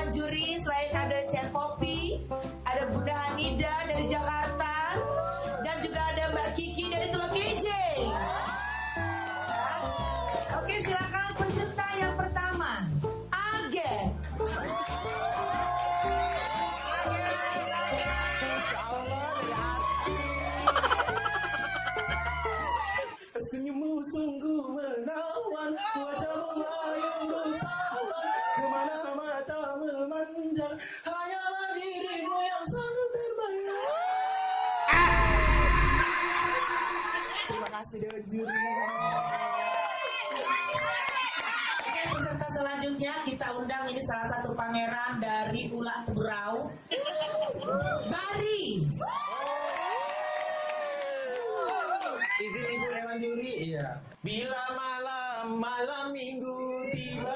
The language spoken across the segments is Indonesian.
Dewan Juri, selain ada Cen Popi, ada Bunda Hanida dari Jakarta, dan juga ada Mbak Kiki dari Tulung Kijing. Oke, silakan peserta yang pertama, Agen. Senyummu sungguh menawan, wajahmu yang bertawan, kemana mata memandang, hanyalah dirimu yang selalu terbayang. Terima kasih Dewan Juri. Oke, peserta selanjutnya kita undang, ini salah satu pangeran dari Ulah Teberau, Bari. Izin Ibu Dewan Juri, iya. Bila malam minggu tiba,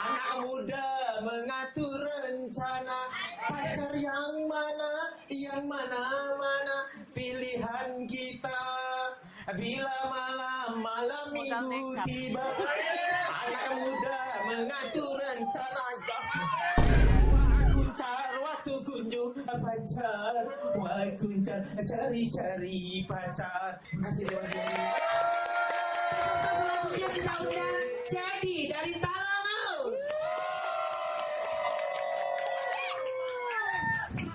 anak muda mengatur rencana, pacar yang mana pilihan kita. Bila malam minggu tiba, anak muda mengatur rencana. Waktu kunjung pacar, cari pacar. Terima kasih Dewan Juri. Peserta selanjutnya kita undang Jadi dari Talaut.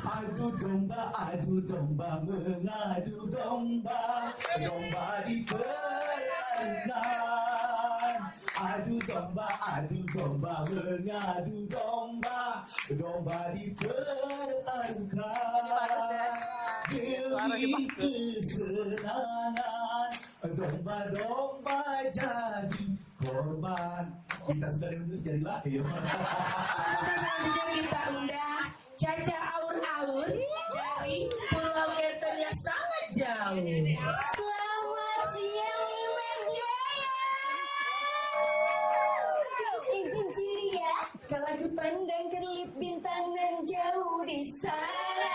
Adu domba, mengadu domba, domba di perairan. Adu domba, mengadu domba, domba di perairan. Demi kesenangan, domba-domba jadi korban. Kita sudah menulis jadi lahir. Peserta selanjutnya kita undang Caca Aur-Aur dari Pulau Kenten yang sangat jauh. Selamat siang Liman Jaya. Izin juri ya, kalau aku pandang kelip bintang dan jauh di sana.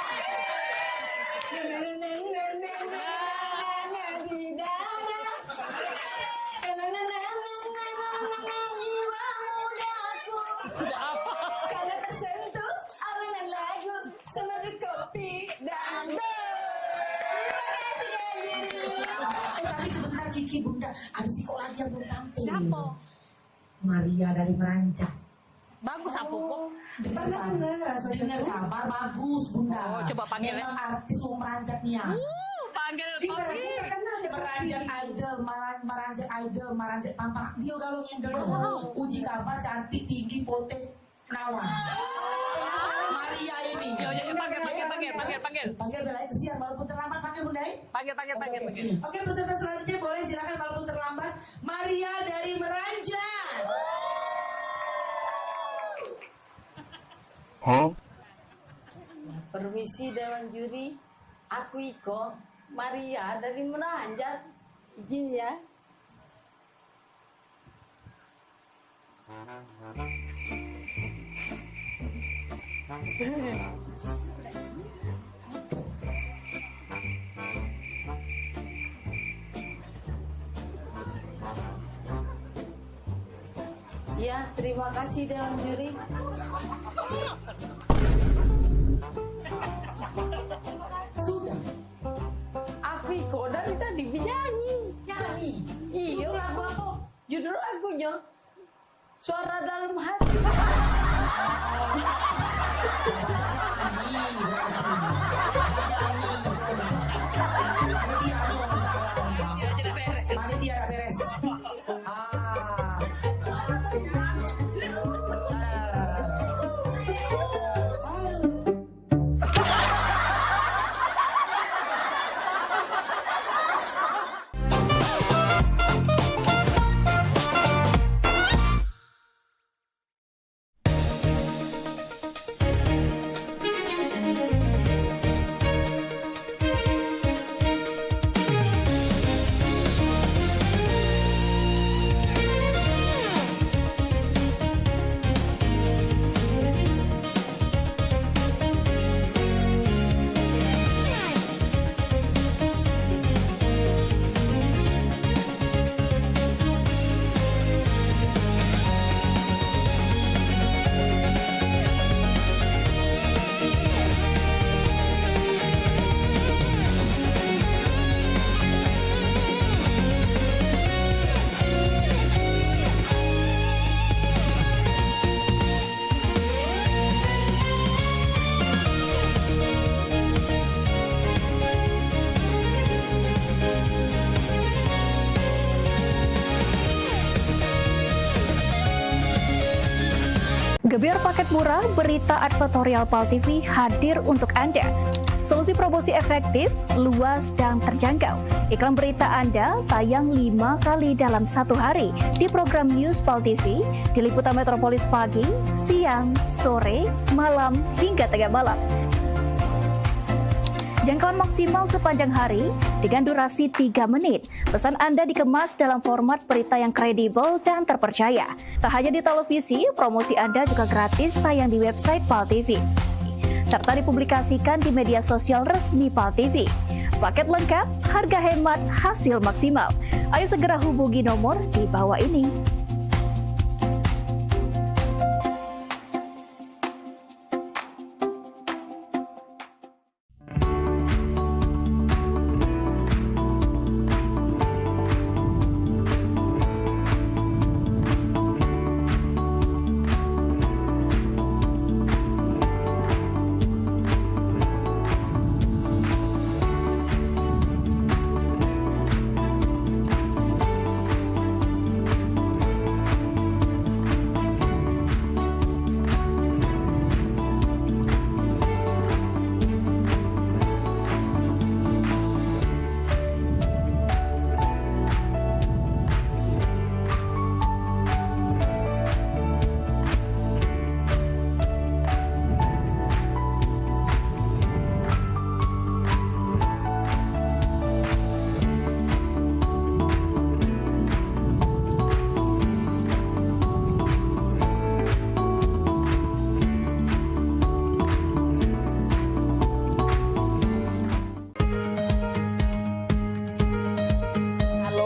Di darat. Jiwa mudaku. Karena tersentuh alunan lagu semeru kopi dan Tapi sebentar Kiki Bunda, ada si kok lagi yang belum tampil. Siapa? Maria dari Meranjak. Bagus apa kok? Dengar kabar bagus Bunda. Oh, coba panggil ya. Memang artis mau Meranjak nih ya. Panggil Papi. Meranjak Idol, Meranjak Pampang. Dia kalau ngendel uji kabar cantik tinggi poten perawan. Maria ini. Yo, panggil. Panggil Bella itu siang walaupun terlambat, panggil Bunda. Panggil. Oke, peserta selanjutnya boleh silakan walaupun terlambat. Maria dari Meranjak. Permisi Dewan Juri, aku Iko, Maria dari Meranjak, izin ya. Ya, terima kasih Dewan Juri. Sudah. Aku Iko dari tadi nyanyi. Nyanyi. Iya, Lagu apa? judul lagunya Suara Dalam Hati. Panitia beres. Gebyar paket murah, berita advertorial PAL TV hadir untuk Anda. Solusi promosi efektif, luas, dan terjangkau. Iklan berita Anda tayang 5 kali dalam 1 hari di program News PAL TV, di liputan Metropolis pagi, siang, sore, malam, hingga tengah malam. Jangkauan maksimal sepanjang hari dengan durasi 3 menit. Pesan Anda dikemas dalam format berita yang kredibel dan terpercaya. Tak hanya di televisi, promosi Anda juga gratis tayang di website PAL TV, serta dipublikasikan di media sosial resmi PAL TV. Paket lengkap, harga hemat, hasil maksimal. Ayo segera hubungi nomor di bawah ini.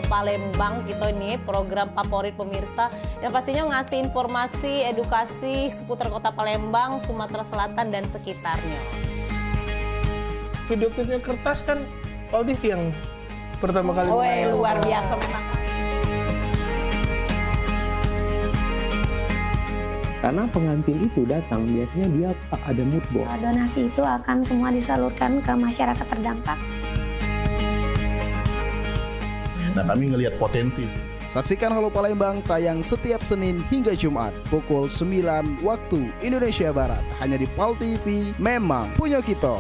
Palembang kita ini program favorit pemirsa yang pastinya ngasih informasi, edukasi seputar kota Palembang, Sumatera Selatan dan sekitarnya. Video-video kertas kan PAL TV yang pertama kali. Luar biasa memang. Karena pengantin itu datang biasanya dia ada mood board. Donasi itu akan semua disalurkan ke masyarakat terdampak. Nah, kami ngelihat potensi. Saksikan Halo Palembang tayang setiap Senin hingga Jumat pukul 9 waktu Indonesia Barat. Hanya di PAL TV, memang punya kita.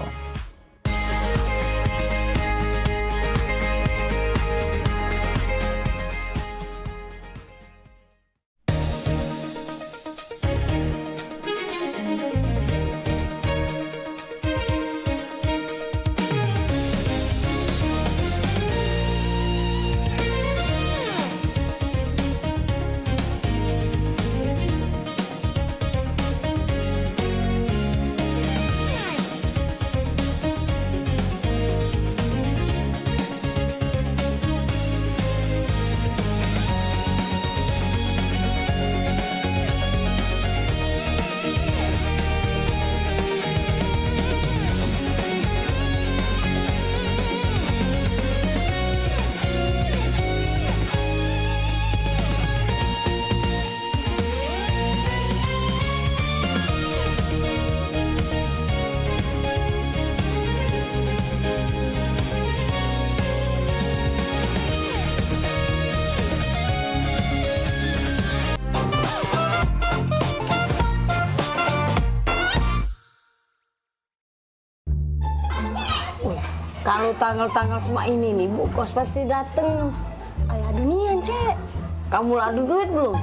Kalau tanggal-tanggal semua ini nih, Bu Kos pasti dateng. Ayah dunian, Cek. Kamu adu duit belum?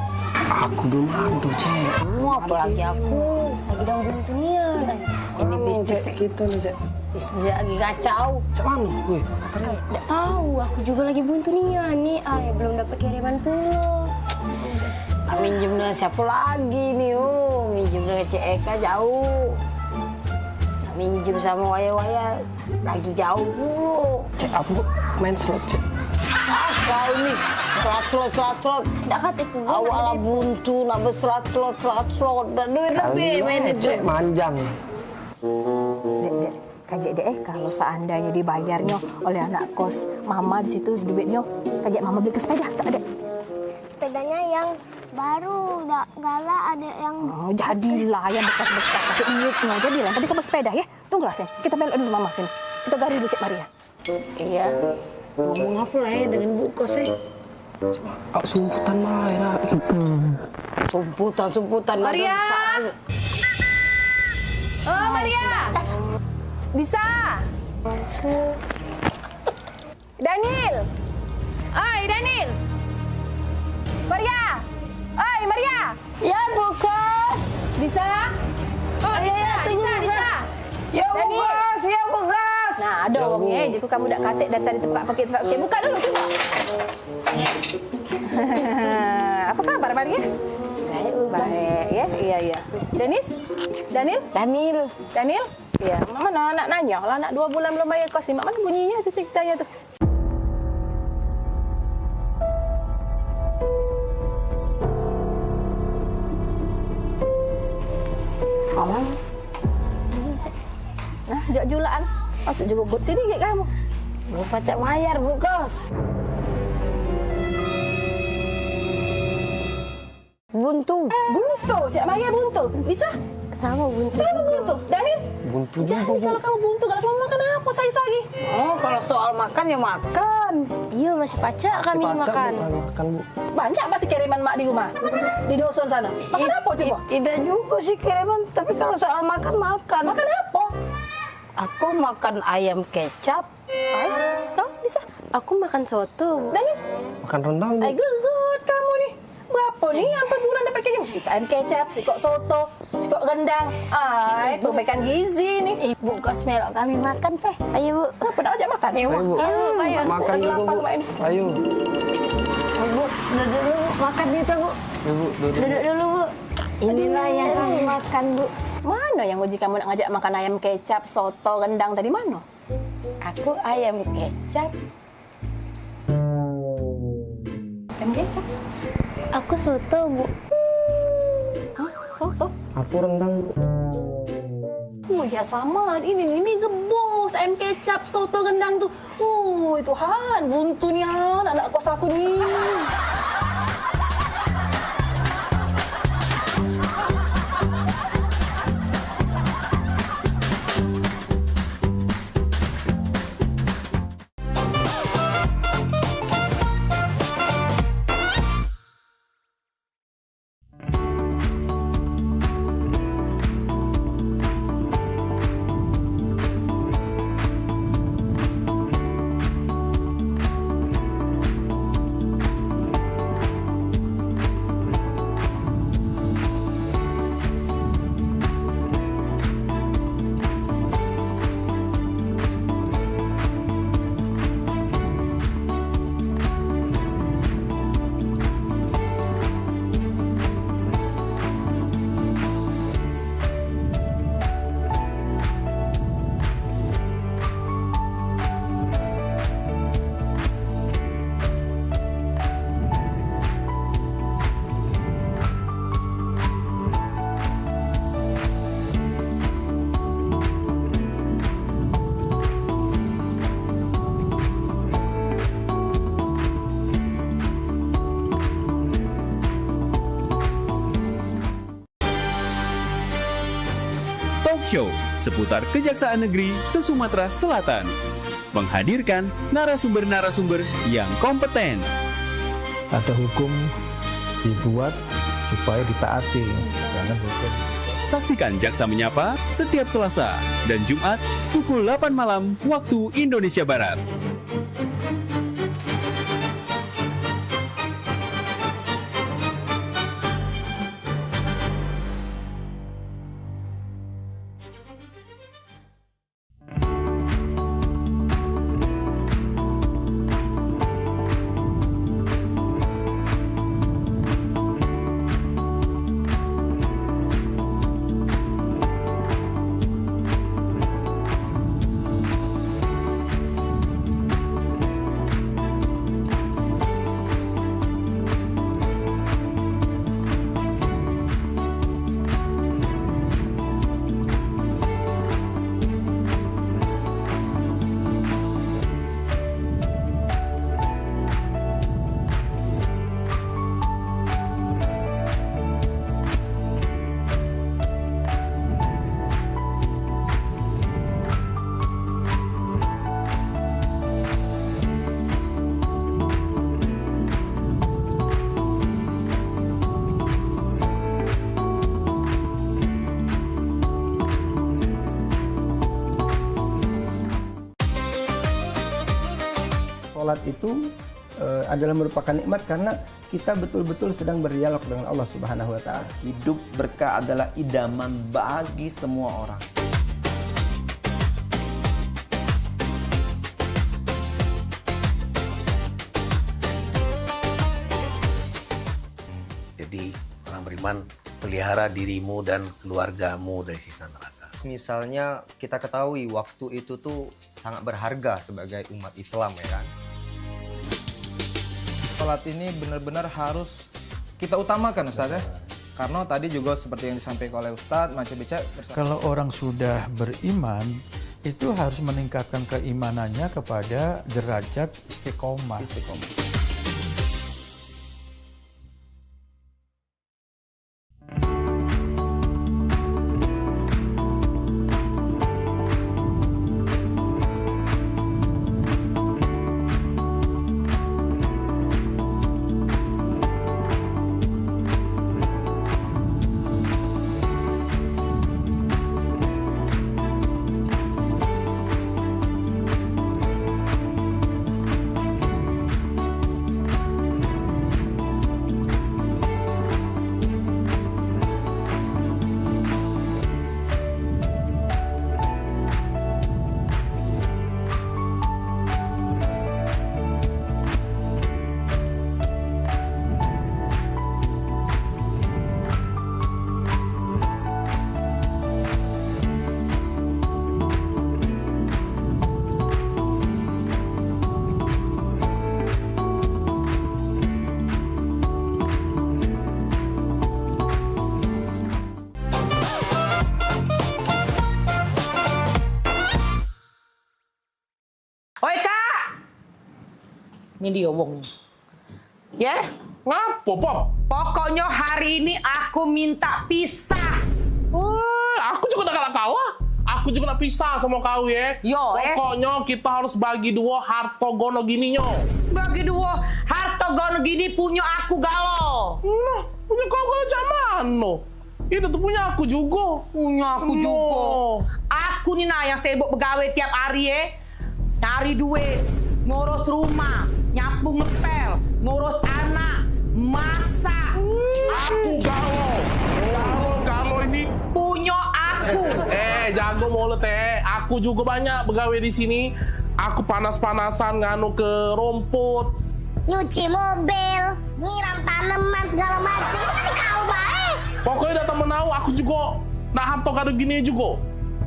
Aku belum adu, Cek. Apalagi aku. Lagi dalam bulan dunian. Ini bisnis kita nih, Cek. bisnis lagi kacau. Cek mana? Wih, katanya. Nggak tahu, aku juga lagi buntu nian nih. Ayah belum dapat kiriman pulau. Nah, minjem dengan siapa lagi nih? Minjem dengan Cek Eka jauh. Nah, minjem sama waya-waya lagi jauh dulu. Cek, aku main slot, Cek. Kau nih, slot. Nggak katiku. Awalnya buntu, nambah slot. Dan duit lebih main itu. Cek, manjang. Dek, kayak deh kalau seandainya dibayarnya oleh anak kos mama di situ duitnya kayak mama beli ke sepeda tak ada. Sepedanya yang baru, gala ada yang... Oh, jadilah yang bekas-bekas pakai duitnya. Jadilah, tadi kamu sepeda ya. Tunggulah, Sen. Kita belok dulu mama, Sen. Kita gari dulu, Cik Maria. Iya. Ngomong apa lah ya dengan Bu Kos ya? Aku sumputan lah ya. Sumputan Maria! Oh, Maria! Bisa? Daniel! Oi, Daniel! Maria! Oi, Maria! Ya, Bu Kos. Bisa? Oh, bisa. Ya, Bu Daniel. Kos, ya, Bu Kos. Nah, ada wongnya. Jika kamu dak katik dari tadi tempat pakai. Buka dulu, coba. Apa kabar, Maria? Baik, ya. Iya. Daniel? Iya, mana anak nanya? Lah anak 2 bulan belum bayar kos, mak mana bunyinya tu ceritanya tu? Oh. Nah, jak julaan. Masuk juga gut sedikit kamu. Lupa cak mayar, Bu Kos. Buntu. Cak Maya buntu. Bisa? Sama buntu. Daniel? Buntu Jadi kalau kamu buntu, kalau kamu makan apa lagi? Oh, kalau soal makan ya makan. Iya masih pacak kami makan. Makan, Bu. Banyak berarti kiriman mak di rumah. Di dusun sana. Makan apa coba? Tidak juga sih kiriman, tapi kalau soal makan. Makan apa? Aku makan ayam kecap. Kau bisa? Aku makan soto. Daniel? Makan rendang, Bu. Good kamu nih. Berapa nih sampai bulan dapat kayak si ayam kecap, si kok soto, si kok rendang. Perbaikan gizi nih. Ibu Kos melok kami makan, Peh. Ayo Bu. Kenapa nak ajak makan? Ayo, Bu. Ayo. Makan juga, Bu. Ayo. Bu, duduk dulu, makan itu, Bu. Ibu, duduk. Duduk dulu Bu. Inilah yang kami makan, Bu. Mana yang uji kamu nak ngajak makan ayam kecap, soto, rendang tadi mana? Aku ayam kecap. Ayam kecap? Aku soto Bu. Hah? Soto? Aku rendang, Bu. Oh ya sama, ini gebos ayam kecap, soto, rendang tuh. Oh Tuhan, buntu nih anak kos aku nih. Show seputar Kejaksaan Negeri se-Sumatera Selatan. Menghadirkan narasumber-narasumber yang kompeten. Ada hukum dibuat supaya ditaati, jangan hukum. Saksikan Jaksa Menyapa setiap Selasa dan Jumat pukul 8 malam waktu Indonesia Barat. sholat itu adalah merupakan nikmat karena kita betul-betul sedang berdialog dengan Allah Subhanahu wa Ta'ala. Hidup berkah adalah idaman bagi semua orang. Jadi orang beriman, pelihara dirimu dan keluargamu dari siksa neraka. Misalnya kita ketahui waktu itu tuh sangat berharga sebagai umat Islam ya kan. Sholat ini benar-benar harus kita utamakan Ustaz ya. Karena tadi juga seperti yang disampaikan oleh Ustaz, Macam Bica. Kalau orang sudah beriman, itu harus meningkatkan keimanannya kepada derajat istiqomah. Oi Kak. Ini dia wong. Ya? Ngapo, Pop? Pokoknya hari ini aku minta pisah. Aku juga udah kalah kalah. Aku juga nak pisah sama kau ya. Yo, pokoknya kita harus bagi dua harta gono gininya. Bagi dua harta gono gini punya aku galo. Nah, punya kau galo zaman no. Itu tuh punya aku juga. Punya aku juga. Aku nih nah yang sibuk begawe tiap hari ya. Cari duit, ngurus rumah, nyapu ngepel, ngurus anak, masak. Aku galo ini punya aku. Jago mulut aku juga banyak begawe di sini. Aku panas-panasan nganu ke rumput, Nyuci mobil, nyiram tanaman segala macam. Kan kau baik. Pokoknya datang menau aku juga nak harta kado gini juga.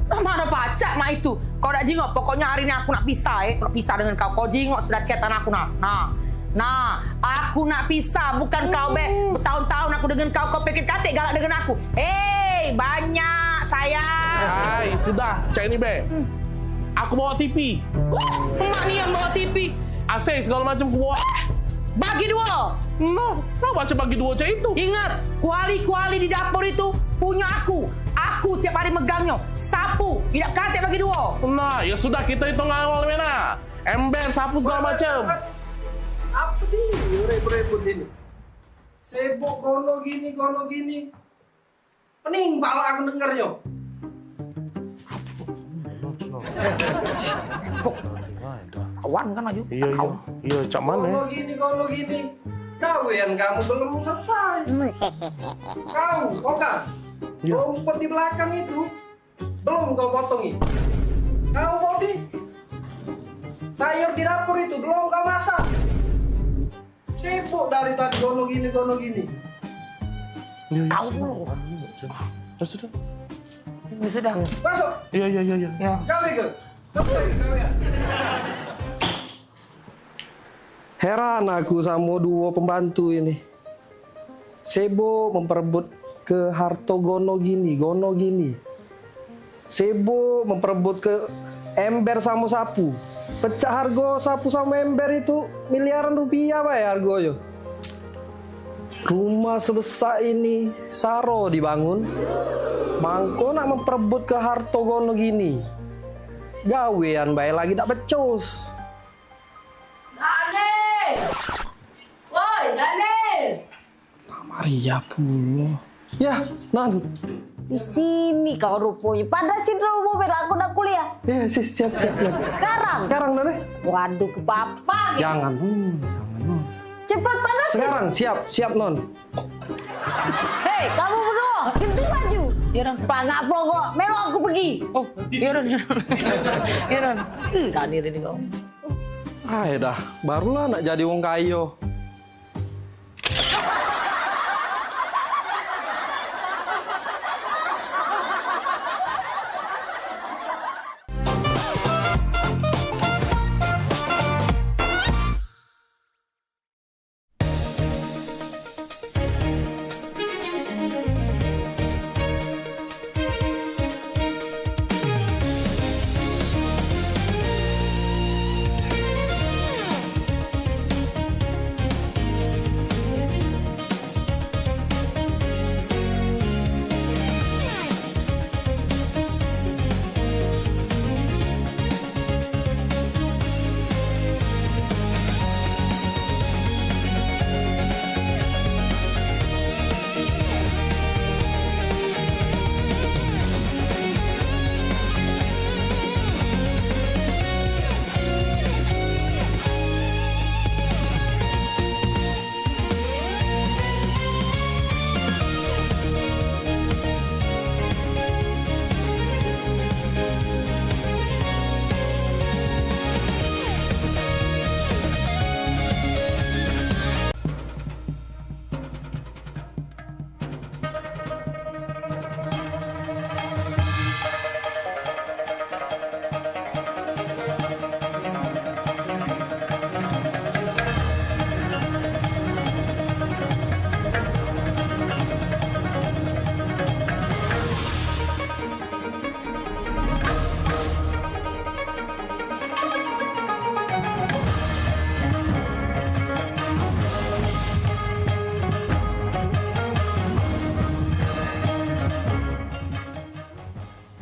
Nah, mana pacak mak itu? Kau nak jingok, pokoknya hari ini aku nak pisah nak pisah dengan kau. Kau jingok sudah chatan aku Nah, aku nak pisah, bukan kau bertahun-tahun aku dengan kau pikir katik galak dengan aku. Banyak sayang. Hai, sudah, cek ini be. Aku bawa TV. Emak nih yang bawa TV. AC segala macam aku bawa. Bagi dua. No, baca bagi dua cek itu. Ingat, kuali-kuali di dapur itu punya aku. Aku tiap hari megangnya. Sapu, tidak katik bagi dua. Nah, ya sudah kita hitung awal mana. Ember, sapu segala macam. Apa nih repot-repot ini? Sibuk gono gini. Pening pala aku dengernya. Kawan kan aja. Iya, cak mana? Gono gini. Kawian kamu belum selesai. Kau, Oka. Rumput di belakang itu belum kau potongi. Kau Bodi. Sayur di dapur itu belum kau masak. Sibuk dari tadi gono gini. Kau dulu. Sudah. Sudah. Masuk. Iya. Kau ikut. Heran aku sama dua pembantu ini. Sibuk memperebut ke harto gono gini. Sibuk memperebut ke ember sama sapu. Pecah harga sapu sama ember itu miliaran rupiah Pak ya harganya. Rumah sebesar ini saro dibangun. Mangko nak memperebut ke harto gono gini. Gawean bae lagi tak becus. Dane! Woi, Dane! Maria pula. Ya, Nan. Di sini kau rupanya. Pada sini dulu mobil aku udah kuliah. Ya, siap. Sekarang? Sekarang, Nona. Waduh, ke papa. Jangan. Cepat panasin. Sekarang, siap, Non. Hei, kamu berdua, ganti baju. Iya, Ron. Pelangak pelongo, melo aku pergi. Oh, iya, Ron. Iya, Ron. Tadi ini kau. Dah, barulah nak jadi wong kayo.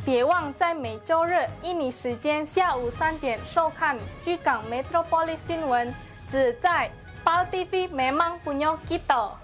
别忘在每周日印尼时间下午3点收看居港 Metropolis 新闻，只在 PAL TV memang punya kita。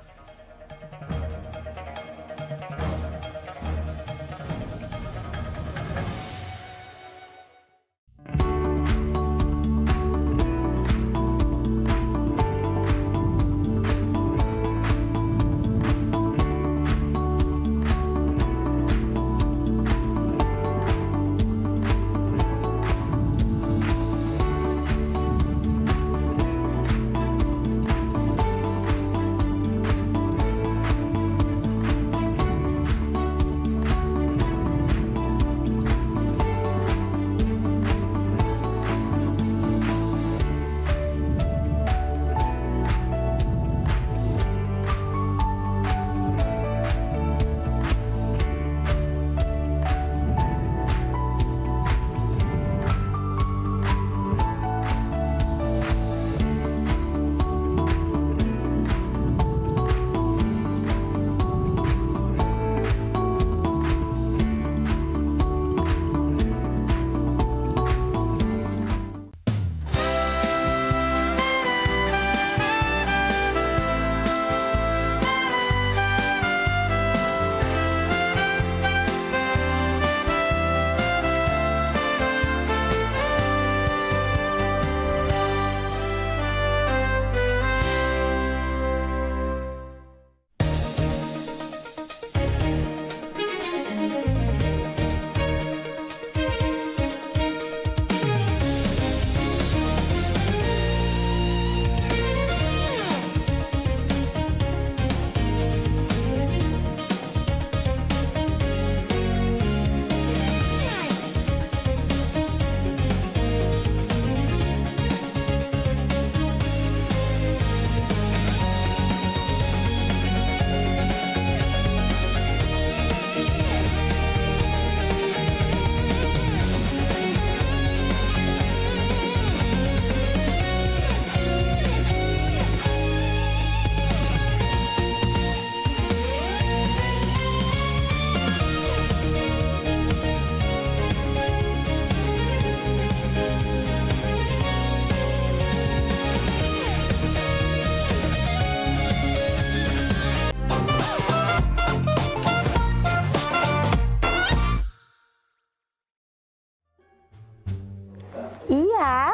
Iya.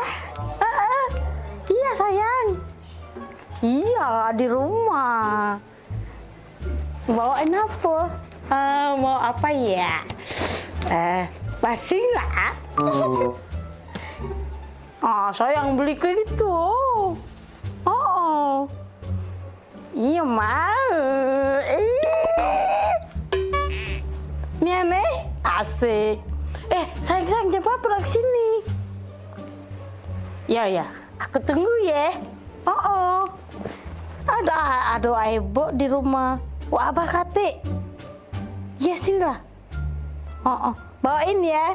Iya sayang. Iya di rumah. Bawain apa? Mau apa ya? Pasing lah. Sayang beli kayak gitu. Oh. Iya mau. Ini aneh, asik. Sayang jangan apa-apa ke sini. Ya, aku tunggu ya. Ada ibu di rumah. Wah, abah kate. Ya sini lah. Bawain ya.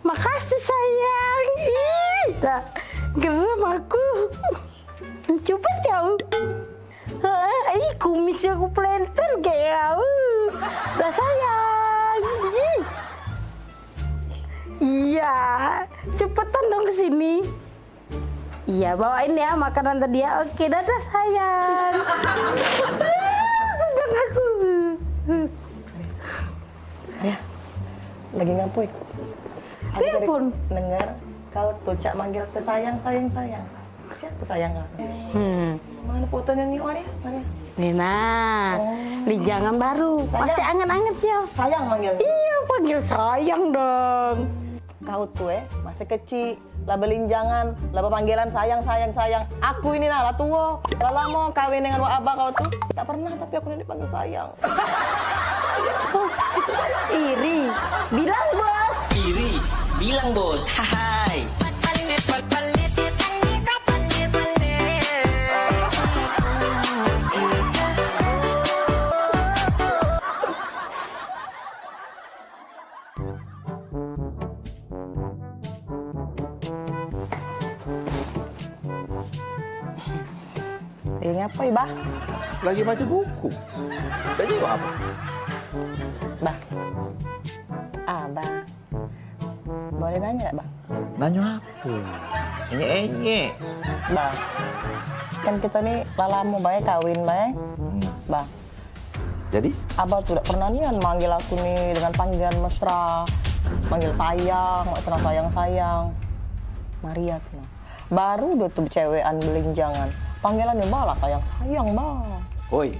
Makasih sayang. Dah, geram aku. Coba kau. Kumisnya aku planter kayak kau. Dah sayang. Iya, cepetan dong kesini. Iya, bawain ya makanan tadi ya. Oke, dadah sayang. Sedang aku. Lagi ngapain? Telepon. Dengar kau tuh cak manggil ke sayang. Siapa sayang kau? Mana fotonya nih Maria? Nina, di jangan baru. Masih anget-anget ya. Sayang manggil. Iya, panggil sayang dong. Kau tuh masih kecil, lah belinjangan, lah panggilan sayang. Aku ini lah tua, lah mau kawin dengan abah kau tuh. Tak pernah tapi aku ini dipanggil sayang. Iri, bilang bos. Iri, bilang bos. Hai. Ini apa ya, Bah? Lagi baca buku. Tadi apa? Bah. Abah. Boleh nanya, Bah? Nanya apa? Enye. Bah. Kan kita nih lalamu baik kawin baik. Bah. Jadi? Abah tuh tidak pernah nian manggil aku nih dengan panggilan mesra. Manggil sayang, sayang. Maria tuh. Baru udah tuh cewekan belinjangan. Panggilannya malah sayang, Bah. Oi.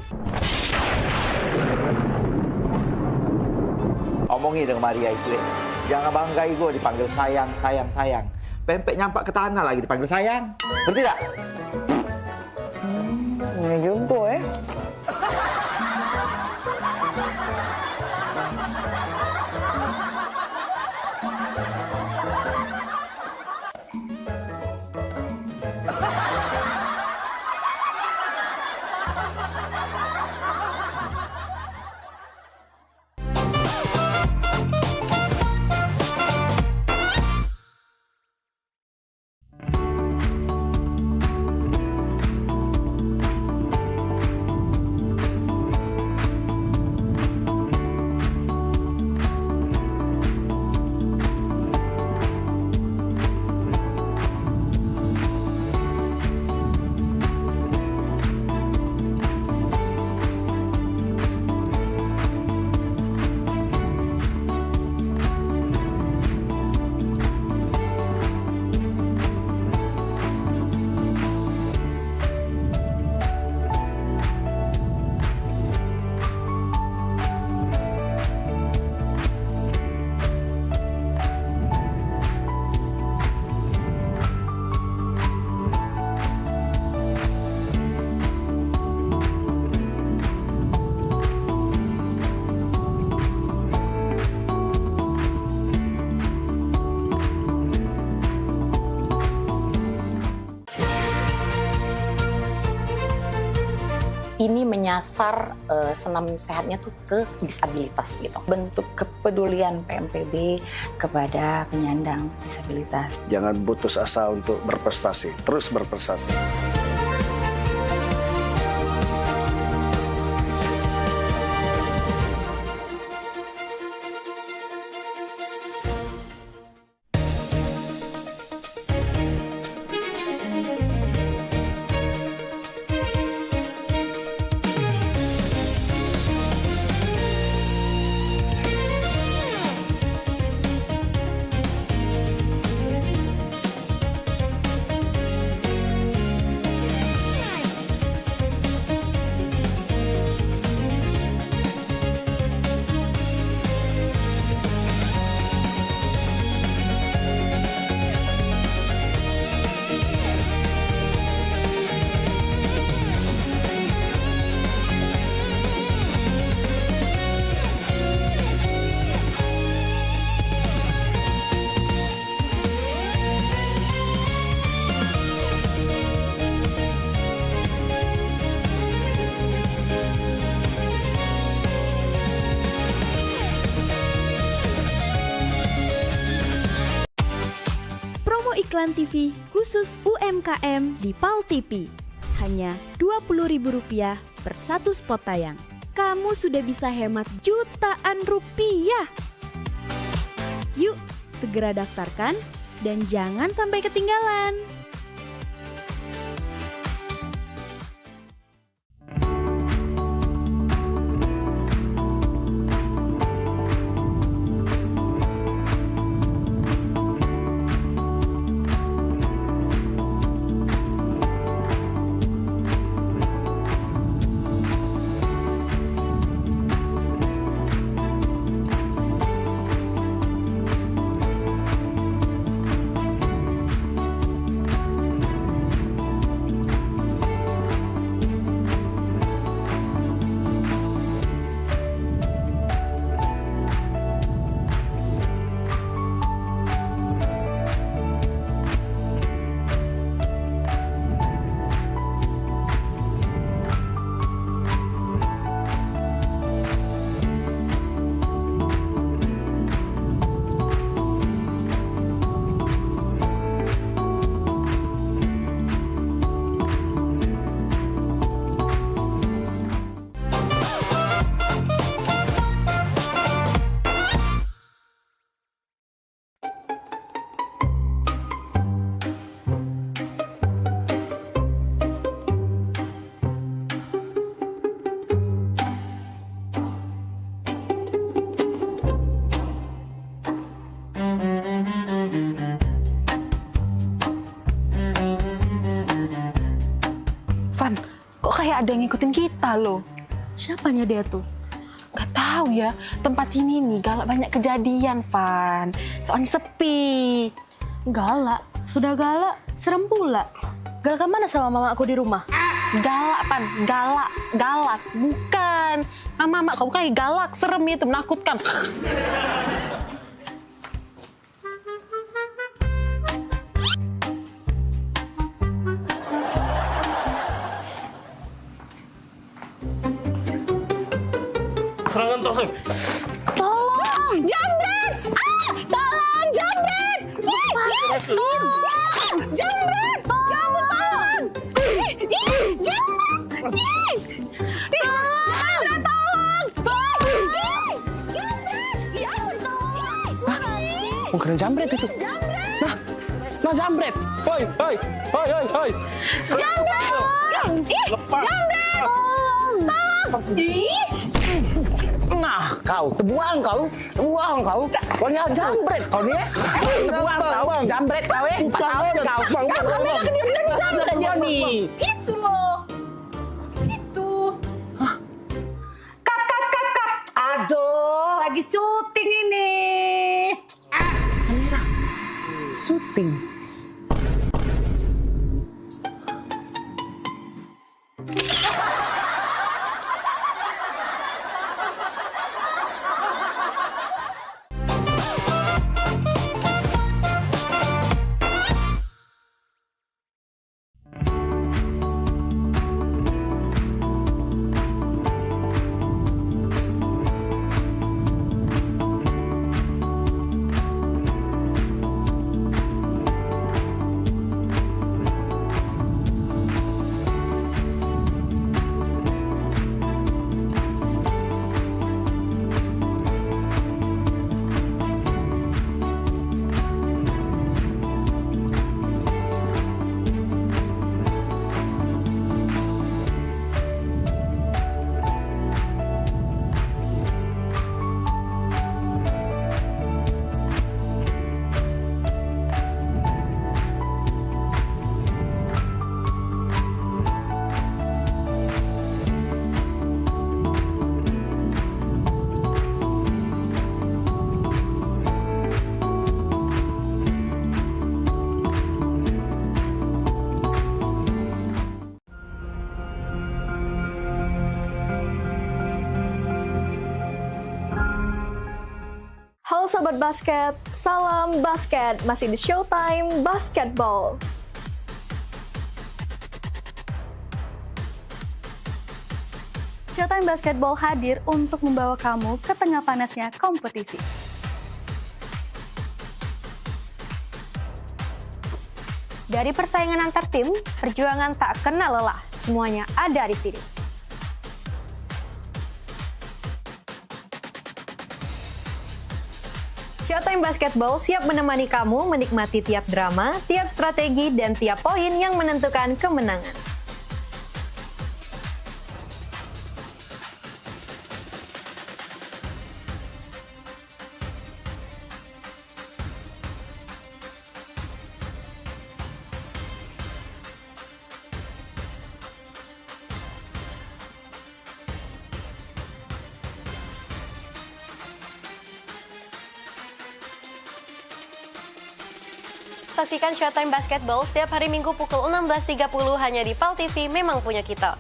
Omongi dengan Maria itu, jangan banggai gue dipanggil sayang. Pempek nyampak ke tanah lagi dipanggil sayang. Berarti tak? Ini juga ini menyasar senam sehatnya tuh ke disabilitas gitu. Bentuk kepedulian PMPB kepada penyandang disabilitas. Jangan putus asa untuk berprestasi, terus berprestasi. iklan TV khusus UMKM di PAL TV. Hanya Rp20.000 per satu spot tayang. Kamu sudah bisa hemat jutaan rupiah. Yuk, segera daftarkan dan jangan sampai ketinggalan. Van, kok kayak ada yang ngikutin kita loh? Siapanya dia tuh? Gak tahu ya, tempat ini nih galak banyak kejadian, Van. Soalnya sepi. Galak? Sudah galak, serem pula. Galak kemana sama mama aku di rumah? Galak, Pan. Galak. Bukan. Mama kamu kayak galak, serem itu, menakutkan. Serangan toseng. Tolong, jambret! Tolong, jambret! Tolong, jambret! Ya ampun, tolong! Jambret! Jambret, tolong! Jambret! Ya ampun, tolong! Bukan jambret itu. Nah jambret. Hoi. Jambret! Lepas. Jambret! Nah, kau tebuang kau. Pokoknya jambret kau nih. Tebuang kau, jambret kau ya. Tahu kau. Jambret dia nih. Itu loh. Itu. Kat. Aduh, lagi syuting ini. Syuting. Halo Sobat Basket, salam basket, masih di Showtime Basketball. Showtime Basketball hadir untuk membawa kamu ke tengah panasnya kompetisi. Dari persaingan antar tim, perjuangan tak kenal lelah. Semuanya ada di sini. Showtime Basketball siap menemani kamu menikmati tiap drama, tiap strategi, dan tiap poin yang menentukan kemenangan. Saksikan Showtime Basketball setiap hari Minggu pukul 16.30 hanya di PAL TV, memang punya kita.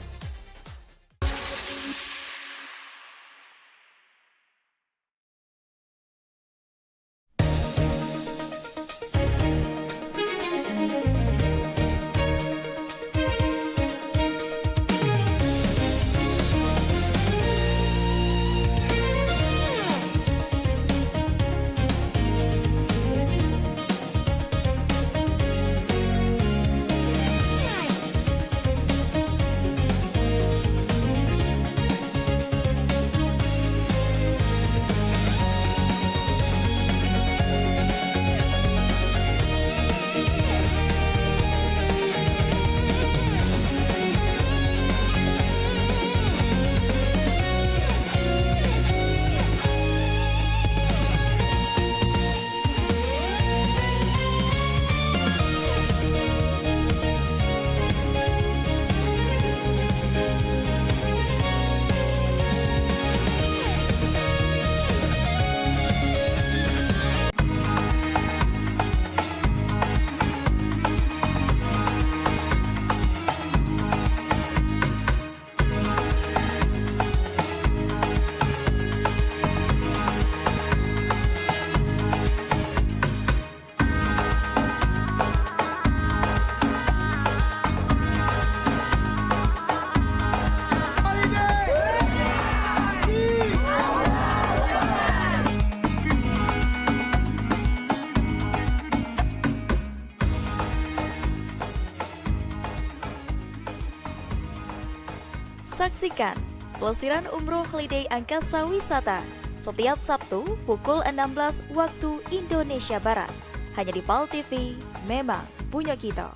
Saksikan pelesiran umroh holiday Angkasa Wisata setiap Sabtu pukul 16 waktu Indonesia Barat. Hanya di PAL TV, memang punya kita.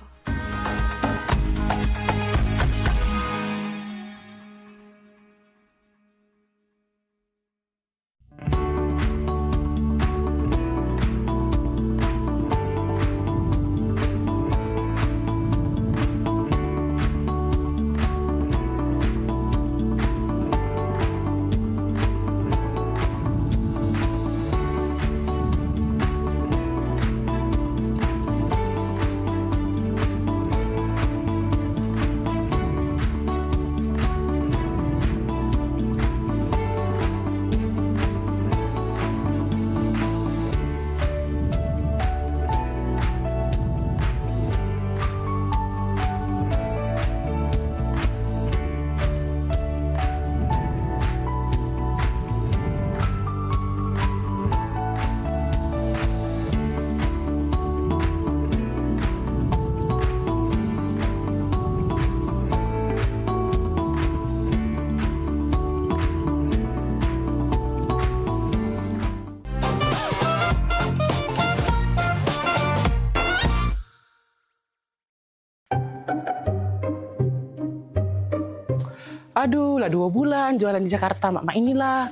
Aduh, lah 2 bulan jualan di Jakarta, mak inilah.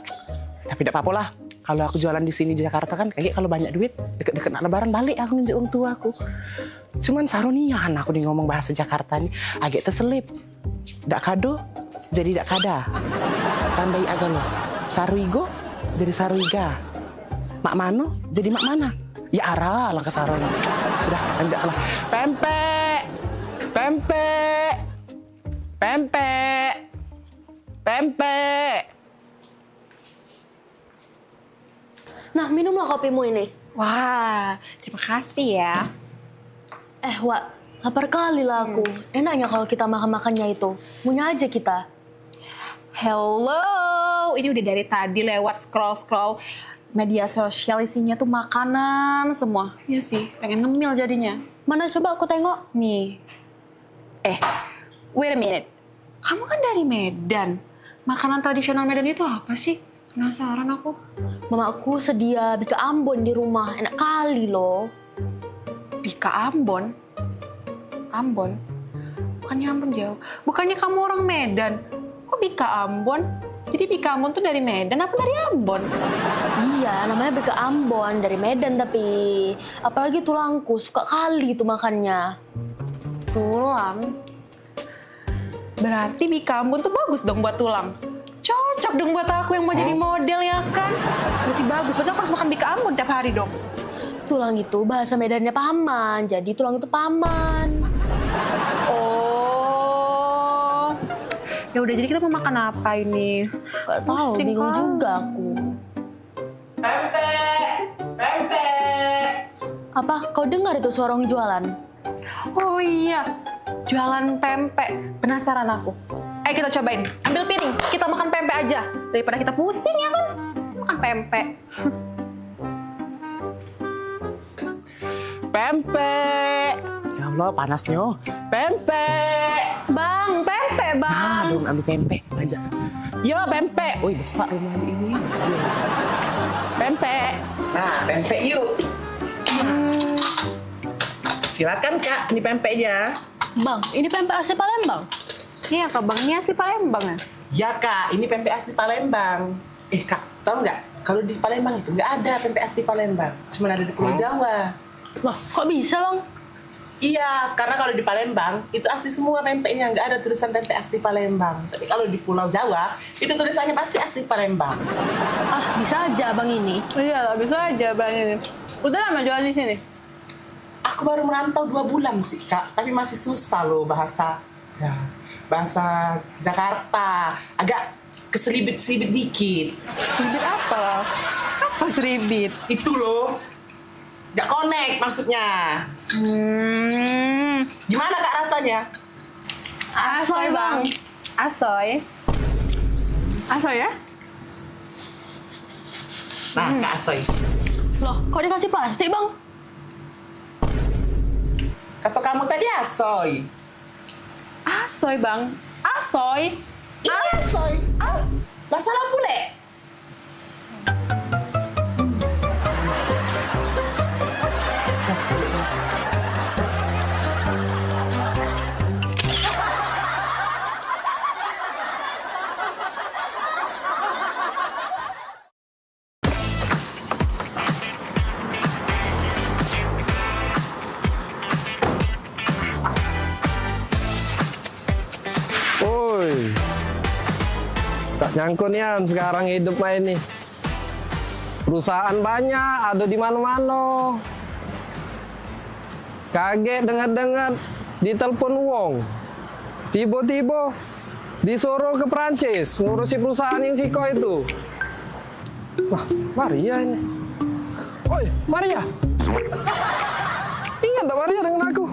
Tapi tidak apa-apa lah. Kalau aku jualan di sini di Jakarta kan, kayak kalau banyak duit, deket-deket nak lebaran balik aku nginjek orang tua aku. Cuman sarunian aku nih ngomong bahasa Jakarta nih, agak terselip. Dak kado, jadi dak kada. Tambahi agak lo. Saruigo, jadi saruiga. Mak mano, jadi mak mana. Ya arah, langkah sarung. Sudah, lanjutlah. Pempek, pempek, pempek. Pempek. Nah, minumlah kopimu ini. Wah, terima kasih ya. Wak, lapar kali lah aku. Enaknya kalau kita makan-makannya itu. Punya aja kita. Hello, ini udah dari tadi lewat scroll-scroll media sosial isinya tuh makanan semua. Iya sih, pengen ngemil jadinya. Mana coba aku tengok? Nih. Wait a minute. Kamu kan dari Medan. Makanan tradisional Medan itu apa sih? Penasaran aku. Mamaku sedia bika Ambon di rumah. Enak kali loh. Bika Ambon? Ambon? Bukannya Ambon jauh. Bukannya kamu orang Medan. Kok Bika Ambon? Jadi Bika Ambon tuh dari Medan apa dari Ambon? Iya, namanya bika Ambon dari Medan tapi apalagi tulangku suka kali itu makannya. Tulang? Berarti Bika Ambon tuh bagus dong buat tulang. Cocok dong buat aku yang mau jadi model ya kan? Berarti bagus. Berarti aku harus makan Bika Ambon tiap hari dong. Tulang itu bahasa Medannya paman. Jadi tulang itu paman. Oh. Ya udah, jadi kita mau makan apa ini? Gak tahu, bingung juga aku. Pempek. Apa? Kau dengar itu suara orang jualan? Oh iya, jualan pempek. Penasaran aku. Kita cobain. Ambil piring, kita makan pempek aja. Daripada kita pusing ya kan? Makan pempek. Pempek. Ya Allah, panasnya. Pempek. Bang, pempek bang. Nah, belum ambil pempek. Belanja. Yo, pempek. Wih, besar rumah ini. Pempek. Nah, pempek yuk. Silakan Kak, ini pempeknya. Bang, ini pempek asli Palembang? Iya Kak, Bang, ini asli Palembang ya? Ya Kak, ini pempek asli Palembang. Kak, tahu nggak? Kalau di Palembang itu nggak ada pempek asli Palembang. Cuma ada di Pulau Jawa. Loh, kok bisa Bang? Iya, karena kalau di Palembang itu asli semua pempeknya, nggak ada tulisan pempek asli Palembang. Tapi kalau di Pulau Jawa itu tulisannya pasti asli Palembang. Ah, bisa aja Bang ini. Iya, bisa aja Bang ini. Udah lama jualan di sini? Aku baru merantau 2 bulan sih Kak, tapi masih susah loh bahasa Jakarta. Agak keselibit-selibit dikit. Seribit apa? Apa seribit? Itu loh. Gak connect maksudnya. Gimana Kak rasanya? Asoy Bang. Asoy. Asoy ya? Nah, Kak Asoy. Loh, kok dikasih plastik Bang? Kata kamu tadi asoy. Asoy Bang. Asoy. Ini asoy. Lah salah pule. Woi, tak nyangkut Yan sekarang hidup mah ini. Perusahaan banyak, ada di mana-mana. Kaget dengar-dengar ditelepon Wong. Tiba-tiba disuruh ke Prancis ngurusi perusahaan yang Siko itu. Wah, Maria ini. Oi, Maria. Ingat tak Maria dengan aku?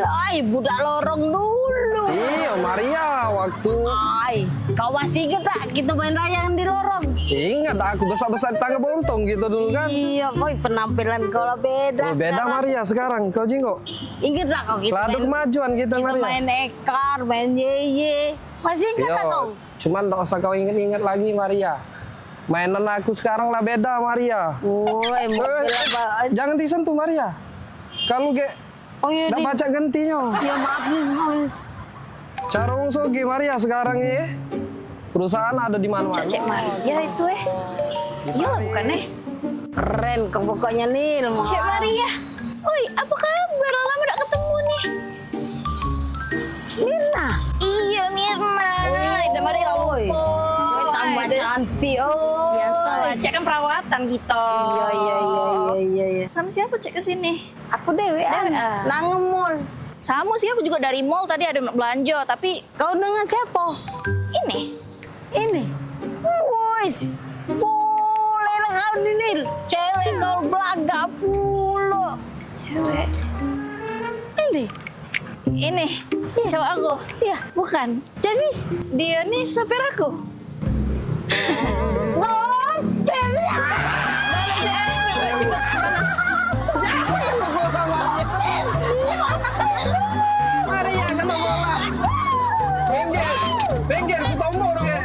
Ay, budak lorong dulu. Iya, Maria waktu. Ay, kau masih ingat tak kita main layangan di lorong? Ingat aku besar-besar tangga bontong gitu dulu kan? Iya, boy, penampilan kau lah beda. Oh, beda sekarang. Maria sekarang, kau jinggo. Ingat tak kau kita Ladu kemajuan kita Maria. main ekar, main yeye. Masih ingat tak kau? Cuman tak usah kau ingat-ingat lagi Maria. Mainan aku sekarang lah beda Maria. Woi, jangan disentuh Maria. Kalau iya, dah baca gentinya. Ya maaf nih. Cara Sogi Maria sekarang ini perusahaan ada di mana-mana. Cek Maria itu Iya lah bukan Keren kau pokoknya nih. Cek Maria. Oi, apa kabar? Lama udah ketemu nih. Mirna. Iya Mirna. Udah Maria lupa. Tambah cantik. Oh. Biasa lah. Cek kan perawatan gitu. Iya. Sama siapa cek kesini? Aku dewean. Nangemul. Sama sih, aku juga dari mall tadi ada belanja, tapi... Kau dengan siapa? Ini. Wis. Boleh lah kau ini. Cewek kau belaga pula. Cewek. Ini. Ini cowok aku. Iya, bukan. Jadi dia nih sopir aku. Maria kena bola. Sengger, kita umur ya.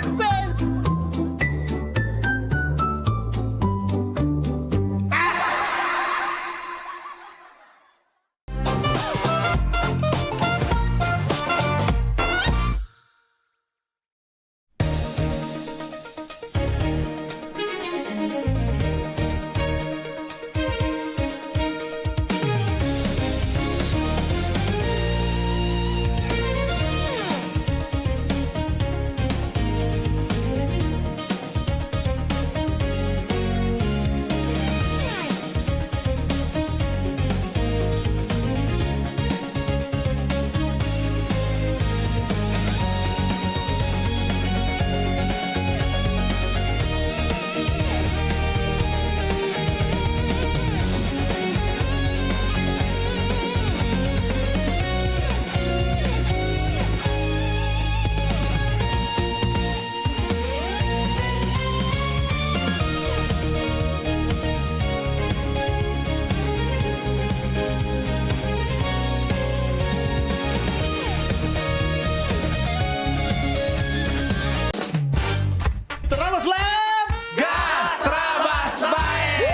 Terabas Lab, gas terabas baik.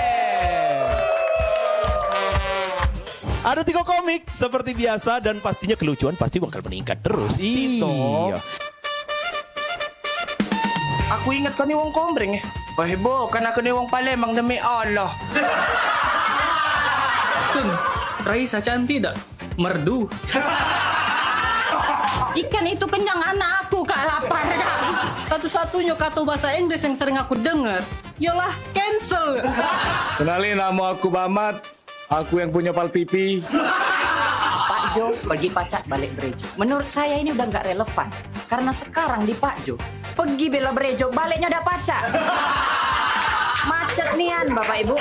Ada 3 komik seperti biasa dan pastinya kelucuan pasti bakal meningkat terus. Iya. Aku ingat kau ni wong kombreng Oh heboh, kan aku ni wong Palembang demi Allah. Tun, Raisa cantik tak? Merdu. Ikan itu kenyang anak aku, Kak, lapar, Kak. Satu-satunya kata bahasa Inggris yang sering aku dengar, ialah cancel. Kenalin, nama aku Mamat. Aku yang punya Pal TV. Pak Jo pergi pacak balik Brejo. Menurut saya ini udah nggak relevan. Karena sekarang di Pak Jo, pergi bela Brejo, baliknya udah pacak. Macet nian, Bapak Ibu.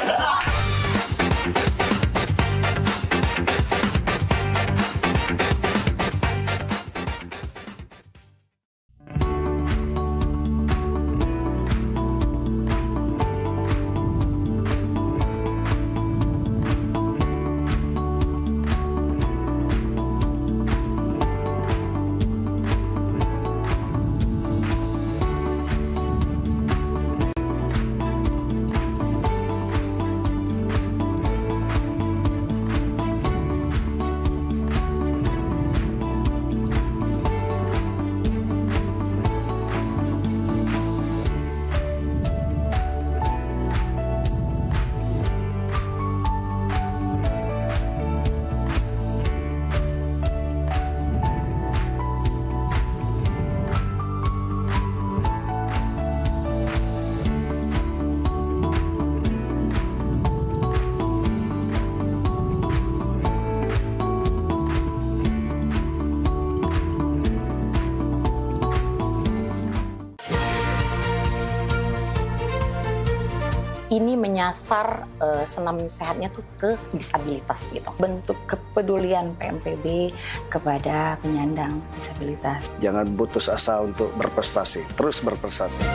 Ini menyasar senam sehatnya tuh ke disabilitas gitu. Bentuk kepedulian PMPB kepada penyandang disabilitas. Jangan putus asa untuk berprestasi, terus berprestasi.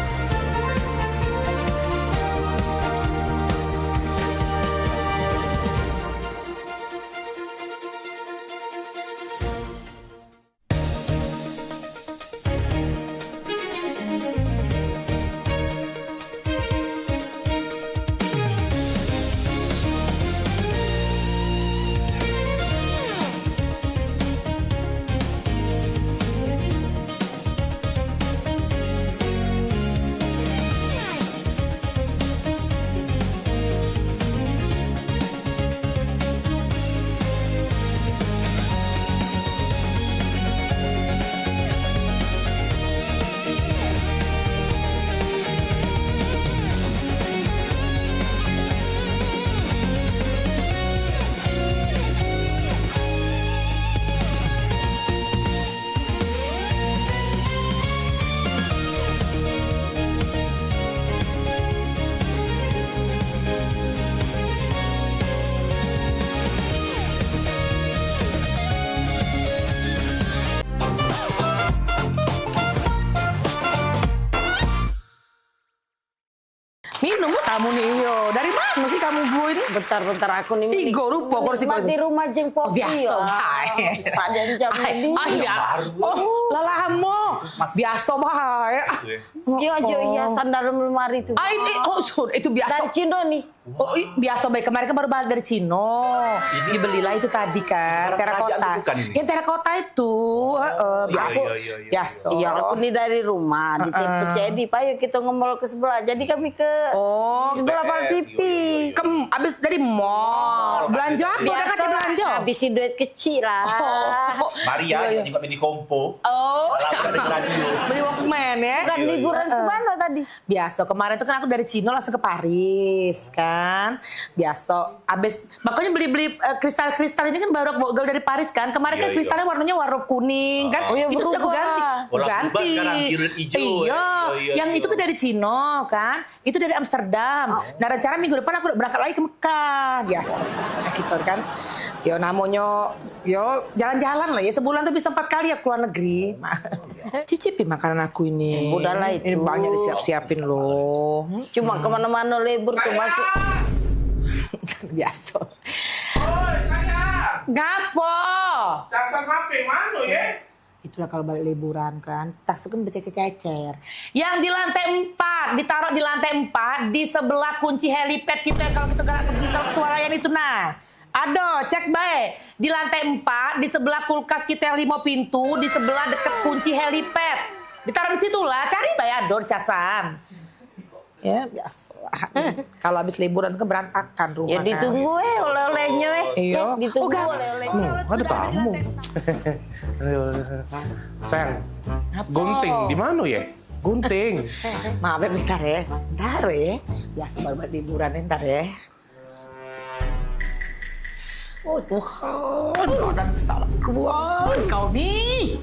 nunggu kamu nih, iyo. Dari mana sih kamu dua ini? Bentar aku nih. Tiga rupa kursi Di rumah Jeng Popi. Biasa, hai. Sadan jam ini. Oh, lalamo. Biasa, hai. Jo hiasan dalam lemari itu. Itu biasa. Dari Cino nih. Oh, biasa baik. Kemarin kan baru balik dari Cino. Dibelilah itu tadi kan, terakota. Yang terakota itu, biasa. Biasa. Iya, aku nih dari rumah di jadi Pak, yuk kita ngomong ke sebelah. Jadi kami ke sebelah Pal TV. Abis dari mall. Belanja apa? Udah kasih belanja? Habisin duit kecil lah. Maria, juga mini kompo. Oh. Radio. Beli Walkman ya. Bukan liburan ke mana tadi? Biasa, kemarin tuh kan aku dari Cino langsung ke Paris kan. Biasa, abis makanya beli kristal-kristal ini kan baru aku bawa dari Paris kan. Kemarin kan kristalnya warnanya warna kuning kan. Itu sudah aku ganti. Ganti. Iya, yang itu kan dari Cino kan. Itu dari Amsterdam. Nah rencana minggu depan aku udah berangkat lagi ke Mekah. Biasa, nah, gitu kan. Yo namanya, yo jalan-jalan lah ya. Sebulan tuh bisa 4 kali ya keluar negeri. Cicipi makanan aku ini. Udahlah itu. Ini banyak disiap-siapin loh. Cuma kemana-mana libur tuh masuk. Biasa. Oi, sayang. Gapo? Casan HP mana ya? Itulah kalau balik liburan kan, tas itu kan bercecer-cecer. Yang di lantai 4, ditaruh di lantai 4, di sebelah kunci helipad kita kalau kita pergi ke swalayan itu nah. Aduh, cek baik. Di lantai 4, di sebelah kulkas kita yang 5 pintu, di sebelah deket kunci helipad. Ditaruh di situ lah, cari baik ador casan. Ya, biasa. Kalau habis liburan itu berantakan rumah. Ya ditunggu oleh-olehnya Iya. Ditunggu oleh-olehnya. Ada tamu. Sayang, gunting di mana ya? Gunting. Maaf ya, bentar ya. Bentar ya. Biasa baru buat liburan ya, bentar ya. Oh Tuhan, udah besar keluar kau nih.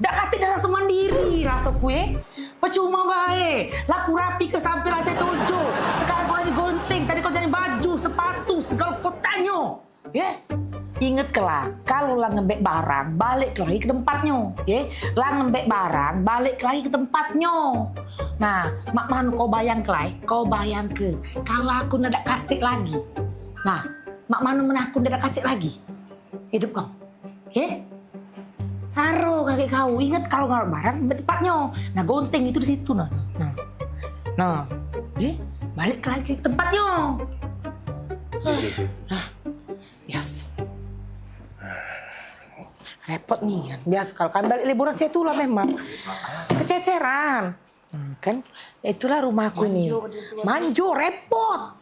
Dak kati dah langsung mandiri rasa kue. Percuma baik. Laku rapi ke sampai lantai 7. Sekarang kau lagi gunting. Tadi kau jadi baju, sepatu, segala kau tanya. Ya? Ingat kelah, kalau lah ngembek barang, balik lagi ke tempatnya. Ya? Lah ngembek barang, balik lagi ke tempatnya. Nah, mak man kau bayang kelai, kau bayang ke. Kalau aku nak katik lagi. Nah, mak mana menakut tidak kasih lagi hidup kau, ya? Taruh kaki kau, ingat kalau nggak barang tempatnya. Nah gunting itu di situ nah, ya? Balik lagi ke tempatnya. Nah, biasa. Repot nih kan, biasa kalau kan balik liburan saya itulah memang kececeran. Kan itulah rumahku nih. Manjo repot.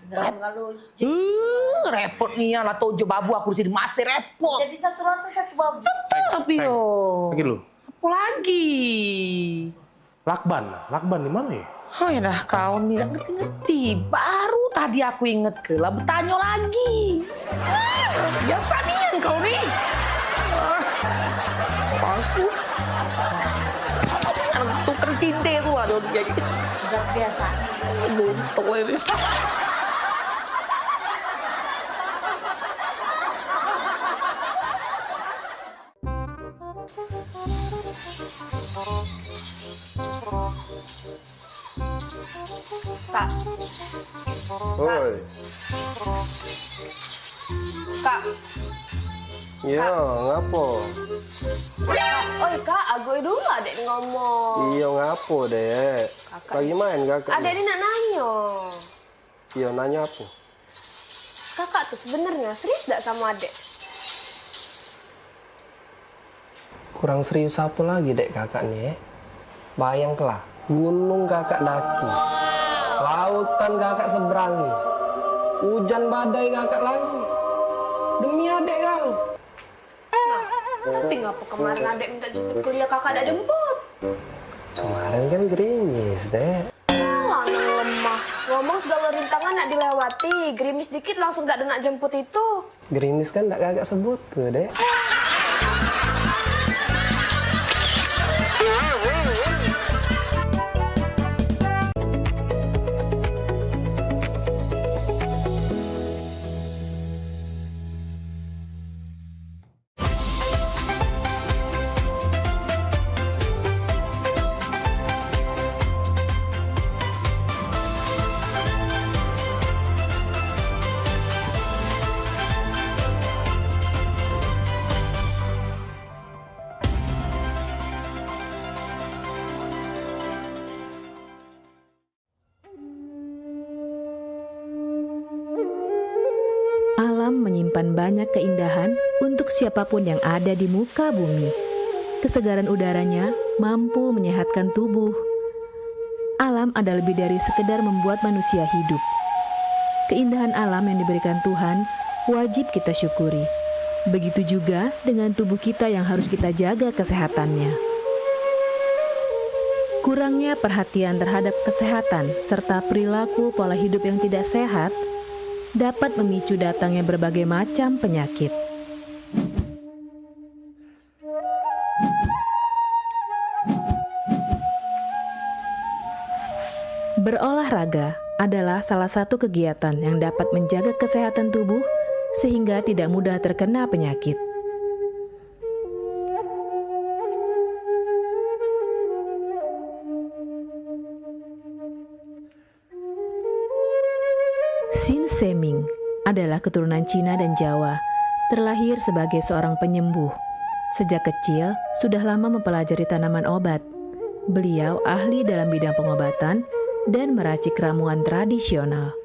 Repot nih ya lah tojo babu aku di sini masih repot. Jadi satu lantai satu babu. Tapi yo. Lagi lu. Apa lagi? Lakban di mana ya? Oh ya dah kau nih ngerti-ngerti. Baru tadi aku inget ke lah bertanya lagi. Biasa nih kau nih. Aku. Tukang cinte tuh ada jadi Udah biasa. Buntung ini. Kak. Oi. Kak. Ya, ngapo? Oi kak, aku dulu adek ngomong. Iya, ngapo, Dek? Lagi main kakak? Adek ini nak nanya. Iya, nanya apa? Kakak tuh sebenarnya serius gak sama adek? Kurang serius apa lagi, Dek, kakak nih? Bayanglah, gunung kakak daki. Lautan kakak seberangi. Hujan badai kakak lagi. Demi adek kau. Tapi ngapa kemarin adek minta jemput kuliah kakak ada jemput? Kemarin kan gerimis, Dek. Alah, nang lemah. Ngomong segala rintangan nak dilewati. Gerimis dikit langsung gak ada nak jemput itu. Gerimis kan tak kakak sebut ke, Dek. Alam menyimpan banyak keindahan untuk siapapun yang ada di muka bumi. Kesegaran udaranya mampu menyehatkan tubuh. Alam ada lebih dari sekedar membuat manusia hidup. Keindahan alam yang diberikan Tuhan wajib kita syukuri. Begitu juga dengan tubuh kita yang harus kita jaga kesehatannya. Kurangnya perhatian terhadap kesehatan serta perilaku pola hidup yang tidak sehat dapat memicu datangnya berbagai macam penyakit. Berolahraga adalah salah satu kegiatan yang dapat menjaga kesehatan tubuh sehingga tidak mudah terkena penyakit. Sin Seming adalah keturunan Cina dan Jawa, terlahir sebagai seorang penyembuh. Sejak kecil, sudah lama mempelajari tanaman obat. Beliau ahli dalam bidang pengobatan dan meracik ramuan tradisional.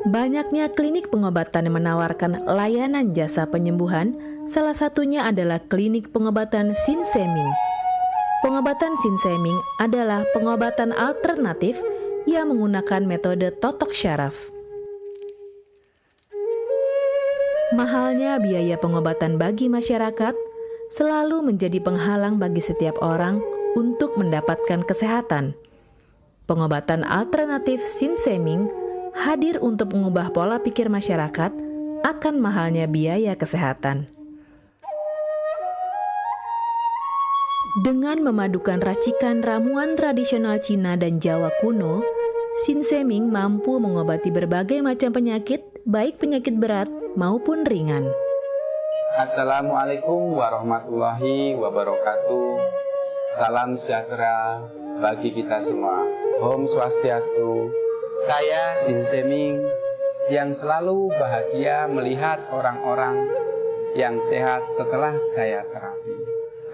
Banyaknya klinik pengobatan yang menawarkan layanan jasa penyembuhan, salah satunya adalah klinik pengobatan Sin Seming. Pengobatan Sin Seming adalah pengobatan alternatif yang menggunakan metode totok syaraf. Mahalnya biaya pengobatan bagi masyarakat selalu menjadi penghalang bagi setiap orang untuk mendapatkan kesehatan. Pengobatan alternatif Sin Seming hadir untuk mengubah pola pikir masyarakat akan mahalnya biaya kesehatan. Dengan memadukan racikan ramuan tradisional Cina dan Jawa kuno, Sin Seming mampu mengobati berbagai macam penyakit, baik penyakit berat maupun ringan. Assalamualaikum warahmatullahi wabarakatuh. Salam sejahtera bagi kita semua. Om Swastiastu. Saya Sin Seming yang selalu bahagia melihat orang-orang yang sehat setelah saya terapi.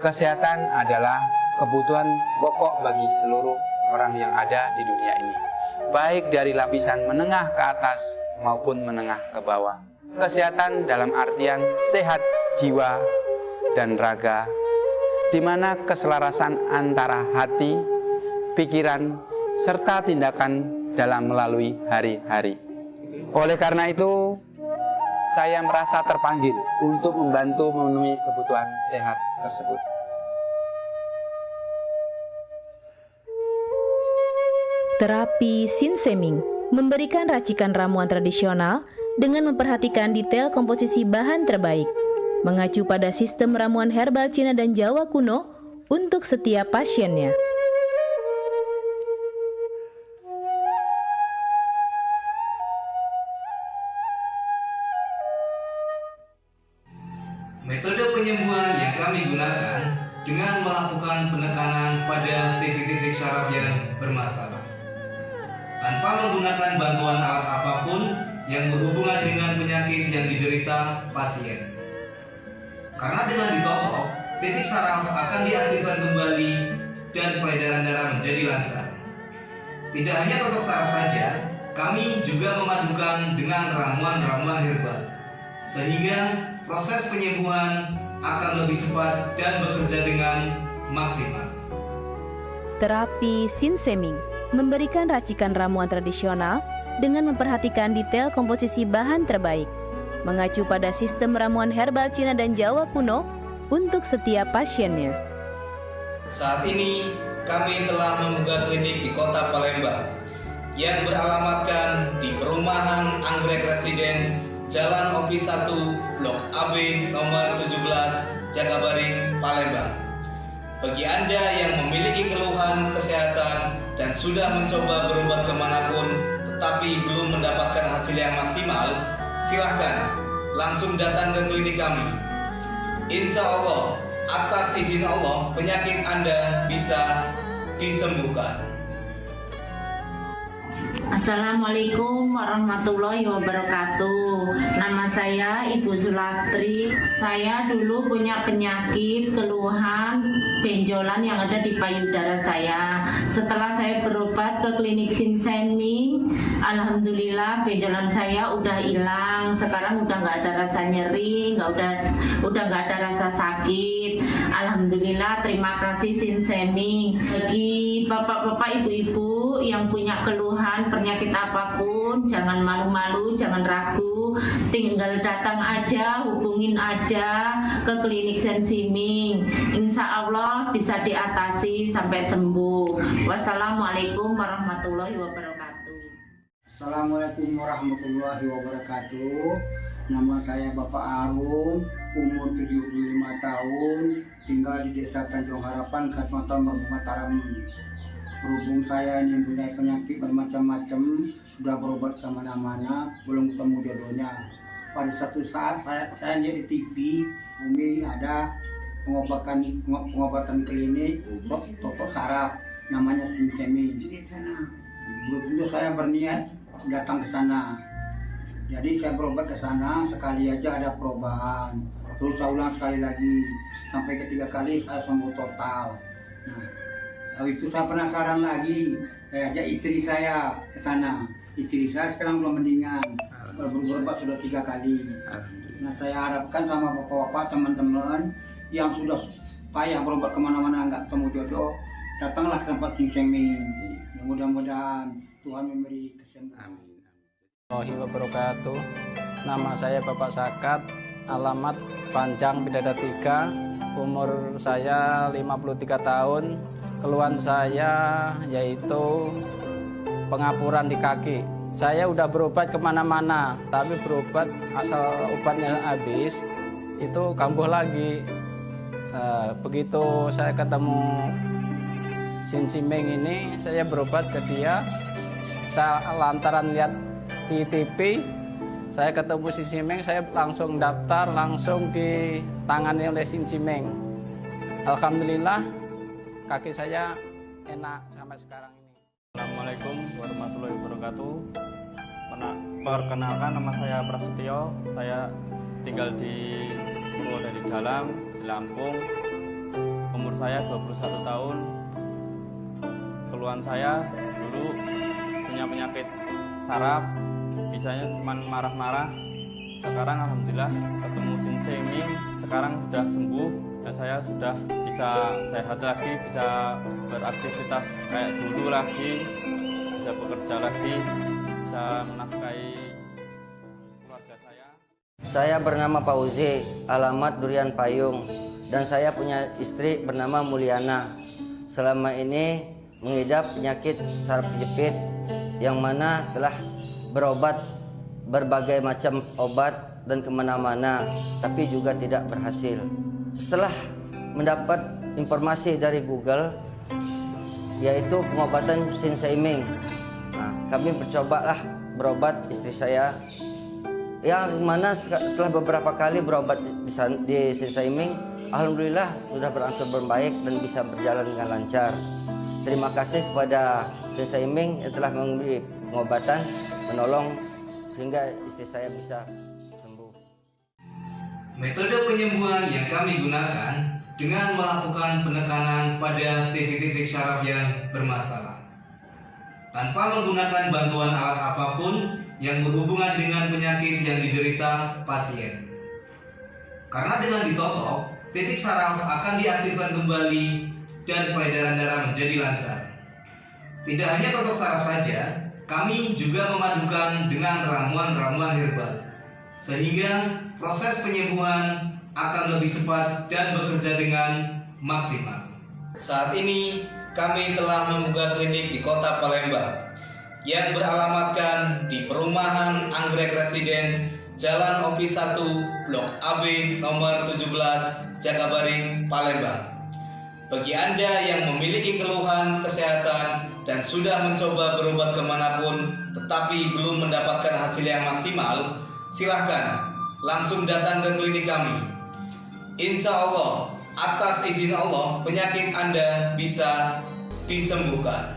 Kesehatan adalah kebutuhan pokok bagi seluruh orang yang ada di dunia ini, baik dari lapisan menengah ke atas maupun menengah ke bawah. Kesehatan dalam artian sehat jiwa dan raga, di mana keselarasan antara hati, pikiran, serta tindakan dalam melalui hari-hari. Oleh karena itu, saya merasa terpanggil untuk membantu memenuhi kebutuhan sehat tersebut. Terapi Sin Seming memberikan racikan ramuan tradisional dengan memperhatikan detail komposisi bahan terbaik, mengacu pada sistem ramuan herbal Cina dan Jawa kuno untuk setiap pasiennya. Metode penyembuhan yang kami gunakan dengan melakukan penekanan pada titik-titik saraf yang bermasalah, tanpa menggunakan bantuan alat apapun yang berhubungan dengan penyakit yang diderita pasien. Karena dengan ditotok, titik saraf akan diaktifkan kembali dan peredaran darah menjadi lancar. Tidak hanya totok saraf saja, kami juga memadukan dengan ramuan-ramuan herbal, sehingga proses penyembuhan akan lebih cepat dan bekerja dengan maksimal. Terapi Sin Seming memberikan racikan ramuan tradisional dengan memperhatikan detail komposisi bahan terbaik, mengacu pada sistem ramuan herbal Cina dan Jawa kuno untuk setiap pasiennya. Saat ini kami telah membuka klinik di Kota Palembang yang beralamatkan di Perumahan Anggrek Residence, Jalan Opi 1, Blok AB nomor 17, Jagabaring, Palembang. Bagi Anda yang memiliki keluhan kesehatan dan sudah mencoba berobat kemanapun tetapi belum mendapatkan hasil yang maksimal, silahkan langsung datang ke klinik kami. Insya Allah, atas izin Allah, penyakit Anda bisa disembuhkan. Assalamualaikum warahmatullahi wabarakatuh. Nama saya Ibu Sulastri. Saya dulu punya penyakit keluhan benjolan yang ada di payudara saya. Setelah saya berobat ke klinik Sinseming, alhamdulillah benjolan saya udah hilang. Sekarang udah nggak ada rasa nyeri, udah nggak ada rasa sakit. Alhamdulillah, terima kasih Sinseming. Bagi bapak-bapak, ibu-ibu yang punya keluhan penyakit apapun, jangan malu-malu, jangan ragu, tinggal datang aja, hubungin aja ke klinik Sinseming. Insya Allah bisa diatasi sampai sembuh. Wassalamualaikum warahmatullahi wabarakatuh. Assalamualaikum warahmatullahi wabarakatuh. Nama saya Bapak Arum, umur 75 tahun, tinggal di Desa Tanjung Harapan, Kecamatan Mataram. Berhubung saya ini punya penyakit bermacam-macam, sudah berobat kemana-mana, belum ketemu jodohnya. Pada satu saat saya lihat di TV, Umi ada pengobatan klinik totok saraf, namanya Sinseming. Belum tentu saya berniat datang ke sana. Jadi saya berobat ke sana, sekali aja ada perubahan. Terus saya ulang sekali lagi, sampai ketiga kali saya sembuh total. Nah, habis itu saya penasaran lagi, saya ajak istri saya ke sana. Istri saya sekarang belum mendingan, berobat sudah 3 kali. Nah, saya harapkan sama bapak-bapak, teman-teman yang sudah payah berobat kemana-mana nggak ketemu jodoh, datanglah ke tempat Sinseming. Mudah-mudahan Tuhan memberi kesembuhan. Warahmatullahi wabarakatuh. Nama saya Bapak Sakat, alamat Panjang Bidada 3, umur saya 53 tahun. Keluhan saya yaitu pengapuran di kaki. Saya udah berobat kemana-mana, tapi berobat asal obatnya habis, itu kambuh lagi. Begitu saya ketemu Sinseming ini, saya berobat ke dia. Saya lantaran lihat di TV, saya ketemu Sinseming, saya langsung daftar, langsung ditangani oleh Sinseming. Alhamdulillah, kaki saya enak sampai sekarang ini. Assalamualaikum warahmatullahi wabarakatuh. Perkenalkan, nama saya Prasetyo. Saya tinggal di Purwodadi Dalam, di Lampung. Umur saya 21 tahun. Keluhan saya dulu punya penyakit saraf, bisanya cuma marah-marah. Sekarang alhamdulillah ketemu Sinseming, sekarang sudah sembuh dan saya sudah bisa sehat lagi, bisa beraktivitas kayak dulu lagi, bisa bekerja lagi, bisa menafkahi keluarga saya. Saya bernama Fauzi, alamat Durian Payung, dan saya punya istri bernama Mulyana. Selama ini mengidap penyakit saraf kejepit yang mana telah berobat berbagai macam obat dan kemana-mana, tapi juga tidak berhasil. Setelah mendapat informasi dari Google, yaitu pengobatan Sinseming, nah, kami mencobalah berobat istri saya, yang mana setelah beberapa kali berobat di Sinseming, alhamdulillah sudah berangsur membaik dan bisa berjalan dengan lancar. Terima kasih kepada Sinseming yang telah memberi pengobatan, menolong sehingga istri saya bisa sembuh. Metode penyembuhan yang kami gunakan dengan melakukan penekanan pada titik-titik saraf yang bermasalah, tanpa menggunakan bantuan alat apapun yang berhubungan dengan penyakit yang diderita pasien. Karena dengan ditotok, titik saraf akan diaktifkan kembali dan peredaran darah menjadi lancar. Tidak hanya totok saraf saja, kami juga memadukan dengan ramuan-ramuan herbal, sehingga proses penyembuhan akan lebih cepat dan bekerja dengan maksimal. Saat ini kami telah membuka klinik di Kota Palembang yang beralamatkan di Perumahan Anggrek Residence, Jalan OP 1, Blok AB nomor 17, Jakabaring, Palembang. Bagi Anda yang memiliki keluhan kesehatan dan sudah mencoba berobat kemanapun tetapi belum mendapatkan hasil yang maksimal, silahkan langsung datang ke klinik kami. Insya Allah, atas izin Allah, penyakit Anda bisa disembuhkan.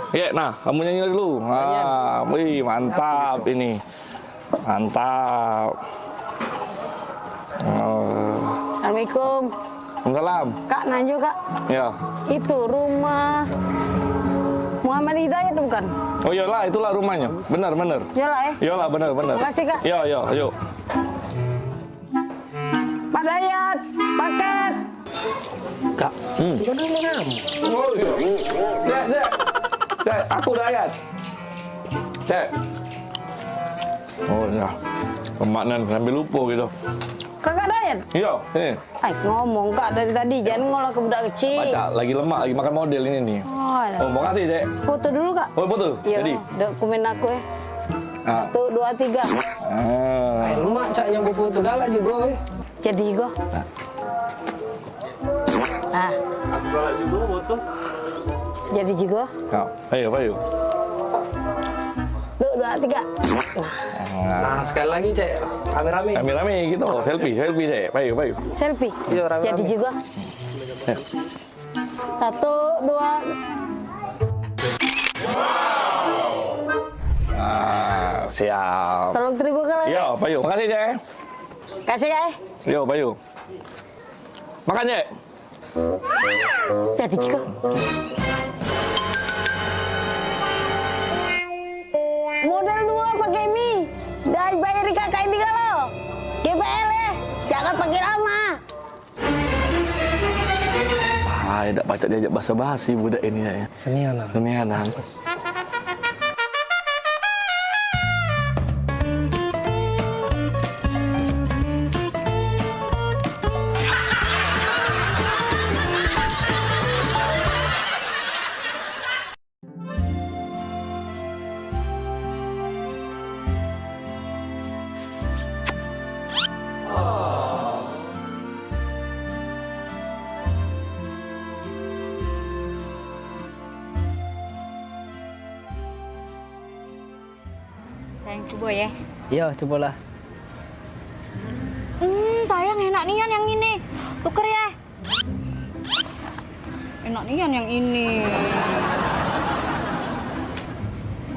Ya, nah, kamu nyanyi dulu. Ah, wih, mantap ini. Mantap. Assalamualaikum. Salam. Kak, Nanju Kak. Ya. Itu rumah Muhammad Hidayat bukan? Oh iyalah, itulah rumahnya. Benar. Iyalah ya. Iyalah, benar. Makasih Kak. Yo, yuk. Pak Dayat, paket. Kak. Oh iya. Cek, aku Dayat. Cek. Oh ya. Pemaknan sambil lupa gitu. Kakak Dayat? Iya, ini. Ngomong Kak dari tadi, jangan ngolah ke budak kecil. Baca, lagi lemak, lagi makan model ini nih. Oh, makasih, Cek. Foto dulu Kak. Oh, foto? Iya, Jadi? dokumen aku ya. Ah. 1, 2, 3. Lemak, Cak, yang gue foto galak juga. Jadi gue. Aku galak juga foto. Jadi juga. Ayo. 1, 2, 3. Nah, sekali lagi Cek, rame-rame. Rame-rame gitu, selfie Cek. Ayo. Selfie. Iya, rame-rame. Jadi juga. 1, 2. Siap. Tolong terima kasih. Yo, Payu. Makasih, Cek. Kasih ya. Yo, Payu. Makan, Cek. Jadi juga. Model 2 pakai mie. Dari bayar kakak ini kalau. GPL ya. Jangan pakai lama. Tidak baca diajak basa-basi budak ini ya. Senianan. Sayang coba ya. Iya, cobalah. Sayang enak nian yang ini. Tuker ya. Enak nian yang ini.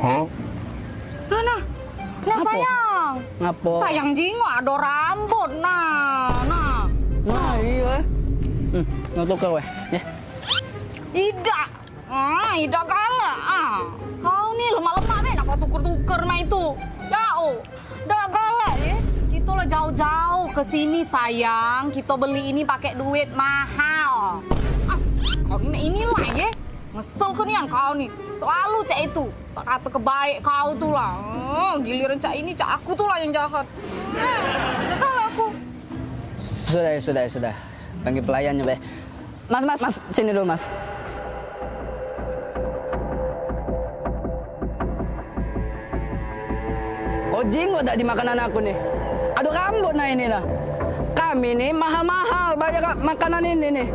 Hah? Nah sayang. Ngapo? Sayang jingo ada rambut. Nah. Iya. Nggak tuker weh. Ya. Tidak. Tidak kalah. Kau nih lemah-lemah nih. Nak kau tuker-tuker mah itu. Dah kalah ya. Kita lah jauh-jauh ke sini sayang. Kita beli ini pakai duit mahal. Kau ini lah ya. Ngesel ke nian kau nih. Selalu cak itu. Tak kata kebaik kau tuh lah. Giliran cak ini cak aku tuh lah yang jahat. Dah kalah aku. Sudah. Panggil pelayannya, Be. Mas, sini dulu, Mas. Oh, jinggo tak di makanan aku nih. Ada rambut nah ini nah. Kami nih mahal-mahal banyak makanan ini nih.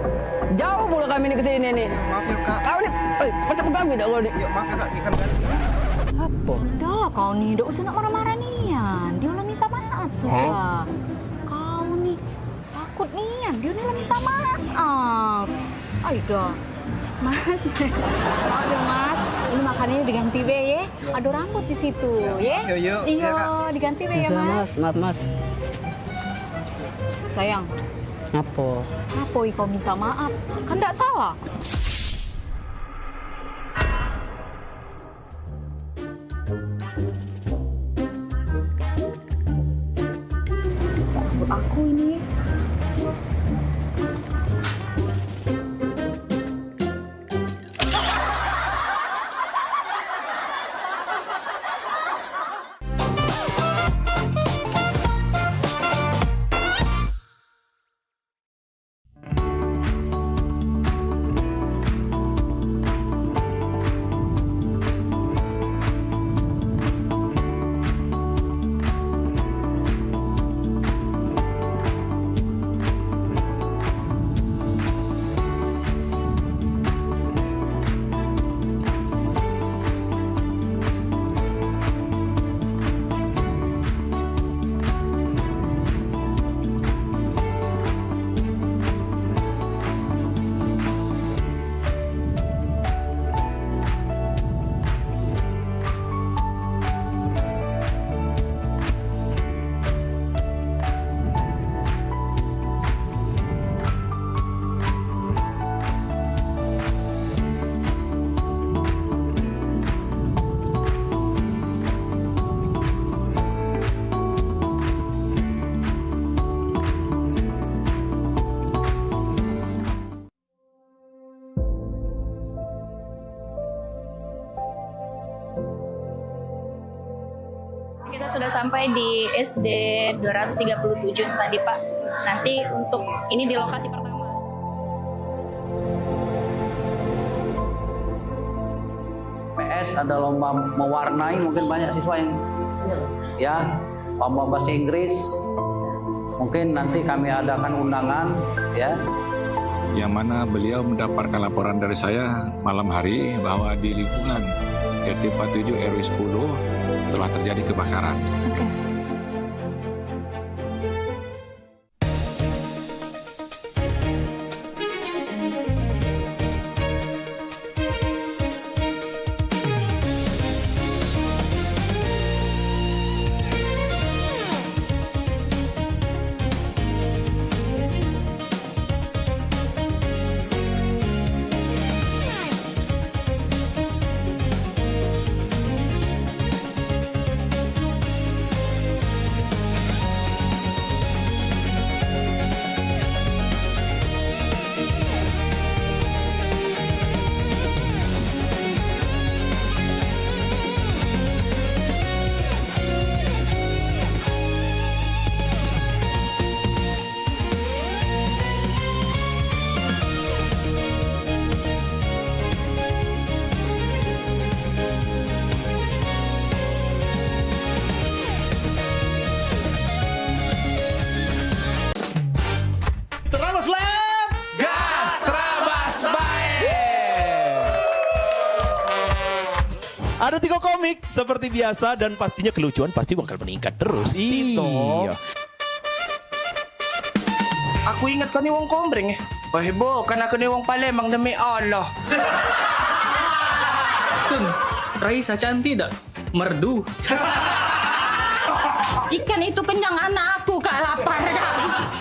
Jauh pula kami nih ke sini nih. Maaf ya Kak. Kau nih, macam ganggu dah kau nih. Yuk, maaf ya Kak, ikan ganti. Apa? Sudahlah kau nih, tidak usah nak marah-marah nian. Dia udah minta maaf sudah. Kau nih takut nian, dia udah minta maaf. Aida, Mas, maaf ya Mas. Ini makanannya diganti be ya. Ada rambut di situ ya. Yuk. Iya, diganti be ya Mas. Maaf Mas. Sayang. Ngapo? Ngapo kau minta maaf? Kan tidak salah. Cabut aku ini. Kita sudah sampai di SD 237 tadi Pak. Nanti untuk ini di lokasi pertama. PS ada lomba mewarnai, mungkin banyak siswa yang ya lomba bahasa Inggris. Mungkin nanti kami adakan undangan ya. Yang mana beliau mendapatkan laporan dari saya malam hari bahwa di lingkungan RT 47 RW 10 telah terjadi kebakaran. Terabas Lab, gas Terabas baik. Ada 3 komik seperti biasa dan pastinya kelucuan pasti bakal meningkat terus. Iya. Aku ingat kau ni wong kombreng eh. Oh heboh, kan aku ni wong Palembang demi Allah. Tun, Raisa cantik tak? Merdu. Ikan itu kenyang, anak aku Kak lapar Kak.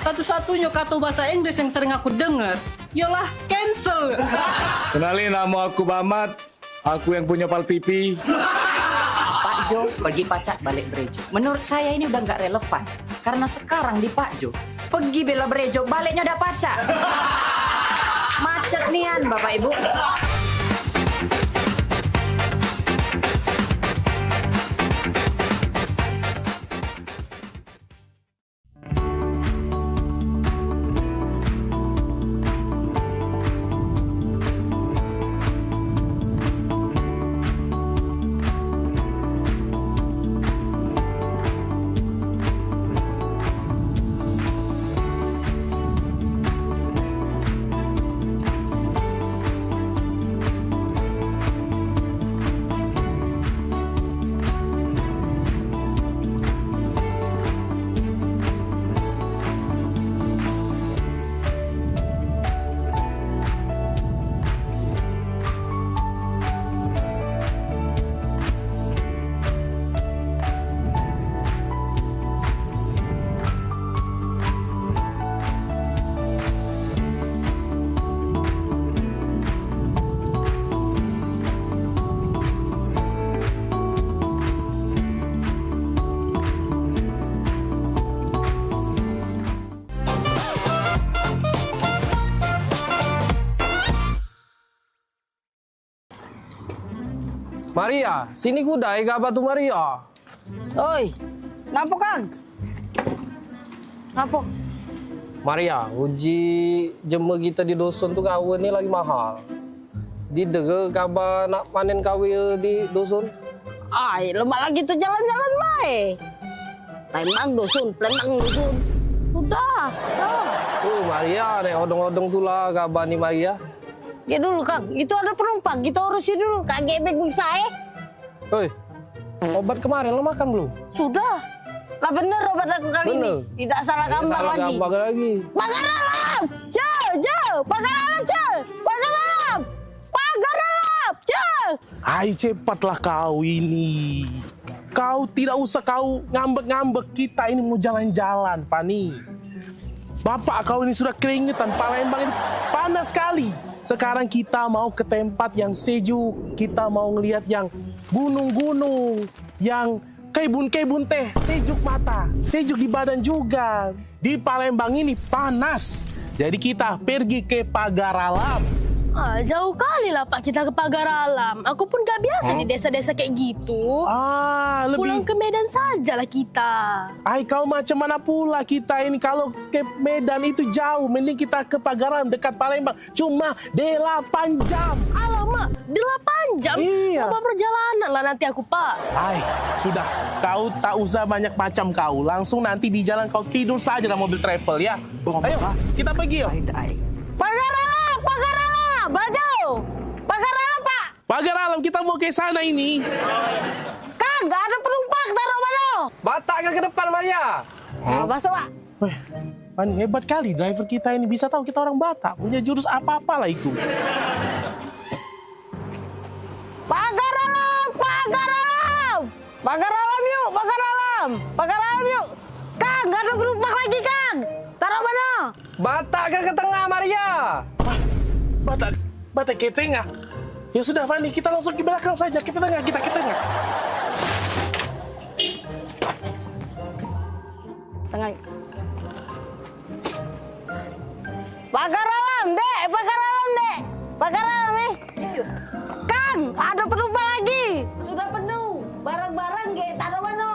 Satu-satunya kata bahasa Inggris yang sering aku dengar, yalah cancel. Kenalin, nama aku Mamat. Aku yang punya Pal TV. Pak Jo pergi pacak balik Brejo. Menurut saya ini udah nggak relevan. Karena sekarang di Pak Jo, pergi bela Brejo, baliknya udah pacak. Macet nian Bapak Ibu. Maria, sini gudai gak batu Maria? Oi, napa Kang? Napa? Maria, uji jema kita di dusun tuh kawin ini lagi mahal. Didege kabar nak panen kawin di dusun? Ay, lemak lagi tuh jalan-jalan baik. Lembang dusun. Sudah. Maria, nih odong-odong tuh lah kabar nih Maria. Ya dulu Kang, itu ada penumpang, kita urusin dulu. Kak gebek saya. Hei, obat kemarin lo makan belum? Sudah. Lah bener obat aku kali ini. Tidak salah gambar lagi. Pagar alam! Jauh! Pagar alam, Pagar alam! Pagar alam! Ayo cepatlah kau ini. Kau tidak usah kau ngambek-ngambek, kita ini mau jalan-jalan, Fani. Bapak kau ini sudah keringetan, Palembang ini panas sekali. Sekarang kita mau ke tempat yang sejuk, kita mau ngelihat yang gunung-gunung, yang kebun-kebun teh, sejuk mata, sejuk di badan juga. Di Palembang ini panas, jadi kita pergi ke Pagar Alam. Jauh kali lah Pak kita ke Pagar Alam. Aku pun gak biasa di desa-desa kayak gitu. Pulang ke Medan sajalah kita. Kau macam mana pula kita ini, kalau ke Medan itu jauh, mending kita ke Pagar Alam dekat Palembang. Cuma 8 jam. Alamak, 8 jam? Iya. Apa perjalanan lah nanti aku Pak. Sudah, kau tak usah banyak macam kau. Langsung nanti di jalan kau tidur saja dalam mobil travel ya. Ayo, kita pergi yuk. Pagar Alam, Pagar Alam, Baju. Pagar Alam Pak. Pagar Alam, kita mau ke sana ini. Kang, gak ada penumpang, taruh mana? Batak ke depan Maria. Masuk Pak. Pani, hebat kali driver kita ini, bisa tahu kita orang Batak. Punya jurus apa-apalah itu. Pagar Alam, Pagar Alam. Pagar Alam yuk, Pagar Alam. Pagar Alam yuk. Kang, gak ada penumpang lagi Kang. Taruh mana? Batak ke tengah Maria. Batak ke tengah. Ya sudah Fani, kita langsung ke belakang saja. Ke tengah, kita ke tengah. Tengah yuk. Pagar Alam, Dek. Pagar Alam, Dek. Pagar Alam nih. Kang, ada penumpang lagi. Sudah penuh. Barang-barang ge taruh mana?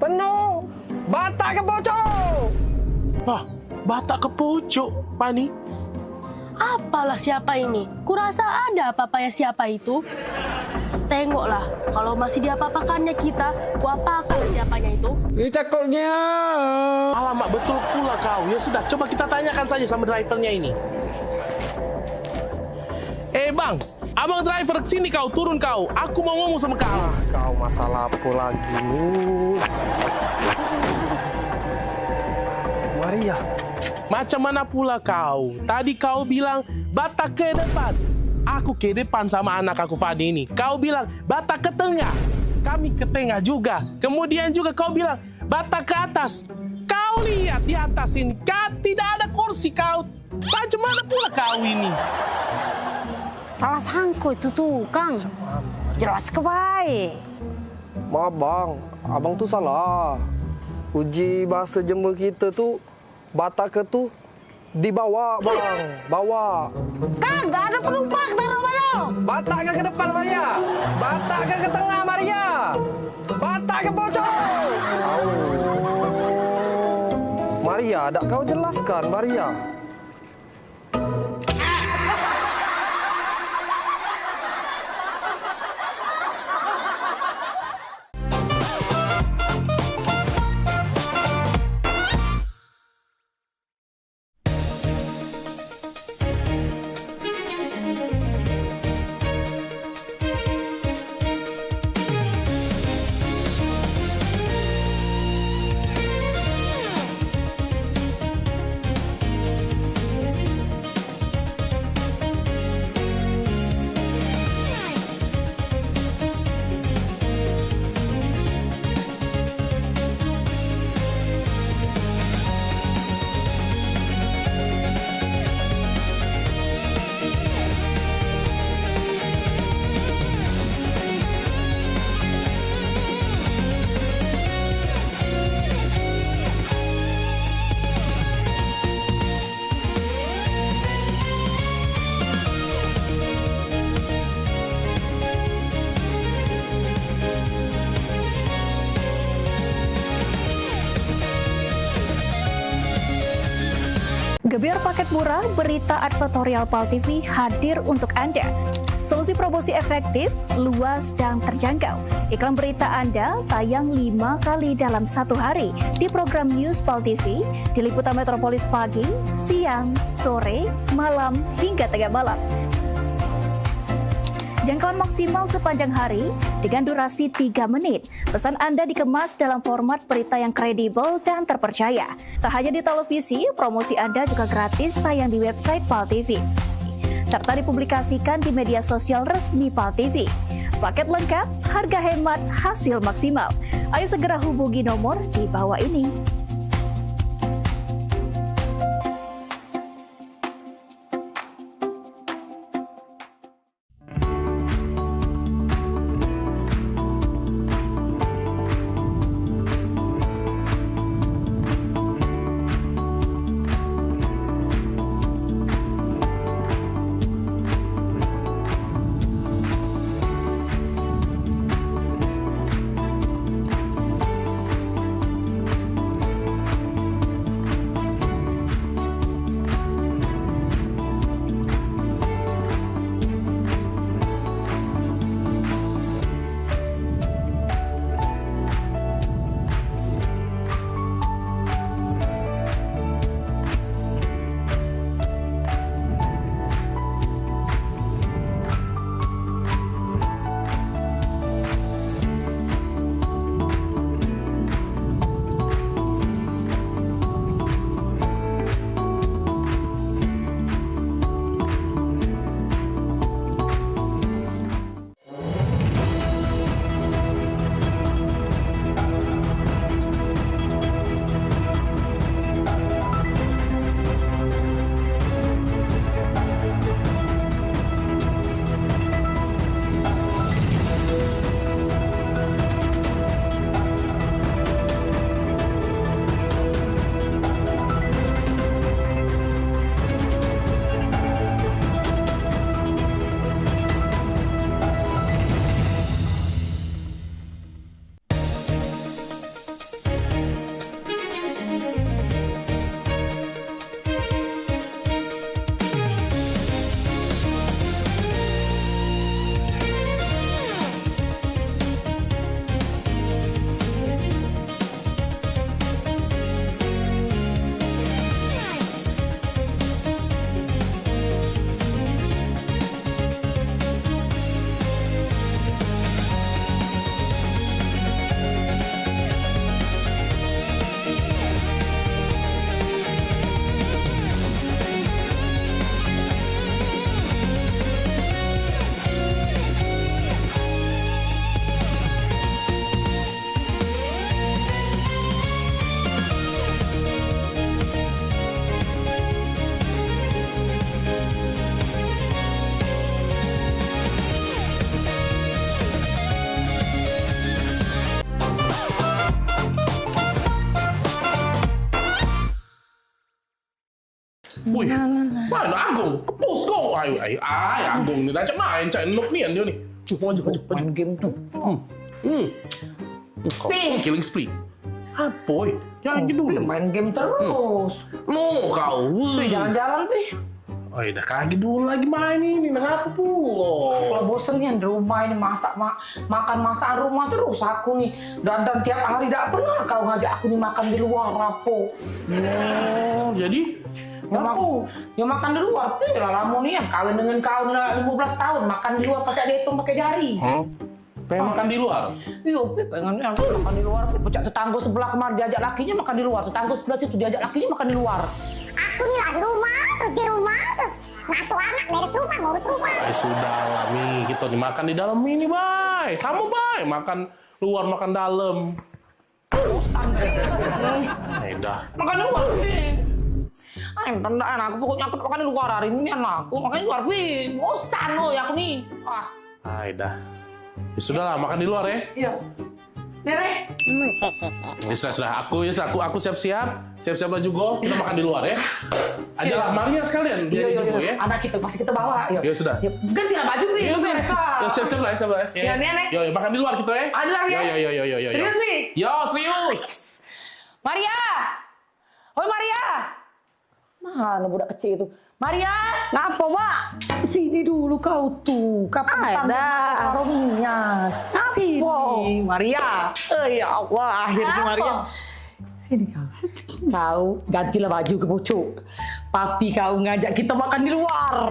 Penuh. Batak ke pojok. Batak ke pojok, Pani. Apalah siapa ini? Kurasa ada apa-apanya siapa itu. Tengoklah, kalau masih diapa-apakannya kita, kuapakan siapanya itu. Cakoknya. Alamak, betul pula kau. Ya sudah, coba kita tanyakan saja sama drivernya ini. Bang, abang driver, sini kau, turun kau. Aku mau ngomong sama kau. Kau masalah apa lagi nih? Maria. Macam mana pula kau? Tadi kau bilang Batak ke depan. Aku ke depan sama anak aku Fadi ini. Kau bilang Batak ke tengah. Kami ke tengah juga. Kemudian juga kau bilang Batak ke atas. Kau lihat di atas ini, tidak ada kursi kau. Macam mana pula kau ini? Salah sangko itu tuh, Kang. Jelas ke baik. Maaf bang, abang tuh salah. Uji bahasa Jember kita tuh Batak ke tuh dibawa bang, bawa. Kang, gak ada penumpang, taruh mana? Batak ke depan Maria. Batak ke tengah Maria. Batak ke pojok. Maria, ada kau jelaskan Maria. Gebyar paket murah, berita advertorial PAL TV hadir untuk Anda. Solusi promosi efektif, luas, dan terjangkau. Iklan berita Anda tayang 5 kali dalam 1 hari di program News PAL TV, di liputan Metropolis pagi, siang, sore, malam, hingga tengah malam. Jangkauan maksimal sepanjang hari dengan durasi 3 menit. Pesan Anda dikemas dalam format berita yang kredibel dan terpercaya. Tak hanya di televisi, promosi Anda juga gratis tayang di website PAL TV, serta dipublikasikan di media sosial resmi PAL TV. Paket lengkap, harga hemat, hasil maksimal. Ayo segera hubungi nomor di bawah ini. Wih, mana Agung? Kepus kok. Ayo, Agung nih. Ajak main, cak nuk nih dia nih. Maju. Main game tuh. Killing spree. Apa? Jangan gitu dulu. Main game terus. No, kau. Jalan-jalan, Pi. Oh, udah kaki dulu lagi main ini. Kenapa pula? Kalau bosen nih di rumah ini makan masakan rumah terus aku nih. Dan tiap hari tidak pernah kau ngajak aku nih makan di luar, Rapo. Oh, jadi? Ya makan di luar. Lah lamu nih yang kawin dengan kau 15 tahun makan di luar pakai dihitung pakai jari. Pengen makan di luar? Iya, pengen makan di luar. Pecah tetangga sebelah kemarin diajak lakinya makan di luar. Tetangga sebelah situ diajak lakinya makan di luar. Aku nih lah di rumah, terus ngasuh anak, beres rumah, ngurus rumah. Sudah lah, Mi. Kita dimakan di dalam ini, Bay. Sama, Bay. Makan luar, makan dalam. Bosan deh. Udah. Makan di luar, Pi. Tendaan aku pokoknya aku makan di luar hari ini aku makan di luar, Pi. Bosan loh ya aku nih. Udah. Ya sudah lah, makan di luar ya. Iya. Nere. Sudah. Aku siap-siap baju gol. Kita makan di luar ya. Ajalah Maria sekalian. Iya. Anak kita pasti kita bawa. Ya sudah. Gantilah baju, Pi. Ya siap lah. Ya, Nenek. Yo, makan di luar kita ya. Di luar ya. Yo. Serius, Pi? Yo, serius. Maria. Hoi, Maria. Mana budak kecil itu? Maria. Kenapa, Mak? Sini dulu kau tuh. Kapan tanggal sarungnya? Sini, Maria. Ya Allah, akhirnya Maria. Sini kau. Kau gantilah baju ke pucuk. Papi kau ngajak kita makan di luar.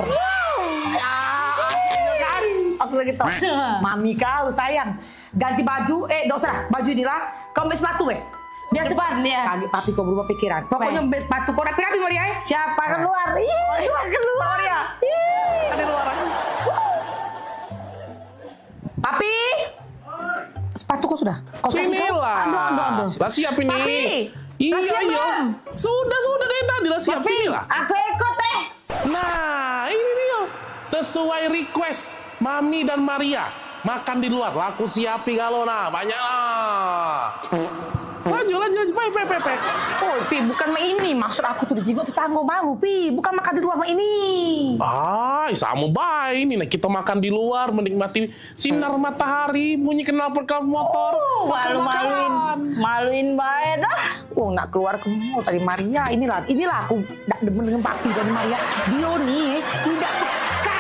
Akhirnya kan. Langsung kita. Mami kau sayang. Ganti baju. Tidak usah. Baju inilah. Kau ambil sepatu, Biar cepat ya. Kaget papi kau berubah pikiran. Pokoknya sepatu kau rapi-rapi, Maria. Siapa keluar? Keluar, Maria. Ada keluar. Papi. Sepatu kau sudah? Sinilah. Lah siap ini. Papi. Iya. Sudah dari tadi lah siap. Sinilah. Aku ikut Nah, ini dia. Sesuai request Mami dan Maria. Makan di luar. Laku siapi kalau banyak lah. Laju, Pe. Oh, Pi, bukan main ini. Maksud aku tuh dijigot tetangga malu, Pi. Bukan makan di luar ini. Sama baik ini. Nah, kita makan di luar, menikmati sinar matahari, bunyi knalpot motor. Maluin baik dah. Nak keluar ke mall tadi Maria. Inilah aku tidak demen dengan papi dari Maria. Dia nih, tidak peka.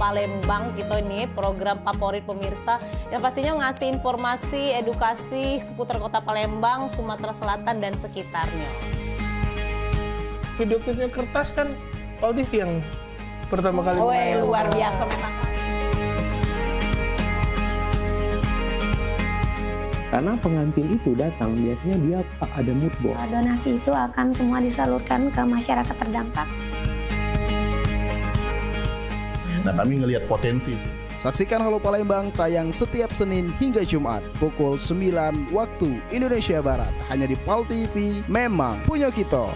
Palembang kita ini program favorit pemirsa yang pastinya ngasih informasi, edukasi seputar kota Palembang, Sumatera Selatan dan sekitarnya. Video-video kertas kan Pal TV yang pertama kali. Luar biasa memang. Karena pengantin itu datang biasanya dia ada mood board. Donasi itu akan semua disalurkan ke masyarakat terdampak. Nah, kami ngelihat potensi. Saksikan Halo Palembang tayang setiap Senin hingga Jumat pukul 9 waktu Indonesia Barat hanya di PAL TV. Memang punya kita.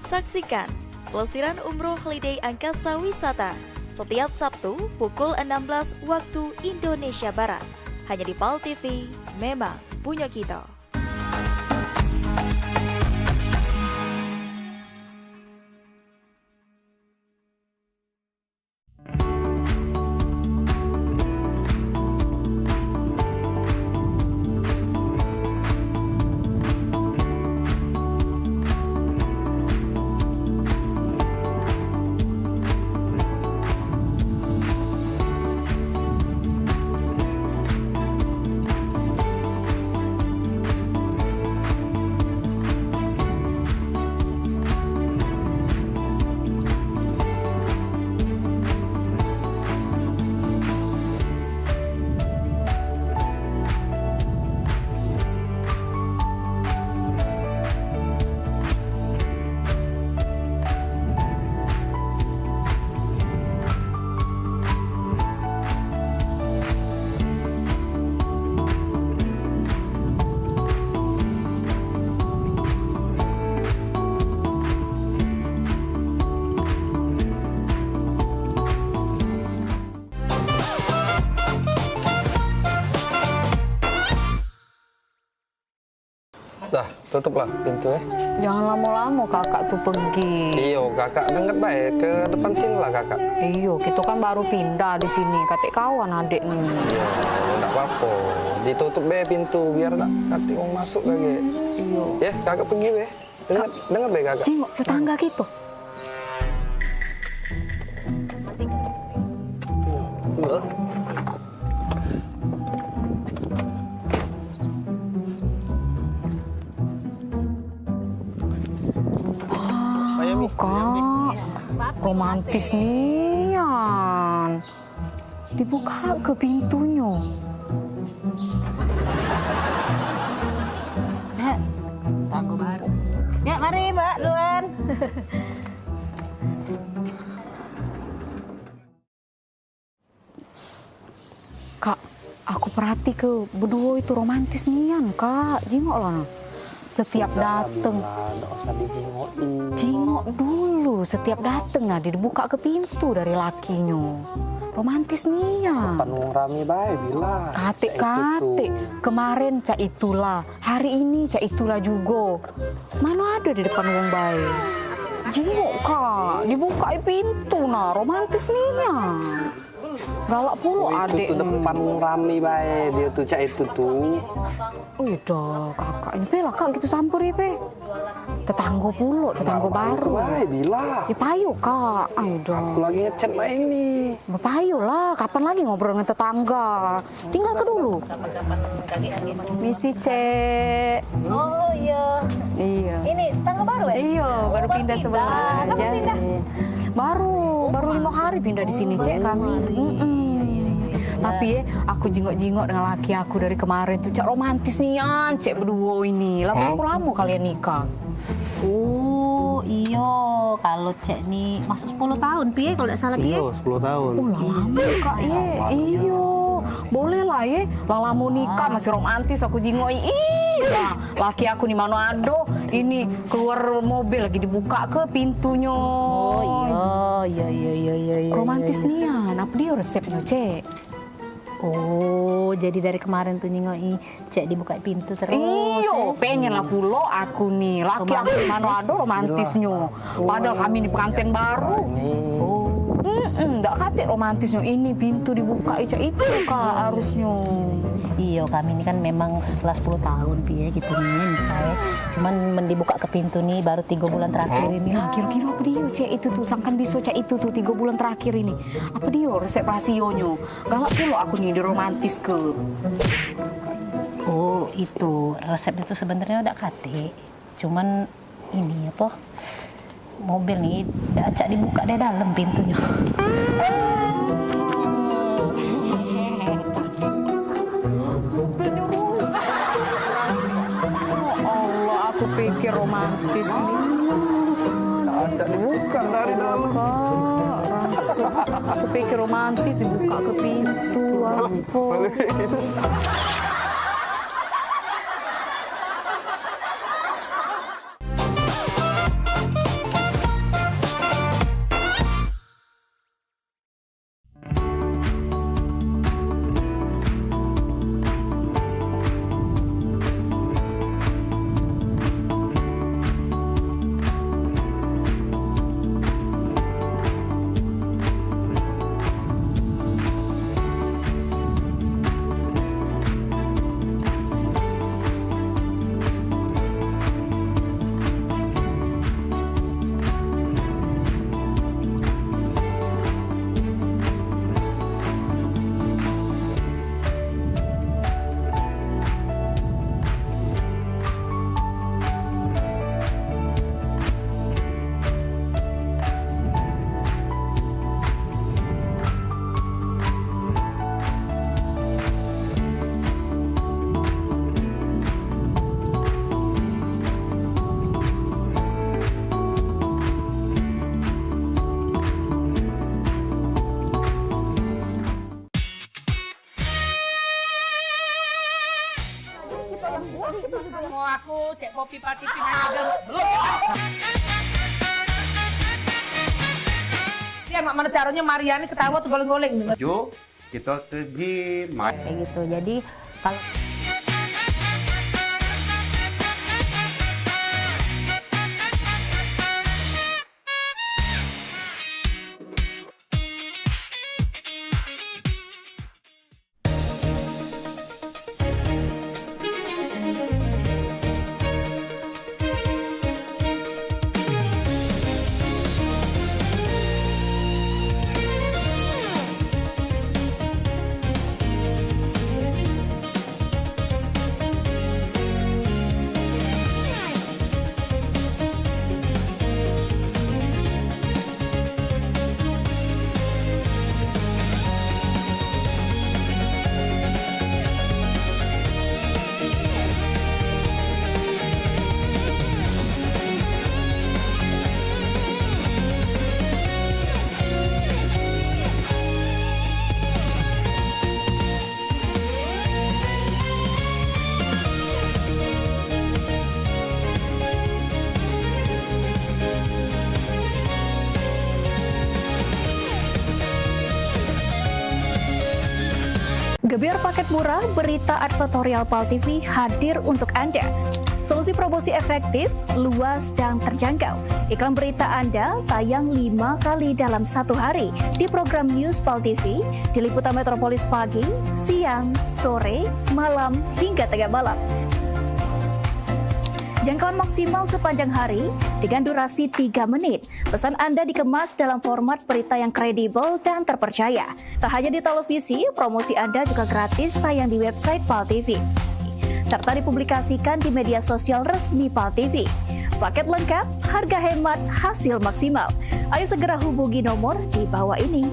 Saksikan Pelesiran Umroh Holiday Angkasa Wisata setiap Sabtu pukul 16 waktu Indonesia Barat. Hanya di PAL TV, memang punya kita. Dah, tutuplah pintu ya. Jangan lama-lama kakak tuh pergi. Iyo, kakak dengar baik ke depan sini lah kakak. Iyo, kita kan baru pindah di sini. Katik kawan adik nih. Iya, enggak apa-apa. Ditutup be pintu biar nak katik mau masuk lagi. Iyo. Ya, kakak pergi be. Dengar be kakak. Jengok tetangga gitu. Iya. Kak, romantis nian. Dibuka ke pintunya. Tanggo baru. Ya, mari Mbak Luan. Kak, aku perhati ke berdua itu romantis nian, Kak. Jengok lah. Setiap dateng, Nggak usah dijingokin. jengok dulu. Setiap dateng nah dibuka ke pintu dari lakinya. Romantis nih ya. Depan wong rame bae bila. Kate kemarin cak itulah, hari ini cak itulah juga. Mana ada di depan wong bae. Jengok Kak, dibuka pintu nah, romantis nih ya. Galak pula adek. Itu depan wong rame bae, dia tuh cak itu tuh. Udah kakak ini pe lah kak gitu samperi pe. Tetangga pula, tetangga baru. Bae bila. Dipayu kak, udah. Aku lagi ngechat mbak ini. Payu lah, kapan lagi ngobrol dengan tetangga? Tinggal ke dulu. Misi Cek. Oh iya. Iya. Ini tangga baru ya? Iya, baru pindah sebelah. Kamu pindah? Baru 5 hari pindah di sini Cek kami. Tapi ya, aku jingok-jingok dengan laki aku dari kemarin tuh, Cak romantis nih Cek berdua ini. Berapa lama kalian nikah? Oh iyo, kalau Cek nih masuk 10 tahun piye kalau tidak salah piye? Iya, 10 tahun. Oh lama kak ye, iyo. Boleh lah ye, lama nikah masih romantis aku jingoi. Nah, laki aku di Manado ini keluar mobil lagi dibuka ke pintunya. Oh iya. Romantis nih ya, apa dia resepnya Cek? Oh, jadi dari kemarin tuh nyingoi Cek dibuka pintu terus. Iyo, pengen lah pulo aku nih. Laki aku di Manado romantisnya. Padahal kami di pengantin baru. Enggak kate romantisnya. Ini pintu dibuka itu kak harusnya. Iya, kami ini kan memang setelah 10 tahun piye gitu nih nikah. Cuman dibuka ke pintu nih baru 3 bulan terakhir ini. Nah, kira-kira apa dia Cek itu tuh sangkan bisa Cek itu tuh 3 bulan terakhir ini. Apa dia resep rasionya? Galak pulo aku nih di romantis ke. Oh, itu resepnya tuh sebenarnya udah kate. Cuman ini apa? Mobil nih acak dibuka dari dalam pintunya. Allah, aku pikir romantis nih. Acak dibuka dari dalam. Rasa aku pikir romantis dibuka ke pintu. Apa? cek kopi pati pindah Dia mak mana caranya Mariani ketawa tuh goleng-goleng. Jo, kita pergi main. Kayak gitu. Jadi kalau Gebyar paket murah, berita advertorial PAL TV hadir untuk Anda. Solusi promosi efektif, luas, dan terjangkau. Iklan berita Anda tayang 5 kali dalam 1 hari di program News PAL TV, di liputan Metropolis pagi, siang, sore, malam, hingga tengah malam. Jangkauan maksimal sepanjang hari dengan durasi 3 menit. Pesan Anda dikemas dalam format berita yang kredibel dan terpercaya. Tak hanya di televisi, promosi Anda juga gratis tayang di website PAL TV. Serta dipublikasikan di media sosial resmi PAL TV. Paket lengkap, harga hemat, hasil maksimal. Ayo segera hubungi nomor di bawah ini.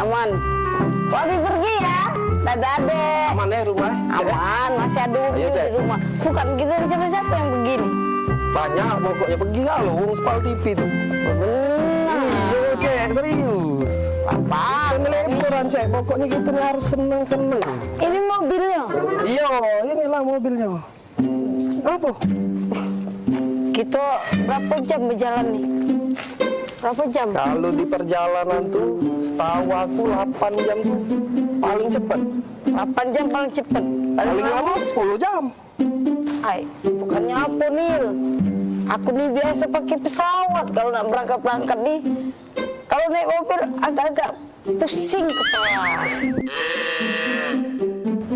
Aman. Wabi pergi ya. Dadah adek. Aman ya rumah? Aman, masih ada Ubi di rumah. Bukan kita siapa-siapa yang begini. Banyak pokoknya pergi kalau urus PAL TV tuh. Benar. Iya, Cek, serius. Apa? Teleponan, Cek. Pokoknya kita nih harus seneng-seneng. Ini mobilnya? Iya, inilah mobilnya. Apa? Kita berapa jam berjalan nih? Berapa jam? Kalau di perjalanan tuh, setahu aku 8 jam tuh paling cepat. 8 jam paling cepat. Paling lama 10 jam. Ay, bukannya apa Nil? Aku nih biasa pakai pesawat kalau nak berangkat nih. Kalau naik mobil agak-agak pusing kepala.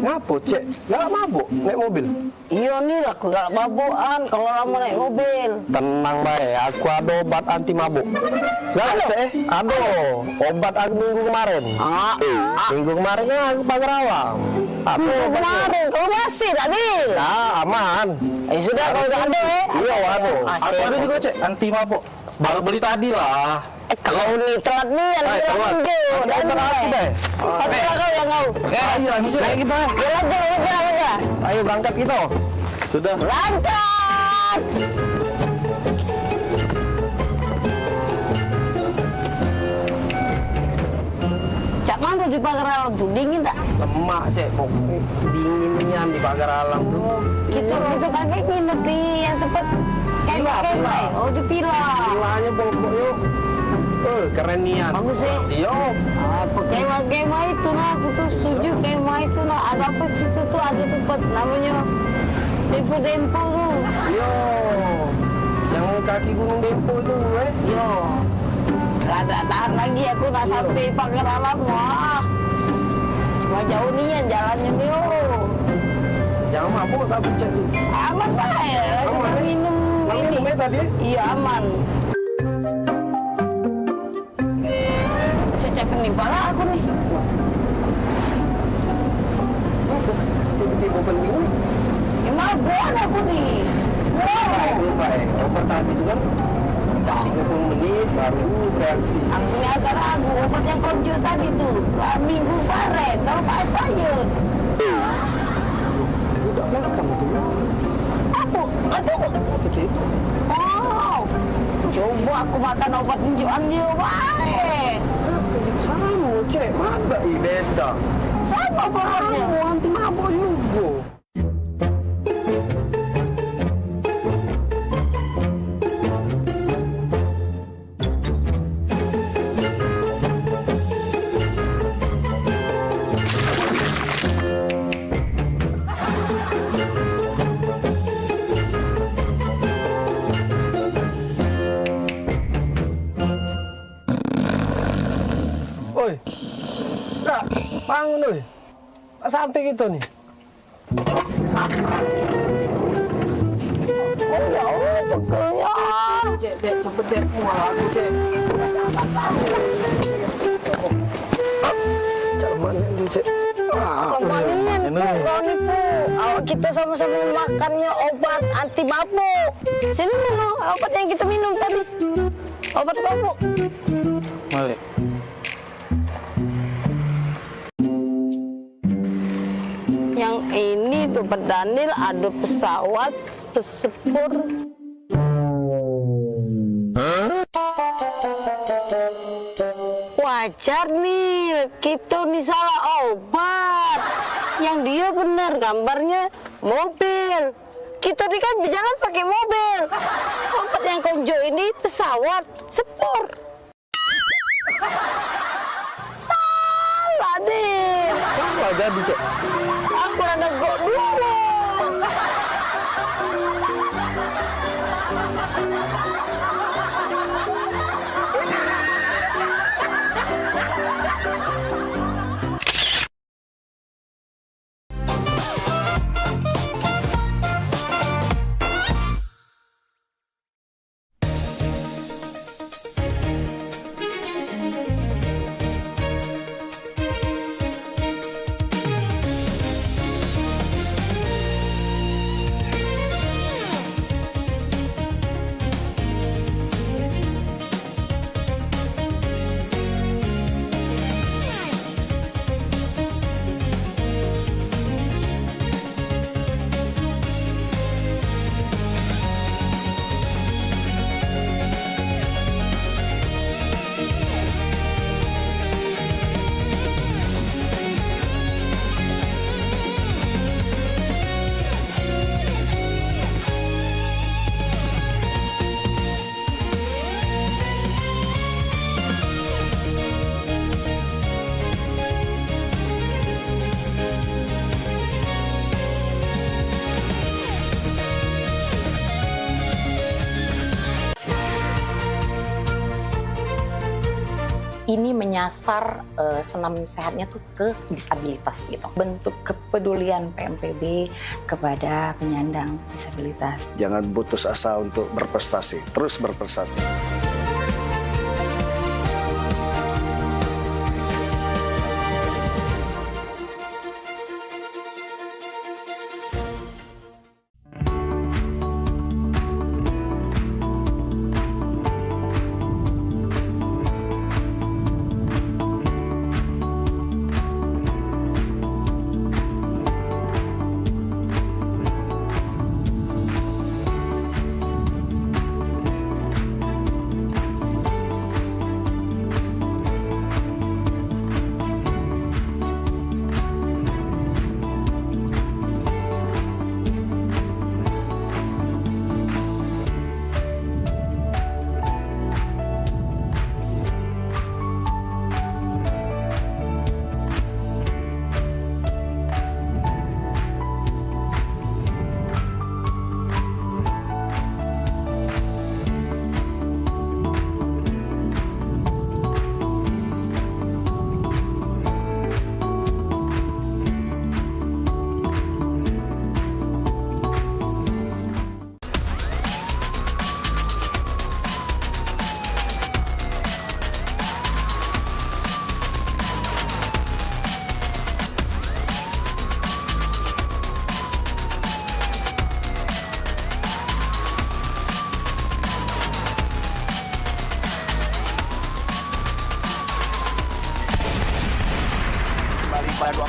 Ngapa, Cek? Nggak mabuk naik mobil? Iya Nil, aku gak mabukan kalau lama naik mobil. Tenang baik, aku ada obat anti mabuk. Nggak, Cek? Ada. Obat aku minggu kemarin. Minggu kemarin kan aku pagar awam. Minggu kemarin, kalau masih tak Nil? Nah, aman. Sudah, kalau gak ada Iya, waduh. Aku ada juga, Cek, anti mabuk. Baru beli tadi lah. Kalau nih telat nih, telat. Dan Hati-hati kau yang kau. Ya, iya, ayo kita. Lanjut. Ayo berangkat kita. Sudah. Berangkat. Cak mana di pagar alam tuh? Dingin tak? Lemak cek, pokoknya dinginnya di pagar alam tuh. Kita kakek nginep di yang tempat kemah. Oh di Pila. Pilanya pokok yuk. Keren nian. Bagus sih. Iya. Apa kemah itu nah, aku tuh setuju kemah itu nah. Ada apa situ tuh, ada tempat namanya Dempo tuh. Yo. Yang kaki Gunung Dempo itu, Yo. Rada tahan lagi aku nak sampai pagar alam. Wah. Cuma jauh nian jalannya nih. Jangan mabuk tapi cek tuh. Aman pak, langsung minum ini. Tadi? Iya aman. Cecep penimpa lah aku nih. Tiba-tiba penting nih. Mabuk aku nih. Baik. Obat tadi itu kan 30 menit baru reaksi. Aku ini agak ragu, obat yang konjo tadi tuh minggu kemarin, kalau Pak expired. Udah belakang tuh. Apa? Itu. Oh, coba aku makan obat injuan dia, baik. Sama, cek. Mana beda? Sama obatnya. Anti mabuk juga. Oi, Kak, bangun oi. Kak sampai kita nih. Oh ya Allah, pegelnya. Cek, cepet cek. Wah, aku cek. Cak mana ini cek? Lombanin, kau nipu. Awak kita sama-sama makannya obat anti mabuk. Sini mana obat yang kita minum tadi? Obat mabuk. Balik. Yang ini dompet Daniel ada pesawat pesepur. Wajar nih, kita nih salah obat. Yang dia benar gambarnya mobil. Kita nih kan berjalan pakai mobil. Obat yang konjo ini pesawat sepur. Salah deh. Apa jadi cek? Aku ada negok dulu. ini menyasar senam sehatnya tuh ke disabilitas gitu. Bentuk kepedulian PMPB kepada penyandang disabilitas. Jangan putus asa untuk berprestasi, terus berprestasi.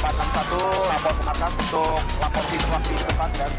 861 lapor ke markas untuk lapor situasi tempat dan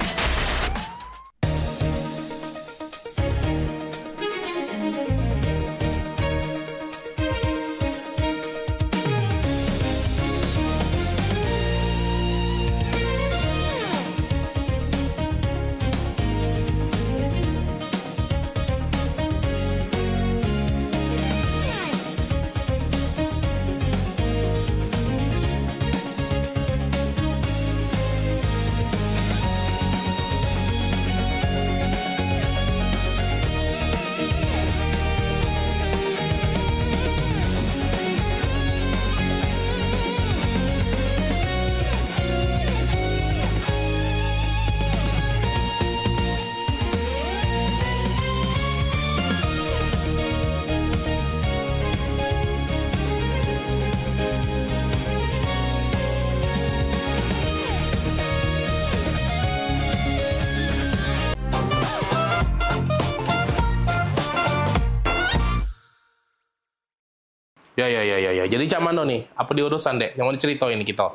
Ya. Jadi cak mano nih? Apa di urusan dek? Yang mau diceritain ini kita?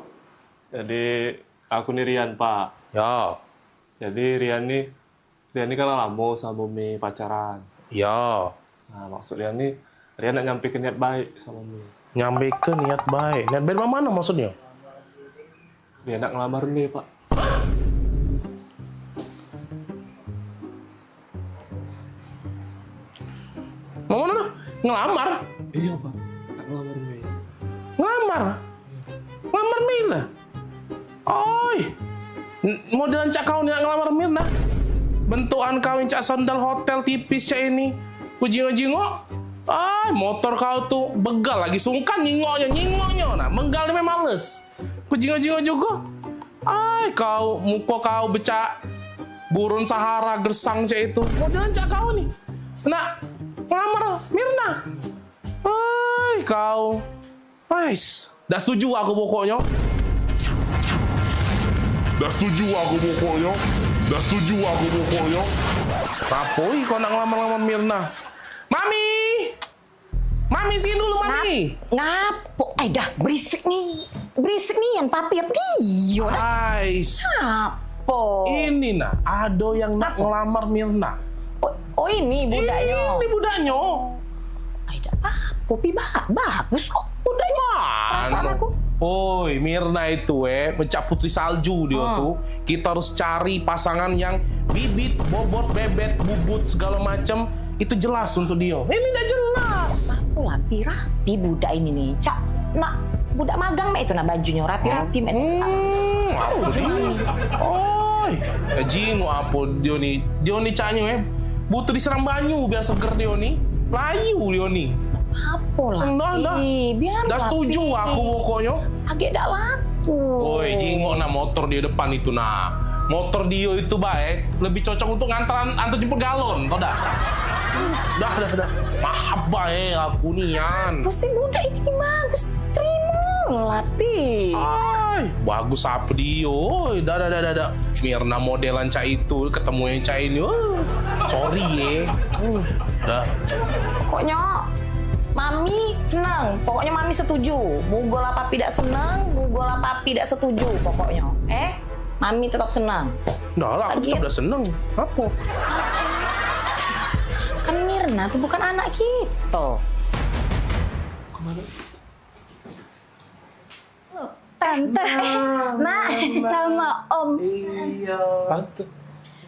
Jadi aku nih Rian Pak. Ya. Jadi Rian nih kan lama sama Mimi pacaran. Ya. Nah maksud Rian nak nyampe ke niat baik sama Mimi. Nyampe ke niat baik. Niat baik mana maksudnya? Dia nak ngelamar Mimi Pak. Mau mana? Ngelamar? Iya Pak. Nak ngelamar Mimi. Ngelamar? Ngelamar Mirna? Oi, modelan cak kau nih nak ngelamar Mirna? Bentukan kau yang cak sandal hotel tipis cak ini. Ku jingok-jingok. Motor kau tuh begal lagi sungkan nyingoknya. Nah, menggal memang males. Ku jingok-jingok juga. Kau muka kau becak gurun Sahara gersang cak itu. Modelan cak kau nih. Nak ngelamar Mirna? Kau. Dah setuju aku pokoknya. Rapoi kau nak ngelamar Mirna. Mami sini dulu Mami. Ngapo? Dah berisik nih yang papi apa iyo dah. Ngapo? Ini nah, ada yang nak ngelamar Mirna. Oh ini budaknya. Ini budaknya. Popi bagus kok budaknya. Perasaan aku. Oi, Mirna itu mencak putri salju dia tuh. Kita harus cari pasangan yang bibit, bobot, bebet, bubut segala macam itu jelas untuk dia. Ini udah jelas. Aku rapi budak ini nih. Cak, nak budak magang mek itu nak bajunya rapi-rapi mek itu. Oi, jingok apa dia nih? Dia nih caknya butuh diserang banyu biar seger dia nih. Layu dia nih. Apa lagi? Biar dah setuju aku pokoknya. Agak dak laku. Oi, jingok nah motor di depan itu nah. Motor dia itu baik, lebih cocok untuk antar jemput galon, tau dah? Dah. Maaf baik aku nian. Pasti budak ini bagus. Terima lah, Pi. Bagus apa dia? Oi, dah. Mirna modelan cak itu ketemu yang cak ini. Sorry dah. Pokoknya Mami senang, pokoknya Mami setuju. Bugola papi tidak senang, bugola papi tidak setuju pokoknya. Mami tetap senang. Dah lah, aku tetap udah senang. Apa? Kan Mirna tuh bukan anak kita. Tante, Nak, sama Om. Iya. Tante.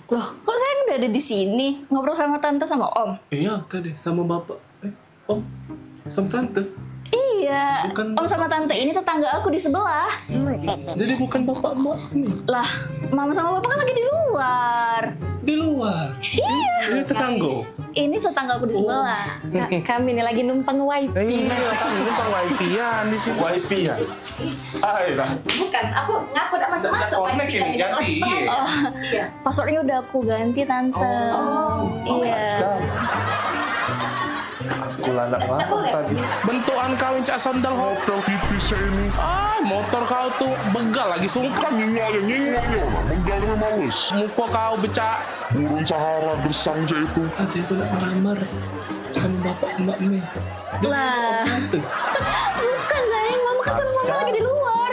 Loh, kok saya udah ada di sini ngobrol sama Tante sama Om? Iya tadi sama bapak. Om sama tante. Iya, Om sama Tante ini tetangga aku di sebelah. Jadi bukan bapak mbak nih. Lah, Mama sama Bapak kan lagi di luar. Di luar? Iya. Ini tetangga? Ini tetangga aku di sebelah. Kami ini lagi numpang wifi. Iya, kami numpang wifi-an di sini. Wifi-an? Bukan, aku ngaku udah masuk-masuk. Iya. Passwordnya udah aku ganti, Tante. Iya. Aku lanak tadi. Bentukan kau yang cak sandal hotel tipis ini. Motor kau tuh begal lagi sungkan. Nyingoknya. Menggal males. Muka kau becak gurun Sahara gersang cak itu. Tadi aku nak melamar sama bapak mbak Mei. Lah. Bukan sayang, Mama kan sama Mama lagi di luar.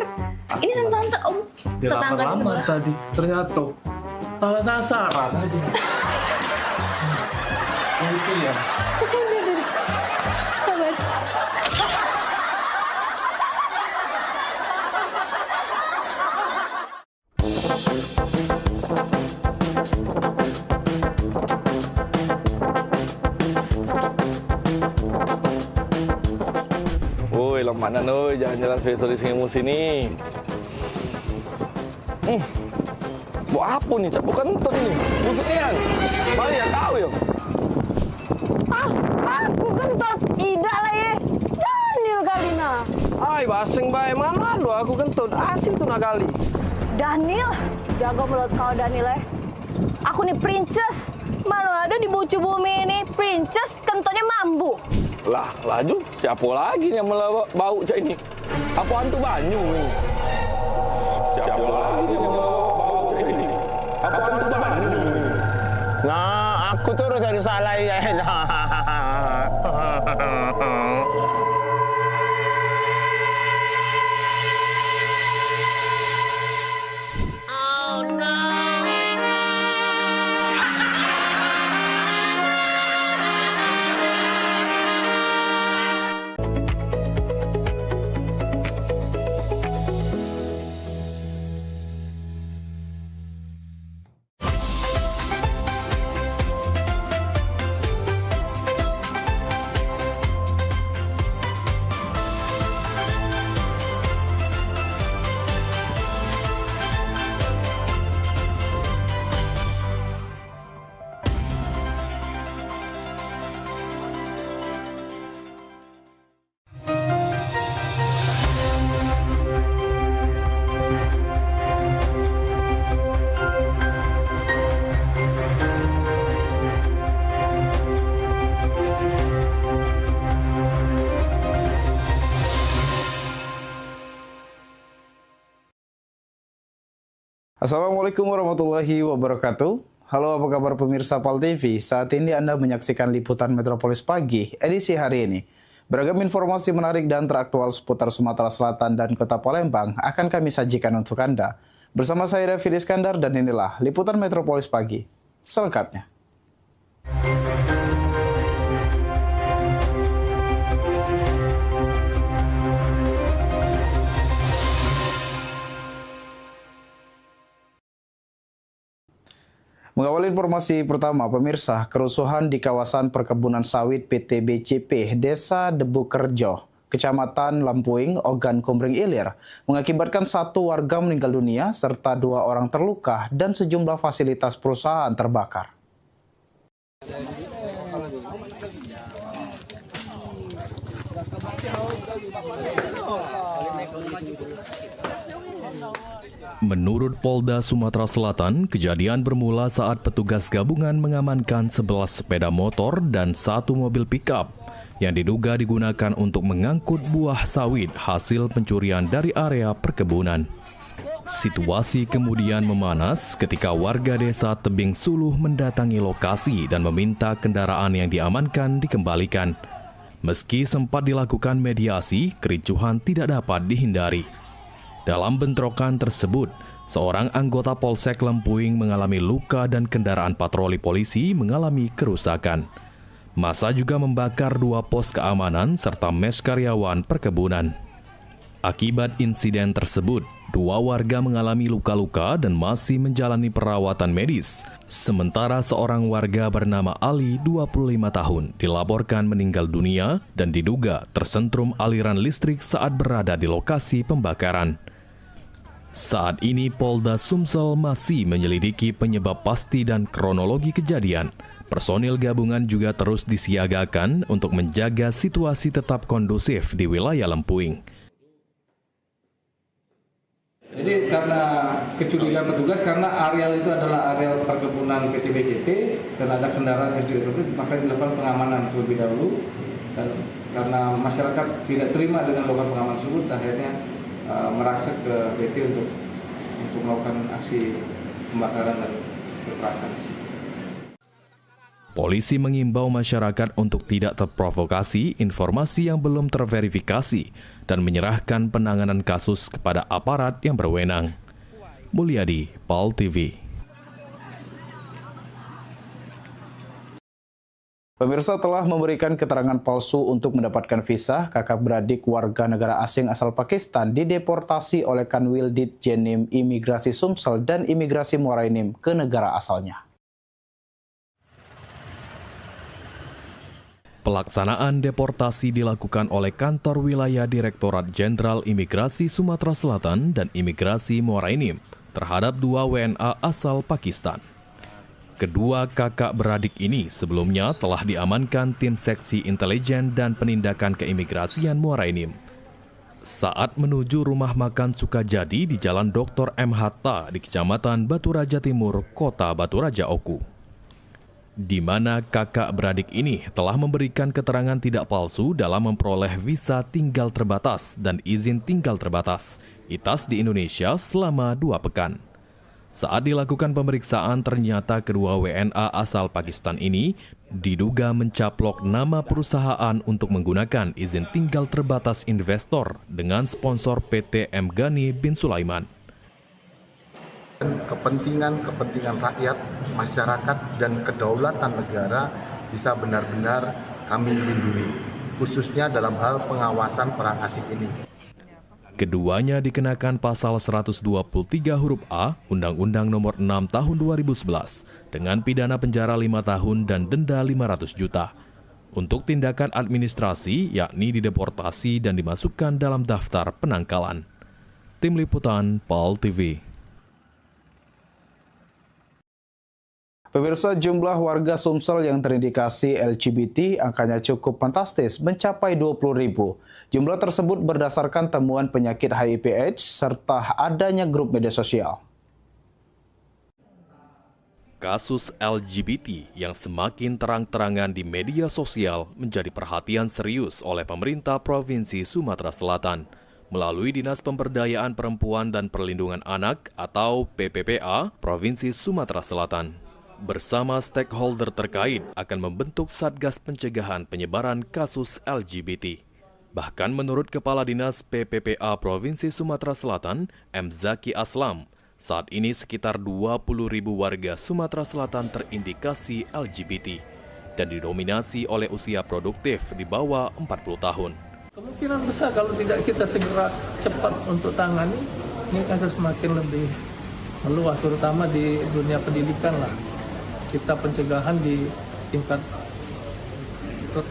Ini tante Om. Tetangga di sebelah. tadi. Ternyata salah sasaran tadi. Itu ya. Sabar. Woi, lamanan oi, jalan-jalan spesialis ilmu sini. Buat apa nih? Cak bukan kentut ini. Busuknya. Mari ya tahu ya. Aku kentut. Tidak lah ya. Daniel kali nah. Ay, basing bae mana lu aku kentut. Asli tuh nak kali. Daniel, jago mulut kau Daniel ya. Aku nih princess. Mana ada di bucu bumi ini princess kentutnya mambu. Lah, laju siapa lagi yang bau cak ini? Apa hantu banyu ini? Siapa lagi yang bau cak ini? Apa hantu banyu ini? Nah, aku terus yang salah ya. Assalamualaikum warahmatullahi wabarakatuh. Halo, apa kabar pemirsa PAL TV? Saat ini Anda menyaksikan liputan Metropolis Pagi edisi hari ini. Beragam informasi menarik dan teraktual seputar Sumatera Selatan dan Kota Palembang akan kami sajikan untuk Anda. Bersama saya Raffi Iskandar dan inilah liputan Metropolis Pagi selengkapnya. Mengawali informasi pertama, pemirsa, kerusuhan di kawasan perkebunan sawit PT BCP Desa Debukerjo, Kecamatan Lampuing, Ogan Kumbring Ilir, mengakibatkan 1 warga meninggal dunia serta 2 orang terluka dan sejumlah fasilitas perusahaan terbakar. Menurut Polda Sumatera Selatan, kejadian bermula saat petugas gabungan mengamankan 11 sepeda motor dan 1 mobil pickup yang diduga digunakan untuk mengangkut buah sawit hasil pencurian dari area perkebunan. Situasi kemudian memanas ketika warga desa Tebing Suluh mendatangi lokasi dan meminta kendaraan yang diamankan dikembalikan. Meski sempat dilakukan mediasi, kericuhan tidak dapat dihindari. Dalam bentrokan tersebut, seorang anggota Polsek Lampuing mengalami luka dan kendaraan patroli polisi mengalami kerusakan. Massa juga membakar 2 pos keamanan serta mes karyawan perkebunan. Akibat insiden tersebut, 2 warga mengalami luka-luka dan masih menjalani perawatan medis. Sementara seorang warga bernama Ali, 25 tahun, dilaporkan meninggal dunia dan diduga tersentrum aliran listrik saat berada di lokasi pembakaran. Saat ini Polda Sumsel masih menyelidiki penyebab pasti dan kronologi kejadian. Personil gabungan juga terus disiagakan untuk menjaga situasi tetap kondusif di wilayah Lempuing. Jadi karena kecurigaan petugas, karena areal itu adalah areal perkebunan PT BCP dan ada kendaraan yang tidak tertutup, maka dilakukan pengamanan terlebih dahulu. Dan karena masyarakat tidak terima dengan melakukan pengamanan tersebut, akhirnya merangsek ke PT untuk melakukan aksi pembakaran dan kekerasan. Polisi mengimbau masyarakat untuk tidak terprovokasi informasi yang belum terverifikasi dan menyerahkan penanganan kasus kepada aparat yang berwenang. Mulyadi, PAL TV. Pemirsa, telah memberikan keterangan palsu untuk mendapatkan visa, kakak beradik warga negara asing asal Pakistan dideportasi oleh Kanwil Ditjenim Imigrasi Sumsel dan Imigrasi Muara Enim ke negara asalnya. Pelaksanaan deportasi dilakukan oleh Kantor Wilayah Direktorat Jenderal Imigrasi Sumatera Selatan dan Imigrasi Muara Enim terhadap 2 WNA asal Pakistan. Kedua kakak beradik ini sebelumnya telah diamankan tim seksi intelijen dan penindakan keimigrasian Muara Enim saat menuju rumah makan Sukajadi di Jalan Dr. M. Hatta di Kecamatan Batu Raja Timur, Kota Batu Raja Oku, di mana kakak beradik ini telah memberikan keterangan tidak palsu dalam memperoleh visa tinggal terbatas dan izin tinggal terbatas ITAS di Indonesia selama 2 pekan. Saat dilakukan pemeriksaan, ternyata kedua WNA asal Pakistan ini diduga mencaplok nama perusahaan untuk menggunakan izin tinggal terbatas investor dengan sponsor PT M. Ghani bin Sulaiman. Kepentingan rakyat, masyarakat, dan kedaulatan negara bisa benar-benar kami lindungi, khususnya dalam hal pengawasan perang asing ini. Keduanya dikenakan pasal 123 huruf A Undang-Undang Nomor 6 Tahun 2011 dengan pidana penjara 5 tahun dan denda 500 juta untuk tindakan administrasi, yakni dideportasi dan dimasukkan dalam daftar penangkalan. Tim Liputan PAL TV. Pemirsa, jumlah warga Sumsel yang terindikasi LGBT angkanya cukup fantastis, mencapai 20.000. Jumlah tersebut berdasarkan temuan penyakit HIV/AIDS serta adanya grup media sosial. Kasus LGBT yang semakin terang-terangan di media sosial menjadi perhatian serius oleh pemerintah Provinsi Sumatera Selatan melalui Dinas Pemberdayaan Perempuan dan Perlindungan Anak atau PPPA Provinsi Sumatera Selatan. Bersama stakeholder terkait akan membentuk Satgas Pencegahan Penyebaran Kasus LGBT. Bahkan menurut Kepala Dinas PPPA Provinsi Sumatera Selatan, M. Zaki Aslam, saat ini sekitar 20.000 warga Sumatera Selatan terindikasi LGBT dan didominasi oleh usia produktif di bawah 40 tahun. Kemungkinan besar kalau tidak kita segera cepat untuk tangani, ini akan semakin lebih meluas, terutama di dunia pendidikan lah. Kita pencegahan di tingkat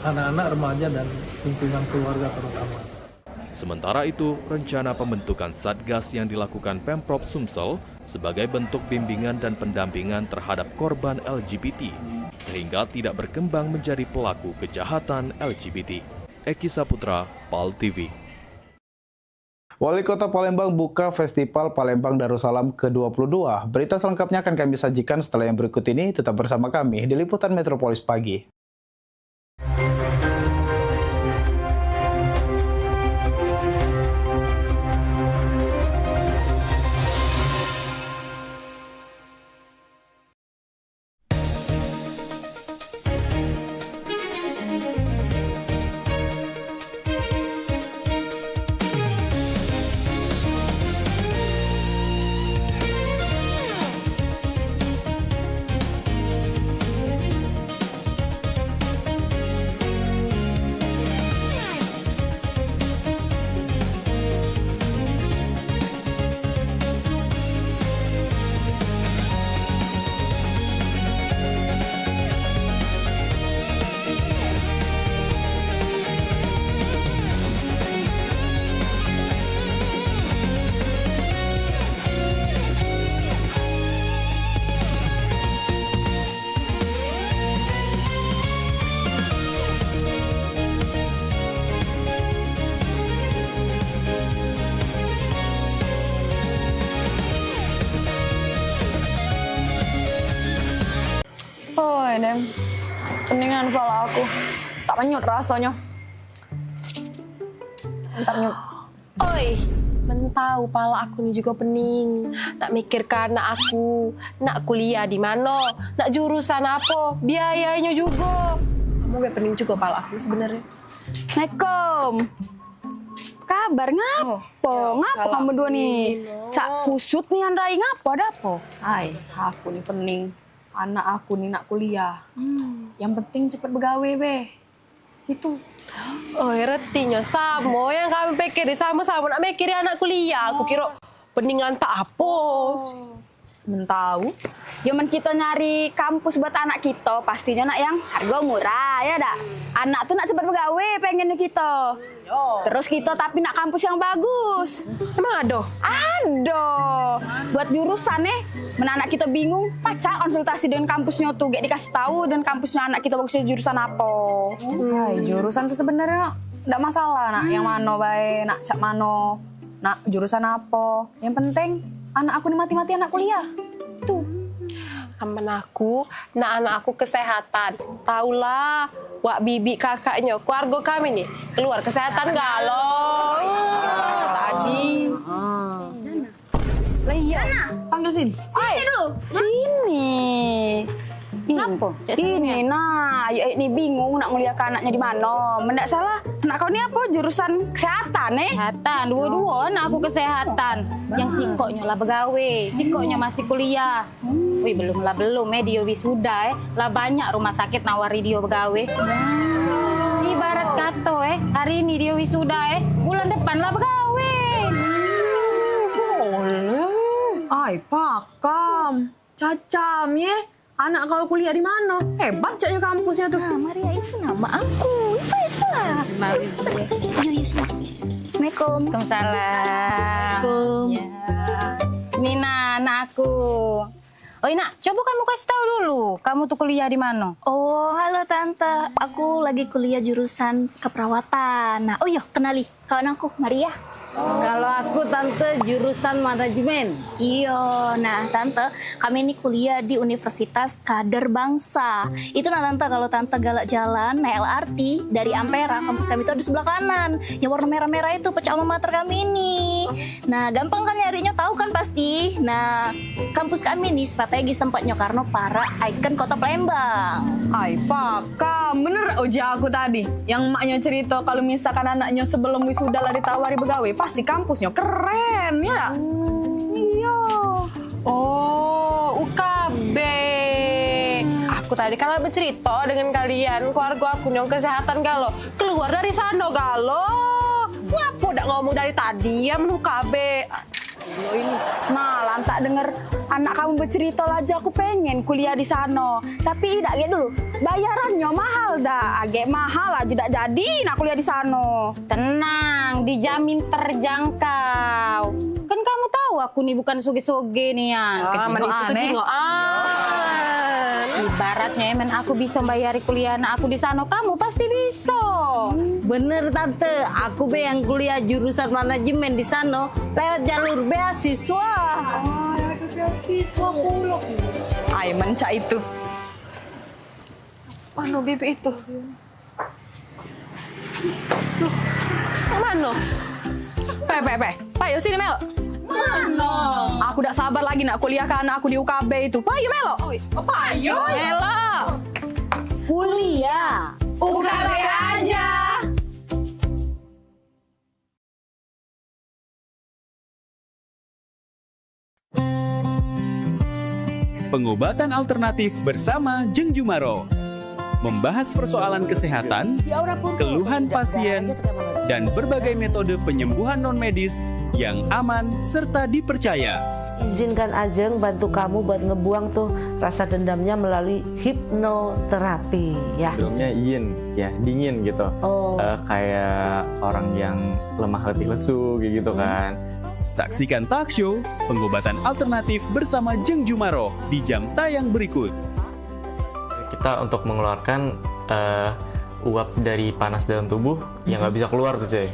anak-anak, remaja, dan lingkungan keluarga terutama. Sementara itu, rencana pembentukan Satgas yang dilakukan Pemprov Sumsel sebagai bentuk bimbingan dan pendampingan terhadap korban LGBT, sehingga tidak berkembang menjadi pelaku kejahatan LGBT. Eki Saputra, PAL TV. Wali Kota Palembang buka Festival Palembang Darussalam ke-22. Berita selengkapnya akan kami sajikan setelah yang berikut ini. Tetap bersama kami di Liputan Metropolis Pagi. Nem, peningan kepala aku. Tak menyut rasanya. Ntar nyut. Oi, Mentau pala aku nih juga pening. Nak mikirkan anak aku, nak kuliah di mana, nak jurusan apa, biayanya juga. Kamu gak pening juga pala aku sebenarnya. Assalamualaikum. Kabar ngapo? Ngapo kamu dua nih? Cak kusut nih Andrai ngapo ada apa? Hai, aku nih pening. Anak aku nih nak kuliah. Yang penting cepet begawe be. Itu. Oh, retinya sama yang kami pikir sama-sama nak mikir anak kuliah. Aku kira peningan tak apa. Mentau. Zaman kita nyari kampus buat anak kita, pastinya nak yang harga murah ya dak. Anak tuh nak cepat begawe pengennya kita. Terus kita tapi nak kampus yang bagus. Emang ada? Ada. Buat jurusan anak kita bingung, pacar konsultasi dengan kampusnya tuh, gak dikasih tahu dan kampusnya anak kita bagusnya jurusan apa. Hai, jurusan tuh sebenarnya enggak masalah nak yang mano bae, nak cak mano, nak jurusan apa. Yang penting anak aku nih mati-mati anak kuliah. Tuh. Anak aku kesehatan. Taulah, wak bibi kakaknya, keluarga kami nih, keluar kesehatan galau. Tadi. Lah iya. Panggil sini. Sini dulu. Sini. Kenapa? Ini nah, ini bingung nak nguliahkan anaknya di mana. Mendak salah, anak kau ni apa jurusan kesehatan Kesehatan, dua-dua anak aku kesehatan. Yang sikoknya lah begawe, sikoknya masih kuliah. Wih belum dia wisuda lah banyak rumah sakit nawari dia begawe. Ibarat kata hari ini dia wisuda bulan depan lah begawe. Ay, pakam. Cacam ya. Anak kau kuliah di mana? Hebat caknya kampusnya tuh. Nah, Maria itu nama aku. Itu ya sekolah. Yuk, sini. Assalamualaikum. Waalaikumsalam. Ya. Nina, anak aku. Oh, Nak, coba kamu kasih tahu dulu. Kamu tuh kuliah di mana? Oh, halo Tante. Aku lagi kuliah jurusan keperawatan. Nah, oh iya, kenali kawan aku, Maria. Kalau aku Tante jurusan manajemen. Iya, nah Tante, kami ini kuliah di Universitas Kader Bangsa. Itu nah Tante, kalau Tante galak jalan naik LRT dari Ampera, kampus kami itu ada sebelah kanan. Yang warna merah-merah itu pecah alma mater kami ini. Nah, gampang kan nyarinya, tahu kan pasti. Nah, kampus kami ini strategis tempatnya karena para ikon kota Palembang. Ay, pakam. Bener uji aku tadi. Yang maknya cerita kalau misalkan anaknya sebelum wisuda lah ditawari begawe, pasti kampusnya keren ya. Iya. Oh, UKB. Aku tadi kalau bercerita dengan kalian, keluarga aku yang kesehatan galo keluar dari sana galo. Ngapa udah ngomong dari tadi ya UKB? Ini malam tak denger anak kamu bercerita aja aku pengen kuliah di sana. Tapi tidak gitu dulu. Bayarannya mahal dah. Agak mahal aja tidak jadi nak kuliah di sana. Tenang, dijamin terjangkau. Kan kamu tahu aku nih bukan soge-soge nih ya. Ibaratnya aku bisa bayari kuliah anak aku di sana, kamu pasti bisa. Bener Tante, aku be yang kuliah jurusan manajemen di sana lewat jalur beasiswa. Beasiswa pula. Ay, mencak itu. Mana bibi itu? Mana? Pak, yuk sini Mel. Mana? Aku udah sabar lagi nak kuliah ke anak aku di UKB itu. Pak, yuk Melo. Pak, yuk. Melo. Kuliah. UKB aja. Pengobatan alternatif bersama Jeng Jumaro. Membahas persoalan kesehatan, keluhan pasien, dan berbagai metode penyembuhan non-medis yang aman serta dipercaya. Izinkan Ajeng bantu kamu buat ngebuang tuh rasa dendamnya melalui hipnoterapi ya. Sebelumnya yin ya, dingin gitu. Kayak orang yang lemah letih lesu gitu kan. Saksikan talk show Pengobatan Alternatif bersama Jeng Jumaro di jam tayang berikut. Kita untuk mengeluarkan uap dari panas dalam tubuh yang nggak bisa keluar tuh cuy.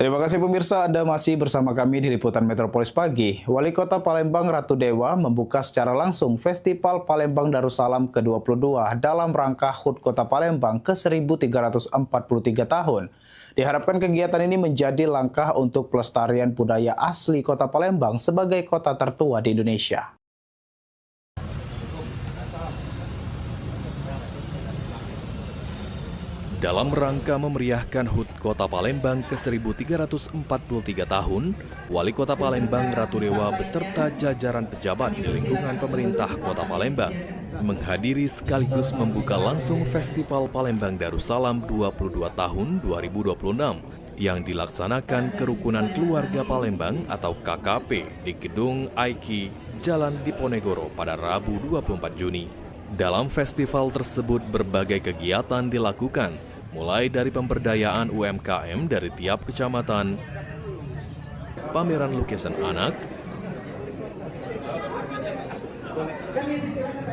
Terima kasih pemirsa, Anda masih bersama kami di Liputan Metropolis Pagi. Wali Kota Palembang Ratu Dewa membuka secara langsung Festival Palembang Darussalam ke-22 dalam rangka HUT Kota Palembang ke-1343 tahun. Diharapkan kegiatan ini menjadi langkah untuk pelestarian budaya asli Kota Palembang sebagai kota tertua di Indonesia. Dalam rangka memeriahkan HUT Kota Palembang ke-1343 tahun, Wali Kota Palembang Ratu Dewa beserta jajaran pejabat di lingkungan pemerintah Kota Palembang menghadiri sekaligus membuka langsung Festival Palembang Darussalam 22 tahun 2026 yang dilaksanakan Kerukunan Keluarga Palembang atau KKP di Gedung AIKI Jalan Diponegoro pada Rabu 24 Juni. Dalam festival tersebut berbagai kegiatan dilakukan, mulai dari pemberdayaan UMKM dari tiap kecamatan, pameran lukisan anak,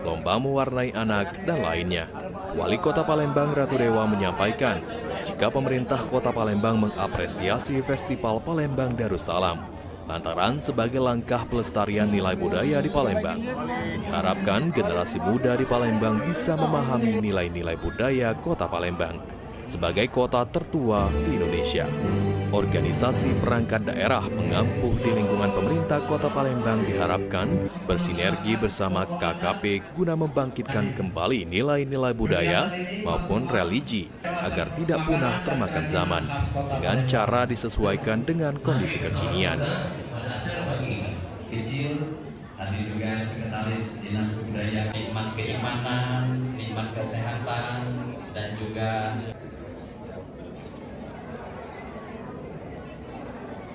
lomba mewarnai anak, dan lainnya. Wali Kota Palembang Ratu Dewa menyampaikan, jika pemerintah Kota Palembang mengapresiasi Festival Palembang Darussalam, lantaran sebagai langkah pelestarian nilai budaya di Palembang. Diharapkan generasi muda di Palembang bisa memahami nilai-nilai budaya Kota Palembang sebagai kota tertua di Indonesia. Organisasi perangkat daerah pengampuh di lingkungan pemerintah Kota Palembang diharapkan bersinergi bersama KKP guna membangkitkan kembali nilai-nilai budaya maupun religi agar tidak punah termakan zaman dengan cara disesuaikan dengan kondisi kekinian. Hadir juga Sekretaris Dinas Kebudayaan, nikmat keimanan, nikmat kesehatan, dan juga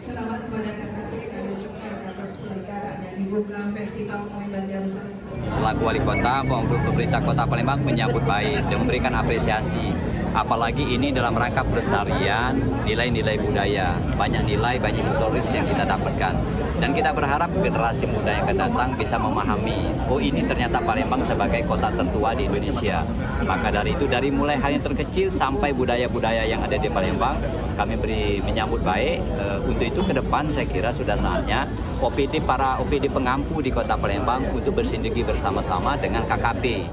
selamat kepada KKP kami ucapkan atas penyelenggaraan yang dibuka Festival Palembang Darussalam. Selaku Wali Kota, pemerintah Kota Palembang menyambut baik dan memberikan apresiasi. Apalagi ini dalam rangka pelestarian nilai-nilai budaya, banyak nilai, banyak historis yang kita dapatkan. Dan kita berharap generasi muda yang akan datang bisa memahami, oh ini ternyata Palembang sebagai kota tertua di Indonesia. Maka dari itu, dari mulai hal yang terkecil sampai budaya-budaya yang ada di Palembang, kami menyambut baik. Untuk itu ke depan saya kira sudah saatnya para OPD pengampu di Kota Palembang untuk bersinergi bersama-sama dengan KKP.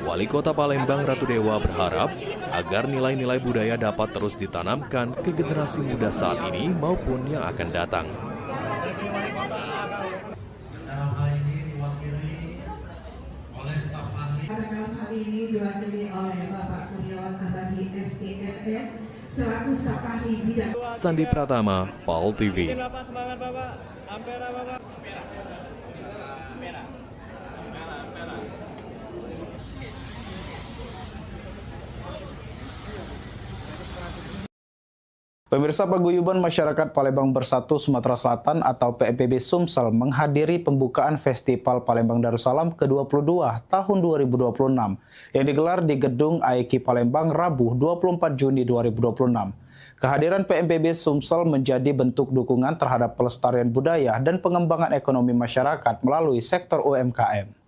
Wali Kota Palembang Ratu Dewa berharap agar nilai-nilai budaya dapat terus ditanamkan ke generasi muda saat ini maupun yang akan datang. Dalam hal ini diwakili oleh Bapak Kurniawan Abadi STMM selaku staf ahli bidang. Sandi Pratama, PAL TV. Semangat Bapak, Ampera Bapak. Pemirsa, Paguyuban Masyarakat Palembang Bersatu Sumatera Selatan atau PMPB Sumsel menghadiri pembukaan Festival Palembang Darussalam ke-22 tahun 2026 yang digelar di Gedung AIKI Palembang Rabu 24 Juni 2026. Kehadiran PMPB Sumsel menjadi bentuk dukungan terhadap pelestarian budaya dan pengembangan ekonomi masyarakat melalui sektor UMKM.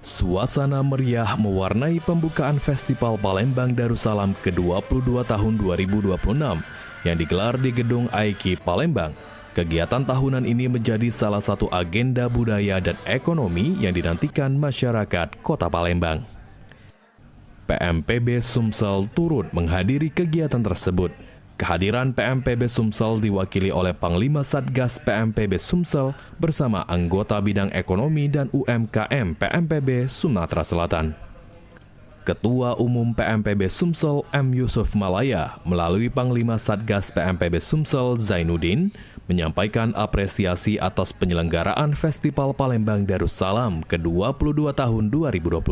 Suasana meriah mewarnai pembukaan Festival Palembang Darussalam ke-22 tahun 2026 yang digelar di Gedung AIKI Palembang. Kegiatan tahunan ini menjadi salah satu agenda budaya dan ekonomi yang dinantikan masyarakat Kota Palembang. PMPB Sumsel turut menghadiri kegiatan tersebut. Kehadiran PMPB Sumsel diwakili oleh Panglima Satgas PMPB Sumsel bersama anggota bidang ekonomi dan UMKM PMPB Sumatera Selatan. Ketua Umum PMPB Sumsel M. Yusuf Malaya melalui Panglima Satgas PMPB Sumsel Zainuddin menyampaikan apresiasi atas penyelenggaraan Festival Palembang Darussalam ke-22 tahun 2026.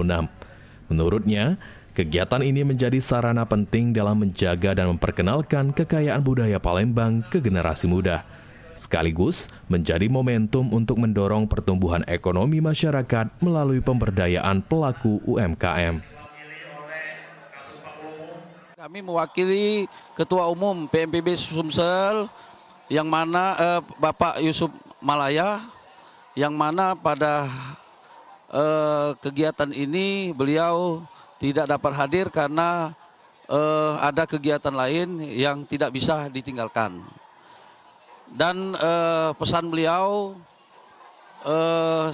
Menurutnya, kegiatan ini menjadi sarana penting dalam menjaga dan memperkenalkan kekayaan budaya Palembang ke generasi muda, sekaligus menjadi momentum untuk mendorong pertumbuhan ekonomi masyarakat melalui pemberdayaan pelaku UMKM. Kami mewakili Ketua Umum PMPB Sumsel yang mana Bapak Yusuf Malaya, yang mana pada kegiatan ini beliau tidak dapat hadir karena ada kegiatan lain yang tidak bisa ditinggalkan. Dan pesan beliau,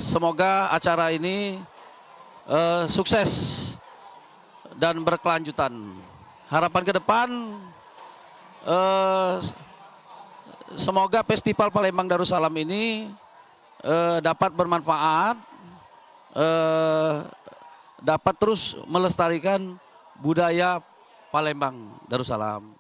semoga acara ini sukses dan berkelanjutan. Harapan ke depan, semoga Festival Palembang Darussalam ini dapat bermanfaat, dapat terus melestarikan budaya Palembang Darussalam.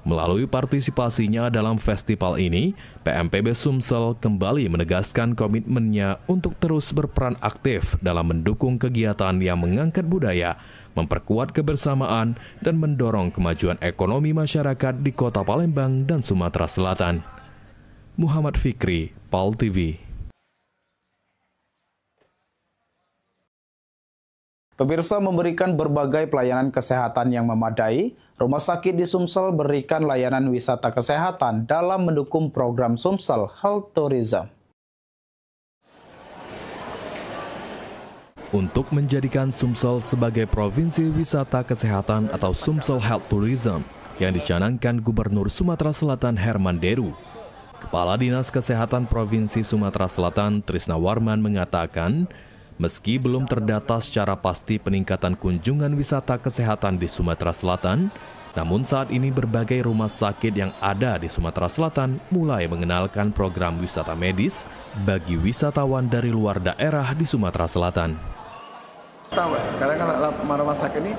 Melalui partisipasinya dalam festival ini, PMPB Sumsel kembali menegaskan komitmennya untuk terus berperan aktif dalam mendukung kegiatan yang mengangkat budaya, memperkuat kebersamaan, dan mendorong kemajuan ekonomi masyarakat di Kota Palembang dan Sumatera Selatan. Muhammad Fikri, PAL TV. Pemirsa, memberikan berbagai pelayanan kesehatan yang memadai, Rumah Sakit di Sumsel berikan layanan wisata kesehatan dalam mendukung program Sumsel Health Tourism. Untuk menjadikan Sumsel sebagai provinsi wisata kesehatan atau Sumsel Health Tourism yang dicanangkan Gubernur Sumatera Selatan Herman Deru, Kepala Dinas Kesehatan Provinsi Sumatera Selatan Trisna Warman mengatakan, meski belum terdata secara pasti peningkatan kunjungan wisata kesehatan di Sumatera Selatan, namun saat ini berbagai rumah sakit yang ada di Sumatera Selatan mulai mengenalkan program wisata medis bagi wisatawan dari luar daerah di Sumatera Selatan. Karena kalau rumah sakit ini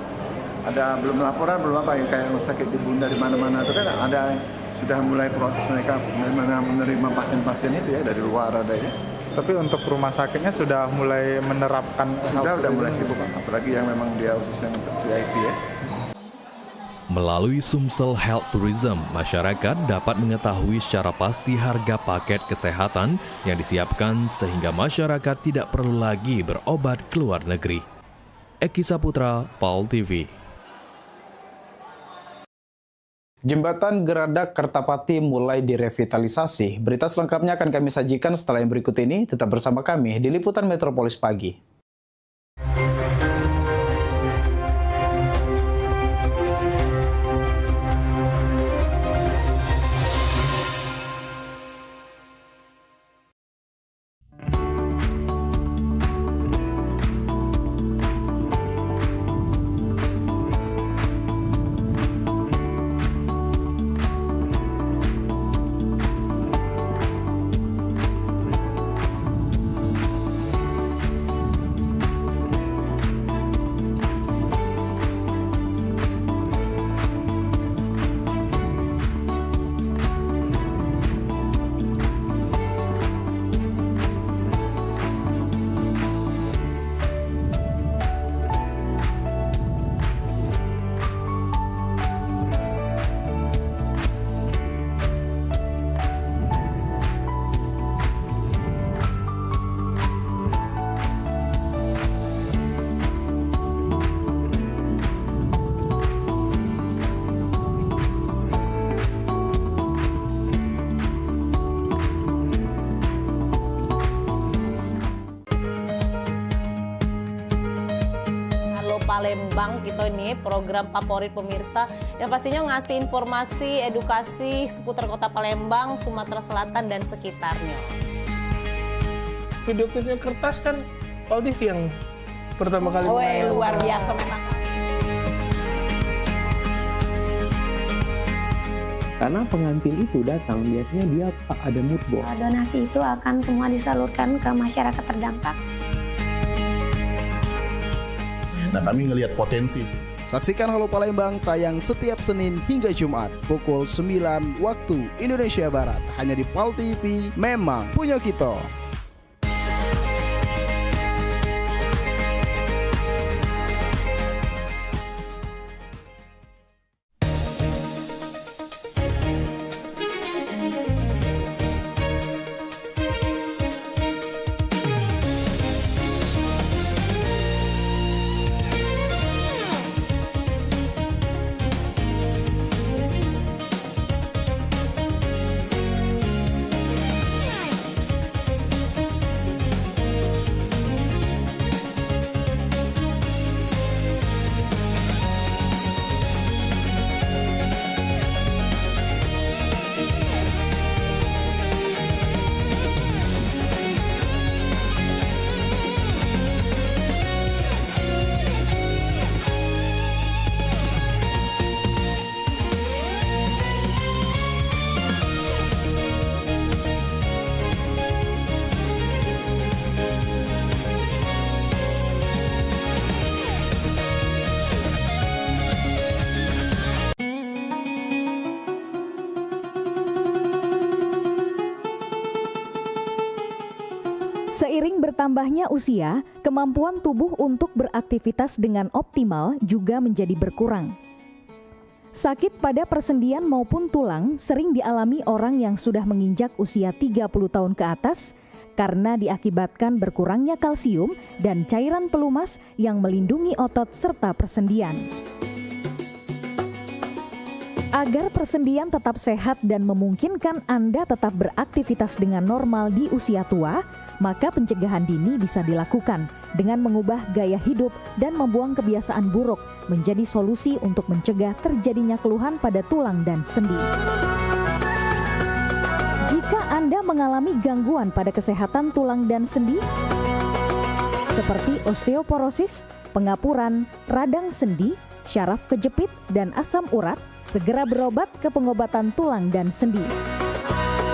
ada belum laporan, belum apa ya, kayak rumah sakit di Bunda di mana-mana itu kan ada sudah mulai proses mereka menerima pasien-pasien itu ya dari luar ada ya. Tapi untuk rumah sakitnya sudah mulai menerapkan sudah mulai sibuk, apalagi yang memang dia khususnya untuk VIP ya. Melalui Sumsel Health Tourism, masyarakat dapat mengetahui secara pasti harga paket kesehatan yang disiapkan sehingga masyarakat tidak perlu lagi berobat ke luar negeri. Eki Saputra, PAL TV. Jembatan Geradak Kertapati mulai direvitalisasi. Berita selengkapnya akan kami sajikan setelah yang berikut ini. Tetap bersama kami di Liputan Metropolis Pagi. Palembang gitu ini program favorit pemirsa yang pastinya ngasih informasi, edukasi seputar Kota Palembang, Sumatera Selatan dan sekitarnya. Video-video kertas kan PAL TV yang pertama kali. Luar biasa memang. Karena pengantin itu datang biasanya dia ada mood board. Donasi itu akan semua disalurkan ke masyarakat terdampak. Nah, kami ngelihat potensi. Saksikan Halo Palembang tayang setiap Senin hingga Jumat pukul 9 waktu Indonesia Barat. Hanya di PAL TV, memang punya kita. Seiring bertambahnya usia, kemampuan tubuh untuk beraktivitas dengan optimal juga menjadi berkurang. Sakit pada persendian maupun tulang sering dialami orang yang sudah menginjak usia 30 tahun ke atas karena diakibatkan berkurangnya kalsium dan cairan pelumas yang melindungi otot serta persendian. Agar persendian tetap sehat dan memungkinkan Anda tetap beraktivitas dengan normal di usia tua, maka pencegahan dini bisa dilakukan dengan mengubah gaya hidup dan membuang kebiasaan buruk menjadi solusi untuk mencegah terjadinya keluhan pada tulang dan sendi. Jika Anda mengalami gangguan pada kesehatan tulang dan sendi, seperti osteoporosis, pengapuran, radang sendi, syaraf kejepit, dan asam urat, segera berobat ke pengobatan tulang dan sendi.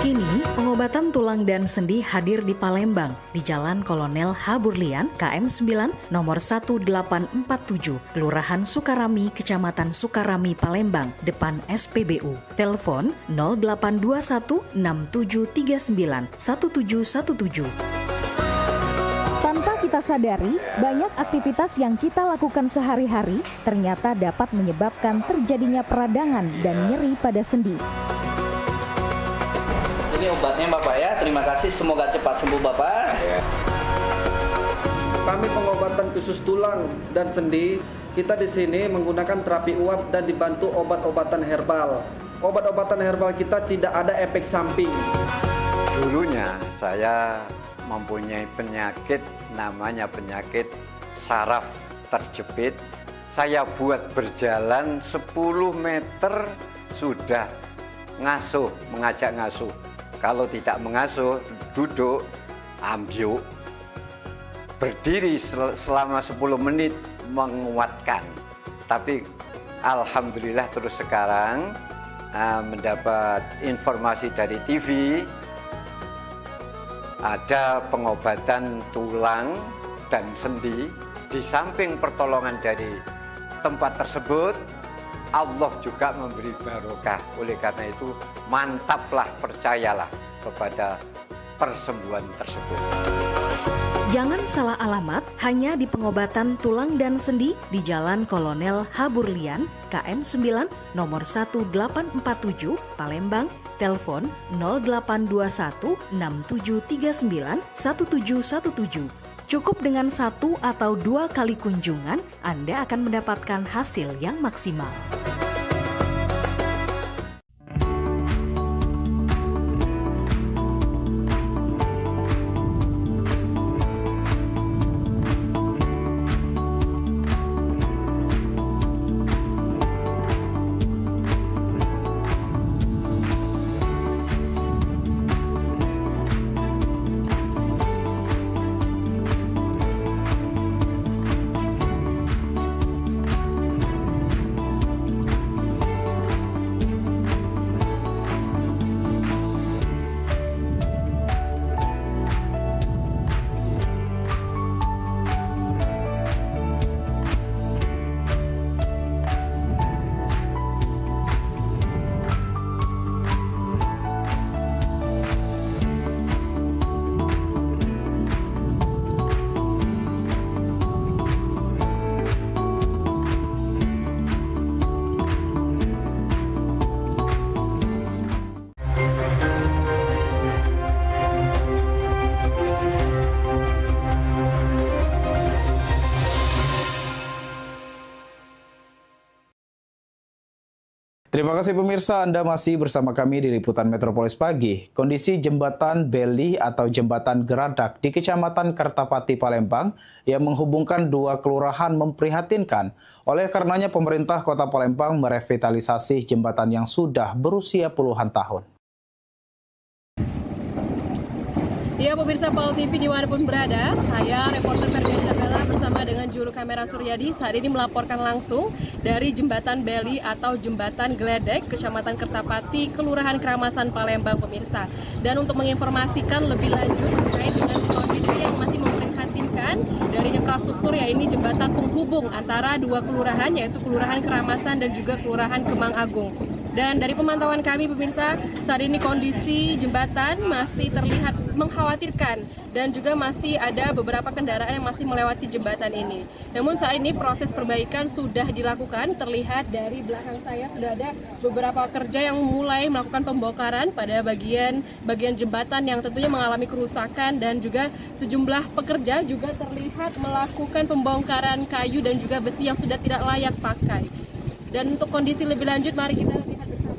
Kini, pengobatan tulang dan sendi hadir di Palembang, di Jalan Kolonel H. Burlian, KM 9, nomor 1847, Kelurahan Sukarami, Kecamatan Sukarami, Palembang, depan SPBU. Telepon 0821 6739 1717. Tanpa kita sadari, banyak aktivitas yang kita lakukan sehari-hari ternyata dapat menyebabkan terjadinya peradangan dan nyeri pada sendi. Ini obatnya Bapak ya, terima kasih, semoga cepat sembuh Bapak. Kami pengobatan khusus tulang dan sendi, kita di sini menggunakan terapi uap dan dibantu obat-obatan herbal. Obat-obatan herbal kita tidak ada efek samping. Dulunya saya mempunyai penyakit namanya penyakit saraf terjepit. Saya buat berjalan 10 meter sudah ngasuh, mengajak ngasuh. Kalau tidak mengasuh, duduk, ambyuk, berdiri selama 10 menit menguatkan. Tapi alhamdulillah terus sekarang mendapat informasi dari TV, ada pengobatan tulang dan sendi. Di samping pertolongan dari tempat tersebut, Allah juga memberi barokah. Oleh karena itu, mantaplah, percayalah kepada persembuhan tersebut. Jangan salah alamat, hanya di pengobatan tulang dan sendi di Jalan Kolonel H. Burlian, KM 9, nomor 1847, Palembang. Telepon 0821 6739 1717. Cukup dengan 1 atau 2 kali kunjungan, Anda akan mendapatkan hasil yang maksimal. Terima kasih pemirsa, Anda masih bersama kami di Liputan Metropolis Pagi. Kondisi jembatan Beli atau jembatan Geradak di Kecamatan Kertapati, Palembang yang menghubungkan 2 kelurahan memprihatinkan. Oleh karenanya pemerintah Kota Palembang merevitalisasi jembatan yang sudah berusia puluhan tahun. Ya pemirsa Pal TV dimanapun berada, saya reporter Ferdiansyah Bella bersama dengan juru kamera Suryadi saat ini melaporkan langsung dari Jembatan Beli atau Jembatan Gledek, Kecamatan Kertapati, Kelurahan Keramasan, Palembang pemirsa. Dan untuk menginformasikan lebih lanjut terkait dengan kondisi yang masih memprihatinkan dari infrastruktur, ya ini jembatan penghubung antara 2 kelurahan, yaitu Kelurahan Keramasan dan juga Kelurahan Kemang Agung. Dan dari pemantauan kami pemirsa, saat ini kondisi jembatan masih terlihat mengkhawatirkan dan juga masih ada beberapa kendaraan yang masih melewati jembatan ini. Namun saat ini proses perbaikan sudah dilakukan, terlihat dari belakang saya sudah ada beberapa pekerja yang mulai melakukan pembongkaran pada bagian jembatan yang tentunya mengalami kerusakan, dan juga sejumlah pekerja juga terlihat melakukan pembongkaran kayu dan juga besi yang sudah tidak layak pakai. Dan untuk kondisi lebih lanjut, mari kita lihat bersama.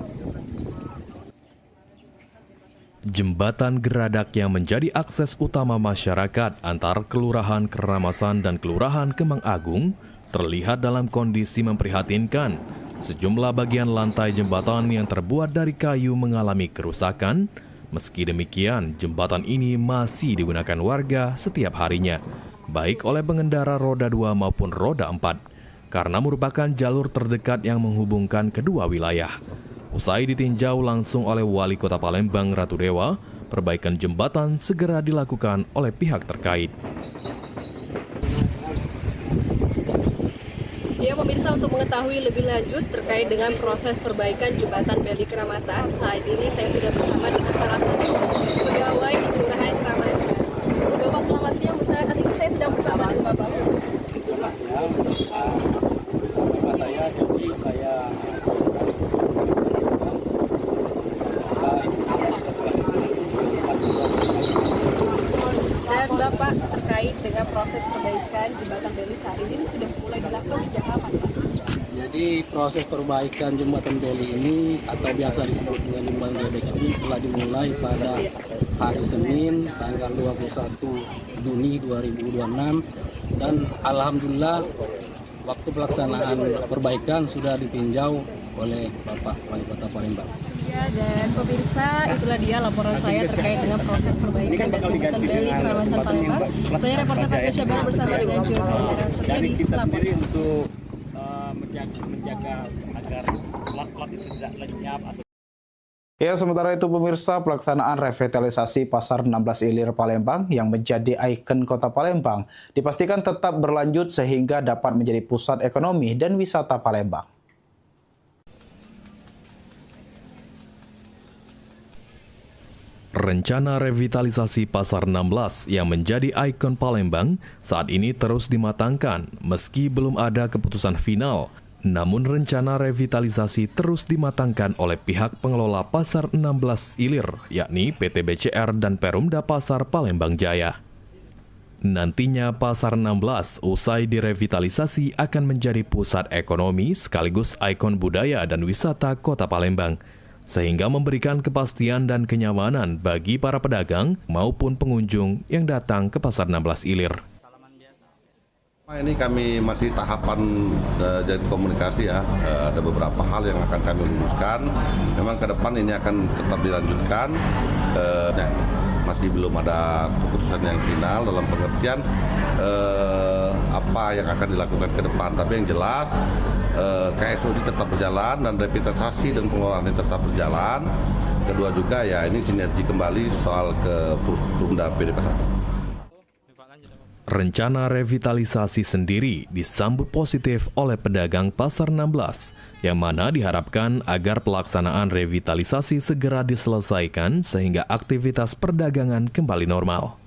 Jembatan Geradak yang menjadi akses utama masyarakat antar Kelurahan Keramasan dan Kelurahan Kemang Agung terlihat dalam kondisi memprihatinkan. Sejumlah bagian lantai jembatan yang terbuat dari kayu mengalami kerusakan. Meski demikian, jembatan ini masih digunakan warga setiap harinya, baik oleh pengendara roda 2 maupun roda 4. Karena merupakan jalur terdekat yang menghubungkan kedua wilayah. Usai ditinjau langsung oleh Wali Kota Palembang Ratu Dewa, perbaikan jembatan segera dilakukan oleh pihak terkait. Ya pemirsa, untuk mengetahui lebih lanjut terkait dengan proses perbaikan jembatan Beli Keramasan, saat ini saya sudah bersama dengan salah satu pegawai di Kelurahan Keramasan. Bapak, selamat siang. Saat ini saya sedang bersama dengan Bapak. Dan Bapak, terkait dengan proses perbaikan jembatan Beli saat ini sudah mulai dilakukan sejak kapan, Pak? Jadi proses perbaikan jembatan Beli ini atau biasa disebut dengan jembatan Gledek ini telah dimulai pada hari Senin tanggal 21 Juni 2026, dan alhamdulillah waktu pelaksanaan perbaikan sudah ditinjau oleh Bapak Wali Kota Palembang. Ya, dan pemirsa, itulah dia laporan saya terkait dengan proses perbaikan jembatan Beli Keramasan Palembang. Saya reporter Patricia Baru bersama dengan Juru Kamera Suryadi. Sendiri untuk menjaga agar plat-plat itu tidak lenyap atau. Ya, sementara itu pemirsa, pelaksanaan revitalisasi Pasar 16 Ilir Palembang yang menjadi ikon Kota Palembang dipastikan tetap berlanjut sehingga dapat menjadi pusat ekonomi dan wisata Palembang. Rencana revitalisasi Pasar 16 yang menjadi ikon Palembang saat ini terus dimatangkan meski belum ada keputusan final. Namun rencana revitalisasi terus dimatangkan oleh pihak pengelola Pasar 16 Ilir, yakni PT BCR dan Perumda Pasar Palembang Jaya. Nantinya Pasar 16 usai direvitalisasi akan menjadi pusat ekonomi sekaligus ikon budaya dan wisata Kota Palembang, sehingga memberikan kepastian dan kenyamanan bagi para pedagang maupun pengunjung yang datang ke Pasar 16 Ilir. Ini kami masih tahapan jadi komunikasi ya, ada beberapa hal yang akan kami luruskan. Memang ke depan ini akan tetap dilanjutkan, masih belum ada keputusan yang final dalam pengertian apa yang akan dilakukan ke depan. Tapi yang jelas KSOD tetap berjalan dan revitalisasi dan pengelolaan ini tetap berjalan. Kedua juga ya ini sinergi kembali soal ke Perumda PD Pasar. Rencana revitalisasi sendiri disambut positif oleh pedagang Pasar 16, yang mana diharapkan agar pelaksanaan revitalisasi segera diselesaikan sehingga aktivitas perdagangan kembali normal.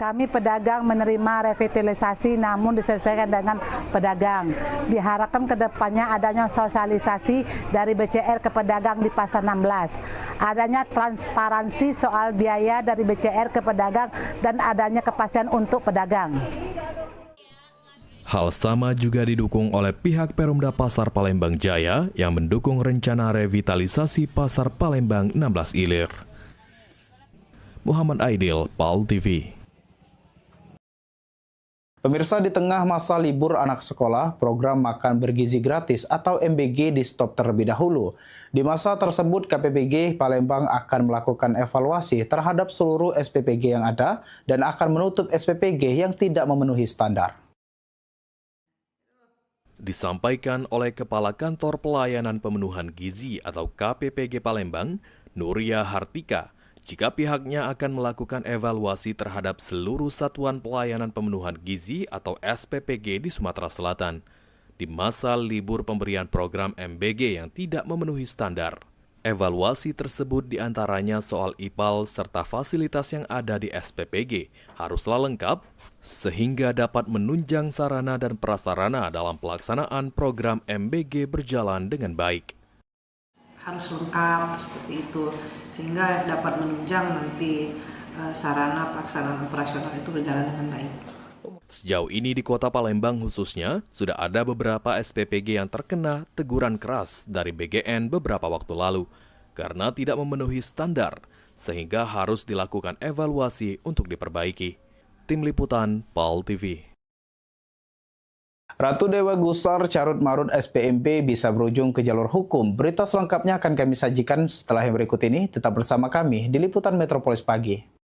Kami pedagang menerima revitalisasi namun diselesaikan dengan pedagang. Diharapkan ke depannya adanya sosialisasi dari BCR ke pedagang di Pasar 16. Adanya transparansi soal biaya dari BCR ke pedagang dan adanya kepastian untuk pedagang. Hal sama juga didukung oleh pihak Perumda Pasar Palembang Jaya yang mendukung rencana revitalisasi Pasar Palembang 16 Ilir. Muhammad Aidil, PAL TV. Pemirsa, di tengah masa libur anak sekolah, program makan bergizi gratis atau MBG di stop terlebih dahulu. Di masa tersebut, KPPG Palembang akan melakukan evaluasi terhadap seluruh SPPG yang ada dan akan menutup SPPG yang tidak memenuhi standar. Disampaikan oleh Kepala Kantor Pelayanan Pemenuhan Gizi atau KPPG Palembang, Nuria Hartika, jika pihaknya akan melakukan evaluasi terhadap seluruh satuan pelayanan pemenuhan gizi atau SPPG di Sumatera Selatan. di masa libur pemberian program MBG yang tidak memenuhi standar. Evaluasi tersebut diantaranya soal IPAL serta fasilitas yang ada di SPPG haruslah lengkap sehingga dapat menunjang sarana dan prasarana dalam pelaksanaan program MBG berjalan dengan baik. Harus lengkap seperti itu sehingga dapat menunjang nanti sarana pelaksanaan operasional itu berjalan dengan baik. Sejauh ini di Kota Palembang khususnya, sudah ada beberapa SPPG yang terkena teguran keras dari BGN beberapa waktu lalu karena tidak memenuhi standar, sehingga harus dilakukan evaluasi untuk diperbaiki. Tim Liputan, PAL TV. Ratu Dewa Gusar Carut Marut SPMP bisa berujung ke jalur hukum. Berita selengkapnya akan kami sajikan setelah yang berikut ini. Tetap bersama kami di Liputan Metropolis Pagi.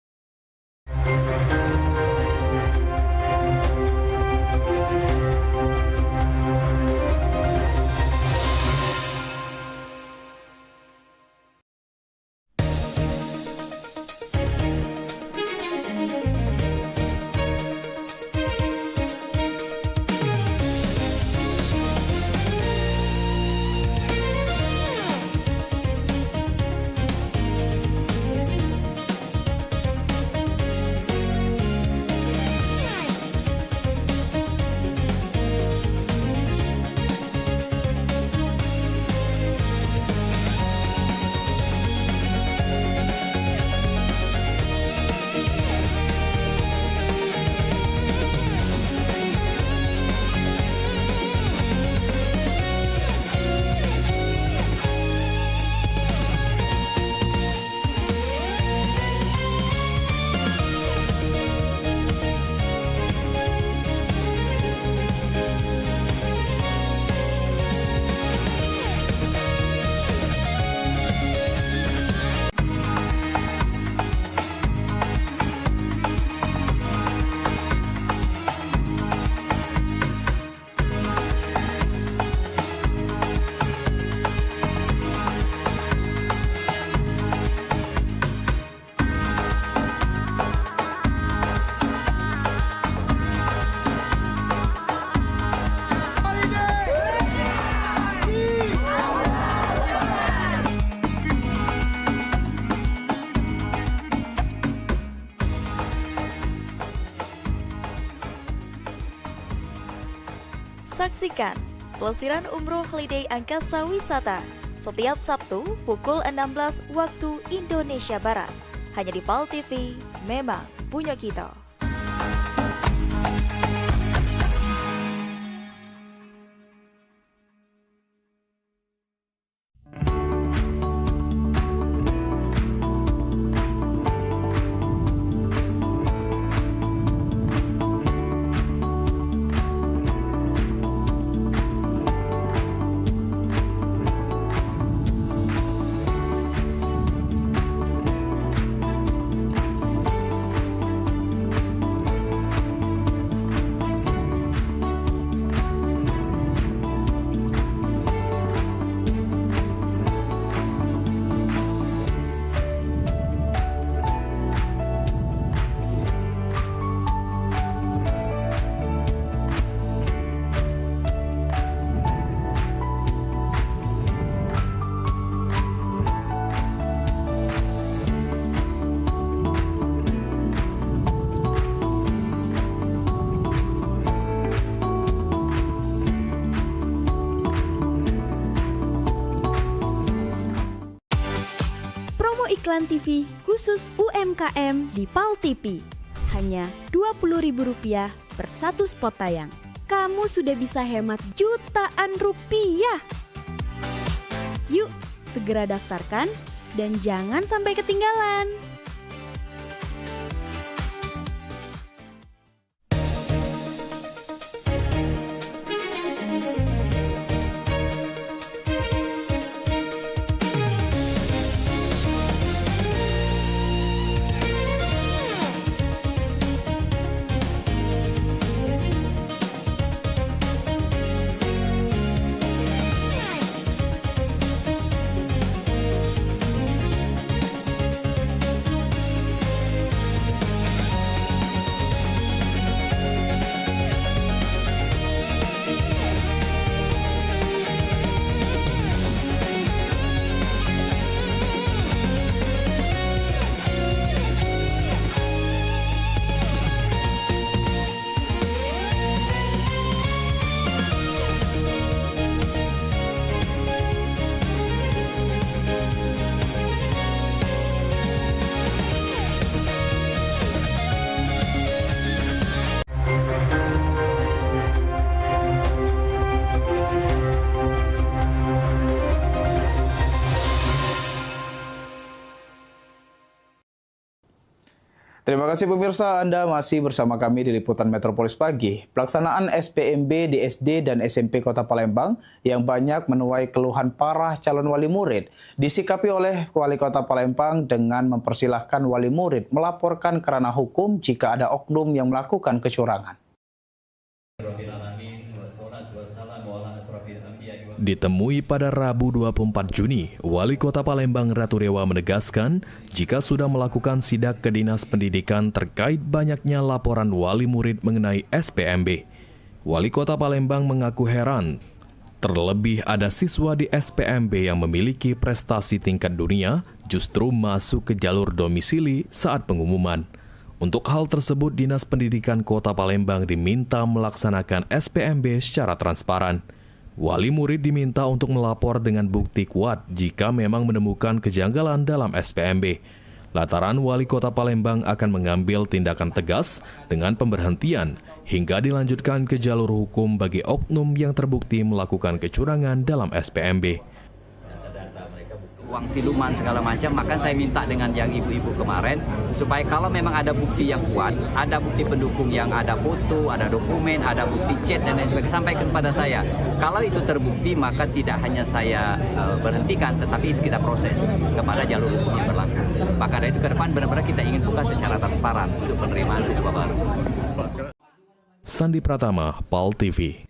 Saksikan pelesiran umroh holiday Angkasa Wisata setiap Sabtu pukul 16 waktu Indonesia Barat. Hanya di PAL TV, memang punya kita. Iklan TV khusus UMKM di PAL TV. Hanya Rp20.000 per satu spot tayang. Kamu sudah bisa hemat jutaan rupiah. Yuk, segera daftarkan dan jangan sampai ketinggalan. Terima kasih pemirsa, Anda masih bersama kami di Liputan Metropolis Pagi. Pelaksanaan SPMB di SD dan SMP Kota Palembang yang banyak menuai keluhan parah calon wali murid disikapi oleh Wali Kota Palembang dengan mempersilahkan wali murid melaporkan ke ranah hukum jika ada oknum yang melakukan kecurangan. Ditemui pada Rabu 24 Juni, Wali Kota Palembang Ratu Dewa menegaskan jika sudah melakukan sidak ke Dinas Pendidikan terkait banyaknya laporan wali murid mengenai SPMB. Wali Kota Palembang mengaku heran, terlebih ada siswa di SPMB yang memiliki prestasi tingkat dunia justru masuk ke jalur domisili saat pengumuman. Untuk hal tersebut, Dinas Pendidikan Kota Palembang diminta melaksanakan SPMB secara transparan. Wali murid diminta untuk melapor dengan bukti kuat jika memang menemukan kejanggalan dalam SPMB. Lantaran Wali Kota Palembang akan mengambil tindakan tegas dengan pemberhentian hingga dilanjutkan ke jalur hukum bagi oknum yang terbukti melakukan kecurangan dalam SPMB. Uang siluman segala macam, maka saya minta dengan yang ibu-ibu kemarin supaya kalau memang ada bukti yang kuat, ada bukti pendukung yang ada foto, ada dokumen, ada bukti chat dan lain sebagainya, sampaikan kepada saya. Kalau itu terbukti maka tidak hanya saya berhentikan, tetapi itu kita proses kepada jalur hukum yang berlaku. Maka dari itu ke depan benar-benar kita ingin buka secara transparan untuk penerimaan siswa baru. Sandi Pratama, PAL TV.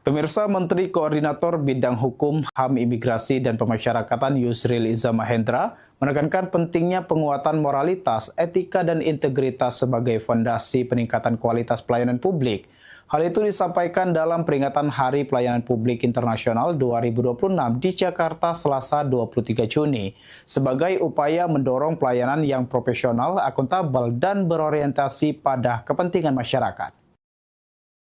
Pemirsa, Menteri Koordinator Bidang Hukum, HAM, Imigrasi, dan Pemasyarakatan Yusril Iza Mahendra menekankan pentingnya penguatan moralitas, etika, dan integritas sebagai fondasi peningkatan kualitas pelayanan publik. Hal itu disampaikan dalam peringatan Hari Pelayanan Publik Internasional 2026 di Jakarta Selasa 23 Juni sebagai upaya mendorong pelayanan yang profesional, akuntabel, dan berorientasi pada kepentingan masyarakat.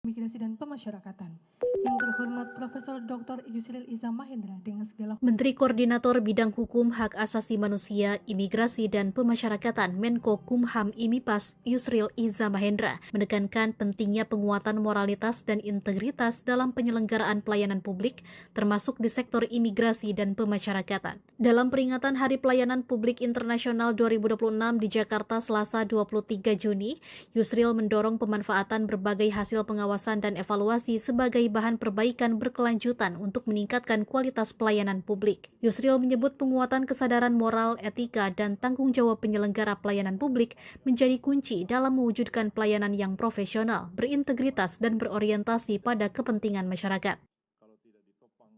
Imigrasi dan Pemasyarakatan. Yang terhormat Profesor Dr. Yusril Iza Mahendra dengan segala Menteri Koordinator Bidang Hukum, Hak Asasi Manusia, Imigrasi dan Pemasyarakatan Menko Kumham Imipas Yusril Iza Mahendra menekankan pentingnya penguatan moralitas dan integritas dalam penyelenggaraan pelayanan publik termasuk di sektor imigrasi dan pemasyarakatan. Dalam peringatan Hari Pelayanan Publik Internasional 2026 di Jakarta Selasa 23 Juni, Yusril mendorong pemanfaatan berbagai hasil pengawasan dan evaluasi sebagai bahan perbaikan berkelanjutan untuk meningkatkan kualitas pelayanan publik. Yusril menyebut penguatan kesadaran moral, etika, dan tanggung jawab penyelenggara pelayanan publik menjadi kunci dalam mewujudkan pelayanan yang profesional, berintegritas, dan berorientasi pada kepentingan masyarakat.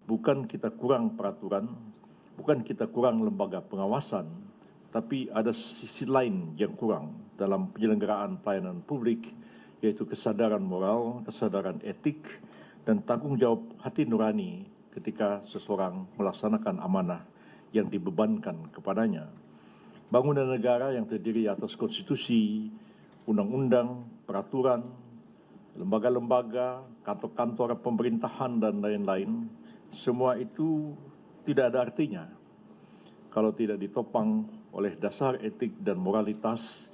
Bukan kita kurang peraturan, bukan kita kurang lembaga pengawasan, tapi ada sisi lain yang kurang dalam penyelenggaraan pelayanan publik, yaitu kesadaran moral, kesadaran etik, dan tanggung jawab hati nurani ketika seseorang melaksanakan amanah yang dibebankan kepadanya. Bangunan negara yang terdiri atas konstitusi, undang-undang, peraturan, lembaga-lembaga, kantor-kantor pemerintahan, dan lain-lain, semua itu tidak ada artinya kalau tidak ditopang oleh dasar etik dan moralitas.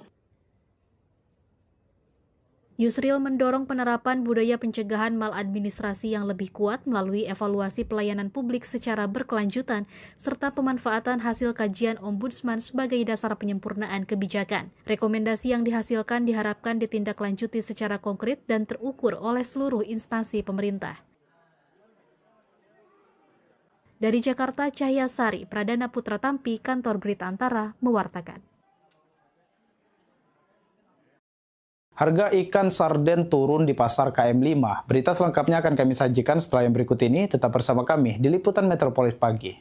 Yusril mendorong penerapan budaya pencegahan maladministrasi yang lebih kuat melalui evaluasi pelayanan publik secara berkelanjutan, serta pemanfaatan hasil kajian Ombudsman sebagai dasar penyempurnaan kebijakan. Rekomendasi yang dihasilkan diharapkan ditindaklanjuti secara konkret dan terukur oleh seluruh instansi pemerintah. Dari Jakarta, Cahya Sari, Pradana Putra Tampi, Kantor Berita Antara, mewartakan. Harga ikan sarden turun di pasar KM5. Berita selengkapnya akan kami sajikan setelah yang berikut ini. Tetap bersama kami di Liputan Metropolis Pagi.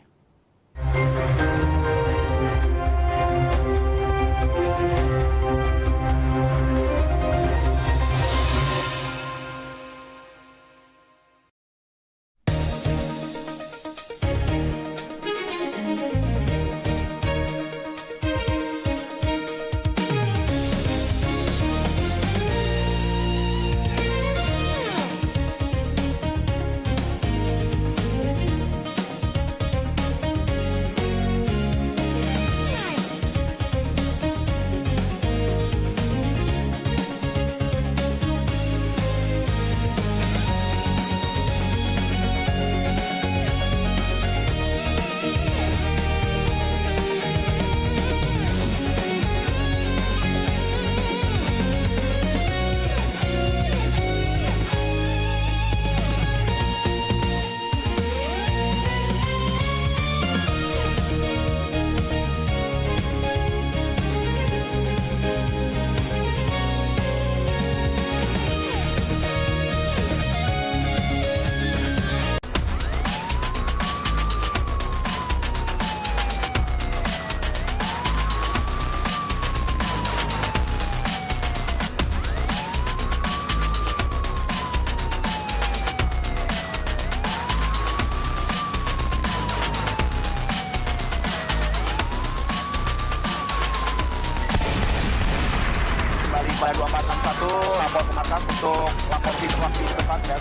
wabarakatuh. Lapor ke markas untuk lapor situasi tempat dan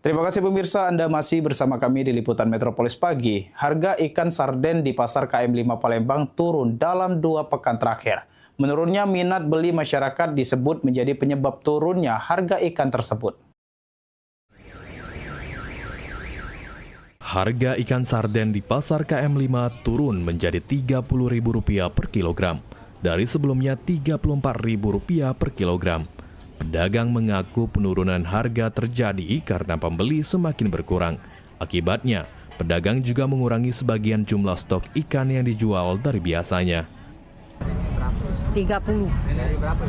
Terima kasih pemirsa, Anda masih bersama kami di Liputan Metropolis Pagi. Harga ikan sarden di Pasar KM5 Palembang turun dalam 2 pekan terakhir. Menurunnya minat beli masyarakat disebut menjadi penyebab turunnya harga ikan tersebut. Harga ikan sarden di Pasar KM5 turun menjadi Rp30.000 per kilogram, dari sebelumnya Rp34.000 per kilogram. Pedagang mengaku penurunan harga terjadi karena pembeli semakin berkurang. Akibatnya, pedagang juga mengurangi sebagian jumlah stok ikan yang dijual dari biasanya. 30. Dari berapa?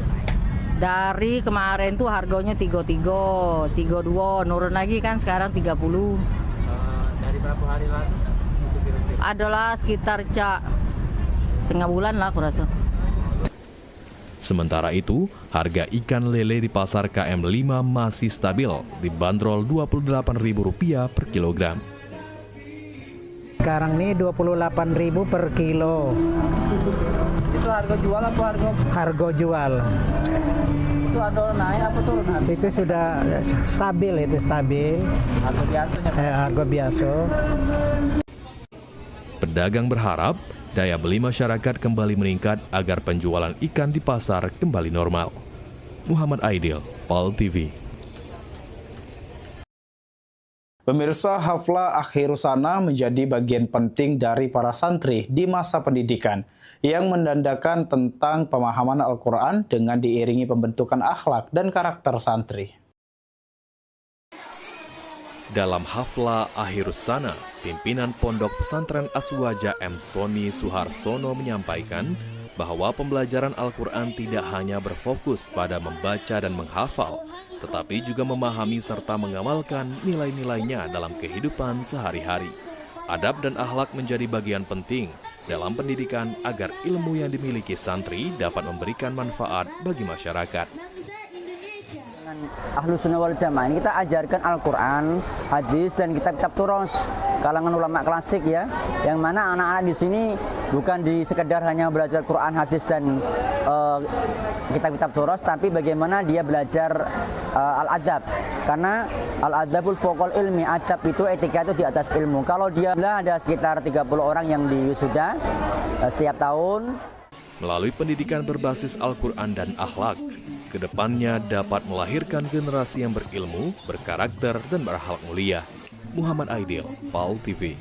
Dari kemarin tuh harganya 33, 32, nurun lagi kan sekarang 30. Dari berapa hari lalu? Adalah sekitar setengah bulan lah aku rasa. Sementara itu, harga ikan lele di Pasar KM5 masih stabil, dibanderol Rp28.000 per kilogram. Sekarang ini 28.000 per kilo. Itu harga jual apa harga? Harga jual. Itu ada naik apa turun? Itu sudah stabil, itu stabil. Harga biasanya. Harga biasa. Pedagang berharap daya beli masyarakat kembali meningkat agar penjualan ikan di pasar kembali normal. Muhammad Aidil, PAL TV. Pemirsa, haflah akhir sana menjadi bagian penting dari para santri di masa pendidikan yang menandakan tentang pemahaman Al-Quran dengan diiringi pembentukan akhlak dan karakter santri. Dalam haflah akhirus sana, pimpinan Pondok Pesantren Aswaja M. Soni Suharsono menyampaikan bahwa pembelajaran Al-Quran tidak hanya berfokus pada membaca dan menghafal, tetapi juga memahami serta mengamalkan nilai-nilainya dalam kehidupan sehari-hari. Adab dan akhlak menjadi bagian penting dalam pendidikan agar ilmu yang dimiliki santri dapat memberikan manfaat bagi masyarakat. Ahlus Sunnah wal Jamaah ini kita ajarkan Al-Quran, hadis, dan kitab-kitab turos kalangan ulama klasik ya, yang mana anak-anak di sini bukan sekedar hanya belajar Quran, hadis, dan kitab-kitab turos, tapi bagaimana dia belajar al-adab, karena al-adabul fawqal ilmi, adab itu, etika itu di atas ilmu. Kalau dia ada sekitar 30 orang yang diwisuda setiap tahun. Melalui pendidikan berbasis Al-Quran dan akhlak, kedepannya dapat melahirkan generasi yang berilmu, berkarakter, dan berakhlak mulia. Muhammad Aidil, PAL TV.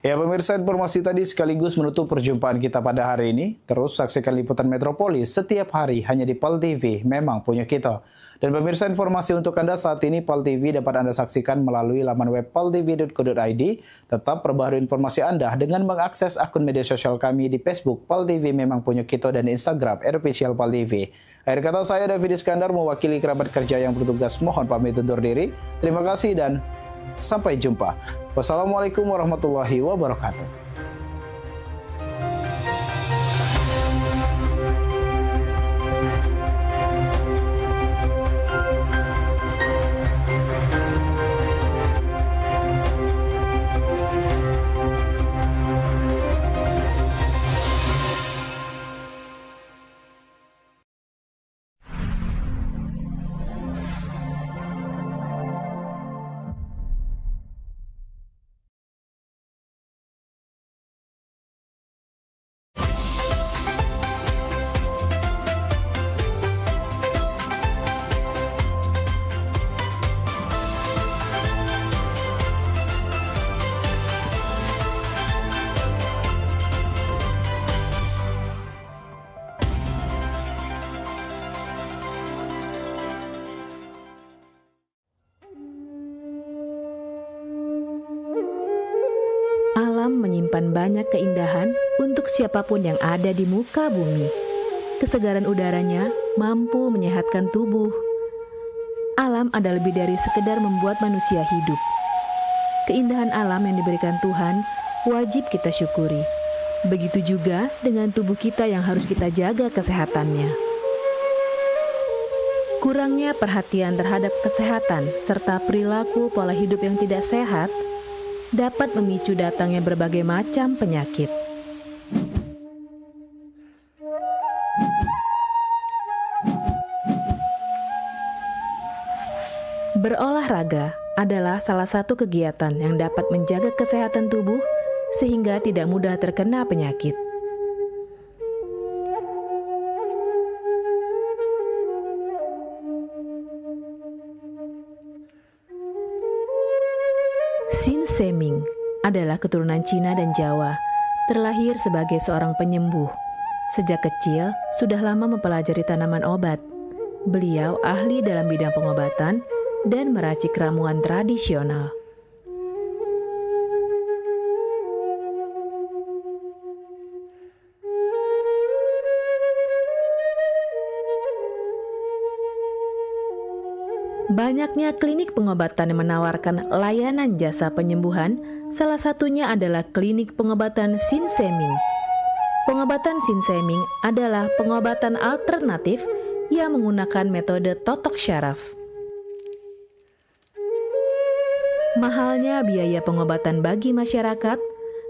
Ya pemirsa, informasi tadi sekaligus menutup perjumpaan kita pada hari ini. Terus saksikan Liputan Metropolis setiap hari hanya di PAL TV, memang punya kita. Dan pemirsa, informasi untuk Anda saat ini PAL TV dapat Anda saksikan melalui laman web paltv.co.id. Tetap perbaharui informasi Anda dengan mengakses akun media sosial kami di Facebook PAL TV memang punya kita dan Instagram @official PAL TV. Akhir kata saya David Iskandar mewakili kerabat kerja yang bertugas mohon pamit undur diri. Terima kasih dan sampai jumpa. Wassalamualaikum warahmatullahi wabarakatuh. menyimpan banyak keindahan untuk siapapun yang ada di muka bumi. Kesegaran udaranya mampu menyehatkan tubuh. Alam ada lebih dari sekedar membuat manusia hidup. Keindahan alam yang diberikan Tuhan wajib kita syukuri. Begitu juga dengan tubuh kita yang harus kita jaga kesehatannya. Kurangnya perhatian terhadap kesehatan serta perilaku pola hidup yang tidak sehat dapat memicu datangnya berbagai macam penyakit. Berolahraga adalah salah satu kegiatan yang dapat menjaga kesehatan tubuh sehingga tidak mudah terkena penyakit. Sin Seming adalah keturunan Cina dan Jawa, terlahir sebagai seorang penyembuh. Sejak kecil, sudah lama mempelajari tanaman obat. Beliau ahli dalam bidang pengobatan dan meracik ramuan tradisional. Banyaknya klinik pengobatan yang menawarkan layanan jasa penyembuhan, salah satunya adalah klinik pengobatan Sin Seming. Pengobatan Sin Seming adalah pengobatan alternatif yang menggunakan metode totok syaraf. Mahalnya biaya pengobatan bagi masyarakat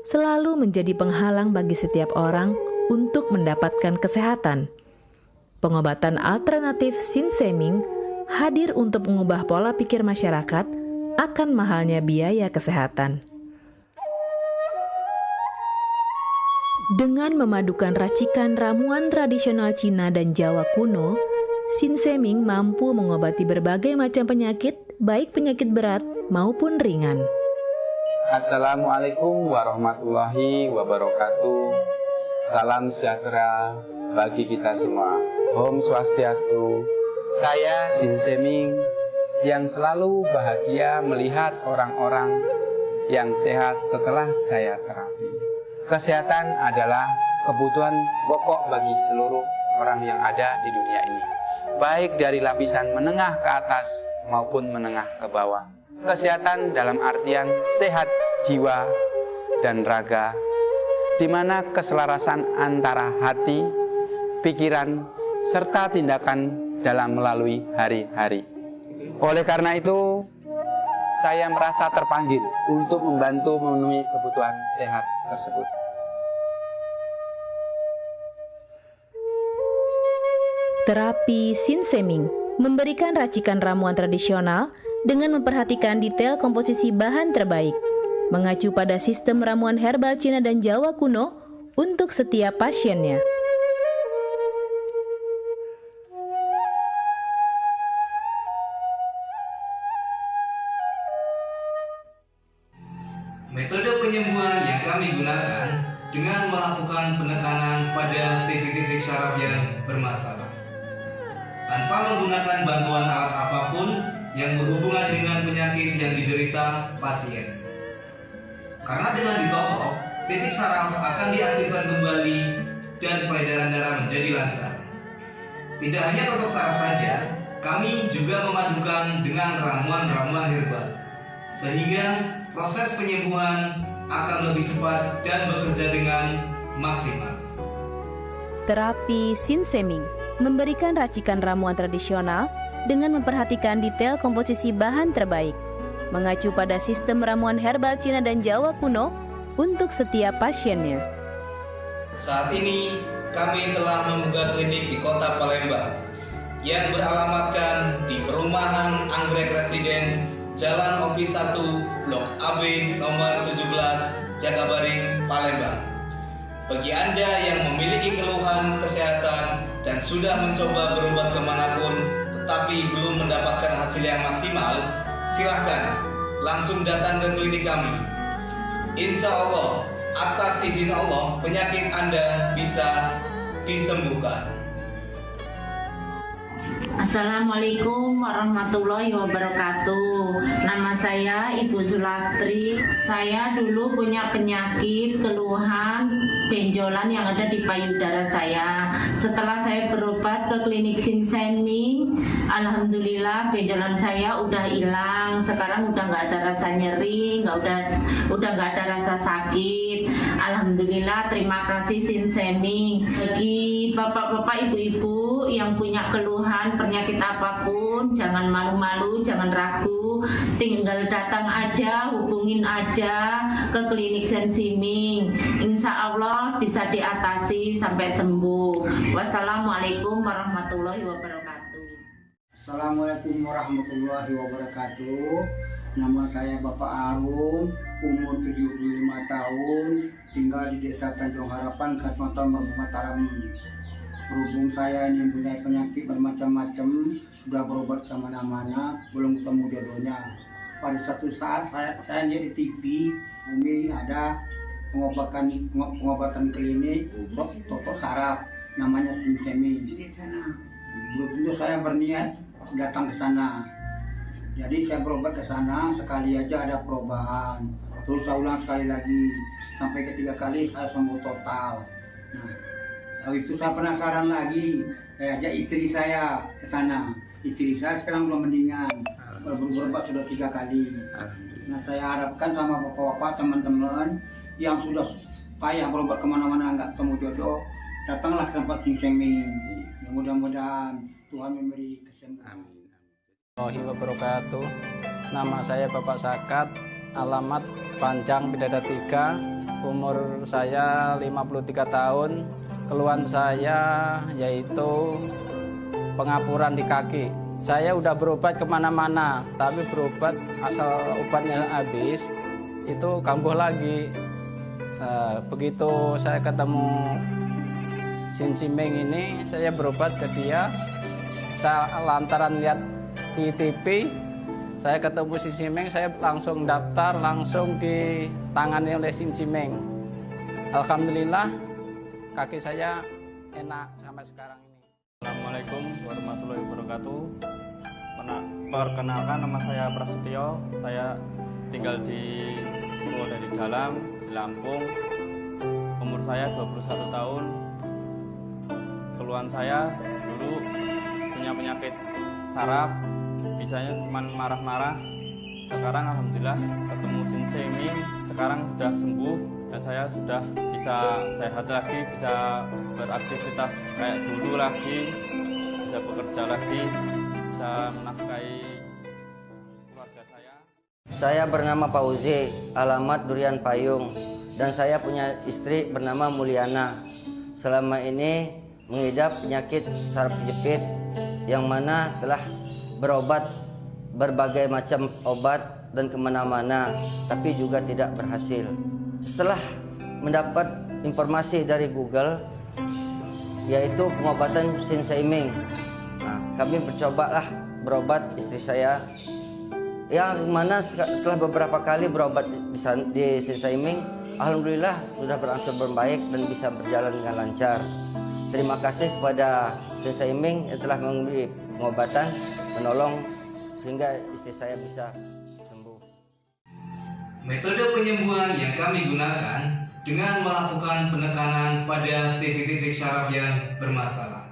selalu menjadi penghalang bagi setiap orang untuk mendapatkan kesehatan. Pengobatan alternatif Sin Seming hadir untuk mengubah pola pikir masyarakat akan mahalnya biaya kesehatan. Dengan memadukan racikan ramuan tradisional Cina dan Jawa kuno, Sin Seming mampu mengobati berbagai macam penyakit, baik penyakit berat maupun ringan. Assalamualaikum warahmatullahi wabarakatuh. Salam sejahtera bagi kita semua. Om Swastiastu. Saya Sin Seming yang selalu bahagia melihat orang-orang yang sehat setelah saya terapi. Kesehatan adalah kebutuhan pokok bagi seluruh orang yang ada di dunia ini, baik dari lapisan menengah ke atas maupun menengah ke bawah. Kesehatan dalam artian sehat jiwa dan raga, di mana keselarasan antara hati, pikiran, serta tindakan dalam melalui hari-hari. Oleh karena itu, saya merasa terpanggil untuk membantu memenuhi kebutuhan sehat tersebut. Terapi Sin Seming memberikan racikan ramuan tradisional dengan memperhatikan detail komposisi bahan terbaik, mengacu pada sistem ramuan herbal Cina dan Jawa kuno untuk setiap pasiennya. Metode penyembuhan yang kami gunakan dengan melakukan penekanan pada titik-titik syaraf yang bermasalah, tanpa menggunakan bantuan alat apapun yang berhubungan dengan penyakit yang diderita pasien. Karena dengan ditotok, titik syaraf akan diaktifkan kembali dan peredaran darah menjadi lancar. Tidak hanya totok syaraf saja, kami juga memadukan dengan ramuan-ramuan herbal, sehingga proses penyembuhan akan lebih cepat dan bekerja dengan maksimal. Terapi Sin Seming memberikan racikan ramuan tradisional dengan memperhatikan detail komposisi bahan terbaik, mengacu pada sistem ramuan herbal Cina dan Jawa kuno untuk setiap pasiennya. Saat ini kami telah membuka klinik di Kota Palembang yang beralamatkan di Perumahan Anggrek Residence, Jalan Opi 1, Blok AB nomor 17, Jakabaring, Palembang. Bagi Anda yang memiliki keluhan kesehatan dan sudah mencoba berobat kemanapun tetapi belum mendapatkan hasil yang maksimal, silahkan langsung datang ke klinik kami. Insya Allah, atas izin Allah, penyakit Anda bisa disembuhkan. Assalamualaikum warahmatullahi wabarakatuh. Nama saya Ibu Sulastri. Saya dulu punya penyakit keluhan benjolan yang ada di payudara saya. Setelah saya berobat ke klinik Sinseming, alhamdulillah benjolan saya udah hilang. Sekarang udah nggak ada rasa nyeri, udah nggak ada rasa sakit. Alhamdulillah, terima kasih Sinseming. Bagi bapak-bapak, ibu-ibu yang punya keluhan penyakit apapun, jangan malu-malu, jangan ragu, tinggal datang aja, hubungin aja ke klinik Sinseming. Insya Allah bisa diatasi sampai sembuh. Wassalamualaikum warahmatullahi wabarakatuh. Assalamualaikum warahmatullahi wabarakatuh. Nama saya Bapak Arun, umur 75 tahun, tinggal di Desa Tanjung Harapan, Kecamatan Mataram. Berhubung saya ini mempunyai penyakit bermacam-macam, sudah berobat kemana-mana, belum ketemu jodohnya. Pada satu saat saya lihat di TV, Umi ada pengobatan klinik, totok saraf, namanya Sinseming. Belum tentu saya berniat datang ke sana. Jadi saya berobat ke sana, sekali aja ada perubahan. Terus saya ulang sekali lagi, sampai ketiga kali saya sembuh total. Nah, lalu itu saya penasaran lagi, saya ajak istri saya ke sana. Istri saya sekarang belum mendingan, berobat sudah 3 kali. Nah, saya harapkan sama bapak-bapak, teman-teman yang sudah payah berobat kemana-mana nggak ketemu jodoh, datanglah ke tempat Sinseming. Mudah-mudahan Tuhan memberi kesembuhan. Warahmatullahi wabarakatuh. Nama saya Bapak Sakat, alamat Panjang Bidada 3, umur saya 53 tahun. Keluhan saya yaitu pengapuran di kaki. Saya udah berobat kemana-mana, tapi berobat asal obatnya habis, itu kambuh lagi. Begitu saya ketemu Sinseming ini, saya berobat ke dia. Saya lantaran lihat di TV, saya ketemu Sinseming, saya langsung daftar, langsung ditangani oleh Sinseming. Alhamdulillah, kaki saya enak sampai sekarang ini. Assalamualaikum warahmatullahi wabarakatuh. Perkenalkan, nama saya Prasetyo. Saya tinggal di Pulau Dari Dalam, di Lampung. Umur saya 21 tahun. Keluhan saya dulu punya penyakit saraf, bisanya cuma marah-marah. Sekarang alhamdulillah ketemu Sinseming, sekarang sudah sembuh dan saya sudah bisa sehat lagi, bisa beraktivitas kayak dulu lagi, bisa bekerja lagi, bisa menafkahi keluarga saya. Saya bernama Pauzi, alamat Durian Payung, dan saya punya istri bernama Mulyana. Selama ini mengidap penyakit saraf kejepit yang mana telah berobat berbagai macam obat dan kemana-mana, tapi juga tidak berhasil. Setelah mendapat informasi dari Google, yaitu pengobatan Sinseming, nah, kami bercobalah berobat istri saya, yang mana setelah beberapa kali berobat di Sinseming, alhamdulillah sudah berangsur membaik dan bisa berjalan dengan lancar. Terima kasih kepada Sinseming yang telah memberi pengobatan, menolong sehingga istri saya bisa sembuh. Metode penyembuhan yang kami gunakan dengan melakukan penekanan pada titik-titik syaraf yang bermasalah,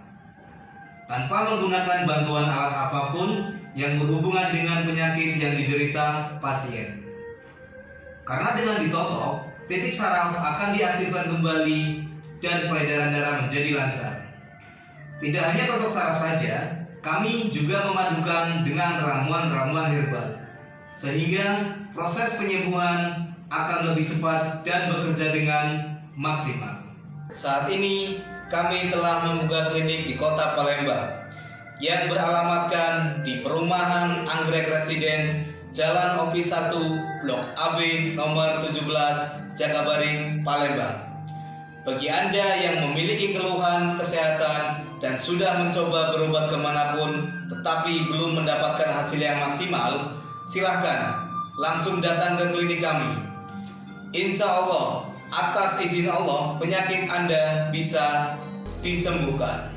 tanpa menggunakan bantuan alat apapun yang berhubungan dengan penyakit yang diderita pasien. Karena dengan ditotok, titik syaraf akan diaktifkan kembali dan peredaran darah menjadi lancar. Tidak hanya totok saraf saja, kami juga memadukan dengan ramuan-ramuan herbal, sehingga proses penyembuhan akan lebih cepat dan bekerja dengan maksimal. Saat ini kami telah membuka klinik di Kota Palembang yang beralamatkan di Perumahan Anggrek Residence, Jalan Opi 1, Blok AB nomor 17, Jakabaring, Palembang. Bagi Anda yang memiliki keluhan kesehatan dan sudah mencoba berobat kemanapun tetapi belum mendapatkan hasil yang maksimal, silahkan langsung datang ke klinik kami. Insya Allah, atas izin Allah, penyakit Anda bisa disembuhkan.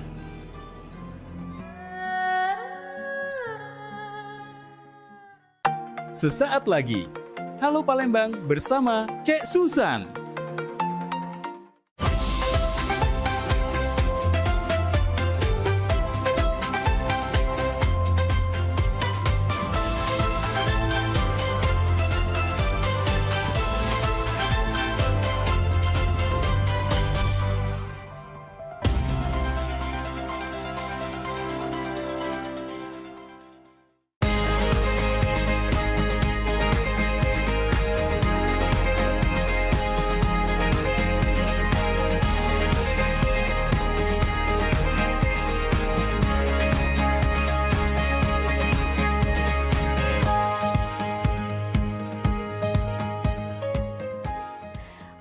sesaat lagi. Halo Palembang bersama Cek Susan.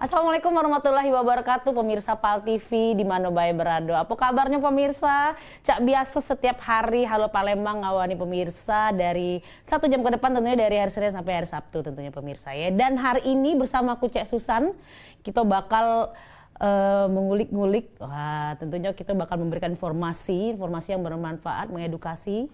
Assalamualaikum warahmatullahi wabarakatuh, pemirsa PAL TV di mana bae berado. Apa kabarnya pemirsa? Cak biasa setiap hari Halo Palembang ngawani pemirsa dari 1 jam ke depan, tentunya dari hari Senin sampai hari Sabtu tentunya pemirsa ya. Dan hari ini bersama aku Cek Susan, kita bakal mengulik-ngulik, tentunya kita bakal memberikan informasi yang bermanfaat, mengedukasi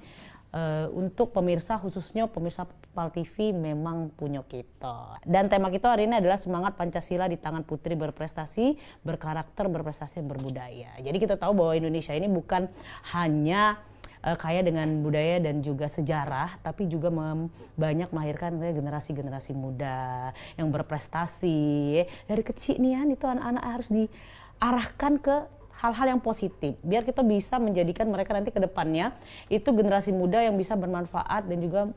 untuk pemirsa, khususnya pemirsa PAL TV memang punya kita. Dan tema kita hari ini adalah semangat Pancasila di tangan putri berprestasi, berkarakter, berprestasi, berbudaya. Jadi kita tahu bahwa Indonesia ini bukan hanya kaya dengan budaya dan juga sejarah, tapi juga banyak melahirkan generasi-generasi muda yang berprestasi. Dari kecil nih itu anak-anak harus diarahkan ke hal-hal yang positif, biar kita bisa menjadikan mereka nanti ke depannya itu generasi muda yang bisa bermanfaat dan juga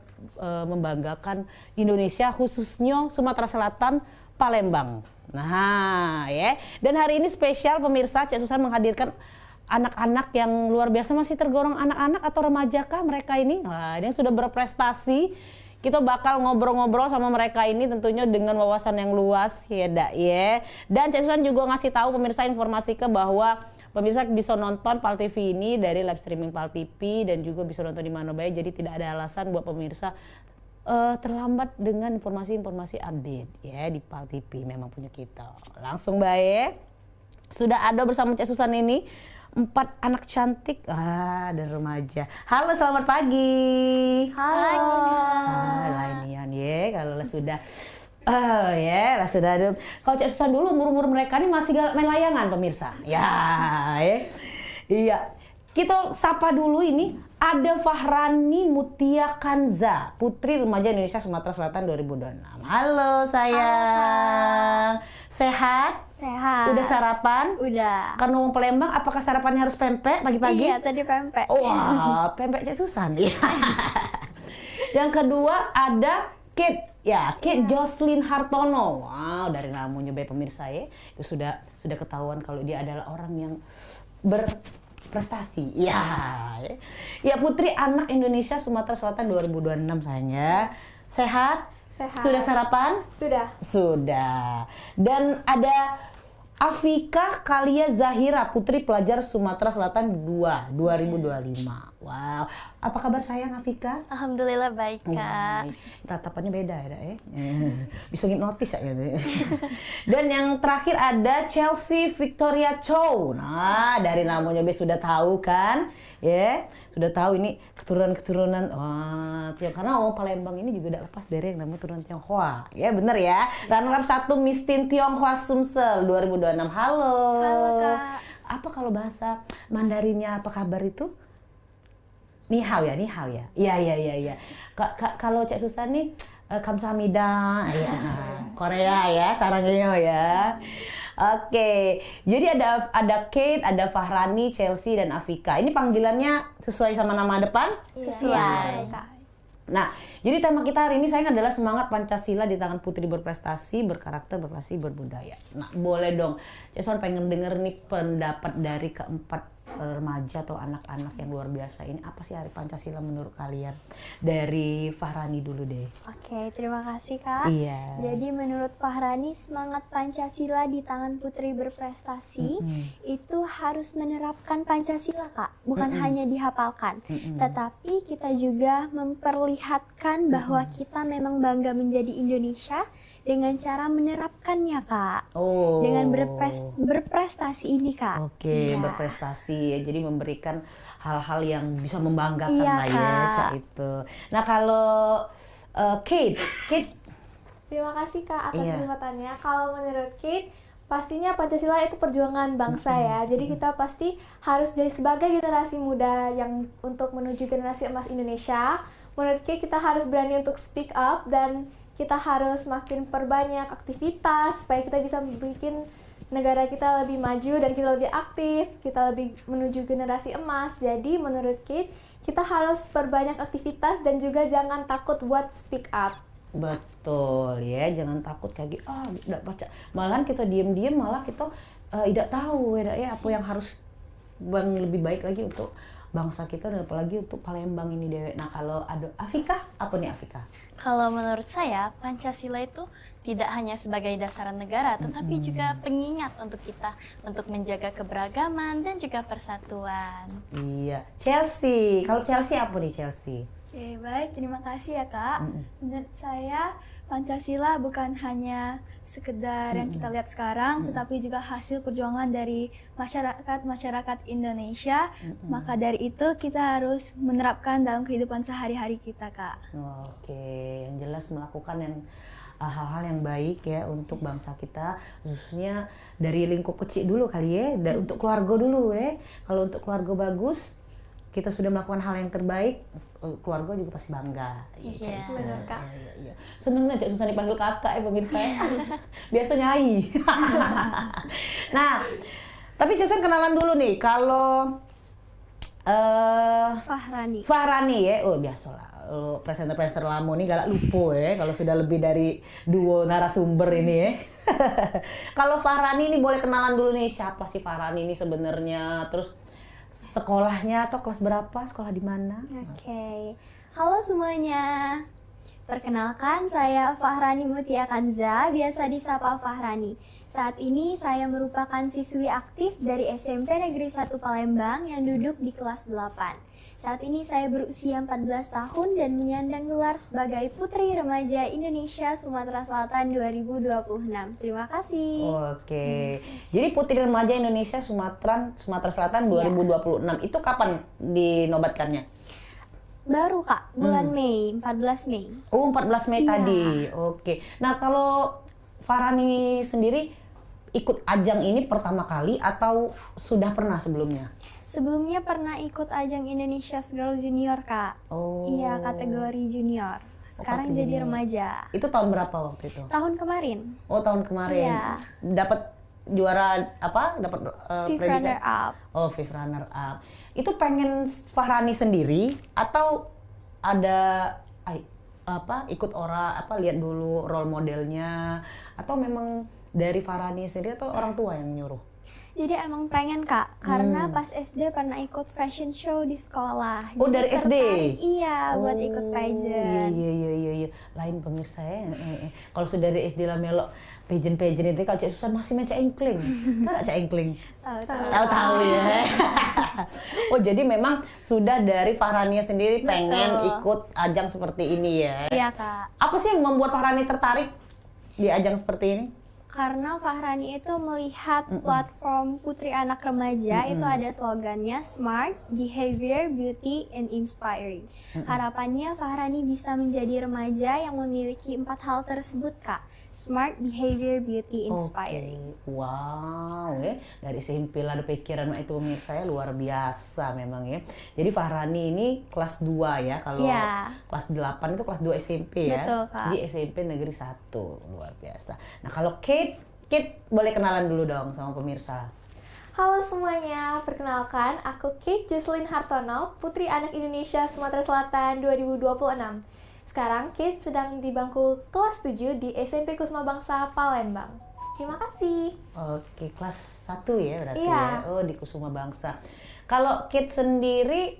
membanggakan Indonesia, khususnya Sumatera Selatan, Palembang. Nah ya, dan hari ini spesial pemirsa, Cek Susan menghadirkan anak-anak yang luar biasa, masih tergolong anak-anak atau remaja kah mereka ini? Nah, yang sudah berprestasi. Kita bakal ngobrol-ngobrol sama mereka ini tentunya dengan wawasan yang luas ya dak ya. Dan Cek Susan juga ngasih tahu pemirsa informasi ke bahwa pemirsa bisa nonton PAL TV ini dari live streaming PAL TV dan juga bisa nonton di mana baik. Jadi tidak ada alasan buat pemirsa terlambat dengan informasi-informasi update ya di PAL TV, memang punya kita. Langsung baik. Sudah ada bersama Cek Susan ini 4 anak cantik dan remaja. Halo, selamat pagi. Halo. Lainian ya kalau sudah lah sudah ada. Kalau Cek Susan dulu umur mereka ini masih main layangan pemirsa. Ya. Iya. Kita sapa dulu ini ada Fahrani Mutia Kanza, Putri Remaja Indonesia Sumatera Selatan 2026. Halo sayang. Sehat? Sehat. Udah sarapan? Udah. Karena mau Palembang, apakah sarapannya harus pempek pagi-pagi? Iya, tadi pempek. Wah, pempek Cek Susan. Yang kedua ada Kit. Ya, Kit Jocelyn Hartono. Wow, dari namanya baik pemirsa ya. Itu sudah ketahuan kalau dia adalah orang yang berprestasi. Ya, Putri Anak Indonesia Sumatera Selatan 2026 sayangnya. Sehat? Sehat. Sudah sarapan? Sudah. Sudah. Dan ada Afika Kalia Zahira, Putri Pelajar Sumatera Selatan 2025. Wow, apa kabar sayang Afika? Alhamdulillah baik Kak. Tatapannya beda ya, bisa hipnotis ya. Dan yang terakhir ada Chelsea Victoria Chow. Nah, dari namanya sudah tahu kan? Ya, sudah tahu ini keturunan karena orang Palembang ini juga tidak lepas dari yang namanya keturunan Tionghoa. Ya, benar ya. Runner-up 1 Miss Teen Tionghoa Sumsel 2026. Halo. Halo Kak. Apa kalau bahasa Mandarinnya apa kabar itu? Ni hao ya. Iya. Kalau Cek Susan nih kamsahamnida ya. Korea ya, sarangnya ya. Oke. Jadi ada Kate, ada Fahrani, Chelsea dan Afika. Ini panggilannya sesuai sama nama depan? Sesuai. Nah, jadi tema kita hari ini sayang adalah semangat Pancasila di tangan putri berprestasi, berkarakter, berprestasi, berbudaya. Nah, boleh dong. Cek Susan pengen denger nih pendapat dari keempat remaja atau anak-anak yang luar biasa ini. Apa sih Hari Pancasila menurut kalian? Dari Fahrani dulu deh. Oke, terima kasih Kak. Iya. Jadi menurut Fahrani, semangat Pancasila di tangan putri berprestasi itu harus menerapkan Pancasila Kak. Bukan hanya dihafalkan, tetapi kita juga memperlihatkan bahwa kita memang bangga menjadi Indonesia dengan cara menerapkannya Kak. Dengan berprestasi ini Kak. Oke, berprestasi ya. Jadi memberikan hal-hal yang bisa membanggakan lah ya Cak itu. Nah, kalau Kate. Terima kasih Kak atas Iya. kesempatannya. Kalau menurut Kate, pastinya Pancasila itu perjuangan bangsa ya. Jadi kita pasti harus jadi sebagai generasi muda yang untuk menuju generasi emas Indonesia. Menurut Kate, kita harus berani untuk speak up dan kita harus makin perbanyak aktivitas supaya kita bisa bikin negara kita lebih maju dan kita lebih aktif, kita lebih menuju generasi emas. Jadi menurut Kate, kita harus perbanyak aktivitas dan juga jangan takut buat speak up. Betul ya, jangan takut kayak gitu. Tidak baca. Malahan kita diem-diem, malah kita tidak tahu ya apa yang harus lebih baik lagi untuk bangsa kita dan apalagi untuk Palembang ini Dewe. Nah kalau ada Afika, apa nih Afika? Kalau menurut saya, Pancasila itu tidak hanya sebagai dasaran negara, tetapi juga pengingat untuk kita untuk menjaga keberagaman dan juga persatuan. Iya, Chelsea. Kalau Chelsea apa nih Chelsea? Oke, baik. Terima kasih ya, Kak. Menurut saya, Pancasila bukan hanya sekedar yang kita lihat sekarang, tetapi juga hasil perjuangan dari masyarakat Indonesia. Maka dari itu, kita harus menerapkan dalam kehidupan sehari-hari kita, Kak. Oke, yang jelas melakukan yang hal-hal yang baik ya untuk bangsa kita, khususnya dari lingkup kecil dulu kali ya, dan untuk keluarga dulu ya. Kalau untuk keluarga bagus, kita sudah melakukan hal yang terbaik, keluarga juga pasti bangga. Iya, benar Kak. Iya. Seneng aja susah dipanggil kakak ya pemirsa. Biasa nyai. Nah, tapi Jason kenalan dulu nih. Kalau Fahrani ya, biasalah. Presenter-presenter lama nih galak lupa ya kalau sudah lebih dari 2 narasumber ini ya. Kalau Fahrani ini boleh kenalan dulu nih, siapa sih Fahrani ini sebenarnya, terus sekolahnya atau kelas berapa, sekolah di mana? Oke. Halo semuanya. Perkenalkan, saya Fahrani Mutia Kanza, biasa disapa Fahrani. Saat ini saya merupakan siswi aktif dari SMP Negeri 1 Palembang yang duduk di kelas 8. Saat ini saya berusia 14 tahun dan menyandang gelar sebagai Putri Remaja Indonesia Sumatera Selatan 2026. Terima kasih. Oke. Jadi Putri Remaja Indonesia Sumatera Selatan 2026. Itu kapan dinobatkannya? Baru Kak, bulan Mei, 14 Mei. Oh, 14 Mei tadi. Oke. Nah, kalau Fahrani sendiri ikut ajang ini pertama kali atau sudah pernah sebelumnya? Sebelumnya pernah ikut ajang Indonesia's Girl Junior, Kak. Oh. Iya, kategori junior. Sekarang jadi remaja. Itu tahun berapa waktu itu? Tahun kemarin. Oh, tahun kemarin. Iya. Dapat juara apa? Dapat Fifth runner up. Oh, fifth runner up. Itu pengen Fahrani sendiri atau ada ikut lihat dulu role modelnya, atau memang dari Fahrani sendiri atau orang tua yang nyuruh? Jadi emang pengen Kak, karena pas SD pernah ikut fashion show di sekolah. Oh, dari SD? Iya, buat ikut pageant. Iya. Lain pemirsa ya. Kalau sudah dari SD lah melok pageant itu, kalau Cek Susan masih main Cek Engkling. Tahu Cek Engkling? Tahu ya. Oh, jadi memang sudah dari Fahrani sendiri pengen ikut ajang seperti ini ya? Iya Kak. Apa sih yang membuat Fahrani tertarik di ajang seperti ini? Karena Fahrani itu melihat platform Putri Anak Remaja itu ada slogannya Smart, Behavior, Beauty, and Inspiring. Harapannya Fahrani bisa menjadi remaja yang memiliki 4 hal tersebut Kak. Smart, Behavior, Beauty, Inspiring. Wow ya, dari SMP lah ada pikiran itu pemirsa ya, luar biasa memang ya. Jadi Fahrani ini kelas 2 ya, kalau kelas 8 itu kelas 2 SMP ya. Betul, Kak. Di SMP Negeri 1, luar biasa. Nah kalau Kate boleh kenalan dulu dong sama pemirsa. Halo semuanya, perkenalkan aku Kate Jocelyn Hartono, Putri Anak Indonesia Sumatera Selatan 2026. Sekarang Kate sedang di bangku kelas 7 di SMP Kusuma Bangsa Palembang. Terima kasih. Oke, kelas 1 ya berarti Iya. ya. Oh, di Kusuma Bangsa. Kalau Kate sendiri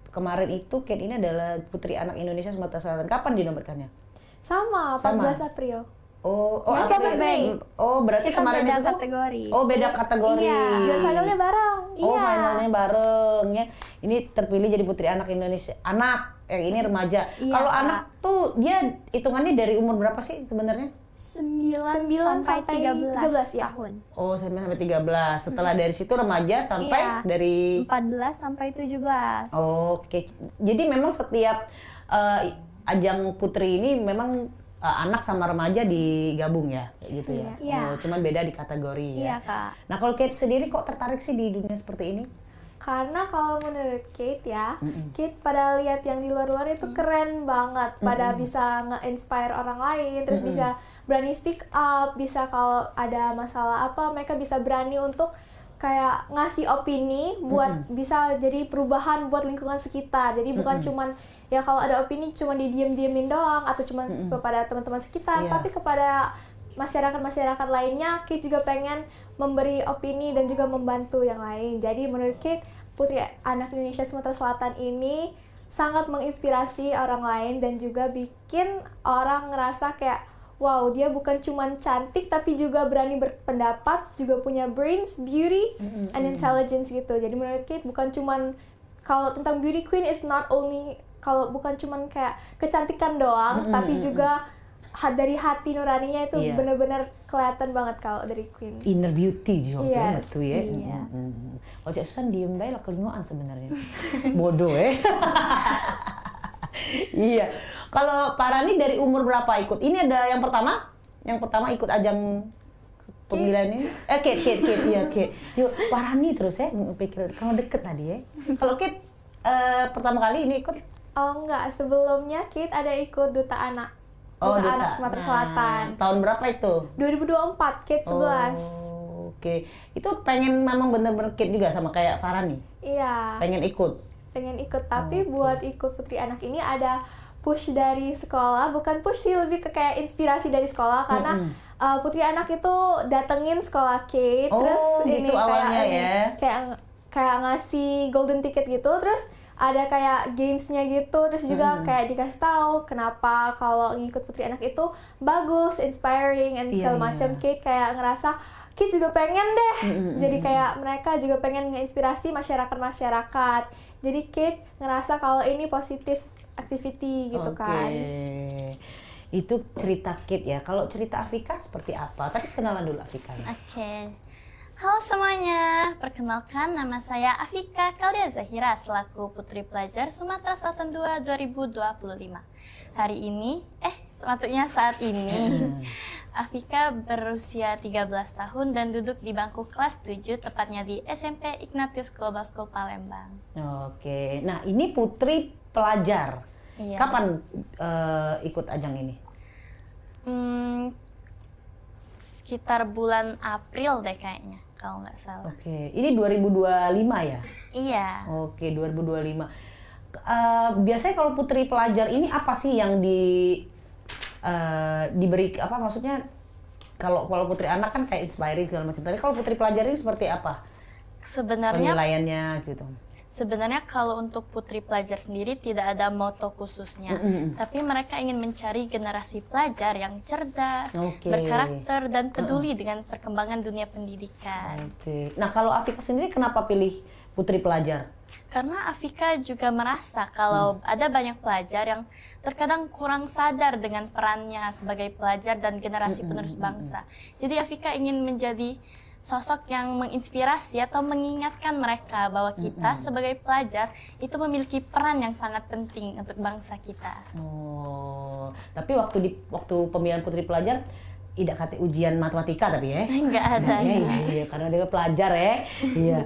kemarin itu Kate ini adalah Putri Anak Indonesia Sumatera Selatan. Kapan dinobatkannya? Sama, 14 April. Berarti kita kemarin beda itu kategori. Oh, beda kategori. Iya, dan finalnya bareng. Oh, finalnya bareng ya. Ini terpilih jadi Putri Anak Indonesia. Anak, yang ini remaja. Iya, kalau Kak. anak tuh dia hitungannya dari umur berapa sih sebenarnya? 9 sampai 13 tahun. Oh, sampai 13. Setelah dari situ remaja sampai dari 14 sampai 17. Oke. Jadi memang setiap ajang putri ini memang anak sama remaja digabung ya, kayak gitu ya. Iya. Oh, cuman beda di kategori ya. Iya, Kak. Nah, kalau Kate sendiri kok tertarik sih di dunia seperti ini? Karena kalau menurut Kate ya, Kate pada lihat yang di luar-luar itu keren banget, pada bisa nge-inspire orang lain, terus bisa berani speak up, bisa kalau ada masalah apa mereka bisa berani untuk kayak ngasih opini buat bisa jadi perubahan buat lingkungan sekitar. Jadi bukan cuman ya kalau ada opini cuma didiem-diemin doang atau cuma kepada teman-teman sekitar, tapi kepada masyarakat-masyarakat lainnya. Kate juga pengen memberi opini dan juga membantu yang lain. Jadi menurut Kate, Putri Anak Indonesia Sumatera Selatan ini sangat menginspirasi orang lain dan juga bikin orang ngerasa kayak wow, dia bukan cuma cantik tapi juga berani berpendapat, juga punya brains, beauty, and intelligence gitu. Jadi menurut Kate bukan cuma kalau tentang beauty queen is not only kalau bukan cuma kayak kecantikan doang, tapi juga dari hati nuraninya itu benar-benar kelihatan banget kalau dari queen. Inner beauty juga betul ya. Iya. Oh, Cak Susan diem bae lah kelingoan sebenarnya. Bodoh ya. Iya. Kalau Pak Rani dari umur berapa ikut? Ini ada yang pertama ikut ajang pemilihan ini. Kate, iya Kate. Yuk, Pak Rani terus ya, pikir kalau deket tadi ya. Kalau Kate pertama kali ini ikut? Oh enggak, sebelumnya Kate ada ikut Duta Anak. Duta Anak Sumatera Selatan. Tahun berapa itu? 2024, Kate 11. Oke. Itu pengen memang bener-bener Kate juga sama kayak Farani? Iya. Pengen ikut? Pengen ikut, tapi buat ikut Putri Anak ini ada push dari sekolah, bukan push sih, lebih ke kayak inspirasi dari sekolah, karena Putri Anak itu datengin sekolah Kate, terus gitu ini awalnya kayak ngasih golden ticket gitu, terus ada kayak gamesnya gitu, terus juga kayak dikasih tahu kenapa kalau ngikut Putri Anak itu bagus, inspiring, and segala macam. Kate kayak ngerasa Kate juga pengen deh, jadi kayak mereka juga pengen ngeinspirasi masyarakat. Jadi Kate ngerasa kalau ini positif activity gitu kan. Itu cerita Kate ya. Kalau cerita Afika seperti apa? Tapi kenalan dulu Afikanya. Halo semuanya, perkenalkan nama saya Afika Kalia Zahira selaku Putri Pelajar Sumatera Selatan 2 2025. Hari ini, maksudnya saat ini, Afika berusia 13 tahun dan duduk di bangku kelas 7, tepatnya di SMP Ignatius Global School Palembang. Oke, nah ini Putri Pelajar. Iya. Kapan ikut ajang ini? Sekitar bulan April deh kayaknya, kalau nggak salah. Oke, ini 2025 ya? Iya. Oke, 2025. Biasanya kalau Putri Pelajar ini apa sih yang diberi, apa maksudnya, kalau Putri Anak kan kayak inspiring segala macam. Tapi kalau Putri Pelajar ini seperti apa? Sebenarnya penilaiannya gitu. Sebenarnya kalau untuk Putri Pelajar sendiri tidak ada moto khususnya, tapi mereka ingin mencari generasi pelajar yang cerdas, berkarakter, dan peduli dengan perkembangan dunia pendidikan. Nah kalau Afika sendiri kenapa pilih Putri Pelajar? Karena Afika juga merasa kalau ada banyak pelajar yang terkadang kurang sadar dengan perannya sebagai pelajar dan generasi penerus bangsa. Jadi Afika ingin menjadi sosok yang menginspirasi atau mengingatkan mereka bahwa kita sebagai pelajar itu memiliki peran yang sangat penting untuk bangsa kita. Oh, tapi waktu pemilihan Putri Pelajar tidak kata ujian matematika tapi ya? Enggak ada. Iya, karena dia pelajar ya. Iya.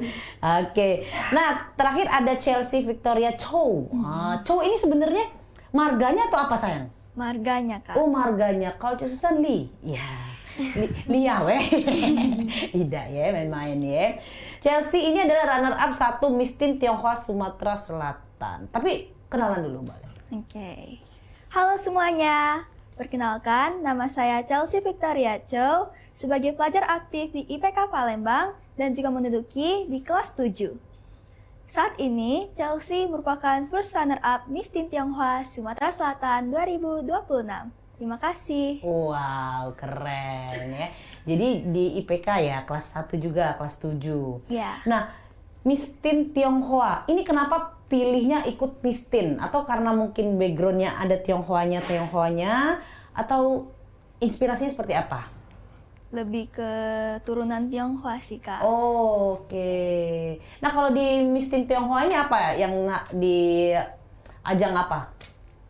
Oke. Nah, terakhir ada Chelsea Victoria Chow. Chow ini sebenarnya marganya atau apa sayang? Marganya, Kak. Oh, marganya. Kalau Susan Lee. Iya. Lia weh. Tidak ya, main-main ya. Chelsea ini adalah runner up 1 Miss Teen Tionghoa Sumatera Selatan. Tapi kenalan dulu, Mbak. Oke. Halo semuanya. Perkenalkan, nama saya Chelsea Victoria Chow sebagai pelajar aktif di IPK Palembang dan juga menduduki di kelas 7. Saat ini, Chelsea merupakan first runner up Miss Teen Tionghoa Sumatera Selatan 2026. Terima kasih. Wow, keren ya. Jadi di IPK ya, kelas 1 juga, kelas 7. Ya. Nah, Miss Teen Tionghoa, ini kenapa pilihnya ikut Miss Teen? Atau karena mungkin backgroundnya ada Tionghoanya, atau inspirasinya seperti apa? Lebih ke turunan Tionghoa sih, Kak. Oh, oke. Nah, kalau di Miss Teen Tionghoa ini apa yang di ajang apa?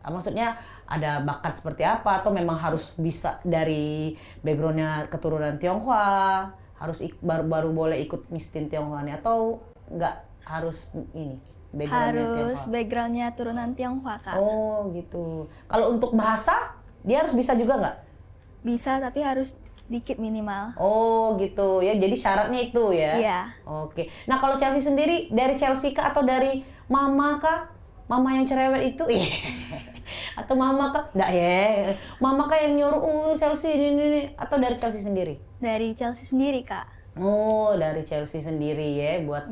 Maksudnya ada bakat seperti apa atau memang harus bisa dari backgroundnya keturunan Tionghoa, harus baru boleh ikut Miss Teen Tionghoa nih, atau nggak harus ini harus backgroundnya turunan Tionghoa, Kak. Oh gitu. Kalau untuk bahasa dia harus bisa juga nggak? Bisa, tapi harus dikit minimal. Oh gitu ya, jadi syaratnya itu ya? Iya. Oke. Nah kalau Chelsea sendiri, dari Chelsea kah atau dari mama kah? Mama yang cerewet itu? Atau mama kah? Nggak ya. Mama kah yang nyuruh Chelsea ini, atau dari Chelsea sendiri? Dari Chelsea sendiri, Kak. Oh, dari Chelsea sendiri ya, buat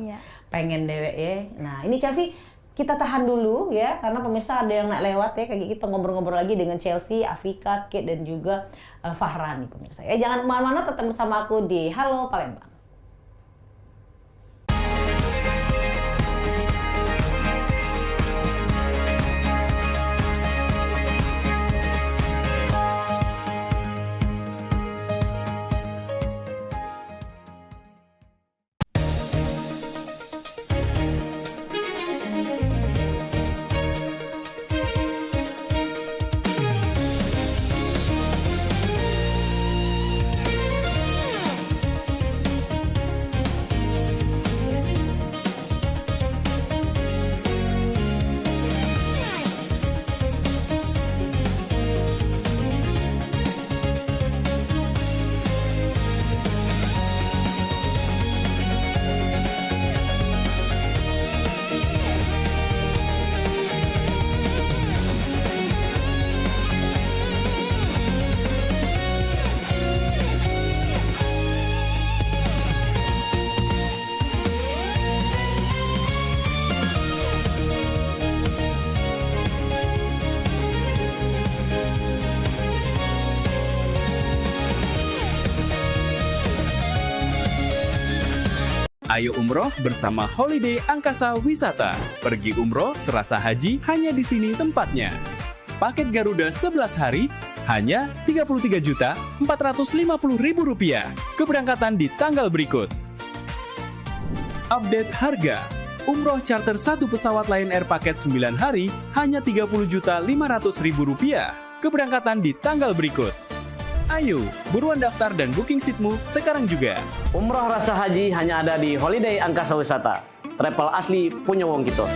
pengen dewek ya. Nah ini Chelsea, kita tahan dulu ya, karena pemirsa ada yang nak lewat ya, kayak kita ngobrol-ngobrol lagi dengan Chelsea, Afika, Kate, dan juga Fahrani pemirsa. Jangan kemana-mana, tetap bersama aku di Halo Palembang. Ayo umroh bersama Holiday Angkasa Wisata. Pergi umroh serasa haji hanya di sini tempatnya. Paket Garuda 11 hari hanya Rp33.450.000. Keberangkatan di tanggal berikut. Update harga. Umroh charter 1 pesawat Lion Air paket 9 hari hanya Rp30.500.000. Keberangkatan di tanggal berikut. Ayo, buruan daftar dan booking seatmu sekarang juga. Umroh rasa haji hanya ada di Holiday Angkasa Wisata. Travel asli punya wong kita.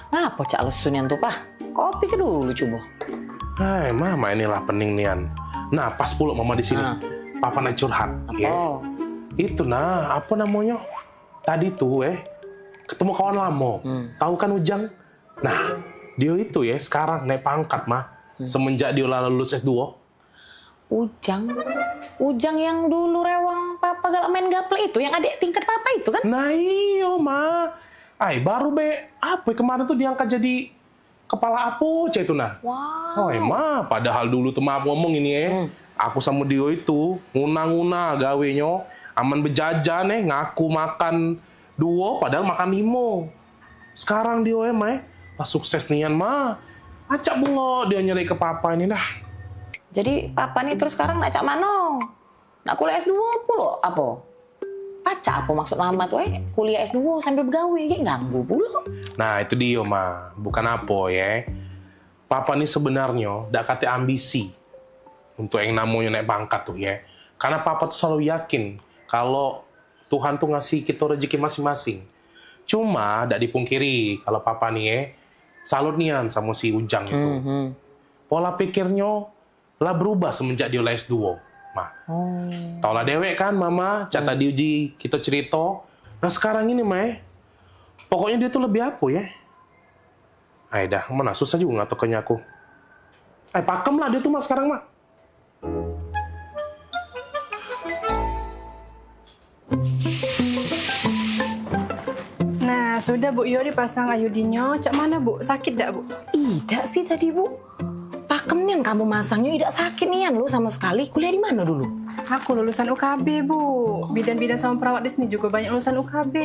Ngapa cak lesun yang tuh, Pah? Kopi ke dulu coba. Hai, mama inilah pening nian. Nah, pas pula mama di sini. Papa nak curhat. Apa? Ya. Itu nah, apa namanya? Tadi tuh ketemu kawan lama. Tahu kan Ujang? Nah, dia itu sekarang naik pangkat, mah. Semenjak dia lulus S2. Ujang yang dulu rewang Papa galak main gaple itu, yang adik tingkat Papa itu kan? Nah iyo, ma. Baru kemarin tuh diangkat jadi kepala Apo itu nah. Wow. Ma, padahal dulu tuh maaf ngomong ini aku sama dia itu nguna-nguna gawenya, aman bejajan ngaku makan 2 padahal makan 5. Sekarang dia pas sukses nian mah. Acak bungo dia nyari ke Papa ini dah. Jadi Papa nih terus sekarang nak cak mano? Nak kuliah S2 pula apa? Paca apa maksud mama tuh kuliah S2 sambil begawe kayak ganggu pula. Nah itu dia Ma, bukan apa ya. Papa nih sebenarnya ndak kate ambisi untuk yang namanya naik pangkat tuh ya. Karena papa tuh selalu yakin kalau Tuhan tuh ngasih kita rezeki masing-masing. Cuma ndak dipungkiri kalau papa nih salut nian sama si Ujang itu. Pola pikirnya lah berubah semenjak dia S2. Mah, tau lah dewek kan mama, cata diuji kita cerita. Nah sekarang ini mah, pokoknya dia tuh lebih apa ya? Dah, mana susah juga ngatokannya aku. Pakem lah dia tuh mah sekarang mah. Nah, sudah Bu Yo dipasang ayudinya. Cak mana Bu? Sakit dak Bu? Tidak sih tadi Bu. Pakem nian kamu masangnya tidak sakit nian lu sama sekali. Kuliah di mana dulu? Aku lulusan UKB Bu. Bidan-bidan sama perawat di sini juga banyak lulusan UKB.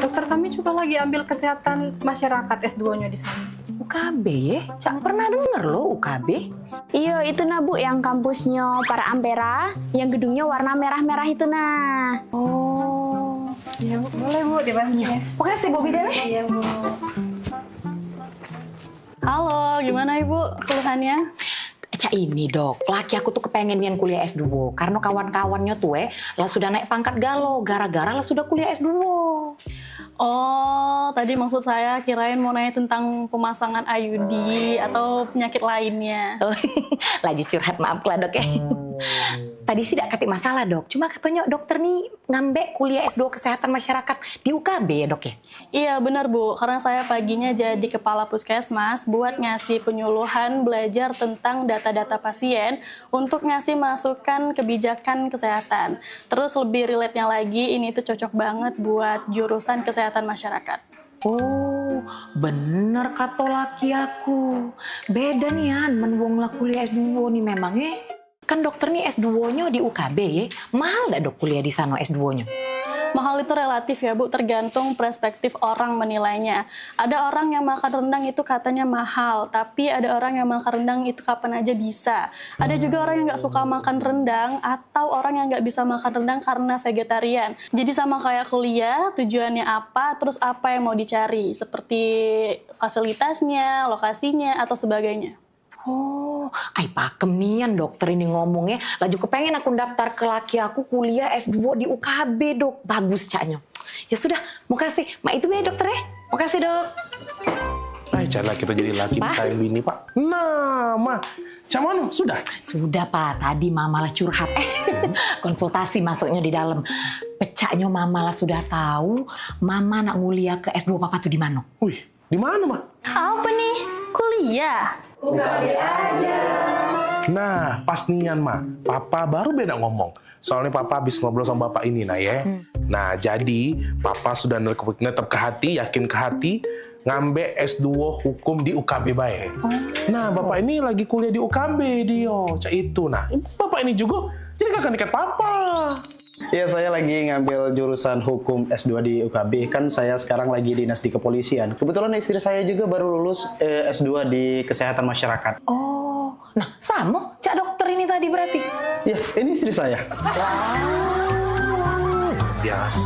Dokter kami juga lagi ambil kesehatan masyarakat S2-nya di sana. UKB ya? Cak pernah denger lo UKB? Iya, itu nah Bu yang kampusnya para Ampera, yang gedungnya warna merah-merah itu nah. Oh, iya Bu, boleh Bu dibantu ya. Makasih Bu Bidan. Iya Bu. Halo, gimana Ibu keluhannya? Cak ini Dok, laki aku tuh kepengen nian kuliah S2 karena kawan-kawannya tuh lah sudah naik pangkat galau gara-gara lah sudah kuliah S2. Oh, tadi maksud saya kirain mau nanya tentang pemasangan IUD atau penyakit lainnya. Lagi curhat, maaf lah Dok ya. Tadi sih tidak kata masalah Dok, cuma katanya dokter nih ngambek kuliah S2 kesehatan masyarakat di UKB ya Dok ya? Iya benar Bu, karena saya paginya jadi kepala puskesmas buat ngasih penyuluhan belajar tentang data-data pasien untuk ngasih masukan kebijakan kesehatan. Terus lebih relate-nya lagi, ini tuh cocok banget buat jurusan kesehatan masyarakat. Oh, bener kata laki aku. Beda nian, menwong lah kuliah S2 nih memangnya. Kan dokter nih S2-nya di UKB ya. Mahal gak Dok kuliah di sana S2-nya? Mahal itu relatif ya Bu, tergantung perspektif orang menilainya. Ada orang yang makan rendang itu katanya mahal, tapi ada orang yang makan rendang itu kapan aja bisa. Ada juga orang yang gak suka makan rendang, atau orang yang gak bisa makan rendang karena vegetarian. Jadi sama kayak kuliah, tujuannya apa, terus apa yang mau dicari, seperti fasilitasnya, lokasinya, atau sebagainya. Oh, pakem nian dokter ini ngomongnya. Laju kepengen aku daftar ke laki aku kuliah S2 di UKB Dok. Bagus caknya. Ya sudah, makasih. Mak itu ya dokter ya. Makasih Dok. Cari kita jadi laki disayang bini Pak. Nah, Ma. Cak mana? Sudah? Sudah Pak, tadi Mama lah curhat. Konsultasi masuknya di dalam. Pecahnya Mama lah sudah tahu. Mama nak nguliah ke S2 Papa tuh di mana? Wih, di mana Ma? Apa nih? Kuliah? UKB aja. Nah, pas nian Ma, Papa baru beda ngomong. Soalnya Papa habis ngobrol sama Bapak ini nah ya. Nah, jadi Papa sudah netep ke hati, yakin ke hati, ngambil S2 hukum di UKB bae. Nah, Bapak ini lagi kuliah di UKB dia, cak itu. Nah, Bapak ini juga jadi kakak dekat Papa. Iya, saya lagi ngambil jurusan hukum S2 di UKB. Kan saya sekarang lagi dinas di kepolisian. Kebetulan istri saya juga baru lulus S2 di kesehatan masyarakat. Oh, nah sama cak dokter ini tadi berarti? Iya, ini istri saya. Biasa.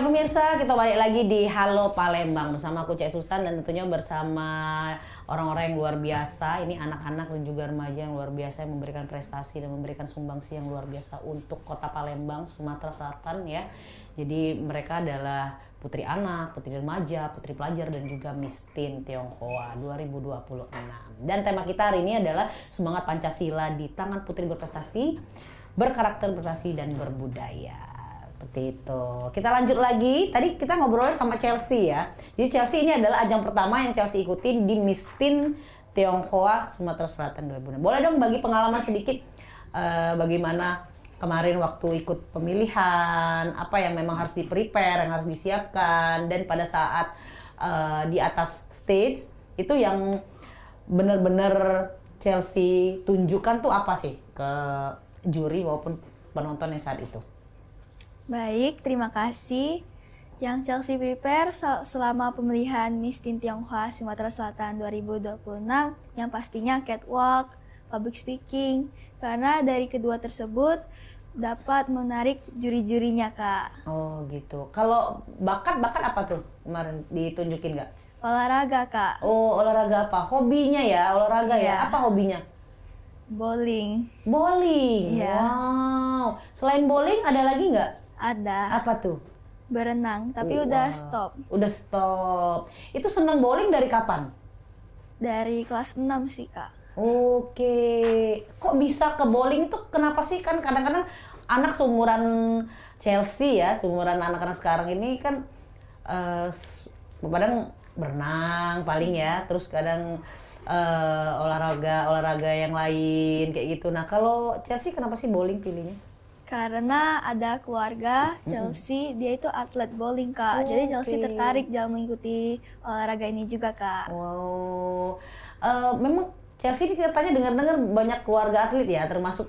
Ya pemirsa, kita balik lagi di Halo Palembang bersama aku Cek Susan dan tentunya bersama orang-orang yang luar biasa. Ini anak-anak dan juga remaja yang luar biasa yang memberikan prestasi dan memberikan sumbangsi yang luar biasa untuk Kota Palembang, Sumatera Selatan ya. Jadi mereka adalah Putri Anak, Putri Remaja, Putri Pelajar dan juga Miss Teen Tionghoa 2026. Dan tema kita hari ini adalah Semangat Pancasila di Tangan Putri Berprestasi, Berkarakter, Berprestasi dan Berbudaya. Seperti itu. Kita lanjut lagi. Tadi kita ngobrol sama Chelsea ya. Jadi Chelsea ini adalah ajang pertama yang Chelsea ikutin di Miss Teen Tionghoa Sumatera Selatan 2006. Boleh dong bagi pengalaman sedikit bagaimana kemarin waktu ikut pemilihan, apa yang memang harus di-prepare, yang harus disiapkan, dan pada saat di atas stage itu yang benar-benar Chelsea tunjukkan tuh apa sih ke juri maupun penonton yang saat itu? Baik, terima kasih. Yang Chelsea prepare selama pemilihan Miss Teen Tionghoa Sumatera Selatan 2026 yang pastinya catwalk, public speaking, karena dari kedua tersebut dapat menarik juri-jurinya, Kak. Oh gitu. Kalau bakat apa tuh kemarin ditunjukin nggak? Olahraga, Kak. Oh, olahraga apa? Hobinya ya, olahraga ya. Apa hobinya? Bowling. Bowling? Iya. Wow. Selain bowling ada lagi nggak? Ada. Apa tuh? Berenang, tapi udah stop. Udah stop. Itu senang bowling dari kapan? Dari kelas 6 sih, Kak. Oke. Kok bisa ke bowling itu kenapa sih? Kan kadang-kadang anak seumuran Chelsea ya, seumuran anak-anak sekarang ini kan kadang berenang paling ya, terus kadang olahraga yang lain kayak gitu. Nah, kalau Chelsea kenapa sih bowling pilihnya? Karena ada keluarga Chelsea, dia itu atlet bowling, Kak. Jadi Chelsea tertarik dalam mengikuti olahraga ini juga, Kak. Wow. Memang Chelsea ini katanya dengar-dengar banyak keluarga atlet ya, termasuk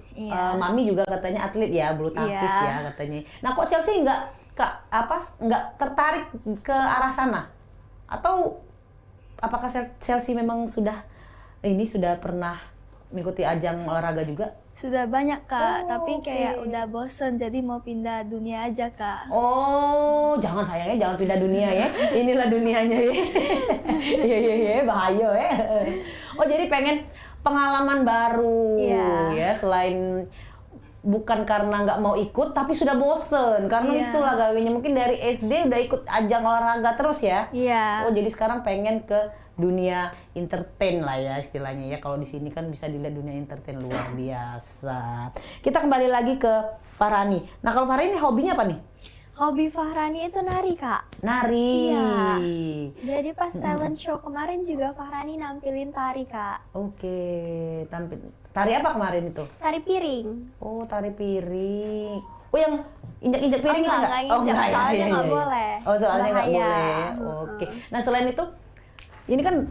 Mami juga katanya atlet ya, bulu tangkis ya katanya. Nah, kok Chelsea nggak tertarik ke arah sana? Atau apakah Chelsea memang sudah pernah mengikuti ajang olahraga juga? Sudah banyak, Kak, tapi kayak udah bosen, jadi mau pindah dunia aja, Kak. Oh, jangan sayangnya, jangan pindah dunia ya. Inilah dunianya ya. Iya, bahaya ya. Oh, jadi pengen pengalaman baru ya, selain bukan karena nggak mau ikut, tapi sudah bosen. Karena itulah gawenya, mungkin dari SD udah ikut ajang olahraga terus ya. Iya. Oh, jadi sekarang pengen ke dunia entertain lah ya istilahnya ya. Kalau di sini kan bisa dilihat dunia entertain luar biasa. Kita kembali lagi ke Fahrani. Nah, kalau Fahrani hobinya apa nih? Hobi Fahrani itu nari, Kak. Nari. Iya. Jadi pas talent show kemarin juga Fahrani nampilin tari, Kak. Oke, tari apa kemarin itu? Tari piring. Oh, tari piring. Oh, yang injak-injak piring itu enggak? Oh, enggak, soalnya nggak boleh. Oh, soalnya nggak Bahaya. boleh. Oke. Nah, selain itu, ini kan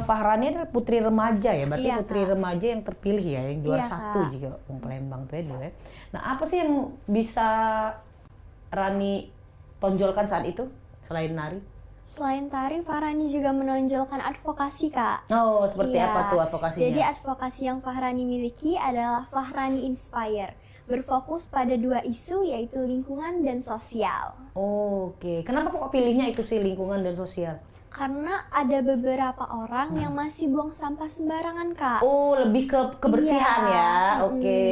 Fahrani adalah putri remaja ya, berarti putri remaja yang terpilih ya, yang juara satu jika Palembang tuh ya. Nah, apa sih yang bisa Rani tonjolkan saat itu selain nari? Selain tari, Fahrani juga menonjolkan advokasi, Kak. Oh, seperti apa tuh advokasinya? Jadi advokasi yang Fahrani miliki adalah Fahrani Inspire, berfokus pada dua isu yaitu lingkungan dan sosial. Oke, kenapa kok pilihnya itu sih lingkungan dan sosial? Karena ada beberapa orang yang masih buang sampah sembarangan, Kak. Oh, lebih ke kebersihan ya. Oke.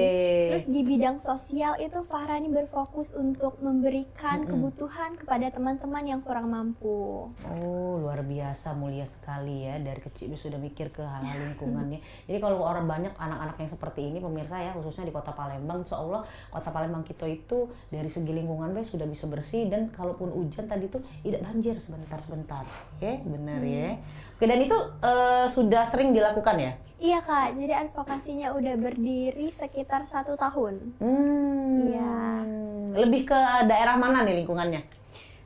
Terus di bidang sosial itu Fahrani berfokus untuk memberikan kebutuhan kepada teman-teman yang kurang mampu. Oh, luar biasa, mulia sekali ya. Dari kecil sudah mikir ke hal-hal lingkungannya. Jadi kalau orang banyak anak-anak yang seperti ini, pemirsa ya, khususnya di Kota Palembang, insya Allah Kota Palembang kita itu dari segi lingkungan sudah bisa bersih, dan kalaupun hujan tadi tuh tidak banjir sebentar-sebentar. Benar ya. Oke, dan itu sudah sering dilakukan ya? Iya, Kak, jadi advokasinya udah berdiri sekitar 1 tahun. Iya. Lebih ke daerah mana nih lingkungannya?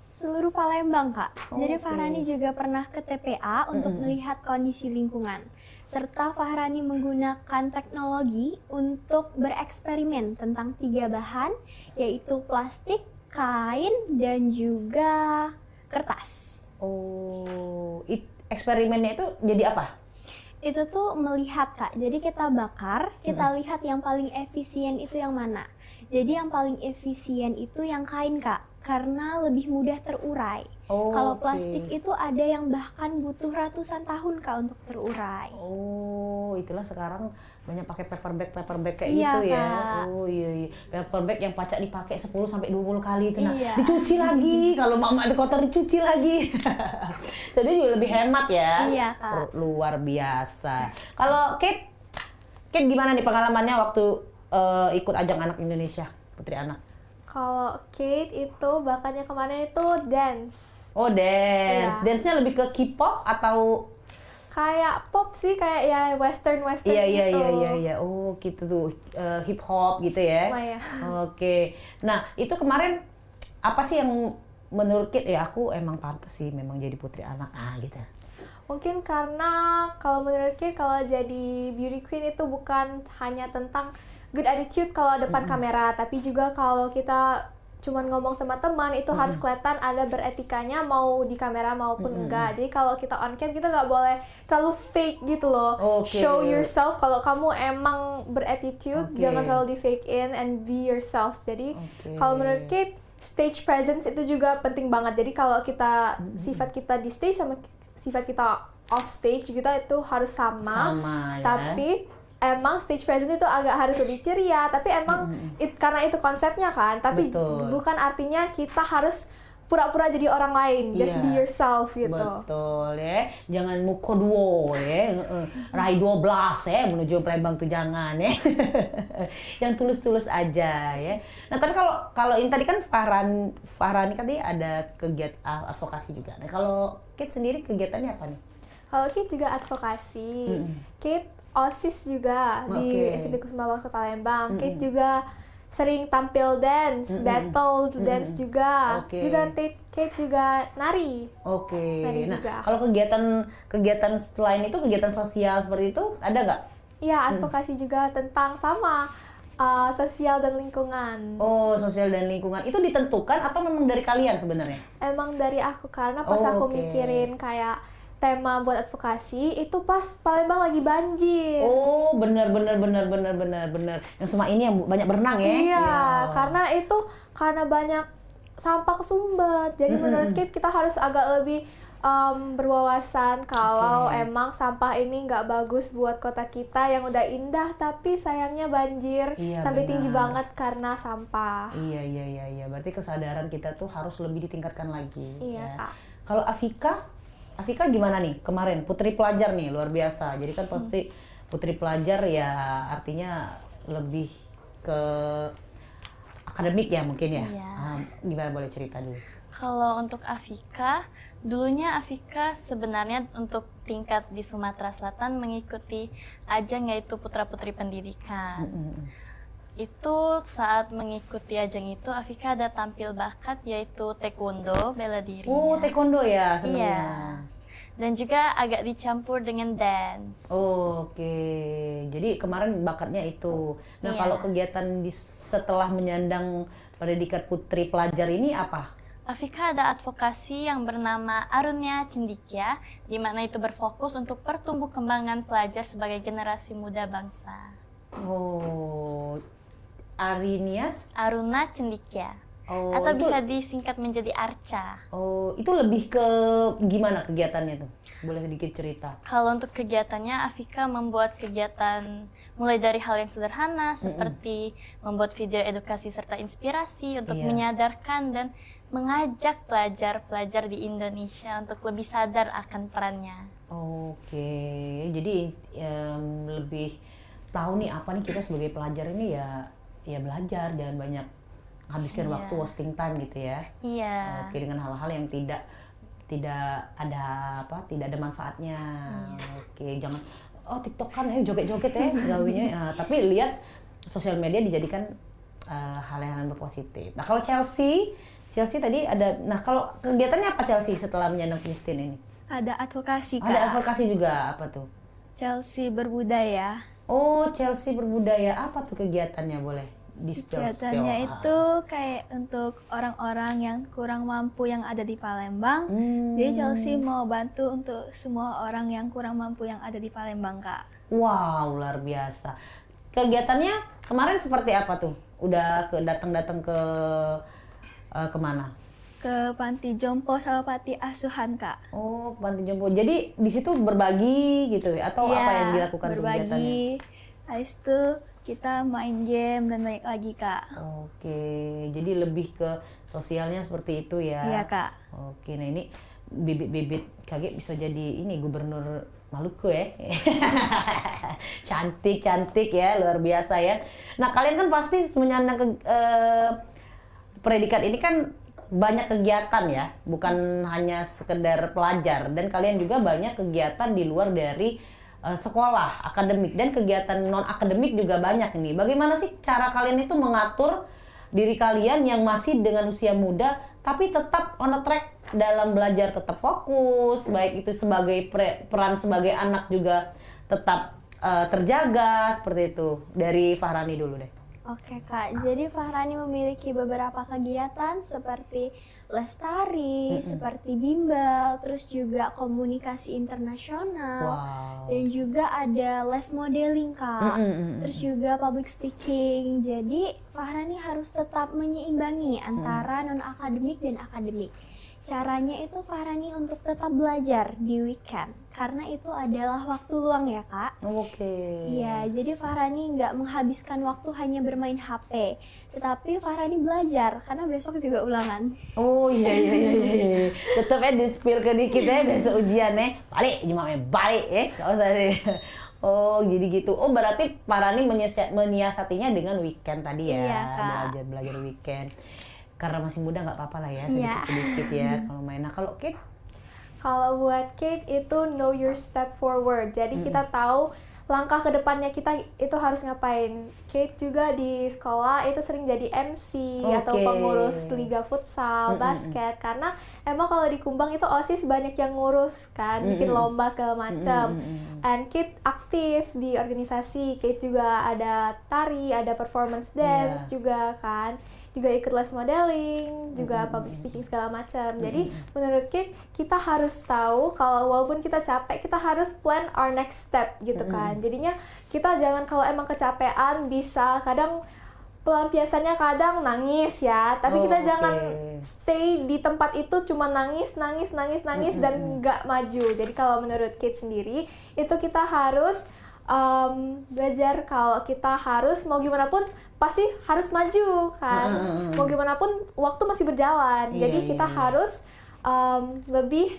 Seluruh Palembang, Kak. Jadi Fahrani juga pernah ke TPA untuk melihat kondisi lingkungan. Serta Fahrani menggunakan teknologi untuk bereksperimen tentang 3 bahan, yaitu plastik, kain, dan juga kertas. Oh, eksperimennya itu jadi apa? Itu tuh melihat, Kak. Jadi kita bakar, kita lihat yang paling efisien itu yang mana. Jadi yang paling efisien itu yang kain, Kak. karena lebih mudah terurai. Oh, Kalau oke. plastik itu ada yang bahkan butuh ratusan tahun Kak untuk terurai. Oh, itulah sekarang banyak pakai paper bag kayak Iya, gitu ya. Kak. Oh iya. Paper bag yang pacak dipakai 10 sampai 20 kali itu. Nah, Iya. dicuci lagi. Kalau mama itu kotor dicuci lagi. Jadi juga lebih hemat ya. Iya, Kak. Luar biasa. Kalau Kate gimana nih pengalamannya waktu ikut ajang anak Indonesia, Putri Anak? Kalau Kate itu bakatnya kemarin itu dance. Oh, dance. Iya. Dance-nya lebih ke K-pop atau Kayak pop sih, kayak ya western gitu. Iya. Oh, gitu tuh. Hip hop gitu ya. Lumayan. Oke. Nah, itu kemarin apa sih yang menurut Kit ya aku emang pantas sih memang jadi Putri Anak gitu. Mungkin karena kalau menurut Kate, kalau jadi beauty queen itu bukan hanya tentang good attitude kalau depan kamera, tapi juga kalau kita cuman ngomong sama teman itu harus kelihatan ada beretikanya, mau di kamera maupun enggak. Jadi kalau kita on cam kita nggak boleh terlalu fake gitu loh. Oke. Show yourself kalau kamu emang berettitude, Oke. jangan terlalu di fake in and be yourself. Jadi kalau menurut Kate, stage presence itu juga penting banget. Jadi kalau kita sifat kita di stage sama sifat kita off stage kita itu harus sama ya. tapi emang stage presence itu agak harus lebih ceria, tapi emang karena itu konsepnya kan, tapi Betul. bukan artinya kita harus pura-pura jadi orang lain, just Iya. be yourself gitu. Betul ya. Jangan muko duo ya. Rai 12 ya menuju Palembang tuh jangan ya. Yang tulus-tulus aja ya. Nah, tapi kalau ini tadi kan Farhani kan dia ada kegiatan advokasi juga. Nah, kalau Kit sendiri kegiatannya apa nih? Kalau Kate juga advokasi, Kate OSIS juga di Oke. SMP Kusuma Bangsa Palembang. Kate juga sering tampil dance, battle dance juga. Oke. Juga Kate juga nari. Oke. Nari Nah, juga. kalau kegiatan selain itu kegiatan sosial seperti itu ada nggak? Iya, advokasi juga tentang sama sosial dan lingkungan. Oh, sosial dan lingkungan itu ditentukan atau memang dari kalian sebenarnya? Emang dari aku, karena pas Oh, aku oke. mikirin kayak tema buat advokasi itu pas Palembang lagi banjir. Oh, benar. Yang sama ini yang banyak berenang ya? Iya, karena banyak sampah kesumbat. Jadi menurut kita harus agak lebih berwawasan kalau emang sampah ini nggak bagus buat kota kita yang udah indah, tapi sayangnya banjir Iya, sampai tinggi benar. banget karena sampah. Iya. Berarti kesadaran kita tuh harus lebih ditingkatkan lagi. Iya, ya. Kak. Kalau Afika gimana nih kemarin? Putri pelajar nih, luar biasa. Jadi kan pasti putri pelajar ya artinya lebih ke akademik ya mungkin ya. Iya. Gimana, boleh cerita dulu? Kalau untuk Afika, dulunya Afika sebenarnya untuk tingkat di Sumatera Selatan mengikuti ajang yaitu Putra Putri Pendidikan. Itu saat mengikuti ajang itu Afika ada tampil bakat yaitu taekwondo, bela diri. Oh, taekwondo ya senangnya. Iya. Dan juga agak dicampur dengan dance. Oke, jadi kemarin bakatnya itu. Nah, Iya. kalau kegiatan setelah menyandang predikat putri pelajar ini apa? Afika ada advokasi yang bernama Arunya Cendikia, di mana itu berfokus untuk pertumbuh kembangan pelajar sebagai generasi muda bangsa. Oh, Aruna Cendikia. Oh, Atau itu- bisa disingkat menjadi Arca. Oh, itu lebih ke gimana kegiatannya tuh? Boleh sedikit cerita? Kalau untuk kegiatannya, Afika membuat kegiatan mulai dari hal yang sederhana seperti membuat video edukasi serta inspirasi untuk Iya. menyadarkan dan mengajak pelajar-pelajar di Indonesia untuk lebih sadar akan perannya. Oke, jadi lebih tahu nih apa nih kita sebagai pelajar ini ya belajar, jangan banyak habiskan Iya. waktu wasting time gitu ya. Iya. Oke, dengan hal-hal yang tidak ada manfaatnya. Oke, jangan TikTok kan joget-joget ya gawinya. Tapi lihat sosial media dijadikan hal-hal yang berpositif. Nah, kalau Chelsea tadi ada. Nah, kalau kegiatannya apa Chelsea setelah menyandang Christine ini? Ada advokasi, Kak. Ada advokasi juga, apa tuh? Chelsea berbudaya. Oh, Chelsea berbudaya. Apa tuh kegiatannya, boleh Kegiatannya itu kayak untuk orang-orang yang kurang mampu yang ada di Palembang. Jadi Chelsea mau bantu untuk semua orang yang kurang mampu yang ada di Palembang, Kak. Wow, luar biasa. Kegiatannya kemarin seperti apa tuh? Udah datang-datang ke kemana? Ke panti jompo sama panti asuhan, Kak. Oh, panti jompo. Jadi di situ berbagi gitu ya? Atau apa yang dilakukan kegiatannya? Berbagi. Habis itu kita main game dan balik lagi, Kak. Oke, jadi lebih ke sosialnya seperti itu ya? Iya, Kak. Oke, nah ini bibit-bibit KG bisa jadi ini gubernur Maluku ya. Cantik ya, luar biasa ya. Nah, kalian kan pasti menyandang predikat ini kan banyak kegiatan ya, bukan hanya sekedar pelajar, dan kalian juga banyak kegiatan di luar dari sekolah akademik, dan kegiatan non akademik juga banyak ini. Bagaimana sih cara kalian itu mengatur diri kalian yang masih dengan usia muda tapi tetap on the track dalam belajar, tetap fokus, baik itu sebagai peran sebagai anak juga tetap terjaga seperti itu. Dari Fahrani dulu deh. Oke Kak, jadi Fahrani memiliki beberapa kegiatan seperti lestari, seperti bimbel, terus juga komunikasi internasional, dan juga ada les modeling Kak, terus juga public speaking. Jadi Fahrani harus tetap menyeimbangi antara non-akademik dan akademik. Caranya itu Fahrani untuk tetap belajar di weekend, karena itu adalah waktu luang ya Kak. Iya, jadi Fahrani nggak menghabiskan waktu hanya bermain HP, tetapi Fahrani belajar, karena besok juga ulangan. Oh iya. Tetap di-spill ke dikit ya, besok ujiannya, balik, balik ya, nggak usah deh. Oh jadi gitu. Oh berarti Fahrani menyiasatinya dengan weekend tadi ya, Iya, Kak. belajar weekend. Karena masih muda nggak apa-apa lah ya, sedikit-sedikit ya kalau main. Nah kalau Kate? Kalau buat Kate itu know your step forward. Jadi kita tahu langkah ke depannya kita itu harus ngapain. Kate juga di sekolah itu sering jadi MC atau pengurus liga futsal, basket. Karena emang kalau di Kumbang itu OSIS banyak yang ngurus kan, bikin lomba segala macam. And Kate aktif di organisasi. Kate juga ada tari, ada performance dance juga kan. Juga ikut les modeling, juga public speaking segala macam. Jadi menurut kita harus tahu kalau walaupun kita capek, kita harus plan our next step gitu kan. Jadinya kita jangan kalau emang kecapean bisa kadang pelampiasannya kadang nangis ya, tapi kita jangan stay di tempat itu cuma nangis dan nggak maju. Jadi kalau menurut Kate sendiri itu kita harus belajar kalau kita harus mau gimana pun pasti harus maju kan. Mau gimana pun waktu masih berjalan. Jadi kita harus lebih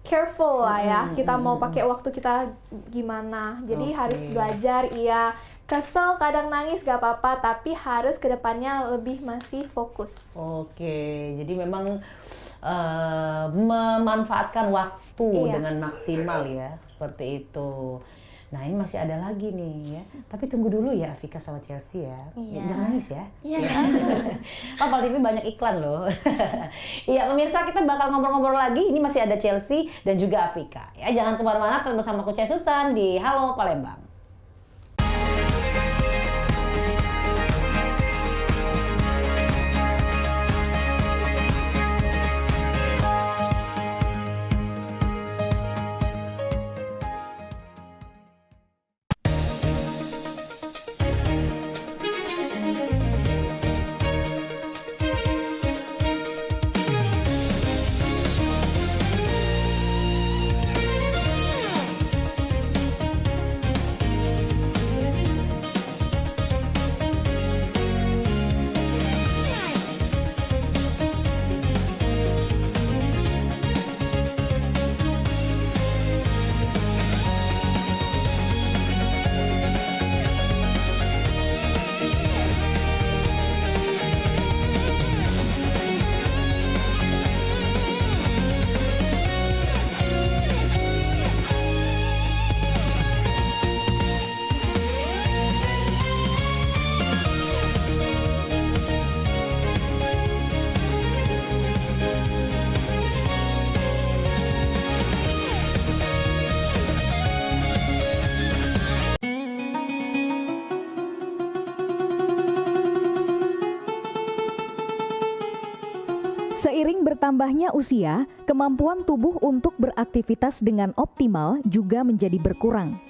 careful lah ya. Kita mau pakai waktu kita gimana. Jadi harus belajar, iya. Kesel, kadang nangis gak apa-apa, tapi harus kedepannya lebih masih fokus. Jadi memang memanfaatkan waktu dengan maksimal ya, seperti itu. Nah ini masih ada lagi nih ya, tapi tunggu dulu ya Afika sama Chelsea ya, jangan nangis ya. Pal TV banyak iklan loh. Iya pemirsa, kita bakal ngobrol-ngobrol lagi, ini masih ada Chelsea dan juga Afika. Ya jangan kemana-mana, tetap bersama Coach Susan di Halo Palembang. Seiring bertambahnya usia, kemampuan tubuh untuk beraktivitas dengan optimal juga menjadi berkurang.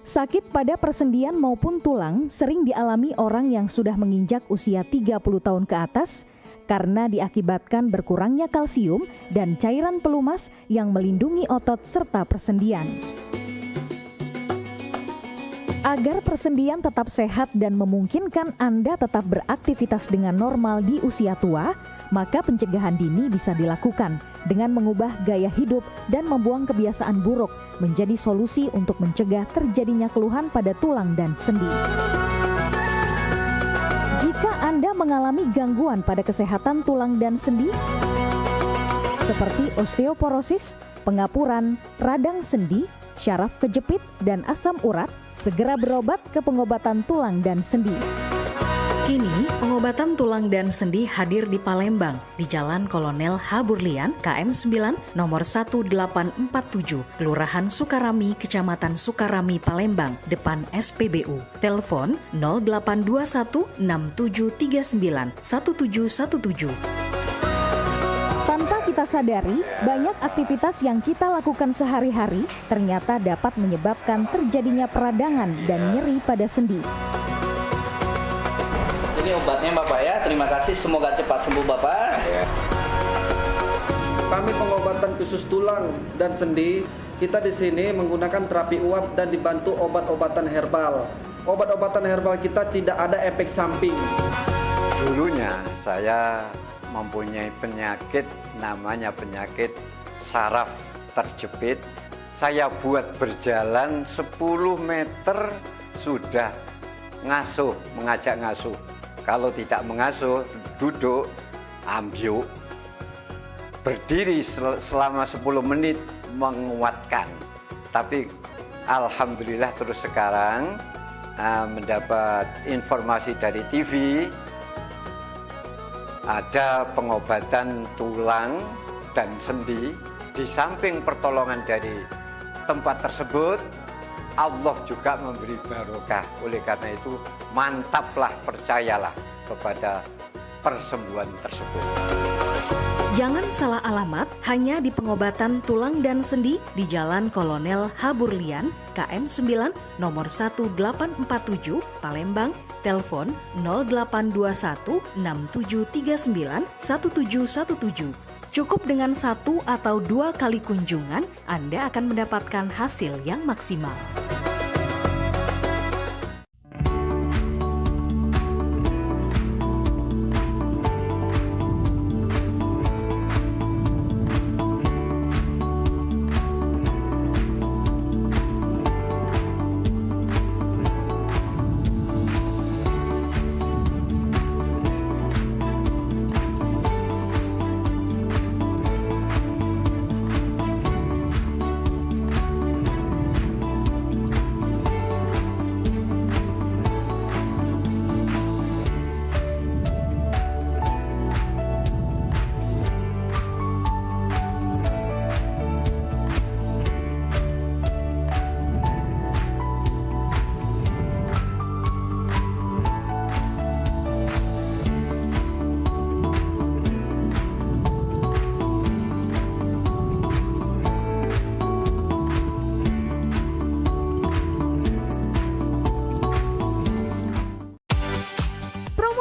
Sakit pada persendian maupun tulang sering dialami orang yang sudah menginjak usia 30 tahun ke atas karena diakibatkan berkurangnya kalsium dan cairan pelumas yang melindungi otot serta persendian. Agar persendian tetap sehat dan memungkinkan Anda tetap beraktivitas dengan normal di usia tua, maka pencegahan dini bisa dilakukan dengan mengubah gaya hidup dan membuang kebiasaan buruk menjadi solusi untuk mencegah terjadinya keluhan pada tulang dan sendi. Jika Anda mengalami gangguan pada kesehatan tulang dan sendi, seperti osteoporosis, pengapuran, radang sendi, syaraf kejepit, dan asam urat, segera berobat ke pengobatan tulang dan sendi. Kini, pengobatan tulang dan sendi hadir di Palembang, di Jalan Kolonel H. Burlian, KM 9, nomor 1847, Kelurahan Sukarami, Kecamatan Sukarami, Palembang, depan SPBU. Telepon 0821 6739 1717. Tanpa kita sadari, banyak aktivitas yang kita lakukan sehari-hari ternyata dapat menyebabkan terjadinya peradangan dan nyeri pada sendi. Ini obatnya Bapak ya, terima kasih, semoga cepat sembuh Bapak. Kami pengobatan khusus tulang dan sendi, kita di sini menggunakan terapi uap dan dibantu obat-obatan herbal. Obat-obatan herbal kita tidak ada efek samping. Dulunya saya mempunyai penyakit namanya penyakit saraf terjepit. Saya buat berjalan 10 meter sudah ngasuh, mengajak ngasuh. Kalau tidak mengasuh, duduk, ambyuk, berdiri selama 10 menit menguatkan. Tapi alhamdulillah terus sekarang mendapat informasi dari TV, ada pengobatan tulang dan sendi. Di samping pertolongan dari tempat tersebut, Allah juga memberi barokah. Oleh karena itu, mantaplah, percayalah kepada persembuhan tersebut. Jangan salah alamat, hanya di pengobatan tulang dan sendi di Jalan Kolonel H. Burlian, KM 9, nomor 1847, Palembang. Telepon 0821 6739 1717. Cukup dengan 1 atau 2 kali kunjungan, Anda akan mendapatkan hasil yang maksimal.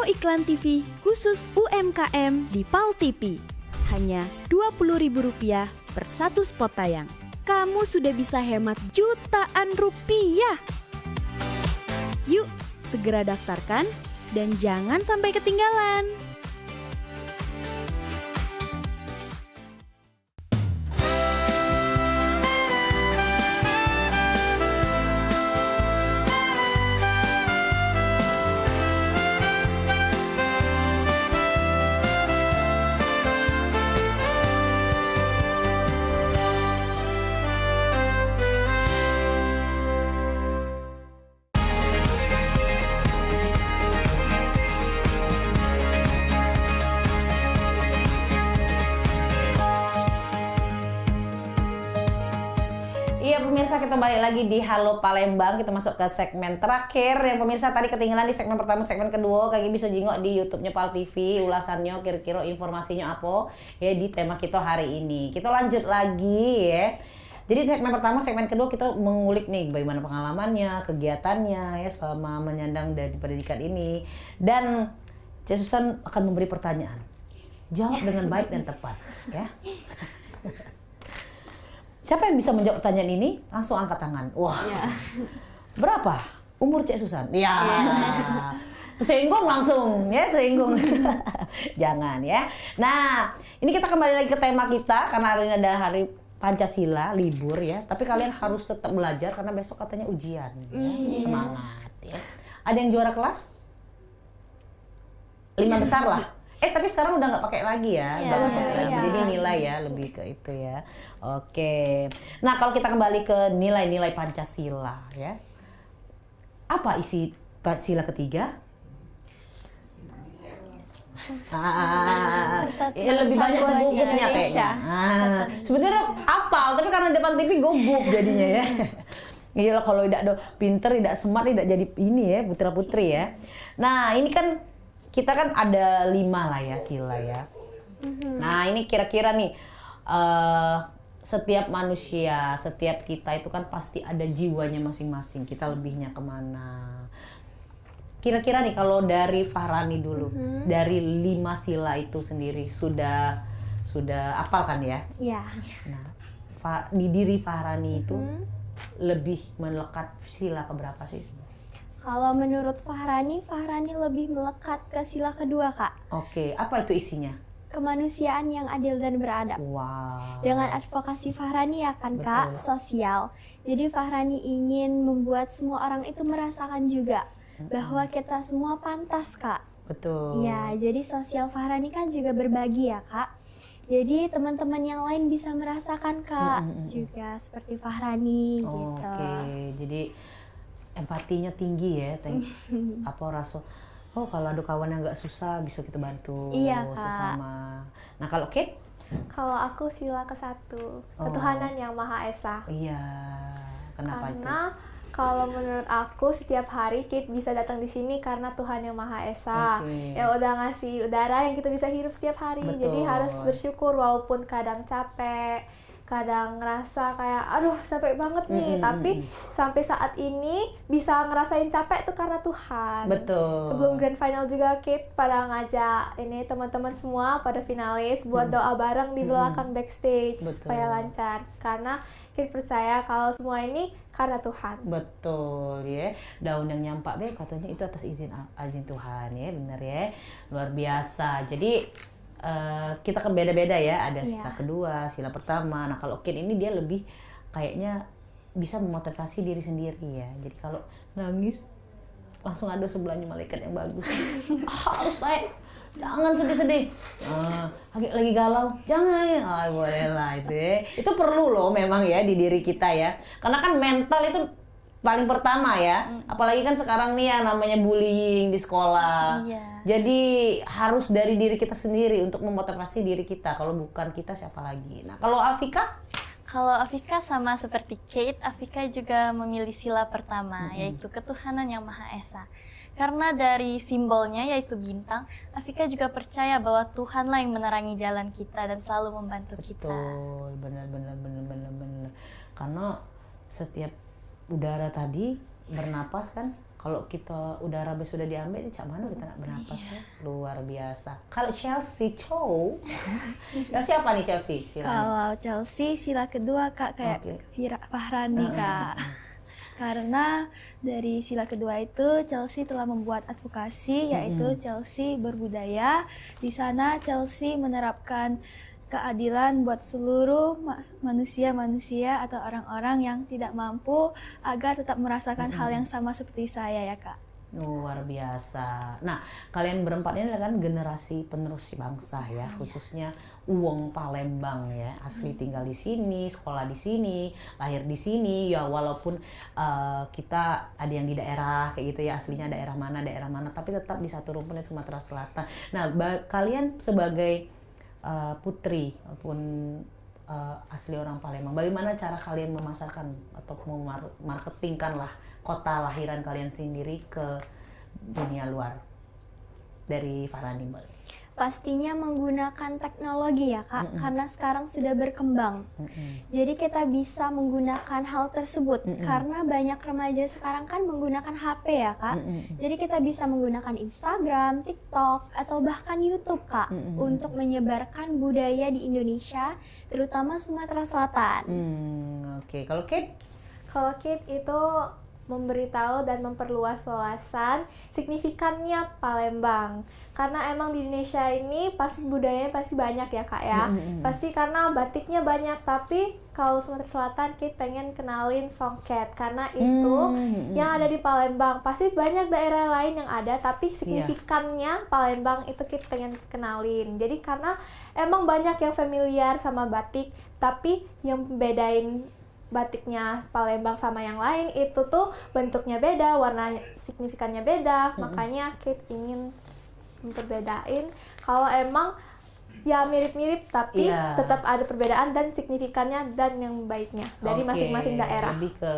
Iklan TV khusus UMKM di PAL TV. Hanya Rp20.000 per satu spot tayang. Kamu sudah bisa hemat jutaan rupiah. Yuk, segera daftarkan dan jangan sampai ketinggalan. Iya pemirsa, kita balik lagi di Halo Palembang. Kita masuk ke segmen terakhir yang pemirsa tadi ketinggalan di segmen pertama, segmen kedua. Kalian bisa jengok di YouTube-nya PAL TV, ulasannya kira-kira informasinya apa ya di tema kita hari ini. Kita lanjut lagi ya. Jadi segmen pertama, segmen kedua kita mengulik nih bagaimana pengalamannya, kegiatannya ya selama menyandang dari pendidikan ini. Dan Cik Susan akan memberi pertanyaan. Jawab dengan baik dan tepat, ya. Siapa yang bisa menjawab pertanyaan ini? Langsung angkat tangan. Wah. Ya. Berapa umur Cek Susan? Ya. Tersinggung langsung, ya, tersinggung. Jangan, ya. Nah, ini kita kembali lagi ke tema kita karena hari ini ada hari Pancasila, libur, ya. Tapi kalian harus tetap belajar karena besok katanya ujian. Ya. Semangat, ya. Ada yang juara kelas? 5 besar lah. Tapi sekarang udah nggak pakai lagi ya, jadi ini nilai ya, lebih ke itu ya. Oke. Nah, kalau kita kembali ke nilai-nilai Pancasila ya, apa isi sila ketiga? Lebih banyak gugupnya kayaknya. Sebenarnya hafal, tapi karena depan TV gubuk jadinya ya. Iya, kalau tidak pinter, tidak smart, tidak jadi ini ya, putra putri ya. Nah, ini kan kita kan ada 5 lah ya sila ya. Nah, ini kira-kira nih setiap manusia, setiap kita itu kan pasti ada jiwanya masing-masing. Kita lebihnya kemana? Kira-kira nih kalau dari Fahrani dulu, dari 5 sila itu sendiri sudah apal kan ya? Iya. Nah, di diri Fahrani itu lebih melekat sila keberapa sih? Kalau menurut Fahrani lebih melekat ke sila kedua, Kak. Oke, apa itu isinya? Kemanusiaan yang adil dan beradab. Wow. Dengan advokasi Fahrani ya kan, Kak, sosial. Jadi Fahrani ingin membuat semua orang itu merasakan juga bahwa kita semua pantas, Kak. Betul. Ya, jadi sosial Fahrani kan juga berbagi ya, Kak. Jadi teman-teman yang lain bisa merasakan, Kak, juga seperti Fahrani gitu. Oke, jadi empatinya tinggi ya, rasa kalau ada kawan yang nggak susah bisa kita bantu sesama. Nah, kalau Kate? Kalau aku sila ke-1, ketuhanan yang Maha Esa. Iya, kenapa itu? Karena kalau menurut aku setiap hari Kate bisa datang di sini karena Tuhan yang Maha Esa yang udah ngasih udara yang kita bisa hirup setiap hari. Betul. Jadi harus bersyukur walaupun kadang capek, kadang ngerasa kayak aduh capek banget nih, tapi sampai saat ini bisa ngerasain capek itu karena Tuhan. Betul. Sebelum grand final juga Kate pada ngajak ini teman-teman semua pada finalis buat doa bareng di belakang backstage. Betul. Supaya lancar, karena Kate percaya kalau semua ini karena Tuhan. Betul ya. Daun yang nyampak katanya itu atas izin Tuhan ya, benar ya. Luar biasa. Jadi kita kan beda-beda ya, ada sila kedua, sila pertama. Nah, kalau Ken ini dia lebih kayaknya bisa memotivasi diri sendiri ya. Jadi kalau nangis langsung ada sebelahnya malaikat yang bagus. Harus naik, jangan sedih-sedih. Lagi galau, jangan lagi. Boleh lah itu ya. Itu perlu loh memang ya di diri kita ya. Karena kan mental itu paling pertama ya. Apalagi kan sekarang nih ya namanya bullying di sekolah. Jadi harus dari diri kita sendiri untuk memotivasi diri kita. Kalau bukan kita siapa lagi? Nah, kalau Afika? Kalau Afika sama seperti Kate, Afika juga memilih sila pertama, yaitu ketuhanan yang Maha Esa. Karena dari simbolnya yaitu bintang, Afika juga percaya bahwa Tuhanlah yang menerangi jalan kita dan selalu membantu kita. Betul, benar. Karena setiap udara tadi bernapas kan, kalau kita udara sudah diambil, cak mana kita nak bernapas ya? Luar biasa. Kalau Chelsea Chelsea apa nih Chelsea? Kalau Chelsea sila kedua Kak, kayak Fahrani Kak. Karena dari sila kedua itu Chelsea telah membuat advokasi, yaitu Chelsea berbudaya. Di sana Chelsea menerapkan keadilan buat seluruh manusia atau orang-orang yang tidak mampu agar tetap merasakan hal yang sama seperti saya ya Kak. Luar biasa. Nah, kalian berempat ini adalah kan generasi penerus bangsa ya, khususnya Uwong Palembang ya, asli tinggal di sini, sekolah di sini, lahir di sini ya, walaupun kita ada yang di daerah kayak gitu ya, aslinya daerah mana, tapi tetap di satu rumpun di Sumatera Selatan. Nah, kalian sebagai putri ataupun asli orang Palembang, bagaimana cara kalian memasarkan atau memarketingkan lah kota lahiran kalian sendiri ke dunia luar? Dari Fahrani. Pastinya menggunakan teknologi ya Kak, karena sekarang sudah berkembang. Jadi kita bisa menggunakan hal tersebut, karena banyak remaja sekarang kan menggunakan HP ya Kak. Jadi kita bisa menggunakan Instagram, TikTok, atau bahkan YouTube Kak, untuk menyebarkan budaya di Indonesia, terutama Sumatera Selatan. Oke, kalau Kate? Kalau Kate itu memberitahu dan memperluas wawasan signifikannya Palembang, karena emang di Indonesia ini pasti budayanya pasti banyak ya Kak ya. Pasti karena batiknya banyak, tapi kalau Sumatera Selatan Kate pengen kenalin songket, karena itu yang ada di Palembang. Pasti banyak daerah lain yang ada, tapi signifikannya Palembang itu Kate pengen kenalin. Jadi karena emang banyak yang familiar sama batik, tapi yang bedain batiknya Palembang sama yang lain itu tuh bentuknya beda, warna signifikannya beda. Makanya Kate ingin memperbedain kalau emang ya mirip-mirip tapi tetap ada perbedaan dan signifikannya dan yang baiknya dari masing-masing daerah. Lebih ke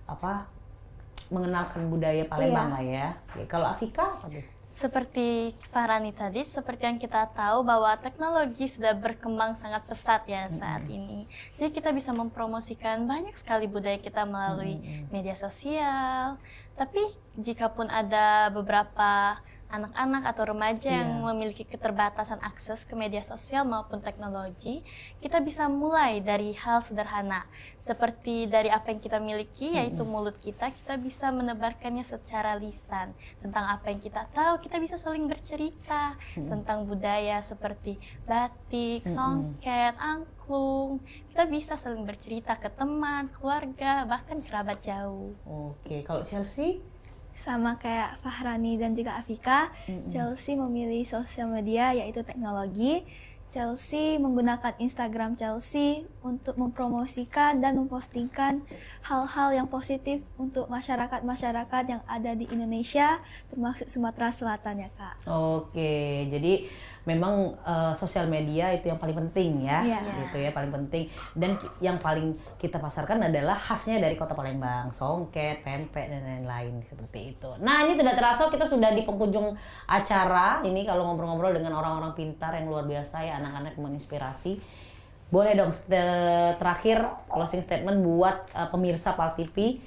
apa? Mengenalkan budaya Palembang lah ya. Oke, kalau Afika apa tuh? Seperti Farani tadi, seperti yang kita tahu bahwa teknologi sudah berkembang sangat pesat ya saat ini. Jadi kita bisa mempromosikan banyak sekali budaya kita melalui media sosial. Tapi jikapun ada beberapa anak-anak atau remaja yang memiliki keterbatasan akses ke media sosial maupun teknologi, kita bisa mulai dari hal sederhana. Seperti dari apa yang kita miliki, yaitu mulut kita bisa menebarkannya secara lisan. Tentang apa yang kita tahu, kita bisa saling bercerita tentang budaya seperti batik, songket, angklung. Kita bisa saling bercerita ke teman, keluarga, bahkan kerabat jauh. Oke, kalau Chelsea? Sama kayak Fahrani dan juga Afika, Chelsea memilih sosial media yaitu teknologi. Chelsea menggunakan Instagram Chelsea untuk mempromosikan dan mempostingkan hal-hal yang positif untuk masyarakat-masyarakat yang ada di Indonesia, termasuk Sumatera Selatan ya Kak. Oke, jadi memang sosial media itu yang paling penting ya, gitu ya, paling penting. Dan yang paling kita pasarkan adalah khasnya dari Kota Palembang, songket, pempek dan lain-lain seperti itu. Nah, ini tidak terasa kita sudah di penghujung acara ini. Kalau ngobrol-ngobrol dengan orang-orang pintar yang luar biasa ya, anak-anak menginspirasi. Boleh dong terakhir closing statement buat pemirsa PAL TV,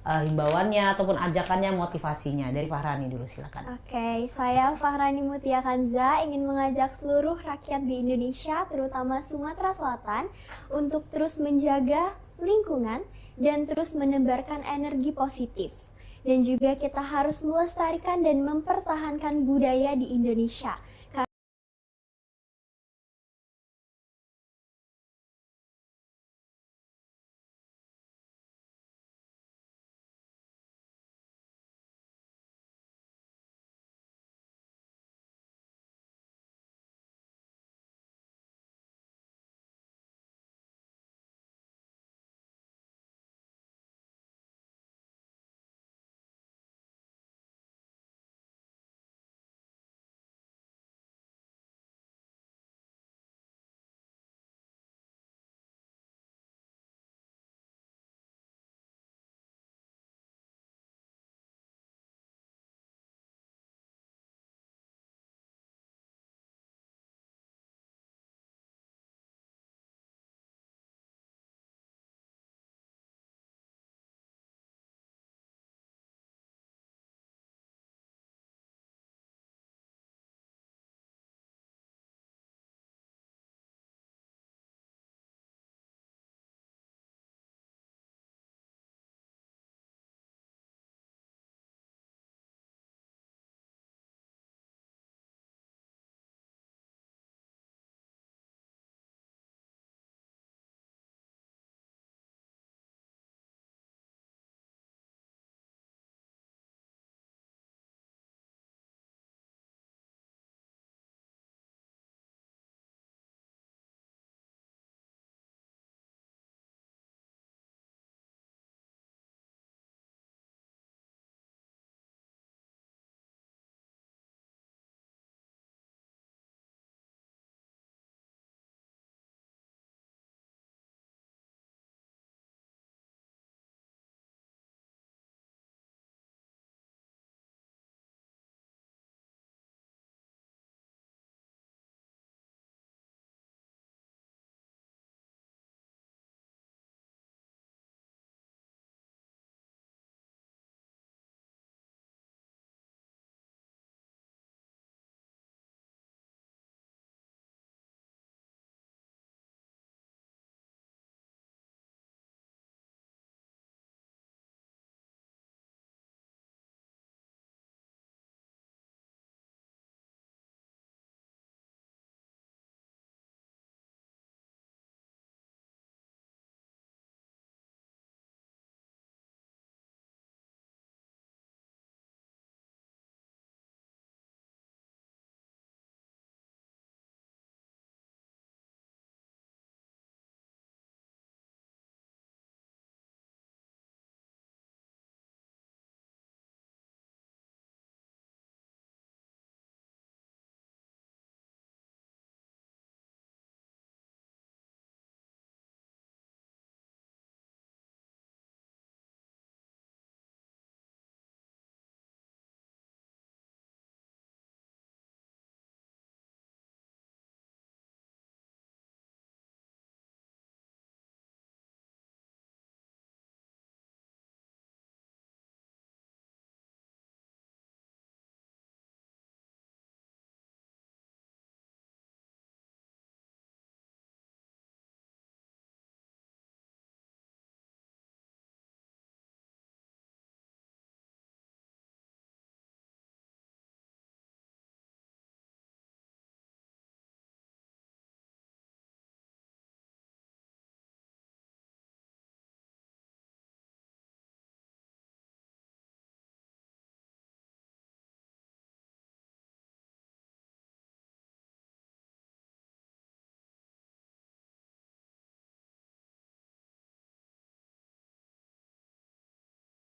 himbauannya ataupun ajakannya, motivasinya dari Fahrani dulu, silakan. Oke, saya Fahrani Mutia Kanza ingin mengajak seluruh rakyat di Indonesia, terutama Sumatera Selatan, untuk terus menjaga lingkungan dan terus menebarkan energi positif. Dan juga kita harus melestarikan dan mempertahankan budaya di Indonesia.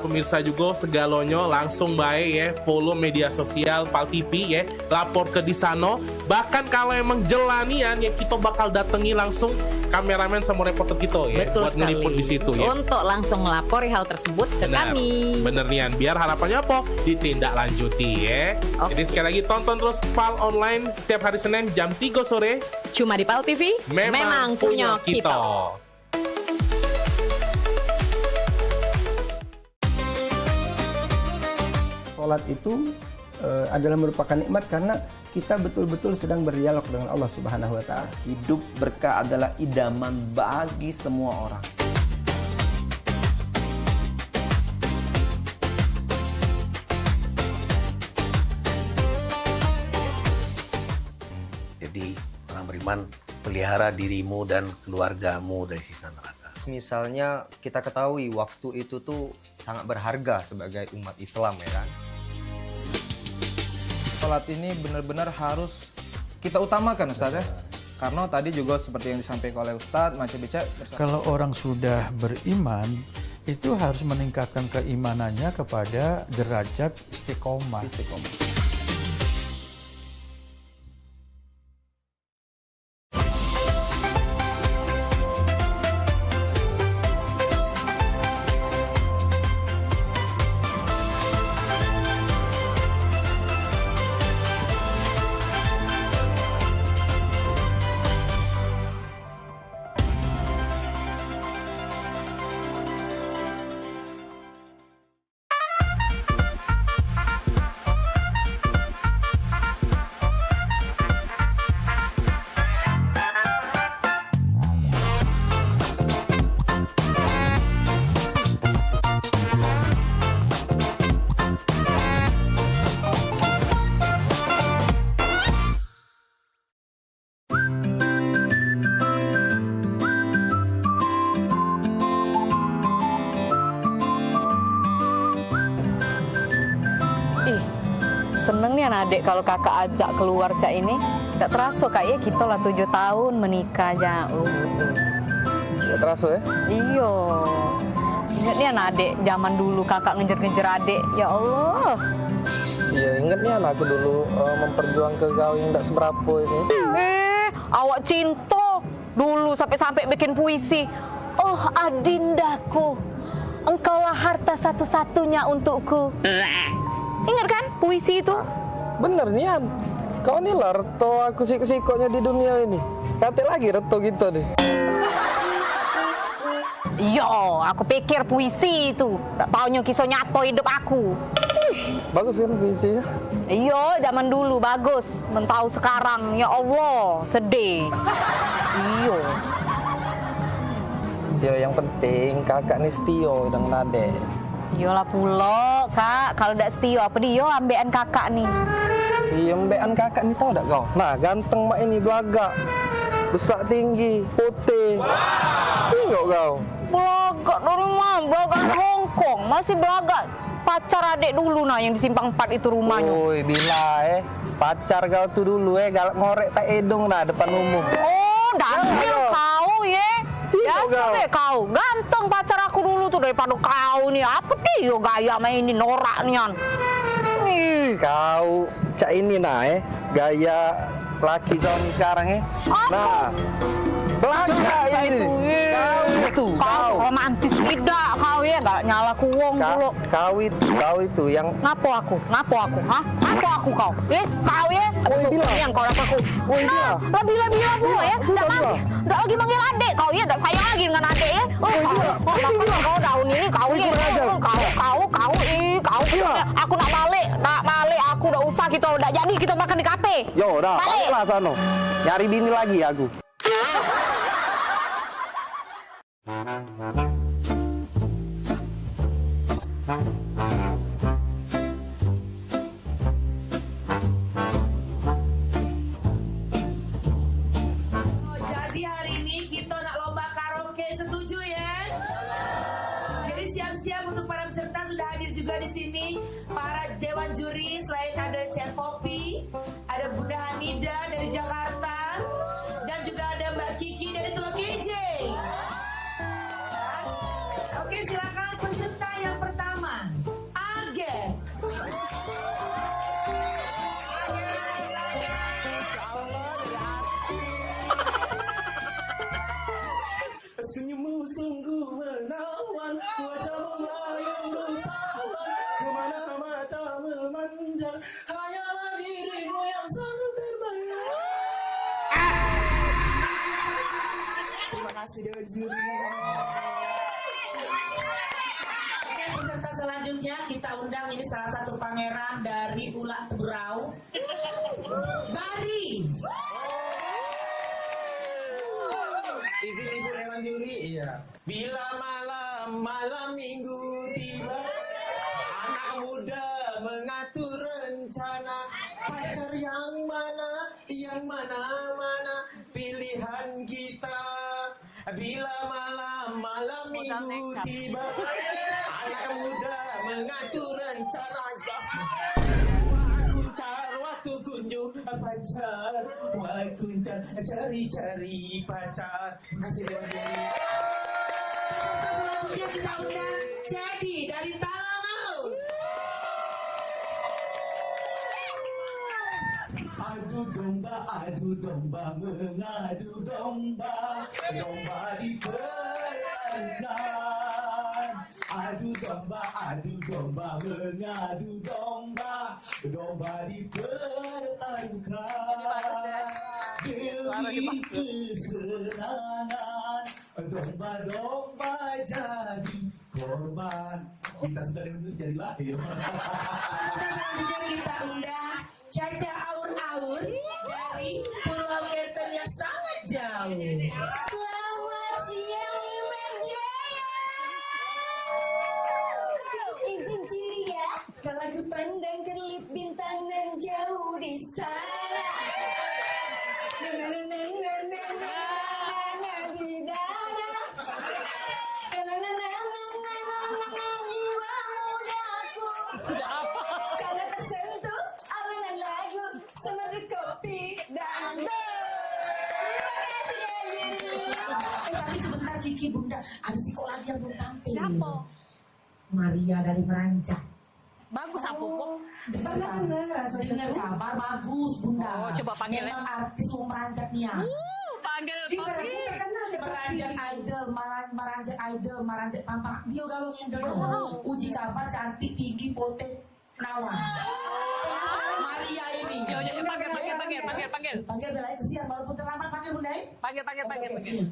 Pemirsa juga segalonyo langsung baik ya, follow media sosial Pal TV ya, lapor ke di sana. Bahkan kalau emang jelanian ya kita bakal datangi langsung kameramen sama reporter kita ya, Betul buat sekali. ngeliput di situ ya. Untuk langsung melapori hal tersebut ke kami. Bener nian, biar harapannya apa? Ditindaklanjuti ya. Jadi sekali lagi tonton terus Pal Online setiap hari Senin jam 3 sore. Cuma di Pal TV, memang punya kita. Sholat itu adalah merupakan nikmat karena kita betul-betul sedang berdialog dengan Allah Subhanahu wa Ta'ala. Hidup berkah adalah idaman bagi semua orang. Jadi orang beriman, pelihara dirimu dan keluargamu dari siksa neraka. Misalnya kita ketahui waktu itu tuh sangat berharga sebagai umat Islam ya kan. Sholat ini benar-benar harus kita utamakan Ustaz ya. Karena tadi juga seperti yang disampaikan oleh Ustaz, Macam Bica. Kalau orang sudah beriman, itu harus meningkatkan keimanannya kepada derajat istiqomah. Seneng nih anak adik kalau kakak ajak keluar cak ini. Gak terasa kayaknya kita lah 7 tahun menikah aja. Gak terasa ya? Iya. Ingat nih anak adik zaman dulu kakak ngejar-ngejar adik. Ya Allah. Iya, ingat nih anak aku dulu memperjuang ke kau yang gak seberapa ini. Awak cinta dulu sampai-sampai bikin puisi. Oh adindaku, engkaulah harta satu-satunya untukku. Ingat kan puisi itu? Bener Nian, kau nih lah reto aku siko-sikonya di dunia ini. Kata lagi reto gitu deh. Yo, aku pikir puisi itu. Tak taunya kisah nyata hidup aku. Bagus kan puisinya? Iya, zaman dulu bagus. Mentau sekarang, ya Allah, sedih. Iya. Ya yang penting kakak nih setio dengan adek. Iyalah pula, Kak. Kalau ndak setia apa dia ambekan kakak nih. Iya, ambekan kakak nih tau tak kau? Nah, ganteng mak ini belagak. Besar tinggi, putih. Tengok kau. Belagak dari mana? Belagak dari Hongkong. Masih belagak. Pacar adik dulu nah yang di Simpang 4 itu rumahnya. Woi, bila pacar kau tuh dulu galak ngorek tak edung nah depan umum. Oh, dangil kau ya. Biasa deh kau, ganteng pacar aku dulu tuh daripada kau nih. Apa dia gaya main ini norak nian? Kau cak ini nah gaya laki kau nih sekarang Nah, belakang ini. Kau romantis tidak kau ya, gak nyala kuwong dulu. Kau itu yang ngapo aku, hah? Ngapo aku kau? Kau ya? Woi bila, yang kau dapat aku. Woi bila, bila pula ya. Nggak lagi manggil adik kau ya, nggak sayang lagi dengan adik ya. Kau daun ini kau ya. Kau. Aku nak balik, aku udah usah kita udah jadi kita makan di kafe. Yo, dah, baliklah sono. Nyari bini lagi aku. Jadi hari ini kita nak lomba karaoke, setuju ya? Jadi siap-siap untuk para peserta sudah hadir juga di sini para dewan juri. Selain ada Cek Popi, ada Bunda Hanida dari Jakarta, dan juga ada Mbak Kiki dari Teluk KJ. Oke, silakan peserta yang pertama. menawan, wajahmu yang bertawan, kemana mata memandang, hanyalah dirimu yang selalu terbayang. Terima kasih Dewan Juri. Oke, peserta selanjutnya kita undang, ini salah satu pangeran dari Ulak Teberau, Bari. Izin Ibu Dewan Juri, iya. Bila malam minggu tiba, anak muda mengatur rencana, pacar yang mana pilihan kita. Bila malam minggu tiba, anak muda mengatur rencana. Waktu kunjung pacar, waktu cari pacar. Terima kasih Dewan Juri. Selanjutnya kita undang Jadi dari Talangaut. Adu domba, mengadu domba, domba di perairan. Adu domba, mengadu domba, domba di perairan. Demi kesenangan, domba-domba jadi korban. Kita sudah lulus jadi lahir. Selanjutnya kita undang Caca Aur-Aur dari Pulau Keten yang sangat jauh. Selamat siang Imran Jaya. Izin juri ya, kalau ku pandang kerlip bintang nan jauh di sana. Di darah. Jiwa mudaku. Karena tersentuh alunan lagu semerdu kopi dan Tapi sebentar Kiki Bunda, ada siko lagi yang belum tampil. Siapa? Maria dari Meranjak. Bagus apa kok? Dengar kabar bagus Bunda. Oh, coba panggil ya. Memang artis wong Meranjak nih ya. Panggil. Meranjak idol, Meranjak pampak. Dia galong yang uji kabar cantik, tinggi, potek, perawan. Maria ini. Panggil. Panggil belai kesian walaupun terlambat, panggil Bunda. Panggil.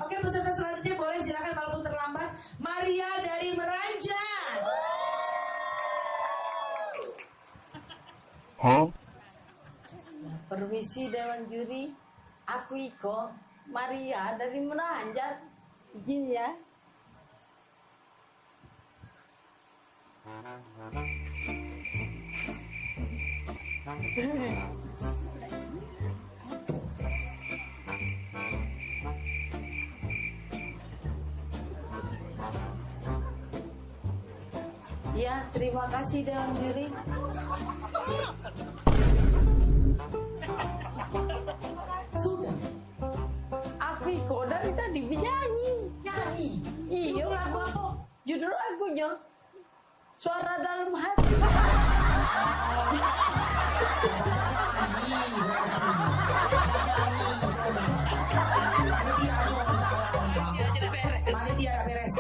Oke, peserta selanjutnya boleh silakan walaupun terlambat. Maria dari Meranjak. Permisi Dewan Juri, aku Iko, Maria dari Meranjak. Izin ya. Ya, terima kasih Dewan Juri. Sudah. Aku Iko dari tadi nyanyi. Iya. Lagu apa? Judul lagunya Suara Dalam Hati. Panitia beres.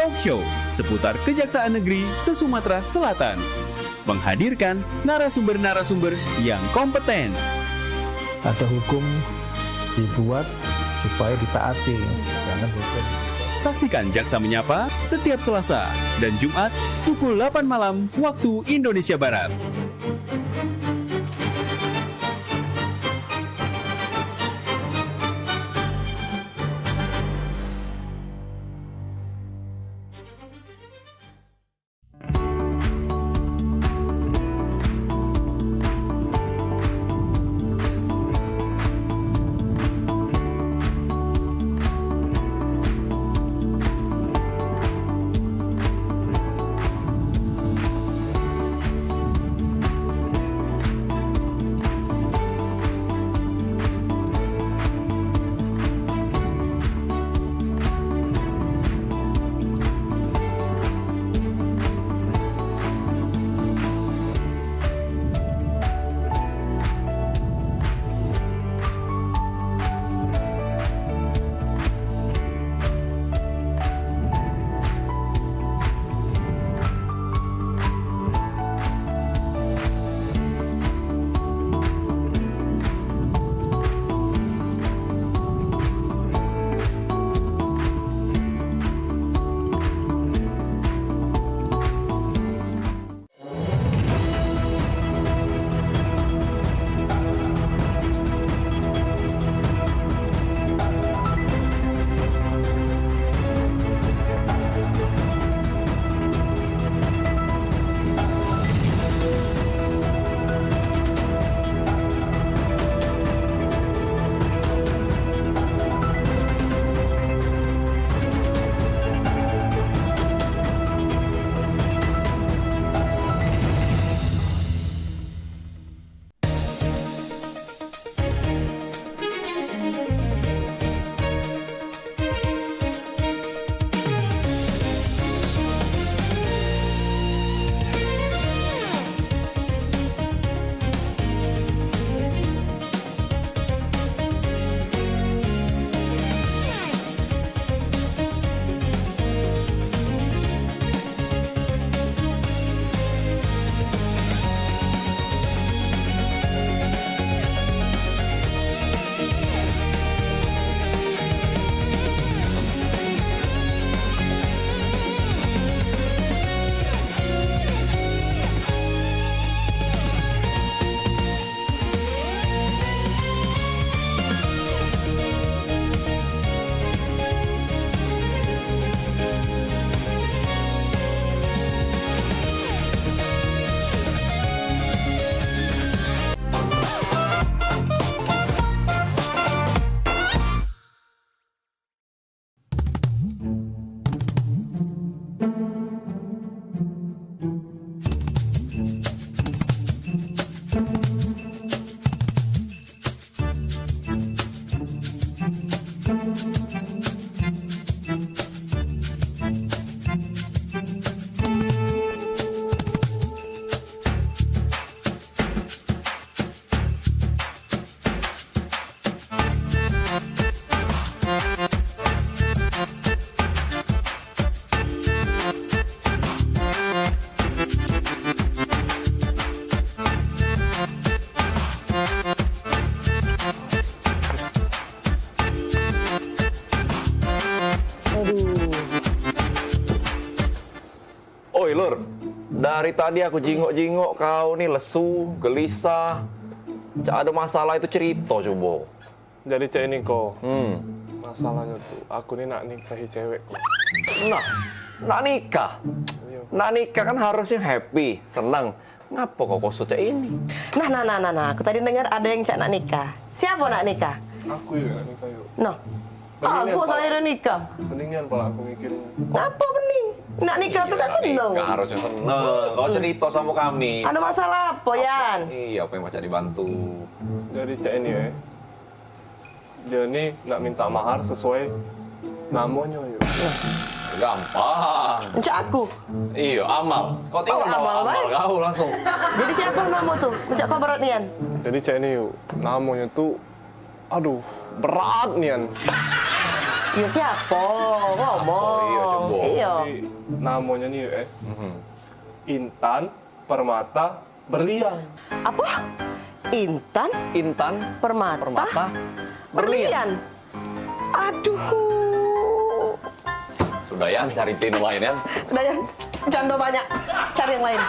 talk show seputar Kejaksaan Negeri se-Sumatera Selatan. Menghadirkan narasumber-narasumber yang kompeten. Ada hukum dibuat supaya ditaati, jangan hukum. Saksikan Jaksa Menyapa setiap Selasa dan Jumat pukul 8 malam waktu Indonesia Barat. Oi Lur, dari tadi aku jingok-jingok kau nih lesu, gelisah. Cak ada masalah itu cerita coba. Jadi cak ini kok, masalahnya tuh aku nih nak nikahi cewek kok. Nah, nak nikah? Nak nikah kan harusnya happy, senang. Ngapa kok kosot cak ini? Nah, aku tadi dengar ada yang cak nak nikah. Siapa nak nikah? Aku yuk nak nikah yuk. Nah, aku saya udah nikah. Mendingan pala aku mikirin. Ngapa bening? Nak nikah tuh kan seneng. Nikah harusnya seneng. Kau cerita sama kami. Ada masalah apa, Yan? Iya, apa yang macam dibantu? Jadi cak ini ya, dia nih nak minta mahar sesuai namanya yuk. Gampang. Cak aku? Iya, Amal. Kau tinggal Amal kau langsung. Jadi siapa nama tuh? Cak kau berat Nian? Jadi cak ini yuk, namanya tuh, aduh, berat Nian. Ya siapa? Ngomong. Iya, coba. Iya. Jadi, namanya nih Intan Permata Berlian. Apa? Intan Permata Berlian. Aduh. Sudah ya, cari tim lain ya. Udah ya, jangan banyak. Cari yang lain.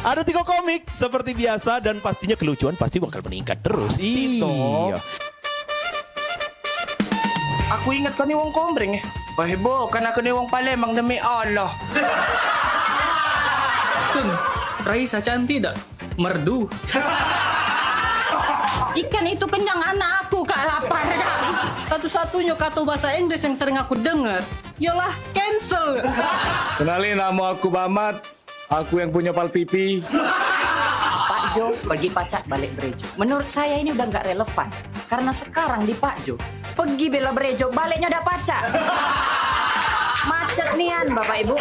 Ada Tiko Komik seperti biasa dan pastinya kelucuan pasti bakal meningkat terus. Iya. Aku ingat kau ni wong kombreng eh. Oh heboh, kan aku ni wong Palembang demi Allah. Tun, Raisa cantik tak? Merdu. Ikan itu kenyang anak aku, Kak, lapar Kak. Satu-satunya kata bahasa Inggris yang sering aku dengar ialah cancel. Kenalin, nama aku Bamat. Aku yang punya Pal TV. Pak Jo pergi pacak balik Brejo. Menurut saya ini udah nggak relevan. Karena sekarang di Pak Jo, pergi bela Brejo, baliknya udah pacak. Macet nian Bapak Ibu.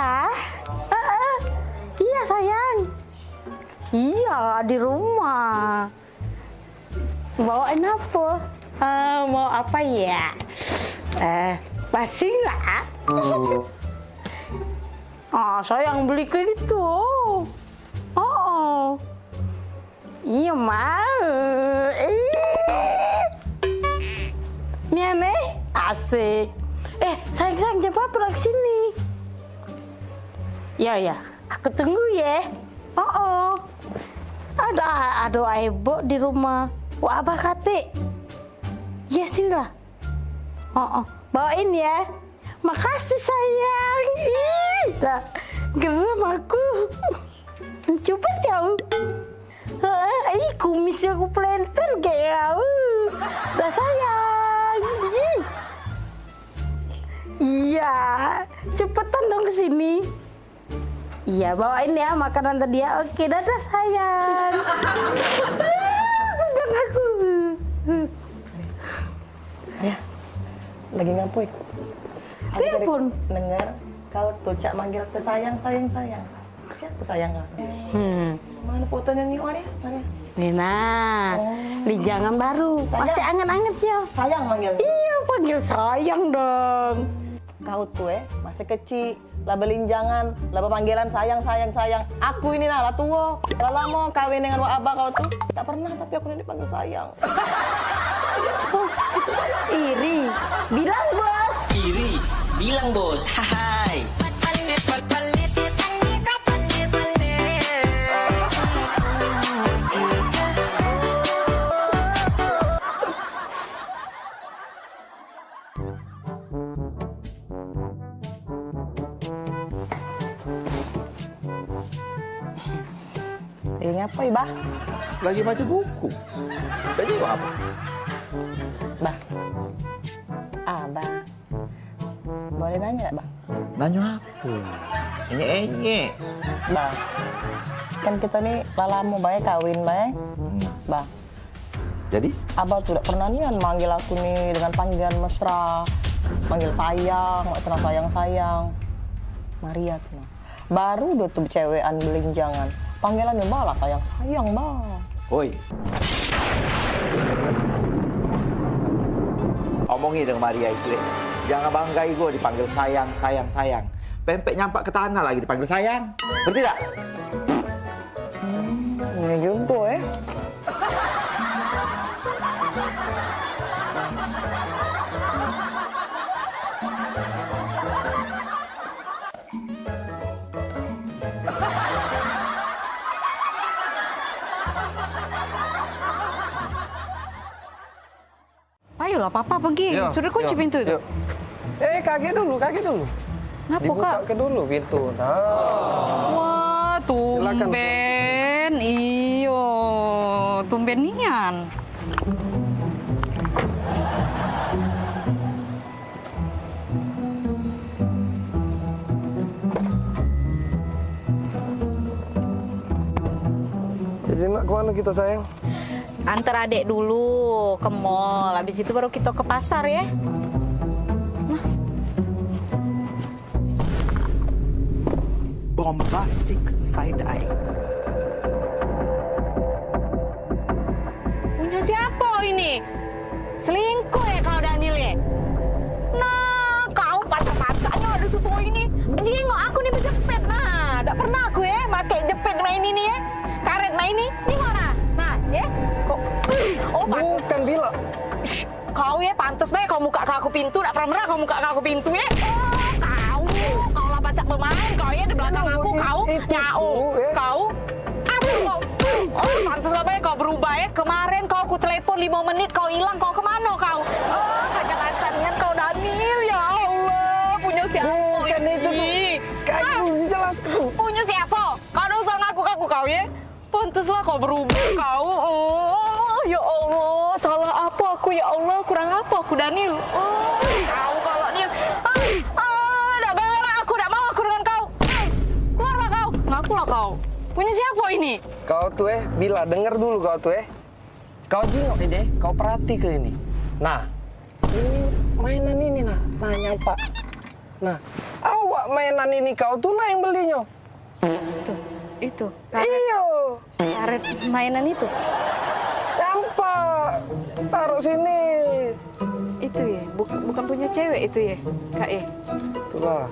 Iya. Iya sayang. Iya di rumah. Bawain apa? Mau apa ya? Pasti lah. Sayang beli kayak gitu. Iya mau. Nih, asik. Sayang jangan apa-apa ke sini. Ya, aku tunggu ya. Ada ibu di rumah. Wah, abah kate. Ya sini lah. Bawain ya. Makasih sayang. Lah, geram aku. Coba kau. Kumisnya aku planter kayak kau. Dah sayang. Iya, cepetan dong ke sini. Iya, bawain ya makanan tadi ya. Oke, dadah sayang. Sedang aku. Ya, lagi ngapain? Telepon. Dengar kau tuh cak manggil ke sayang. Siapa sayang kau? Mana fotonya nih Maria? Nina, di jangan baru. Masih anget-anget ya. Sayang manggil. Iya, panggil sayang dong. Kau tuh masih kecil, lah belinjangan, lah panggilan sayang. Aku ini lah tua, lah lama kawin dengan wak abah kau tuh. Tak pernah tapi aku ini dipanggil sayang. Iri, bilang bos. Hai. Ini apa ya, Bah? Lagi baca buku. Jadi apa? Bah. Bah. Boleh nanya nggak, Bah? Nanya apa? Enye. Bah. Kan kita nih lama baik kawin, baik. Bah. Jadi? Abah tuh tidak pernah nih manggil aku nih dengan panggilan mesra. Manggil sayang, sayang. Maria tuh. Baru udah tuh cewekan belinjangan. Panggilannya malah sayang, Bah. Oi. Omongi dengan Maria itu. Jangan banggai gue dipanggil sayang. Pempek nyampak ke tanah lagi dipanggil sayang. Ngerti tak? Ini jumbo Ayolah, Papa pergi. Sudah kunci pintu itu. Kaget dulu. Ngapa, Dibuka Kak? ke dulu pintu. Wah, tumben. Iyo, tumben nian. Jadi nak kemana kita sayang? Antar adek dulu ke mall. Habis itu baru kita ke pasar ya. Bombastic side eye. Punya siapa ini? Selingkuh ya kau Daniel ya? Nah, kau pacar-pacarnya ada semua ini. Jengok aku nih berjepit. Nah, tak pernah aku ya pakai jepit main ini ya. Karet main ini. Ini mana? Nah, ya. Kok? Oh, bukan Bila. Kau ya pantas baik kau muka aku pintu. Tak pernah kau muka aku pintu ya. Kau lah pacak pemain. Kau ya di belakang aku. Kau nyau. Kau. Pantas lah baik kau berubah ya. Kemarin kau aku telepon 5 menit. Kau hilang. Kau kemana kau? Pacar-pacarnya kau Daniel. Ya Allah. Punya siapa? Bukan itu. Kau jelas kau. Punya siapa? Kau dah usah ngaku-ngaku kau ya. Pantaslah kau berubah kau. Oh, ya Allah, salah apa aku ya Allah, kurang apa aku Daniel? Kau kalau dia, dah galak aku, dah mau aku dengan kau. Keluarlah kau, ngakulah kau. Punya siapa ini? Kau tuh Bila, dengar dulu kau tuh Kau jengok ini kau perhati ke ini. Nah, ini mainan ini nah nyampak. Nah, awak mainan ini kau tuh lah yang belinya. Itu. Karet mainan itu. Nampak. Taruh sini. Itu ya, bukan punya cewek itu ya, Kak ya. Itulah.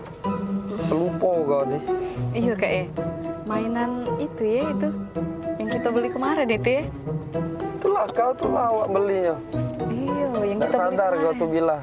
Pelupo kau nih. Iya Kak ya. Mainan itu ya itu. Yang kita beli kemarin itu ya. Itulah kau tuh lah awak belinya. Iya, yang Nggak kita beli sadar kau kemarin. tuh bila.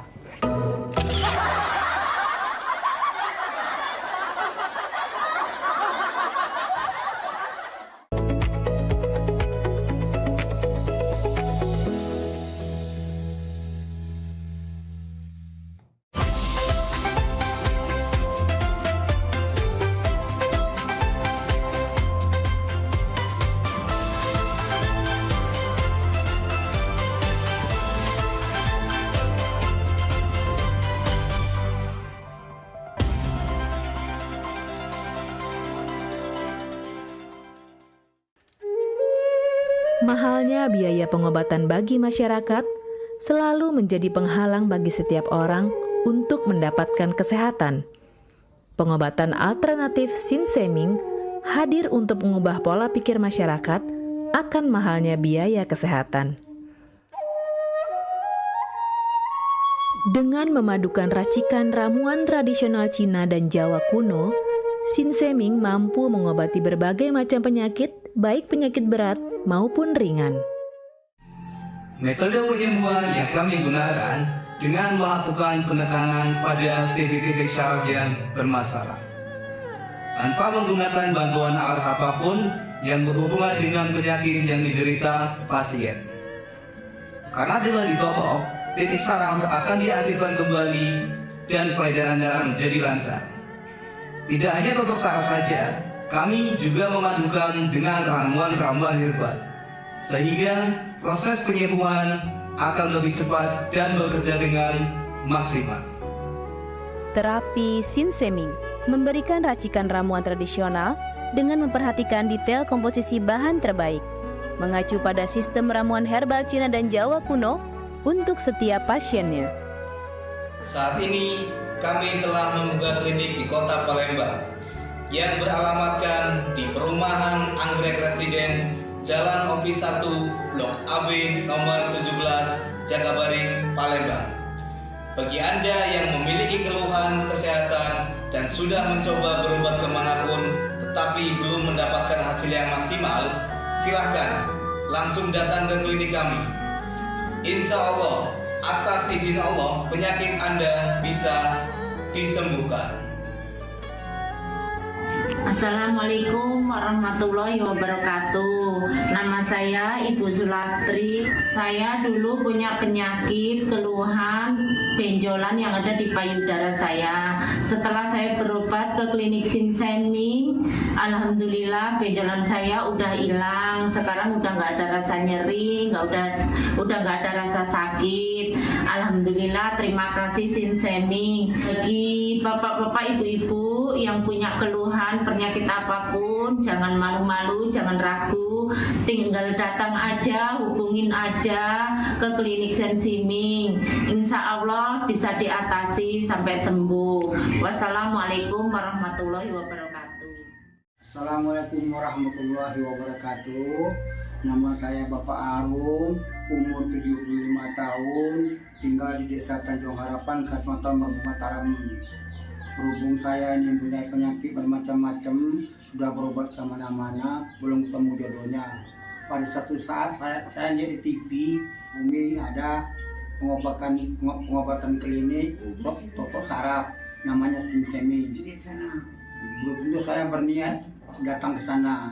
Mahalnya biaya pengobatan bagi masyarakat selalu menjadi penghalang bagi setiap orang untuk mendapatkan kesehatan. Pengobatan alternatif Sinseming hadir untuk mengubah pola pikir masyarakat akan mahalnya biaya kesehatan. Dengan memadukan racikan ramuan tradisional Cina dan Jawa kuno, Sinseming mampu mengobati berbagai macam penyakit, baik penyakit berat maupun ringan. Metode penyembuhan yang kami gunakan dengan melakukan penekanan pada titik-titik syaraf yang bermasalah. Tanpa menggunakan bantuan alat apapun yang berhubungan dengan penyakit yang diderita pasien. Karena dengan ditotok, titik saraf akan diaktifkan kembali dan peredaran darah menjadi lancar. Tidak hanya totok saraf saja, kami juga memadukan dengan ramuan-ramuan herbal, sehingga proses penyembuhan akan lebih cepat dan bekerja dengan maksimal. Terapi Sinseming memberikan racikan ramuan tradisional dengan memperhatikan detail komposisi bahan terbaik, mengacu pada sistem ramuan herbal Cina dan Jawa kuno untuk setiap pasiennya. Saat ini kami telah membuka klinik di Kota Palembang yang beralamatkan di Perumahan Anggrek Residence, Jalan Opi 1, Blok AB nomor 17, Jakabaring, Palembang. Bagi Anda yang memiliki keluhan kesehatan dan sudah mencoba berobat kemanapun tetapi belum mendapatkan hasil yang maksimal, silahkan langsung datang ke klinik kami. Insya Allah, atas izin Allah, penyakit Anda bisa disembuhkan. Assalamualaikum warahmatullahi wabarakatuh. Nama saya Ibu Sulastri. Saya dulu punya penyakit keluhan benjolan yang ada di payudara saya. Setelah saya berobat ke klinik Sinseming, alhamdulillah benjolan saya udah hilang. Sekarang udah nggak ada rasa nyeri, udah nggak ada rasa sakit. Alhamdulillah, terima kasih Sinseming. Bagi bapak-bapak, ibu-ibu yang punya keluhan penyakit apapun, jangan malu-malu, jangan ragu, tinggal datang aja, hubungin aja ke klinik Sinseming. Insya Allah bisa diatasi sampai sembuh. Wassalamualaikum warahmatullahi wabarakatuh. Assalamualaikum warahmatullahi wabarakatuh. Nama saya Bapak Arum, umur 75 tahun, tinggal di Desa Tanjung Harapan, Kecamatan Mataram. Berhubung saya ini punya penyakit bermacam-macam, sudah berobat kemana-mana, belum ketemu jodohnya. Pada satu saat saya lihat di TV, Umi ada pengobatan klinik untuk totok saraf, namanya Sinseming. Belum tentu saya berniat datang ke sana.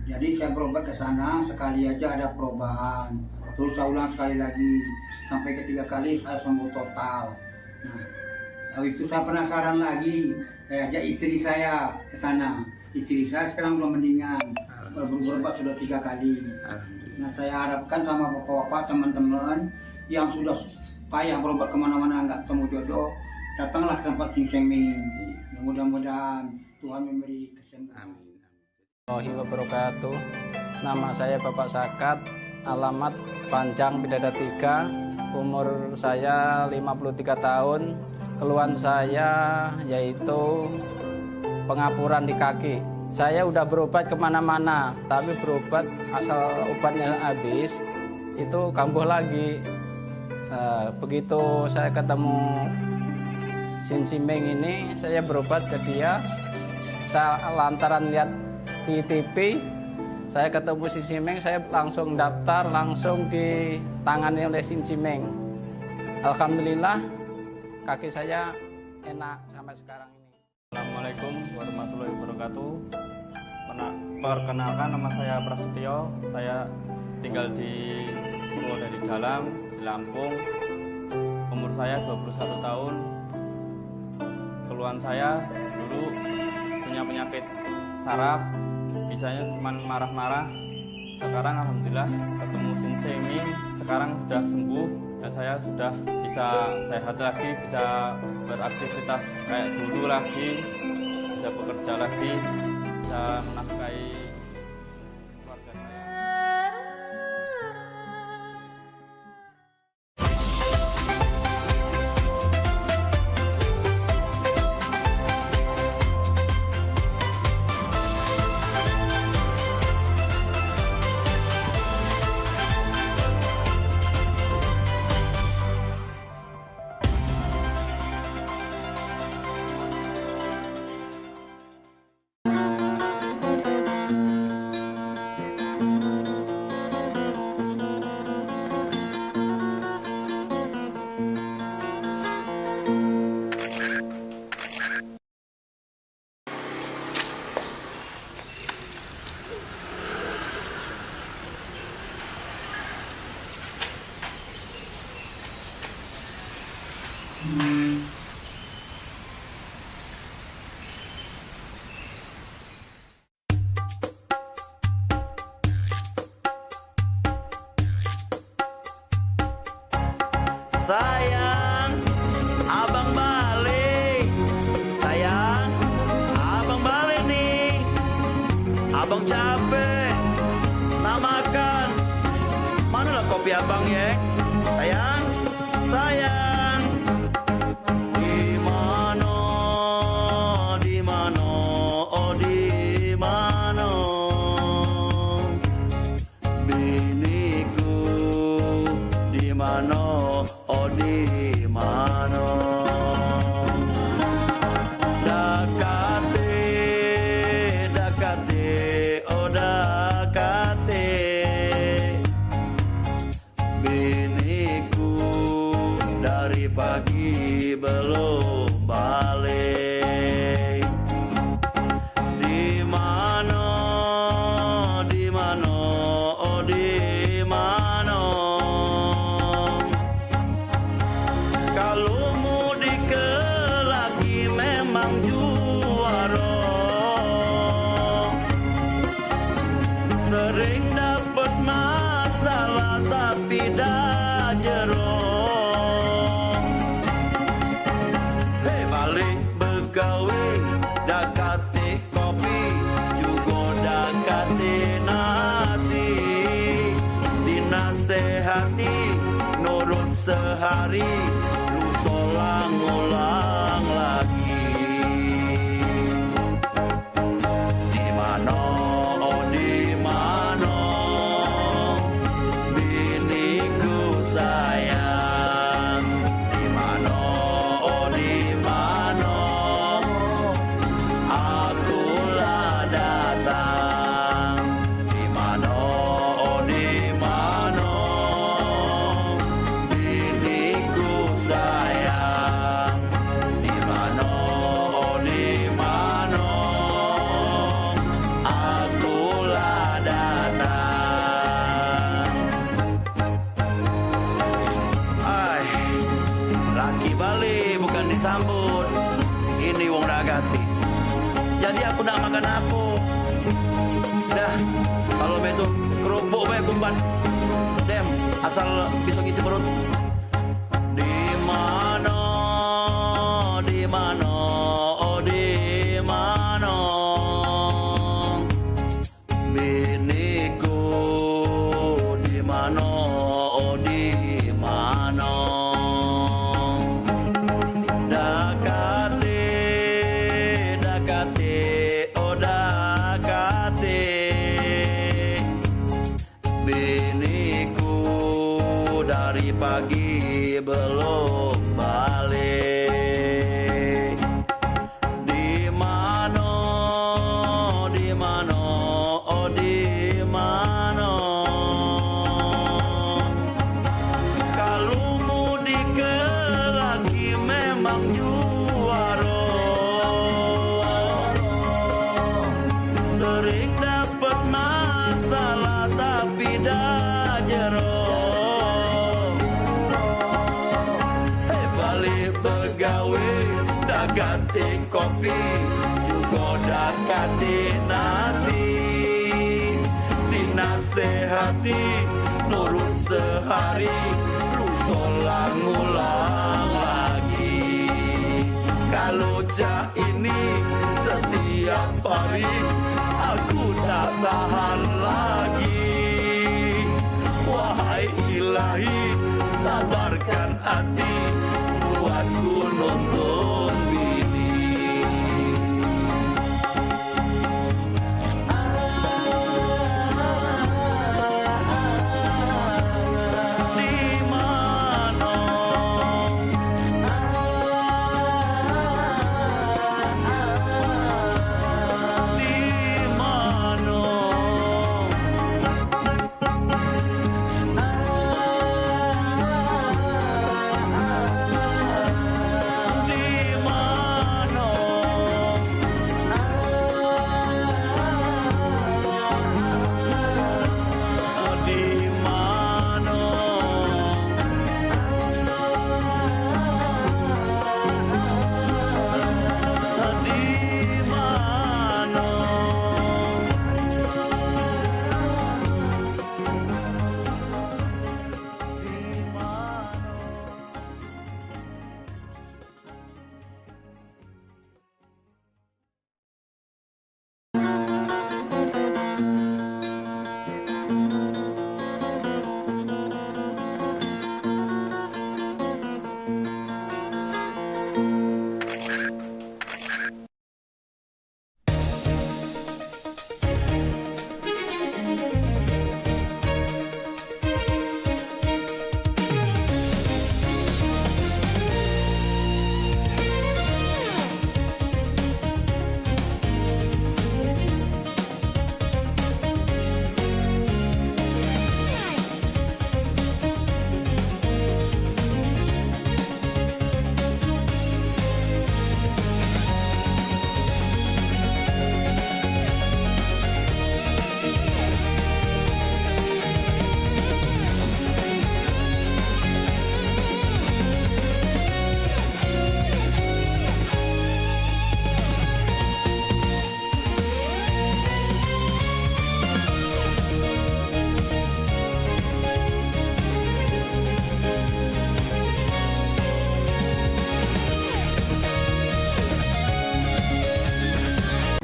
Jadi saya berobat ke sana, sekali aja ada perubahan. Terus saya ulang sekali lagi, sampai ketiga kali saya sembuh total. Nah, lalu itu saya penasaran lagi, saya ajak istri saya ke sana. Istri saya sekarang belum mendingan, berobat sudah 3 kali. Nah, saya harapkan sama bapak-bapak, teman-teman yang sudah payah berobat kemana-mana nggak ketemu jodoh, datanglah ke tempat Sinseming. Mudah-mudahan Tuhan memberi kesembuhan. Warahmatullahi wabarakatuh. Nama saya Bapak Sakat, alamat Panjang Bidada 3, umur saya 53 tahun, keluhan saya yaitu pengapuran di kaki. Saya udah berobat kemana-mana, tapi berobat asal obatnya habis, itu kambuh lagi. Begitu saya ketemu Sin Simeng ini, saya berobat ke dia. Saya lantaran lihat di TV, saya ketemu Sin Simeng, saya langsung daftar, langsung ditangani oleh Sin Simeng. Alhamdulillah, kaki saya enak sampai sekarang ini. Assalamualaikum warahmatullahi wabarakatuh. Perkenalkan, nama saya Prasetyo. Saya tinggal di Purwodadi Dalam, di Lampung. Umur saya 21 tahun. Keluhan saya dulu punya penyakit saraf, bisanya cuma marah-marah. Sekarang alhamdulillah ketemu Sin Simeng, sekarang sudah sembuh dan saya sudah bisa sehat lagi, bisa beraktivitas kayak dulu lagi, bisa bekerja lagi, bisa menafkahi keluarga saya. Sayang, abang balik. Sayang, abang balik nih. Abang capek, nak makan. Mana lah kopi abang ya? Sayang, sayang. Di mana, oh di mana? Biniku, di mana? Oh di mana? Dakate, dakate, oh dakate. Biniku dari pagi belum balik. Di mana? Di mana? Oh di mana? Kalau mudik ke lagi memang juara, sering dapat masalah tapi dah jerong. Hei balik begawe, dah kate kopi, juga dah kate nasi. Dinasehati nurut sehari, ulang lagi. Di mana, oh di mana? Biniku sayang. Di mana, oh di mana? Akulah datang. Di mana, oh di mana? Biniku sayang. Di mana, oh di mana? Akulah datang. Ay, laki balik bukan disambut. Ini wong dagati. Jadi aku nak makan apa? Dah, kalau begitu kerupuk bae kumpan. Dem, asal bisa ngisi perut. Di mana? Di mana? Oh di mana? Biniku di mana? Oh di mana? Dagati kopi juga dagati nasi, dinasehati nurut sehari, lu ulang lagi. Kalau cak ini setiap hari aku tak tahan lagi. Wahai ilahi, sabarkan hati buatku nonton bini.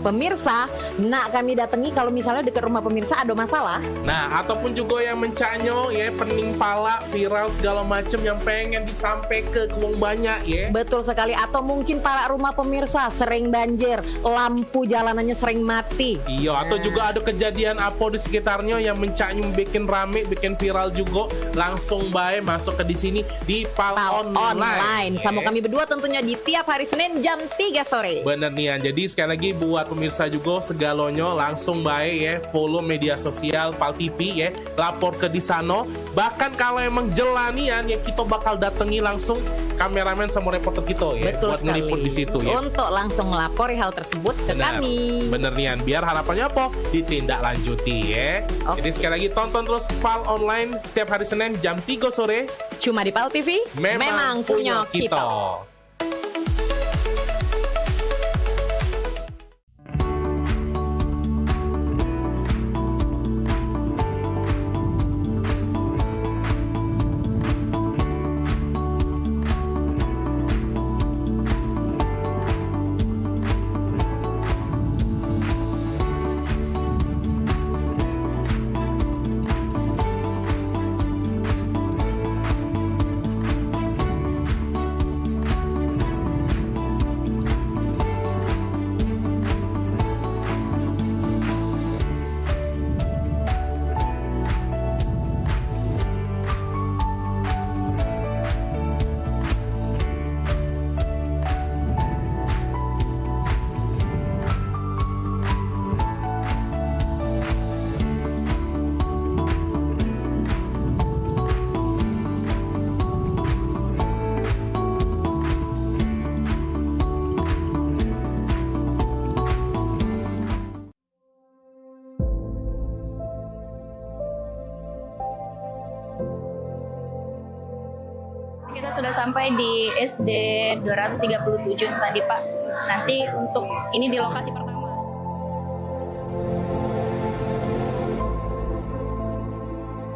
Pemirsa, nak kami datangi kalau misalnya dekat rumah pemirsa ada masalah. Nah, ataupun juga yang mencanyo ya, pening pala, viral segala macam yang pengen disampai ke wong banyak ya. Betul sekali, atau mungkin para rumah pemirsa sering banjir, lampu jalanannya sering mati. Iya, atau juga ada kejadian apa di sekitarnya yang mencanyo bikin rame, bikin viral juga, langsung baik masuk ke di sini di Pal Online. Sama kami berdua tentunya di tiap hari Senin jam 3 sore. Bener nih, jadi sekali lagi buat pemirsa juga segalonyo langsung baik ya, follow media sosial Pal TV ya, lapor ke di sana. Bahkan kalau emang jelanian ya, kita bakal datangi langsung kameramen sama reporter kita ya. Betul buat sekali. ngeliput di situ ya. Untuk langsung melapori hal tersebut ke kami. Bener nih, biar harapannya apa? Ditindaklanjuti ya. Jadi sekali lagi tonton terus Pal Online setiap hari Senin jam 3 sore. Cuma di Pal TV. Memang punya kita. sudah sampai di SD 237 tadi Pak. Nanti untuk ini di lokasi pertama.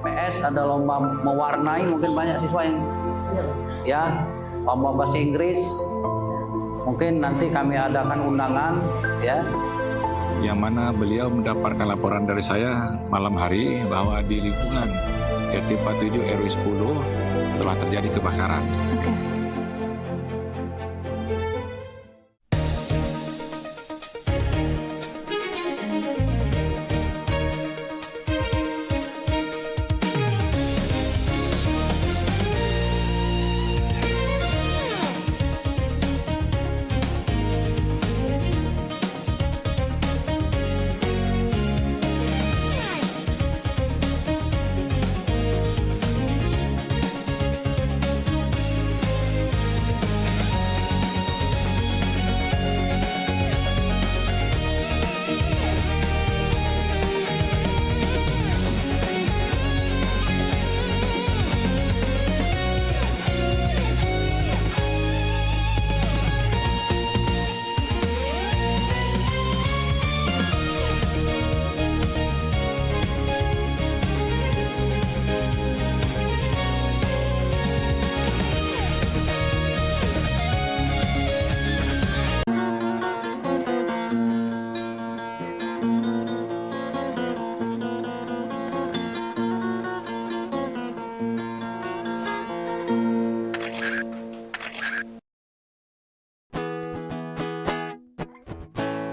PS ada lomba mewarnai, mungkin banyak siswa yang ya lomba bahasa Inggris. Mungkin nanti kami adakan undangan ya. Yang mana beliau mendapatkan laporan dari saya malam hari bahwa di lingkungan RT 47 RW 10 telah terjadi kebakaran.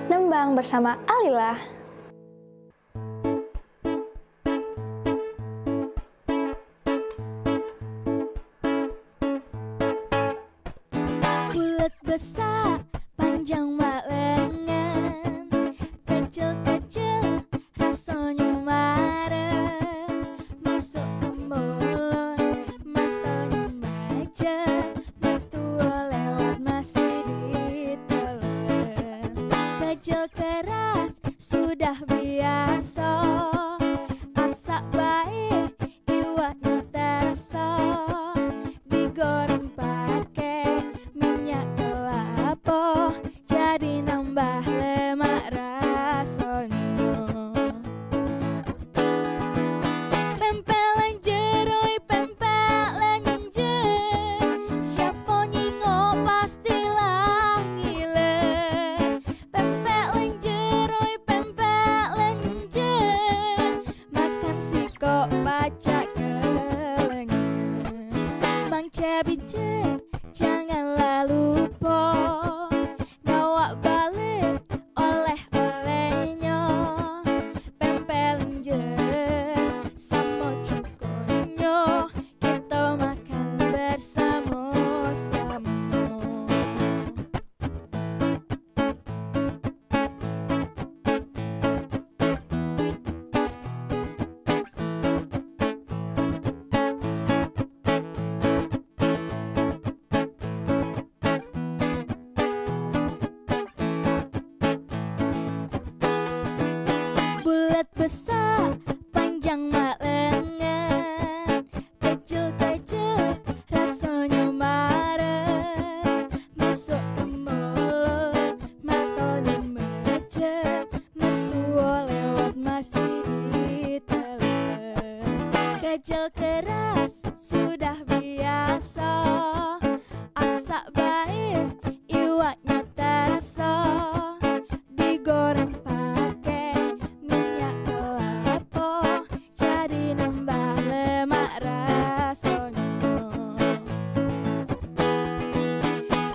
Nembang bersama Alila. Bulat besar, panjang mak lengan, kecil-kecil rasanya marah, masuk ke mulut, matanya macet, metua lewat masih ditelan. Kecil keras sudah biasa, asak baik iwaknya terasa, digoreng pakai minyak kelapa, jadi nambah lemak rasanya. Pempelen jeroi, pempelen jer, siapa nyingo pastilah ngile. Pempelen jeroi, pempelen jer, makan siko pacak kelengan. Bang Cebice, janganlah lupa bawa balik oleh-olehnya. Pempelen jer sama cukonya, kita makan bersama-sama. Bulat besar, panjang mak lengan, kecil-kecil rasanya marah, masuk ke mulut, matanya macet, metua lewat masih ditelan. Kecil keras sudah biasa, asak baik iwaknya terasa, digoreng pakai minyak kelapa, jadi nambah lemak rasanya.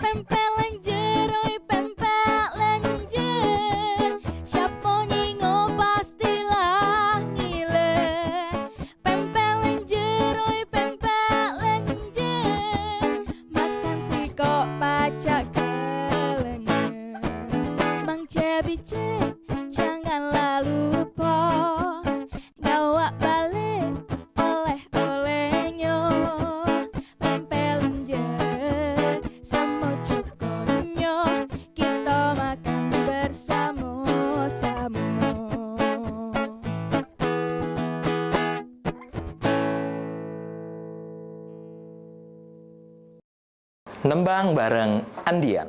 Pempelen jeroi, pempelen jer, siapa nyingo pastilah ngile. Pempelen jeroi, pempelen jer, makan siko pacak kelengan. Bang Cebice, janganlah lupa bawa balik oleh-olehnya. Pempelen jer sama cukonya, kita makan bersama-sama. Nembang bareng Andian.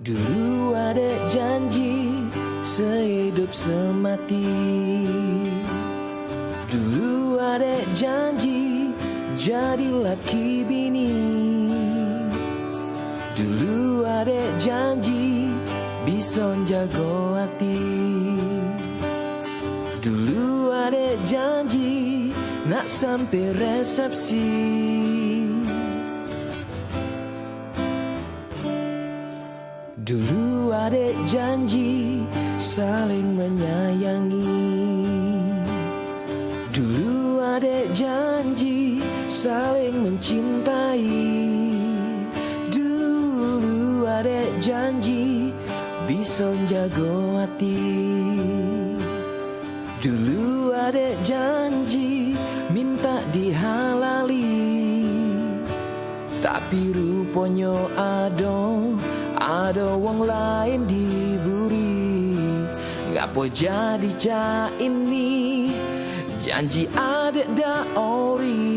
Dulu ada janji sehidup semati. Dulu ada janji jadi laki bini. Dulu ada janji bisa jago hati. Dulu ada janji nak sampai resepsi. Dulu ada janji saling menyayangi. Dulu ada janji saling mencintai. Dulu ada janji bisa jago hati. Dulu ada janji minta dihalali. Tapi rupanya ada wong lain diburi. Ngapo jadi cak ini janji ada ori.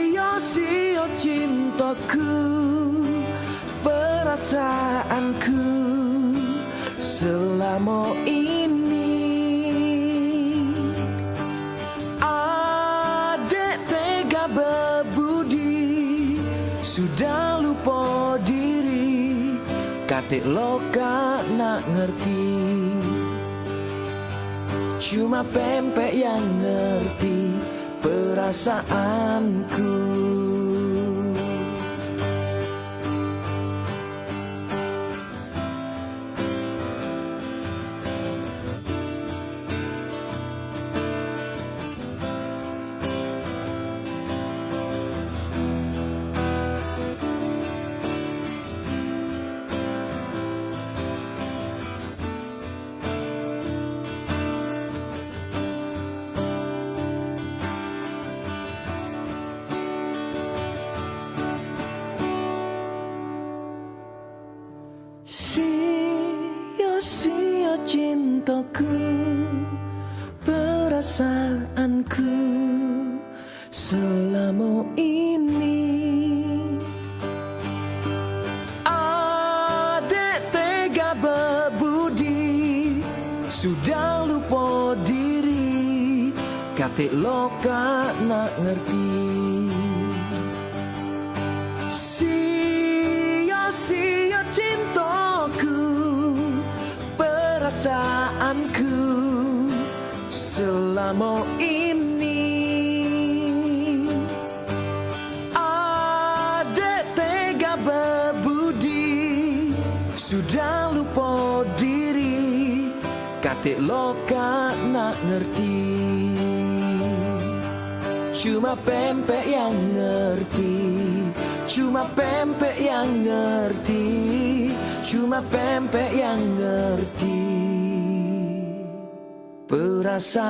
Sia-sia cintaku, perasaanku selama ini. Adek tega berbudi, sudah lupa diri. Katik loka nak ngerti, cuma pempek yang ngerti perasaanku. Sia-sia cintaku, perasaanku selama ini. Adek tega berbudi, sudah lupa diri. Katik loka nak ngerti. Sia-sia cintaku, perasaanku selama ini. Adek tega berbudi, sudah lupa diri. Katik loka nak ngerti, cuma pempek yang ngerti. Cuma pempek yang ngerti, cuma pempek yang ngerti perasaanku.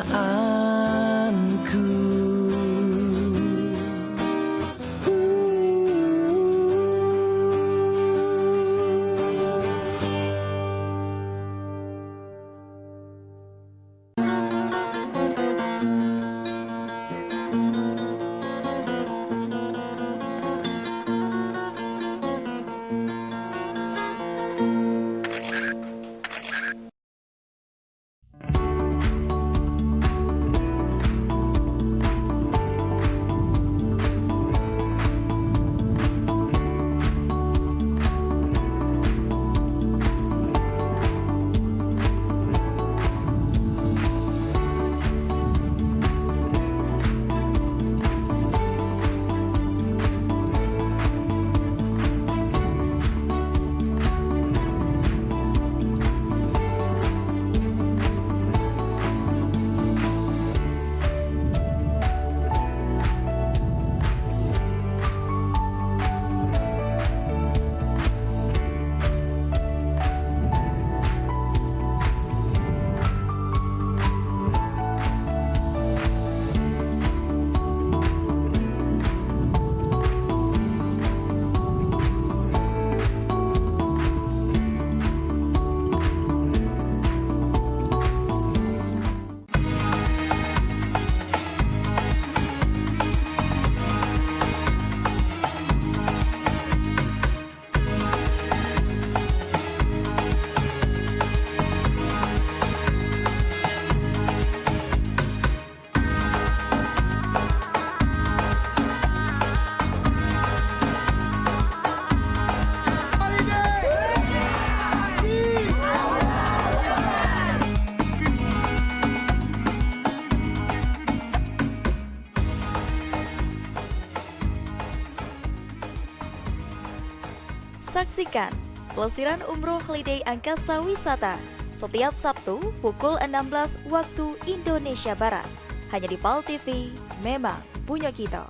Saksikan Pelesiran Umroh Holiday Angkasa Wisata setiap Sabtu pukul 16 waktu Indonesia Barat. Hanya di PAL TV, memang punya kita.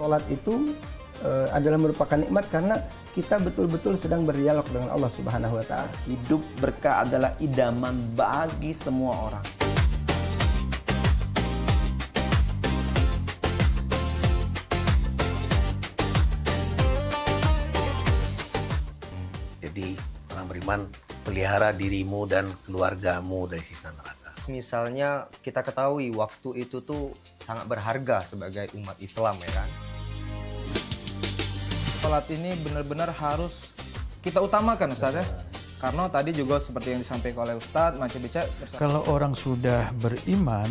Sholat itu adalah merupakan nikmat karena kita betul-betul sedang berdialog dengan Allah Subhanahu wa Ta'ala. Hidup berkah adalah idaman bagi semua orang. Jadi orang beriman, pelihara dirimu dan keluargamu dari siksa neraka. Misalnya kita ketahui waktu itu tuh sangat berharga sebagai umat Islam, ya kan? Sholat ini benar-benar harus kita utamakan, Ustaz, ya. Karena tadi juga seperti yang disampaikan oleh Ustaz, Macam Bica. Kalau orang sudah beriman,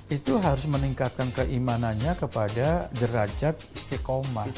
itu harus meningkatkan keimanannya kepada derajat istiqomah.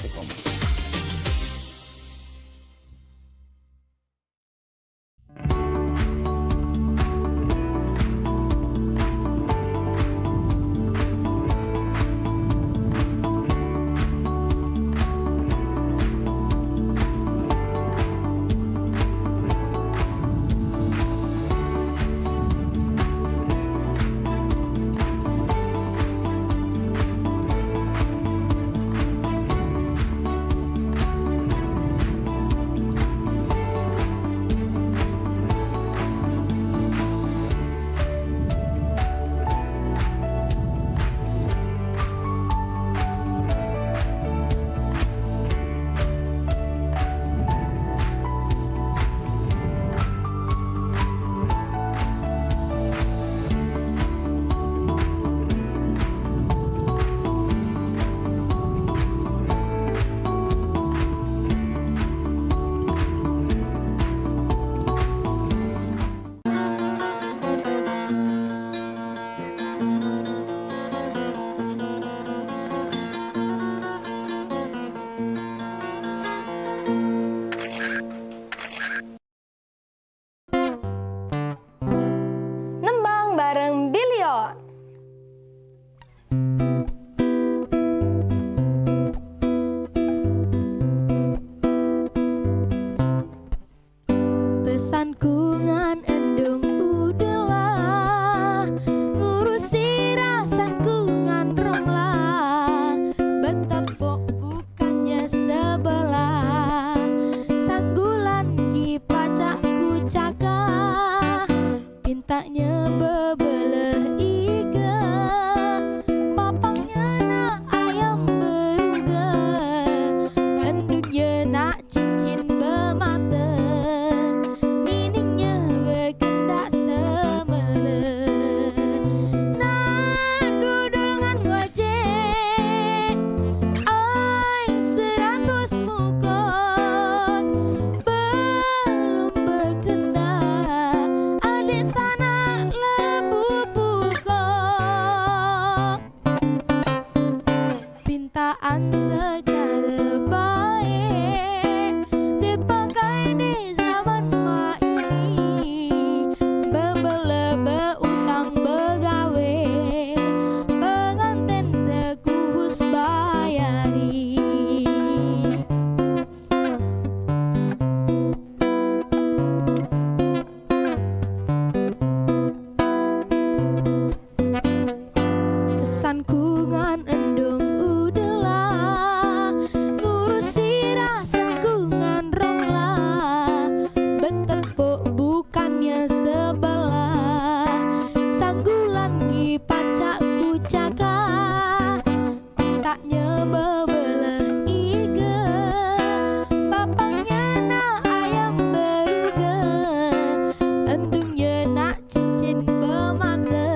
urusanku ngan endung udahlah, ngurusi rasaku ngan ronglah, betepuk bukannya sebelah, sanggulan di pacakku cakap, taknya bebelah iga, bapaknya nak ayam beruga, entungnya nak cincin bermata,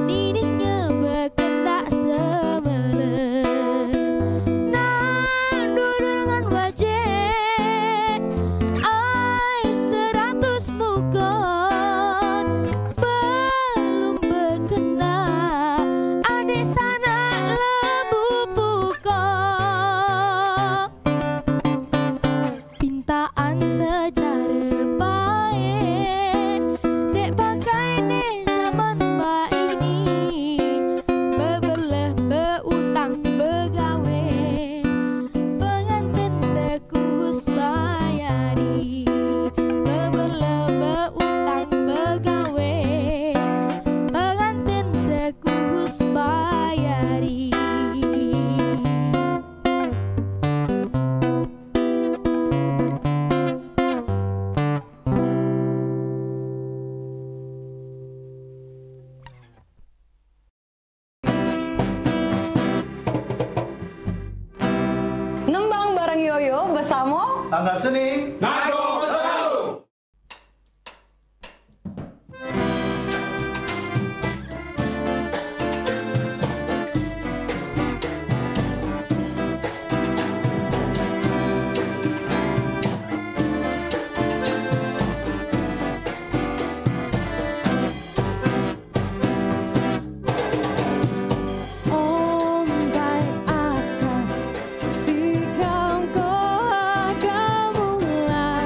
nininya berkendak sebelah. Nak duduk dengan wajah ai 100 muka, belum berkendak adik sana lebu pukul. Pintaan secara baik dek pakai di zaman baik ini, berbelah berutang begawe, pengantin tekus bayari, berbelah berutang begawe, pengantin tekus bayari. Nembang bareng Yoyo bersama Tanggal seni Nado Bersatu. Ombak atas si kau agak mulai.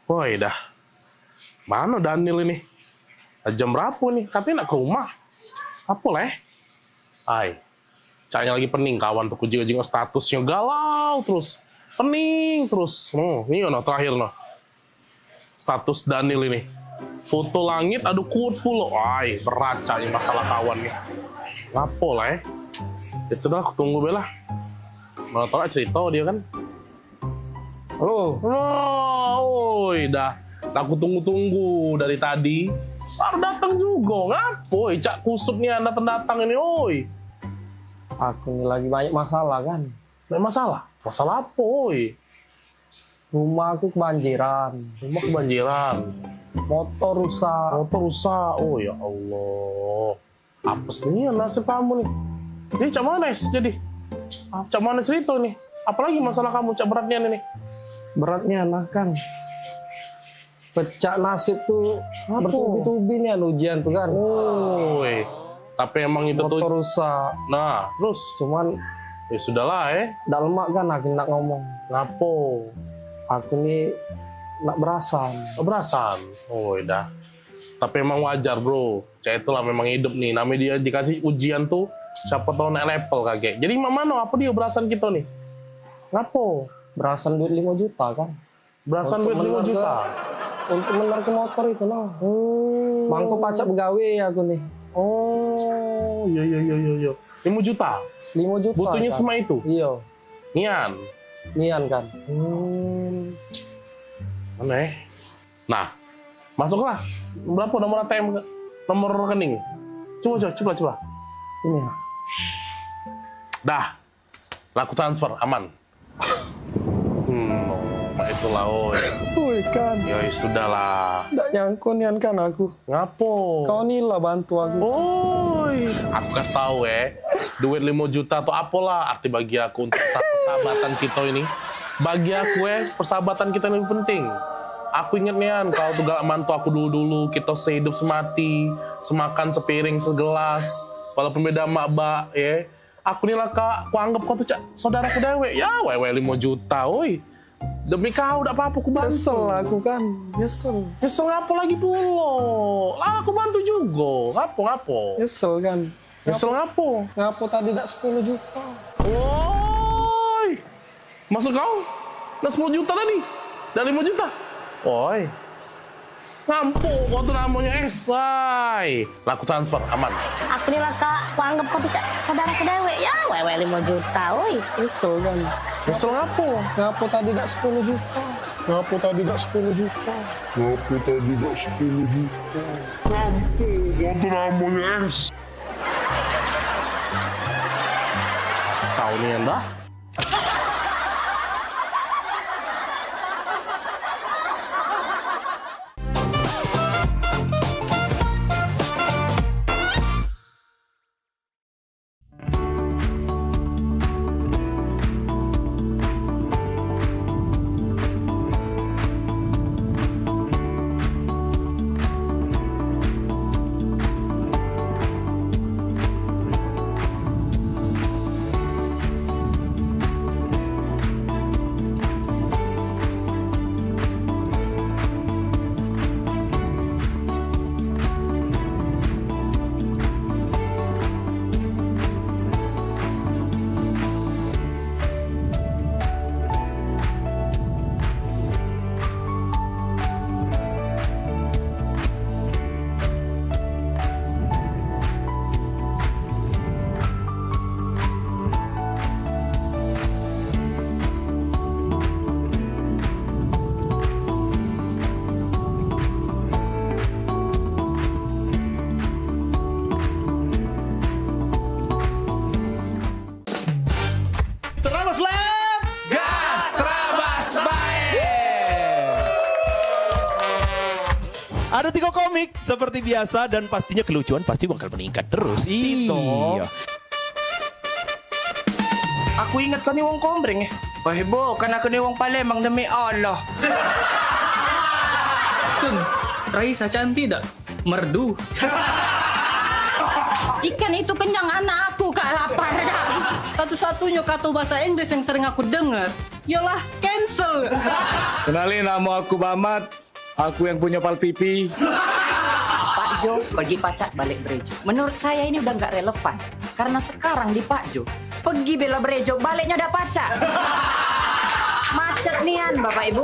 Woi dah. Mana Daniel ini? Jam berapa nih? Katanya nak ke rumah. Apa leh? Ay. Caknya lagi pening kawan tuh kucing-kucing statusnya galau terus. Pening terus. Ini no terakhir no. Status Daniel ini. Foto langit aduh kuat pula. Ay, berat caknya masalah kawan nih. Ngapa leh? Ya sudah, aku tunggu bela. Mana tau cerita dia kan. Halo. Oi, dah. Aku tunggu-tunggu dari tadi. Baru datang juga. Ngapoi? Cak kusut nih anda datang ini, oi. Aku ini lagi banyak masalah kan. Banyak masalah? Masalah apa, oi? Rumah aku kebanjiran. Rumah kebanjiran. Motor rusak. Motor rusak. Oh ya Allah. Apes nih nasib kamu nih. Jadi cak mana jadi? Cak mana cerita nih? Apalagi masalah kamu cak beratnya nih? Beratnya nah kan. Pecah nasib tuh bertubi-tubi nih ujian tuh kan. Oi. Tapi emang itu motor tuh rusak. Nah, terus cuman ya sudahlah Dak lemak kan aku nak ngomong. Ngapo? Aku nih nak berasan. Berasan. Oh, dah. Tapi emang wajar, bro. Cak itulah memang hidup nih. Namanya dia dikasih ujian tuh siapa tahu naik level kakek. Jadi mana apa dia berasan kita nih? Ngapo? Berasan duit 5 juta kan. Berasan duit 5 juta. Untuk bener ke motor itu nah. Mangko pacak begawe aku nih. Oh, iya. 5 juta. 5 juta. Butuhnya kan? semua itu. Iya. Nian kan. Mana Nah, masuklah. Berapa nomor ATM, nomor rekening? Coba. Ini ya. Dah. Laku transfer aman. Itulah, Woi kan. Ya sudahlah. Nggak nyangko nian kan aku. Ngapo? Kau nih lah bantu aku. Oi, aku kasih tahu duit 5 juta atau apalah arti bagi aku untuk persahabatan kita ini. Bagi aku persahabatan kita lebih penting. Aku inget nian, kau tuh galak mantu aku dulu-dulu, kita sehidup semati, semakan sepiring segelas, walaupun beda mak ya. Aku nih lah kak, aku anggap kau tuh saudaraku dewe. Ya, 5 juta, oi. Demi kau, udah apa-apa, aku bantu. Nyesel aku kan, nyesel. Nyesel ngapo lagi pulo? Lah, aku bantu juga. Ngapo? Nyesel kan. Nyesel ngapo? Ngapo tadi dak 10 juta. Woi, maksud kau? Dah 10 juta tadi? Dah 5 juta? Woi, ngampu, kau tuh namanya esai. Laku transfer, aman. Aku nih lah kak, aku anggap kau tuh saudara kedewe. Ya, 5 juta, woi. Nyesel kan. Nyesel ngapo? Ngapo tadi dak 10 juta? Ngapo tadi dak 10 juta? Ngapo tadi dak 10 juta? Ngampu, kau tuh namanya es. Kau nih anda? Ada Tiko Komik seperti biasa dan pastinya kelucuan pasti bakal meningkat terus. Iya. Aku ingat kau ni wong Kombreng bo, kan aku ni wong Palembang demi Allah. Tun, Raisa cantik tak? Merdu. Ikan itu kenyang anak aku, Kak, lapar. Kak. Satu-satunya kata bahasa Inggris yang sering aku dengar Yolah, cancel. Kenalin, nama aku Mamat. Aku yang punya Pal TV. Pak Jo pergi pacak balik Brejo. Menurut saya ini udah nggak relevan. Karena sekarang di Pak Jo, pergi bela Brejo, baliknya udah pacak. Macet nian Bapak Ibu.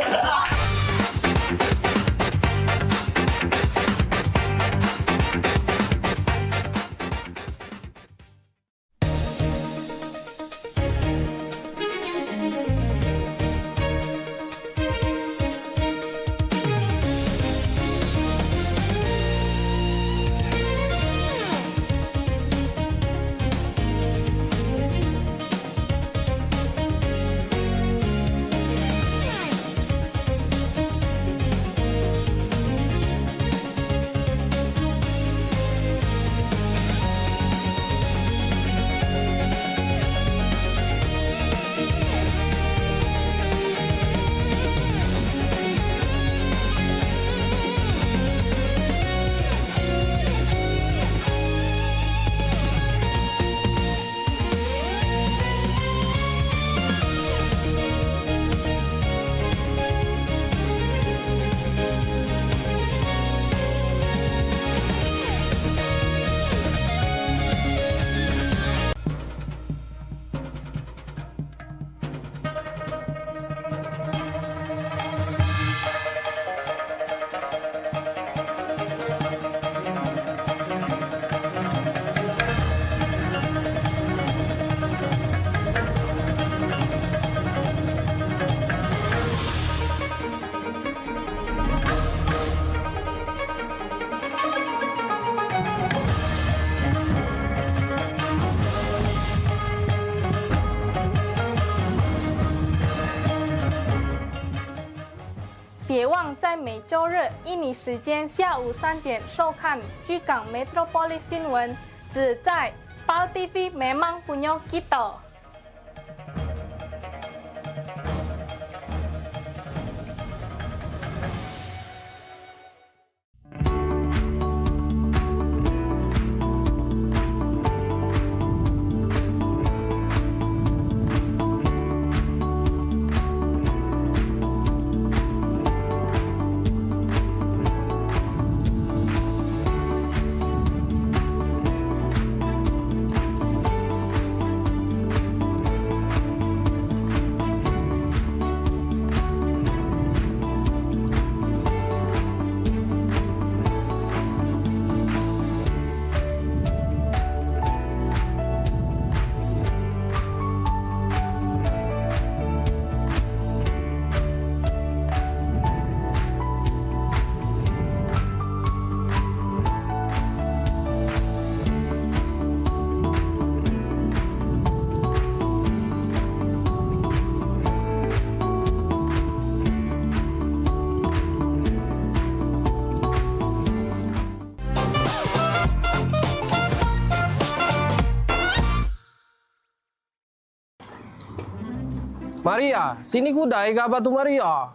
别忘在每周日印尼时间下午3点收看居港 Metropolis 新闻，只在 PAL TV memang punya kita。Maria, sini kudai kabar tu Maria.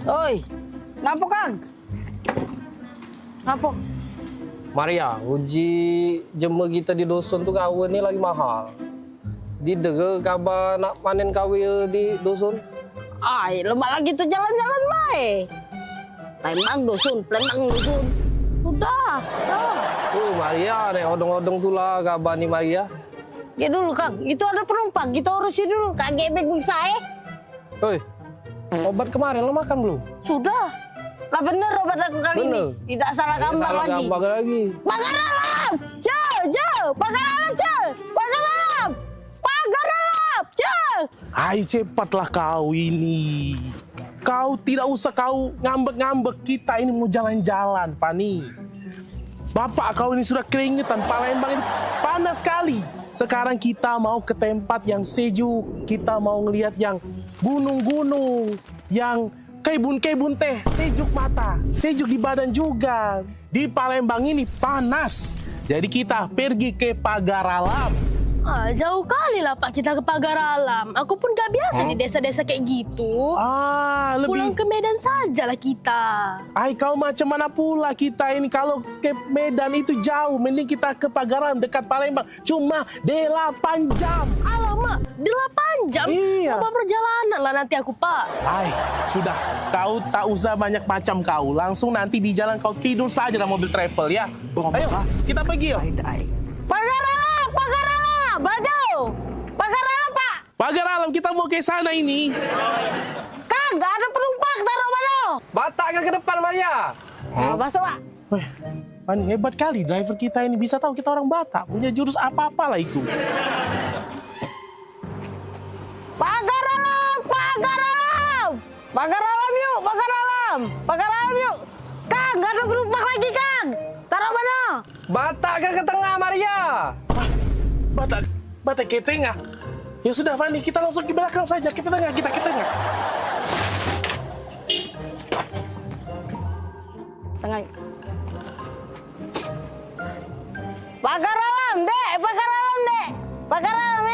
Oi, ngapa Kang? Ngapa? Maria, uji jemur kita di dusun tu kawin ni lagi mahal. Di dega kabar nak panen kawin di dusun? Ai, lemak lagi tu jalan-jalan baik. Palembang dusun. Sudah. Maria, nek odong-odong tu lah kabar ni Maria. Ya dulu Kang, itu ada penumpang, kita urusin dulu. Kak gebek saya. Hei, obat kemarin lo makan belum? Sudah. Lah bener obat aku kali ini. Tidak salah gambar lagi. Salah lagi. Pagar alam! Pagar alam! Hai, cepatlah kau ini. Kau tidak usah kau ngambek-ngambek. Kita ini mau jalan-jalan, Fani. Bapak kau ini sudah keringetan, Palembang ini panas sekali. Sekarang kita mau ke tempat yang sejuk, kita mau ngelihat yang gunung-gunung, yang kebun-kebun teh, sejuk mata, sejuk di badan juga. Di Palembang ini panas, jadi kita pergi ke Pagar Alam. Jauh kali lah Pak kita ke Pagar Alam. Aku pun gak biasa di desa-desa kayak gitu. Pulang ke Medan sajalah kita. Kau macam mana pula kita ini? Kalau ke Medan itu jauh, mending kita ke Pagar Alam dekat Palembang. Cuma 8 jam. Alamak, 8 jam? Iya. Apa perjalanan lah nanti aku Pak. Sudah. Kau tak usah banyak macam kau. Langsung nanti di jalan kau tidur saja dalam mobil travel ya. Ayo, kita pergi yuk. Pagar Alam, Pagar Alam, Baju. Pagar Alam Pak. Pagar Alam, kita mau ke sana ini. Kang, gak ada penumpang, taruh mana? Batak ke depan Maria. Masuk Pak. Pani, hebat kali driver kita ini, bisa tahu kita orang Batak. Punya jurus apa-apa lah itu. Pagar Alam, Pagar Alam. Pagar Alam yuk, Pagar Alam. Pagar Alam yuk. Kang, gak ada penumpang lagi Kang. Taruh mana? Batak ke tengah Maria. Batak ke tengah. Ya sudah Pani, kita langsung ke belakang saja. Ke tengah, kita ke tengah. Tengah yuk. Pagar Alam, Dek. Pagar Alam, Dek. Pagar Alam,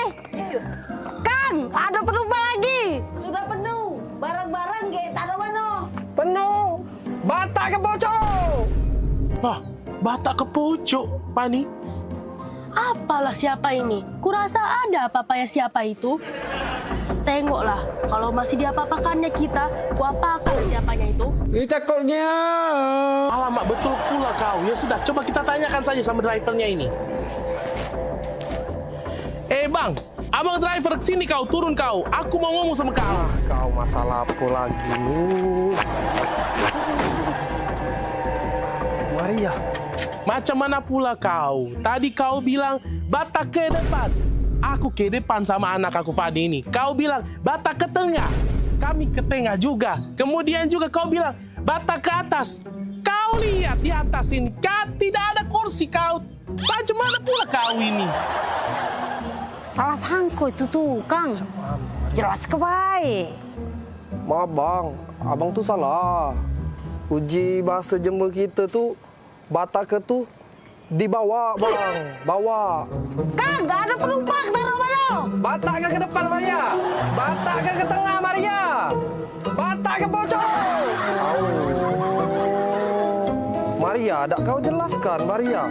Kang, ada penumpang lagi. Sudah penuh. Barang-barang, taruh mana? Penuh. Batak ke pojok. Batak ke pojok, Pani. Apalah siapa ini? Kurasa ada apa-apanya siapa itu. Tengoklah, kalau masih diapa-apakannya kita, kuapakan siapanya itu. Cakoknya. Alamak, betul pula kau. Ya sudah, coba kita tanyakan saja sama drivernya ini. Bang, abang driver, sini kau, turun kau. Aku mau ngomong sama kau. Kau masalah apa lagi nih? Maria, macam mana pula kau? Tadi kau bilang Batak ke depan. Aku ke depan sama anak aku Fadi ini. Kau bilang Batak ke tengah. Kami ke tengah juga. Kemudian juga kau bilang Batak ke atas. Kau lihat di atas ini, tidak ada kursi kau. Macam mana pula kau ini? Salah sangko itu tuh, Kang. Jelas ke baik. Maaf bang, abang tuh salah. Uji bahasa Jember kita tuh Batak ke tuh dibawa bang, bawa. Kang, gak ada penumpang, taruh mana? Batak ke depan Maria, Batak ke tengah Maria, Batak ke pojok. Maria, tak kau jelaskan Maria.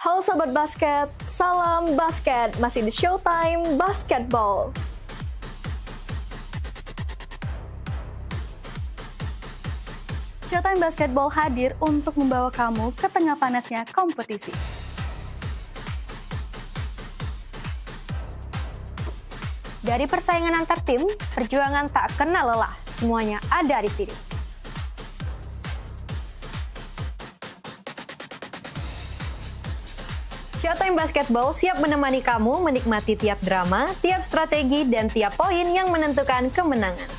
Halo Sobat Basket, salam basket, masih di Showtime Basketball. Showtime Basketball hadir untuk membawa kamu ke tengah panasnya kompetisi. Dari persaingan antar tim, perjuangan tak kenal lelah, semuanya ada di sini. Showtime Basketball siap menemani kamu menikmati tiap drama, tiap strategi, dan tiap poin yang menentukan kemenangan.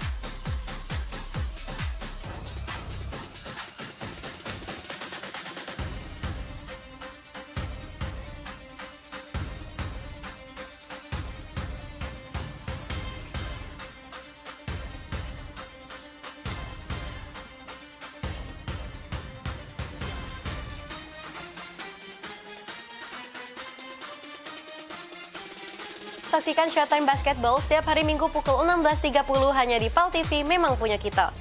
saksikan Showtime Basketball setiap hari Minggu pukul 16.30 hanya di PAL TV, memang punya kita.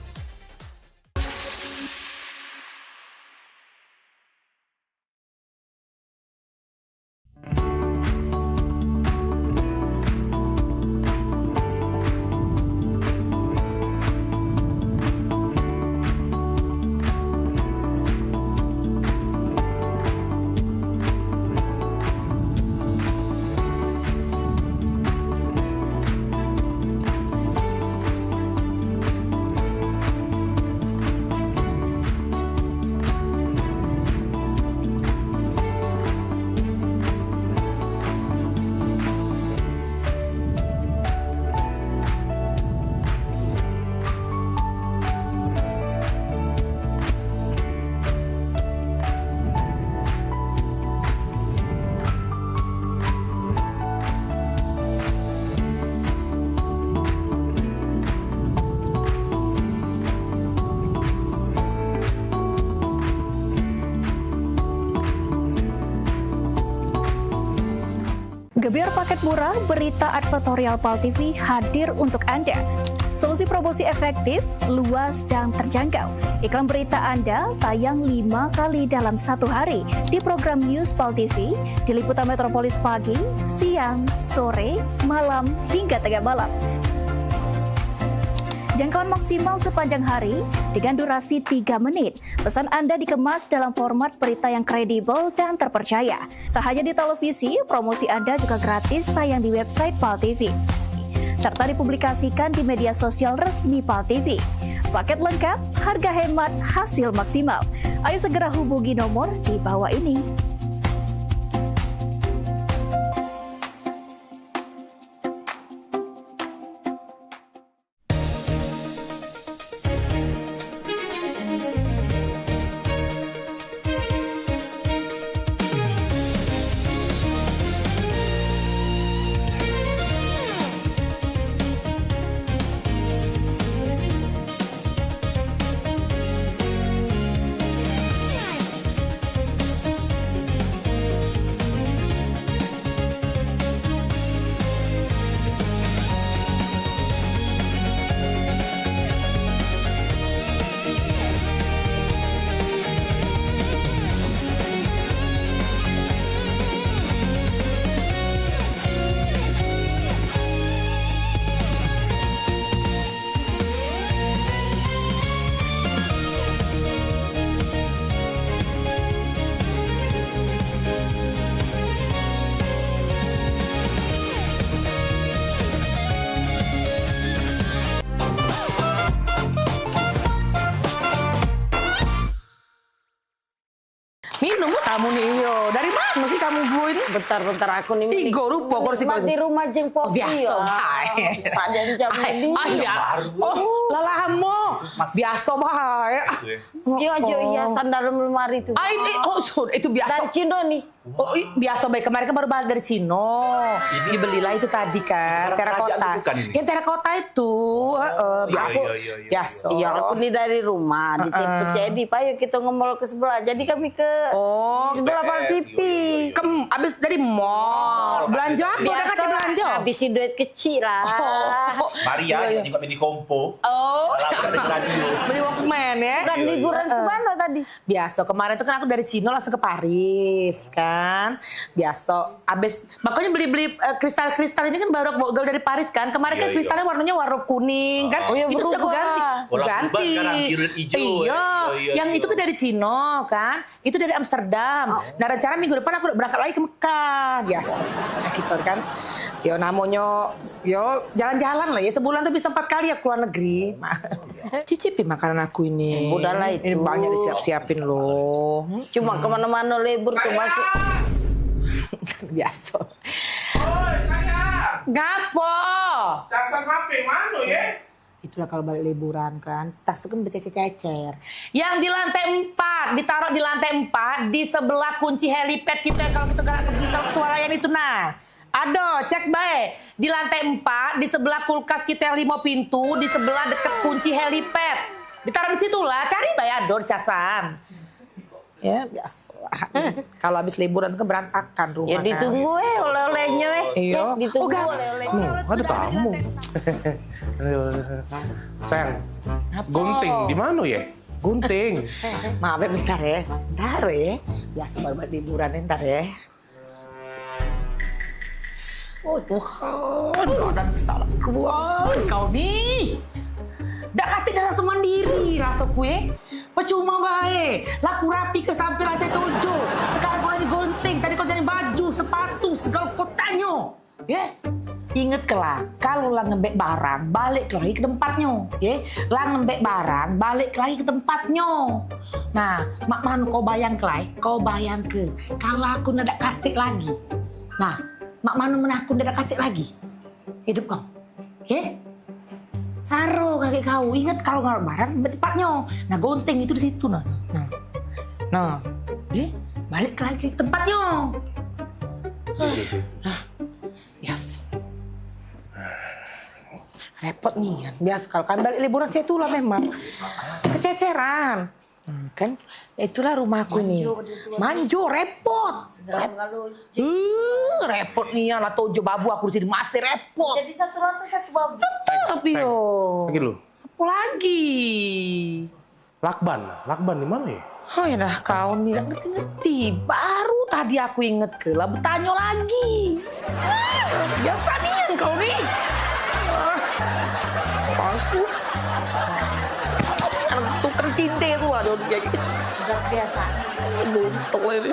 Gebyar paket murah, berita advertorial PAL TV hadir untuk Anda. Solusi promosi efektif, luas, dan terjangkau. Iklan berita Anda tayang 5 kali dalam 1 hari di program News PAL TV, di liputan Metropolis pagi, siang, sore, malam, hingga tengah malam. Jangkauan maksimal sepanjang hari dengan durasi 3 menit. Pesan Anda dikemas dalam format berita yang kredibel dan terpercaya. Tak hanya di televisi, promosi Anda juga gratis tayang di website PAL TV, serta dipublikasikan di media sosial resmi PAL TV. Paket lengkap, harga hemat, hasil maksimal. Ayo segera hubungi nomor di bawah ini. Minum kamu nih, yo. Dari mana sih kamu bu ini? Bentar aku nih. 3 rupiah kursi kursi. Di rumah jeng popi. Biasa, baik. Sadar jam ini. Oh, lalahamu. Biasa baik. Jo, hiasan dalam lemari itu. Itu biasa. Dan Cino nih. Oh, biasa baik. Kemarin kan baru balik dari Cino. Dibelilah itu tadi kan, terakota. Yang terakota itu, biasa. Biasa. Iya, aku nih dari rumah di Tempe Cedi. Pak, yuk kita nge-mall ke sebelah. Jadi kami ke sebelah PAL TV. Abis dari mall. Belanja apa? Udah kasih belanja? Habisin duit kecil lah. Mari ya, juga di kompo. Beli Walkman ya. Bukan liburan ke mana tadi? Biasa, kemarin tuh kan aku dari Cino langsung ke Paris kan. Biasa, abis makanya beli kristal-kristal ini kan baru bawa dari Paris kan. Kemarin kan kristalnya warnanya warna kuning kan. Itu sudah aku ganti. Ganti. Iya, yang itu kan dari Cino kan. Itu dari Amsterdam. Nah rencana minggu depan aku berangkat lagi ke Mekah. Biasa, gitu kan. Yo namanya, yo jalan-jalan lah ya. Sebulan tuh bisa 4 kali ya keluar negeri. Cicipi makanan aku ini. Udahlah itu. Ini banyak disiap-siapin loh. Cuma kemana-mana libur tuh masuk. Biasa. Oi, sayang. Gapo? Casan HP mana ya? Itulah kalau balik liburan kan, tas itu kan bercecer-cecer. Yang di lantai 4, ditaruh di lantai 4, di sebelah kunci helipad kita kalau kita pergi ke swalayan itu nah. Aduh, cek baik. Di lantai 4, di sebelah kulkas kita yang 5 pintu, di sebelah deket kunci helipad. Ditaruh di situ lah, cari baik ador casan. Ya biasa. Kalau habis liburan kan berantakan rumah. Ya ditunggu oleh-olehnya Iya. Ditunggu Gak. oleh-olehnya. Ada tamu. Sayang, gunting di mana ya? Gunting. Maaf ya bentar ya. Bentar ya. Biasa baru liburan ntar ya. Oh Tuhan, kau dan kesalahan kau nih. Dak kata dah langsung mandiri rasa kue. Percuma baik. Laku rapi ke sampai lantai 7. Sekarang kau lagi gunting. Tadi kau jadi baju, sepatu, segala kau tanya. Ya? Ingat kelak, kalau lang ngembek barang, balik lagi ke tempatnya. Ya? Lang ngembek barang, balik lagi ke tempatnya. Nah, mak manu kau bayang kelai, kau bayang ke. Kalau aku nak katik lagi. Nah, mak manu mana aku nak katik lagi. Hidup kau. Ya? Taruh kaki kau, ingat kalau nggak barang di tempatnya. Nah gunting itu di situ nah. Balik lagi ke tempatnya. Nah, biasa. Repot nih kan, biasa kalau kan balik liburan saya itulah memang kececeran. Kan itulah rumahku nih. Manjo repot. Repot nih ya lah 7 babu aku di sini masih repot. Jadi satu lantai satu babu. Tapi yo. Lagi lu. Apa lagi? Lakban di mana ya? Oh ya dah kau nih nggak ngerti. Baru tadi aku inget ke lah bertanya lagi. Biasa nih kau nih. Aku. Tukar cinta itu ada kayak gitu. Udah biasa. Buntuk ini.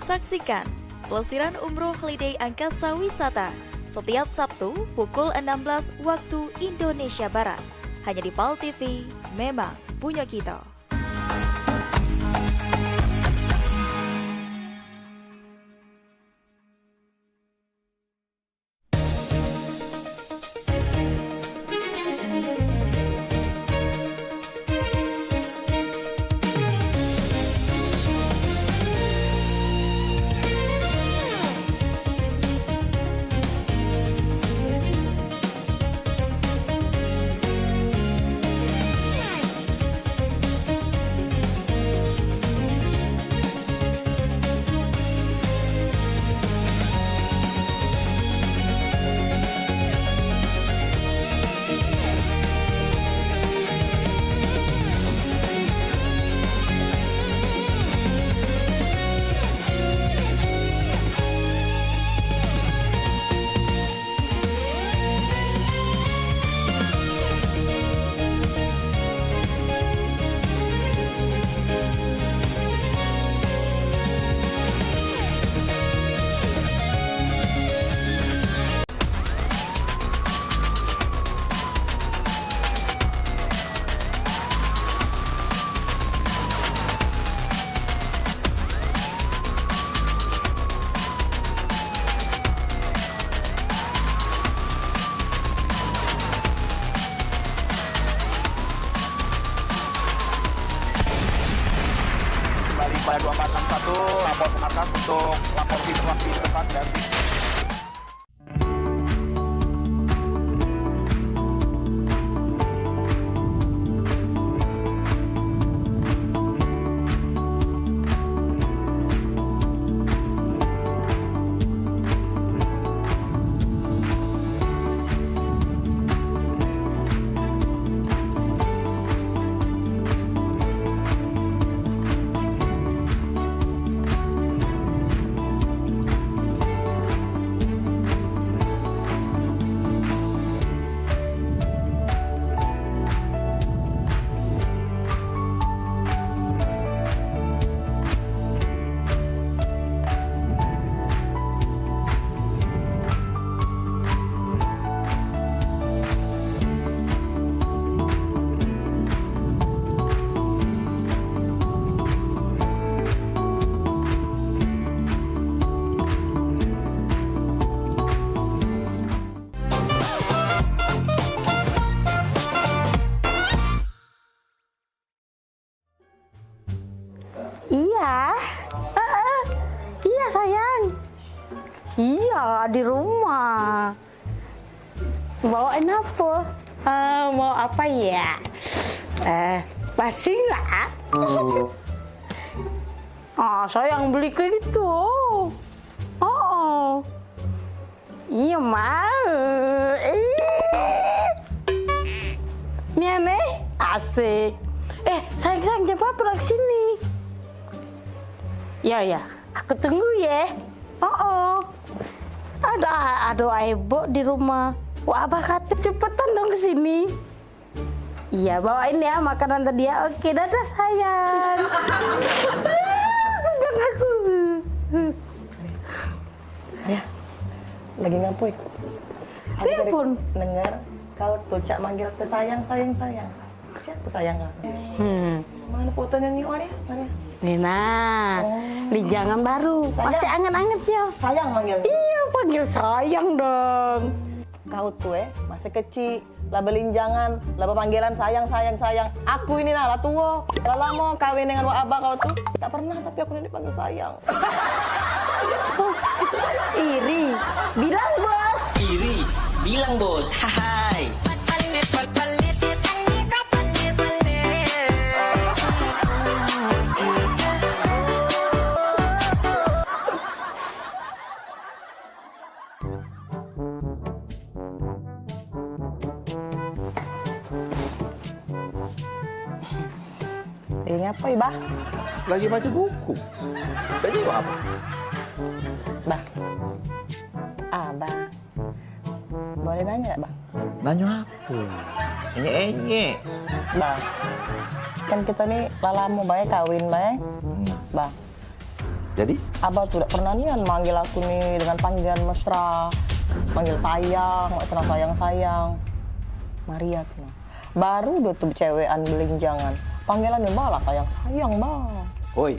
Saksikan Pelesiran Umroh Holiday Angkasa Wisata setiap Sabtu pukul 16 waktu Indonesia Barat. Hanya di PAL TV, memang punya kita. Upaya 2461 lapor ke markas untuk lapor situasi depan dan Iya. Iya sayang. Iya di rumah. Bawain apa? Mau apa ya? Passing lah. Sayang beli kayak gitu. Oh. Iya mau. Nih asik. Sayang jangan apa ke sini. Ya, aku tunggu ya. Ada Ibu di rumah. Wah, Abah kata cepetan dong ke sini. Iya, bawain ya makanan tadi ya. Oke, dadah sayang. Sedang aku. Ya, lagi ngapain? Telepon. Dengar kau tuh cak manggil ke sayang. Siapa sayang aku? Mana fotonya nih, Maria? Nina, di jangan baru. Masih anget-anget ya. Sayang manggil. Iya, panggil sayang dong. Kau tuh masih kecil, lah belinjangan, lah panggilan sayang. Aku ini lah tua, lah lama kawin dengan wak abah kau tuh. Tak pernah tapi aku ini panggil sayang. Iri, bilang bos. Iri, bilang bos. Hai. Lagi ngapain, Bah? lagi baca buku. Jadi apa? Bah. Abah. Boleh nanya, Bang? Nanya apa? Enye. Bang, kan kita nih lama baik kawin baik. Bang. Jadi? Abah tuh tidak pernah nih manggil aku nih dengan panggilan mesra, manggil sayang, sayang. Maria tuh. Baru udah tuh cewekan belinjangan. Panggilannya balas sayang, Bang. Oi.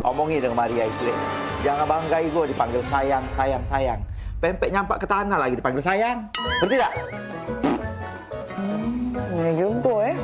Omongi dengan Maria itu. Jangan banggai gue dipanggil sayang. Pempek nyampak ke tanah lagi dipanggil sayang. Ngerti tak? Ini juga ya.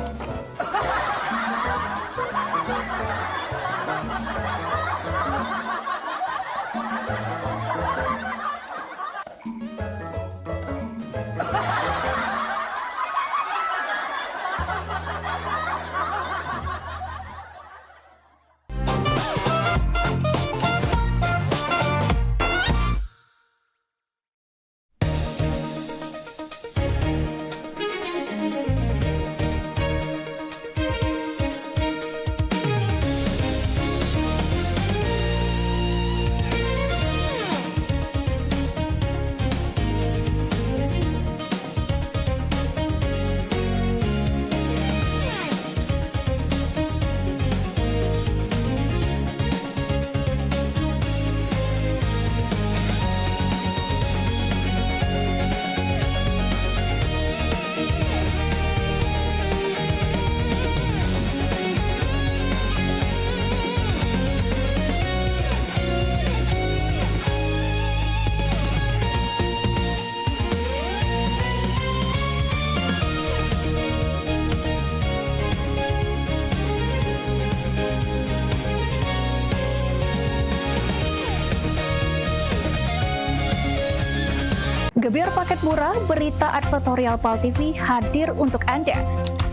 Gebyar paket murah, berita advertorial PAL TV hadir untuk Anda.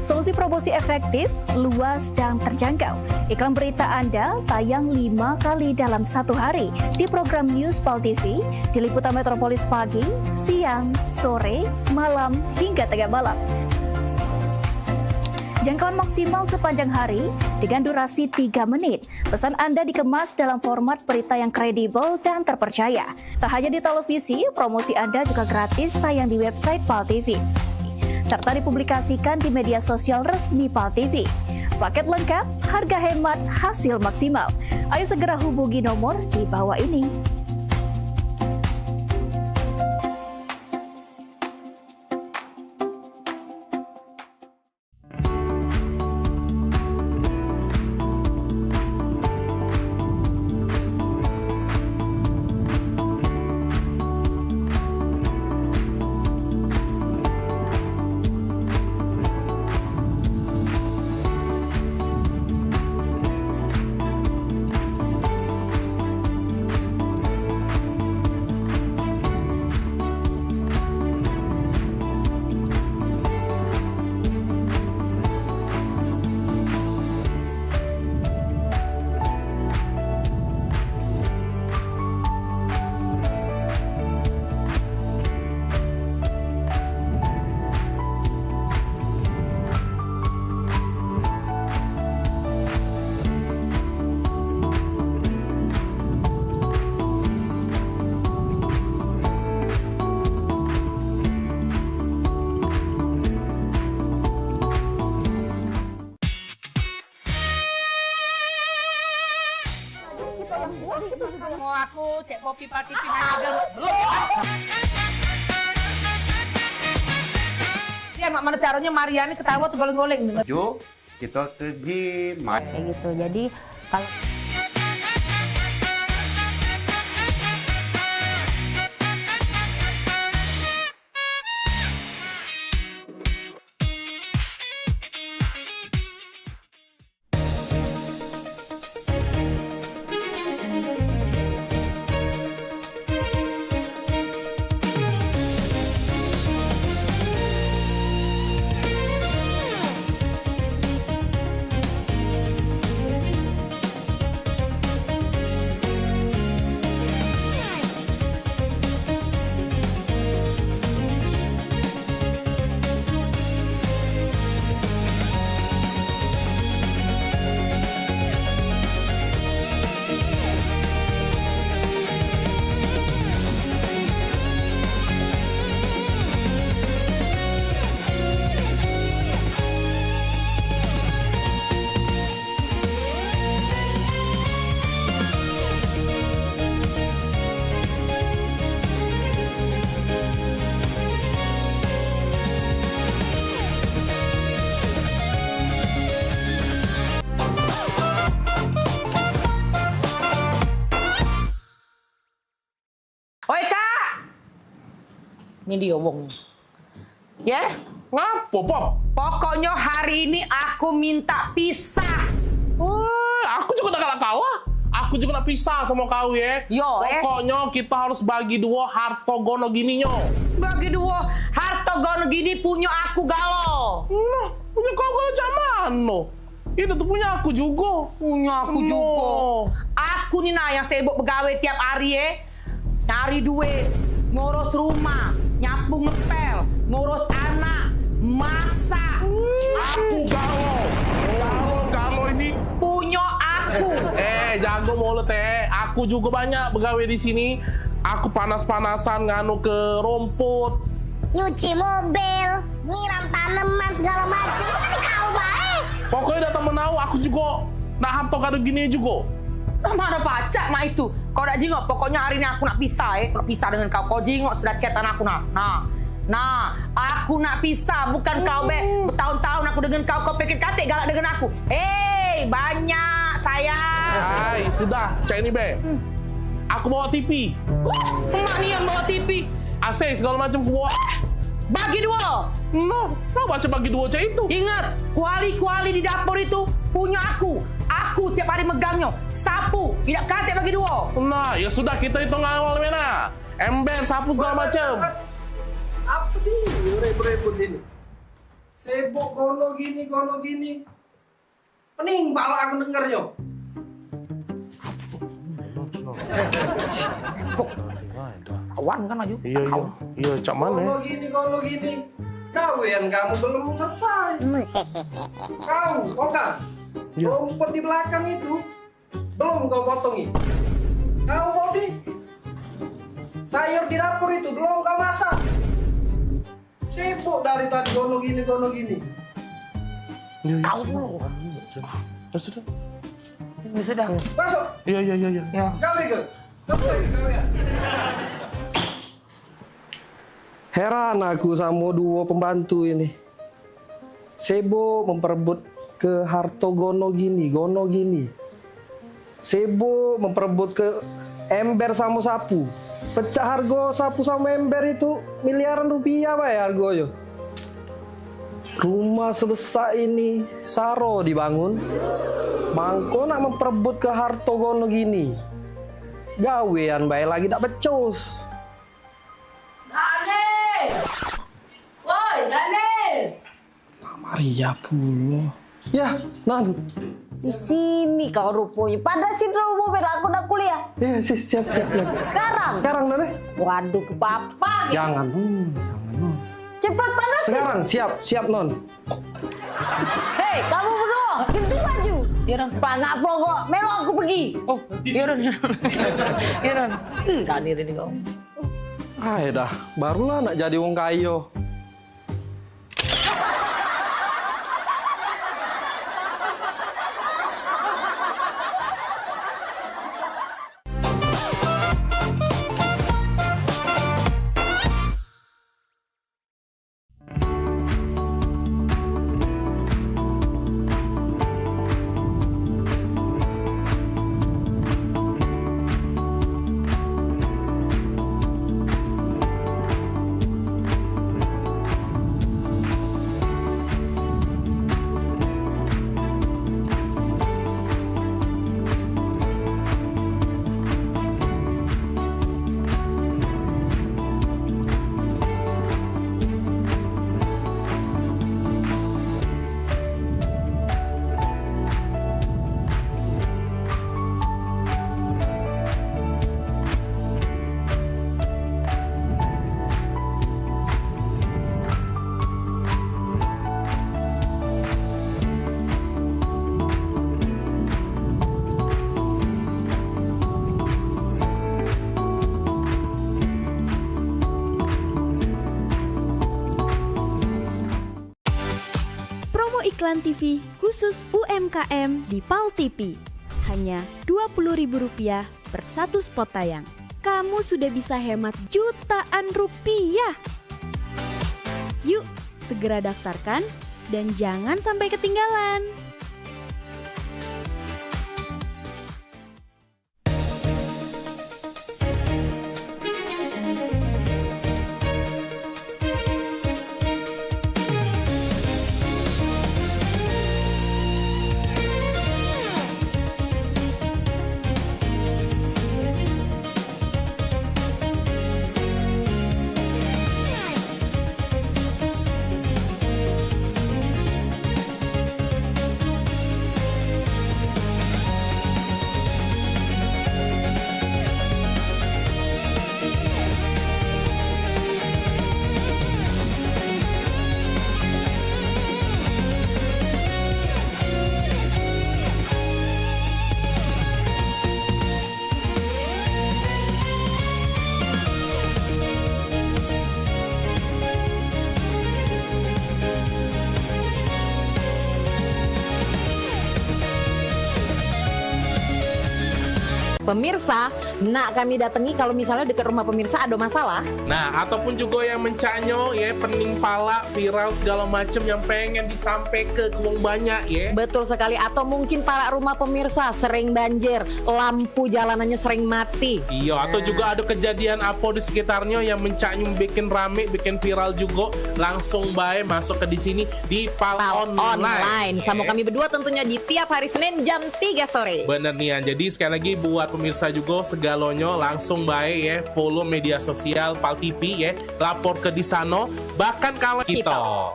Solusi promosi efektif, luas, dan terjangkau. Iklan berita Anda tayang 5 kali dalam 1 hari di program News PAL TV, di liputan Metropolis pagi, siang, sore, malam, hingga tengah malam. Jangkauan maksimal sepanjang hari dengan durasi 3 menit. Pesan Anda dikemas dalam format berita yang kredibel dan terpercaya. Tak hanya di televisi, promosi Anda juga gratis tayang di website PAL TV, serta dipublikasikan di media sosial resmi PAL TV. Paket lengkap, harga hemat, hasil maksimal. Ayo segera hubungi nomor di bawah ini. Mau aku cek kopi pati pindah belum. Dia mana caranya Mariani ketawa tuh goleng-goleng. Jo, kita pergi main. Kayak gitu. Jadi kalau ini dia wong. Ya? Ngapo, Pop? Pokoknya hari ini aku minta pisah. Aku juga gak kalah. Aku juga nak pisah sama kau ya. Pokoknya kita harus bagi dua harta gono gini nyo. Bagi dua harta gono gini punya aku galo. Nah, punya kau galo zaman no. Itu tuh punya aku juga. Punya aku juga. Aku nih nah yang sibuk begawe tiap hari ya. Cari duit, ngurus rumah, nyapu ngepel, ngurus anak, masak. Aku galo ini punya aku. Jago mulut aku juga banyak begawe di sini. Aku panas-panasan nganu ke rumput, nyuci mobil, nyiram tanaman segala macam. Kan kau baik. Pokoknya datang menau aku juga nak harta kado gini juga. Mana pacak mak itu? Kau nak jingok, pokoknya hari ini aku nak pisah nak pisah dengan kau. Kau jingok sudah chatan aku Nah, aku nak pisah, bukan kau bertahun-tahun aku dengan kau pikir katik galak dengan aku. Banyak sayang. Hai, sudah, cek ini Aku bawa TV. Mak ni yang bawa TV. AC segala macam aku bawa. Bagi dua. No, baca bagi dua cek itu. Ingat, kuali-kuali di dapur itu punya aku. Aku tiap hari megangnya. Sapu, tidak katik bagi dua. Nah, ya sudah kita hitung awal mana. Ember, sapu segala macam. Apa nih rebut-rebut ini? Sibuk gono gini. Pening pala aku dengernya. Kawan kan aja. Iya, cak mana? Gono gini. Kawian kamu belum selesai. Kau, Oka, rumput di belakang itu belum kau potongi. Kau, Bodi, sayur di dapur itu belum kau masak. Sibuk dari tadi gono gini. Kau dulu. Sudah. Sudah. Masuk. Iya. Kau ikut. Kalian. Heran aku sama dua pembantu ini. Sibuk memperebut ke harto gono gini. Sibuk memperebut ke ember sama sapu. Pecah harga sapu sama ember itu miliaran rupiah Pak ya harganya. Rumah sebesar ini saro dibangun. Bangko nak memperebut ke harto gono gini. Gawean bae lagi tak becus. Daniel! Maria pula. Ya, Nan. Di sini kau rupanya. Pada sini rumah beda aku udah kuliah. Ya, siap. Sekarang, Nan. Waduh, ke papa. Jangan. Cepat pada sini. Sekarang, siap, Non. Hei, kamu berdua, ganti baju. Iya, Ron. Pelangak pelongo, melo aku pergi. Oh, iya, Ron. Daniel ini kau. Dah, barulah nak jadi wong kayo. Iklan TV khusus UMKM di PAL TV. Hanya Rp20.000 per satu spot tayang. Kamu sudah bisa hemat jutaan rupiah. Yuk, segera daftarkan dan jangan sampai ketinggalan. Pemirsa, nak kami datangi kalau misalnya dekat rumah pemirsa ada masalah. Nah, ataupun juga yang mencanyo ya, pening pala, viral segala macam yang pengen disampaikan ke wong banyak ya. Betul sekali, atau mungkin para rumah pemirsa sering banjir, lampu jalanannya sering mati. Iya, atau juga ada kejadian apa di sekitarnya yang mencanyo bikin rame, bikin viral juga, langsung bae masuk ke di sini di PAL online. Sama kami berdua tentunya di tiap hari Senin jam 3 sore. Bener nih, jadi sekali lagi buat pemirsa juga segalonyo langsung baik ya follow media sosial Pal TV ya, lapor ke di sana bahkan kalau kita.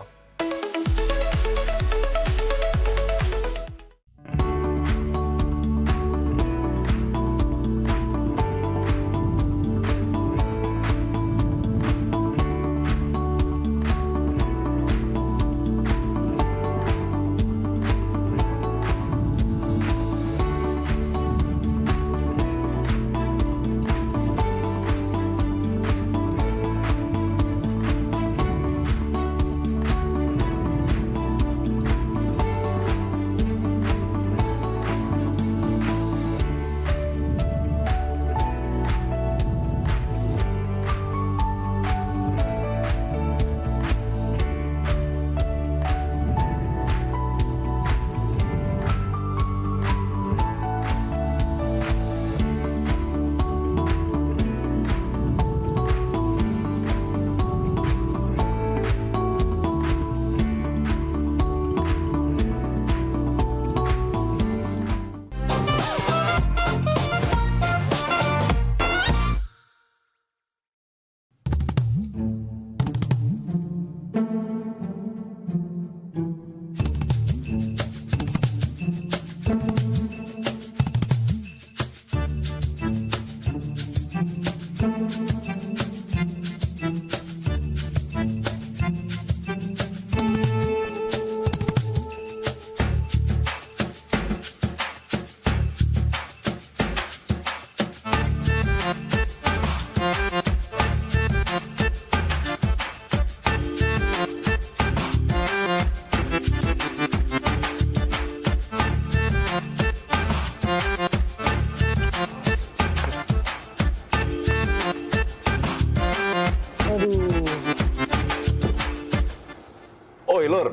Oi Lur,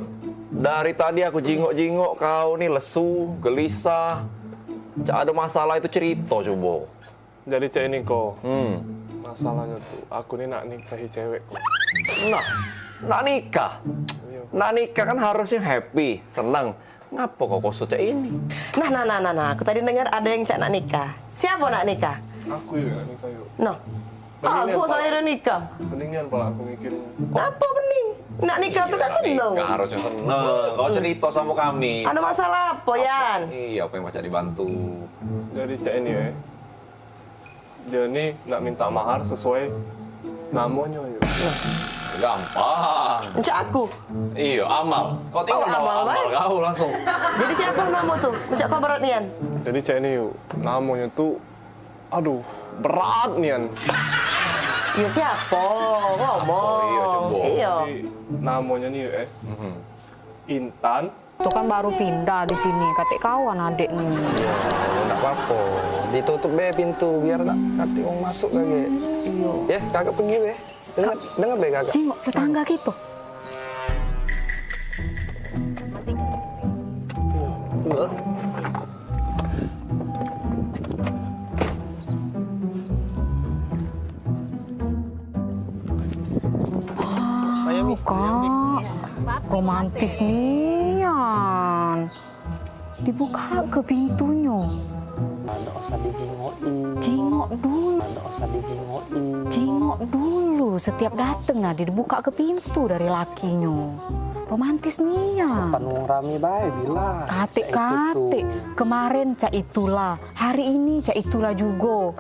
dari tadi aku jingok-jingok kau nih lesu, gelisah. Cak ada masalah itu cerita coba. Jadi cek ini kok. Masalahnya tuh, aku nih nak nikahi cewekku. Nah, nak nikah? Nak nikah kan harusnya happy, senang. Ngapa kok kosong cak ini? Nah, aku tadi dengar ada yang cak nak nikah. Siapa nak nikah? Aku yuk nak nikah yuk. No. Aku saya udah nikah. Mendingan kalau aku mikirin. Apa mending? Nak nikah tuh kan seneng. Nikah harusnya seneng. Kau cerita sama kami. Ada masalah apa, Yan? Iya, apa yang macam dibantu? Jadi cek ini ya. Dia nih nak minta mahar sesuai namanya yuk. Gampang. Cak aku? Iya, Amal. Kau tinggal Amal kau langsung. Jadi siapa nama tuh? Cak kau berat Nian? Jadi cek ini yuk. Namanya tuh, aduh, berat Nian. Ya siapa? Ngomong. Iya. Jadi, namanya nih ya. Intan. Itu kan baru pindah di sini, katik kawan adik nih. Enggak apa-apa. Ditutup be pintu biar enggak katik orang masuk kage. Iya. Ya, kakak pergi be. Dengar be kakak. Jingok tetangga gitu. Kak, romantis nian. Dibuka ke pintunya. Nggak usah dijingokin. Jingok dulu. Nggak usah dijingokin. Jingok dulu. Setiap dateng nah dibuka ke pintu dari lakinya. Romantis nian. Panung rame bae bilang. Katik-katik. Kemarin cak itulah. Hari ini cak itulah juga.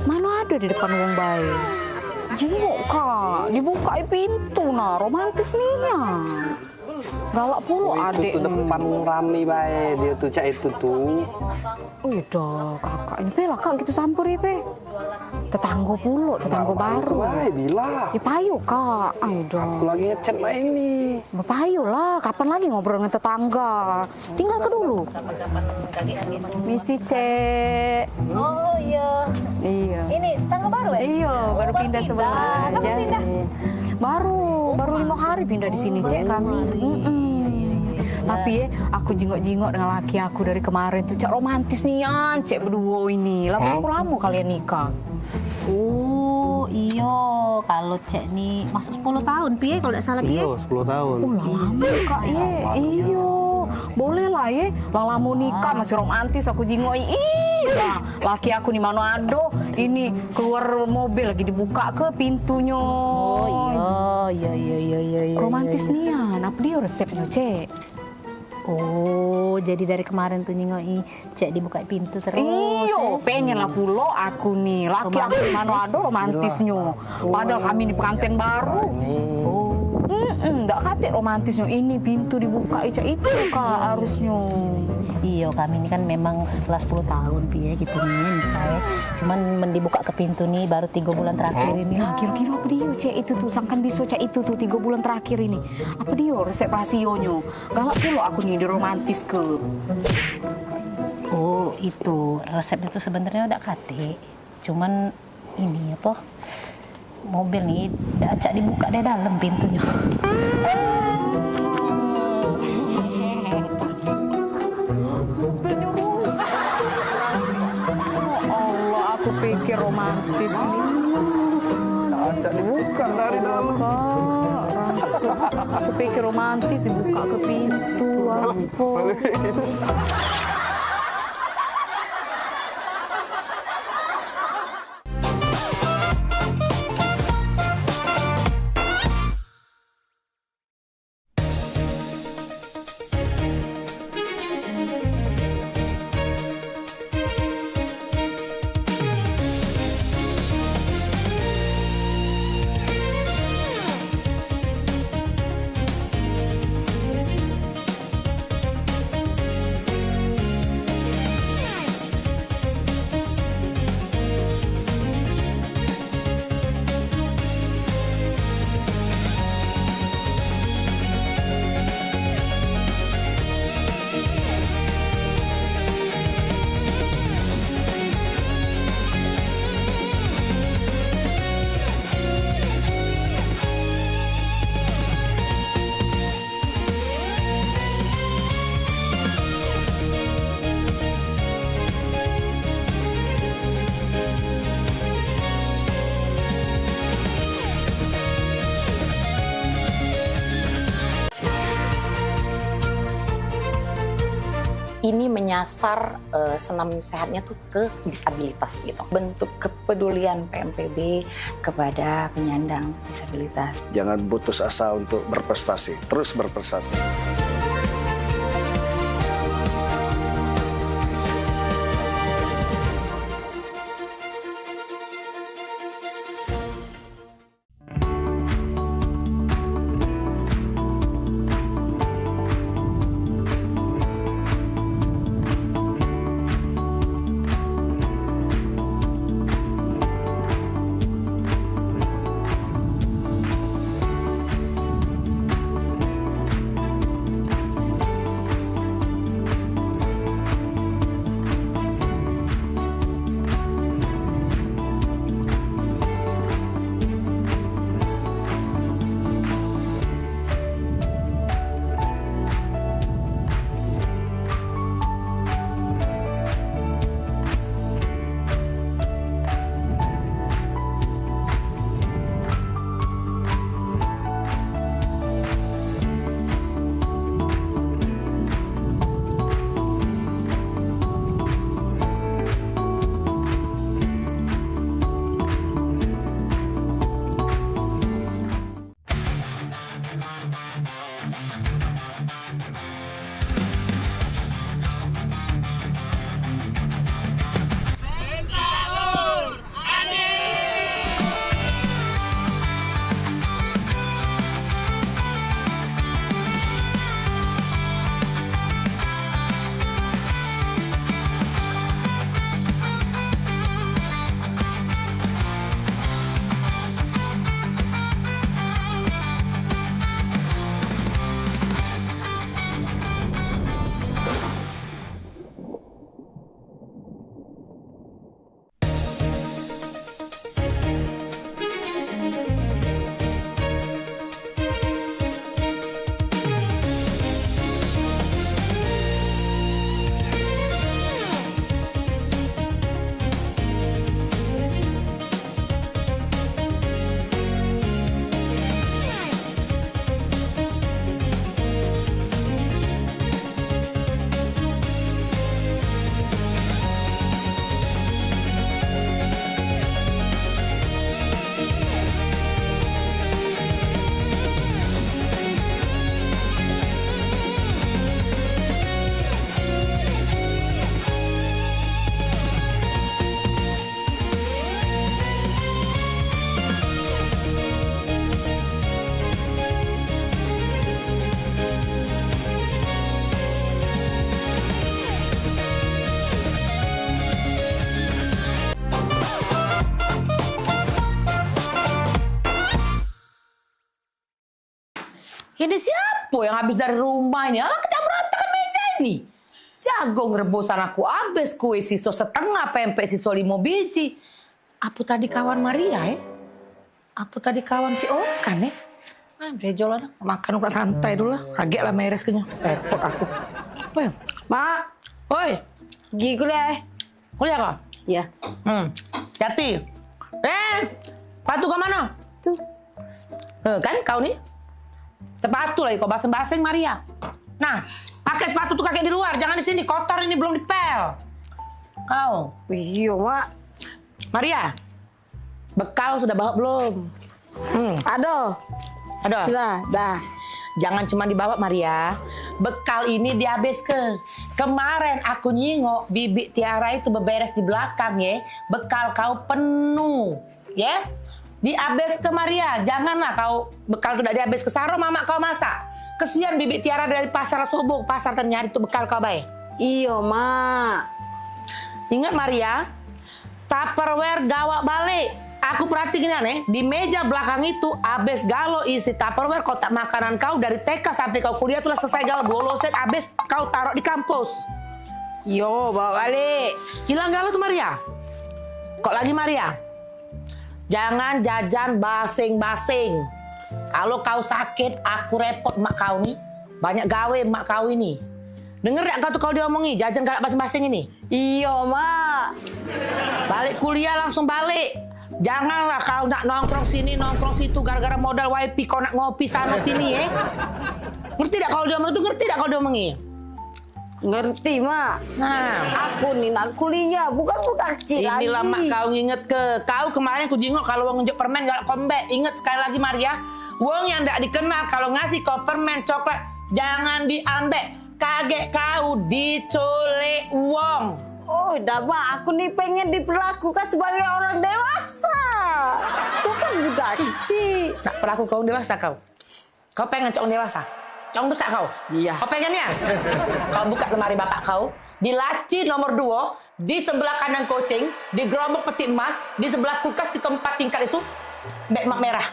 Mana ada di depan wong baik. Jingok kak, dibuka pintu nah, romantis nih ya. Galak puluh adik. Itu tuh depan rame bae, dia tuh cak itu tuh. Udah kakak ini pelak kak gitu sampur ya pe. Tetangga puluh, tetangga baru. Bae bilang. Ya payu kak, udah. Aku lagi ngechat sama ini. Payu lah, kapan lagi ngobrol dengan tetangga? Tinggal ke dulu. Misi cek. Oh iya. Iya. Ini tangga baru ya? Iya, baru pindah sebelah. Kapan pindah? Baru 5 hari pindah di sini cek kami. Tapi ya, aku jingok-jingok dengan laki aku dari kemarin tuh cek romantis nih ya, cek berdua ini. Lama kalian nikah. Oh iyo, kalau cek nih masuk 10 tahun, piye kalau tidak salah piye? Iya, 10 tahun. Oh lama kak, iya. boleh lah ya. Lala mau nikah masih romantis aku jingoi. Nah, laki aku di Manado ini keluar mobil lagi dibuka ke pintunya. Oh iya. Romantis nian. Apa dia resepnya, Cek? Oh, jadi dari kemarin tuh nyingoi Cek dibuka pintu terus. Iyo, pengen lah pulo aku nih. Laki aku di Manado romantisnya. Padahal kami di pengantin baru. Enggak kate romantisnya. Ini pintu dibuka Ica itu Kak harusnya. Iya, kami ini kan memang setelah 10 tahun piye gitu nih. Cuman dibuka ke pintu nih baru 3 bulan terakhir ini. Nah, kira-kira apa dia Cek itu tuh? Sangkan bisa Cek itu tuh 3 bulan terakhir ini. Apa dia resep rasionya? Galak pulo aku nih di romantis ke. Oh, itu resep itu sebenarnya udah kate. Cuman ini apa? Mobil nih acak dibuka dari dalam pintunya. Allah, aku pikir romantis nih. Acak dibuka dari dalam. Aku pikir romantis dibuka ke pintu. Apa? Ini menyasar senam sehatnya tuh ke disabilitas gitu. Bentuk kepedulian PMPB kepada penyandang disabilitas. Jangan putus asa untuk berprestasi, terus berprestasi. Ini siapa yang habis dari rumah ini? Alah kecam berantakan meja ini. Jagung rebusan aku habis, kue siso setengah, pempek siso 5 biji. Apa tadi kawan Maria ya? Apa tadi kawan si Okan ya? Brejol lah, makan udah santai dulu lah. Kaget lah meres kenya. Repot aku. Woi, Mak. Woi. Pergi kuliah. Kuliah kok? Iya. Jati. Sepatu ke mana? Tuh. Kan kau nih? Sepatu lagi kau baseng-baseng Maria. Nah, pakai sepatu tuh kakek di luar, jangan di sini. Kotor ini belum dipel. Kau. Iya, Mak. Maria. Bekal sudah bawa belum? Ada. Sudah, dah. Jangan cuma dibawa Maria. Bekal ini dihabiskan. Kemarin aku nyingok Bibi Tiara itu beberes di belakang ya. Bekal kau penuh, ya. Dihabis ke Maria. Janganlah kau bekal tidak dihabis ke Saro mama kau masak. Kesian Bibi Tiara dari pasar subuh pasar ternyari itu bekal kau baik. Iya, Mak. Ingat Maria, Tupperware gawak balik. Aku perhatiin nih, di meja belakang itu abis galo isi Tupperware kotak makanan kau dari TK sampai kau kuliah tuh selesai galo boloset abis kau taruh di kampus. Yo, bawa balik. Hilang galo tuh Maria. Kok lagi Maria? Jangan jajan basing-basing. Kalau kau sakit, aku repot mak kau nih. Banyak gawe mak kau ini. Denger gak kau tuh kalau diomongi jajan galak basing-basing ini? Iya, Mak. Balik kuliah langsung balik. Janganlah kau nak nongkrong sini, nongkrong situ gara-gara modal wifi kau nak ngopi sana sini ya. Ngerti tak kalau dia ngomong itu? Ngerti tak kalau dia ngomongi? Ngerti, Mak. Nah, aku nih nak kuliah, bukan budak kecil lagi. Inilah mak kau nginget ke. Kau kemarin ku jingok kalau wong ngunjuk permen galak kombek. Ingat sekali lagi Maria, wong yang ndak dikenal kalau ngasih kau permen coklat jangan diambek. Kaget kau diculik wong. Oh, dah Mak, aku nih pengen diperlakukan sebagai orang dewasa. Bukan budak kecil. Nak perlaku kau dewasa kau? Kau pengen cowok dewasa? Cowok besar kau? Iya. Kau pengennya? Kau buka lemari bapak kau, di laci nomor 2, di sebelah kanan kucing, di gerobak peti emas, di sebelah kulkas kita 4 tingkat itu, mbak mak merah.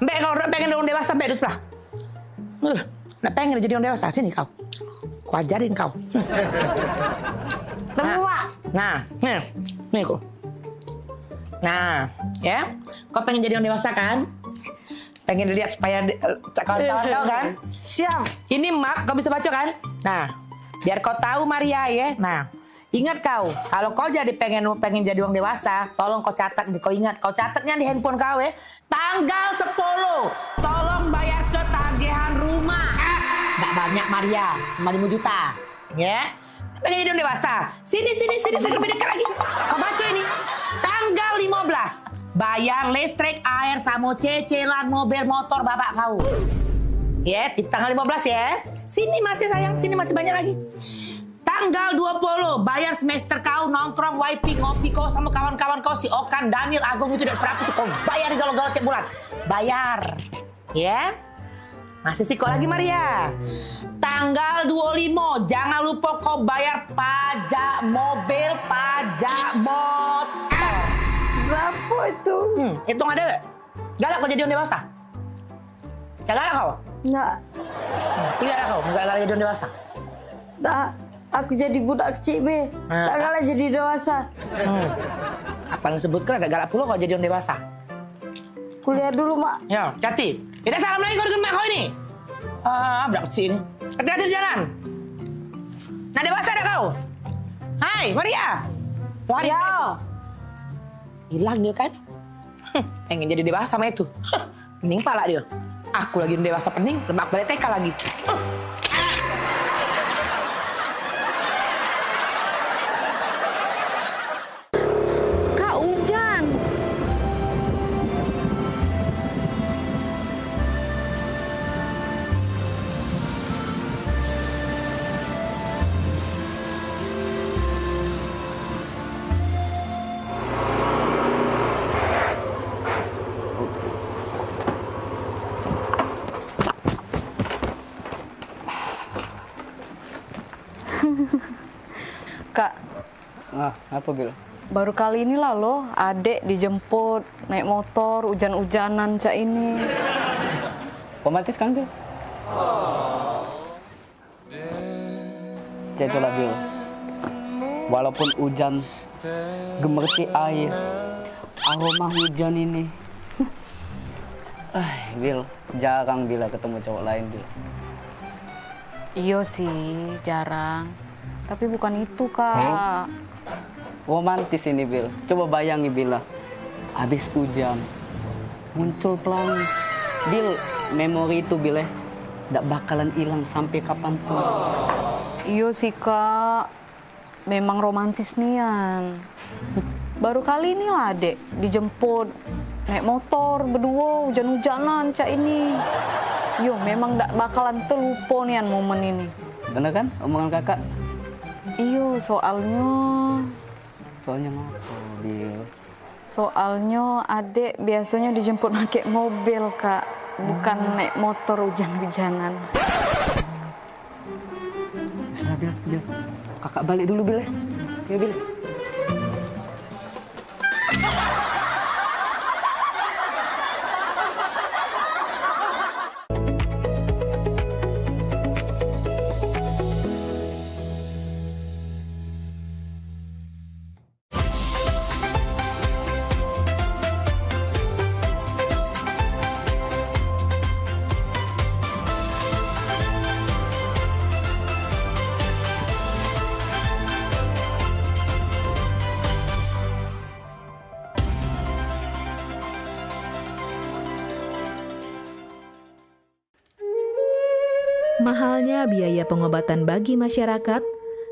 Mbak kau pengen orang dewasa, mbak itu sebelah. Nak pengen jadi orang dewasa? Sini kau. Ku ajarin kau. Temu, Mak. Nah, nih kok. Nah, ya, kau pengen jadi orang dewasa kan? Pengen dilihat supaya kawan-kawan kau kan? Siap. Ini Mak, kau bisa baca kan? Nah, biar kau tahu Maria ya. Nah, ingat kau, kalau kau jadi pengen jadi orang dewasa, tolong kau catat, kau ingat, kau catatnya di handphone kau ya. Tanggal 10, tolong bayar ketagihan rumah. Gak banyak Maria, cuma 5 juta, ya. Pengen jadi orang dewasa. Sini, lebih dekat lagi. Kau baca ini. Tanggal 15. Bayar listrik, air, sama cicilan mobil motor bapak kau. Ya, di tanggal 15 ya. Sini masih sayang, sini masih banyak lagi. Tanggal 20. Bayar semester kau, nongkrong, wifi, ngopi kau sama kawan-kawan kau. Si Okan, Daniel, Agung itu tidak seberapa. Kau bayar di galau-galau tiap bulan. Bayar. Ya. Masih sih kok lagi Maria. Tanggal 25, jangan lupa kau bayar pajak mobil, pajak motor. Berapa itu? Hitung ada. Galak kau jadi orang dewasa? Gak galak kau? Enggak. Tidak ada kau, gak galak jadi orang dewasa? Tak, aku jadi budak kecil, Be. Tak galak jadi dewasa. Apa yang disebutkan ada galak pula kau jadi orang dewasa? Kuliah dulu, Mak. Ya, Jati. Kita salam lagi kau dengan mak kau ini. Budak kecil ini. Hati-hati di jalan. Nah, dewasa ada kau? Hai, Maria. Ya. Hilang dia kan? Pengen jadi dewasa sama itu. Pening pala dia. Aku lagi dewasa pening, lemak balik TK lagi. Kak Hujan. Kak, Apa Bil? baru kali ini lah loh, adek dijemput naik motor hujan-hujanan cak ini. Otomatis kan Bil? Itulah Bil. Walaupun hujan gemerci air, aroma hujan ini. Bil, jarang Bila ketemu cowok lain Bil. Iya sih, jarang. Tapi bukan itu, Kak. Romantis ini Bil. Coba bayangi Bila. Habis hujan, muncul pelangi. Bil, memori itu Bil nggak bakalan hilang sampai kapanpun. Iya sih, Kak. Memang romantis nian. Baru kali ini lah, Dek, dijemput. Naik motor, berdua, hujan-hujanan, Cak ini. Yo, memang nggak bakalan terlupa nian momen ini. Bener kan omongan kakak? Iyo, soalnya ngapa, Bil? Soalnya adek biasanya dijemput pakai mobil, Kak. Bukan naik motor hujan-hujanan. Bisa, Bil. Kakak balik dulu, Bil. Ya, Bil. Mahalnya biaya pengobatan bagi masyarakat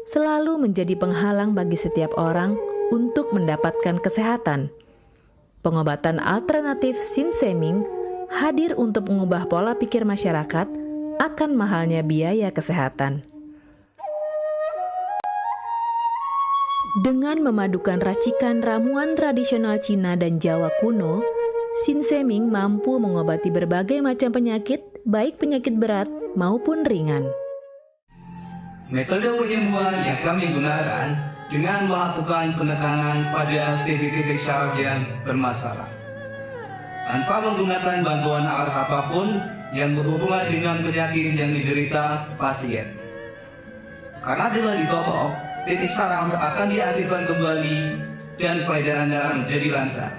selalu menjadi penghalang bagi setiap orang untuk mendapatkan kesehatan. Pengobatan alternatif Sinseming hadir untuk mengubah pola pikir masyarakat akan mahalnya biaya kesehatan. Dengan memadukan racikan ramuan tradisional Cina dan Jawa kuno, Sinseming mampu mengobati berbagai macam penyakit, baik penyakit berat maupun ringan. Metode penyembuhan yang kami gunakan dengan melakukan penekanan pada titik-titik syaraf yang bermasalah, tanpa menggunakan bantuan alat apapun yang berhubungan dengan penyakit yang diderita pasien. Karena dengan ditolong, titik syaraf akan diaktifkan kembali dan peredaran darah menjadi lancar.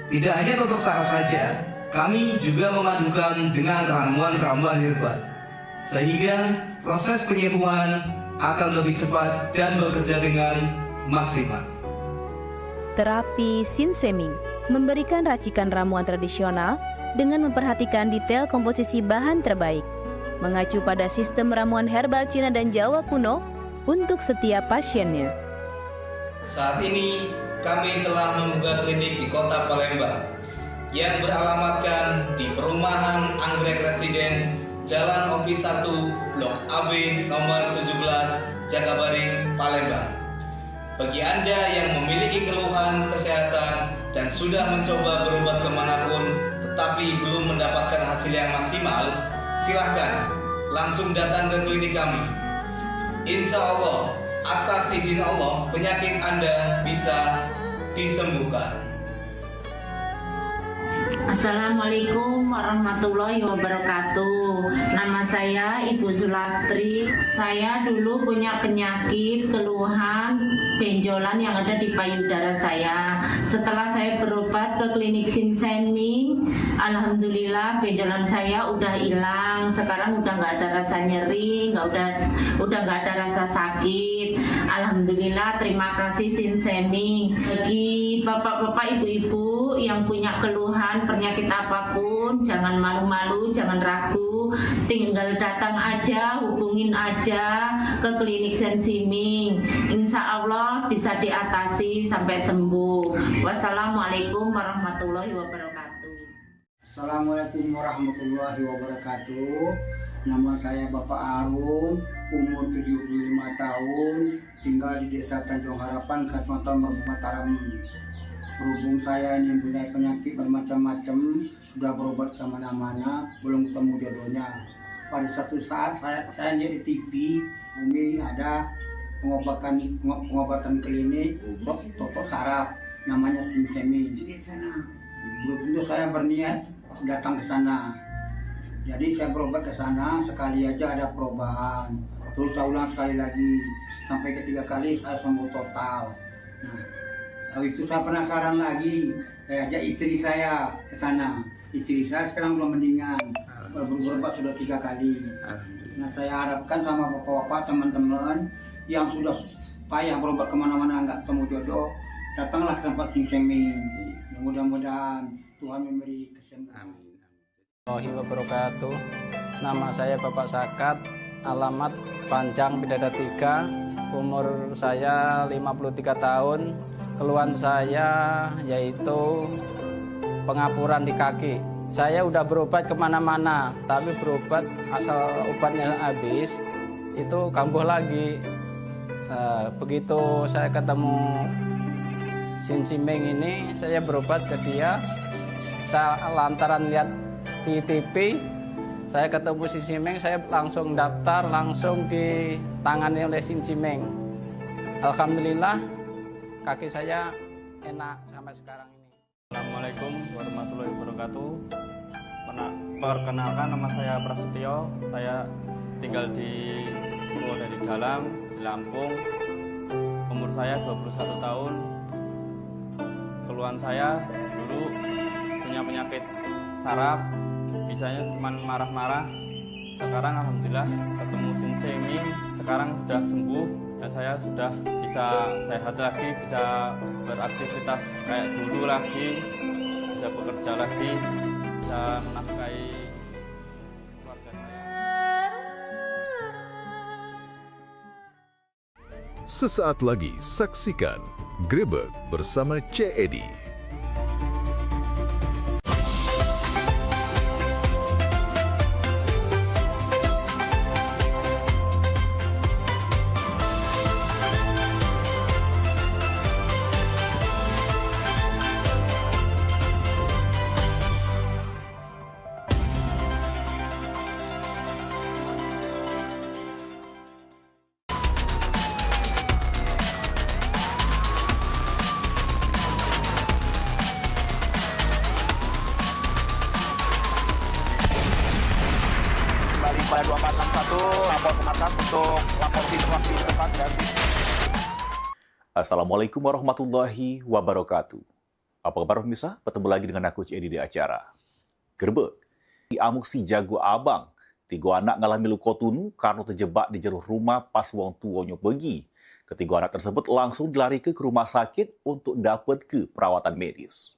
Tidak hanya untuk saraf saja, kami juga memadukan dengan ramuan-ramuan herbal, sehingga proses penyembuhan akan lebih cepat dan bekerja dengan maksimal. Terapi Sinseming memberikan racikan ramuan tradisional dengan memperhatikan detail komposisi bahan terbaik, mengacu pada sistem ramuan herbal Cina dan Jawa kuno untuk setiap pasiennya. Saat ini, kami telah membuka klinik di Kota Palembang yang beralamatkan di Perumahan Anggrek Residence, Jalan Opi 1, Blok AB nomor 17, Jakabaring, Palembang. Bagi Anda yang memiliki keluhan kesehatan dan sudah mencoba berobat kemanapun tetapi belum mendapatkan hasil yang maksimal, silahkan langsung datang ke klinik kami. Insya Allah, atas izin Allah, penyakit Anda bisa disembuhkan. Assalamualaikum warahmatullahi wabarakatuh. Nama saya Ibu Sulastri. Saya dulu punya penyakit keluhan benjolan yang ada di payudara saya. Setelah saya berobat ke klinik Sinseming, alhamdulillah benjolan saya udah hilang. Sekarang udah nggak ada rasa nyeri, udah nggak ada rasa sakit. Alhamdulillah, terima kasih Sinseming. Bagi bapak-bapak, ibu-ibu yang punya keluhan penyakit apapun, jangan malu-malu, jangan ragu, tinggal datang aja, hubungin aja ke klinik Sinseming. Insya Allah bisa diatasi sampai sembuh. Wassalamualaikum warahmatullahi wabarakatuh. Assalamualaikum warahmatullahi wabarakatuh. Nama saya Bapak Arun, umur 75 tahun, tinggal di Desa Tanjung Harapan, Kecamatan Mataram. Berhubung saya ini mempunyai penyakit bermacam-macam, sudah berobat kemana-mana, belum ketemu jodohnya. Pada satu saat saya lihat di TV, Umi ada pengobatan klinik untuk totok saraf, namanya Sinseming. Belum tentu saya berniat datang ke sana. Jadi saya berobat ke sana, sekali aja ada perubahan. Terus saya ulang sekali lagi, sampai ketiga kali saya sembuh total. Nah, habis itu saya penasaran lagi, saya ajak istri saya ke sana. Istri saya sekarang belum mendingan, berobat sudah 3 kali. Nah, saya harapkan sama bapak-bapak, teman-teman yang sudah payah berobat kemana-mana nggak ketemu jodoh, datanglah ke tempat Sing Seming. Mudah-mudahan Tuhan memberi kesembuhan. Warahmatullahi wabarakatuh. Nama saya Bapak Sakat, alamat Panjang Bidada 3, umur saya 53 tahun. Keluhan saya yaitu pengapuran di kaki. Saya udah berobat kemana-mana, tapi berobat asal obatnya habis, itu kambuh lagi. Begitu saya ketemu Sing Seming ini, saya berobat ke dia. Saya lantaran lihat di TV, saya ketemu Sing Seming, saya langsung daftar, langsung ditangani oleh Sing Seming. Alhamdulillah, kaki saya enak sampai sekarang ini. Assalamualaikum warahmatullahi wabarakatuh. Perkenalkan, nama saya Prasetyo. Saya tinggal di Purwodadi Dalam, di Lampung. Umur saya 21 tahun. Keluhan saya dulu punya penyakit saraf, bisanya cuma marah-marah. Sekarang alhamdulillah ketemu Sing Seming, sekarang sudah sembuh dan saya sudah bisa sehat lagi, bisa beraktivitas kayak dulu lagi, bisa bekerja lagi, bisa menafkahi keluarga saya. Sesaat lagi saksikan Grebek bersama C. Edi. Pada 2461 lapor ke atas untuk lapor situasi di tempat dan Assalamualaikum warahmatullahi wabarakatuh. Apa kabar pemirsa? Bertemu lagi dengan aku Edi di acara Grebek. Di Amuk si Jago Abang, 3 anak ngalami luka tunu karena terjebak di jero rumah pas wong tuonyo pergi. Ketiga anak tersebut langsung dilarikan ke rumah sakit untuk dapat ke perawatan medis.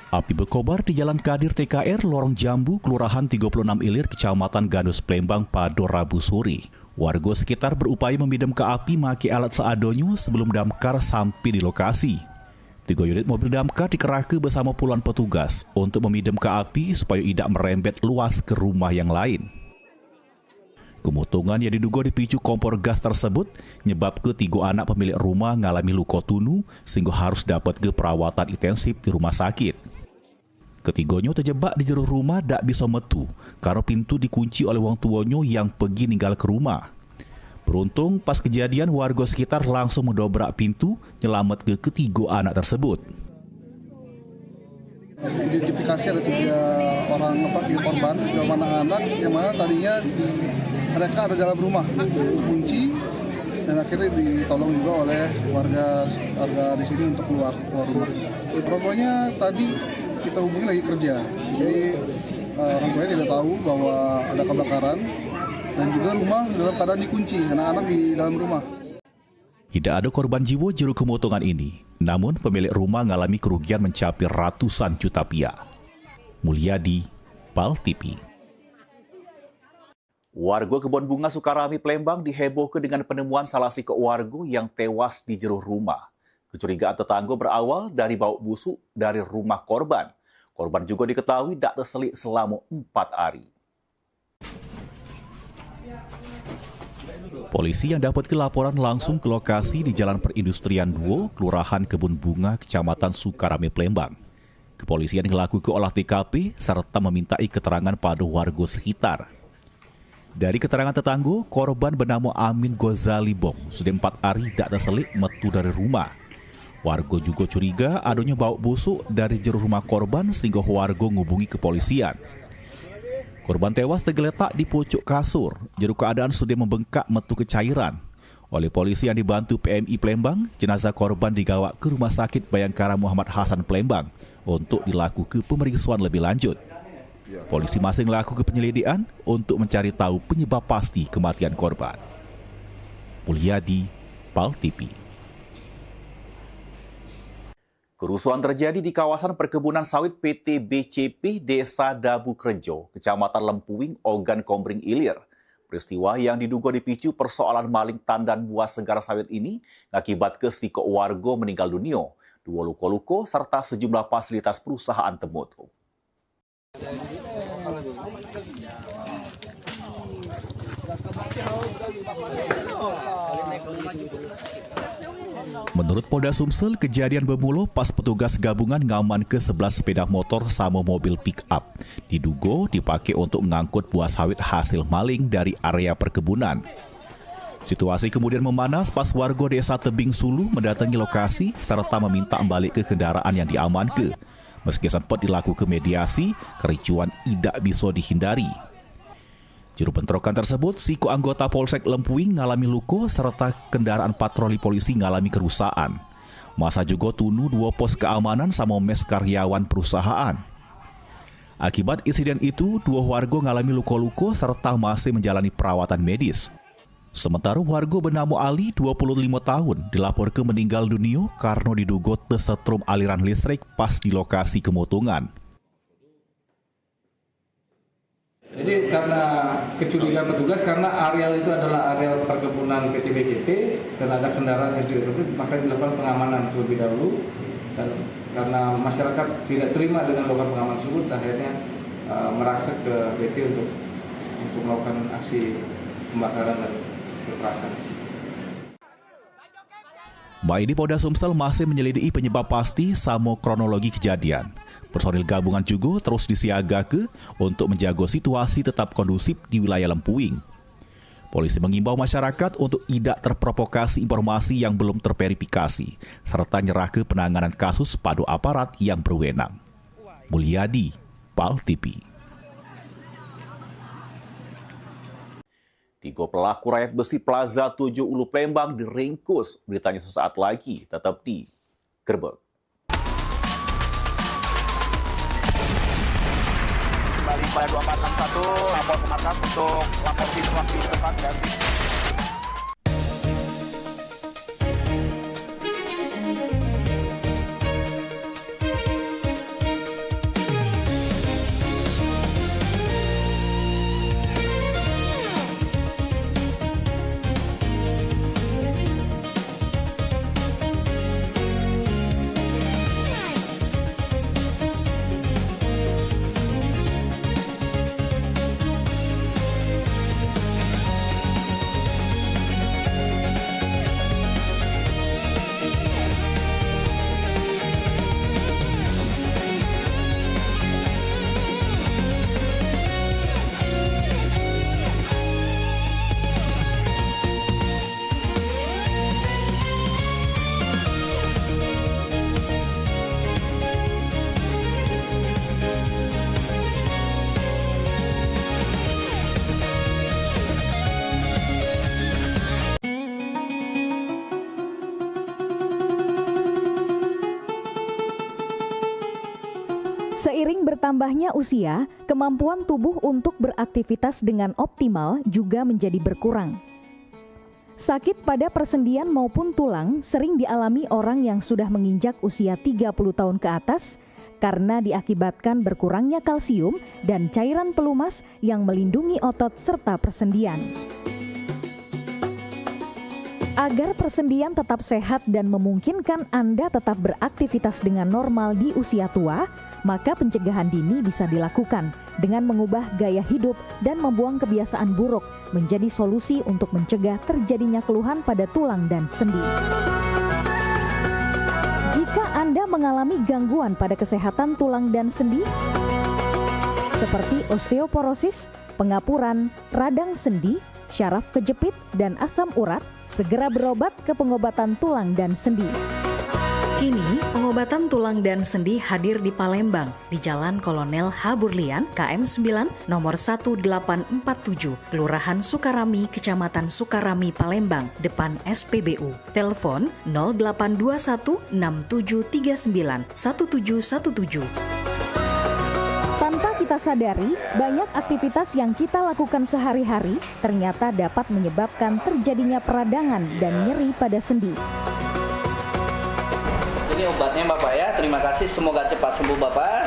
Api berkobar di Jalan Kadir TKR, Lorong Jambu, Kelurahan 36 Ilir, Kecamatan Gandus, Palembang pada Rabu sore. Warga sekitar berupaya memadam ke api memakai alat seadonyo sebelum damkar sampai di lokasi. 3 unit mobil damkar dikerahkan bersama puluhan petugas untuk memadam ke api supaya tidak merembet luas ke rumah yang lain. Kemutungan yang diduga dipicu kompor gas tersebut menyebabkan 3 anak pemilik rumah mengalami luka tunu sehingga harus dapat ke perawatan intensif di rumah sakit. Ketiganya terjebak di jero rumah tak bisa metu karena pintu dikunci oleh wong tuonyo yang pergi ninggal ke rumah. Beruntung pas kejadian warga sekitar langsung mendobrak pintu nyelamat ke ketiga anak tersebut. Identifikasi ada 3 orang korban, 3 anak-anak yang mana tadinya mereka ada dalam rumah, kunci dan akhirnya ditolong juga oleh warga di sini untuk keluar rumah. Pokoknya tadi kita hubungi lagi kerja, jadi orang tuanya tidak tahu bahwa ada kebakaran dan juga rumah dalam keadaan dikunci, anak-anak di dalam rumah. Tidak ada korban jiwa jero kemotongan ini, namun pemilik rumah mengalami kerugian mencapai ratusan juta rupiah. Mulyadi, PAL TV. Warga Kebon Bunga Sukarami, Palembang dihebohkan dengan penemuan salah si warga yang tewas di jero rumah. Kecurigaan tetangga berawal dari bau busuk dari rumah korban. Korban juga diketahui tak terselik selama 4 hari. Polisi yang dapat laporan langsung ke lokasi di Jalan Perindustrian 2, Kelurahan Kebun Bunga, Kecamatan Sukarami, Palembang. Kepolisian melakukan olah TKP serta memintai keterangan pada warga sekitar. Dari keterangan tetangga, korban bernama Amin Gozali Bong sudah 4 hari tak terselik metu dari rumah. Warga juga curiga adanya bau busuk dari jero rumah korban sehingga warga ngubungi kepolisian. Korban tewas tergeletak di pucuk kasur, jero keadaan sudah membengkak metu kecairan. Oleh polisi yang dibantu PMI Palembang, jenazah korban digawa ke Rumah Sakit Bayangkara Muhammad Hasan Palembang untuk dilakukan pemeriksaan lebih lanjut. Polisi masih melakukan penyelidikan untuk mencari tahu penyebab pasti kematian korban. Mulyadi, PAL TV. Kerusuhan terjadi di kawasan perkebunan sawit PT BCP Desa Dabu Krejo, Kecamatan Lempuing, Ogan Kombring Ilir. Peristiwa yang diduga dipicu persoalan maling tandan buah segar sawit ini mengakibatkan sedikit warga meninggal dunia, 2 luka-luka serta sejumlah fasilitas perusahaan temut. Menurut Polda Sumsel, kejadian bermula pas petugas gabungan ngaman ke 11 sepeda motor sama mobil pick-up. Diduga dipakai untuk mengangkut buah sawit hasil maling dari area perkebunan. Situasi kemudian memanas pas warga desa Tebing Sulu mendatangi lokasi serta meminta balik ke kendaraan yang diamankan. Meski sempat dilakukan mediasi, kericuan tidak bisa dihindari. Juru bentrokan tersebut, siku anggota Polsek Lempuing ngalami luka serta kendaraan patroli polisi ngalami kerusakan. Masa juga tunu 2 pos keamanan sama mes karyawan perusahaan. Akibat insiden itu, 2 warga ngalami luka-luka serta masih menjalani perawatan medis. Sementara warga bernama Ali, 25 tahun, dilaporkan meninggal dunia karena diduga tersetrum aliran listrik pas di lokasi kemotongan. Jadi karena kecurigaan petugas karena areal itu adalah areal perkebunan PT BCP dan ada kendaraan yang tidak tertib, maka dilakukan pengamanan terlebih dahulu. Dan karena masyarakat tidak terima dengan melakukan pengamanan tersebut, akhirnya merangsek ke PT untuk melakukan aksi pembakaran dan kekerasan. Maidi Polda Sumsel masih menyelidiki penyebab pasti sama kronologi kejadian. Personil gabungan juga terus disiagakan untuk menjaga situasi tetap kondusif di wilayah Lempuing. Polisi mengimbau masyarakat untuk tidak terprovokasi informasi yang belum terverifikasi, serta nyerah ke penanganan kasus pada aparat yang berwenang. Mulyadi, PAL TV. 3 pelaku rakyat besi Plaza 7 Ulu Palembang diringkus. Beritanya sesaat lagi, tetap di Gerbek. Kembali pada 2461, lapor ke markas untuk lapor situasi tempat dan Seiring bertambahnya usia, kemampuan tubuh untuk beraktivitas dengan optimal juga menjadi berkurang. Sakit pada persendian maupun tulang sering dialami orang yang sudah menginjak usia 30 tahun ke atas karena diakibatkan berkurangnya kalsium dan cairan pelumas yang melindungi otot serta persendian. Agar persendian tetap sehat dan memungkinkan Anda tetap beraktivitas dengan normal di usia tua, maka pencegahan dini bisa dilakukan dengan mengubah gaya hidup dan membuang kebiasaan buruk menjadi solusi untuk mencegah terjadinya keluhan pada tulang dan sendi. Jika Anda mengalami gangguan pada kesehatan tulang dan sendi, seperti osteoporosis, pengapuran, radang sendi, syaraf kejepit, dan asam urat, segera berobat ke pengobatan tulang dan sendi. Kini, pengobatan tulang dan sendi hadir di Palembang, di Jalan Kolonel H. Burlian, KM 9, nomor 1847, Kelurahan Sukarami, Kecamatan Sukarami, Palembang, depan SPBU. Telepon 0821 6739 1717. Tanpa kita sadari, banyak aktivitas yang kita lakukan sehari-hari ternyata dapat menyebabkan terjadinya peradangan dan nyeri pada sendi. Ini obatnya Bapak ya, terima kasih, semoga cepat sembuh Bapak.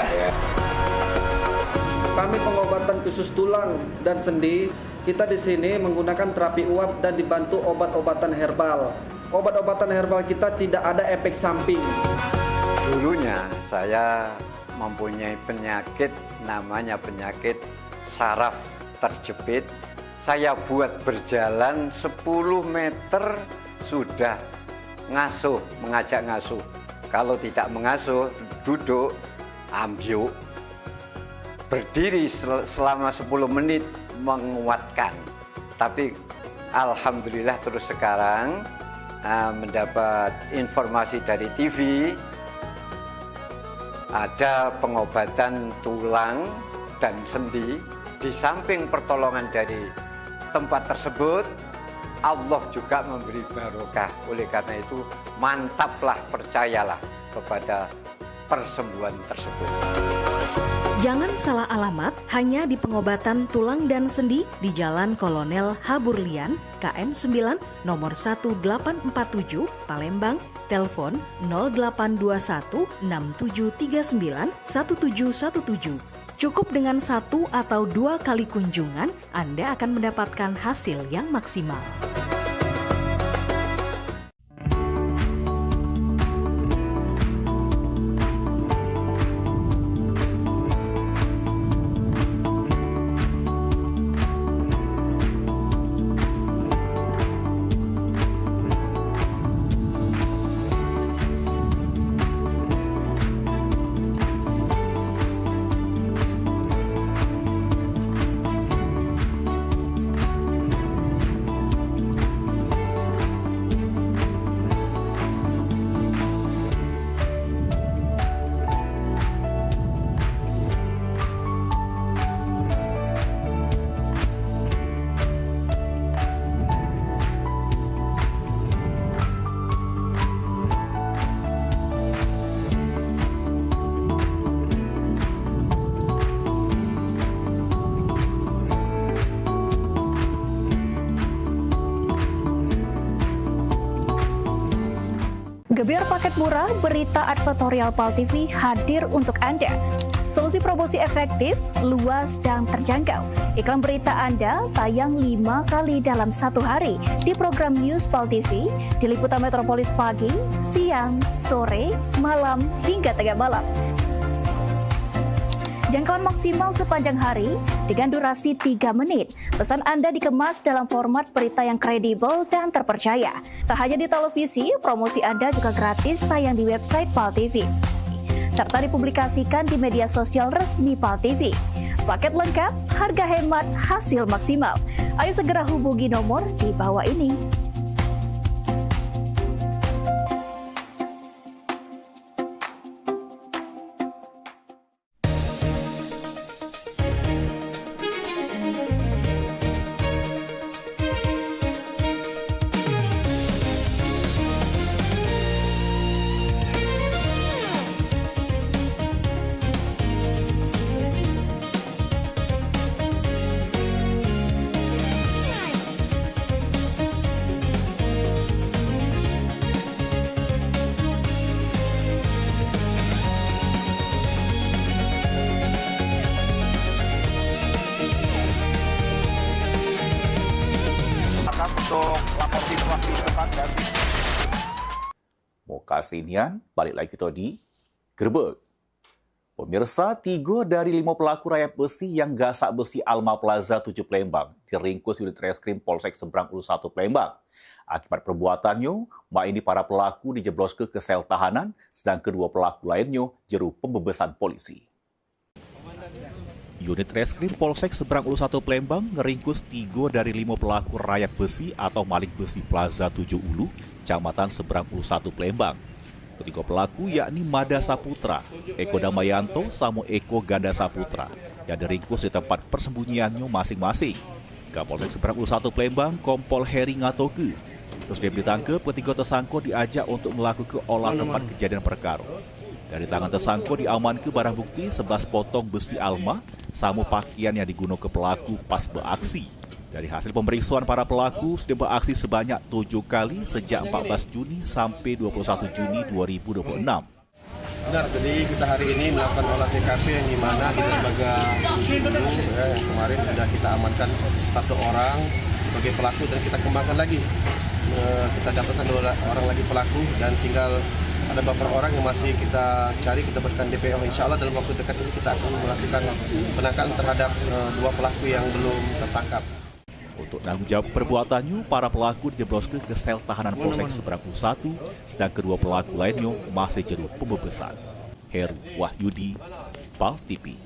Kami pengobatan khusus tulang dan sendi. Kita di sini menggunakan terapi uap dan dibantu obat-obatan herbal. Obat-obatan herbal kita tidak ada efek samping. Dulunya saya mempunyai penyakit namanya penyakit saraf terjepit. Saya buat berjalan 10 meter sudah ngasuh, mengajak ngasuh. Kalau tidak mengasuh, duduk, ambyuk, berdiri selama 10 menit menguatkan. Tapi alhamdulillah terus sekarang mendapat informasi dari TV, ada pengobatan tulang dan sendi. Di samping pertolongan dari tempat tersebut, Allah juga memberi barokah. Oleh karena itu, mantaplah, percayalah kepada persembuhan tersebut. Jangan salah alamat, hanya di pengobatan tulang dan sendi di Jalan Kolonel H. Burlian, KM 9, nomor 1847, Palembang, telepon 0821 6739 1717. Cukup dengan 1 atau 2 kali kunjungan, Anda akan mendapatkan hasil yang maksimal. Gebyar paket murah, berita advertorial PAL TV hadir untuk Anda. Solusi promosi efektif, luas, dan terjangkau. Iklan berita Anda tayang 5 kali dalam 1 hari di program News PAL TV, di liputan Metropolis pagi, siang, sore, malam, hingga tengah malam. Jangkauan maksimal sepanjang hari dengan durasi 3 menit. Pesan Anda dikemas dalam format berita yang kredibel dan terpercaya. Tak hanya di televisi, promosi Anda juga gratis tayang di website PAL TV, serta dipublikasikan di media sosial resmi PAL TV. Paket lengkap, harga hemat, hasil maksimal. Ayo segera hubungi nomor di bawah ini. Kasinian, balik lagi kita di Gerbek. Pemirsa, 3 dari 5 pelaku rayap besi yang gasak besi Alma Plaza 7 Palembang diringkus unit reskrim Polsek Seberang Ulu 1 Palembang. Akibat perbuatannya, mak ini para pelaku dijebloskan ke sel tahanan, sedang kedua pelaku lainnya jeru pembebasan polisi. Unit reskrim Polsek Seberang Ulu 1 Palembang meringkus 3 dari 5 pelaku rayap besi atau maling besi Plaza 7 Ulu, Kecamatan Seberang Ulu 1 Palembang. Ketiga pelaku yakni Mada Saputra, Eko Damayanto, sama Eko Ganda Saputra yang diringkus di tempat persembunyiannya masing-masing. Kapolres Seberang 1 Palembang, Kompol Heri Ngatoge. Sesudah ditangkap, ketiga tersangka diajak untuk melakukan olah tempat kejadian perkara. Dari tangan tersangka diamankan barang bukti 11 potong besi alma sama pakaian yang digunakan pelaku pas beraksi. Dari hasil pemeriksaan para pelaku sudah beraksi sebanyak 7 kali sejak 14 Juni sampai 21 Juni 2026. Benar, jadi kita hari ini melakukan olah TKP yang dimana di dermaga kemarin sudah kita amankan 1 orang sebagai pelaku dan kita kembangkan lagi. Kita dapatkan 2 orang lagi pelaku dan tinggal ada beberapa orang yang masih kita cari, kita berikan DPO. Insya Allah dalam waktu dekat ini kita akan melakukan penangkapan terhadap 2 pelaku yang belum tertangkap. Untuk tanggung jawab perbuatannya, para pelaku dijebloskan ke sel tahanan Polsek Seberang 1, sedang kedua pelaku lainnya masih jeruk pembebasan. Heru Wahyudi, PAL TV.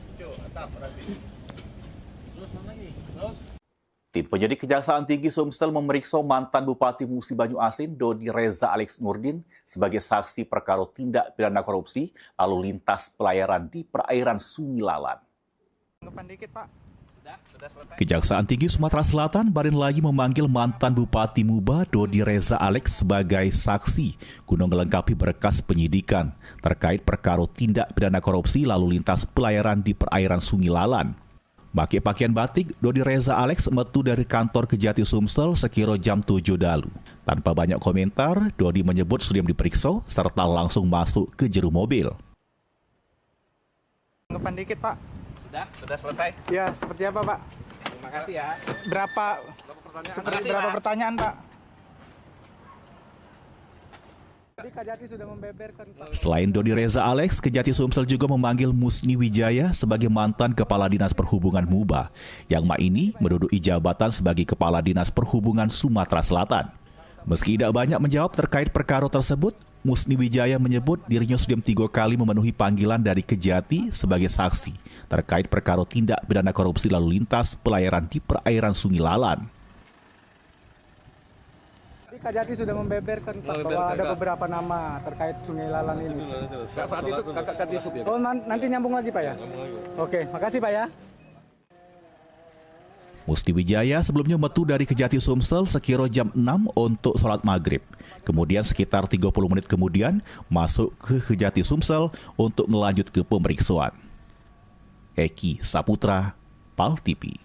Tim penyidik Kejaksaan Tinggi Sumsel memeriksa mantan Bupati Musi Banyu Asin Dodi Reza Alex Nurdin sebagai saksi perkara tindak pidana korupsi lalu lintas pelayaran di perairan Sungai Lalan. Kejaksaan Tinggi Sumatera Selatan baru lagi memanggil mantan Bupati Muba Dodi Reza Alex sebagai saksi guna melengkapi berkas penyidikan terkait perkara tindak pidana korupsi lalu lintas pelayaran di perairan Sungai Lalan. Pakai pakaian batik, Dodi Reza Alex metu dari kantor Kejati Sumsel sekira jam 7 dalu. Tanpa banyak komentar, Dodi menyebut sudah diperiksa serta langsung masuk ke jero mobil. Tanggapan dikit, Pak. Sudah selesai? Ya, seperti apa, Pak? Terima kasih ya. Berapa pertanyaan, Pak? Selain Dodi Reza Alex, Kejati Sumsel juga memanggil Musni Wijaya sebagai mantan Kepala Dinas Perhubungan Muba, yang ini menduduki jabatan sebagai Kepala Dinas Perhubungan Sumatera Selatan. Meski tidak banyak menjawab terkait perkara tersebut, Musni Wijaya menyebut dirinya sudah 3 kali memenuhi panggilan dari Kejati sebagai saksi terkait perkara tindak pidana korupsi lalu lintas pelayaran di perairan Sungai Lalan. Kejati sudah membeberkan Pak, bahwa ada beberapa nama terkait Sungai Lalan ini. Saat itu kakak Yusuf ya? Oh, nanti nyambung lagi Pak ya? Oke, makasih Pak ya. Musni Wijaya sebelumnya metu dari Kejati Sumsel sekira jam 6 untuk sholat maghrib. Kemudian sekitar 30 menit kemudian masuk ke Kejati Sumsel untuk melanjut ke pemeriksaan. Eki Saputra, PAL TV.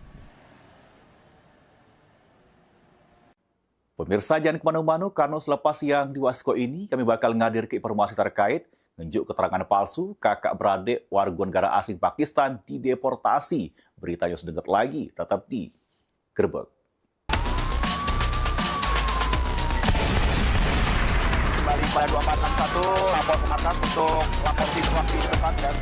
Pemirsa jangan kemana-mana karena selepas yang di Wasko ini kami bakal ngadir ke informasi terkait nunjuk keterangan palsu kakak beradik warga negara asing Pakistan dideportasi. Beritanya sedengat lagi, tetap di Gerbek. Kembali pada 2461, lapor ke markas untuk lapor situasi tempat dan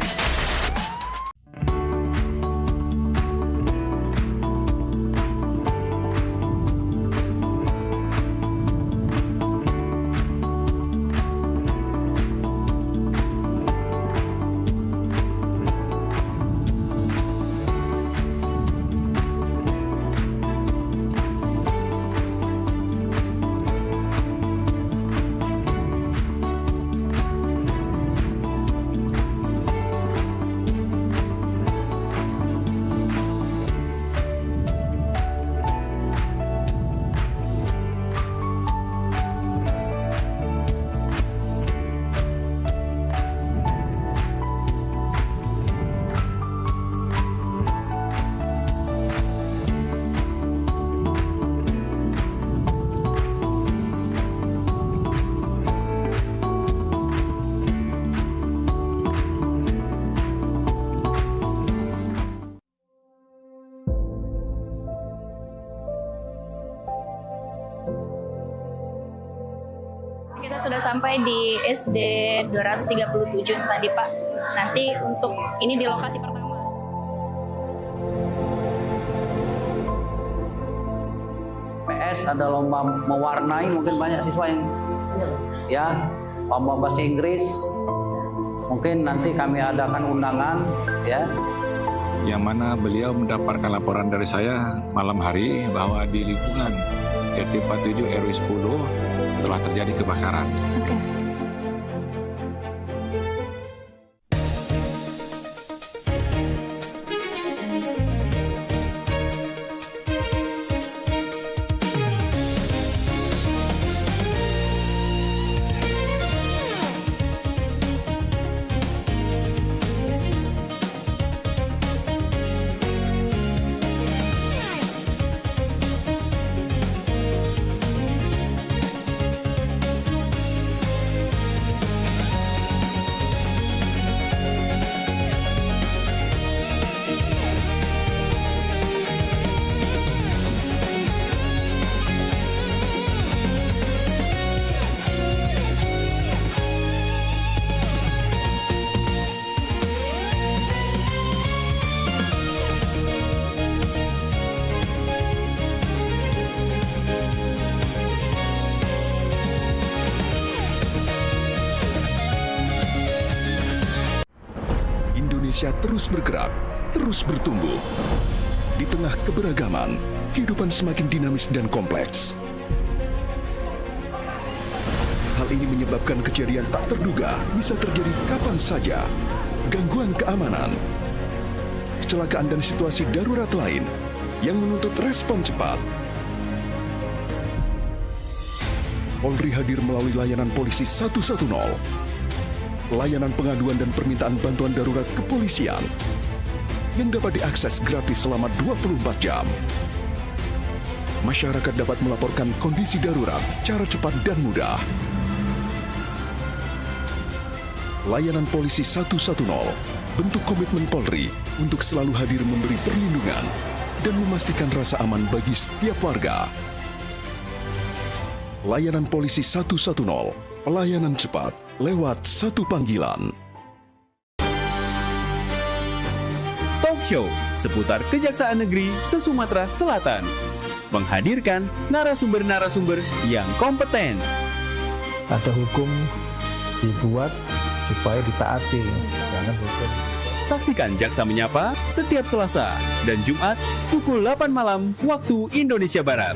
Kita sudah sampai di SD 237 tadi Pak. Nanti untuk ini di lokasi pertama. PS ada lomba mewarnai, mungkin banyak siswa yang ya lomba bahasa Inggris. Mungkin nanti kami adakan undangan ya. Yang mana beliau mendapatkan laporan dari saya malam hari bahwa di lingkungan RT 47 RW 10 telah terjadi kebakaran. Indonesia terus bergerak, terus bertumbuh. Di tengah keberagaman, kehidupan semakin dinamis dan kompleks. Hal ini menyebabkan kejadian tak terduga bisa terjadi kapan saja. Gangguan keamanan, kecelakaan dan situasi darurat lain yang menuntut respon cepat. Polri hadir melalui layanan polisi 110. Layanan pengaduan dan permintaan bantuan darurat kepolisian yang dapat diakses gratis selama 24 jam. Masyarakat dapat melaporkan kondisi darurat secara cepat dan mudah. Layanan polisi 110 bentuk komitmen Polri untuk selalu hadir memberi perlindungan dan memastikan rasa aman bagi setiap warga. Layanan polisi 110, pelayanan cepat lewat satu panggilan. Talk show seputar Kejaksaan Negeri se-Sumatera Selatan. Menghadirkan narasumber-narasumber yang kompeten. Ada hukum dibuat supaya ditaati, jangan hukum. Saksikan Jaksa Menyapa setiap Selasa dan Jumat pukul 8 malam waktu Indonesia Barat.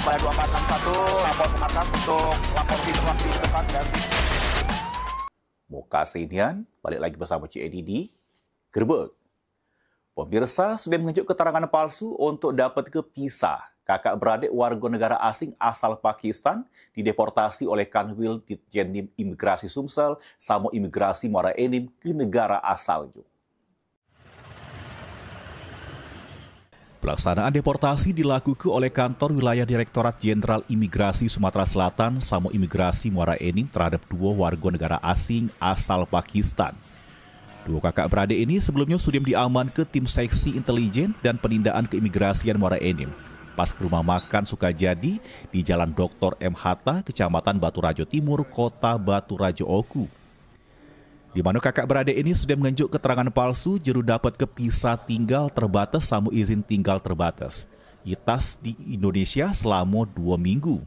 Pada 2461 lapor ke markas untuk lapor situasi depan dan Muka Sinian, balik lagi bersama Cik Edi di Gerbek. Pemirsa sudah menunjuk keterangan palsu untuk dapat kepisah kakak beradik warga negara asing asal Pakistan dideportasi oleh Kanwil Ditjen Imigrasi Sumsel sama Imigrasi Muara Enim ke negara asalnya. Pelaksanaan deportasi dilakukan oleh kantor wilayah Direktorat Jenderal Imigrasi Sumatera Selatan sama Imigrasi Muara Enim terhadap 2 warga negara asing asal Pakistan. 2 kakak beradik ini sebelumnya sudah diaman ke tim seksi intelijen dan penindaan keimigrasian Muara Enim pas ke rumah makan Sukajadi di Jalan Dr. M. Hatta, Kecamatan Batu Rajo Timur, Kota Batu Rajo Oku. Di mana kakak beradik ini sudah menunjuk keterangan palsu juru dapat kepisah tinggal terbatas sama izin tinggal terbatas. ITAS di Indonesia selama 2 minggu.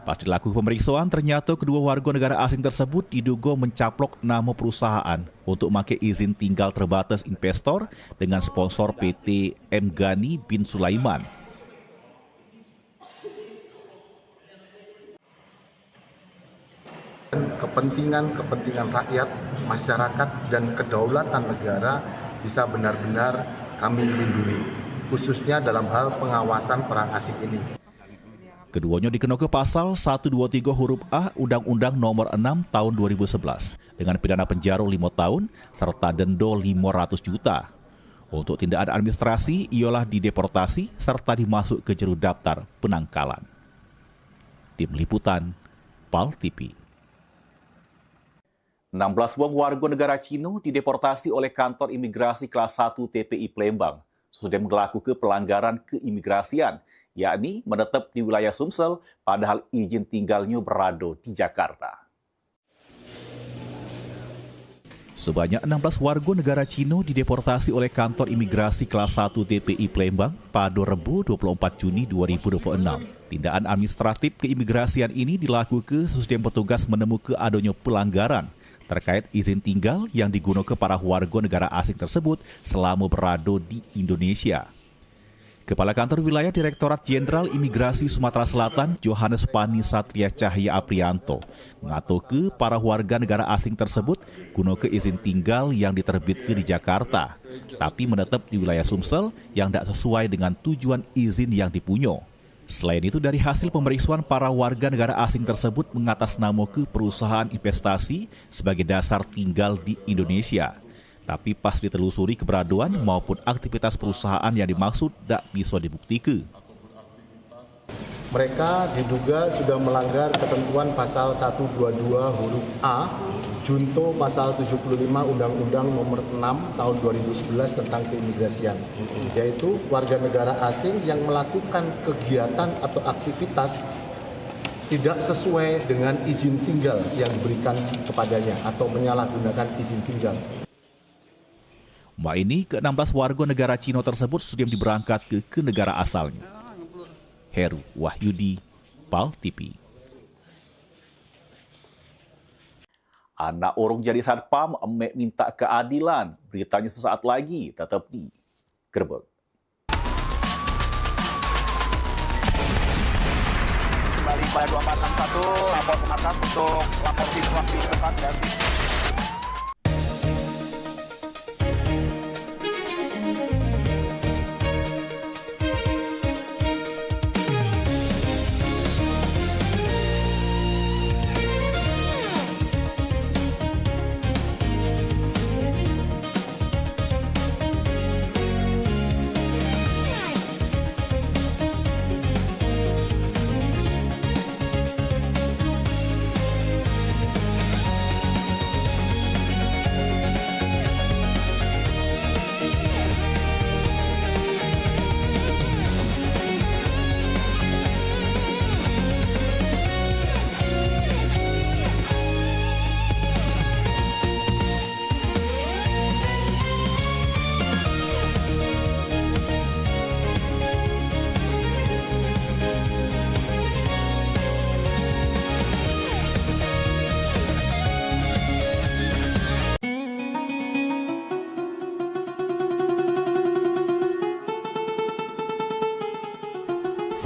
Pas dilakukan pemeriksaan, ternyata kedua warga negara asing tersebut diduga mencaplok nama perusahaan untuk memakai izin tinggal terbatas investor dengan sponsor PT M. Ghani bin Sulaiman. Kepentingan rakyat, masyarakat, dan kedaulatan negara bisa benar-benar kami lindungi, khususnya dalam hal pengawasan perang asing ini. Keduanya dikenakan pasal 123 huruf A Undang-Undang Nomor 6 Tahun 2011 dengan pidana penjara 5 tahun serta denda 500 juta. Untuk tindakan administrasi ialah dideportasi serta dimasuk ke juru daftar penangkalan. Tim Liputan, PAL TV. 16 buah warga negara Cina dideportasi oleh kantor imigrasi kelas 1 TPI Palembang sudah melakukan pelanggaran keimigrasian, yakni menetap di wilayah Sumsel padahal izin tinggalnya berada di Jakarta. Sebanyak 16 warga negara Cina dideportasi oleh kantor imigrasi kelas 1 TPI Palembang pada Rabu 24 Juni 2026. Tindakan administratif keimigrasian ini dilakukan sesudah petugas menemukan adanya pelanggaran terkait izin tinggal yang digunakan para warga negara asing tersebut selama berada di Indonesia. Kepala Kantor Wilayah Direktorat Jenderal Imigrasi Sumatera Selatan, Johannes Pani Satria Cahya Aprianto, mengatakan para warga negara asing tersebut gunakan izin tinggal yang diterbitkan di Jakarta, tapi menetap di wilayah Sumsel yang tidak sesuai dengan tujuan izin yang dipunya. Selain itu, dari hasil pemeriksaan, para warga negara asing tersebut mengatasnamakan perusahaan investasi sebagai dasar tinggal di Indonesia. Tapi pas ditelusuri keberadaan maupun aktivitas perusahaan yang dimaksud tidak bisa dibuktikan. Mereka diduga sudah melanggar ketentuan pasal 122 huruf A, junto pasal 75 Undang-Undang Nomor 6 Tahun 2011 tentang keimigrasian, yaitu warga negara asing yang melakukan kegiatan atau aktivitas tidak sesuai dengan izin tinggal yang diberikan kepadanya atau menyalahgunakan izin tinggal. Ini ke-16 warga negara Cina tersebut sudah diberangkatkan ke negara asalnya. Heru Wahyudi, PAL TV. Anak orang jadi satpam emek minta keadilan. Beritanya sesaat lagi, tetap di Gerbek. Kembali pada 2461, lapor ke atas untuk lapor situasi depan dan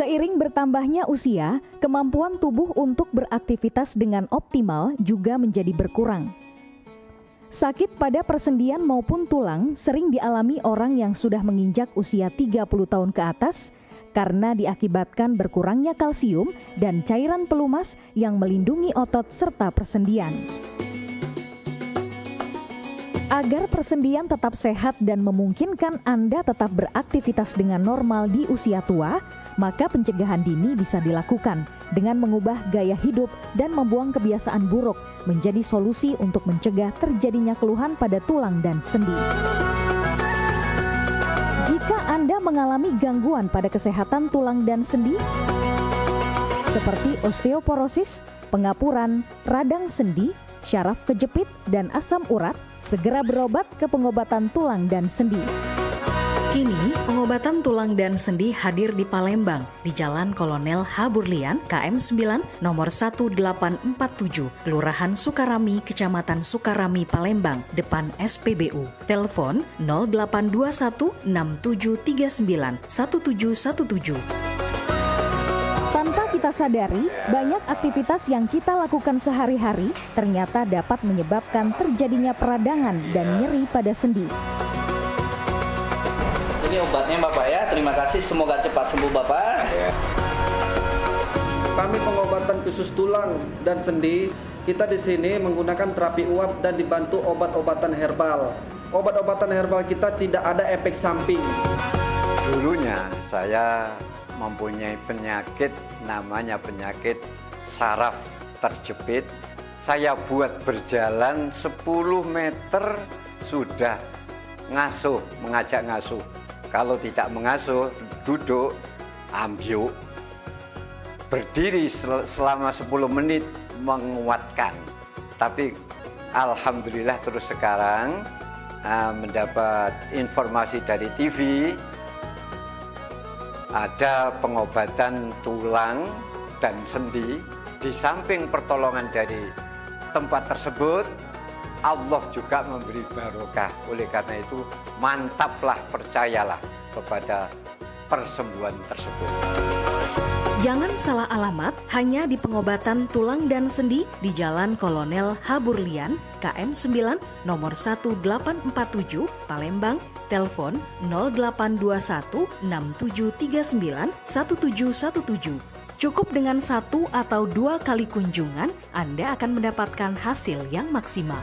Seiring bertambahnya usia, kemampuan tubuh untuk beraktivitas dengan optimal juga menjadi berkurang. Sakit pada persendian maupun tulang sering dialami orang yang sudah menginjak usia 30 tahun ke atas karena diakibatkan berkurangnya kalsium dan cairan pelumas yang melindungi otot serta persendian. Agar persendian tetap sehat dan memungkinkan Anda tetap beraktivitas dengan normal di usia tua, maka pencegahan dini bisa dilakukan dengan mengubah gaya hidup dan membuang kebiasaan buruk menjadi solusi untuk mencegah terjadinya keluhan pada tulang dan sendi. Jika Anda mengalami gangguan pada kesehatan tulang dan sendi, seperti osteoporosis, pengapuran, radang sendi, syaraf kejepit, dan asam urat, segera berobat ke pengobatan tulang dan sendi. Kini, pengobatan tulang dan sendi hadir di Palembang, di Jalan Kolonel Haburlian, KM 9, nomor 1847, Kelurahan Sukarami, Kecamatan Sukarami, Palembang, depan SPBU. Telepon 0821 6739 1717. Tanpa kita sadari, banyak aktivitas yang kita lakukan sehari-hari ternyata dapat menyebabkan terjadinya peradangan dan nyeri pada sendi. Ini obatnya Bapak ya, terima kasih, semoga cepat sembuh Bapak. Kami pengobatan khusus tulang dan sendi, kita di sini menggunakan terapi uap dan dibantu obat-obatan herbal. Obat-obatan herbal kita tidak ada efek samping. Dulunya saya mempunyai penyakit, namanya penyakit saraf terjepit. Saya buat berjalan 10 meter sudah ngasuh, mengajak ngasuh. Kalau tidak mengasuh, duduk, ambyuk, berdiri selama 10 menit menguatkan. Tapi Alhamdulillah terus sekarang mendapat informasi dari TV ada pengobatan tulang dan sendi. Di samping pertolongan dari tempat tersebut, Allah juga memberi barokah. Oleh karena itu, mantaplah, percayalah kepada persembuhan tersebut. Jangan salah alamat hanya di pengobatan tulang dan sendi di Jalan Kolonel Haburlian, KM 9, nomor 1847, Palembang, telepon 0821 6739 1717. Cukup dengan 1 atau 2 kali kunjungan, Anda akan mendapatkan hasil yang maksimal.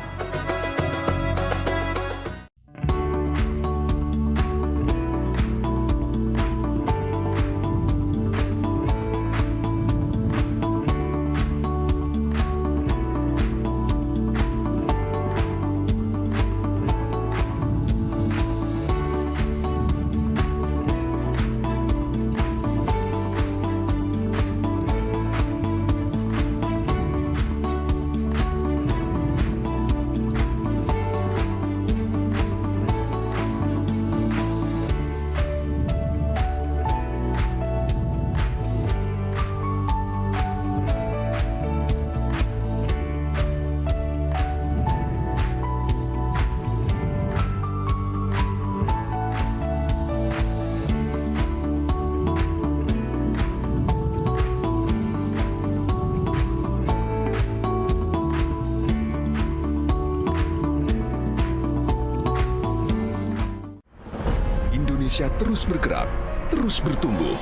Indonesia terus bergerak, terus bertumbuh.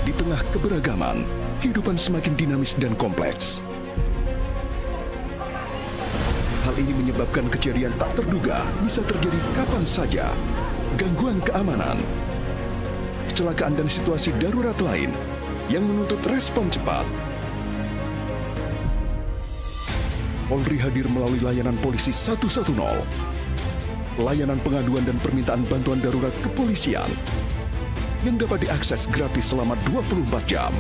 Di tengah keberagaman, kehidupan semakin dinamis dan kompleks. Hal ini menyebabkan kejadian tak terduga bisa terjadi kapan saja. Gangguan keamanan, kecelakaan dan situasi darurat lain yang menuntut respon cepat. Polri hadir melalui layanan polisi 110. Layanan pengaduan dan permintaan bantuan darurat kepolisian yang dapat diakses gratis selama 24 jam.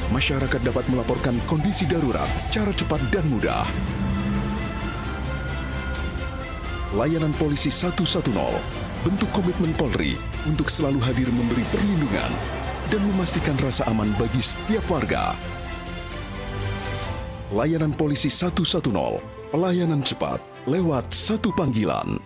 Masyarakat dapat melaporkan kondisi darurat secara cepat dan mudah. Layanan polisi 110 bentuk komitmen Polri untuk selalu hadir memberi perlindungan dan memastikan rasa aman bagi setiap warga. Layanan polisi 110, pelayanan cepat lewat satu panggilan.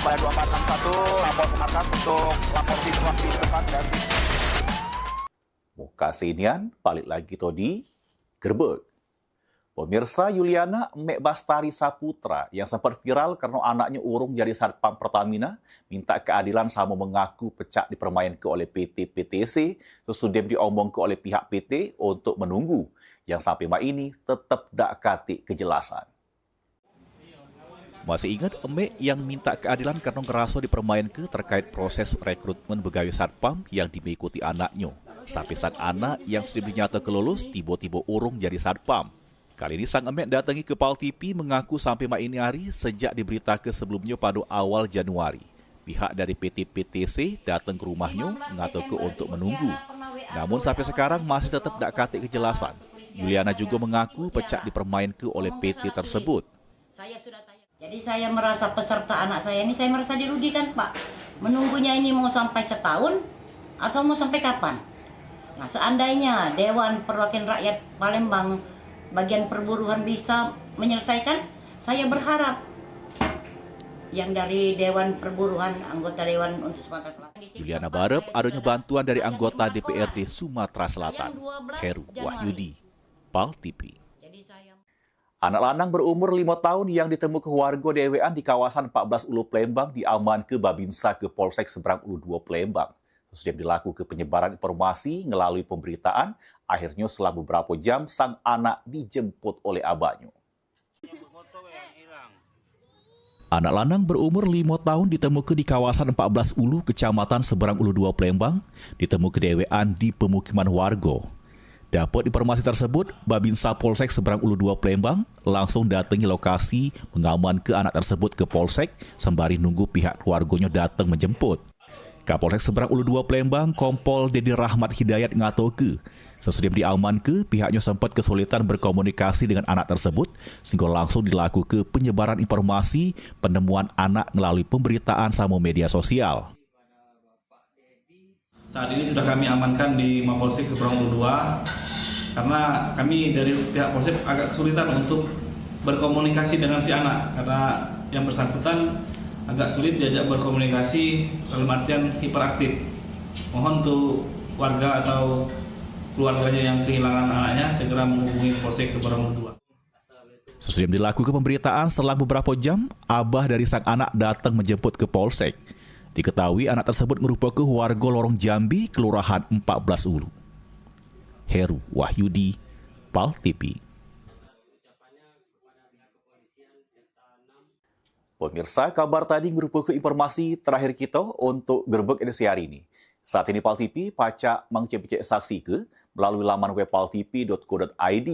Pada 2461 lapor ke markas untuk lapor situasi depan dan Muka sinian balik lagi tadi gerbek. Pemirsa, Yuliana Mek Bastari Saputra yang sempat viral karena anaknya urung jadi satpam Pertamina minta keadilan sama mengaku pecah dipermainkan oleh PT PTC sesudah diomong oleh pihak PT untuk menunggu yang sampai mak ini tetap tak kati kejelasan. Masih ingat Emek yang minta keadilan karena ngerasa dipermainkan terkait proses rekrutmen pegawai satpam yang diikuti anaknya. Sampai sang anak yang sudah dinyata kelulus tiba-tiba urung jadi satpam. Kali ini sang Emek datangi ke Pal TV mengaku sampai mak ini hari sejak diberitakan sebelumnya pada awal Januari. Pihak dari PT PTC datang ke rumahnya mengatakan untuk menunggu. Namun sampai sekarang masih tetap tak kati kejelasan. Yuliana juga mengaku pecah dipermainkan oleh PT tersebut. Jadi saya merasa peserta anak saya ini, saya merasa dirugikan Pak. Menunggunya ini mau sampai setahun atau mau sampai kapan? Nah, seandainya Dewan Perwakilan Rakyat Palembang bagian perburuan bisa menyelesaikan, saya berharap yang dari Dewan Perburuan, anggota Dewan untuk Sumatera Selatan. Juliana berharap adanya bantuan dari anggota DPRD Sumatera Selatan, Heru Wahyudi, PAL TV. Anak lanang berumur 5 tahun yang ditemukan warga DWN di kawasan 14 Ulu Palembang diaman ke Babinsa ke Polsek Seberang Ulu 2 Palembang. Sesudah dilakukan penyebaran informasi melalui pemberitaan, akhirnya setelah beberapa jam sang anak dijemput oleh abahnya. Anak lanang berumur 5 tahun ditemukan di kawasan 14 Ulu, Kecamatan Seberang Ulu 2 Palembang, ditemukan DWN di pemukiman warga. Dapat informasi tersebut, Babinsa Polsek Seberang Ulu 2 Palembang langsung datangi lokasi mengamankan anak tersebut ke Polsek sembari nunggu pihak keluarganya datang menjemput. Kapolsek Seberang Ulu 2 Palembang, Kompol Dedi Rahmat Hidayat ngatoke, sesudah diamankan, pihaknya sempat kesulitan berkomunikasi dengan anak tersebut sehingga langsung dilakukan penyebaran informasi penemuan anak melalui pemberitaan sama media sosial. Saat ini sudah kami amankan di Mapolsek Seberang Ulu 2 karena kami dari pihak Polsek agak kesulitan untuk berkomunikasi dengan si anak karena yang bersangkutan agak sulit diajak berkomunikasi dalam artian hiperaktif. Mohon untuk warga atau keluarganya yang kehilangan anaknya segera menghubungi Polsek Seberang Ulu 2. Sesudah dilakukan pemberitaan, setelah beberapa jam, abah dari sang anak datang menjemput ke Polsek. Diketahui anak tersebut merupakan warga Lorong Jambi, Kelurahan 14 Ulu. Heru Wahyudi, PAL TV. Pemirsa, kabar tadi merupakan informasi terakhir kita untuk Gerbek edisi hari ini. Saat ini PAL TV pacak mangcek saksi ke melalui laman web paltv.co.id.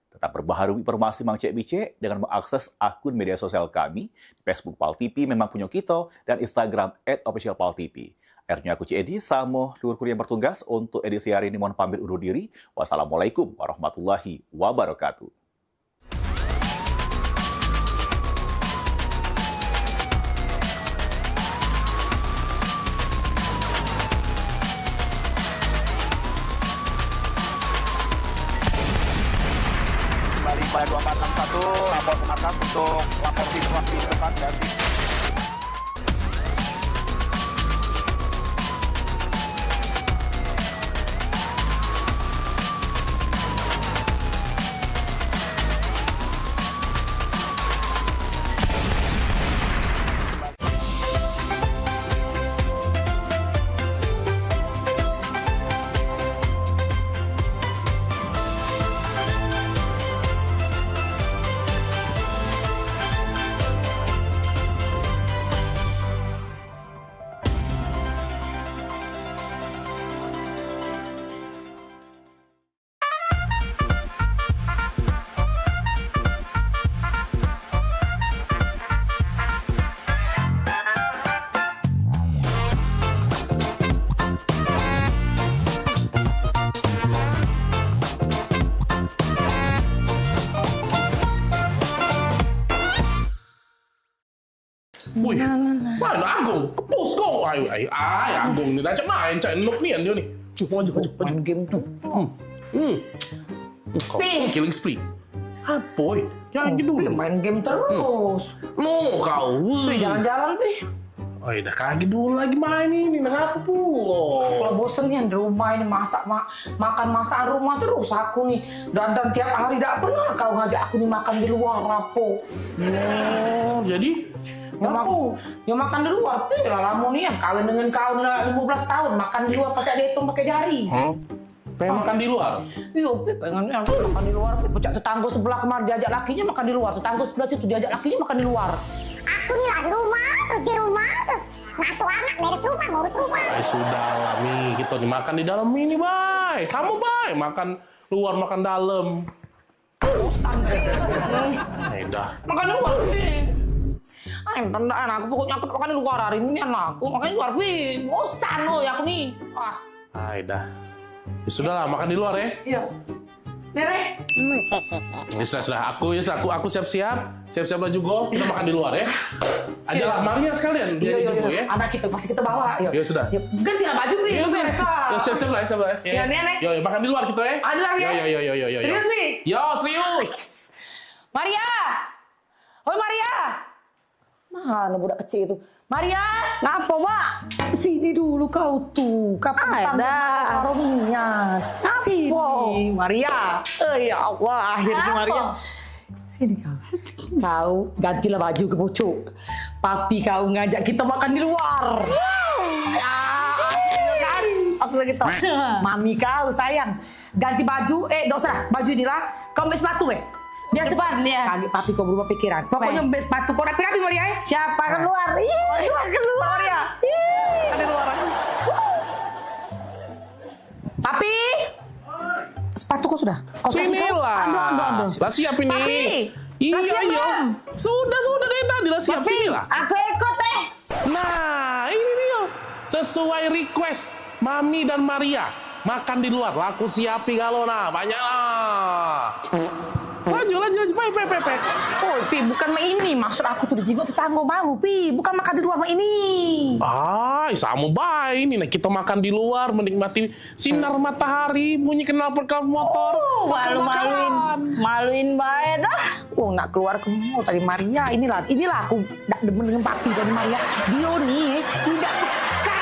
Tetap berbaharui informasi mangcek bicek dengan mengakses akun media sosial kami. Facebook PAL TV memang punya kita dan Instagram @officialpaltv. Akhirnya aku Cik Edi sama seluruh yang bertugas untuk edisi hari ini mohon pamit undur diri. Wassalamualaikum warahmatullahi wabarakatuh. Pada 2461 lapor ke markas untuk lapor situasi depan dan Wih, mana Agung? Kepus kok. Ay, Agung ni dah macam main cak nuk ni dia ni. Main game tu. Killing spree. Apa? Jangan gitu. Main game terus. No, kau. Jalan-jalan, Pi. Oh, dah kaki dulu lagi main ini. Kenapa pula? Kalau bosen nih di rumah ini makan masakan rumah terus aku nih. Dan tiap hari tak pernah kau ngajak aku nih makan di luar, rapo. Oh, jadi? Ya makan di luar, Pi. Lama nih yang kawin dengan kau 15 tahun. Makan di luar pakai dihitung pakai jari. Pengen makan di luar? Iya, Pi. Pengen makan di luar. Pecah tetangga sebelah kemarin diajak lakinya makan di luar. Tetangga sebelah situ diajak lakinya makan di luar. Aku nih di rumah, terus di rumah, terus ngasuh anak, beres rumah, ngurus rumah. Sudah lah, Mi. Kita nih makan di dalam ini, Bay. Sama, Bay. Makan luar, makan dalam. Bosan, dah. Makan di luar, Pi. Aku pokoknya aku makan di luar hari ini anakku. Makan di luar, Pi. Bosan loh ya aku nih. Dah. Ya sudahlah, makan di luar ya. Iya. Nenek. Sudah. Aku siap-siap baju go. Kita makan di luar ya. Ajalah Maria sekalian. Iya. Anak kita pasti kita bawa. Ya sudah. Gantilah baju Pi. Ya siap lah ya. Ya Nenek. Yo makan di luar kita ya. Ada lagi ya. Yo. Serius Pi? Yo serius. Maria. Oi Maria. Mana budak kecil itu? Maria. Kenapa, Mak? Sini dulu kau tuh. Kapan panggil Saroninya? Sini, Maria. Ya Allah, akhirnya Maria. Sini kau. Kau gantilah baju ke pucuk. Papi kau ngajak kita makan di luar. Akhirnya kan. Langsung kita. Mami kau sayang. Ganti baju. Enggak usah. Baju inilah. Kau ambil sepatu biar cepat ya. Kaget papi kau berubah pikiran. Pokoknya ambil sepatu kau rapi-rapi Maria. Siapa keluar? Keluar Maria. Ada luar. Papi. Sepatu kau sudah? Sinilah. Ada. Lah siap ini. Papi. Iya. Sudah dari tadi lah siap sinilah. Aku ikut Nah, ini dia. Sesuai request Mami dan Maria. Makan di luar. Laku siapi kalau banyak lah. Laju, pe. Oh, Pi, bukan mah ini. Maksud aku tuh dijigo tetangga malu, Pi. Bukan makan di luar mah ini. Sama baik ini. Nah, kita makan di luar, menikmati sinar matahari, bunyi knalpot motor. Maluin bae dah. Nak keluar ke mall tadi Maria. Inilah aku tak demen dengan papi dari Maria. Dia nih tidak peka.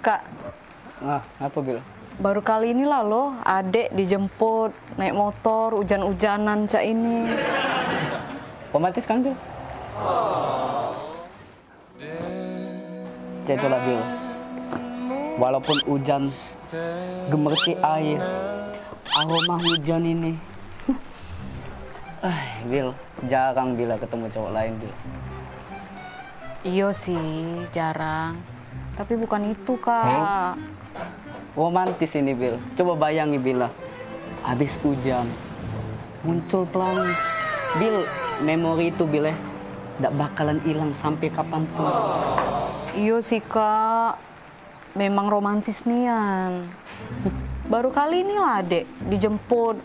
Kak. Apa Bil? Baru kali ini lah loh, adek dijemput naik motor hujan-hujanan cak ini. Romantis kan Bil? Cak itulah Bil. Walaupun hujan gemerci air, aroma hujan ini. Bil, jarang Bila ketemu cowok lain Bil. Iya sih, jarang. Tapi bukan itu, Kak. Romantis ini, Bil. Coba bayangi, Bila. Habis hujan, muncul pelangi. Bil, memori itu, Bil, nggak bakalan hilang sampai kapanpun. Iya sih, Kak. Memang romantis nian. Baru kali ini lah, Dek, dijemput.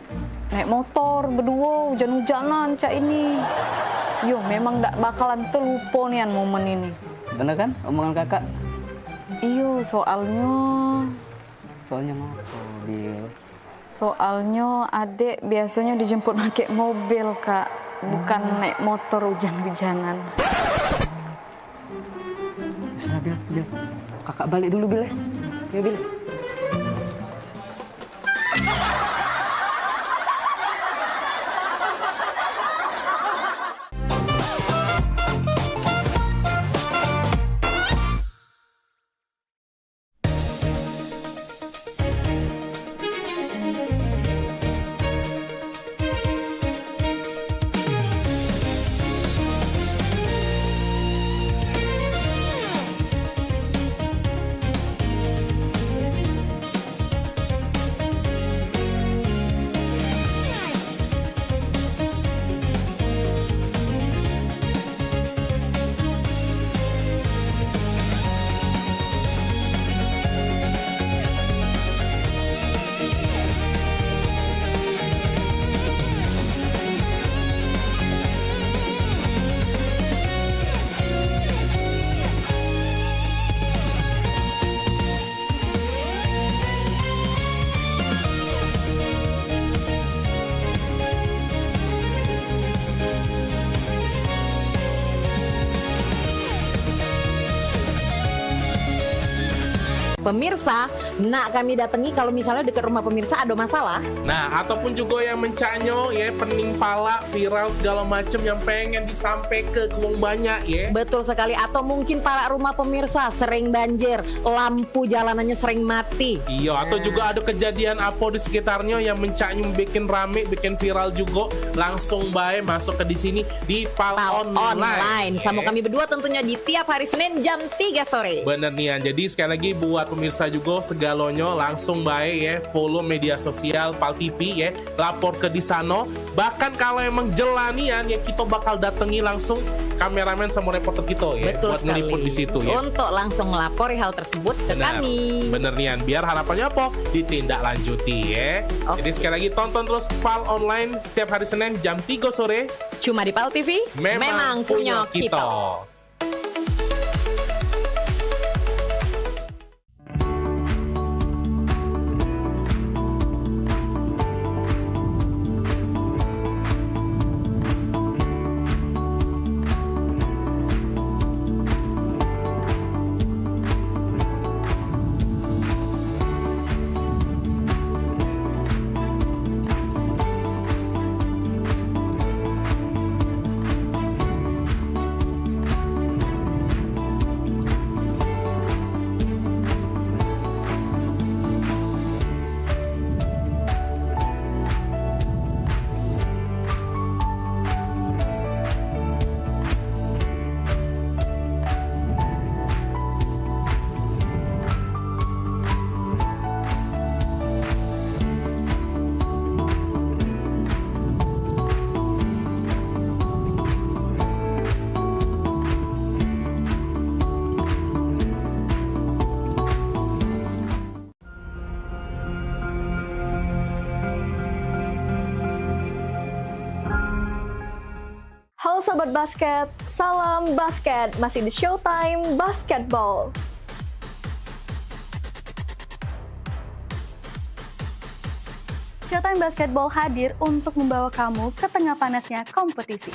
Naik motor, berdua, hujan-hujanan, Cak ini. Yo, memang nggak bakalan terlupa nian momen ini. Bener kan omongan kakak? Iyo, soalnya apa, Bil? Soalnya adek biasanya dijemput pakai mobil, Kak. Bukan naik motor hujan-hujanan. Sudah, Bil. Kakak balik dulu, Bil. Ya, Bil. Pemirsa, nak kami datangi kalau misalnya dekat rumah pemirsa ada masalah. Nah, ataupun juga yang mencanyo ya, pening pala, viral segala macam yang pengen disampaikan ke wong banyak ya. Betul sekali. Atau mungkin para rumah pemirsa sering banjir, lampu jalanannya sering mati. Iya, atau juga ada kejadian apa di sekitarnya yang mencanyo bikin rame, bikin viral juga, langsung baik masuk ke di sini di Pal Online. Sama kami berdua tentunya di tiap hari Senin jam 3 sore. Bener nih, jadi sekali lagi buat pemirsa juga segalonyo langsung baik ya, follow media sosial Pal TV ya, lapor ke di sana. Bahkan kalau emang jelanian ya, kita bakal datangi langsung kameramen sama reporter kita ya. Betul buat ngeliput di situ ya. Untuk langsung melapori hal tersebut ke kami. Bener nih, biar harapannya apa? Ditindaklanjuti ya. Jadi sekali lagi tonton terus Pal Online setiap hari Senin jam 3 sore. Cuma di Pal TV, memang punya kita. Halo Sobat Basket, salam basket, masih di Showtime Basketball. Showtime Basketball hadir untuk membawa kamu ke tengah panasnya kompetisi.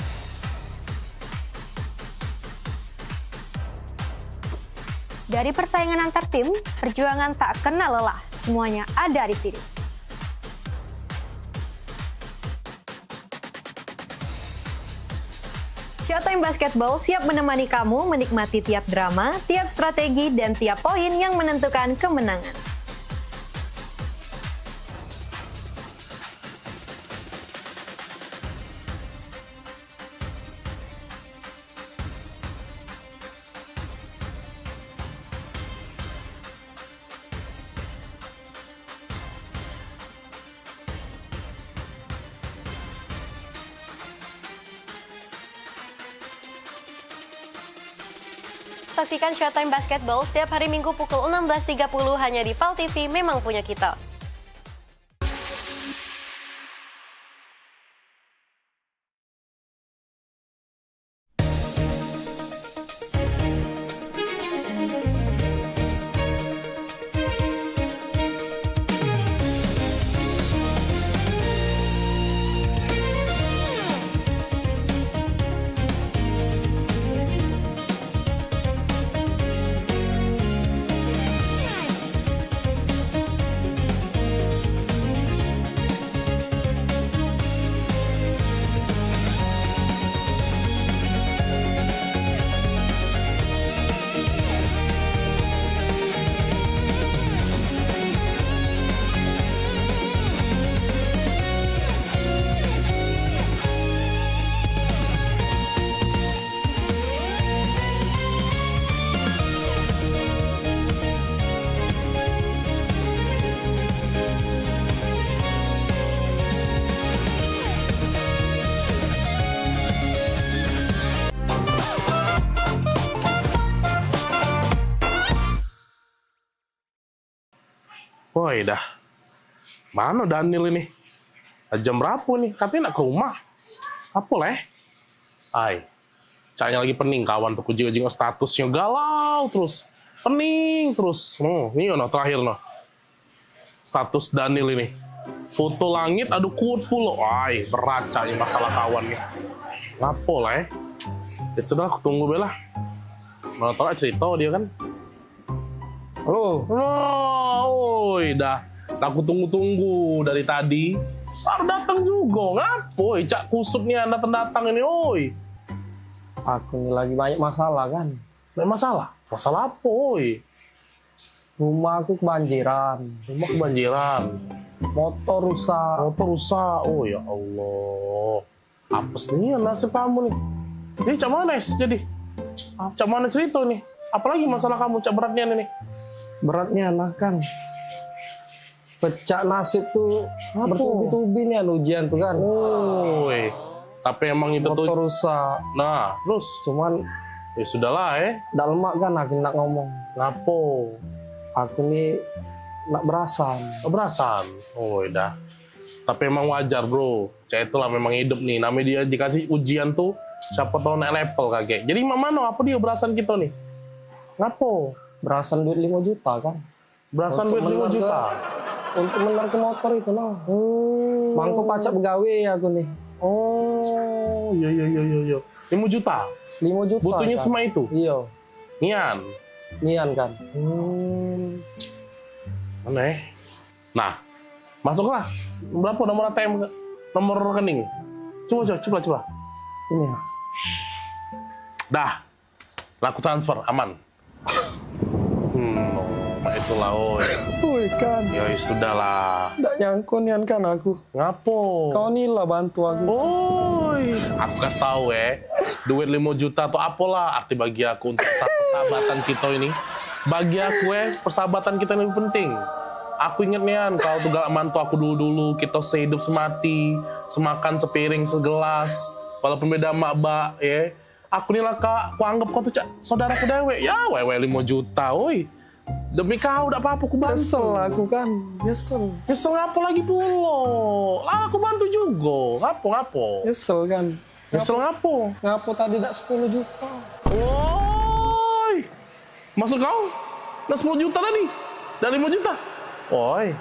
Dari persaingan antar tim, perjuangan tak kenal lelah, semuanya ada di sini. Showtime Basketball siap menemani kamu menikmati tiap drama, tiap strategi, dan tiap poin yang menentukan kemenangan. Saksikan Showtime Basketball setiap hari Minggu pukul 16.30 hanya di Pal TV, memang punya kita. Woi dah, mana Daniel ini? Jam berapa nih? Katanya nak ke rumah. Apa leh? Ay, caknya lagi pening kawan tuh kuji-kuji statusnya galau terus, pening terus. Oh, ini no terakhir no. Status Daniel ini, foto langit, aduh kuat pula. Ay, berat caknya masalah kawan nih. Apa leh? Ya sudah, aku tunggu bela. Mana tahu cerita dia kan. Halo. Woi, dah aku tunggu-tunggu dari tadi. Baru datang juga, ngapoi? Cak kusut nih Anda datang ini, oi. Aku ini lagi banyak masalah kan. Banyak masalah? Masalah apa, oi? Rumah aku kebanjiran. Rumah kebanjiran. Motor rusak. Motor rusak. Oh ya Allah. Apes nih nasib kamu nih. Jadi cak mana jadi? Cak mana cerita nih? Apalagi masalah kamu cak beratnya nih? Beratnya nah kan. Pecah nasib tuh bertubi-tubi nih ujian tuh kan. Woi, tapi emang itu motor tuh rusak. Nah, terus cuman ya sudahlah Nggak lemak kan aku nak ngomong. Ngapo? Aku nih nak berasan. Berasan? Oh dah. Tapi emang wajar bro. Cak itulah memang hidup nih. Namanya dia dikasih ujian tuh. Siapa tahu naik level kakek. Jadi mana apa dia berasan kita nih? Ngapo? Berasan duit 5 juta kan. Berasan duit 5 juta? Untuk bener ke motor itu noh. Mangko pacak begawe aku nih. Oh, iya. 5 juta? 5 juta. Butuhnya kan? semua itu? Iya. Nian kan. Aneh. Nah, masuklah. Berapa nomor ATM? Nomor rekening? Coba. Ini ya. Dah. Laku transfer, aman. Itulah, Woi kan. Ya sudahlah. Nggak nyangkut nian kan aku. Ngapo? Kau nih lah bantu aku. Aku kasih tahu duit 5 juta tuh apalah arti bagi aku untuk persahabatan kita ini. Bagi aku persahabatan kita lebih penting. Aku inget nian, kau tuh galak mantu aku dulu-dulu, kita sehidup semati, semakan sepiring segelas, walaupun beda mak ya. Aku nih lah kak, aku anggap kau tuh saudaraku dewe. Ya 5 juta, woi. Demi kau, udah apa-apa aku bantu. Nyesel aku kan, nyesel. Nyesel ngapo lagi pulo? Lah aku bantu juga. Ngapo? Nyesel kan. Nyesel ngapo? Ngapo tadi dak 10 juta. Woi. Maksud kau? Dak 10 juta tadi? Dak 5 juta? Woi.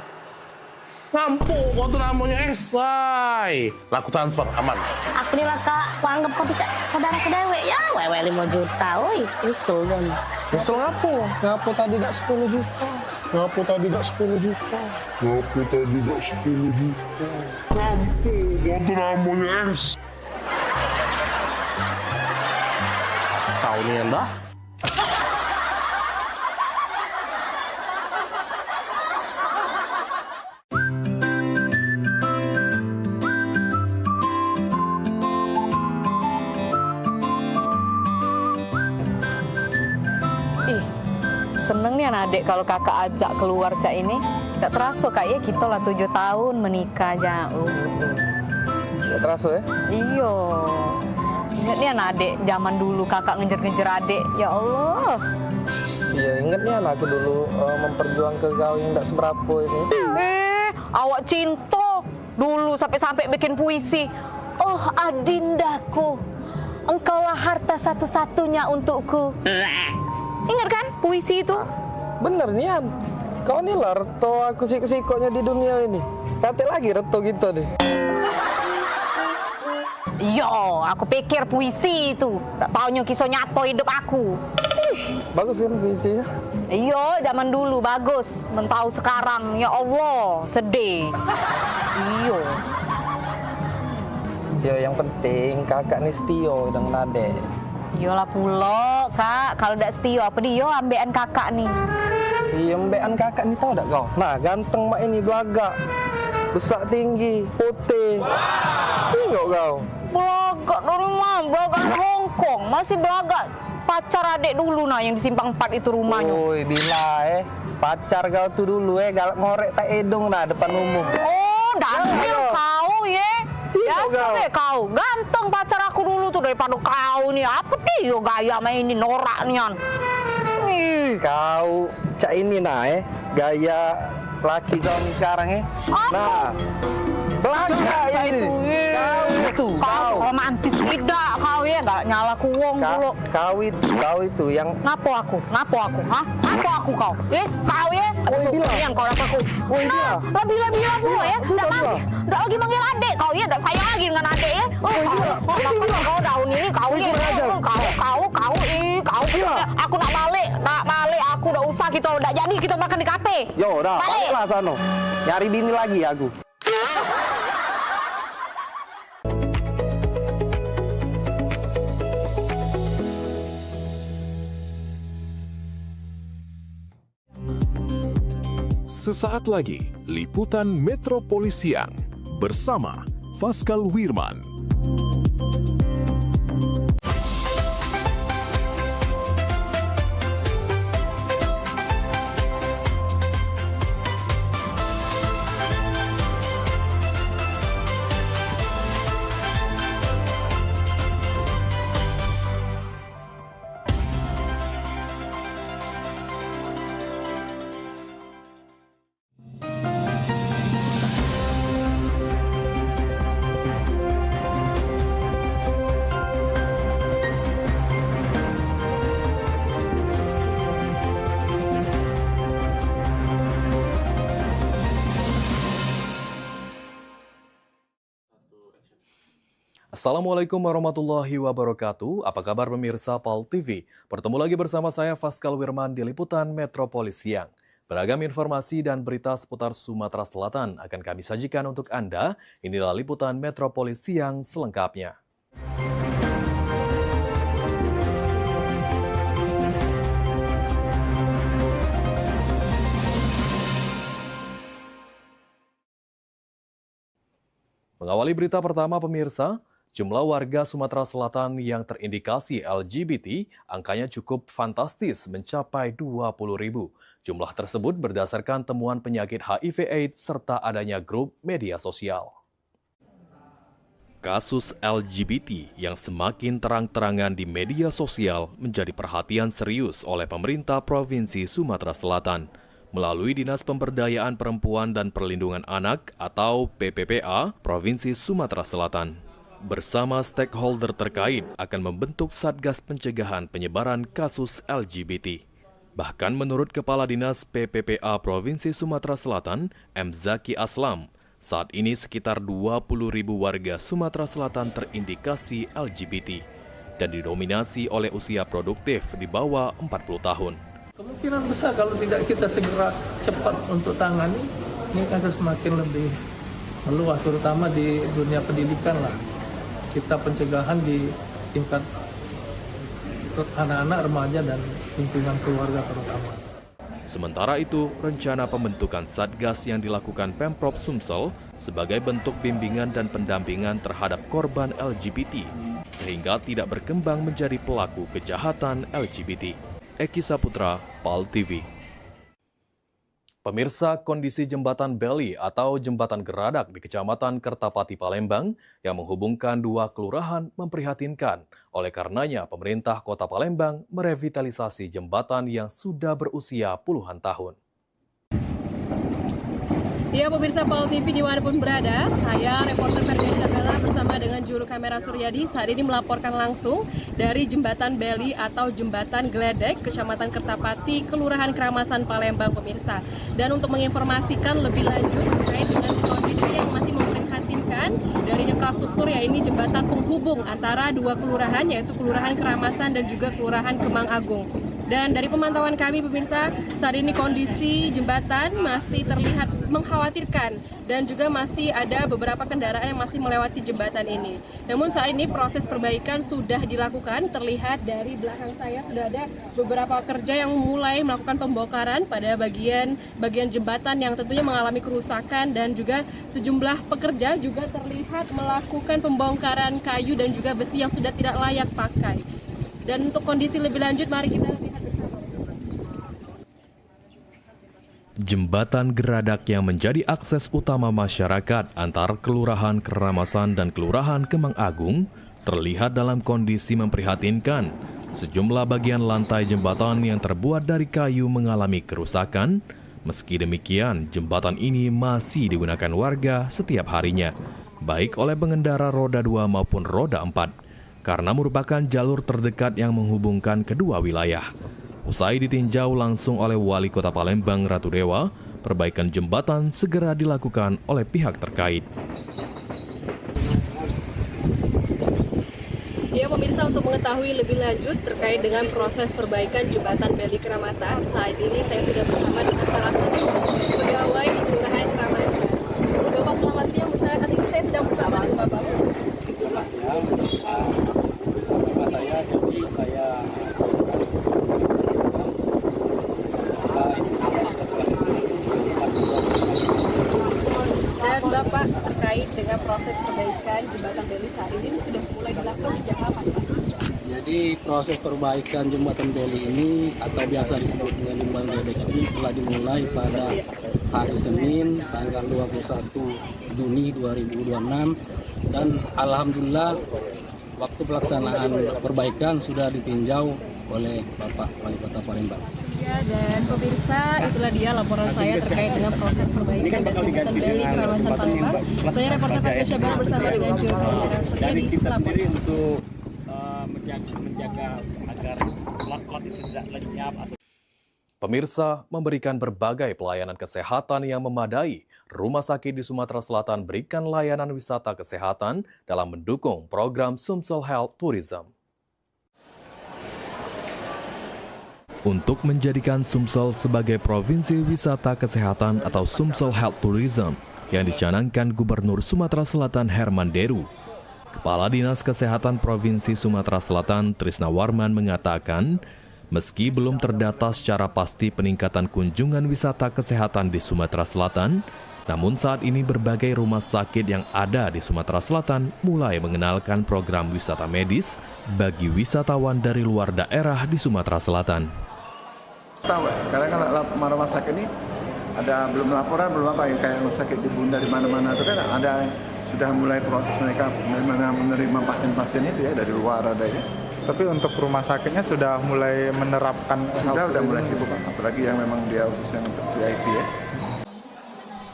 Ngampu, waktu namanya esai. Laku transfer, aman. Aku nih lah kak, aku anggap kau tuh saudara kedewe. Ya 5 juta, woi. Nyesel kan. Nyesel ngapo? Ngapo tadi dak 10 juta. Ngapo tadi dak 10 juta. Ngapo tadi dak 10 juta. Ngampu, waktu namanya es. Kau nih anda? Seneng nih anak adik kalau kakak ajak keluar cak ini. Gak terasa kayaknya kita lah 7 tahun menikah aja. Gak terasa ya? Iya. Ingat nih anak adik zaman dulu kakak ngejar-ngejar adik. Ya Allah. Iya inget nih anak aku dulu memperjuangkan kau yang gak seberapa ini. Awak cinta dulu sampai-sampai bikin puisi. Oh adindaku, engkaulah harta satu-satunya untukku. Ingat kan puisi itu? Bener Nian. Kau nih lah reto aku siko-sikonya di dunia ini. Kate lagi reto gitu deh. Yo, aku pikir puisi itu. Tak taunya kisah nyata hidup aku. Bagus kan puisinya? Iya, zaman dulu bagus. Mentau sekarang, ya Allah, sedih. Iya. Ya yang penting kakak nih setio dengan adek. Iyalah pula, Kak. Kalau udah setia apa dia ambekan kakak nih. Iya, ambekan kakak nih tau tak kau? Nah, ganteng mak ini belagak. Besar tinggi, putih. Tengok kau. Belagak dari mana? Belagak dari Hongkong. Masih belagak. Pacar adik dulu nah yang di Simpang 4 itu rumahnya. Woi, bila pacar kau tuh dulu galak ngorek tak edung nah depan umum. Oh, daniel kau ya. Biasa deh kau, ganteng pacar aku dulu tuh daripada kau nih. Apa dia gaya mainin norak nian? Kau cak ini nah gaya laki kau sekarang Nah, belakang ini. Kau romantis tidak kau ya, gak nyala kuwong dulu. Kau itu yang ngapo aku? Hah? Ngapo aku kau? Kau ya? Yang kau dapat aku. Bila pula ya. Nggak lagi manggil adik kau ya, nggak sayang lagi dengan adik ya. Kau daun ini kau ya. Kau. Aku nak balik, aku udah dosa kita, udah jadi kita makan di kafe. Yo, udah, Balik. baliklah sono. Nyari bini lagi aku. Sesaat lagi, Liputan Metropolis Siang bersama Faskal Wirman. Assalamualaikum warahmatullahi wabarakatuh. Apa kabar pemirsa PAL TV? Bertemu lagi bersama saya Faskal Wirman di Liputan Metropolis Siang. Beragam informasi dan berita seputar Sumatera Selatan akan kami sajikan untuk Anda. Inilah Liputan Metropolis Siang selengkapnya. Mengawali berita pertama pemirsa, jumlah warga Sumatera Selatan yang terindikasi LGBT angkanya cukup fantastis mencapai 20.000. Jumlah tersebut berdasarkan temuan penyakit HIV/AIDS serta adanya grup media sosial. Kasus LGBT yang semakin terang-terangan di media sosial menjadi perhatian serius oleh pemerintah Provinsi Sumatera Selatan. Melalui Dinas Pemberdayaan Perempuan dan Perlindungan Anak atau PPPA Provinsi Sumatera Selatan. Bersama stakeholder terkait akan membentuk Satgas Pencegahan Penyebaran Kasus LGBT. Bahkan menurut Kepala Dinas PPPA Provinsi Sumatera Selatan, M. Zaki Aslam, saat ini sekitar 20.000 warga Sumatera Selatan terindikasi LGBT dan didominasi oleh usia produktif di bawah 40 tahun. Kemungkinan besar kalau tidak kita segera cepat untuk tangani, ini akan semakin lebih meluas, terutama di dunia pendidikan lah. Kita pencegahan di tingkat anak-anak, remaja, dan lingkungan keluarga terutama. Sementara itu, rencana pembentukan Satgas yang dilakukan Pemprov Sumsel sebagai bentuk bimbingan dan pendampingan terhadap korban LGBT, sehingga tidak berkembang menjadi pelaku kejahatan LGBT. Eki Saputra, PAL TV. Pemirsa, kondisi jembatan Beli atau jembatan Geradak di Kecamatan Kertapati, Palembang yang menghubungkan dua kelurahan memprihatinkan. Oleh karenanya, pemerintah Kota Palembang merevitalisasi jembatan yang sudah berusia puluhan tahun. Ya, pemirsa PAL TV dimanapun berada, saya reporter Ferdiansyah Bella bersama dengan juru kamera Suryadi saat ini melaporkan langsung dari Jembatan Beli atau Jembatan Gledek, Kecamatan Kertapati, Kelurahan Keramasan, Palembang, pemirsa. Dan untuk menginformasikan lebih lanjut terkait dengan kondisi yang masih memprihatinkan dari infrastruktur, ya ini jembatan penghubung antara dua kelurahan, yaitu Kelurahan Keramasan dan juga Kelurahan Kemang Agung. Dan dari pemantauan kami pemirsa, saat ini kondisi jembatan masih terlihat mengkhawatirkan dan juga masih ada beberapa kendaraan yang masih melewati jembatan ini. Namun saat ini proses perbaikan sudah dilakukan, terlihat dari belakang saya sudah ada beberapa pekerja yang mulai melakukan pembongkaran pada bagian jembatan yang tentunya mengalami kerusakan, dan juga sejumlah pekerja juga terlihat melakukan pembongkaran kayu dan juga besi yang sudah tidak layak pakai. Dan untuk kondisi lebih lanjut, mari kita lihat bersama. Jembatan Geradak yang menjadi akses utama masyarakat antar Kelurahan Keramasan dan Kelurahan Kemang Agung terlihat dalam kondisi memprihatinkan. Sejumlah bagian lantai jembatan yang terbuat dari kayu mengalami kerusakan. Meski demikian, jembatan ini masih digunakan warga setiap harinya, baik oleh pengendara roda 2 maupun roda 4. Karena merupakan jalur terdekat yang menghubungkan kedua wilayah. Usai ditinjau langsung oleh Wali Kota Palembang Ratu Dewa, perbaikan jembatan segera dilakukan oleh pihak terkait. Ya pemirsa, untuk mengetahui lebih lanjut terkait dengan proses perbaikan jembatan Beli Keramasan, saat ini saya sudah bersama dengan salah satu pegawai di Kelurahan Keramasan. Bapak, selamat siang. Saat ini saya sedang bersama dengan Bapak. Selamat siang. Nama saya, jadi saya dan Bapak terkait dengan proses perbaikan jembatan Beli saat ini sudah mulai dilakukan sejak kapan, Pak? Jadi proses perbaikan jembatan Beli ini atau biasa disebut dengan jembatan Gledek ini telah dimulai pada hari Senin tanggal 21 Juni 2026 dan alhamdulillah waktu pelaksanaan perbaikan sudah ditinjau oleh Bapak Wali Kota Palembang. Ya, dan pemirsa, itulah dia laporan saya terkait dengan proses perbaikan dan jembatan Beli Keramasan Palembang. Saya reporter Vergesha Bella bersama dengan juru kamera Suryadi melaporkan. Untuk menjaga agar lot-lot itu tidak lenyap. Pemirsa, memberikan berbagai pelayanan kesehatan yang memadai, Rumah Sakit di Sumatera Selatan berikan layanan wisata kesehatan dalam mendukung program Sumsel Health Tourism. Untuk menjadikan Sumsel sebagai provinsi wisata kesehatan atau Sumsel Health Tourism yang dicanangkan Gubernur Sumatera Selatan Herman Deru, Kepala Dinas Kesehatan Provinsi Sumatera Selatan Trisna Warman mengatakan, meski belum terdata secara pasti peningkatan kunjungan wisata kesehatan di Sumatera Selatan, namun saat ini berbagai rumah sakit yang ada di Sumatera Selatan mulai mengenalkan program wisata medis bagi wisatawan dari luar daerah di Sumatera Selatan. Tahu, karena kalau rumah sakit ini ada belum laporan, belum apa ya, kayak rumah sakit di Bunda di mana-mana itu kan ada sudah mulai proses mereka menerima pasien-pasien itu ya dari luar ada ya. Tapi untuk rumah sakitnya sudah mulai menerapkan sudah mulai sibuk, apalagi yang memang dia khususnya untuk VIP ya.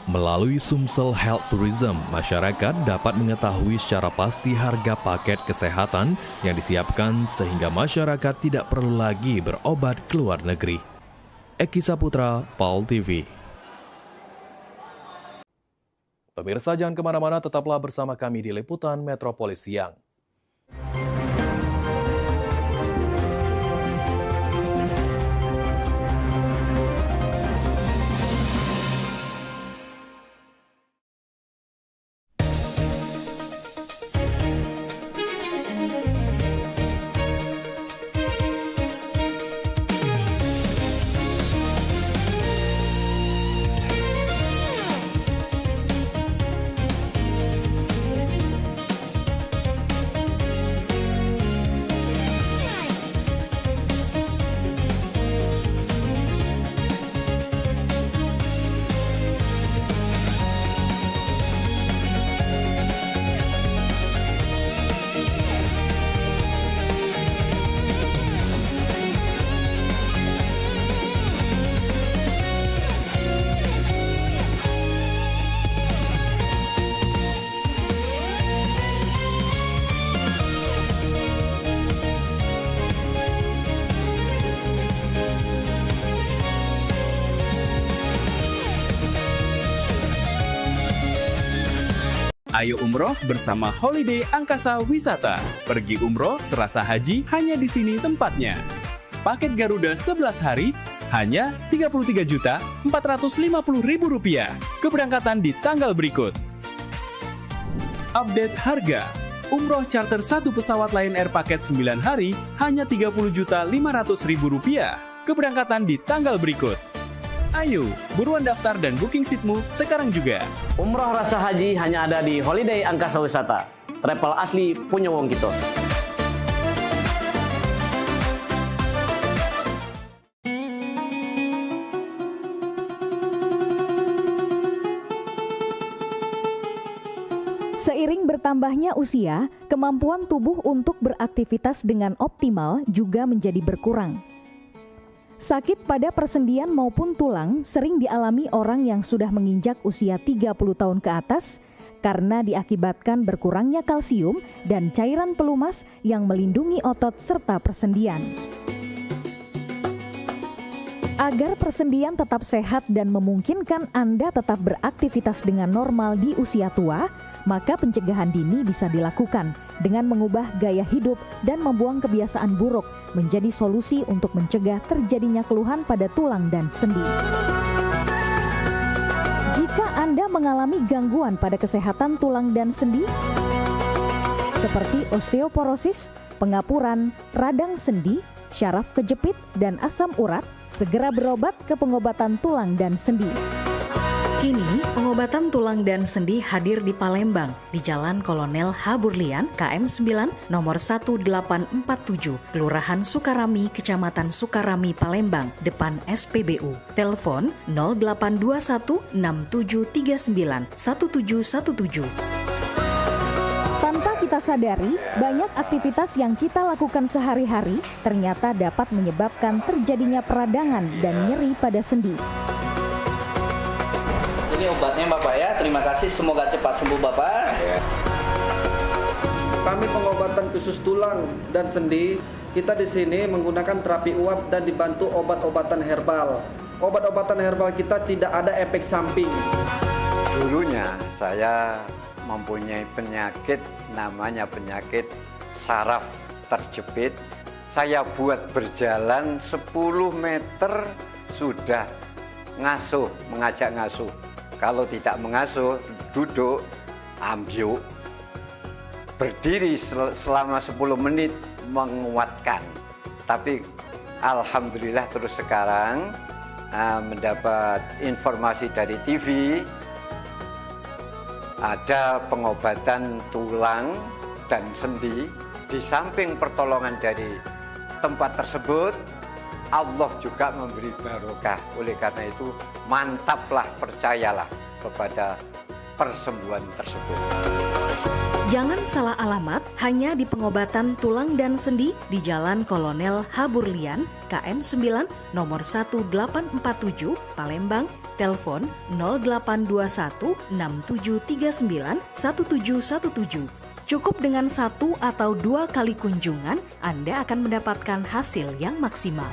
Melalui Sumsel Health Tourism, masyarakat dapat mengetahui secara pasti harga paket kesehatan yang disiapkan sehingga masyarakat tidak perlu lagi berobat ke luar negeri. Eki Saputra, PAL TV. Pemirsa, jangan kemana-mana, tetaplah bersama kami di Liputan Metropolis Siang. Ayo umroh bersama Holiday Angkasa Wisata. Pergi umroh serasa haji hanya di sini tempatnya. Paket Garuda 11 hari hanya Rp33.450.000. Keberangkatan di tanggal berikut. Update harga. Umroh charter 1 pesawat Lion Air paket 9 hari hanya Rp30.500.000. Keberangkatan di tanggal berikut. Ayo, buruan daftar dan booking seatmu sekarang juga. Umroh rasa haji hanya ada di Holiday Angkasa Wisata. Travel asli punya wong gitu. Seiring bertambahnya usia, kemampuan tubuh untuk beraktivitas dengan optimal juga menjadi berkurang. Sakit pada persendian maupun tulang sering dialami orang yang sudah menginjak usia 30 tahun ke atas karena diakibatkan berkurangnya kalsium dan cairan pelumas yang melindungi otot serta persendian. Agar persendian tetap sehat dan memungkinkan Anda tetap beraktivitas dengan normal di usia tua, maka pencegahan dini bisa dilakukan dengan mengubah gaya hidup dan membuang kebiasaan buruk menjadi solusi untuk mencegah terjadinya keluhan pada tulang dan sendi. Jika Anda mengalami gangguan pada kesehatan tulang dan sendi, seperti osteoporosis, pengapuran, radang sendi, syaraf kejepit, dan asam urat, segera berobat ke pengobatan tulang dan sendi. Kini, pengobatan tulang dan sendi hadir di Palembang, di Jalan Kolonel H. Burlian, KM 9, nomor 1847, Kelurahan Sukarami, Kecamatan Sukarami, Palembang, depan SPBU. Telepon 0821 6739 1717. Tanpa kita sadari, banyak aktivitas yang kita lakukan sehari-hari ternyata dapat menyebabkan terjadinya peradangan dan nyeri pada sendi. Ini obatnya Bapak ya, terima kasih, semoga cepat sembuh Bapak. Kami pengobatan khusus tulang dan sendi, kita di sini menggunakan terapi uap dan dibantu obat-obatan herbal. Obat-obatan herbal kita tidak ada efek samping. Dulunya saya mempunyai penyakit namanya penyakit saraf terjepit. Saya buat berjalan 10 meter sudah ngasuh, mengajak ngasuh. Kalau tidak mengasuh, duduk, ambyuk, berdiri selama 10 menit menguatkan. Tapi alhamdulillah terus sekarang mendapat informasi dari TV, ada pengobatan tulang dan sendi. Di samping pertolongan dari tempat tersebut, Allah juga memberi barokah. Oleh karena itu, mantaplah, percayalah kepada persembuhan tersebut. Jangan salah alamat, hanya di pengobatan tulang dan sendi di Jalan Kolonel H. Burlian, KM 9, nomor 1847, Palembang. Telepon 0821 6739 1717. Cukup dengan 1 atau 2 kali kunjungan, Anda akan mendapatkan hasil yang maksimal.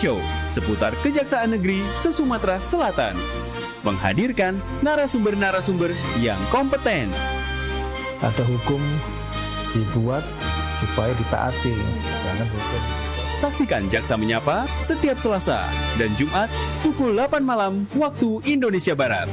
Show seputar Kejaksaan Negeri se-Sumatera Selatan, menghadirkan narasumber-narasumber yang kompeten. Ada hukum dibuat supaya ditaati, jangan hukum. Saksikan Jaksa Menyapa setiap Selasa dan Jumat pukul 8 malam waktu Indonesia Barat.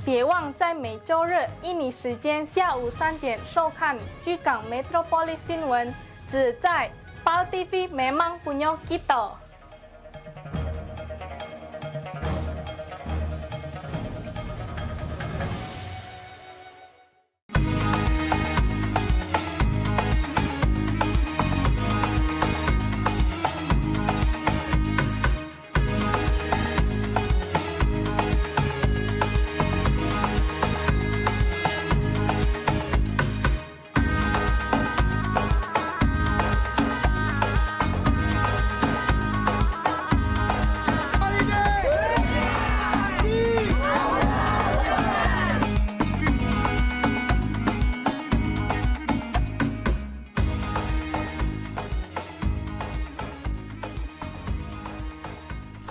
别忘在每周日印尼时间下午3点收看居港 Metropolis 新闻，只在PAL TV memang punya kita。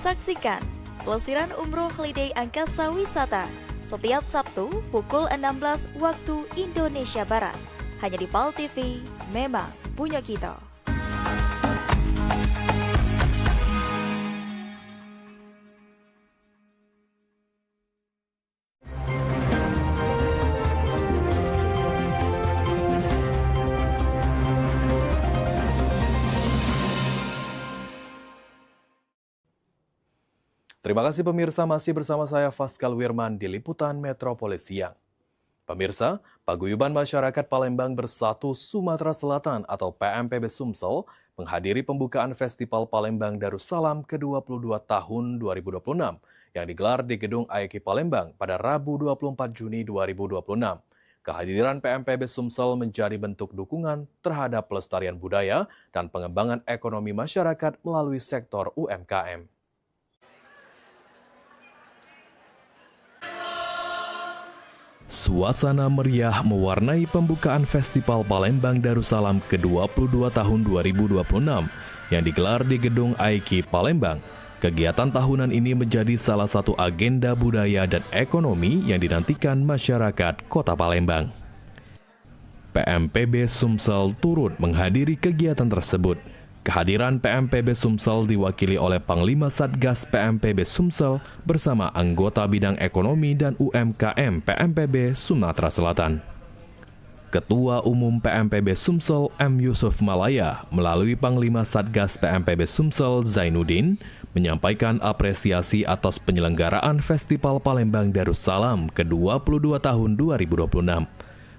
Saksikan pelesiran umroh Holiday Angkasa Wisata setiap Sabtu pukul 16 waktu Indonesia Barat. Hanya di PAL TV, memang punya kita. Terima kasih pemirsa, masih bersama saya Faskal Wirman di Liputan Metropolis Siang. Pemirsa, Paguyuban Masyarakat Palembang Bersatu Sumatera Selatan atau PMPB Sumsel menghadiri pembukaan Festival Palembang Darussalam ke-22 tahun 2026 yang digelar di Gedung AEKI Palembang pada Rabu 24 Juni 2026. Kehadiran PMPB Sumsel menjadi bentuk dukungan terhadap pelestarian budaya dan pengembangan ekonomi masyarakat melalui sektor UMKM. Suasana meriah mewarnai pembukaan Festival Palembang Darussalam ke-22 tahun 2026 yang digelar di Gedung AEKI Palembang. Kegiatan tahunan ini menjadi salah satu agenda budaya dan ekonomi yang dinantikan masyarakat Kota Palembang. PMPB Sumsel turut menghadiri kegiatan tersebut. Kehadiran PMPB Sumsel diwakili oleh Panglima Satgas PMPB Sumsel bersama anggota bidang ekonomi dan UMKM PMPB Sumatera Selatan. Ketua Umum PMPB Sumsel M. Yusuf Malaya melalui Panglima Satgas PMPB Sumsel Zainuddin menyampaikan apresiasi atas penyelenggaraan Festival Palembang Darussalam ke-22 tahun 2026.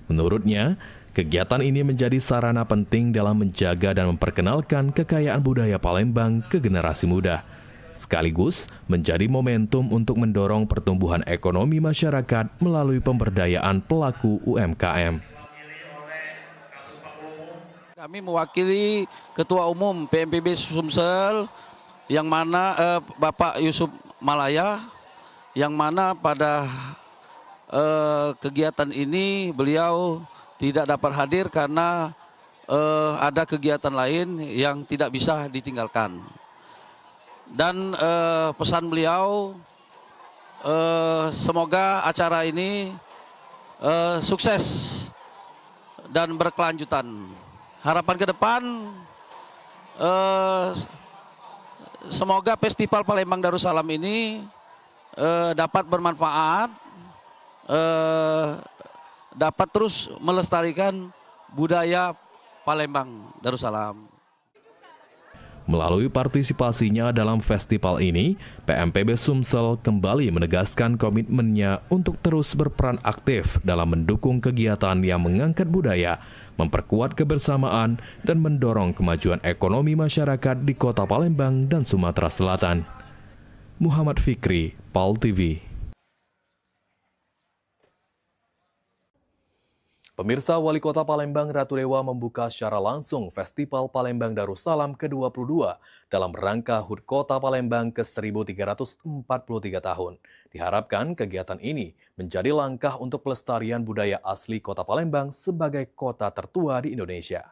Menurutnya, kegiatan ini menjadi sarana penting dalam menjaga dan memperkenalkan kekayaan budaya Palembang ke generasi muda, sekaligus menjadi momentum untuk mendorong pertumbuhan ekonomi masyarakat melalui pemberdayaan pelaku UMKM. Kami mewakili Ketua Umum PMPB Sumsel yang mana Bapak Yusuf Malaya, yang mana pada kegiatan ini beliau tidak dapat hadir karena ada kegiatan lain yang tidak bisa ditinggalkan. Dan pesan beliau, semoga acara ini sukses dan berkelanjutan. Harapan ke depan, semoga Festival Palembang Darussalam ini dapat bermanfaat, dapat terus melestarikan budaya Palembang Darussalam. Melalui partisipasinya dalam festival ini, PMPB Sumsel kembali menegaskan komitmennya untuk terus berperan aktif dalam mendukung kegiatan yang mengangkat budaya, memperkuat kebersamaan, dan mendorong kemajuan ekonomi masyarakat di Kota Palembang dan Sumatera Selatan. Muhammad Fikri, PAL TV. Pemirsa, Wali Kota Palembang Ratu Dewa membuka secara langsung Festival Palembang Darussalam ke-22 dalam rangka HUT Kota Palembang ke-1343 tahun. Diharapkan kegiatan ini menjadi langkah untuk pelestarian budaya asli Kota Palembang sebagai kota tertua di Indonesia.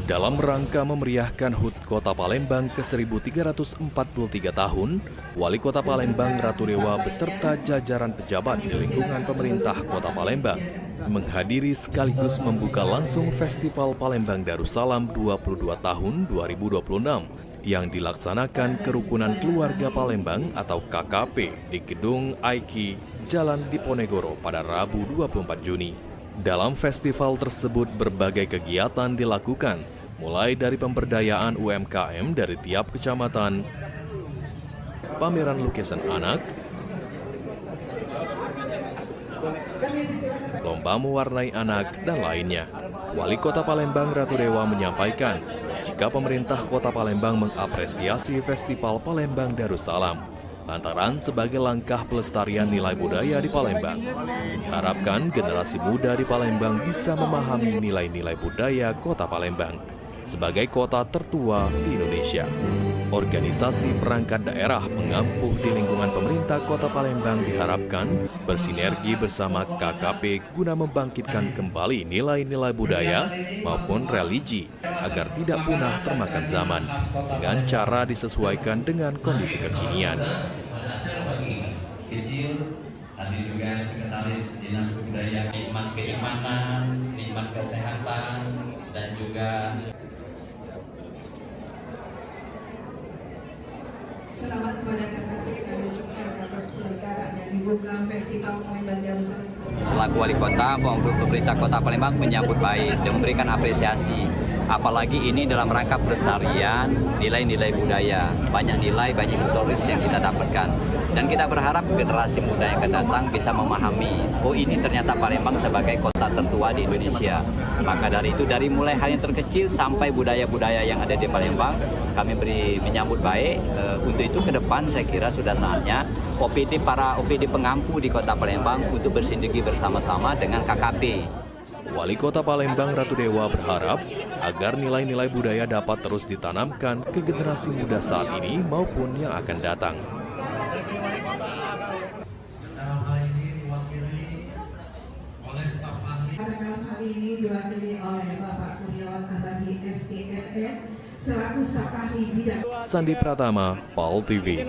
Dalam rangka memeriahkan HUT Kota Palembang ke-1343 tahun, Wali Kota Palembang Ratu Dewa beserta jajaran pejabat di lingkungan pemerintah Kota Palembang menghadiri sekaligus membuka langsung Festival Palembang Darussalam 22 tahun 2026 yang dilaksanakan Kerukunan Keluarga Palembang atau KKP di Gedung AEKI Jalan Diponegoro pada Rabu 24 Juni. Dalam festival tersebut berbagai kegiatan dilakukan, mulai dari pemberdayaan UMKM dari tiap kecamatan, pameran lukisan anak, lomba mewarnai anak, dan lainnya. Wali Kota Palembang Ratu Dewa menyampaikan, jika pemerintah Kota Palembang mengapresiasi Festival Palembang Darussalam, lantaran sebagai langkah pelestarian nilai budaya di Palembang. Diharapkan generasi muda di Palembang bisa memahami nilai-nilai budaya Kota Palembang. sebagai kota tertua di Indonesia. Organisasi perangkat daerah pengampuh di lingkungan pemerintah Kota Palembang diharapkan bersinergi bersama KKP guna membangkitkan kembali nilai-nilai budaya maupun religi agar tidak punah termakan zaman dengan cara disesuaikan dengan kondisi kekinian. Tadi juga Sekretaris Dinas Kebudayaan, nikmat keimanan, nikmat kesehatan, dan juga selamat kepada KKP kami ucapkan atas penyelenggaraan dibuka Festival Palembang Darussalam. Selaku Wali Kota, pemerintah Kota Palembang menyambut baik dan memberikan apresiasi. Apalagi ini dalam rangka pelestarian nilai-nilai budaya, banyak nilai, banyak historis yang kita dapatkan. Dan kita berharap generasi muda yang akan datang bisa memahami, oh ini ternyata Palembang sebagai kota tertua di Indonesia. Maka dari itu, dari mulai hal yang terkecil sampai budaya-budaya yang ada di Palembang, kami menyambut baik. Untuk itu ke depan saya kira sudah saatnya para OPD pengampu di Kota Palembang untuk bersinergi bersama-sama dengan KKP. Wali Kota Palembang Ratu Dewa berharap agar nilai-nilai budaya dapat terus ditanamkan ke generasi muda saat ini maupun yang akan datang. Dalam hal ini diwakili oleh Bapak Kurniawan Abadi STMM selaku staf ahli bidang. Sandi Pratama, PAL TV.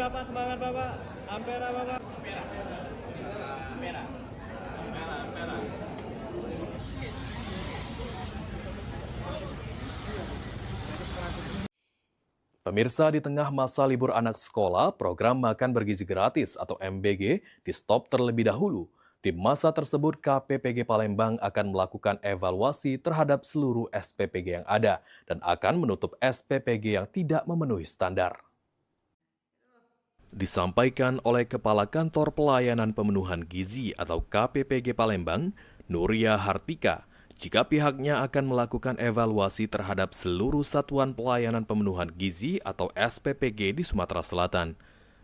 Pemirsa, di tengah masa libur anak sekolah, program Makan Bergizi Gratis atau MBG di-stop terlebih dahulu. Di masa tersebut, KPPG Palembang akan melakukan evaluasi terhadap seluruh SPPG yang ada dan akan menutup SPPG yang tidak memenuhi standar. Disampaikan oleh Kepala Kantor Pelayanan Pemenuhan Gizi atau KPPG Palembang, Nuria Hartika, jika pihaknya akan melakukan evaluasi terhadap seluruh satuan pelayanan pemenuhan gizi atau SPPG di Sumatera Selatan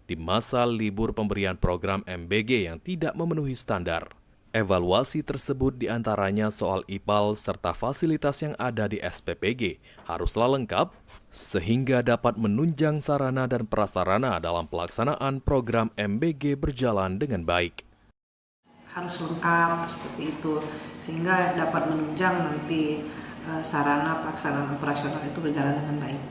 di masa libur pemberian program MBG yang tidak memenuhi standar. Evaluasi tersebut diantaranya soal IPAL serta fasilitas yang ada di SPPG haruslah lengkap sehingga dapat menunjang sarana dan prasarana dalam pelaksanaan program MBG berjalan dengan baik. Harus lengkap seperti itu sehingga dapat menunjang nanti sarana pelaksanaan operasional itu berjalan dengan baik.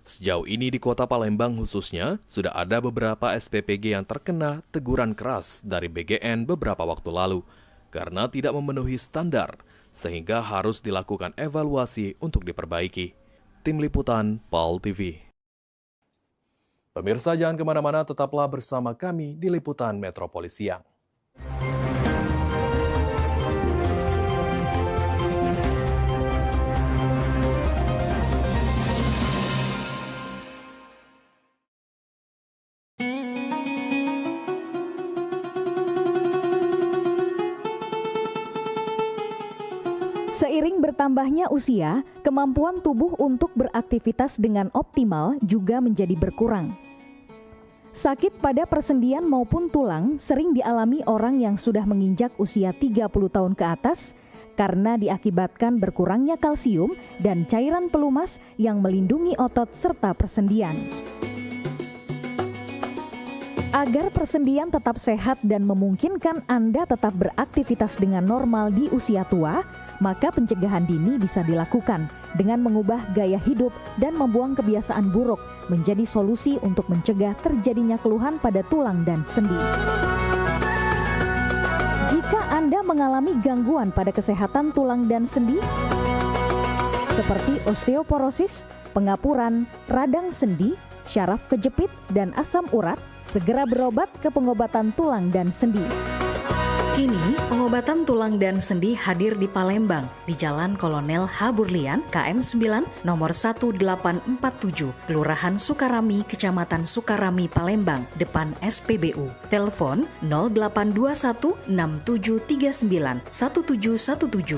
Sejauh ini di Kota Palembang khususnya sudah ada beberapa SPPG yang terkena teguran keras dari BGN beberapa waktu lalu karena tidak memenuhi standar sehingga harus dilakukan evaluasi untuk diperbaiki. Tim Liputan PAL TV. Pemirsa, jangan kemana-mana, tetaplah bersama kami di Liputan Metropolis Siang. Seiring bertambahnya usia, kemampuan tubuh untuk beraktivitas dengan optimal juga menjadi berkurang. Sakit pada persendian maupun tulang sering dialami orang yang sudah menginjak usia 30 tahun ke atas karena diakibatkan berkurangnya kalsium dan cairan pelumas yang melindungi otot serta persendian. Agar persendian tetap sehat dan memungkinkan Anda tetap beraktivitas dengan normal di usia tua, maka pencegahan dini bisa dilakukan dengan mengubah gaya hidup dan membuang kebiasaan buruk menjadi solusi untuk mencegah terjadinya keluhan pada tulang dan sendi. Jika Anda mengalami gangguan pada kesehatan tulang dan sendi, seperti osteoporosis, pengapuran, radang sendi, syaraf kejepit, dan asam urat, segera berobat ke pengobatan tulang dan sendi. Kini, pengobatan tulang dan sendi hadir di Palembang, di Jalan Kolonel H. Burlian, KM 9, nomor 1847, Kelurahan Sukarami, Kecamatan Sukarami, Palembang, depan SPBU. Telepon 0821 6739 1717.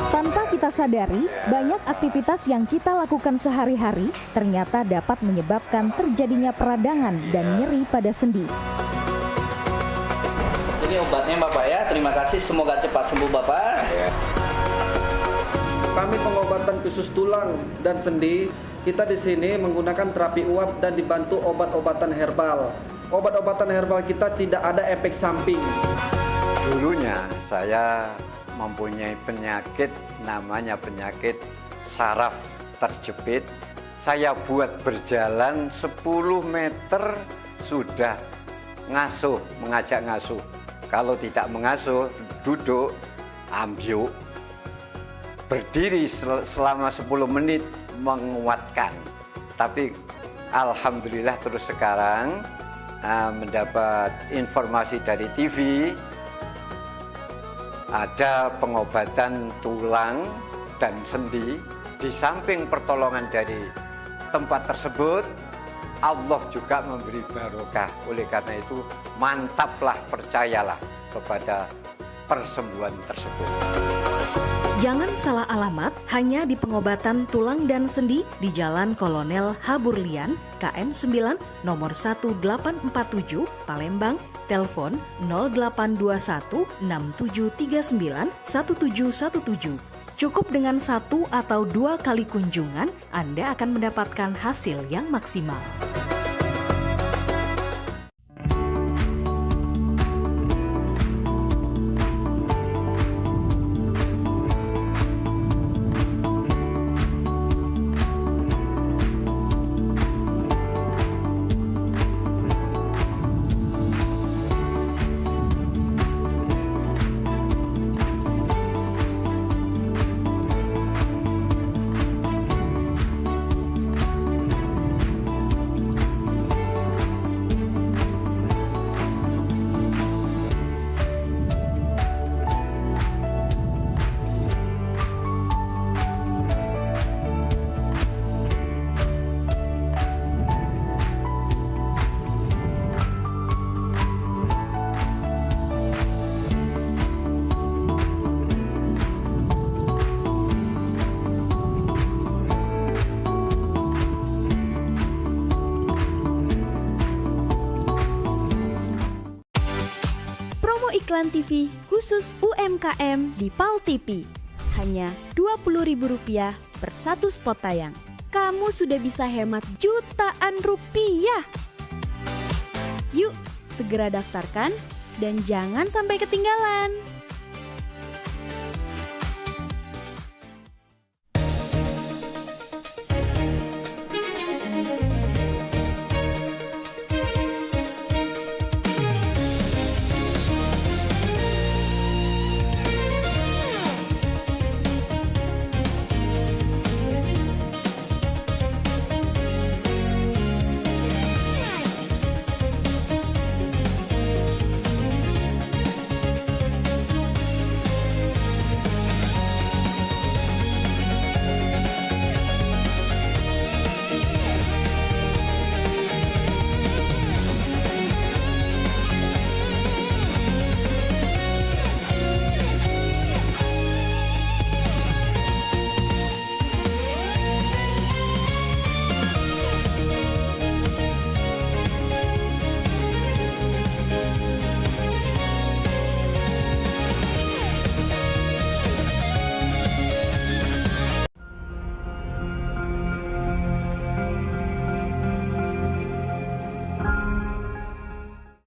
Tanpa kita sadari, banyak aktivitas yang kita lakukan sehari-hari ternyata dapat menyebabkan terjadinya peradangan dan nyeri pada sendi. Ini obatnya Bapak ya, terima kasih, semoga cepat sembuh Bapak. Kami pengobatan khusus tulang dan sendi. Kita di sini menggunakan terapi uap dan dibantu obat-obatan herbal. Obat-obatan herbal kita tidak ada efek samping. Dulunya saya mempunyai penyakit namanya penyakit saraf terjepit. Saya buat berjalan 10 meter sudah ngasuh, mengajak ngasuh. Kalau tidak mengasuh, duduk, ambyuk. Berdiri selama 10 menit menguatkan. Tapi alhamdulillah terus sekarang mendapat informasi dari TV ada pengobatan tulang dan sendi. Di samping pertolongan dari tempat tersebut, Allah juga memberi barokah. Oleh karena itu mantaplah, percayalah kepada persembuhan tersebut. Jangan salah alamat hanya di pengobatan tulang dan sendi di Jalan Kolonel Haburlian, KM 9, nomor 1847, Palembang, telepon 0821 6739 1717. Cukup dengan 1 atau 2 kali kunjungan, Anda akan mendapatkan hasil yang maksimal. Iklan TV khusus UMKM di PAL TV. Hanya Rp20.000 per satu spot tayang. Kamu sudah bisa hemat jutaan rupiah. Yuk, segera daftarkan dan jangan sampai ketinggalan.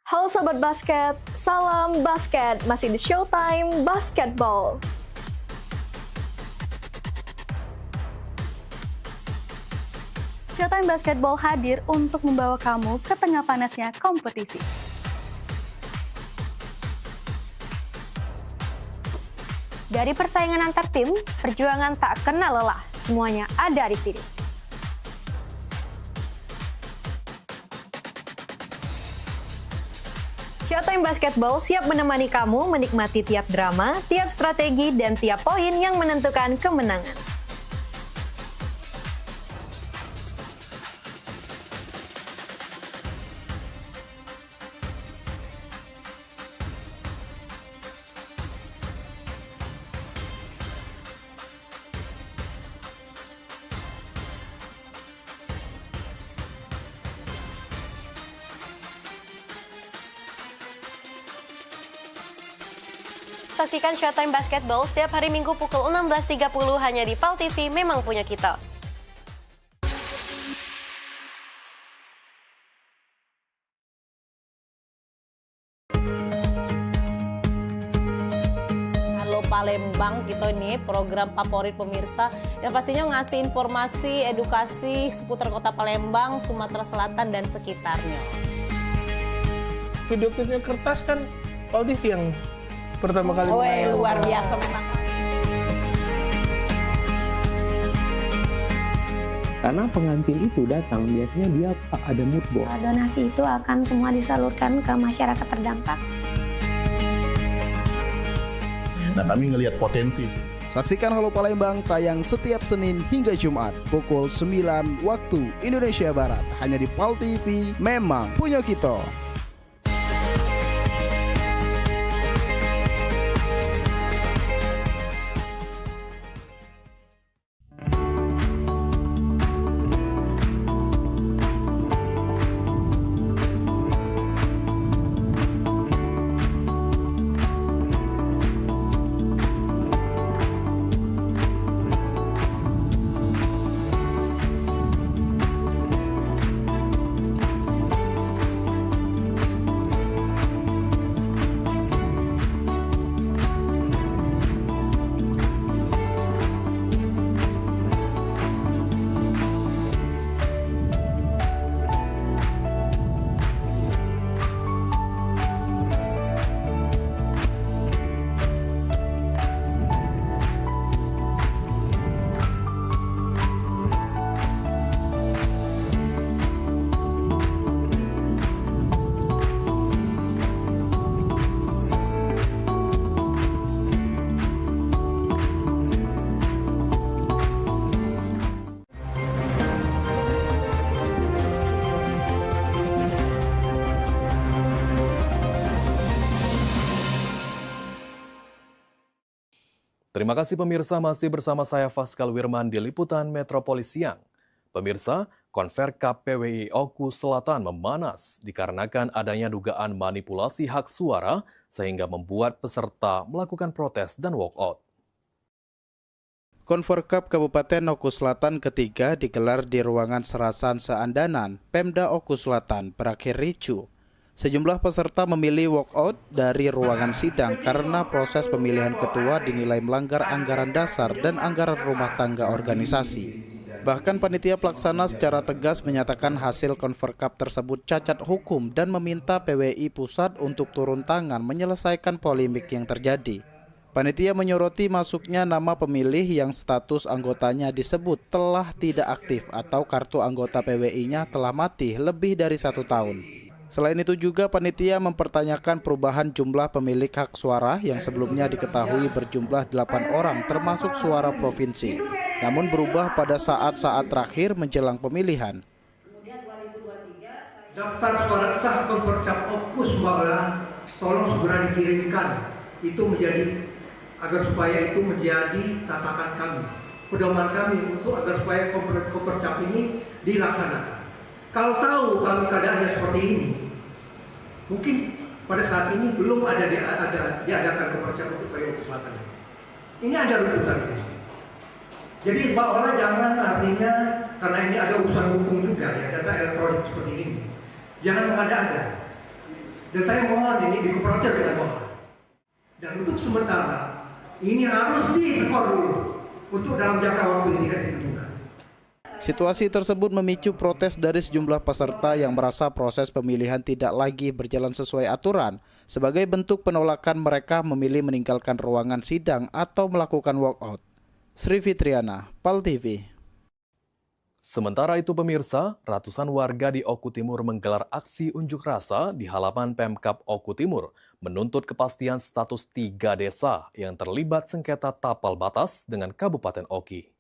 Halo Sobat Basket, salam basket, masih di Showtime Basketball. Showtime Basketball hadir untuk membawa kamu ke tengah panasnya kompetisi. Dari persaingan antar tim, perjuangan tak kenal lelah, semuanya ada di sini. Showtime Basketball siap menemani kamu menikmati tiap drama, tiap strategi, dan tiap poin yang menentukan kemenangan. Saksikan Showtime Basketball setiap hari Minggu pukul 16.30 hanya di PAL TV, memang punya kita. Halo Palembang, kita ini program favorit pemirsa yang pastinya ngasih informasi, edukasi seputar kota Palembang, Sumatera Selatan dan sekitarnya. Video-video kertas kan PAL TV yang pertama kali. Luar biasa memang. Karena pengantin itu datang, biasanya dia ada mood board. Donasi itu akan semua disalurkan ke masyarakat terdampak. Nah, kami ngelihat potensi. Saksikan Halo Palembang tayang setiap Senin hingga Jumat pukul 9 waktu Indonesia Barat. Hanya di PAL TV, memang punya kita. Terima kasih pemirsa, masih bersama saya Faskal Wirman di Liputan Metropolis Siang. Pemirsa, Konverkap PWI Oku Selatan memanas dikarenakan adanya dugaan manipulasi hak suara sehingga membuat peserta melakukan protes dan walkout. Konverkap Kabupaten Oku Selatan ketiga digelar di ruangan Serasan Seandanan, Pemda Oku Selatan berakhir ricuh. Sejumlah peserta memilih walkout dari ruangan sidang karena proses pemilihan ketua dinilai melanggar anggaran dasar dan anggaran rumah tangga organisasi. Bahkan panitia pelaksana secara tegas menyatakan hasil Konverkap tersebut cacat hukum dan meminta PWI Pusat untuk turun tangan menyelesaikan polemik yang terjadi. Panitia menyoroti masuknya nama pemilih yang status anggotanya disebut telah tidak aktif atau kartu anggota PWI-nya telah mati lebih dari 1 tahun. Selain itu juga panitia mempertanyakan perubahan jumlah pemilik hak suara yang sebelumnya diketahui berjumlah 8 orang termasuk suara provinsi, namun berubah pada saat-saat terakhir menjelang pemilihan. Daftar suara sah Konverkap Oku Sumbawa tolong segera dikirimkan. Itu menjadi agar supaya itu menjadi catatan kami, pedoman kami untuk agar supaya Konverkap ini dilaksanakan. Kalau tahu kami keadaannya seperti ini, mungkin pada saat ini belum ada diadakan Konverkap untuk PWI Oku Selatan. Ini ada runtutan sih. Jadi bahwa jangan artinya karena ini ada urusan hukum juga ya, data elektronik seperti ini, jangan mengada-ada. Dan saya mohon ini dikonfrontir dengan bahwa dan untuk sementara ini harus diskor dulu untuk dalam jangka waktu yang tidak ditentukan. Situasi tersebut memicu protes dari sejumlah peserta yang merasa proses pemilihan tidak lagi berjalan sesuai aturan. Sebagai bentuk penolakan mereka memilih meninggalkan ruangan sidang atau melakukan walkout. Sri Fitriana, PAL TV. Sementara itu pemirsa, ratusan warga di Oku Timur menggelar aksi unjuk rasa di halaman Pemkab Oku Timur menuntut kepastian status 3 desa yang terlibat sengketa tapal batas dengan Kabupaten Oki.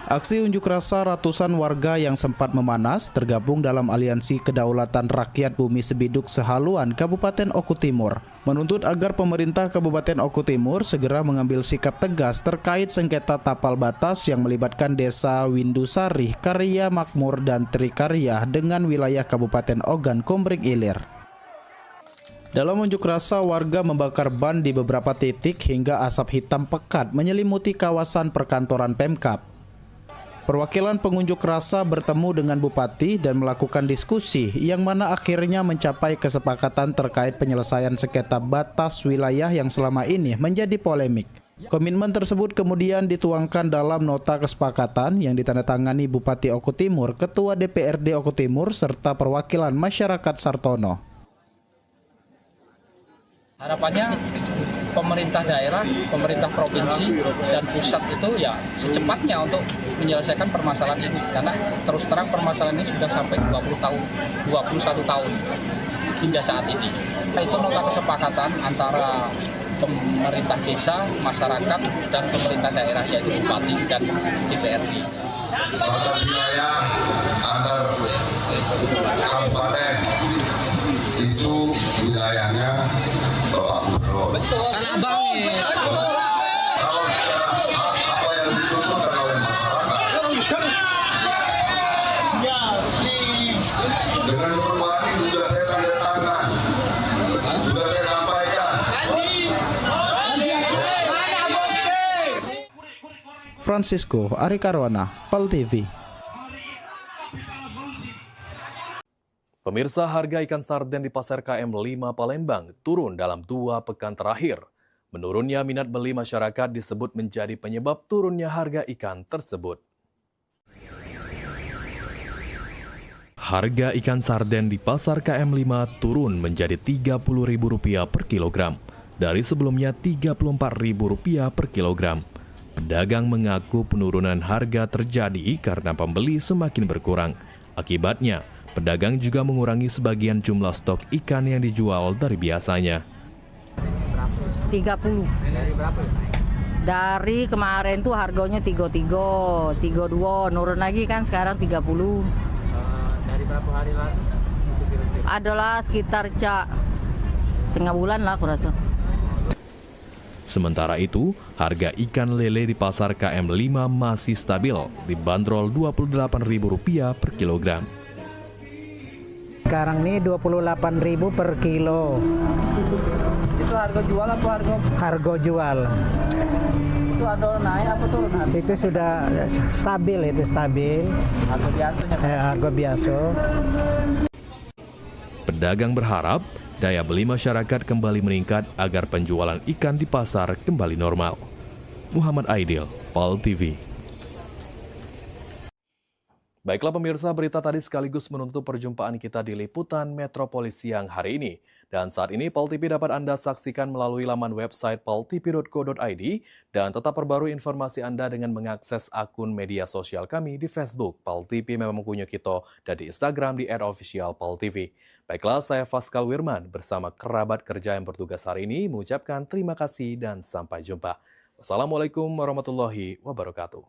Aksi unjuk rasa ratusan warga yang sempat memanas tergabung dalam Aliansi Kedaulatan Rakyat Bumi Sebiduk Sehaluan Kabupaten Oku Timur menuntut agar pemerintah Kabupaten Oku Timur segera mengambil sikap tegas terkait sengketa tapal batas yang melibatkan Desa Windusari, Karya Makmur, dan Trikarya dengan wilayah Kabupaten Ogan Komering Ilir. Dalam unjuk rasa, warga membakar ban di beberapa titik hingga asap hitam pekat menyelimuti kawasan perkantoran Pemkab. Perwakilan pengunjuk rasa bertemu dengan Bupati dan melakukan diskusi yang mana akhirnya mencapai kesepakatan terkait penyelesaian sengketa batas wilayah yang selama ini menjadi polemik. Komitmen tersebut kemudian dituangkan dalam nota kesepakatan yang ditandatangani Bupati Oku Timur, Ketua DPRD Oku Timur, serta perwakilan masyarakat Sartono. Harapannya pemerintah daerah, pemerintah provinsi, dan pusat itu ya secepatnya untuk menyelesaikan permasalahan ini. Karena terus terang permasalahan ini sudah sampai 21 tahun hingga saat ini. Itu nota kesepakatan antara pemerintah desa, masyarakat, dan pemerintah daerah, yaitu Bupati dan DPRD. Batas wilayah antar kabupaten itu wilayahnya Bapak Gubernur. Betul. Tanah Abang nih. Apa yang dibutuhkan oleh masyarakat? Dengan perubahan ini sudah saya tanda tangan, sudah saya sampaikan. Francisco Ari Karwana, PAL TV. Pemirsa, harga ikan sarden di Pasar KM 5 Palembang turun dalam 2 pekan terakhir. Menurunnya minat beli masyarakat disebut menjadi penyebab turunnya harga ikan tersebut. Harga ikan sarden di Pasar KM 5 turun menjadi Rp30.000 per kilogram, dari sebelumnya Rp34.000 per kilogram. Pedagang mengaku penurunan harga terjadi karena pembeli semakin berkurang. Akibatnya, pedagang juga mengurangi sebagian jumlah stok ikan yang dijual dari biasanya. 30. Dari kemarin tuh harganya 33, 32, nurun lagi kan sekarang 30. Dari berapa hari lalu? Adalah sekitar setengah bulan lah aku rasa. Sementara itu, harga ikan lele di Pasar KM 5 masih stabil, dibanderol Rp28.000 per kilogram. Sekarang ini 28.000 per kilo. Itu harga jual apa harga? Harga jual. Itu ada naik apa turun? Itu sudah stabil, itu stabil. Harga biasanya. Harga biasa. Pedagang berharap daya beli masyarakat kembali meningkat agar penjualan ikan di pasar kembali normal. Muhammad Aidil, PAL TV. Baiklah pemirsa, berita tadi sekaligus menutup perjumpaan kita di Liputan Metropolis siang hari ini. Dan saat ini PAL TV dapat Anda saksikan melalui laman website paltv.co.id dan tetap perbarui informasi Anda dengan mengakses akun media sosial kami di Facebook PAL TV Memang Punya Kita dan di Instagram di @officialpaltv. Baiklah, saya Faskal Wirman bersama kerabat kerja yang bertugas hari ini mengucapkan terima kasih dan sampai jumpa. Wassalamualaikum warahmatullahi wabarakatuh.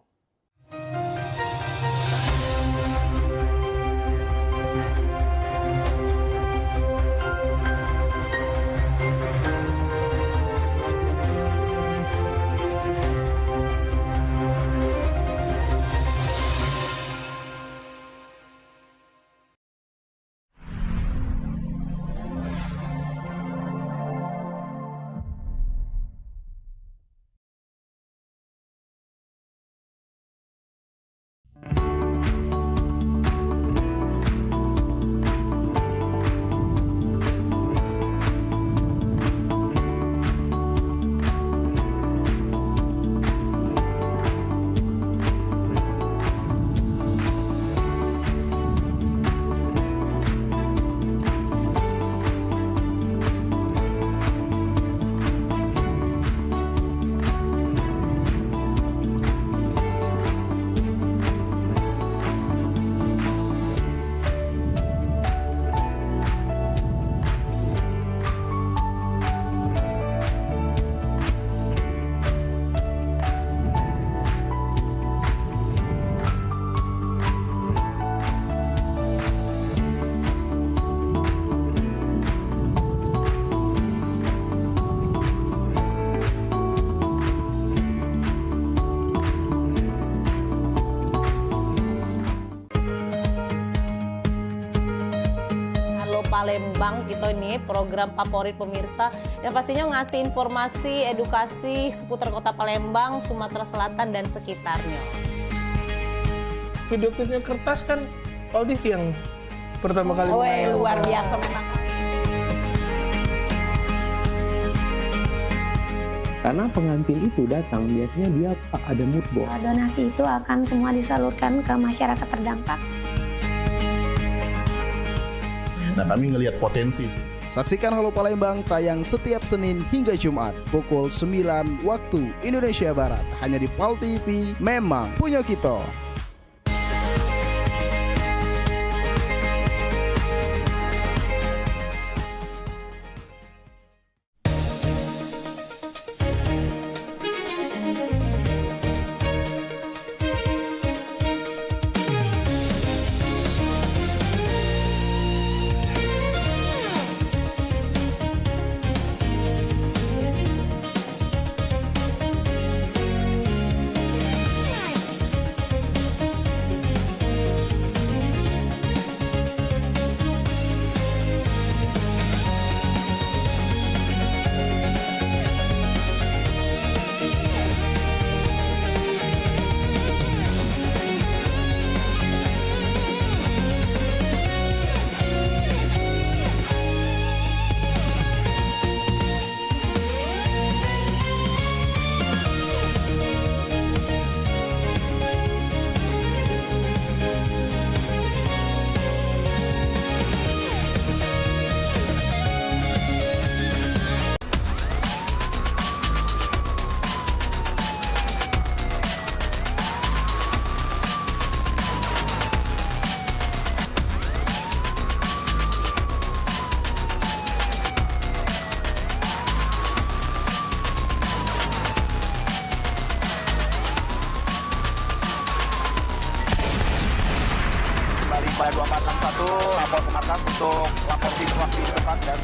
Palembang kita ini program favorit pemirsa yang pastinya ngasih informasi, edukasi seputar kota Palembang, Sumatera Selatan dan sekitarnya. Video klipnya kertas kan Pal TV yang pertama kali. Luar biasa memang. Karena pengantin itu datang, biasanya dia ada mood board. Donasi itu akan semua disalurkan ke masyarakat terdampak. Nah, kami ngelihat potensi. Saksikan Halo Palembang tayang setiap Senin hingga Jumat pukul 9 waktu Indonesia Barat hanya di PAL TV. Memang punya kita. Pada 2461 lapor ke markas untuk lapor situasi di depan dan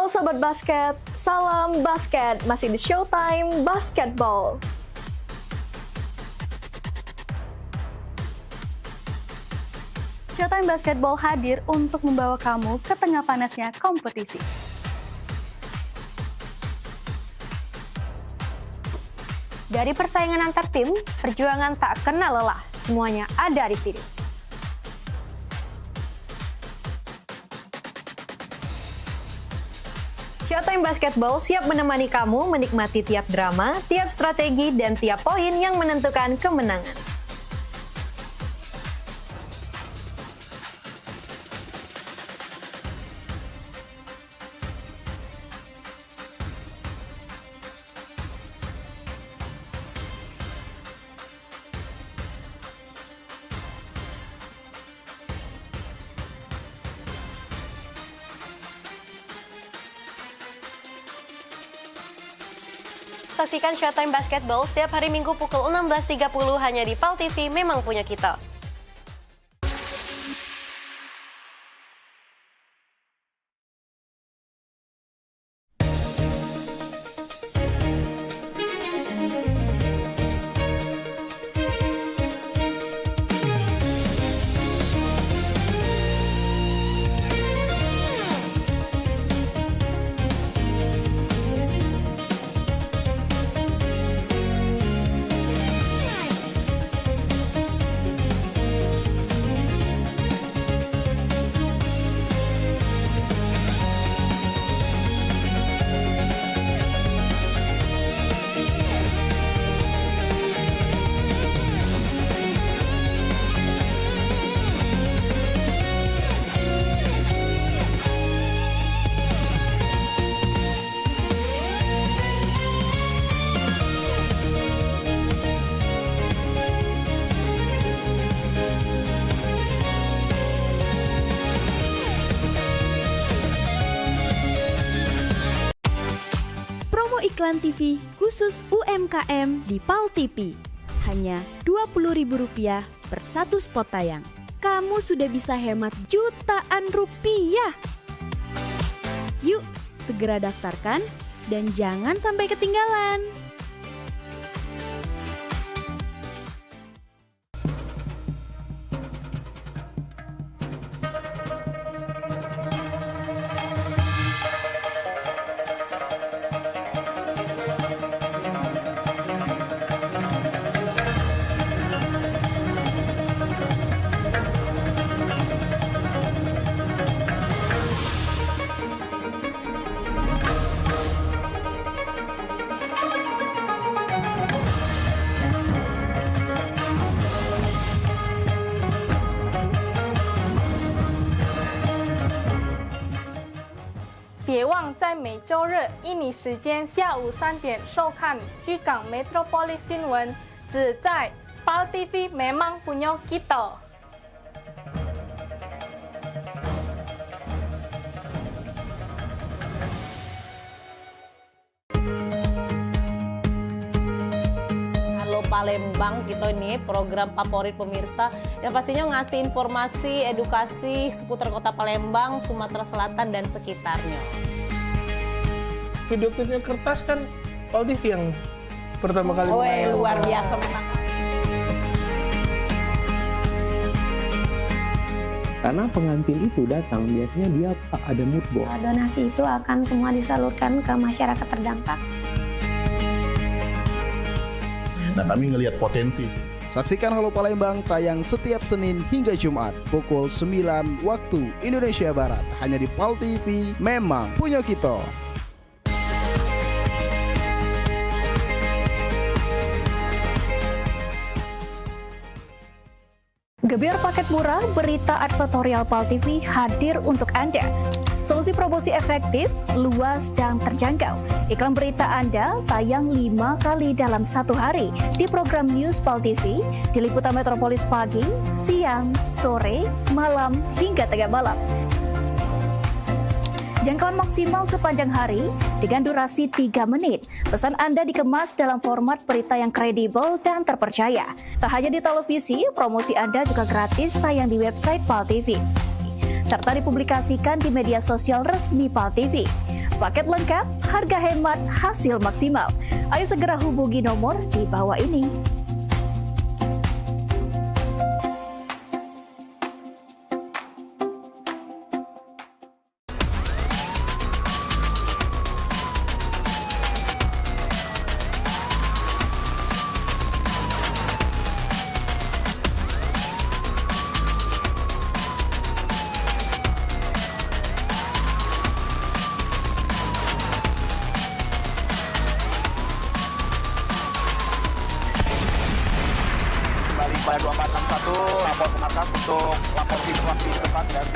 Halo Sobat Basket, salam basket, masih di Showtime Basketball. Showtime Basketball hadir untuk membawa kamu ke tengah panasnya kompetisi. Dari persaingan antar tim, perjuangan tak kenal lelah, semuanya ada di sini. Showtime Basketball siap menemani kamu menikmati tiap drama, tiap strategi, dan tiap poin yang menentukan kemenangan. Saksikan Showtime Basketball setiap hari Minggu pukul 16.30 hanya di PAL TV, memang punya kita. Iklan TV khusus UMKM di PAL TV. Hanya Rp20.000 per satu spot tayang. Kamu sudah bisa hemat jutaan rupiah. Yuk, segera daftarkan dan jangan sampai ketinggalan.别忘在每周日印尼时间下午3点收看居港 Metropolis 新闻，只在PAL TV memang punya kita。Palembang gitu, ini program favorit pemirsa yang pastinya ngasih informasi, edukasi seputar kota Palembang, Sumatera Selatan dan sekitarnya. Video klipnya kertas kan PAL TV yang pertama kali. Luar biasa memang. Karena pengantin itu datang biasanya dia ada mood board. Donasi itu akan semua disalurkan ke masyarakat terdampak. Nah, kami ngelihat potensi. Saksikan Halo Palembang tayang setiap Senin hingga Jumat pukul 9 waktu Indonesia Barat hanya di PAL TV, memang punya kita. Gebyar paket murah, berita advertorial PAL TV hadir untuk Anda. Solusi promosi efektif, luas, dan terjangkau. Iklan berita Anda tayang 5 kali dalam satu hari di program News PAL TV, di liputan Metropolis pagi, siang, sore, malam, hingga tengah malam. Jangkauan maksimal sepanjang hari dengan durasi 3 menit. Pesan Anda dikemas dalam format berita yang kredibel dan terpercaya. Tak hanya di televisi, promosi Anda juga gratis tayang di website PAL TV. serta dipublikasikan di media sosial resmi PAL TV. Paket lengkap, harga hemat, hasil maksimal. Ayo segera hubungi nomor di bawah ini. Pada 2461 lapor ke markas untuk lapor situasi depan dan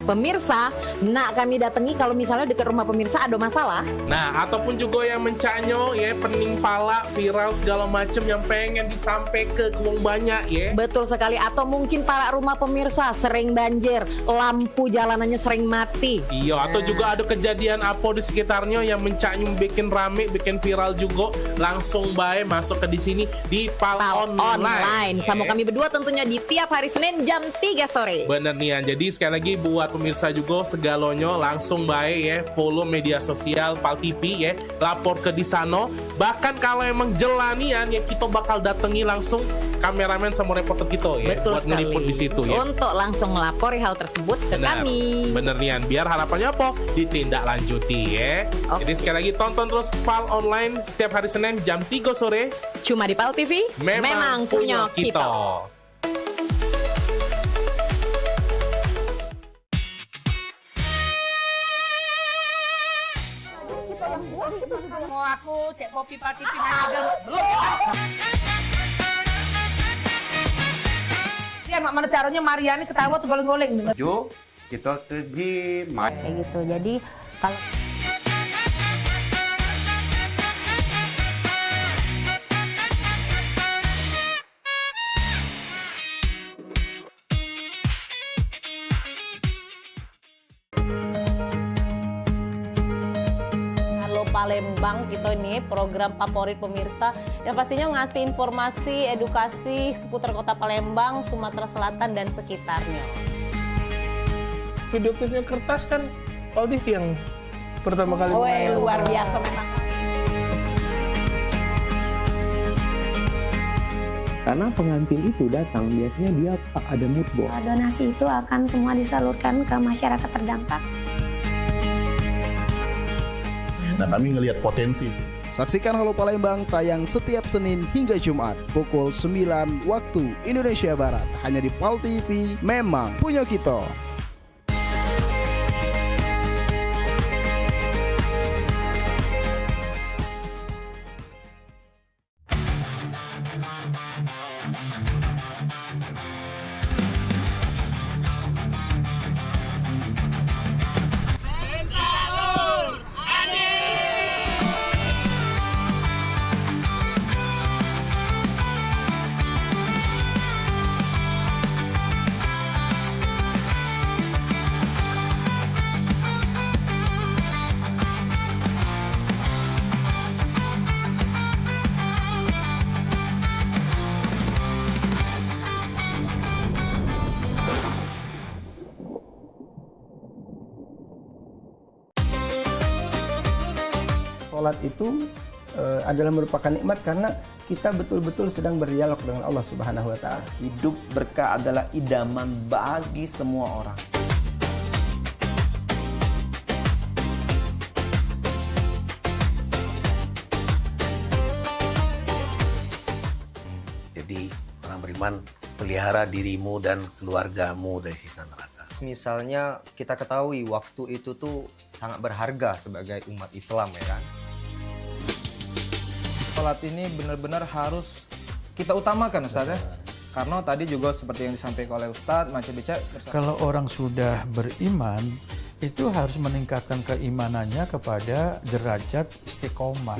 pemirsa, nak kami datangi kalau misalnya dekat rumah pemirsa ada masalah. Nah, ataupun juga yang mencanyo ya, pening pala, viral segala macam yang pengen disampaikan ke wong banyak ya. Betul sekali, atau mungkin para rumah pemirsa sering banjir, lampu jalanannya sering mati. Iya, atau juga ada kejadian apa di sekitarnya yang mencanyo bikin rame, bikin viral juga, langsung baik masuk ke di sini di PAL Online. Sama kami berdua tentunya di tiap hari Senin jam 3 sore. Bener nih, jadi sekali lagi buat pemirsa juga segalonyo langsung baik ya, follow media sosial PAL TV ya, lapor ke di sana. Bahkan kalau emang jelanian ya, kita bakal datangi langsung kameramen sama reporter kita ya. Betul buat ngeliput di situ ya. Untuk langsung melapori hal tersebut ke kami. Bener nih, biar harapannya apa? Ditindaklanjuti ya. Jadi sekali lagi tonton terus PAL Online setiap hari Senin jam 3 sore. Cuma di PAL TV. Memang punya kita. Mau aku cek kopi pati pindah dia mak mana caranya Mariani ketawa tuh goleng-goleng. Jo, kita pergi main. Kayak gitu. Jadi kalau Palembang kita ini program favorit pemirsa yang pastinya ngasih informasi, edukasi seputar kota Palembang, Sumatera Selatan dan sekitarnya. Video klipnya kertas kan PAL TV yang pertama kali. Luar biasa memang. Karena pengantin itu datang biasanya dia ada mood board. Donasi itu akan semua disalurkan ke masyarakat terdampak. Nah, kami ngelihat potensi. Saksikan Halo Palembang tayang setiap Senin hingga Jumat pukul 9 waktu Indonesia Barat hanya di PAL TV. Memang punya kita. Sholat itu adalah merupakan nikmat karena kita betul-betul sedang berdialog dengan Allah Subhanahu wa Ta'ala. Hidup berkah adalah idaman bagi semua orang. Jadi orang beriman, pelihara dirimu dan keluargamu dari siksa neraka. Misalnya kita ketahui waktu itu tuh sangat berharga sebagai umat Islam ya kan. Sholat ini benar-benar harus kita utamakan Ustaz ya. Karena tadi juga seperti yang disampaikan oleh Ustadz, Macam Beca. Kalau orang sudah beriman, itu harus meningkatkan keimanannya kepada derajat istiqomah.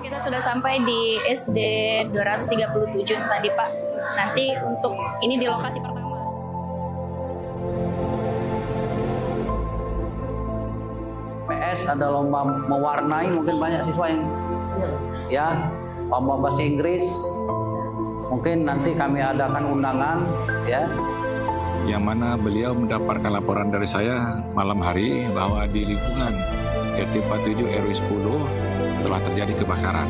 Kita sudah sampai di SD 237 tadi Pak. Nanti untuk ini di lokasi pertama. menulis, ada lomba mewarnai, mungkin banyak siswa yang ya lomba bahasa Inggris. Mungkin nanti kami adakan undangan ya. Yang mana beliau mendapatkan laporan dari saya malam hari bahwa di lingkungan RT 47 RW 10 telah terjadi kebakaran.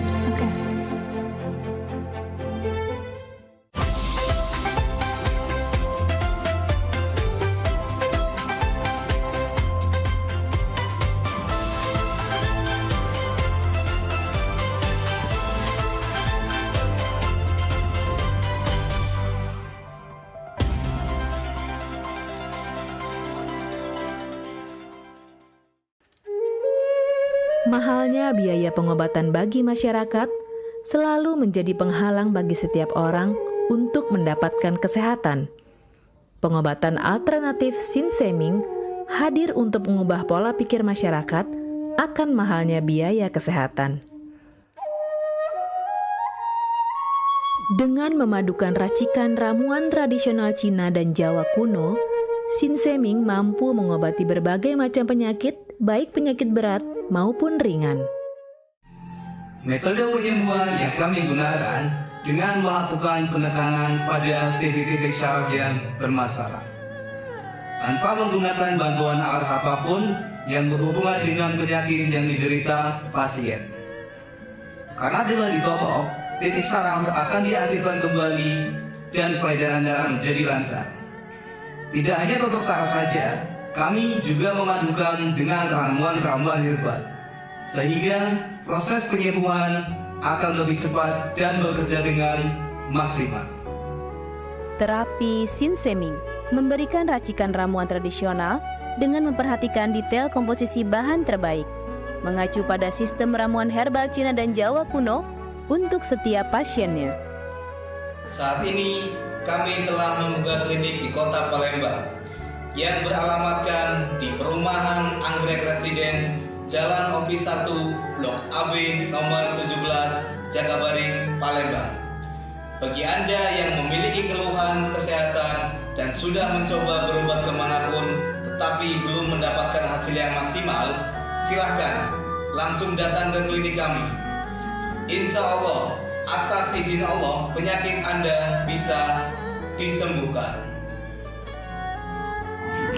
Mahalnya biaya pengobatan bagi masyarakat selalu menjadi penghalang bagi setiap orang untuk mendapatkan kesehatan. Pengobatan alternatif Sinseming hadir untuk mengubah pola pikir masyarakat akan mahalnya biaya kesehatan. Dengan memadukan racikan ramuan tradisional Cina dan Jawa kuno, Sinseming mampu mengobati berbagai macam penyakit, baik penyakit berat maupun ringan. Metode penyembuhan yang kami gunakan dengan melakukan penekanan pada titik-titik syaraf yang bermasalah, tanpa menggunakan bantuan alat apapun yang berhubungan dengan penyakit yang diderita pasien. Karena dengan ditopok, titik syaraf akan diaktifkan kembali dan peredaran darah menjadi lancar. Tidak hanya totok syaraf saja, kami juga memadukan dengan ramuan-ramuan herbal, sehingga proses penyembuhan akan lebih cepat dan bekerja dengan maksimal. Terapi Sinseming memberikan racikan ramuan tradisional dengan memperhatikan detail komposisi bahan terbaik, mengacu pada sistem ramuan herbal Cina dan Jawa kuno untuk setiap pasiennya. Saat ini kami telah membuka klinik di Kota Palembang yang beralamatkan di Perumahan Anggrek Residence, Jalan Opi 1, Blok AB nomor 17, Jagabaring, Palembang. Bagi Anda yang memiliki keluhan kesehatan dan sudah mencoba berobat kemanapun tetapi belum mendapatkan hasil yang maksimal, silahkan langsung datang ke klinik kami. Insya Allah, atas izin Allah, penyakit Anda bisa disembuhkan.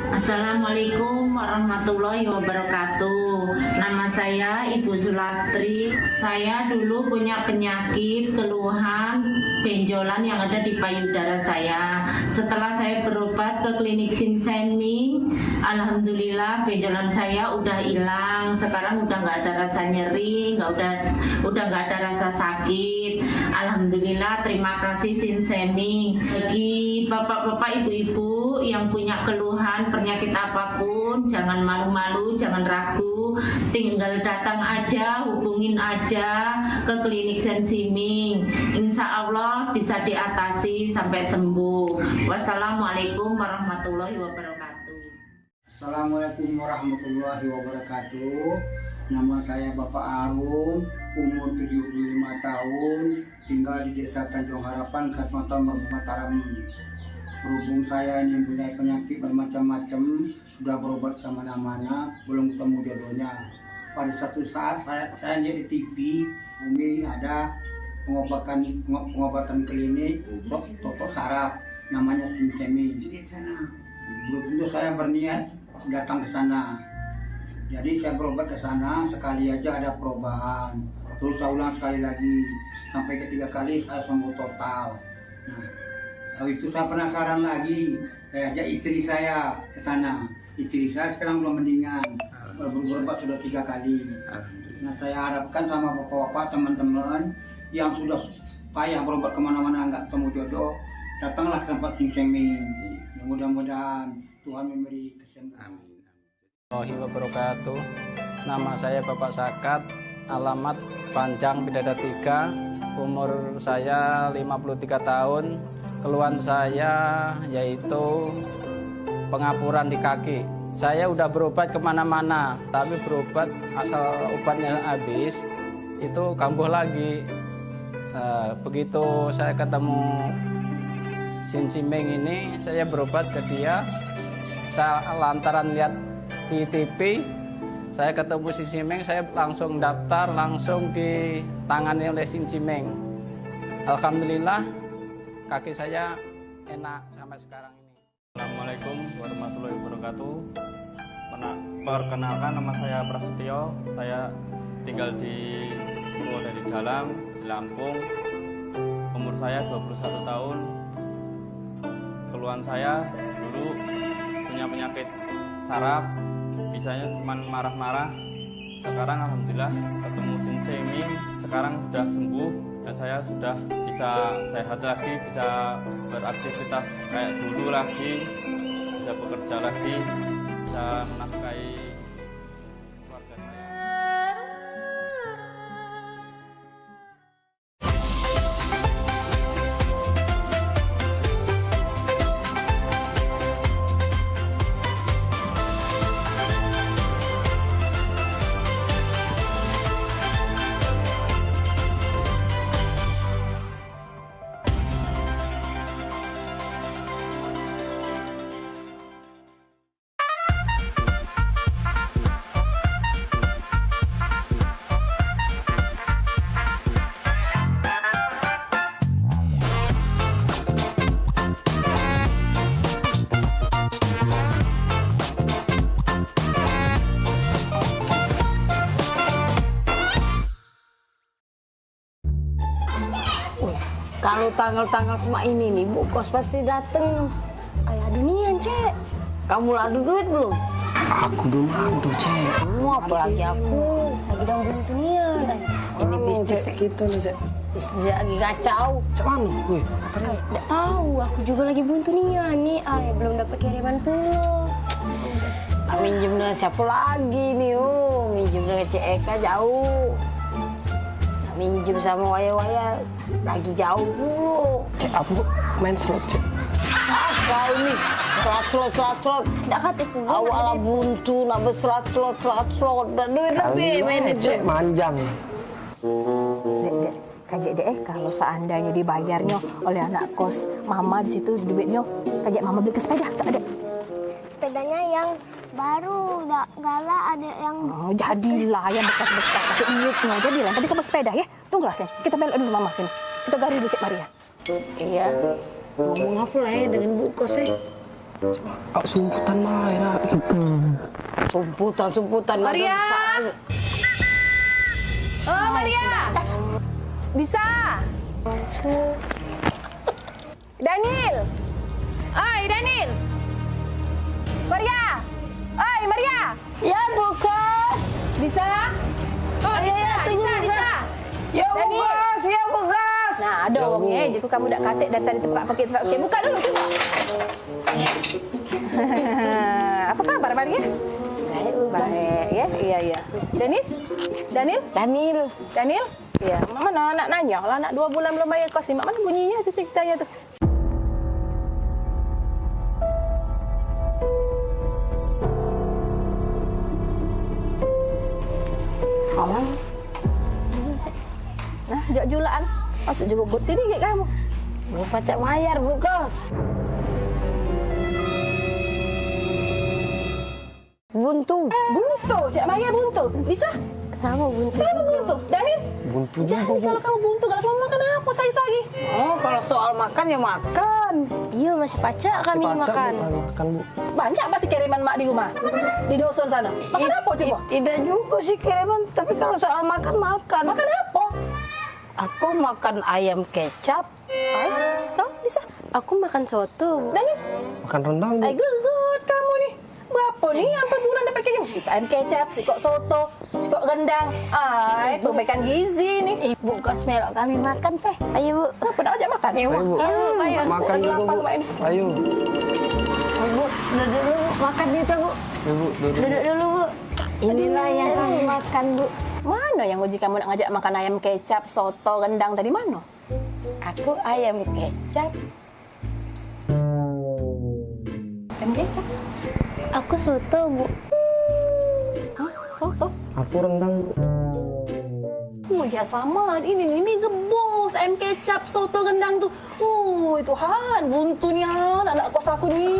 Assalamualaikum warahmatullahi wabarakatuh. Nama saya Ibu Sulastri. Saya dulu punya penyakit keluhan benjolan yang ada di payudara saya. Setelah saya berobat ke klinik Sinseming, alhamdulillah benjolan saya udah hilang. Sekarang udah nggak ada rasa nyeri, udah nggak ada rasa sakit. Alhamdulillah, terima kasih Sinseming. Bagi bapak-bapak, ibu-ibu yang punya keluhan penyakit apapun, jangan malu-malu, jangan ragu, tinggal datang aja, hubungin aja ke klinik Sinseming. Insya Allah bisa diatasi sampai sembuh. Wassalamualaikum warahmatullahi wabarakatuh. Assalamualaikum warahmatullahi wabarakatuh. Nama saya Bapak Arun, umur 75 tahun, tinggal di Desa Tanjung Harapan, Kecamatan Mataram. Berhubung saya ini mempunyai penyakit bermacam-macam, sudah berobat kemana-mana, belum ketemu jodohnya. Pada satu saat saya lihat di TV, Umi ada pengobatan klinik totok saraf, namanya Sinseming. Belum tentu saya berniat datang ke sana. Jadi saya berobat ke sana, sekali aja ada perubahan. Terus saya ulang sekali lagi, sampai ketiga kali saya sembuh total. Nah, kalau itu saya penasaran lagi, saya ajak istri saya ke sana. Istri saya sekarang belum mendingan, berobat sudah 3 kali. Nah, saya harapkan sama bapak-bapak, teman-teman yang sudah payah berobat kemana-mana nggak ketemu jodoh, datanglah ke tempat Sinseming. Mudah-mudahan Tuhan memberi kesembuhan. Warahmatullahi wabarakatuh. Nama saya Bapak Sakat, alamat Panjang Bidada 3, umur saya 53 tahun. Keluhan saya yaitu pengapuran di kaki. Saya udah berobat kemana-mana, tapi berobat asal obatnya habis, itu kambuh lagi. Begitu saya ketemu Sinseming ini, saya berobat ke dia. Saya lantaran lihat di TV, Saya ketemu si Cimeng, saya langsung daftar, langsung ditangani oleh si Cimeng. Alhamdulillah, kaki saya enak sampai sekarang ini. Assalamualaikum warahmatullahi wabarakatuh. Perkenalkan, nama saya Prasetyo. Saya tinggal di Purwodadi Dalam, di Lampung. Umur saya 21 tahun. Keluhan saya dulu punya penyakit saraf, bisanya cuma marah-marah. Sekarang alhamdulillah ketemu Sinseming, sekarang sudah sembuh dan saya sudah bisa sehat lagi, bisa beraktivitas kayak dulu lagi, bisa bekerja lagi, bisa menafkahi keluarga saya. Kalau tanggal-tanggal semua ini nih, Bu Kos pasti dateng. Ayah dunian, Cek. Kamu adu duit belum? Aku belum adu, Cek. Apalagi aku. Lagi dalam bulan dunian. Ini bisnis kita nih, Cek. Bisnis lagi kacau. Cek mana? Wih, nggak tahu. Aku juga lagi buntu nian nih. Ayah belum dapat kiriman pun. Nak minjem dengan siapa lagi nih? Minjem dengan Cek Eka jauh. Nak minjem sama waya-waya lagi jauh dulu. Cek, aku main slot, Cek. Kau ini slot. Nggak katipu. Awalnya buntu, nak berslot. Dan duit lebih main itu. Cek, manjang. Dek, kaget deh kalau seandainya dibayarnya oleh anak kos mama di situ duitnya, kaget mama beli ke sepeda, tak ada. Sepedanya yang baru, galak ada yang... Oh, jadilah yang bekas-bekas, pakai iutnya, jadilah. Nanti kamu sepeda ya, tunggulah sini. Kita belok dulu mama sini. Kita gari dulu Cek Maria. Iya, ngomong apa lah ya dengan Bu Kos ya? Sumputan mah ya. Sumputan. Maria! Oh, Maria! Bisa? Daniel! Oi, Daniel! Maria! Oi, Maria! Ya, Bu Kos! Bisa? Oh, bisa. Ya, Bu Kos! Nah, ada orangnya. Jika kamu dak katik dari tadi tempat pakai. Buka dulu, coba. Apa kabar, Maria? Baik, ya? Iya. Daniel? Iya. Mana anak nanya? Kalau anak 2 bulan belum bayar kos, mana bunyinya tu ceritanya tu? Nah, julaan. Masuk juga gut sini ke kamu. Mau pacak mayar, Bu Kos. Buntu, Cik Maya buntu. Bisa? Sama buntu. Daniel? Buntu Jangan kalau kamu buntu, kalau kamu makan apa saya lagi? Oh, kalau soal makan ya makan. Iya, masih pacak kami makan. Makan, Bu. Banyak berarti kiriman mak di rumah? Di dusun sana. Makan apa coba? Tidak juga sih kiriman, tapi kalau soal makan. Makan apa? Aku makan ayam kecap. Kau bisa? Aku makan soto. Daniel? Makan rendang, Bu. Good kamu nih. Berapa nih yang per bulan dapat kiriman? Si ayam kecap, si kok soto, si kok rendang. Perbaikan gizi nih. Ibu Kos melok kami makan, Peh. Ayo, Bu. Apa nak ajak makan? Ayo, Bu. Ayo. Makan juga, Bu. Ayo. Bu, duduk dulu, makan itu, Bu. Duduk dulu, Bu. Inilah yang kami makan, Bu. Mana yang uji kamu nak ngajak makan ayam kecap, soto, rendang tadi mana? Aku ayam kecap. Ayam kecap? Aku soto, Bu. Hah? Soto? Aku rendang, Bu. Oh ya sama, ini gebos, ayam kecap, soto, rendang tuh. Tuhan, buntu nih anak kos aku nih.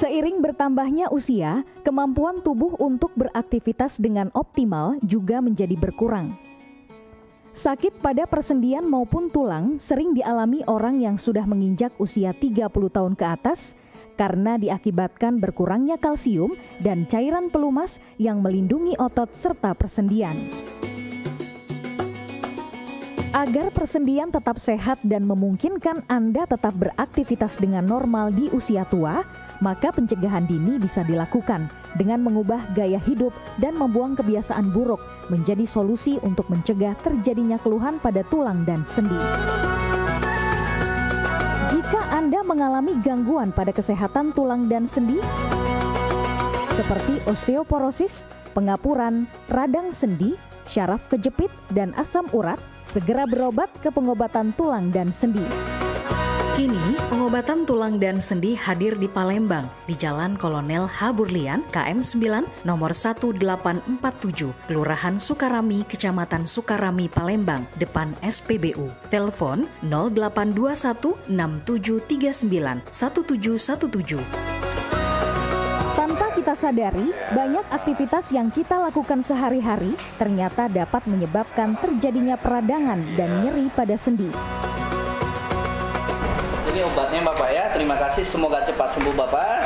Seiring bertambahnya usia, kemampuan tubuh untuk beraktivitas dengan optimal juga menjadi berkurang. Sakit pada persendian maupun tulang sering dialami orang yang sudah menginjak usia 30 tahun ke atas karena diakibatkan berkurangnya kalsium dan cairan pelumas yang melindungi otot serta persendian. Agar persendian tetap sehat dan memungkinkan Anda tetap beraktivitas dengan normal di usia tua, maka pencegahan dini bisa dilakukan dengan mengubah gaya hidup dan membuang kebiasaan buruk menjadi solusi untuk mencegah terjadinya keluhan pada tulang dan sendi. Jika Anda mengalami gangguan pada kesehatan tulang dan sendi, seperti osteoporosis, pengapuran, radang sendi, syaraf kejepit, dan asam urat, segera berobat ke pengobatan tulang dan sendi. Kini, pengobatan tulang dan sendi hadir di Palembang, di Jalan Kolonel H. Burlian, KM 9, nomor 1847, Kelurahan Sukarami, Kecamatan Sukarami, Palembang, depan SPBU. Telepon 0821 6739 1717. Tanpa kita sadari, banyak aktivitas yang kita lakukan sehari-hari ternyata dapat menyebabkan terjadinya peradangan dan nyeri pada sendi. Ini obatnya Bapak ya, terima kasih, semoga cepat sembuh Bapak.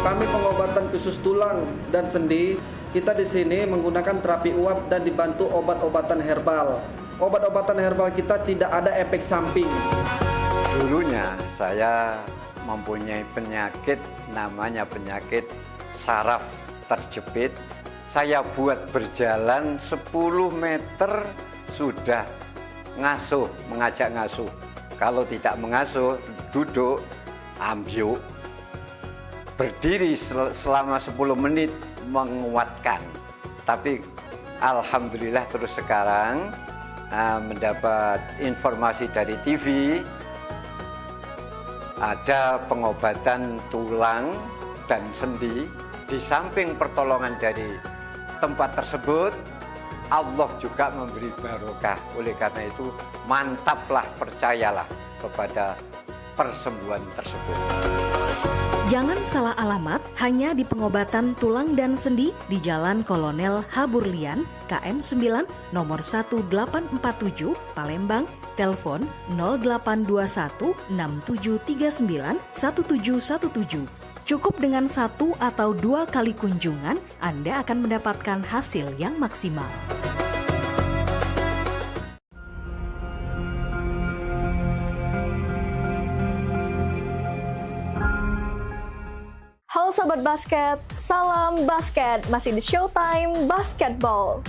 Kami pengobatan khusus tulang dan sendi, kita di sini menggunakan terapi uap dan dibantu obat-obatan herbal. Obat-obatan herbal kita tidak ada efek samping. Dulunya saya mempunyai penyakit, namanya penyakit saraf terjepit. Saya buat berjalan 10 meter sudah ngasuh, mengajak ngasuh. Kalau tidak mengasuh, duduk, ambyuk, berdiri selama 10 menit menguatkan. Tapi alhamdulillah terus sekarang mendapat informasi dari TV, ada pengobatan tulang dan sendi. Di samping pertolongan dari tempat tersebut, Allah juga memberi barokah. Oleh karena itu, mantaplah, percayalah kepada persembuhan tersebut. Jangan salah alamat, hanya di pengobatan tulang dan sendi di Jalan Kolonel H. Burlian, KM 9, nomor 1847, Palembang, telepon 0821 6739 1717. Cukup dengan 1 atau 2 kali kunjungan, Anda akan mendapatkan hasil yang maksimal. Halo Sobat Basket, salam basket, masih di Showtime Basketball.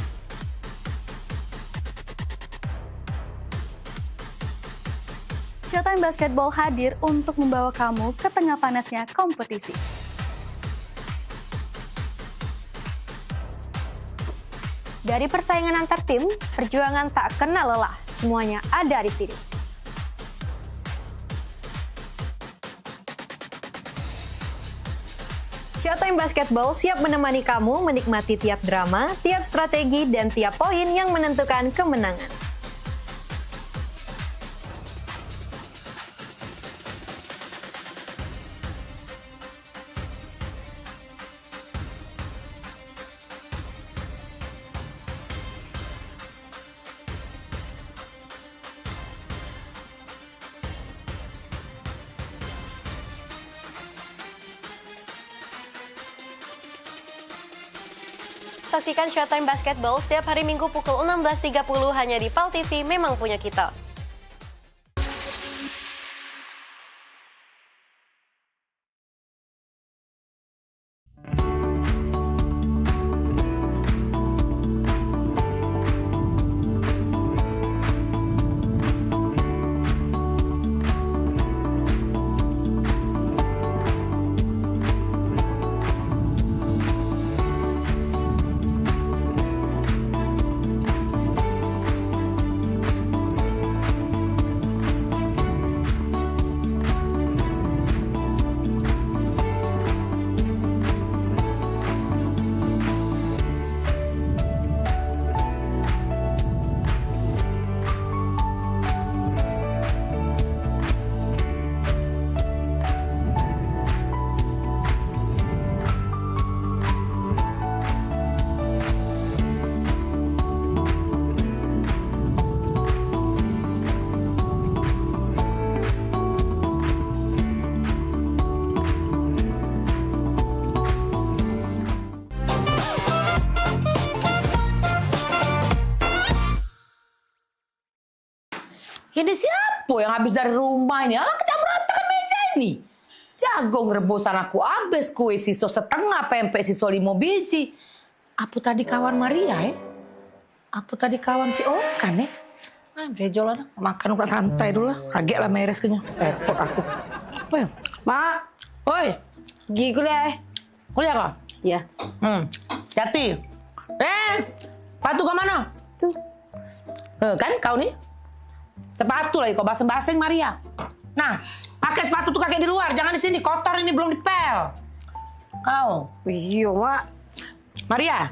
Showtime Basketball hadir untuk membawa kamu ke tengah panasnya kompetisi. Dari persaingan antar tim, perjuangan tak kenal lelah, semuanya ada di sini. Showtime Basketball siap menemani kamu menikmati tiap drama, tiap strategi, dan tiap poin yang menentukan kemenangan. Saksikan Showtime Basketball setiap hari Minggu pukul 16.30 hanya di PAL TV, memang punya kita. Ini siapa yang habis dari rumah ini? Alah, kecamatan meja ini. Jagung rebusan aku habis, kue siso setengah, pempek siso 5 biji. Apa tadi kawan Maria ya? Apa tadi kawan si Okan ya? Brejolan, makan udah santai dulu lah. Kaget lah meres kenyang. Repot aku. Apa ya? Mak. Oi. Pergi kuliah. Kuliah kok? Iya. Jati. Sepatu ke mana? Tuh. Kan kau nih? Sepatu lagi kau baseng-baseng Maria. Nah, pakai sepatu tuh kakek di luar, jangan di sini, kotor ini belum dipel. Kau. Iya, Mak. Maria.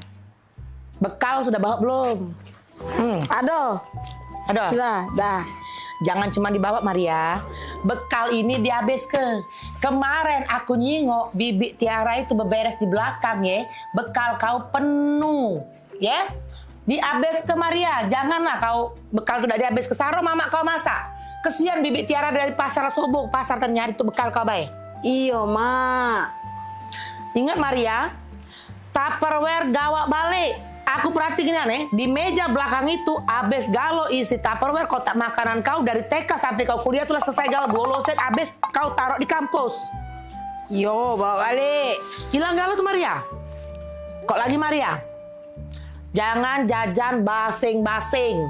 Bekal sudah bawa belum? Aduh. Sudah, dah. Jangan cuma dibawa Maria. Bekal ini dihabis ke. Kemarin aku nyingok Bibi Tiara itu beberes di belakang ya. Bekal kau penuh, ya. Dihabis ke Maria. Janganlah kau bekal sudah dihabis ke Saro, mama kau masak. Kesian Bibi Tiara dari pasar subuh, pasar ternyari itu bekal kau baik. Iya, Mak. Ingat Maria, Tupperware gawak balik. Aku perhatikan nih, di meja belakang itu abis galo isi Tupperware kotak makanan kau dari TK sampai kau kuliah tuh selesai galo boloset abis kau taruh di kampus. Yo, bawa balik. Hilang galo tuh Maria. Kok lagi Maria? Jangan jajan basing-basing.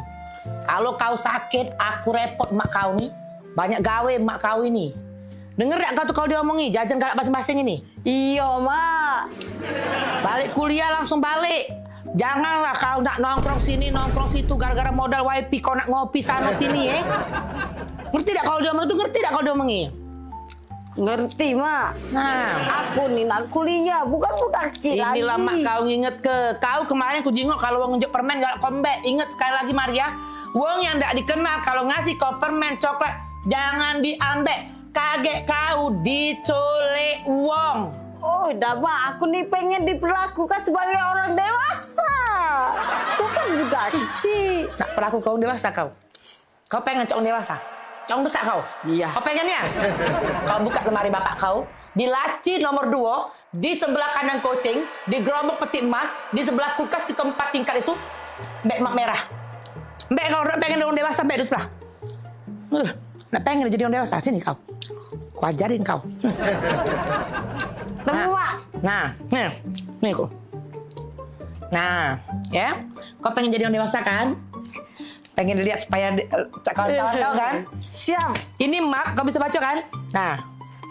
Kalau kau sakit, aku repot mak kau nih. Banyak gawe mak kau ini. Dengar gak kau tuh kau diomongi jajan galak basing-basing ini? Iya, Mak. Balik kuliah langsung balik. Janganlah kau nak nongkrong sini, nongkrong situ gara-gara modal WiFi kau nak ngopi sana sini ya. Ngerti tak kau diomongi itu? Ngerti tak kau diomongi? Ngerti, Mak. Nah, aku nih nak kuliah, bukan budak kecil lagi. Inilah mak kau nginget ke. Kau kemarin ku jingok kalau wong nunjuk permen galak kombek. Ingat sekali lagi Maria, wong yang ndak dikenal kalau ngasih kau permen coklat jangan diambek. Kaget kau diculik wong. Oh, dah Mak, aku nih pengen diperlakukan sebagai orang dewasa. Bukan budak kecil. Nak perlaku kau dewasa kau? Kau pengen cowok dewasa? Cowok besar kau? Iya. Kau pengennya? Kau buka lemari bapak kau, di laci nomor 2, di sebelah kanan kucing, di gerobak peti emas, di sebelah kulkas kita 4 tingkat itu, beg mak merah. Beg kau pengen orang dewasa, beg di sebelah. Nak pengen jadi orang dewasa, sini kau. Ku ajarin kau. Nah, nih kok. Nah, ya, kau pengen jadi orang dewasa kan? Pengen dilihat supaya kawan-kawan kau kan? Siap. Ini mak, kau bisa baca kan? Nah,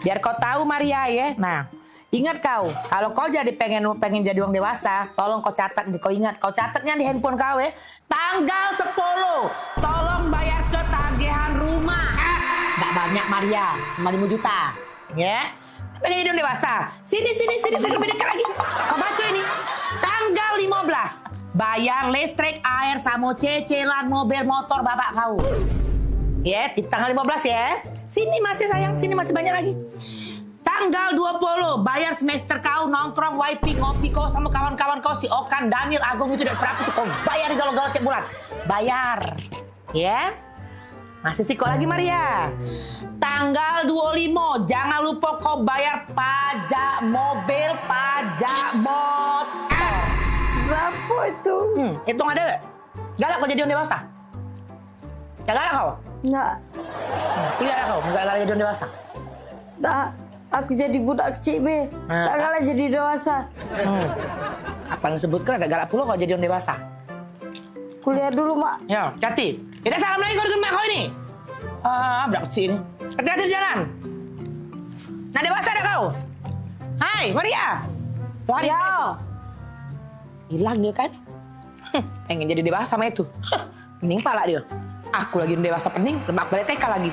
biar kau tahu Maria ya. Nah, ingat kau, kalau kau jadi pengen jadi orang dewasa, tolong kau catat, kau ingat, kau catatnya di handphone kau ya. Tanggal 10, tolong bayar ketagihan rumah. Gak banyak Maria, cuma 5 juta, ya. Pengen jadi orang dewasa. Sini, lebih dekat lagi. Kau baca ini. Tanggal 15, bayar listrik, air, sama cicilan mobil motor bapak kau. Ya, di tanggal 15 ya. Sini masih sayang, sini masih banyak lagi. Tanggal 20, bayar semester kau, nongkrong, WiFi, ngopi kau sama kawan-kawan kau, si Okan, Daniel, Agung itu udah seberapa tuh kau bayar galau-galau tiap bulan. Bayar. Ya. Masih siko lagi Maria. Tanggal 25, jangan lupa kau bayar pajak mobil, pajak motor. Berapa itu? Hitung ada. Galak kau jadi orang dewasa? Ya galak kau? Enggak. Kuliah kau, enggak galak jadi orang dewasa? Nah, aku jadi budak kecil be. Tak galak jadi dewasa. Apa yang sebutkan ada galak pula kau jadi orang dewasa? Kuliah dulu mak. Ya, hati. Kita salam lagi kau dengan mak kau ini. Budak kecil ini. Hati-hati di jalan. Nah dewasa ada kau? Hai Maria. Lari. Hilang dia kan? Pengen jadi dewasa sama itu. Pening pala dia. Aku lagi dewasa pening, lebak balik TK lagi.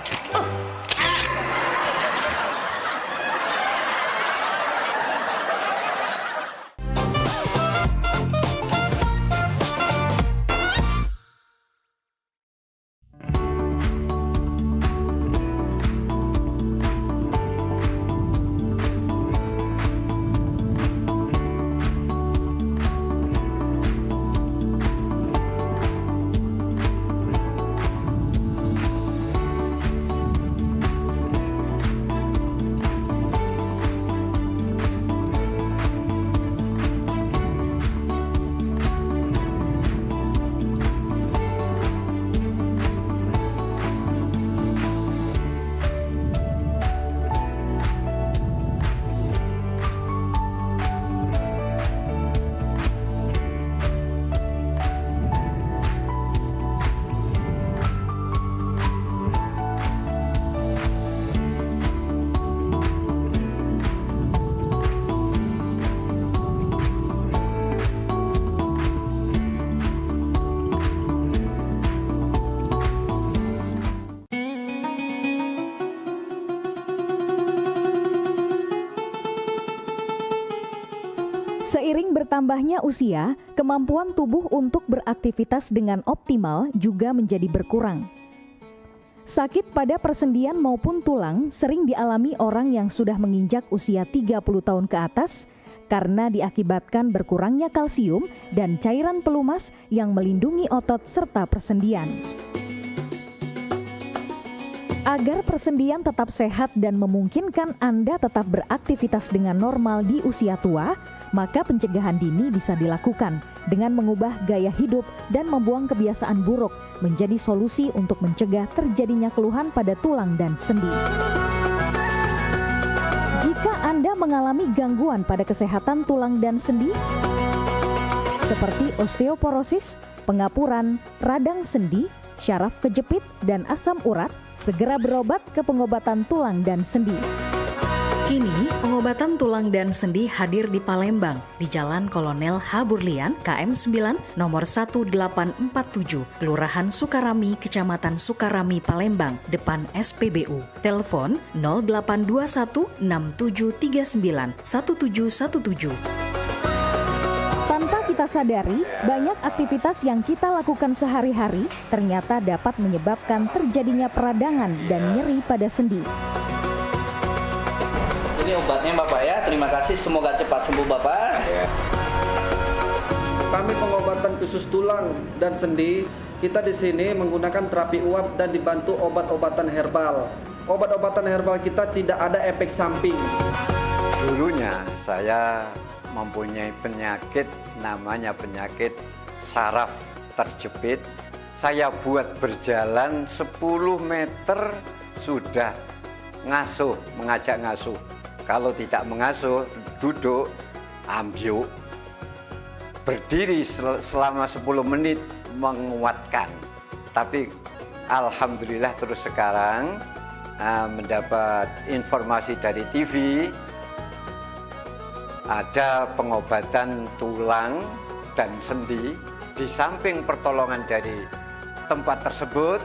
Seiring bertambahnya usia, kemampuan tubuh untuk beraktivitas dengan optimal juga menjadi berkurang. Sakit pada persendian maupun tulang sering dialami orang yang sudah menginjak usia 30 tahun ke atas karena diakibatkan berkurangnya kalsium dan cairan pelumas yang melindungi otot serta persendian. Agar persendian tetap sehat dan memungkinkan Anda tetap beraktivitas dengan normal di usia tua, maka pencegahan dini bisa dilakukan dengan mengubah gaya hidup dan membuang kebiasaan buruk menjadi solusi untuk mencegah terjadinya keluhan pada tulang dan sendi. Jika Anda mengalami gangguan pada kesehatan tulang dan sendi, seperti osteoporosis, pengapuran, radang sendi, syaraf kejepit, dan asam urat, segera berobat ke pengobatan tulang dan sendi. Kini, pengobatan tulang dan sendi hadir di Palembang, di Jalan Kolonel H. Burlian, KM 9, nomor 1847, Kelurahan Sukarami, Kecamatan Sukarami, Palembang, depan SPBU. Telepon 0821 6739 1717. Tanpa kita sadari, banyak aktivitas yang kita lakukan sehari-hari ternyata dapat menyebabkan terjadinya peradangan dan nyeri pada sendi. Ini obatnya Bapak ya, terima kasih, semoga cepat sembuh Bapak. Kami pengobatan khusus tulang dan sendi, kita di sini menggunakan terapi uap dan dibantu obat-obatan herbal. Obat-obatan herbal kita tidak ada efek samping. Dulunya saya mempunyai penyakit namanya penyakit saraf terjepit. Saya buat berjalan 10 meter sudah ngasuh, mengajak ngasuh. Kalau tidak mengasuh, duduk, ambyuk, berdiri selama 10 menit menguatkan. Tapi alhamdulillah terus sekarang mendapat informasi dari TV, ada pengobatan tulang dan sendi. Di samping pertolongan dari tempat tersebut,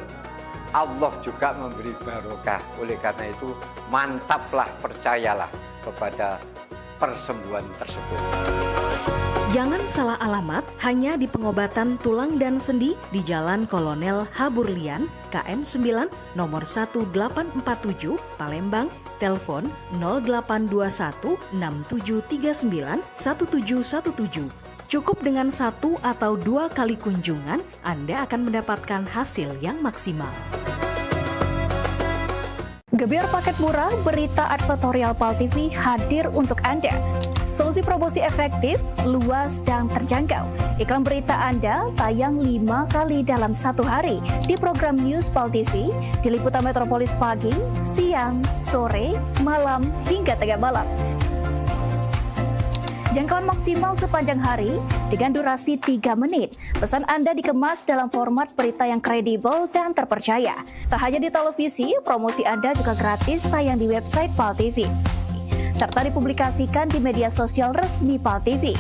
Allah juga memberi barokah. Oleh karena itu, mantaplah, percayalah kepada persembuhan tersebut. Jangan salah alamat hanya di pengobatan tulang dan sendi di Jalan Kolonel H. Burlian, KM 9, nomor 1847, Palembang. Telepon 0821 6739 1717. Cukup dengan 1 atau 2 kali kunjungan, Anda akan mendapatkan hasil yang maksimal. Gebyar paket murah berita advertorial PAL TV hadir untuk Anda. Solusi promosi efektif, luas, dan terjangkau. Iklan berita Anda tayang 5 kali dalam 1 hari di program News PAL TV, di liputan metropolis pagi, siang, sore, malam, hingga tengah malam. Jangkauan maksimal sepanjang hari dengan durasi 3 menit. Pesan Anda dikemas dalam format berita yang kredibel dan terpercaya. Tak hanya di televisi, promosi Anda juga gratis tayang di website PAL TV, serta dipublikasikan di media sosial resmi PAL TV.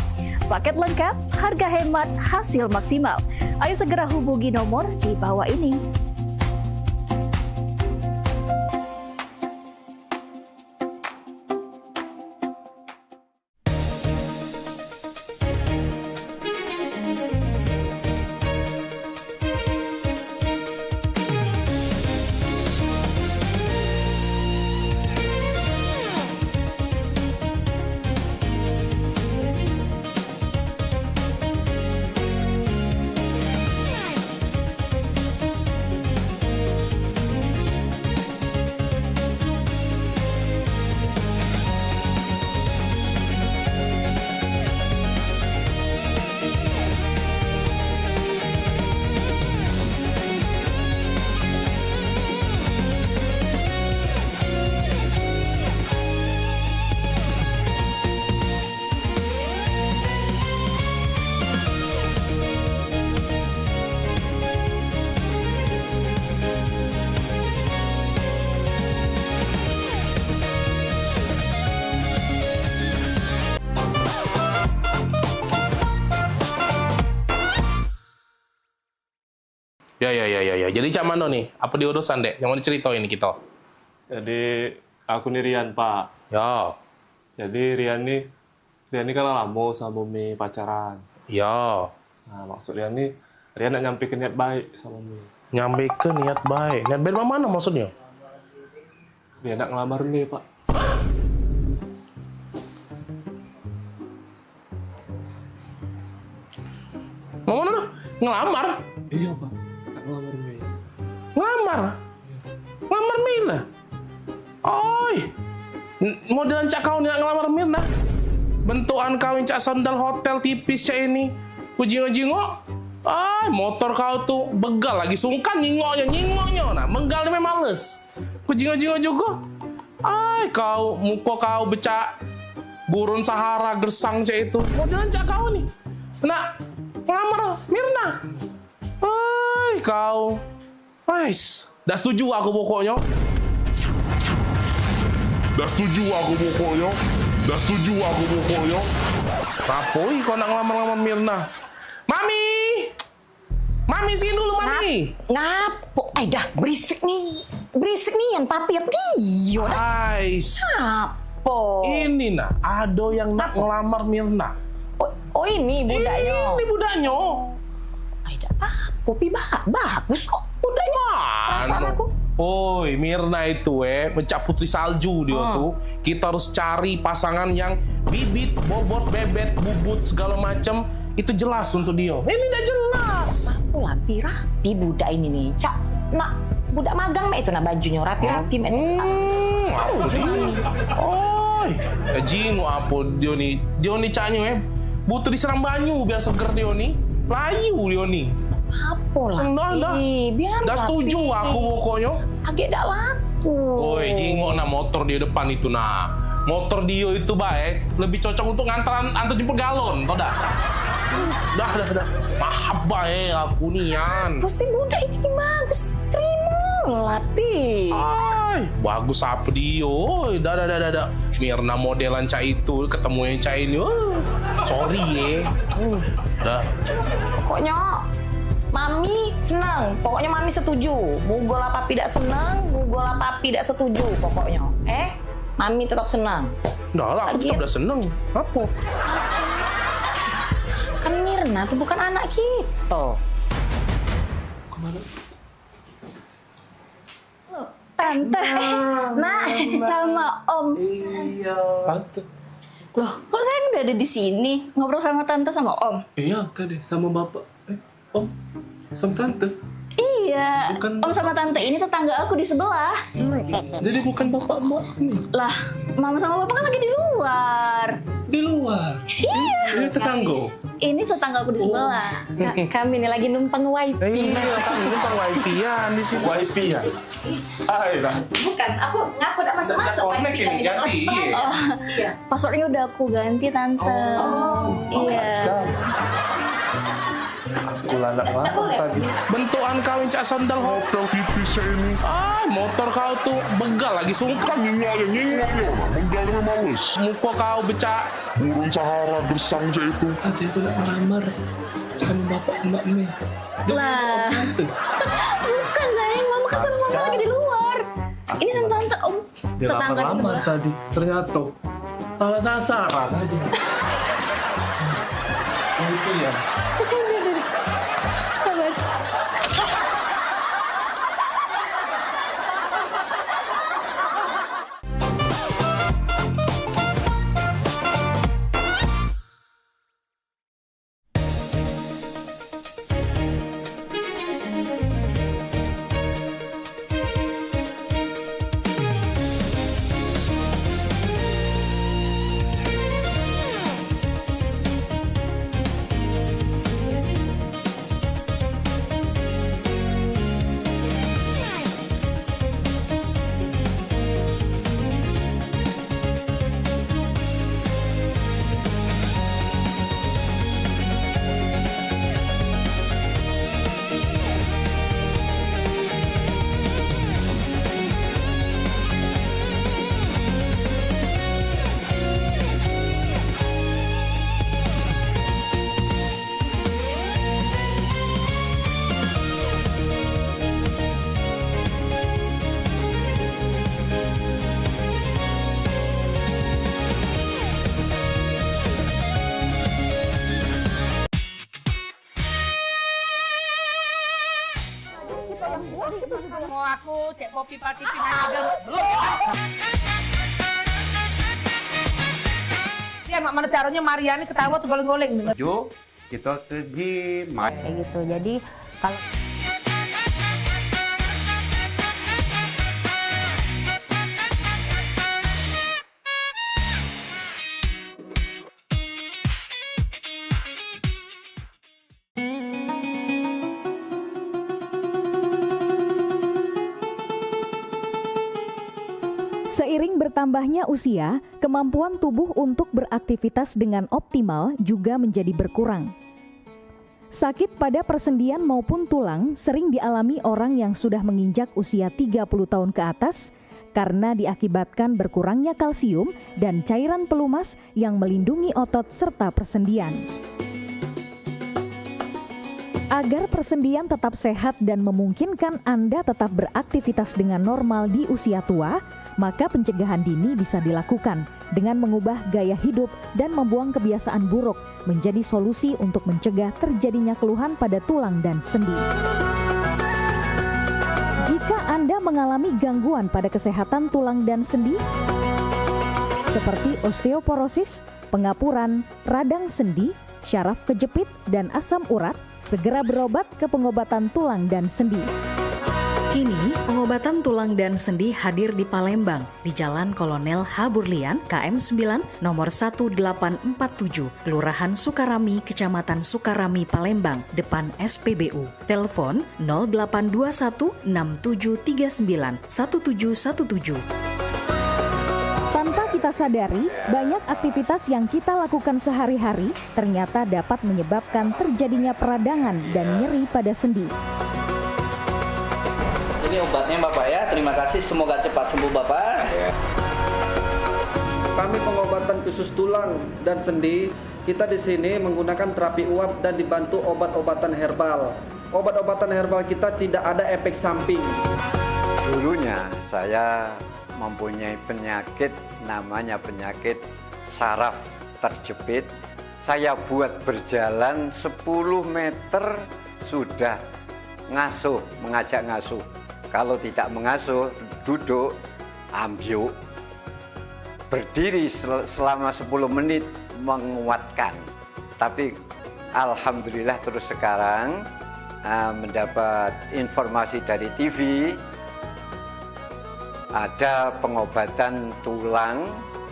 Paket lengkap, harga hemat, hasil maksimal. Ayo segera hubungi nomor di bawah ini. Ya. Jadi cak mano nih? Apa diurusan dek? Yang mau diceritain ini kita? Jadi aku nih Rian Pak. Ya. Jadi Rian nih Dia ini kan lama sama Mami pacaran. Iya. Nah, maksud dia nih, dia nak nyampe ke niat baik sama Mami. Nyampe ke niat baik. Niat baik mana maksudnya? Dia nak ngelamar Mami, Pak. Mau mana? Ngelamar? Iya, Pak. Nak ngelamar Mami. Ngelamar? Ngelamar Mirna? Oi, modelan cak kau ni nak ngelamar Mirna? Bentukan kau yang cak sandal hotel tipis cak ini. Ku jingok-jingok. Ay, motor kau tuh begal lagi sungkan nyingoknya. Nah, menggal ni memang males. Ku jingok-jingok juga. Ay, kau muka kau becak gurun Sahara gersang cak itu. Modelan cak kau ni. Nak ngelamar Mirna? Ay, kau. Ais, dah setuju aku pokoknya. Rapoi kau nak ngelamar-ngelamar Mirna. Mami! Mami sini dulu, Mami. Ngapo? Dah berisik nih. Berisik nih yang papi ya dia. Ais. Ngapo? Ini nah, ada yang nak ngelamar Mirna. Oh ini budaknya. Ini budaknya. Kopi bagus kok budaknya. Perasaan aku. Oi, Mirna itu mencak putri salju dia tuh. Kita harus cari pasangan yang bibit, bobot, bebet, bubut segala macam itu jelas untuk dia. Ini udah jelas. Aku rapi budak ini nih. Cak, nak budak magang mek itu nak bajunya rapi-rapi mek itu. Oi, jingok apa dia nih? Dia nih caknya butuh diserang banyu biar seger dia nih. Layu dia nih. Apa lah? Biar dah setuju aku pokoknya. Agak dak laku. Oi, jingok nak motor di depan itu nah. Motor dia itu baik, lebih cocok untuk antar jemput galon, tau dah? Dah. Mahab baik aku nian. Pasti budak ini bagus. Terima lah, Pi. Ay, bagus apa dia? Oi, dah. Mirna modelan cak itu ketemu yang cak ini. Sorry dah. Pokoknya Mami senang. Pokoknya Mami setuju. Mugola papi tidak senang, mugola papi tidak setuju pokoknya. Mami tetap senang. Dah lah, aku tetap dah senang. Apa? Kan Mirna tuh bukan anak kita. Tante, sama Om. Iya. Tante. Loh, kok saya udah ada di sini ngobrol sama Tante sama Om? Iya, tadi sama Bapak. Om, sama Tante. Iya, Om sama Tante ini tetangga aku di sebelah. Jadi bukan Bapak Mbak nih. Lah, Mama sama Papa kan lagi di luar. Di luar? Iya. Ini tetangga? Ini tetangga aku di sebelah. Kami ini lagi numpang wifi. Iya, kami numpang wifi-an di sini. Wifi-an? Ayolah. Bukan, aku ngaku udah masuk-masuk. Connect ini ganti. Iya. Passwordnya udah aku ganti, Tante. Iya. Aku lanak banget tadi. Bentukan kau yang cak sandal hotel tipis ini. Motor kau tuh begal lagi sungkan. Nyingoknya. Begal memang males. Muka kau becak gurun Sahara gersang cak itu. Tadi aku nak melamar sama Bapak Mbak Mei. Lah. Bukan sayang, Mama kan sama Mama lagi di luar. Ini sama Tante, Om. Dia Tetangga di lamar sebelah. tadi. Ternyata salah sasaran. Itu ya. Sabar. Aduh, cek Popi Pati pindah belum. Ya, mak mana caranya Mariani ketawa tuh goleng-goleng. Jo, kita pergi main. Kayak gitu. Jadi kalau Seiring bertambahnya usia, kemampuan tubuh untuk beraktivitas dengan optimal juga menjadi berkurang. Sakit pada persendian maupun tulang sering dialami orang yang sudah menginjak usia 30 tahun ke atas karena diakibatkan berkurangnya kalsium dan cairan pelumas yang melindungi otot serta persendian. Agar persendian tetap sehat dan memungkinkan Anda tetap beraktivitas dengan normal di usia tua, maka pencegahan dini bisa dilakukan dengan mengubah gaya hidup dan membuang kebiasaan buruk menjadi solusi untuk mencegah terjadinya keluhan pada tulang dan sendi. Jika Anda mengalami gangguan pada kesehatan tulang dan sendi, seperti osteoporosis, pengapuran, radang sendi, syaraf kejepit, dan asam urat, segera berobat ke pengobatan tulang dan sendi. Kini, pengobatan tulang dan sendi hadir di Palembang, di Jalan Kolonel H. Burlian, KM 9, nomor 1847, Kelurahan Sukarami, Kecamatan Sukarami, Palembang, depan SPBU. Telepon 0821 6739 1717. Tanpa kita sadari, banyak aktivitas yang kita lakukan sehari-hari ternyata dapat menyebabkan terjadinya peradangan dan nyeri pada sendi. Ini obatnya Bapak ya, terima kasih, semoga cepat sembuh Bapak. Kami pengobatan khusus tulang dan sendi, kita di sini menggunakan terapi uap dan dibantu obat-obatan herbal. Obat-obatan herbal kita tidak ada efek samping. Dulunya saya mempunyai penyakit namanya penyakit saraf terjepit. Saya buat berjalan 10 meter sudah ngasuh, mengajak ngasuh. Kalau tidak mengasuh, duduk, ambyuk, berdiri selama 10 menit menguatkan. Tapi alhamdulillah terus sekarang mendapat informasi dari TV, ada pengobatan tulang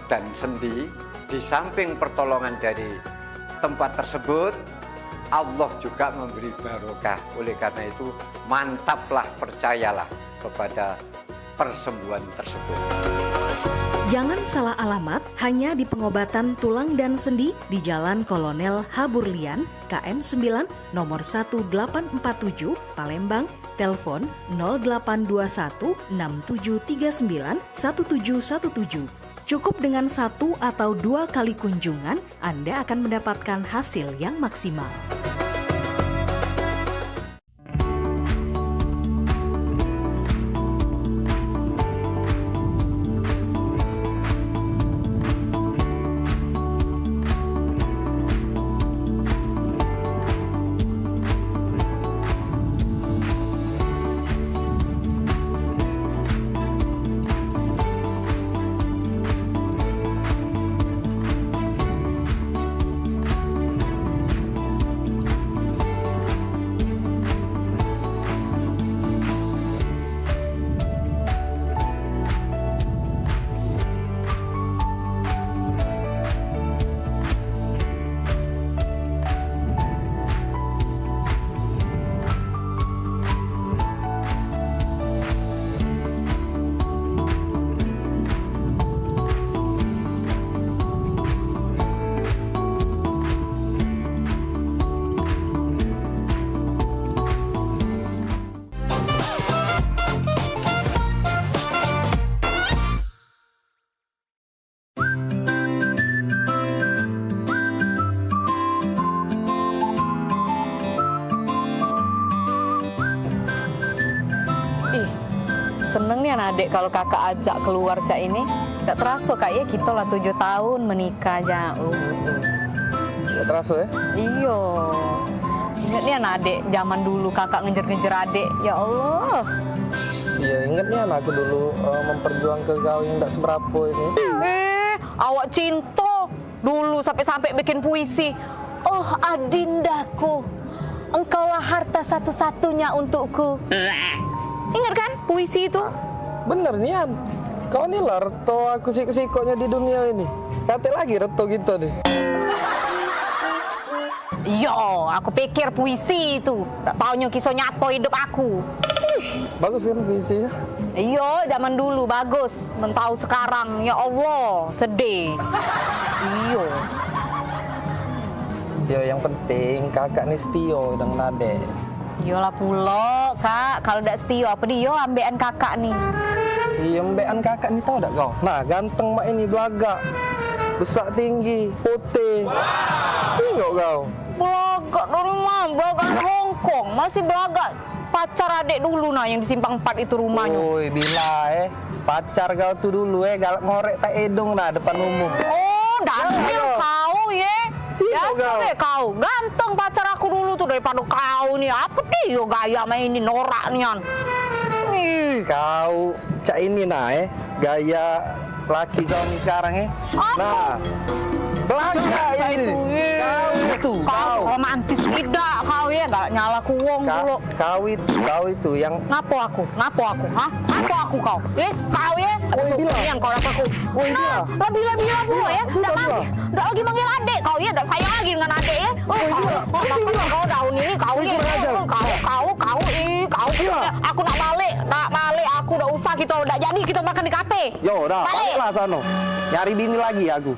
dan sendi. Di samping pertolongan dari tempat tersebut, Allah juga memberi barokah. Oleh karena itu, mantaplah, percayalah kepada persembuhan tersebut. Jangan salah alamat hanya di pengobatan tulang dan sendi di Jalan Kolonel H. Burlian, KM 9, nomor 1847, Palembang. Telepon 0821 6739 1717. Cukup dengan 1 atau 2 kali kunjungan, Anda akan mendapatkan hasil yang maksimal. Seneng nih anak adik kalau kakak ajak keluar cak ini. Gak terasa kayaknya kita lah 7 tahun menikah aja. Gak terasa ya? Iya. Ingat nih anak adik zaman dulu kakak ngejar-ngejar adik. Ya Allah. Iya, ingatnya aku dulu memperjuangkan kau yang tidak seberapa ini. Awak cinta dulu sampai-sampai bikin puisi. Oh adindaku, engkaulah harta satu-satunya untukku. Ingat kan puisi itu? Bener Nian, kau ini lah reto aku sik-sikoknya di dunia ini. Kate lagi reto gitu nih. Yo, aku pikir puisi itu. Tak taunya kisah nyata hidup aku. Bagus kan puisinya? Iya, zaman dulu bagus. Mentau sekarang, ya Allah, sedih. Iya. Ya yang penting kakak nih setio dengan adek. Iyalah pula, Kak. Kalau tidak setia apa dia ambekan kakak nih. Iya, ambekan kakak nih tahu tak kau? Nah, ganteng mak ini belagak. Besar tinggi, putih. Tengok kau. Belagak dari mana? Belagak Hongkong. Masih belagak. Pacar adik dulu nah yang di Simpang 4 itu rumahnya. Woi, bila pacar kau tuh dulu galak ngorek tak edong nah depan umum. Oh, dapil kau ya. Biasa deh kau. Ganteng pacar aku dulu tuh daripada kau nih. Apa dia gaya main ini norak nian. Kau cak ini nah gaya laki kau nih sekarang Nah, belakang ini. Kau romantis tidak kau ya, gak nyala kuwong dulu. Kau itu yang Ngapo aku? Hah? Ngapo aku kau? Kau ya? Yang kau dapat aku. Bila pula ya. Udah lagi manggil adik kau ya, udah sayang lagi dengan adik ya. Kau daun ini kau ya. Kau. Aku nak balik, aku udah usah kita udah jadi kita makan di kafe. Yo, dah, baliklah sono. Nyari bini lagi aku.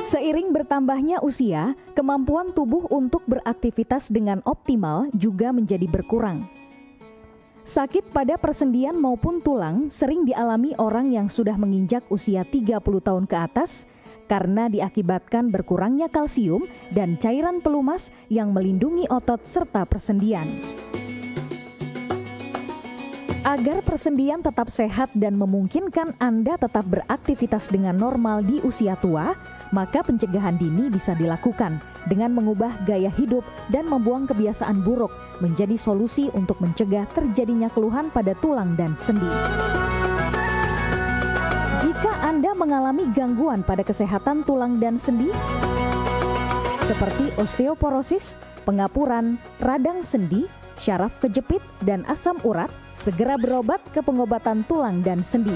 Seiring bertambahnya usia, kemampuan tubuh untuk beraktivitas dengan optimal juga menjadi berkurang. Sakit pada persendian maupun tulang sering dialami orang yang sudah menginjak usia 30 tahun ke atas karena diakibatkan berkurangnya kalsium dan cairan pelumas yang melindungi otot serta persendian. Agar persendian tetap sehat dan memungkinkan Anda tetap beraktivitas dengan normal di usia tua, maka pencegahan dini bisa dilakukan dengan mengubah gaya hidup dan membuang kebiasaan buruk menjadi solusi untuk mencegah terjadinya keluhan pada tulang dan sendi. Jika Anda mengalami gangguan pada kesehatan tulang dan sendi, seperti osteoporosis, pengapuran, radang sendi, syaraf kejepit, dan asam urat, segera berobat ke pengobatan tulang dan sendi.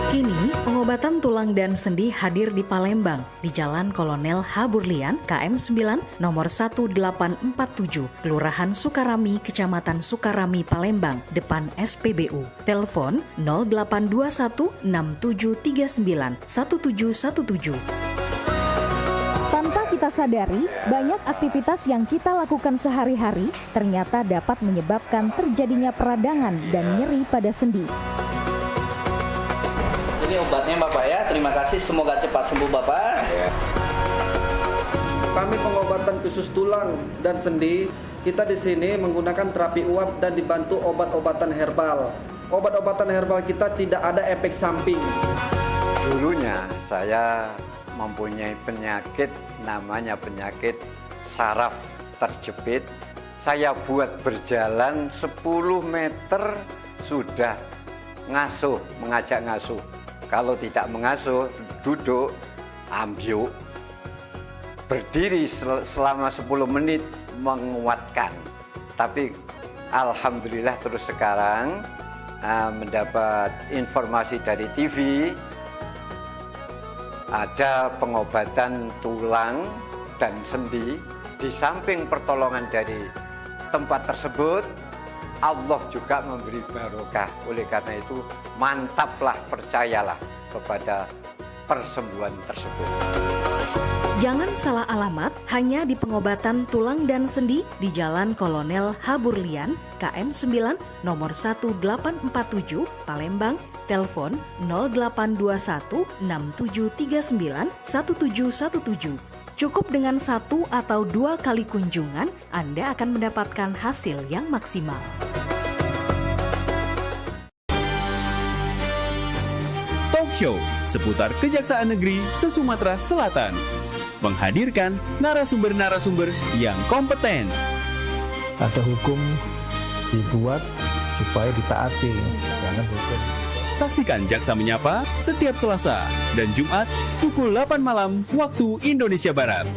Kini, pengobatan tulang dan sendi hadir di Palembang, di Jalan Kolonel H. Burlian, KM 9, nomor 1847, Kelurahan Sukarami, Kecamatan Sukarami, Palembang, depan SPBU. Telepon 0821 6739 1717. Tanpa kita sadari, banyak aktivitas yang kita lakukan sehari-hari ternyata dapat menyebabkan terjadinya peradangan dan nyeri pada sendi. Ini obatnya Bapak ya, terima kasih, semoga cepat sembuh Bapak. Kami pengobatan khusus tulang dan sendi. Kita di sini menggunakan terapi uap dan dibantu obat-obatan herbal. Obat-obatan herbal kita tidak ada efek samping. Dulunya saya mempunyai penyakit namanya penyakit saraf terjepit saya buat berjalan 10 meter sudah ngasuh, mengajak ngasuh. Kalau tidak mengasuh, duduk, ambyuk. Berdiri selama 10 menit menguatkan. Tapi alhamdulillah terus sekarang mendapat informasi dari TV, ada pengobatan tulang dan sendi. Di samping pertolongan dari tempat tersebut, Allah juga memberi barokah. Oleh karena itu, mantaplah, percayalah kepada persembuhan tersebut. Jangan salah alamat hanya di pengobatan tulang dan sendi di Jalan Kolonel Haburlian, KM 9, nomor 1847, Palembang, telepon 0821 6739 1717. Cukup dengan 1 atau 2 kali kunjungan, Anda akan mendapatkan hasil yang maksimal. Talk Show seputar Kejaksaan Negeri se-Sumatera Selatan. Menghadirkan narasumber-narasumber yang kompeten. Ada hukum dibuat supaya ditaati, jangan hukum. Saksikan Jaksa Menyapa setiap Selasa dan Jumat pukul 8 malam waktu Indonesia Barat.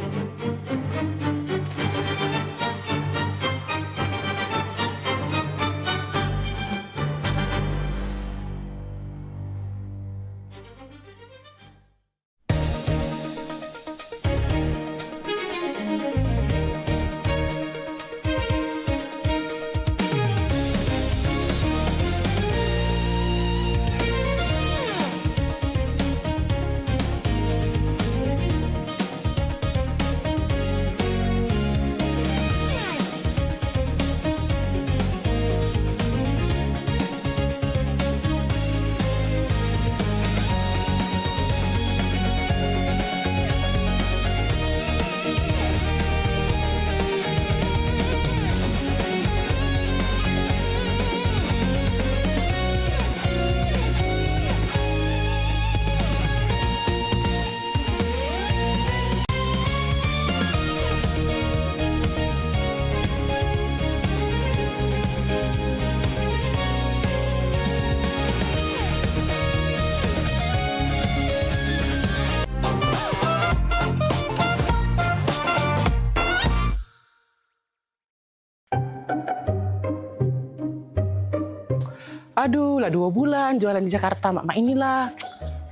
Aduh, lah 2 bulan jualan di Jakarta, mak inilah.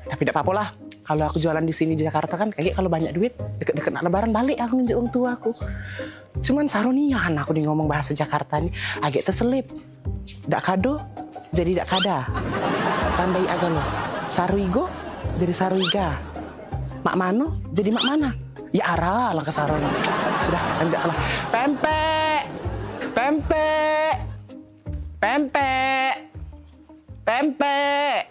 Tapi tidak apa-apa lah. Kalau aku jualan di sini di Jakarta kan, kayak kalau banyak duit, deket-deket nak lebaran balik aku nginjek orang tua aku. Cuman sarunian aku nih ngomong bahasa Jakarta nih, agak terselip. Dak kado, jadi dak kada. Tambahi agak lo. Saruigo, jadi saruiga. Mak mano, jadi mak mana. Ya arah lah ke sarung. Sudah, lanjutlah. Pempek, pempek, pempek. Pempek.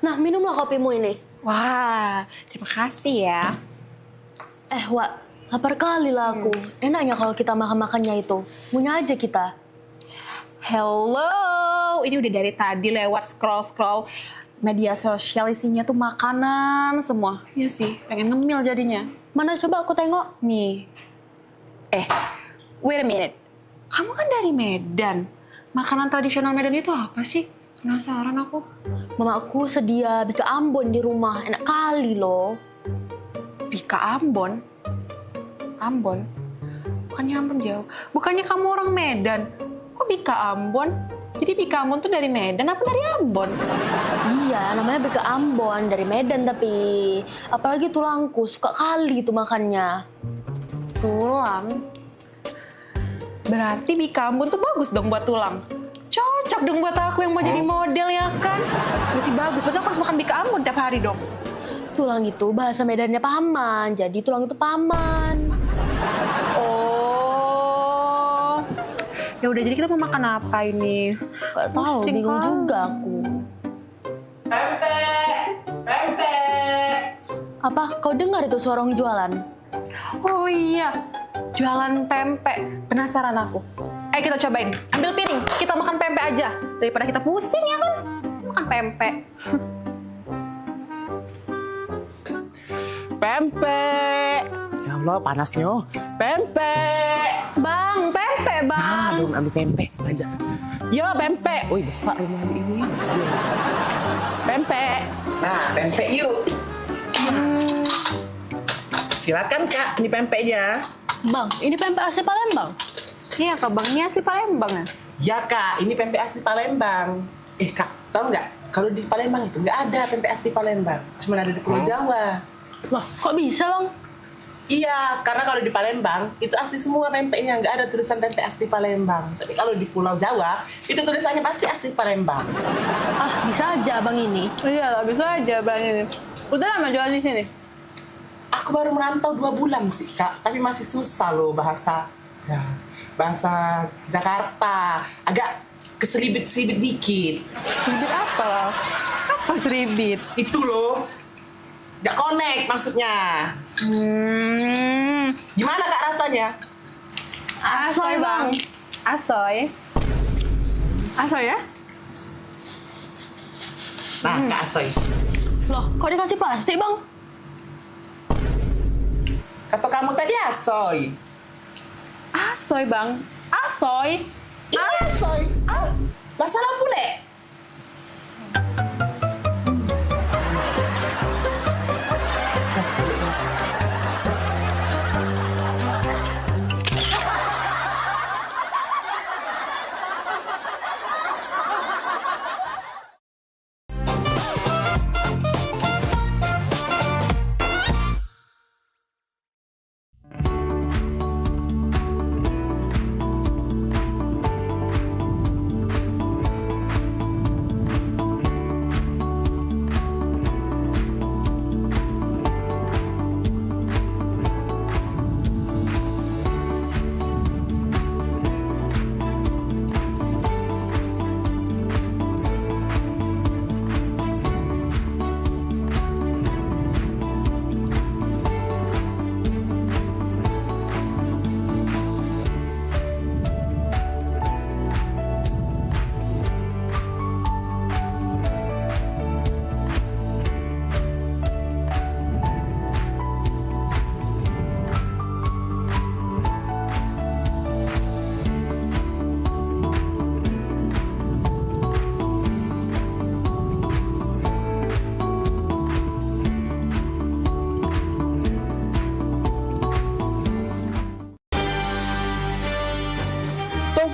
Nah, minumlah kopimu ini. Wah, terima kasih ya. Wak, lapar kali lah aku. Enaknya kalau kita makan-makannya itu. Punya aja kita. Hello, ini udah dari tadi lewat scroll-scroll media sosial, isinya tuh makanan semua. Iya sih, pengen ngemil jadinya. Mana coba aku tengok. Nih. Wait a minute. Kamu kan dari Medan. Makanan tradisional Medan itu apa sih? Penasaran aku. Mamaku sedia bika Ambon di rumah. Enak kali loh. Bika Ambon? Ambon? Bukannya Ambon jauh. Bukannya kamu orang Medan. Kok Bika Ambon? Jadi Bika Ambon tuh dari Medan apa dari Ambon? Iya, namanya Bika Ambon. Dari Medan tapi. Apalagi tulangku. Suka kali itu makannya. Tulang? Berarti Bika Ambon tuh bagus dong buat tulang. Cocok dong buat aku yang mau jadi model ya kan? Berarti bagus, berarti aku harus makan Bika Ambon tiap hari dong. Tulang itu bahasa Medannya paman, jadi tulang itu paman. Oh. Ya udah, jadi kita mau makan apa ini? Gak tahu, bingung juga aku. Pempek, pempek. Apa? Kau dengar itu suara orang jualan? Oh iya, jualan pempek. Penasaran aku. Ayo kita cobain. Ambil piring, kita makan pempek aja. Daripada kita pusing ya kan? Makan pempek. Pempek. Ya Allah panasnya. Pempek. Bang, pempek bang. Belum ambil pempek, belanja. Yo pempek. Wih besar rumah ini. Pempek. Nah pempek yuk. Silakan Kak, ini pempeknya. Bang, ini pempek asli Palembang. Iya Kak, Bang, ini asli Palembang ya? Ya Kak, ini pempek asli Palembang. Kak, tahu nggak? Kalau di Palembang itu nggak ada pempek asli Palembang, cuma ada di Pulau Jawa. Loh, kok bisa Bang? Iya, karena kalau di Palembang itu asli semua pempeknya, nggak ada tulisan pempek asli Palembang. Tapi kalau di Pulau Jawa itu tulisannya pasti asli Palembang. Ah, bisa aja Bang ini. Iya lah, bisa aja Bang ini. Udah lama jual di sini? Aku baru merantau 2 bulan sih Kak, tapi masih susah loh bahasa Jakarta. Agak keseribit-seribit dikit. Seribit apa? Apa seribit? Itu loh. Gak connect maksudnya. Gimana Kak rasanya? Asoy Bang. Asoy. Asoy ya? Nah, Kak Asoy. Loh, kok dikasih plastik Bang? Kata kamu tadi asoy. Asoy Bang. Asoy. Ini asoy. Lah salah pule.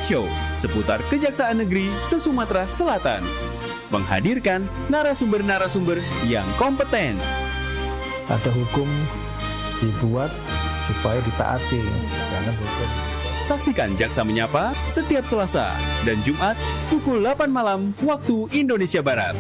Show seputar Kejaksaan Negeri se-Sumatera Selatan. Menghadirkan narasumber-narasumber yang kompeten. Ada hukum dibuat supaya ditaati, jangan hukum. Saksikan Jaksa Menyapa setiap Selasa dan Jumat pukul 8 malam waktu Indonesia Barat.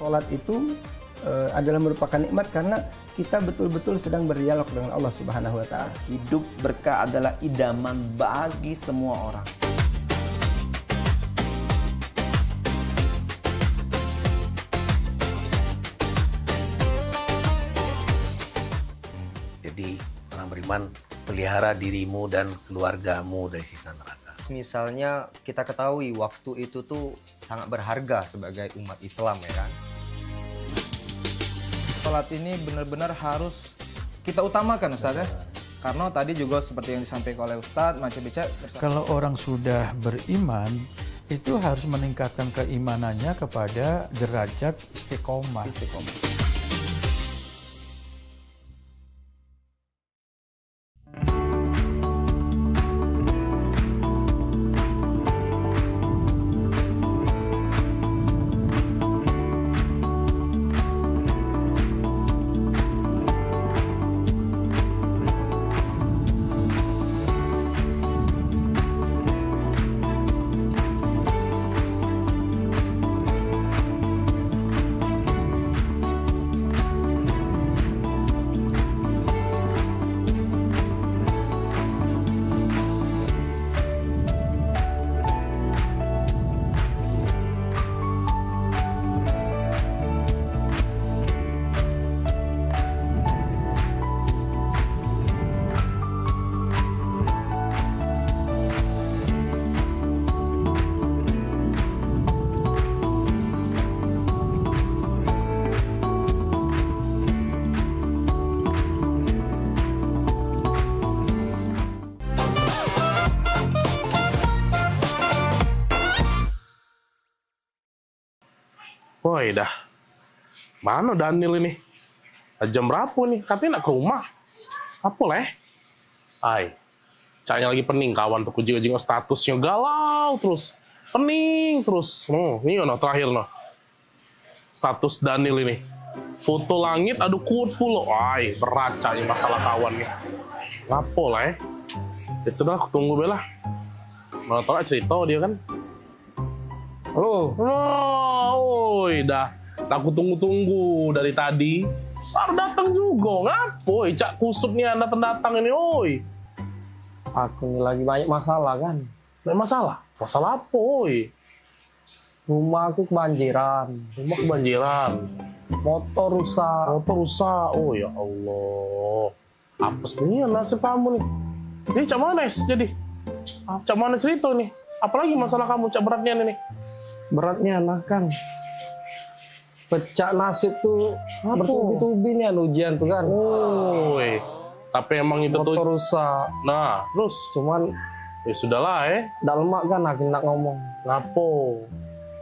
Sholat itu adalah merupakan nikmat karena kita betul-betul sedang berdialog dengan Allah Subhanahu wa Ta'ala. Hidup berkah adalah idaman bagi semua orang. Jadi orang beriman, pelihara dirimu dan keluargamu dari siksa neraka. Misalnya kita ketahui waktu itu tuh sangat berharga sebagai umat Islam ya kan. Sholat ini benar-benar harus kita utamakan Ustaz ya. Karena tadi juga seperti yang disampaikan oleh Ustadz, Mace Beca. Kalau orang sudah beriman, itu harus meningkatkan keimanannya kepada derajat istiqomah. Woi dah, mana Daniel ini? Jam berapa nih? Katanya nak ke rumah. Apa leh? Ay, caknya lagi pening kawan tuh kucing-kucing statusnya galau terus, pening terus. Ini no terakhir no. Status Daniel ini. Foto langit, aduh kuat pula. Ay, berat caknya masalah kawan nih. Ngapo leh? Ya sudah, aku tunggu bela. Mana tau cerita dia kan? Halo. Oi, dah. Aku tunggu-tunggu dari tadi. Baru datang juga, ngapoi? Cak kusut nih anda datang ini, oi. Aku ini lagi banyak masalah kan. Banyak masalah? Masalah apa, oi? Rumah aku kebanjiran. Rumah kebanjiran. Motor rusak. Motor rusak. Oh ya Allah. Apes nih nasib kamu nih. Ini cak mana jadi? Cak mana cerita nih? Apalagi masalah kamu cak beratnya nih? Beratnya nah kan. Pecah nasib tuh bertubi-tubi nih ujian tuh kan. Oi. Tapi emang itu motor tuh rusak. Nah, terus cuman ya sudahlah Nggak lemak kan aku nak ngomong. Ngapo?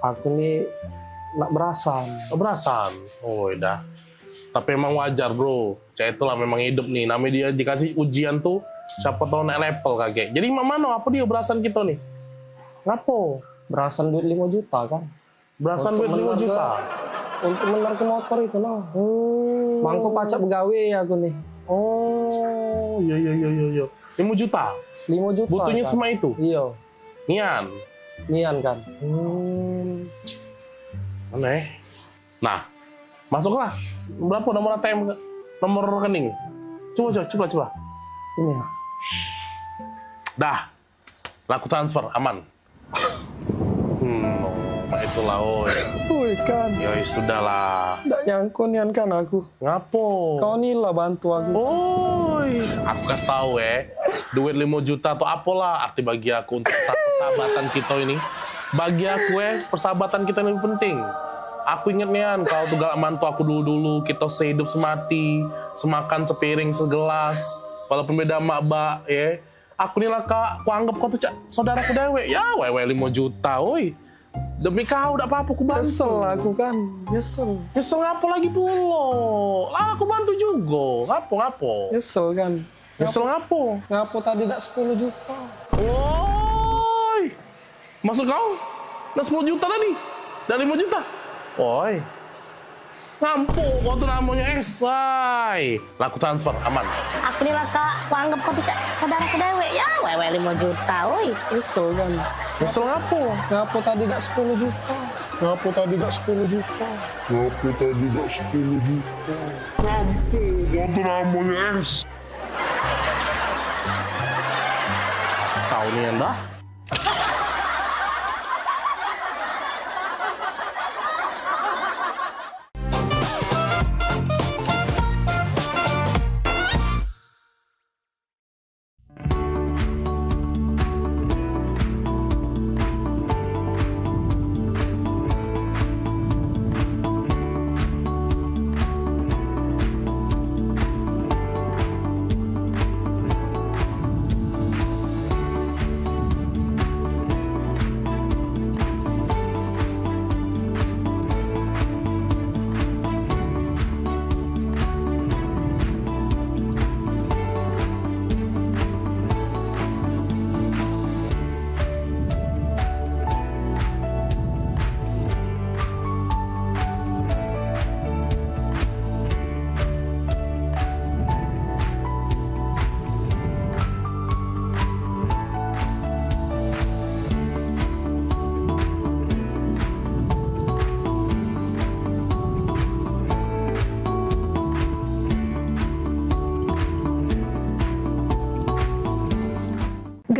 Aku nih nak berasan. Berasan. Oh, dah. Tapi emang wajar, Bro. Cak itulah memang hidup nih. Namanya dia dikasih ujian tuh siapa tahu naik level kakek. Jadi mana apa dia berasan kita nih? Ngapo? Berasan duit 5 juta kan. Berasan duit 5 juta. Untuk benar ke motor itu noh. Mangko pacak begawe aku nih. Oh, iya. 5 juta. 5 juta. Butuhnya kan? semua itu. Iya. Nian kan. Aneh. Nah, masuklah. Berapa nomor ATM, nomor rekening? Coba. Ini ya. Dah. Laku transfer aman. Itulah, oi. Woi kan. Ya sudahlah. Nggak nyangko nian kan aku. Ngapo? Kau nih lah bantu aku. Oi. Aku kasih tahu duit 5 juta tuh apalah arti bagi aku untuk persahabatan kita ini. Bagi aku persahabatan kita lebih penting. Aku inget nian, kau tuh gak mantu aku dulu-dulu. Kita sehidup semati, semakan sepiring segelas. Walaupun beda mak ya. Aku nih lah kak, aku anggap kau tuh saudaraku dewe. Ya 5 juta, oi. Demi kau, udah apa-apa aku bantu. Nyesel aku kan, nyesel. Nyesel ngapo lagi pulo? Lah aku bantu juga. Ngapo? Nyesel kan. Nyesel ngapo? Ngapo tadi dak 10 juta. Woi. Maksud kau? Dak 10 juta tadi? Dak 5 juta? Woi. Ngampu, kau tuh namanya esai. Laku transfer, aman. Aku nih lah kak, aku anggap kau tuh saudara kedewe. Ya, 5 juta, woi. Nyesel kan. Nyesel ngapo? Ngapo tadi dak 10 juta. Ngapo tadi dak 10 juta. Ngapo tadi dak 10 juta. Ngampu, kau tuh namanya es. Kau nih anda?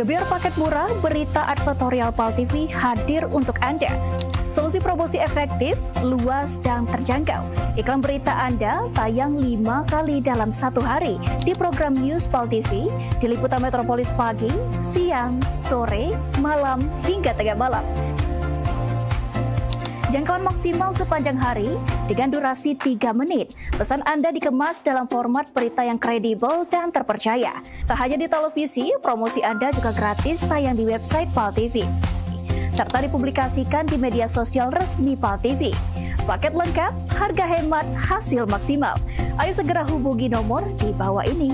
Biar paket murah, berita advertorial PAL TV hadir untuk Anda. Solusi promosi efektif, luas, dan terjangkau. Iklan berita Anda tayang 5 kali dalam 1 hari di program News PAL TV, di liputan Metropolis pagi, siang, sore, malam, hingga tengah malam. Jangkauan maksimal sepanjang hari dengan durasi 3 menit. Pesan Anda dikemas dalam format berita yang kredibel dan terpercaya. Tak hanya di televisi, promosi Anda juga gratis tayang di website PAL TV, serta dipublikasikan di media sosial resmi PAL TV. Paket lengkap, harga hemat, hasil maksimal. Ayo segera hubungi nomor di bawah ini.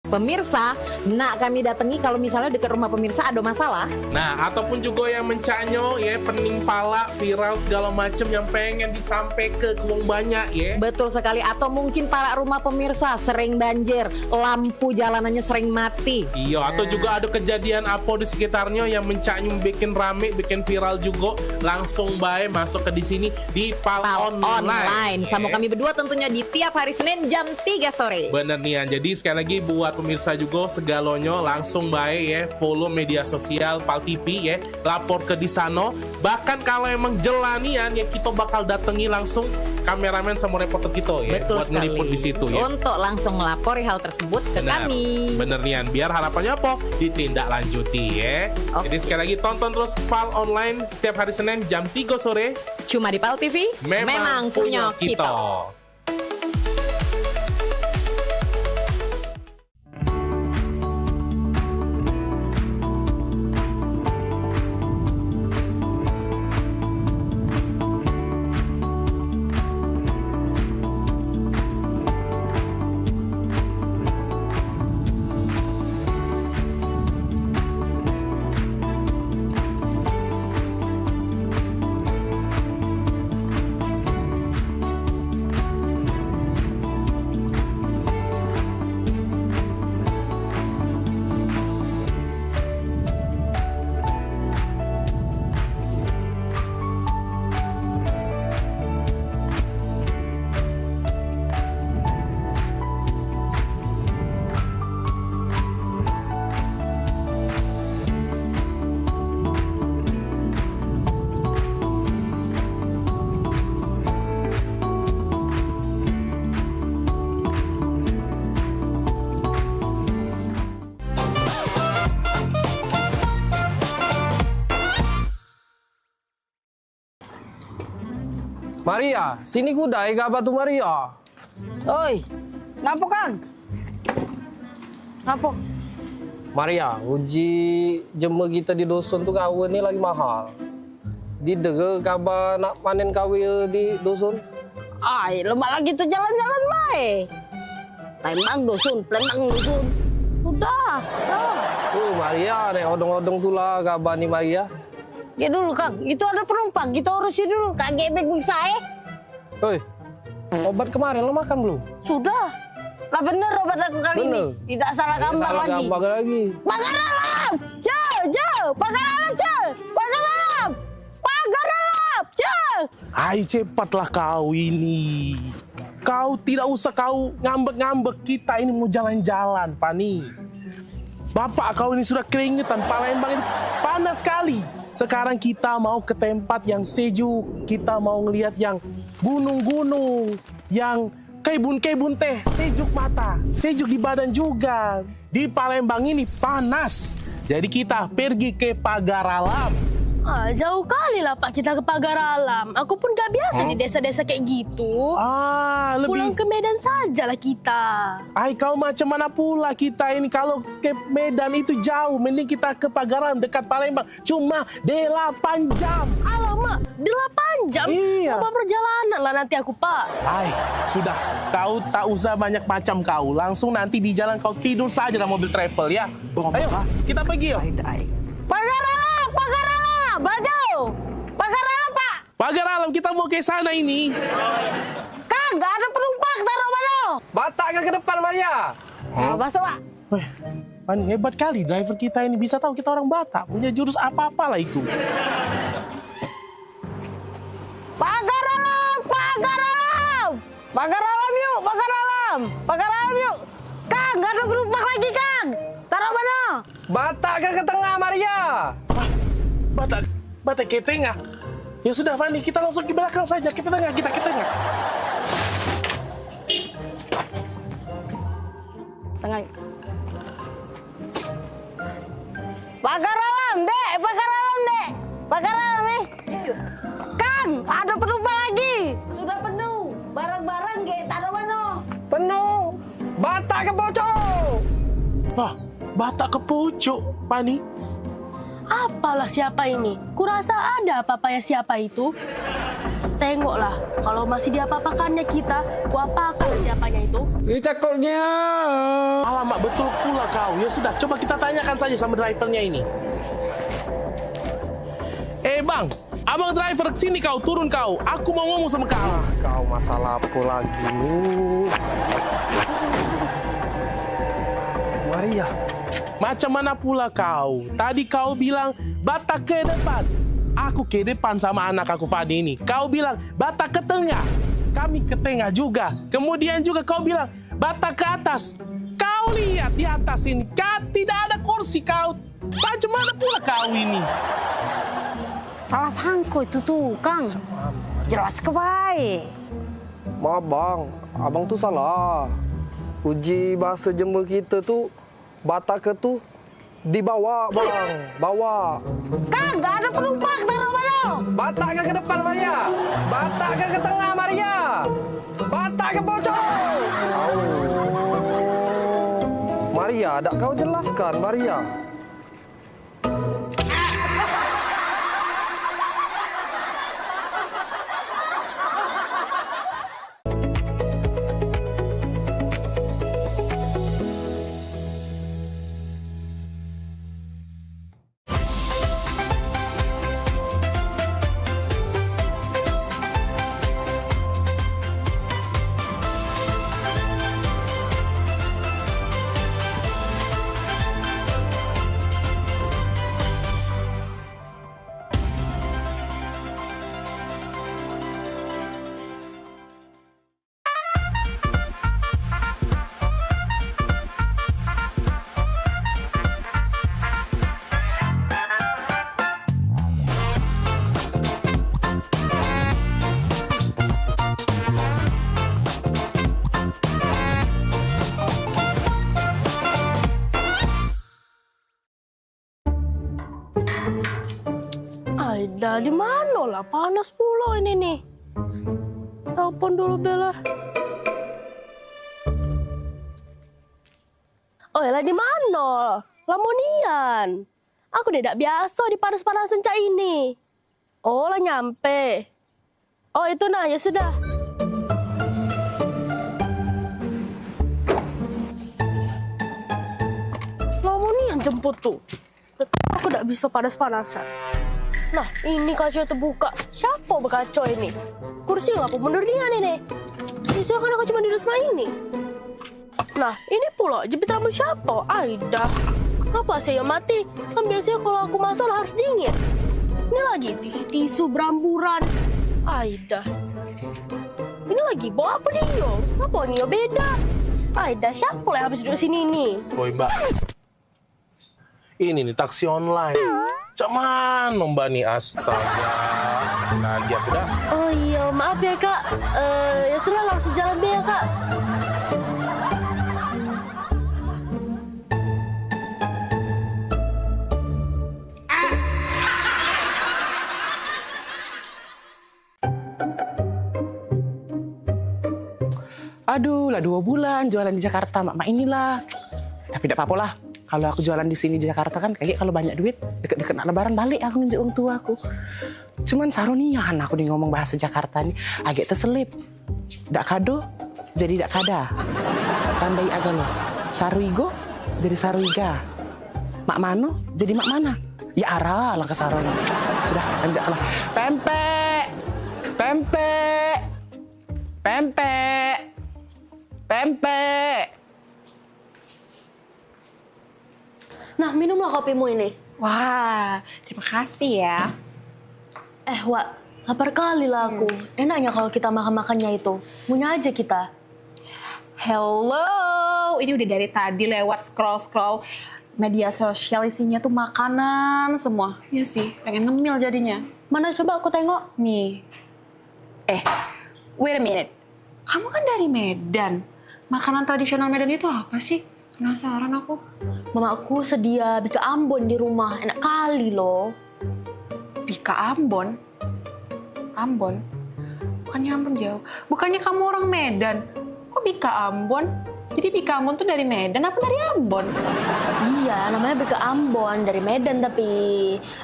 Pemirsa, nak kami datangi kalau misalnya dekat rumah pemirsa ada masalah. Nah, ataupun juga yang mencanyo ya, pening pala, viral segala macam yang pengen disampaikan ke uang banyak ya. Betul sekali, atau mungkin para rumah pemirsa sering banjir, lampu jalanannya sering mati. Iya, atau juga ada kejadian apa di sekitarnya yang mencanyo bikin rame, bikin viral juga, langsung baik masuk ke di sini di PAL Online. Sama kami berdua tentunya di tiap hari Senin jam 3 sore. Bener nih, jadi sekali lagi buat pemirsa juga segalonyo langsung baik ya, follow media sosial PAL TV ya, lapor ke di sana. Bahkan kalau emang jelanian ya, kita bakal datangi langsung kameramen sama reporter kita ya. Betul buat sekali. ngeliput di situ ya. Untuk langsung melapori hal tersebut ke kami. Bener nih, biar harapannya apa? Ditindaklanjuti ya. Jadi sekali lagi tonton terus PAL Online setiap hari Senin jam 3 sore. Cuma di PAL TV, memang punya kita. Maria, sini kuda gaba tu Maria. Oi, ngapa Kang? Ngapa? Maria, uji jema kita di dusun tu kawin ni lagi mahal. Di dege gaba nak panen kawin di dusun? Ai, lemak lagi tu jalan-jalan baik. Palembang dusun. Udah. Maria, nek odong-odong tu lah gaba ni Maria. Ya dulu Kang, itu ada penumpang, kita urusin dulu. Kaget beg saya. Hei, obat kemarin lo makan belum? Sudah. Lah bener obat aku kali ini. Tidak salah gambar lagi. Pagar alam! Pagar alam! Ayo cepatlah kau ini. Kau tidak usah kau ngambek-ngambek, kita ini mau jalan-jalan, Pani. Bapak kau ini sudah keringetan, Palembang ini panas sekali. Sekarang kita mau ke tempat yang sejuk, kita mau ngelihat yang gunung-gunung, yang kebun-kebun teh, sejuk mata, sejuk di badan juga. Di Palembang ini panas, jadi kita pergi ke Pagar Alam. Jauh kali lah Pak kita ke Pagar Alam. Aku pun gak biasa di desa-desa kayak gitu. Pulang ke Medan sajalah kita. Kau macam mana pula kita ini, kalau ke Medan itu jauh, mending kita ke Pagar Alam dekat Palembang. Cuma 8 jam. Alamak, 8 jam? Iya. Apa perjalanan lah nanti aku Pak. Sudah, kau tak usah banyak macam kau. Langsung nanti di jalan kau tidur saja dalam mobil travel ya. Ayo, kita pergi yuk. Pagar Alam, baju. Pagar Alam Pak. Pagar Alam, kita mau ke sana ini. Kang, gak ada penumpang, taruh mana? Batak ke depan Maria. Masuk Pak. Pan, hebat kali driver kita ini, bisa tahu kita orang Batak, punya jurus apa-apa lah itu. Pagar Alam, Pagar alam yuk, pagar alam. Pagar alam yuk. Kang, gak ada gerobak lagi, Kang. Taruh mana? Batak ke tengah, Maria. Batak ke tengah. Ya sudah, Fani, kita langsung ke belakang saja. Ke tengah, kita ke tengah. Tengah yuk. Pagar alam, Dek. Pagar alam, Dek. Pagar alam, Kang, ada penumpang lagi. Sudah penuh. Barang-barang kayak taruh mana? Penuh. Batak ke pojok. Wah, Batak ke pojok, Fani. Apalah siapa ini? Kurasa ada apa-apanya siapa itu? Tengoklah, kalau masih diapa-apakannya kita, kuapakan siapanya itu. Cakoknya. Alamak, betul pula kau. Ya sudah, coba kita tanyakan saja sama drivernya ini. Bang, abang driver sini kau, turun kau. Aku mau ngomong sama kau. Kau masalah apa lagi nih? Maria, macam mana pula kau? Tadi kau bilang Batak ke depan. Aku ke depan sama anak aku Fadi ini. Kau bilang Batak ke tengah. Kami ke tengah juga. Kemudian juga kau bilang Batak ke atas. Kau lihat di atas ini, tidak ada kursi kau. Macam mana pula kau ini? Salah sangko itu tuh, Kang. Jelas ke baik. Maaf bang, abang tuh salah. Uji bahasa Jember kita tuh Batak ke tuh dibawa bang, bawa. Kang, gak ada penumpang, taruh mana? Batak ke depan Maria, Batak ke tengah Maria, Batak ke pojok. Maria, tak kau jelaskan Maria. Aida, di mana lah? Panas pula ini nih. Telepon dulu Bella. Oh, lah di mana? Lamonian. Aku tidak biasa di panas-panasan cak ini. Oh, lah nyampe. Oh, itu nah, ya sudah. Lamonian jemput tuh. Aku tidak bisa panas-panasan. Nah, ini kaca terbuka. Siapa berkaca ini? Kursi ngapa mundur dia nih? Biasanya kan aku cuma duduk sama ini. Nah, ini pula jepit rambut siapa? Aida. Apa saya mati? Kan biasanya kalau aku masak harus dingin. Ini lagi tisu-tisu beramburan. Aida. Ini lagi bawa apa dia? Apa nih beda? Aida, siapa yang habis duduk sini nih? Woi mbak, ini nih taksi online. Cak mana mbak nih, astaga. Lagi aku dah. Oh iya, maaf ya kak. Ya sudah langsung jalan deh ya kak. Aduh, lah 2 bulan jualan di Jakarta, mak inilah. Tapi tidak apa-apa lah. Kalau aku jualan di sini di Jakarta kan kayak kalau banyak duit, deket-deket nak lebaran balik aku nunjuk orang tua aku. Cuman saronian aku nih ngomong bahasa Jakarta nih agak terselip. Dak kado jadi dak kada. Tambahi agak lo. Saruigo jadi saruiga. Mak mano jadi mak mana. Ya arah lah ke saroni. Sudah lanjutlah. Pempek. Pempek. Pempek. Pempek. Nah, minumlah kopimu ini. Wah, terima kasih ya. Wak, Lapar kali lah aku. Enaknya kalau kita makan-makannya itu. Punya aja kita. Hello, ini udah dari tadi lewat scroll media sosial isinya tuh makanan semua. Iya sih, pengen ngemil jadinya. Mana coba aku tengok. Nih. Wait a minute. Kamu kan dari Medan. Makanan tradisional Medan itu apa sih? Penasaran aku. Mamaku sedia bika Ambon di rumah. Enak kali loh. Bika Ambon? Ambon? Bukannya Ambon jauh. Bukannya kamu orang Medan. Kok Bika Ambon? Jadi Bika Ambon tuh dari Medan apa dari Ambon? Iya, namanya bika Ambon. Dari Medan tapi.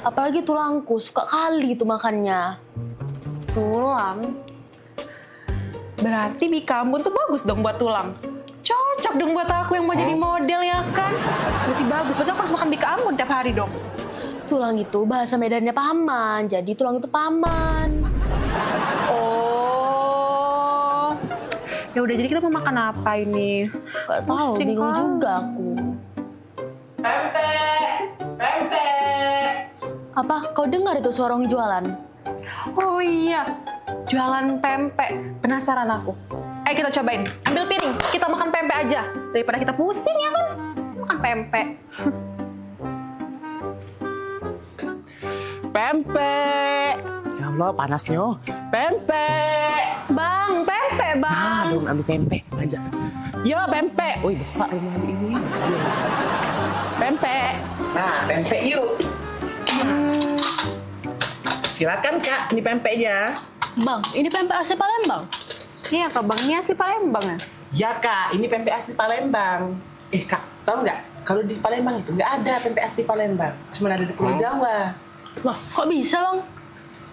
Apalagi tulangku. Suka kali itu makannya. Tulang? Berarti Bika Ambon tuh bagus dong buat tulang. Cocok dong buat aku yang mau jadi model ya kan? Berarti bagus. Berarti aku harus makan Bika Ambon tiap hari dong. Tulang itu bahasa Medannya paman. Jadi tulang itu paman. Oh. Ya udah, jadi kita mau makan apa ini? Gak tahu, bingung juga aku. Pempek. Apa? Kau dengar itu suara orang jualan? Oh iya, jualan pempek. Penasaran aku. Ayo kita cobain. Ambil piring, kita makan pempek aja. Daripada kita pusing ya kan? Makan pempek. Pempek. Ya Allah, panasnya. Pempek. Bang, pempek bang. Ambil pempek aja. Yo, pempek. Wih, besar rumah ini. Pempek. Nah, pempek yuk. Silakan Kak, ini pempeknya. Bang, ini pempek asli Palembang. Iya Kak, Bang, ini asli Palembang ya? Ya Kak, ini pempek asli Palembang. Kak, tahu nggak? Kalau di Palembang itu nggak ada pempek asli Palembang. Cuma ada di Pulau Jawa. Loh, kok bisa Bang?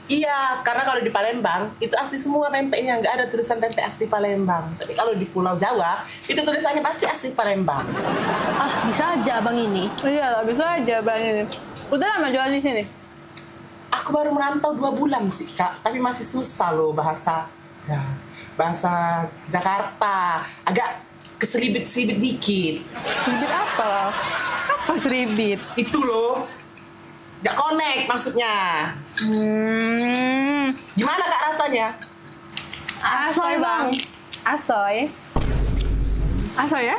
Iya, karena kalau di Palembang itu asli semua pempeknya, nggak ada tulisan pempek asli Palembang. Tapi kalau di Pulau Jawa itu tulisannya pasti asli Palembang. Ah, bisa aja Bang ini. Iya, bisa aja Bang ini. Udah lama jualan di sini? Aku baru merantau 2 bulan sih Kak, tapi masih susah loh bahasa Jakarta. Agak keselibit-selibit dikit. Selibit apa? Apa selibit? Itu loh. Gak connect maksudnya. Gimana Kak rasanya? Asoy Bang. Asoy. Asoy ya?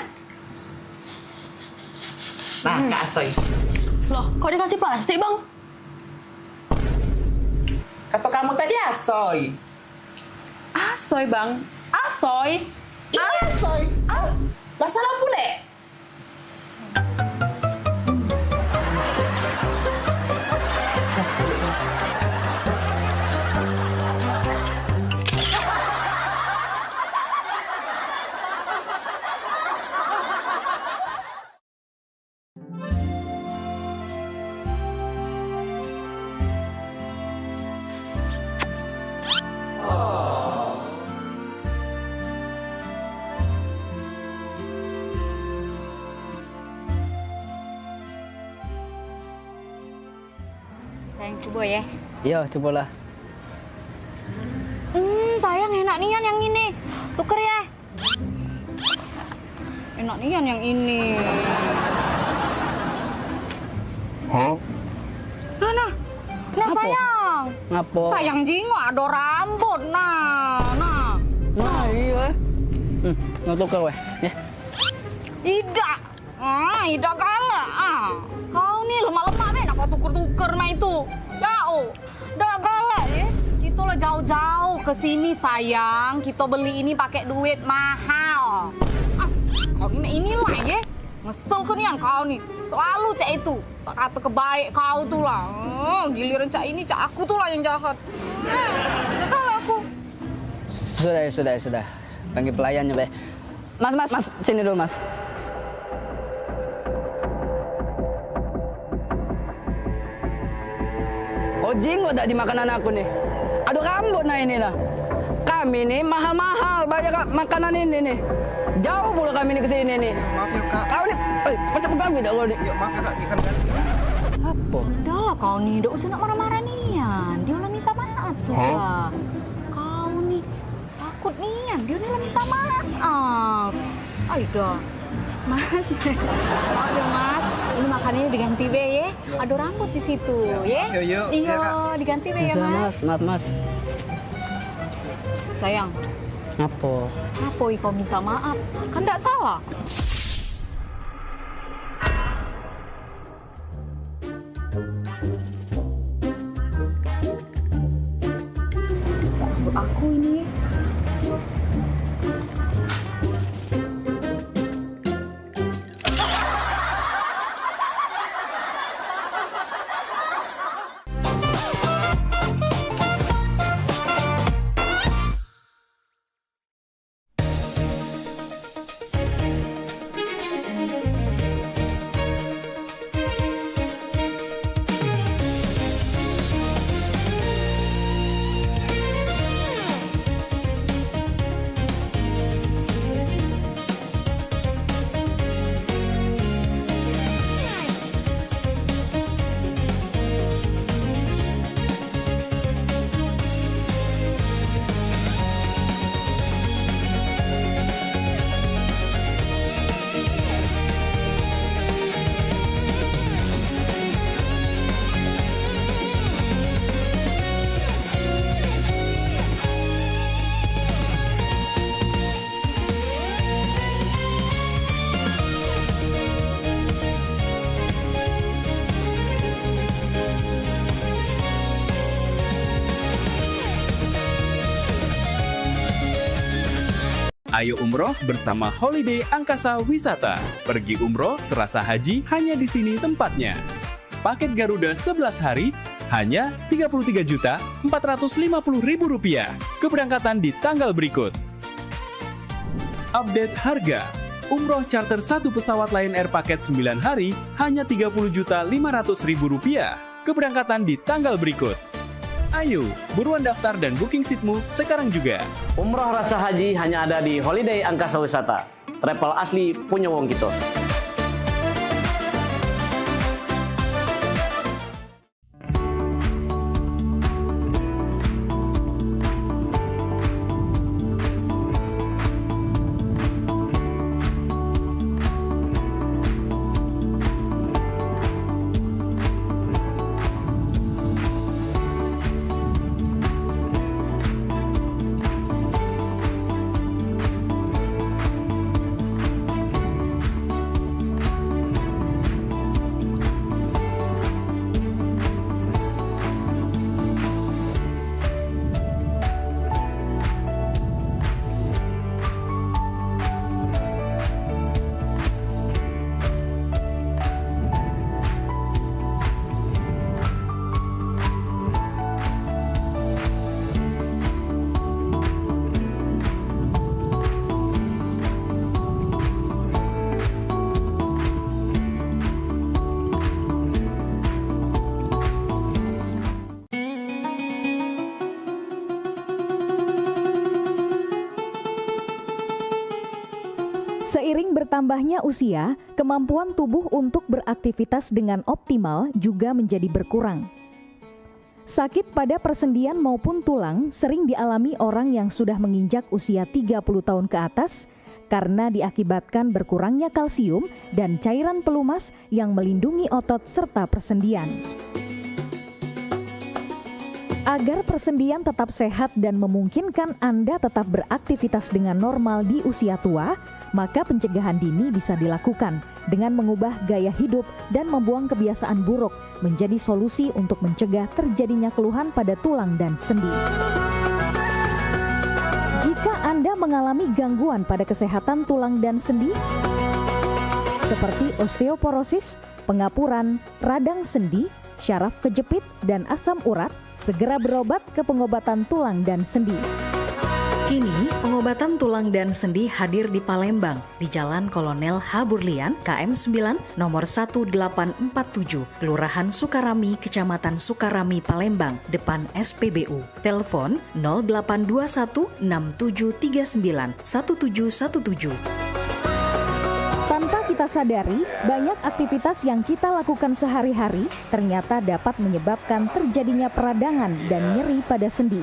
Nah, Kak Asoy. Loh, kok dikasih plastik Bang? Kata kamu tadi asoy. Asoy Bang. Asoy. Ini asoy. Lah salah pule. Sayang coba ya. Iya, cobalah. Sayang enak nian yang ini. Tuker ya. Enak nian yang ini. Hah? Nah sayang. Ngapa? Sayang jingo ada rambut nah. Iya. Nggak tuker weh. Ya. Ida kala. Kau nih lemah-lemah men, apa tuker-tuker mah itu? Dah kala ya. Kita lah jauh-jauh ke sini sayang. Kita beli ini pakai duit mahal. Kau ini lah ya. Ngesel ke nian kau nih. Selalu cak itu. Tak kata kebaik kau tuh lah. Giliran cak ini cak aku tuh lah yang jahat. Ya kala aku. Sudah. Panggil pelayannya, Be. Mas, sini dulu, Mas. Jinggo tak di makanan aku nih. Aduh rambut nah ini nah. Kami nih mahal-mahal banyak makanan ini nih. Jauh pula kami nih ke sini nih. Maaf ya Kak. Kau nih, macam mengganggu dah kau nih. Ya maaf ya Kak, ikan kan. Apa? Sudahlah kau nih, tidak usah nak marah-marah nian. Dia udah minta maaf sudah. Kau nih takut nian, dia udah minta maaf. Aida, Mas, maaf ya Mas. Ini makanannya diganti be ya. Ada rambut di situ ya. Yuk. Iya, diganti be ya mas. Maaf mas. Sayang, Apa? kau minta maaf? Kan tidak salah. Rambut aku ini. Ayo umroh bersama Holiday Angkasa Wisata. Pergi umroh serasa haji hanya di sini tempatnya. Paket Garuda 11 hari hanya Rp33.450.000. Keberangkatan di tanggal berikut. Update harga. Umroh charter 1 pesawat Lion Air paket 9 hari hanya Rp30.500.000. Keberangkatan di tanggal berikut. Ayo, buruan daftar dan booking seatmu sekarang juga. Umroh rasa haji hanya ada di Holiday Angkasa Wisata. Travel asli punya wong kita. Seiring bertambahnya usia, kemampuan tubuh untuk beraktivitas dengan optimal juga menjadi berkurang. Sakit pada persendian maupun tulang sering dialami orang yang sudah menginjak usia 30 tahun ke atas karena diakibatkan berkurangnya kalsium dan cairan pelumas yang melindungi otot serta persendian. Agar persendian tetap sehat dan memungkinkan Anda tetap beraktivitas dengan normal di usia tua, maka pencegahan dini bisa dilakukan dengan mengubah gaya hidup dan membuang kebiasaan buruk menjadi solusi untuk mencegah terjadinya keluhan pada tulang dan sendi. Jika Anda mengalami gangguan pada kesehatan tulang dan sendi, seperti osteoporosis, pengapuran, radang sendi, syaraf kejepit, dan asam urat, segera berobat ke pengobatan tulang dan sendi. Kini, pengobatan tulang dan sendi hadir di Palembang, di Jalan Kolonel H. Burlian, KM 9, nomor 1847, Kelurahan Sukarami, Kecamatan Sukarami, Palembang, depan SPBU. Telepon 0821 6739 1717. Tanpa kita sadari, banyak aktivitas yang kita lakukan sehari-hari ternyata dapat menyebabkan terjadinya peradangan dan nyeri pada sendi.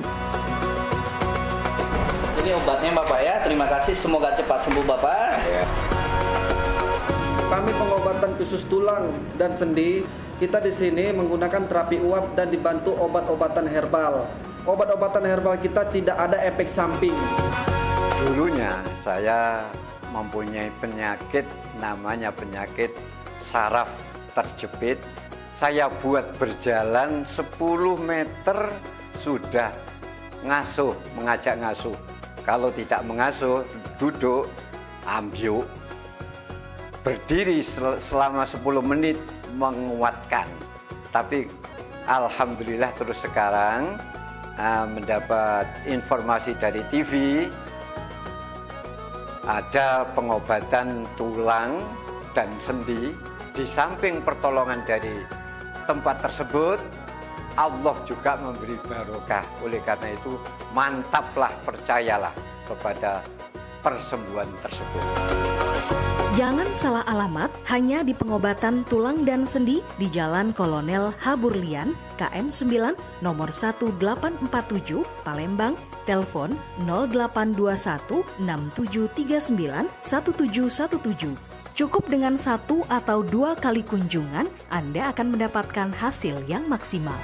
Ini obatnya Bapak ya, terima kasih, semoga cepat sembuh Bapak. Kami pengobatan khusus khusus tulang dan sendi, kita di sini menggunakan terapi uap dan dibantu obat-obatan herbal. Obat-obatan herbal kita tidak ada efek samping. Dulunya saya mempunyai penyakit namanya penyakit saraf terjepit. Saya buat berjalan 10 meter sudah ngasuh, mengajak ngasuh. Kalau tidak mengasuh, duduk, ambyuk. Berdiri selama 10 menit menguatkan. Tapi alhamdulillah terus sekarang mendapat informasi dari TV, ada pengobatan tulang dan sendi. Di samping pertolongan dari tempat tersebut, Allah juga memberi barokah. Oleh karena itu, mantaplah, percayalah kepada persembuhan tersebut. Jangan salah alamat hanya di pengobatan tulang dan sendi di Jalan Kolonel Haburlian, KM 9, nomor 1847, Palembang, telepon 0821 6739 1717. Cukup dengan 1 atau 2 kali kunjungan, Anda akan mendapatkan hasil yang maksimal.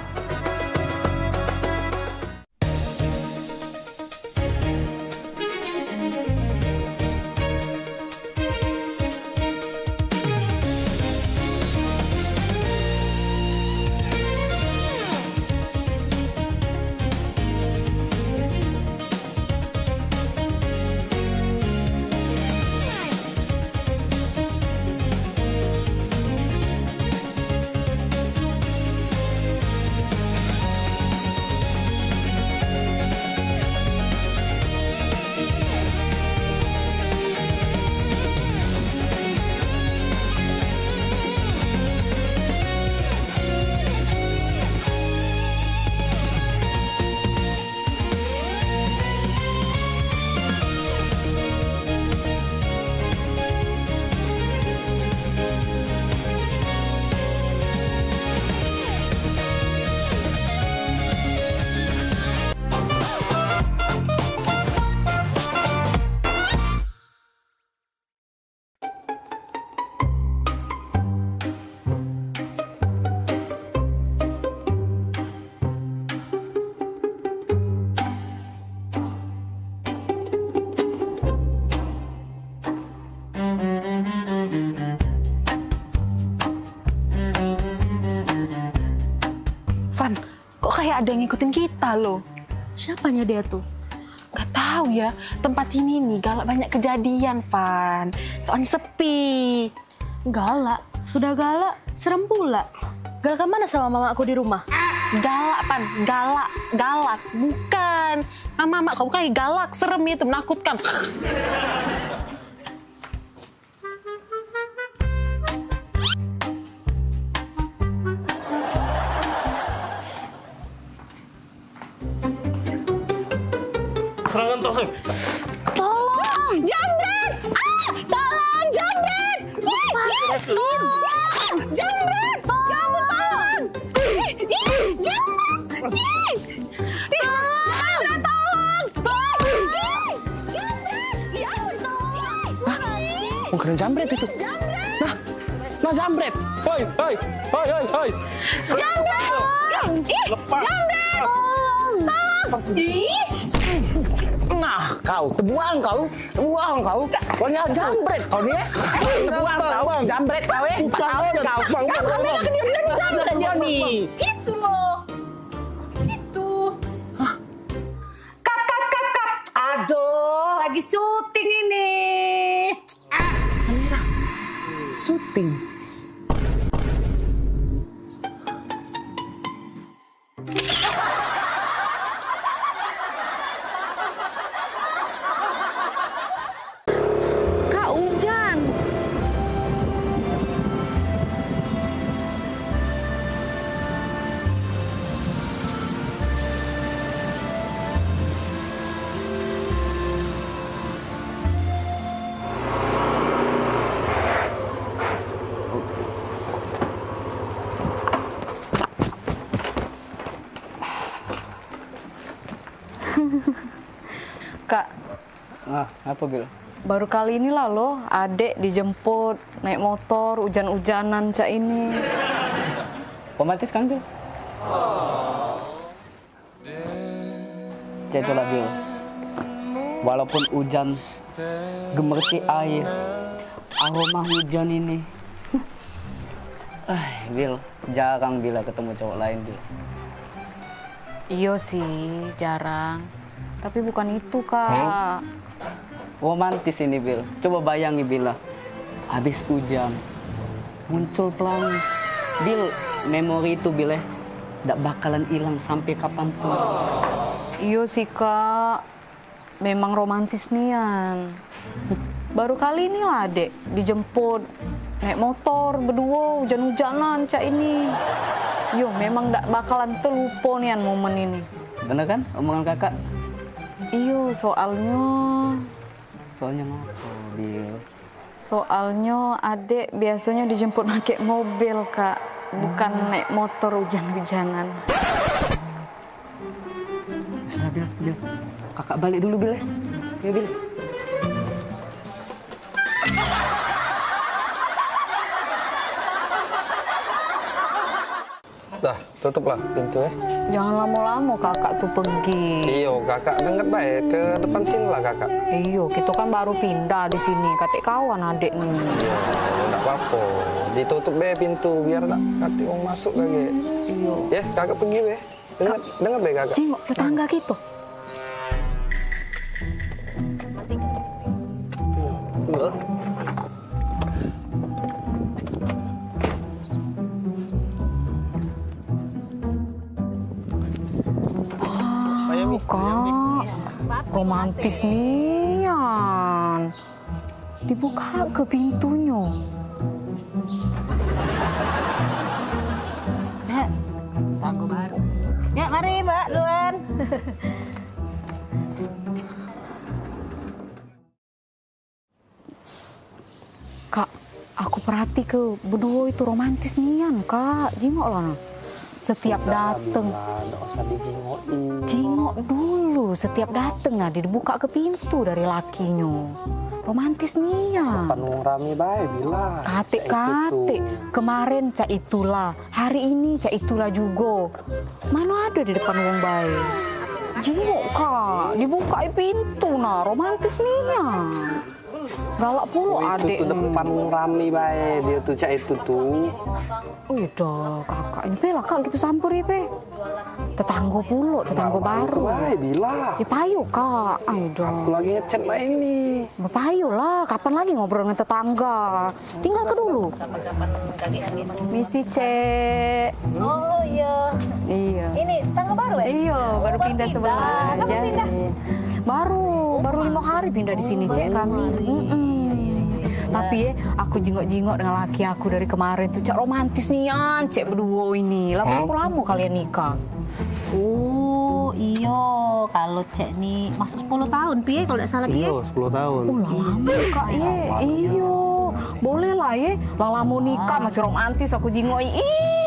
Van, kok kayak ada yang ngikutin kita loh? Siapanya dia tuh? Gak tahu ya, tempat ini nih galak banyak kejadian, Van. Soalnya sepi. Galak? Sudah galak, serem pula. Galak mana sama mama aku di rumah? Galak, Van. Galak. Bukan. Mama kamu kayak galak, serem itu, menakutkan. Serangan tosok. Tolong, jambret! Tolong, jambret! Tolong, jambret! Ya ampun, tolong! Jambret! Jambret, tolong! Jambret! Ya ampun, tolong! Bukan jambret itu. Nah jambret. Hoi. Jambret! Jambret! Nah, kau tebuang kau. Pokoknya jambret kau nih. Tebuang kau, jambret kau 4 tahun kau. Kami akan diri jambret dia nih. Itu loh. Itu. Kat. Aduh, lagi syuting ini. Syuting. Kak. Apa Gil? Baru kali ini lah loh, adek dijemput naik motor, hujan-hujanan cak ini. Romantis kan, Bil? Cak itulah, Bil. Walaupun hujan, gemerci air, aroma hujan ini. Bil, jarang Bila ketemu cowok lain, Bil. Iya sih, jarang. Tapi bukan itu, Kak. Romantis ini, Bil. Coba bayangi, Bila. Habis hujan, muncul pelangi. Bil, memori itu, Bil, nggak bakalan hilang sampai kapanpun. Iya sih, Kak. Memang romantis nian. Baru kali ini lah, Dek, dijemput naik motor berdua hujan-hujanan cak ini. Yo, memang nggak bakalan terlupa nian momen ini. Bener kan omongan kakak? Iyo, soalnya apa, Bil? Soalnya adek biasanya dijemput pakai mobil, Kak. Bukan naik motor hujan-hujanan. Sudah, Bil. Kakak balik dulu, Bil. Ya, Bil. Dah, tutuplah pintu ya. Jangan lama-lama kakak tuh pergi. Iyo, kakak dengar baik ke depan sini lah kakak. Iyo, kita kan baru pindah di sini, katik kawan adek nih. Iya, enggak apa-apa. Ditutup be pintu biar nak katik mau masuk lagi. Iyo. Ya, kakak pergi be. Dengar be kakak. Jengok tetangga gitu. Iya. Kak, romantis nian. Dibuka ke pintunya. Ya, tanggo baru. Ya, mari Mbak Luan. Kak, aku perhati ke berdua itu romantis nian, Kak. Jengok lah. Setiap dateng, Nggak usah dijengok. jengok dulu. Setiap dateng nah dibuka ke pintu dari lakinya. Romantis nian. Penuh rame bae bila. Kate-kate. Kemarin cak itulah, hari ini cak itulah juga. Mana ada di depan wong bae. Jengok, Kak, dibuka pintu nah, romantis nian. Galak pula adek. Itu depan rame bae, dia tuh cak itu tuh. Udah, kakak ini pe lah kak gitu samperi pe. Tetangga pula, tetangga baru. Bae bila. Di payu kak, ayo Aku lagi ngechat mbak ini. Payu lah, kapan lagi ngobrol dengan tetangga? Tinggal ke dulu. Misi cek. Oh iya. Iya. Ini tangga baru ya? Iya, baru pindah sebelah. Kamu pindah? Baru 5 hari pindah di sini cek kami. Tapi ya, aku jengok-jengok dengan laki aku dari kemarin tuh cak romantis nian, cek berdua ini. Lama kalian nikah. Oh iya, kalau cek nih masuk 10 tahun, piye kalau tidak salah piye? Iya, 10 tahun. Oh lama kak ye, iyo. Boleh lah ye, lama nikah masih romantis aku jengok.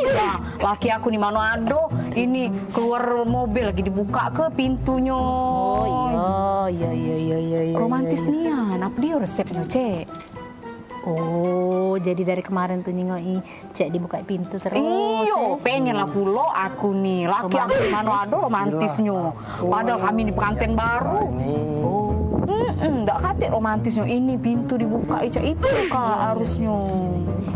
Nah, laki aku di Manado ini keluar mobil lagi dibuka ke pintunya. Oh iya. Romantis nian, apa dia resepnya cek? Oh, jadi dari kemarin tuh nyingoi cek dibuka pintu terus. Iyo, pengen lah pulo aku nih. Laki aku di Manado romantisnya. Padahal kami di pengantin baru. Nggak kate romantisnya. Ini pintu dibuka itu kak harusnya.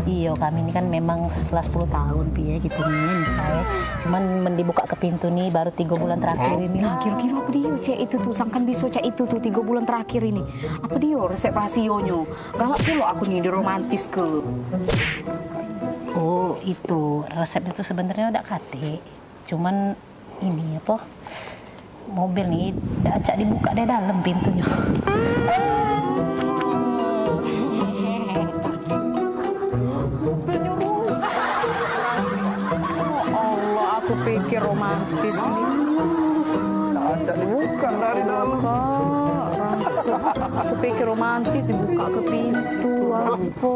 Iya, kami ini kan memang setelah 10 tahun piye gitu nih nikah ya. Cuman dibuka ke pintu nih baru 3 bulan terakhir ini. Nah, kira-kira apa dia cek itu tuh sangkan bisa cek itu tuh 3 bulan terakhir ini. Apa dia resep rasionya? Galak pulo aku nih di romantis ke. Oh, itu resepnya tuh sebenarnya udah kate. Cuman ini apa? Mobil nih acak dibuka dari dalam pintunya. Allah, aku pikir romantis nih. Acak dibuka dari dalam. Rasa aku pikir romantis dibuka ke pintu. Apa?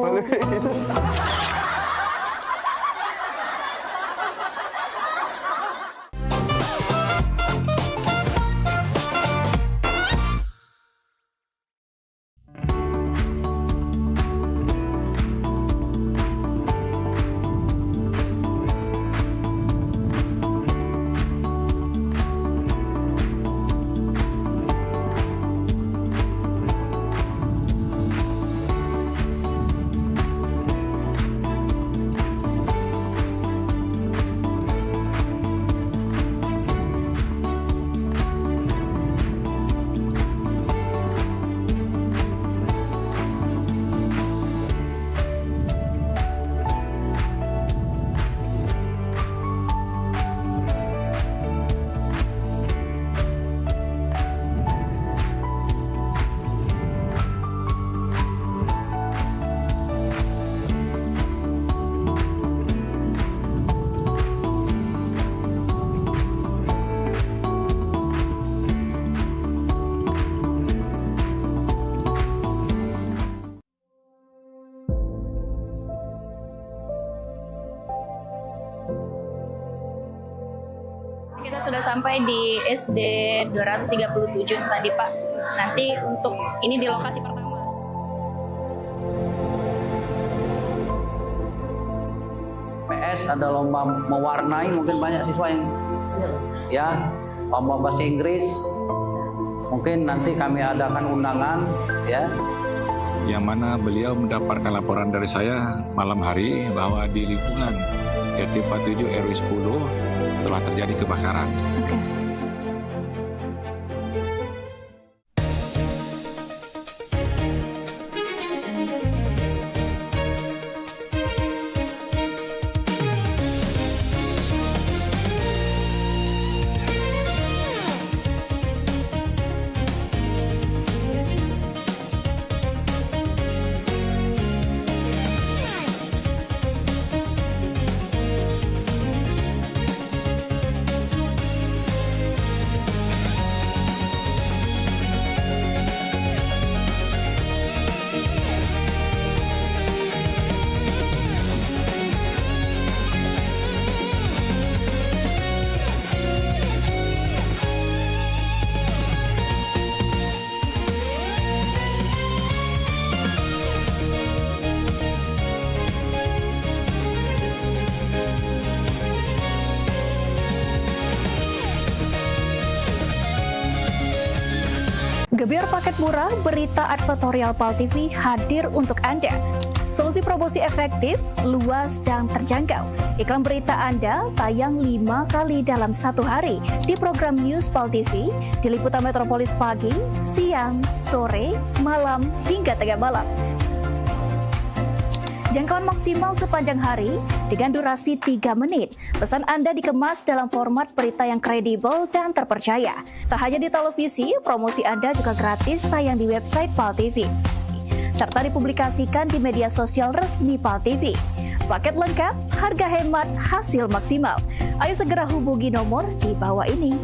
Kita sudah sampai di SD 237 tadi Pak. Nanti untuk ini di lokasi pertama. PS ada lomba mewarnai, mungkin banyak siswa yang ya lomba bahasa Inggris. Mungkin nanti kami adakan undangan ya. Yang mana beliau mendapatkan laporan dari saya malam hari bahwa di lingkungan RT 47 RW 10 telah terjadi kebakaran. Gebyar paket murah, berita advertorial PAL TV hadir untuk Anda. Solusi promosi efektif, luas, dan terjangkau. Iklan berita Anda tayang 5 kali dalam 1 hari di program News PAL TV, di liputan Metropolis pagi, siang, sore, malam, hingga tengah malam. Jangkauan maksimal sepanjang hari dengan durasi 3 menit. Pesan Anda dikemas dalam format berita yang kredibel dan terpercaya. Tak hanya di televisi, promosi Anda juga gratis tayang di website PAL TV, serta dipublikasikan di media sosial resmi PAL TV. Paket lengkap, harga hemat, hasil maksimal. Ayo segera hubungi nomor di bawah ini.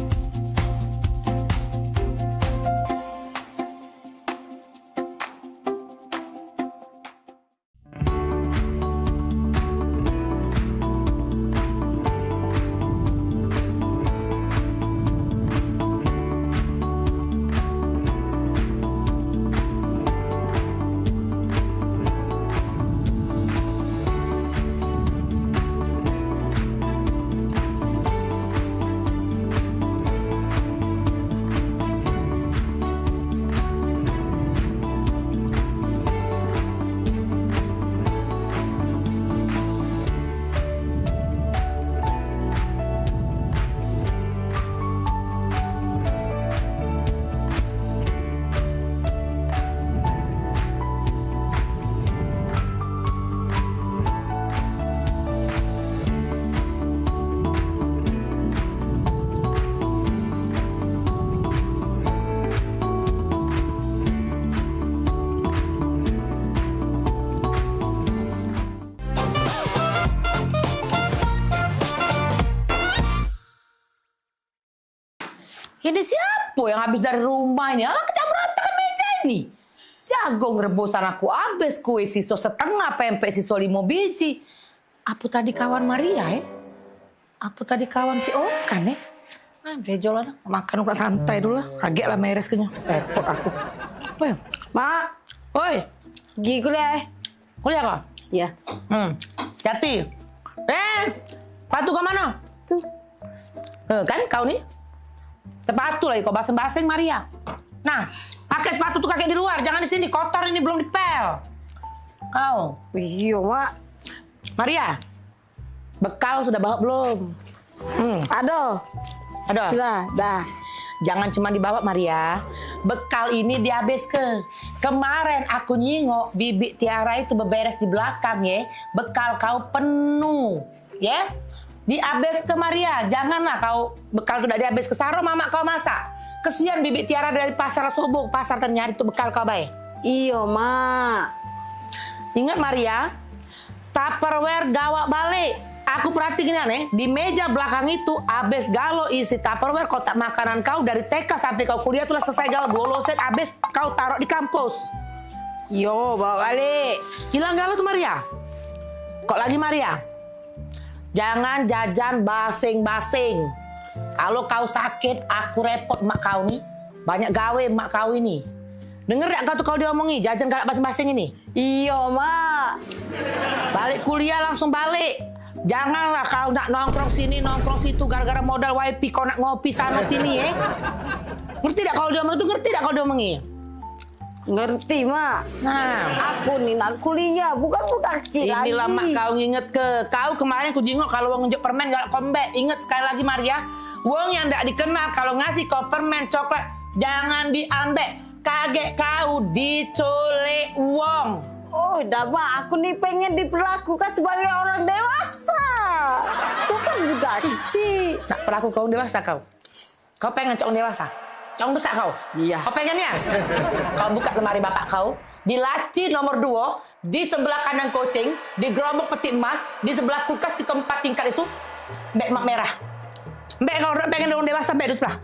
Ini siapa yang habis dari rumah ini? Alah, kecamberantakan meja ini. Jagung rebusan aku habis, kue siso setengah, pempek siso 5 biji. Apa tadi kawan Maria ya? Apa tadi kawan si Okan ya? Bejolan, makan udah santai dulu lah. Agak lah meres kayaknya. Repot aku. Woi, Mak. Woi, pergi kuliah. Kuliah kok? Iya. Jati. Patu ke mana? Tuh. Kan kau nih? Sepatu lagi kau baseng-baseng Maria. Nah, pakai sepatu tuh kakek di luar, jangan di sini, kotor ini belum dipel. Kau. Iya, Mak. Maria, bekal sudah bawa belum? Ada. Sudah, dah. Jangan cuma dibawa Maria. Bekal ini dihabiskan. Kemarin aku nyingok Bibi Tiara itu beberes di belakang ya. Bekal kau penuh, ya. Dihabis ke Maria, janganlah kau bekal sudah dihabis ke Saro, mama kau masak. Kesian Bibi Tiara dari pasar subuh, pasar ternyari itu bekal kau baik. Iya, Mak. Ingat Maria, Tupperware gawak balik. Aku perhatiin nih, di meja belakang itu habis galo isi Tupperware kotak makanan kau dari TK sampai kau kuliah tuh selesai galo boloset habis kau taruh di kampus. Yo, bawa balik. Hilang galo tuh Maria. Kok lagi Maria? Jangan jajan basing-basing. Kalau kau sakit, aku repot mak kau nih. Banyak gawe mak kau ini. Dengar gak kau tuh kalau diomongi, jajan galak basing-basing ini? Iya, Mak. Balik kuliah langsung balik. Janganlah kau nak nongkrong sini, nongkrong situ gara-gara modal wifi kau nak ngopi sana sini ya. Ngerti tak kalau diomongi itu? Ngerti tak kalau diomongi? Ngerti, Mak. Nah, aku nih nak kuliah, bukan budak kecil lagi. Inilah mak kau nginget ke. Kau kemarin ku jenguk kalau wong nunjuk permen galak kombek. Ingat sekali lagi Maria, wong yang ndak dikenal kalau ngasih kau permen coklat jangan diambek. Kaget kau diculik wong. Oh, dah Mak, aku nih pengen diperlakukan sebagai orang dewasa. Bukan budak kecil. Nak perlaku kau dewasa kau? Kau pengen cowok dewasa? Cowok besar kau? Iya. Kau pengennya? Kau buka lemari bapak kau, di laci nomor 2, di sebelah kanan kucing, di gerobak peti emas, di sebelah kulkas kita 4 tingkat itu, beg mak merah. Beg kau pengen orang dewasa, beg itu sebelah.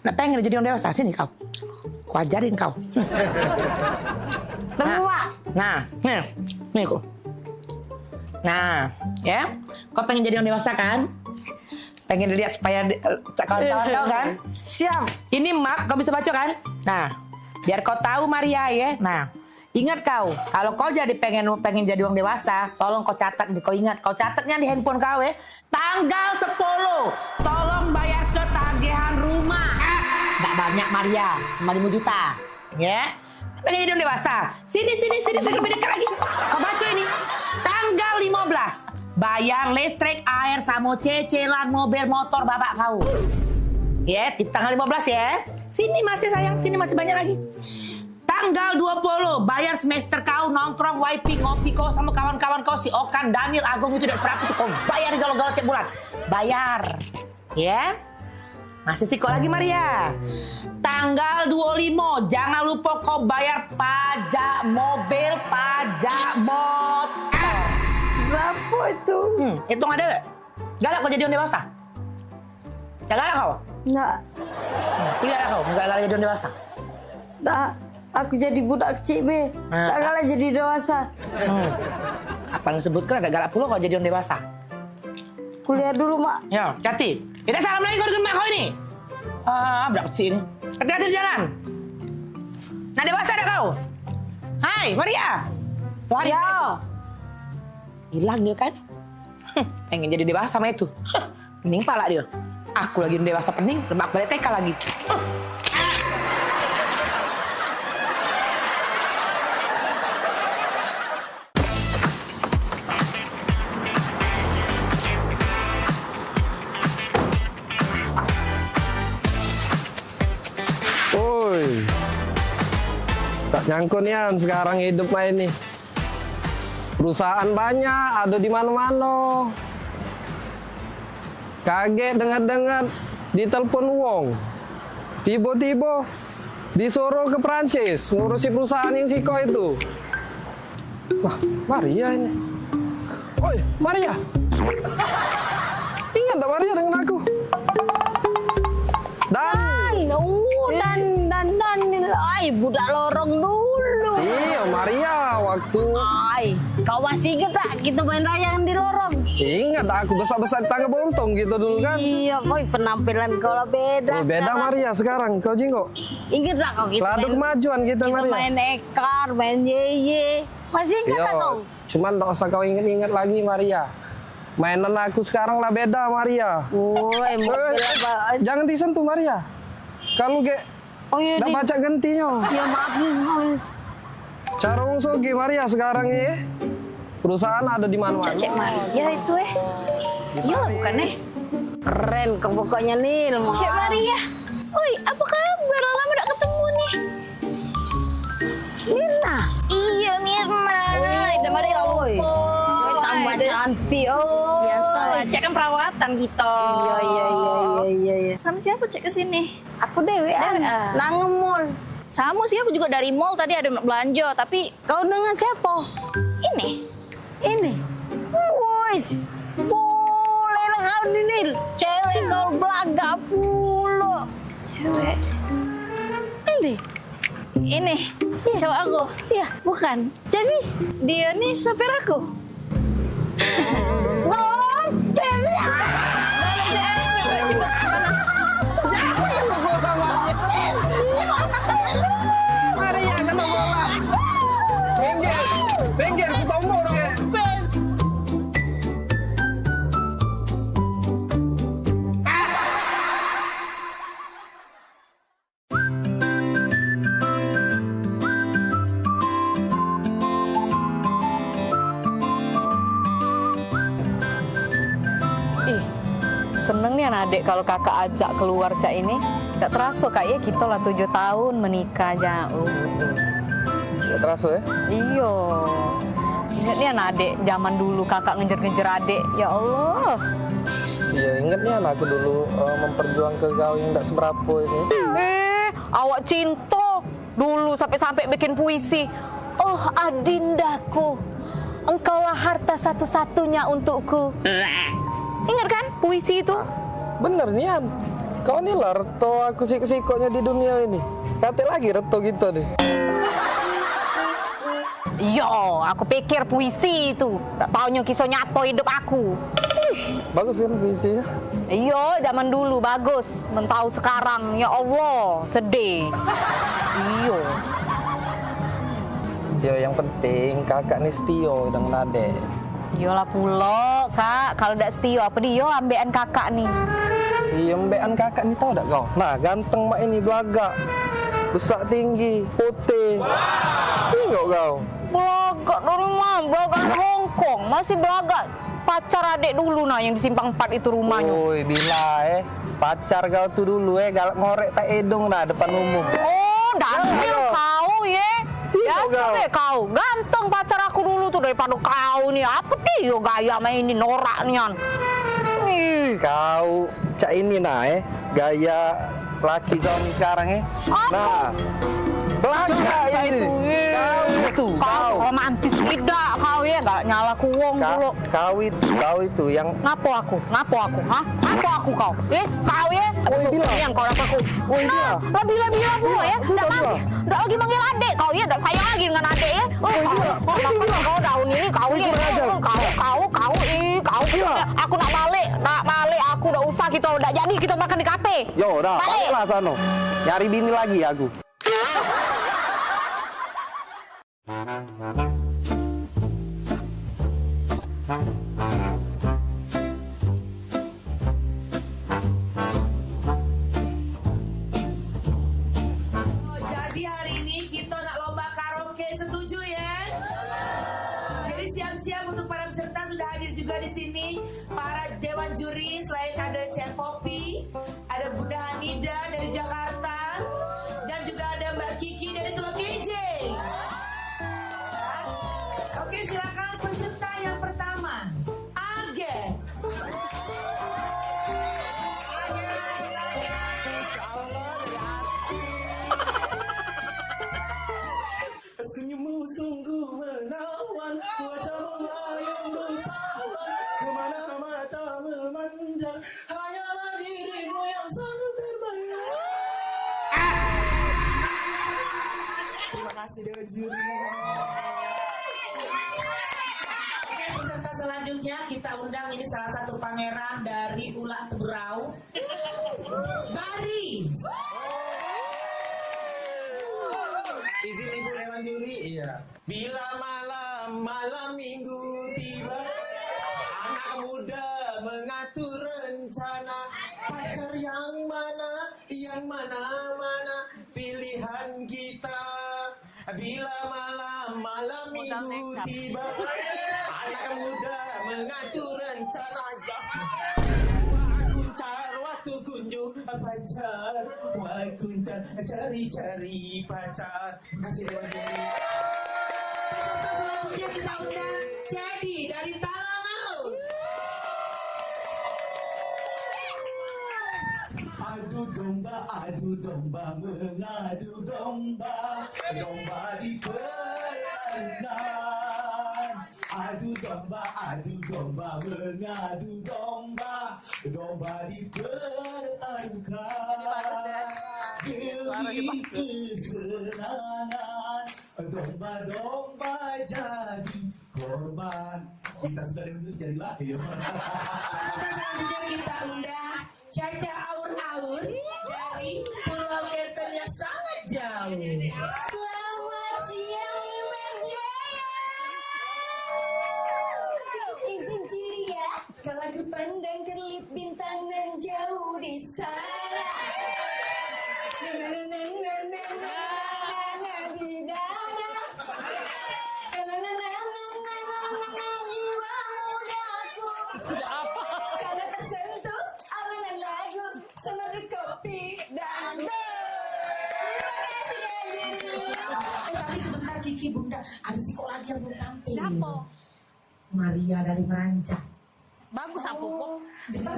Nak pengen jadi orang dewasa, sini kau. Ku ajarin kau. Nah, nih kau. Nah, ya, kau pengen jadi orang dewasa kan? Pengen dilihat supaya kawan-kawan kau kan? Siap. Ini map, kau bisa baca kan? Nah, biar kau tahu Maria ya. Nah, ingat kau, kalau kau jadi pengen jadi orang dewasa, tolong kau catat, kau ingat, kau catatnya di handphone kau ya. Tanggal 10, tolong bayar ketagihan rumah. Gak banyak Maria, cuma 5 juta. Ya, pengen jadi orang dewasa. Sini, saya lebih dekat lagi. Kau baca ini. Tanggal 15. Bayar listrik, air, sama cicilan mobil motor bapak kau. Ya, di tanggal 15 ya. Sini masih sayang, sini masih banyak lagi. Tanggal 20, bayar semester kau nongkrong, wifi, ngopi kau sama kawan-kawan kau si Okan, Daniel, Agung itu tidak seberapa kau bayar galau-galau tiap bulan. Bayar. Ya. Masih siko lagi Maria. Tanggal 25, jangan lupa kau bayar pajak mobil, pajak motor. Berapa itu? Hitung ada. Galak kau jadi orang dewasa? Ya galak kau? Enggak. Kuliah kau? Enggak galak jadi orang dewasa? Enggak. Aku jadi budak kecil, Be. Tak galak jadi dewasa. Apa yang sebutkan ada galak pula kau jadi orang dewasa? Kuliah dulu, Mak. Ya, hati. Kita salam lagi kau dengan mak kau ini. Budak kecil ini. Hati-hati di jalan. Nah, dewasa ada kau? Hai, Maria. Lari. Hilang dia kan? Pengen jadi dewasa sama itu. Pening pala dia. Aku lagi dewasa pening, lebak balik TK lagi. Woi, tak nyangkut Yan sekarang hidup main nih. Perusahaan banyak, ada di mana-mana. Kaget dengar-dengar ditelepon wong. Tiba-tiba disuruh ke Prancis ngurusi perusahaan yang Siko itu. Wah, Maria ini. Oi, Maria. Ingat tak Maria dengan aku? Ay, budak lorong dulu. Iya, Maria waktu. Ay, kau masih ingat tak kita main layangan di lorong? Ingat aku besar-besar tangga bontong gitu dulu kan? Iya, boy, penampilan kau lah beda. Oh, beda Maria sekarang, kau jinggo. Ingat tak kau kita Ladu kemajuan kita Maria. Main ekar, main yeye. Masih ingat tak kau? Cuman tak usah kau ingat-ingat lagi Maria. Mainan aku sekarang lah beda Maria. Jangan disentuh Maria. Kalau iya, nggak baca gentinya. Ya maaf nih. Cara Sogi Maria sekarang ini perusahaan ada di mana-mana. Cek Maria itu Iya lah bukan Keren kau pokoknya nih. Cek Maria. Oi, apa kabar? Lama udah ketemu nih. Mirna. Iya Mirna. Udah Maria lupa. Tambah cantik. Biasa lah, cek kan perawatan gitu. Iya. Sama siapa cek ke sini? Aku Dewean. Nang mall. Sama sih, aku juga dari mall tadi ada belanja, tapi kau dengan siapa? Ini. Wis. Boleh lah kau Nil. Cewek kau belaga pula. Cewek. Ini. Cowok aku. Iya. Bukan. Jadi dia nih sopir aku. seneng nih anak adik kalau kakak ajak keluar cak ini. Gak terasa kak ya kita lah 7 tahun menikah jauh. Gak terasa ya? Iyo. Ingat nih anak adik zaman dulu kakak ngejar-ngejar adik. Ya Allah. Iya inget nih anakku dulu memperjuangkan kau yang gak seberapa ini. Awak cinta dulu sampai-sampai bikin puisi. Oh adindaku, engkaulah harta satu-satunya untukku. Ingat kan puisi itu? Bener Nian, kau nih lah reto aku siko-sikonya di dunia ini. Kate lagi reto gitu nih. Yo, aku pikir puisi itu. Tak taunya kisah nyata hidup aku. Bagus kan puisinya? Iya, zaman dulu bagus. Mentau sekarang, ya Allah, sedih. Iya. Ya yang penting kakak nih setio dengan adek. Iyalah pula, kak. Kalau tidak setio, apa dia ambekan kakak nih? Iya, ambekan kakak nih tau tak kau? Nah, ganteng mak ini belagak. Besar tinggi, putih. Tengok kau. Belagak dari mana? Belagak Hongkong. Masih belagak. Pacar adik dulu nah yang di Simpang 4 itu rumahnya. Woi, bila pacar kau tuh dulu galak ngorek tak edong nah depan umum. Oh, daniel kau ya. Biasa deh kau. Ganteng pacar aku dulu tuh daripada kau nih. Apa dia gaya main ini norak nian. Kau cak ini nah gaya laki kau nih sekarang Nah, belakang ini. Kau romantis tidak kau ya, gak nyala kuwong dulu. Kau itu yang Ngapo aku? Hah? Ngapo aku kau? Kau ya? Yang kau dapat aku. Bila pula ya. Udah lagi manggil adik kau ya, udah sayang lagi dengan adik ya. Kau daun ini kau ya. Kau. Aku nak balik, aku udah usah udah jadi kita makan di kafe. Yo, udah, baliklah sana. Nyari bini lagi aku. Jadi hari ini kita nak lomba karaoke, setuju ya? Jadi siap-siap untuk para peserta sudah hadir juga di sini para dewan juri. Selain ada Cen Popi, ada Bunda Hanida dari Jakarta, dan juga ada Mbak Kiki dari Tulung Kijing. Oke, silakan peserta yang pertama, Age. Senyummu sungguh menawan, wajahmu yang berpawan, kemana mata memandang, hanyalah dirimu yang selalu terbayang. Terima kasih dewan juri. Oke, peserta selanjutnya kita undang ini salah satu pangeran dari Ulak Teberau, Bari. Izin ibu dewan juri, iya. Bila malam minggu tiba, anak muda mengatur rencana, pacar yang mana pilihan kita. Bila malam minggu tiba, anak muda mengatur rencana, ya. Waktu kunjung pacar, kunjung cari pacar. Terima kasih dewan juri. Peserta selanjutnya kita undang Jadi dari Talangaut. Adu domba, mengadu domba, domba di perairan. Adu domba, mengadu domba, domba di perairan. Demi kesenangan, domba-domba jadi korban. Kita sudah dengar jadi lahir. Peserta selanjutnya kita undang Caca Aur-Aur dari Pulau Kenten yang sangat jauh. Selamat siang Imam Jaya. Izin juri ya, kalau aku pandang kelip bintang nan jauh di sana. Jiwa mudaku karena tersentuh Ada si kok lagi yang belum tampil. Siapa? Maria dari Meranjak. Bagus apa kok? Dengar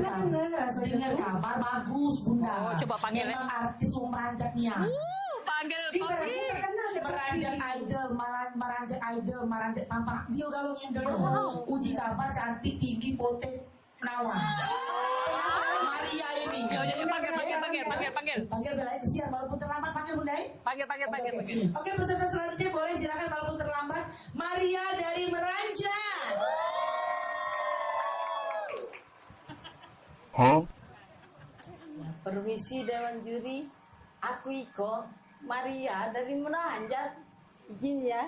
kabar bagus Bunda. Oh, coba panggil. Memang artis Meranjak nih ya. Panggil. Meranjak idol, Meranjak Pampa. Dia kalau yang dulu uji kabar cantik, tinggi, potek, perawan. Maria ini. Jadi panggil. Bella kesian walaupun terlambat panggil Bunda. Panggil. Oke, peserta selanjutnya boleh silakan walaupun terlambat. Maria dari Meranjak. Permisi Dewan Juri, aku Iko, Maria dari Meranjak. Izin ya.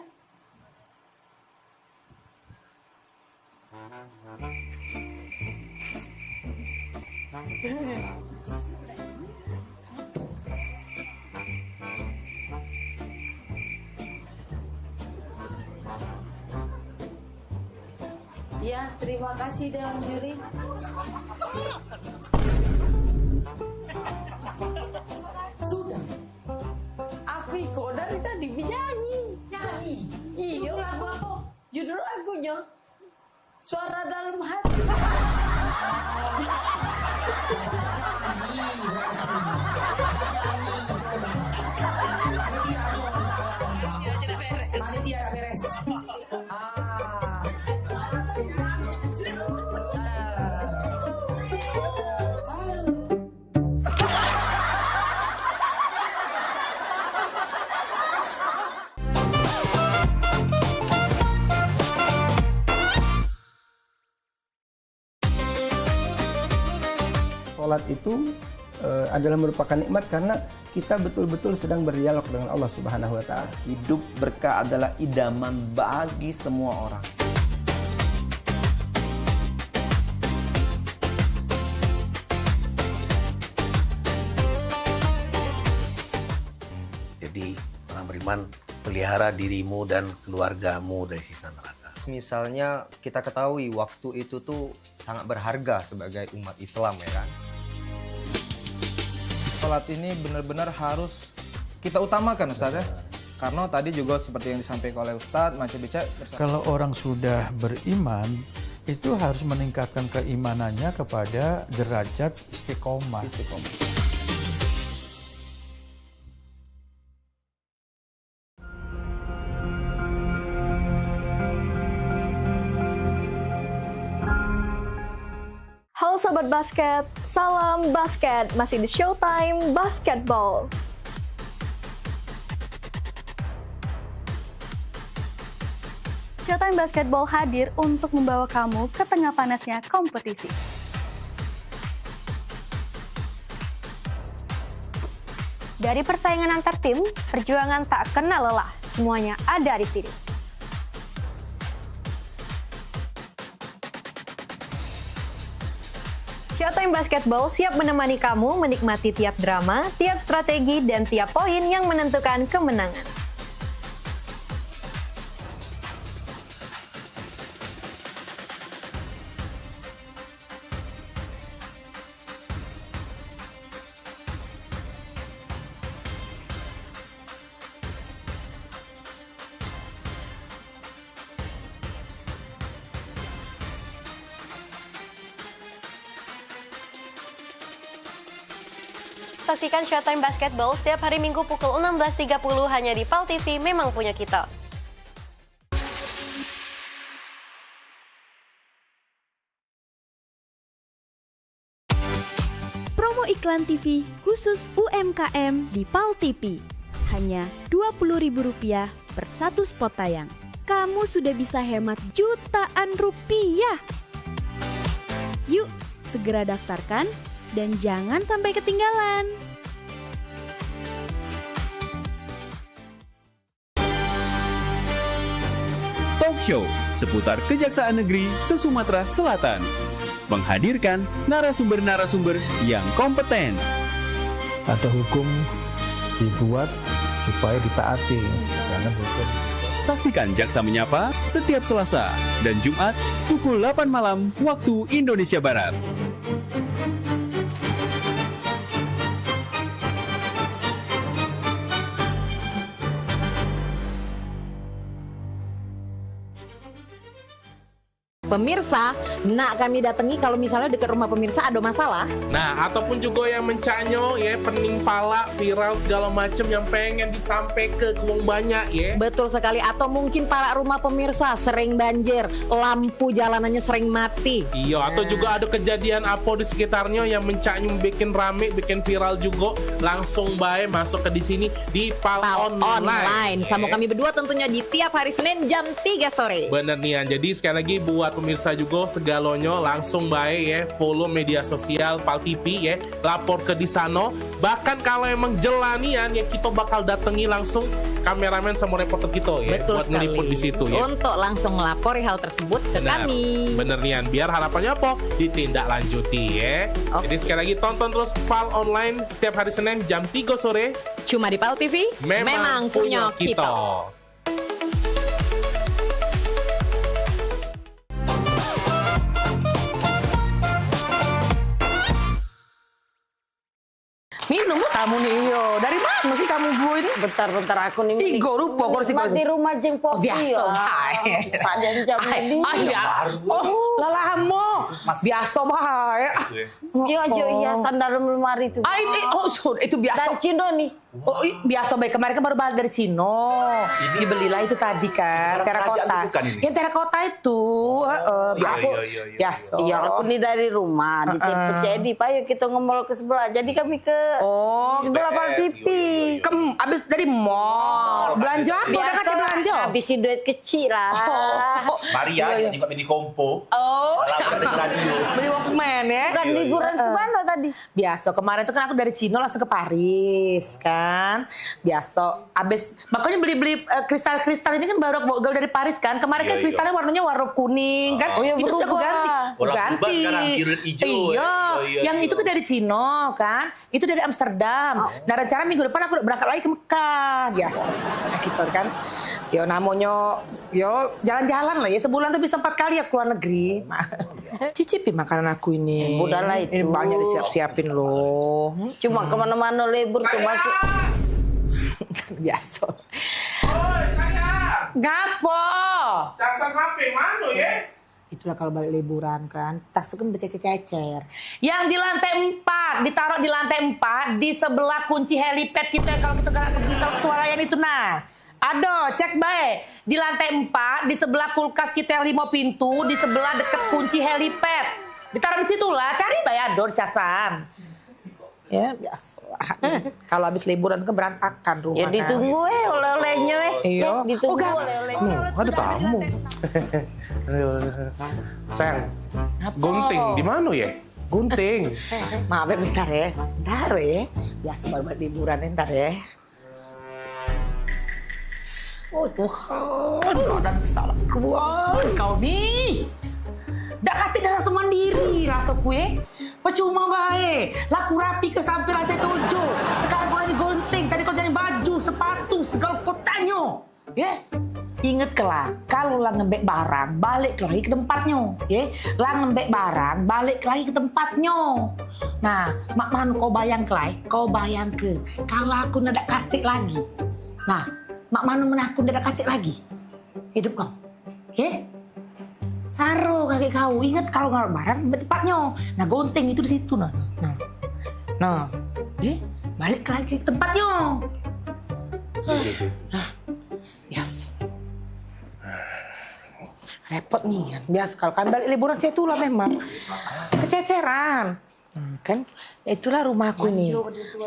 Ya, terima kasih Dewan Juri. Sudah. Aku Iko dari tadi nyanyi. Iya, lagu apa? Judul lagunya Suara Dalam Hati. Panitia beres. Sholat itu adalah merupakan nikmat karena kita betul-betul sedang berdialog dengan Allah Subhanahu wa taala. Hidup berkah adalah idaman bagi semua orang. Jadi orang beriman, pelihara dirimu dan keluargamu dari siksa neraka. Misalnya kita ketahui waktu itu tuh sangat berharga sebagai umat Islam ya kan. Sholat ini benar-benar harus kita utamakan Ustaz ya. Karena tadi juga seperti yang disampaikan oleh Ustadz, Macam Bica. Kalau orang sudah beriman, itu harus meningkatkan keimanannya kepada derajat istiqomah. Halo Sobat Basket, salam basket, masih di Showtime Basketball. Showtime Basketball hadir untuk membawa kamu ke tengah panasnya kompetisi. Dari persaingan antar tim, perjuangan tak kenal lelah, semuanya ada di sini. Showtime Basketball siap menemani kamu menikmati tiap drama, tiap strategi, dan tiap poin yang menentukan kemenangan. Saksikan Showtime Basketball setiap hari Minggu pukul 16.30 hanya di PAL TV, memang punya kita. Promo iklan TV khusus UMKM di PAL TV. Hanya Rp20.000 per satu spot tayang. Kamu sudah bisa hemat jutaan rupiah. Yuk, segera daftarkan dan jangan sampai ketinggalan. Talk Show seputar Kejaksaan Negeri se-Sumatera Selatan. Menghadirkan narasumber-narasumber yang kompeten. Ada hukum dibuat supaya ditaati, jangan hukum. Saksikan Jaksa Menyapa setiap Selasa dan Jumat pukul 8 malam waktu Indonesia Barat. Pemirsa, nak kami datangi kalau misalnya dekat rumah pemirsa ada masalah. Nah, ataupun juga yang mencaknyo ya, pening pala, viral segala macam yang pengen disampaikan ke wong banyak ya. Betul sekali. Atau mungkin para rumah pemirsa sering banjir, lampu jalanannya sering mati. Iya, atau juga ada kejadian apa di sekitarnya yang mencaknyo bikin rame, bikin viral juga, langsung baik masuk ke di sini di Pal Online. Sama kami berdua tentunya di tiap hari Senin jam 3 sore. Bener nih, jadi sekali lagi buat pemirsa juga segalonyo langsung baik ya, follow media sosial Pal TV ya, lapor ke di sana. Bahkan kalau emang jelanian ya, kita bakal datangi langsung kameramen sama reporter kita ya. Betul buat ngeliput di situ ya. Untuk langsung melapori hal tersebut ke kami. Bener nian, biar harapannya apa? Ditindaklanjuti ya. Jadi sekali lagi tonton terus Pal Online setiap hari Senin jam 3 sore. Cuma di Pal TV, memang punya kita. Minum kamu nih, iyo. Dari mana sih kamu gue ini? Bentar aku nih. 3 rupiah kursi kau. Di rumah jeng popi. Biasa, baik. Sadan jam ini. Lelahmu. Biasa, baik. Jo hiasan dalam lemari itu. Itu biasa. Dari Cino nih. Oh, biasa baik. Kemarin kan baru balik dari Cino. Dibelilah itu tadi kan, terakota. Yang terakota itu, biasa. Biasa. Iya, aku nih dari rumah di jadi Pak, yuk kita ngemol ke sebelah. Jadi kami ke sebelah Pal TV. Abis dari mall. Belanja apa? Udah kasih belanja? Habisin duit kecil lah. Maria, juga beli kompo. Beli Walkman ya. Bukan liburan ke mana tadi? Biasa, kemarin tuh kan aku dari Cino langsung ke Paris kan. Biasa, abis makanya beli kristal-kristal ini kan baru bawa dari Paris kan. Kemarin kan kristalnya warnanya warna kuning kan. Itu sudah aku ganti. Ganti. Iya, yang itu kan dari Cino kan. Itu dari Amsterdam. Nah, rencana minggu depan aku berangkat lagi ke Mekah. Biasa. Nah, gitu kan. Yo namanya jalan-jalan lah ya. Sebulan tuh bisa 4 kali ya keluar negeri. Cicipi makanan aku ini. Udahlah itu. Ini banyak disiap-siapin loh. Cuma kemana-mana libur tuh masuk. Biasa. Oi, sayang. Gapo? Casan HP mana ya? Itulah kalau balik liburan kan, tas itu kan bercecer-cecer. Yang di lantai 4, ditaruh di lantai 4, di sebelah kunci helipad kita kalau kita pergi ke swalayan itu nah. Ada, cek baik. Di lantai 4, di sebelah kulkas kita yang 5 pintu, di sebelah deket kunci helipad. Ditaruh di situ lah, cari baik ador casan. Ya, biasa. Kalau habis liburan kan berantakan rumah. Ya ditunggu oleh-olehnya Iya. Ditunggu oleh-olehnya. Ada tamu. Sayang, gunting di mana ya? Gunting. Maaf ya, bentar ya. Bentar ya. Biasa baru buat liburan ntar ya. Oh Tuhan, kau dan kesalahan kau nih. Dak kati dah langsung mandiri rasa kue. Percuma baik. Laku rapi ke sampai lantai 7. Sekarang kau lagi gunting. Tadi kau jadi baju, sepatu, segala kau tanya. Ya. Ingat kelak, kalau lah ngembek barang, balik lagi ke tempatnya. Ya. Lah ngembek barang, balik lagi ke tempatnya. Nah, mak manu kau bayang kelai, kau bayang ke. Kalau aku nak katik lagi. Nah, mak manu mana aku nak katik lagi. Hidup kau. Ya. Taruh kaki kau. Ingat kalau nggak barang di tempatnya. Nah, gunting itu di situ nah. Balik lagi ke tempatnya. Nah, biasa. Repot nih kan. Biasa kalau kalian balik liburan saya itulah memang kececeran. Kan itulah rumahku nih.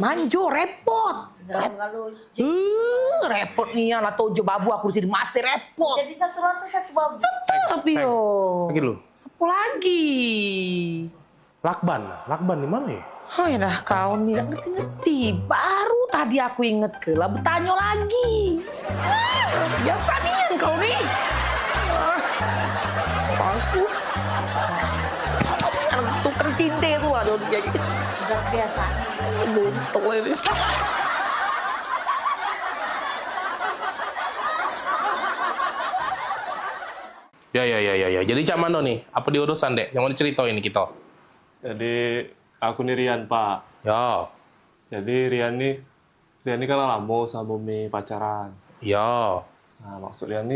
Manjo repot. Repot nih ya lah tojo babu aku di sini masih repot. Jadi satu lantai satu babu. Tapi yo. Lagi lu. Apa lagi? Lakban di mana ya? Oh ya dah kau nih ngerti-ngerti. Baru tadi aku inget ke lah bertanya lagi. Biasa nih kau nih. Aku tukang cinta itu ada jadi udah biasa. Buntuk ini. Ya. Jadi cak mano nih? Apa diurusan dek? Yang mau diceritain ini kita? Jadi aku nih Rian Pak. Ya. Jadi Rian nih kan lama sama pacaran. Ya. Nah maksud Rian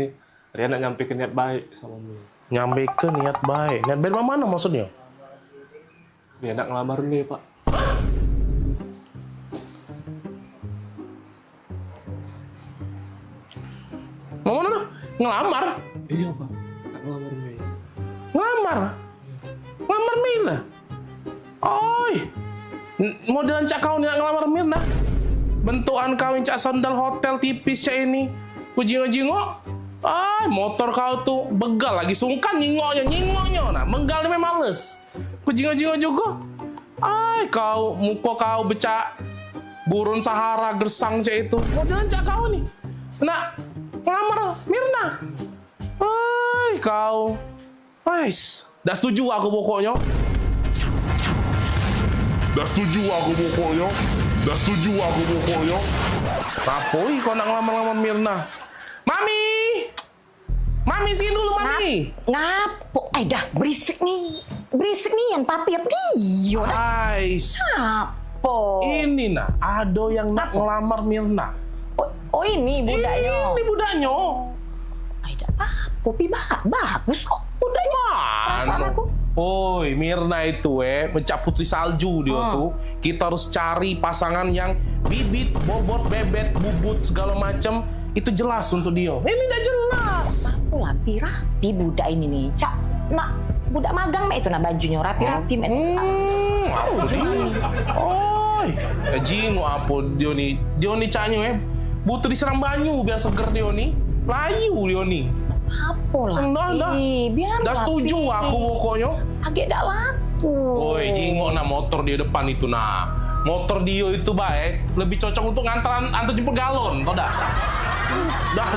nak nyampein niat baik sama Mi. Nyampaikan niat baik. Niat baik mana maksudnya? Dia nak ngelamar nih, Pak. Mau mana? Ngelamar? Iya, Pak. Nak ngelamar nih. Ngelamar? Ngelamar Mirna? Oi! Modelan cak kau nak ngelamar Mirna? Bentukan kau yang cak sandal hotel tipis cak ini. Ku jingok-jingok. Motor kau tuh begal lagi sungkan nyingoknya. Nah, menggalnya males. Ku jingok-jingok juga. Kau muka kau becak gurun Sahara gersang cak itu. Modelan cak kau nih. Nak ngelamar Mirna. Kau. Dah setuju aku pokoknya. Rapoi kau nak ngelamar Mirna. Mami sini dulu, Mami. Ngapo? Dah berisik nih yang papi apa dia? Ngapo? Ini ada yang nak ngelamar Mirna. Oh ini budaknya. Ini budaknya. Popi bagus kok budaknya. Perasaan aku. Mirna itu mencap putri salju dia tuh. Kita harus cari pasangan yang bibit, bobot, bebet, bubut segala macam itu jelas untuk dia. Ini udah jelas. Aku rapi budak ini nih. Cak, nak budak magang mek itu bajunya rapi-rapi mek. Jingo apa dia nih caknya butuh disiram banyu biar seger dia nih. Layu dia nih. Apa lapi? Biar dah setuju aku pokoknya. Agak dak laku. Jingo motor di depan itu motor dia itu baik, lebih cocok untuk antar jemput galon, tau dah? Dah.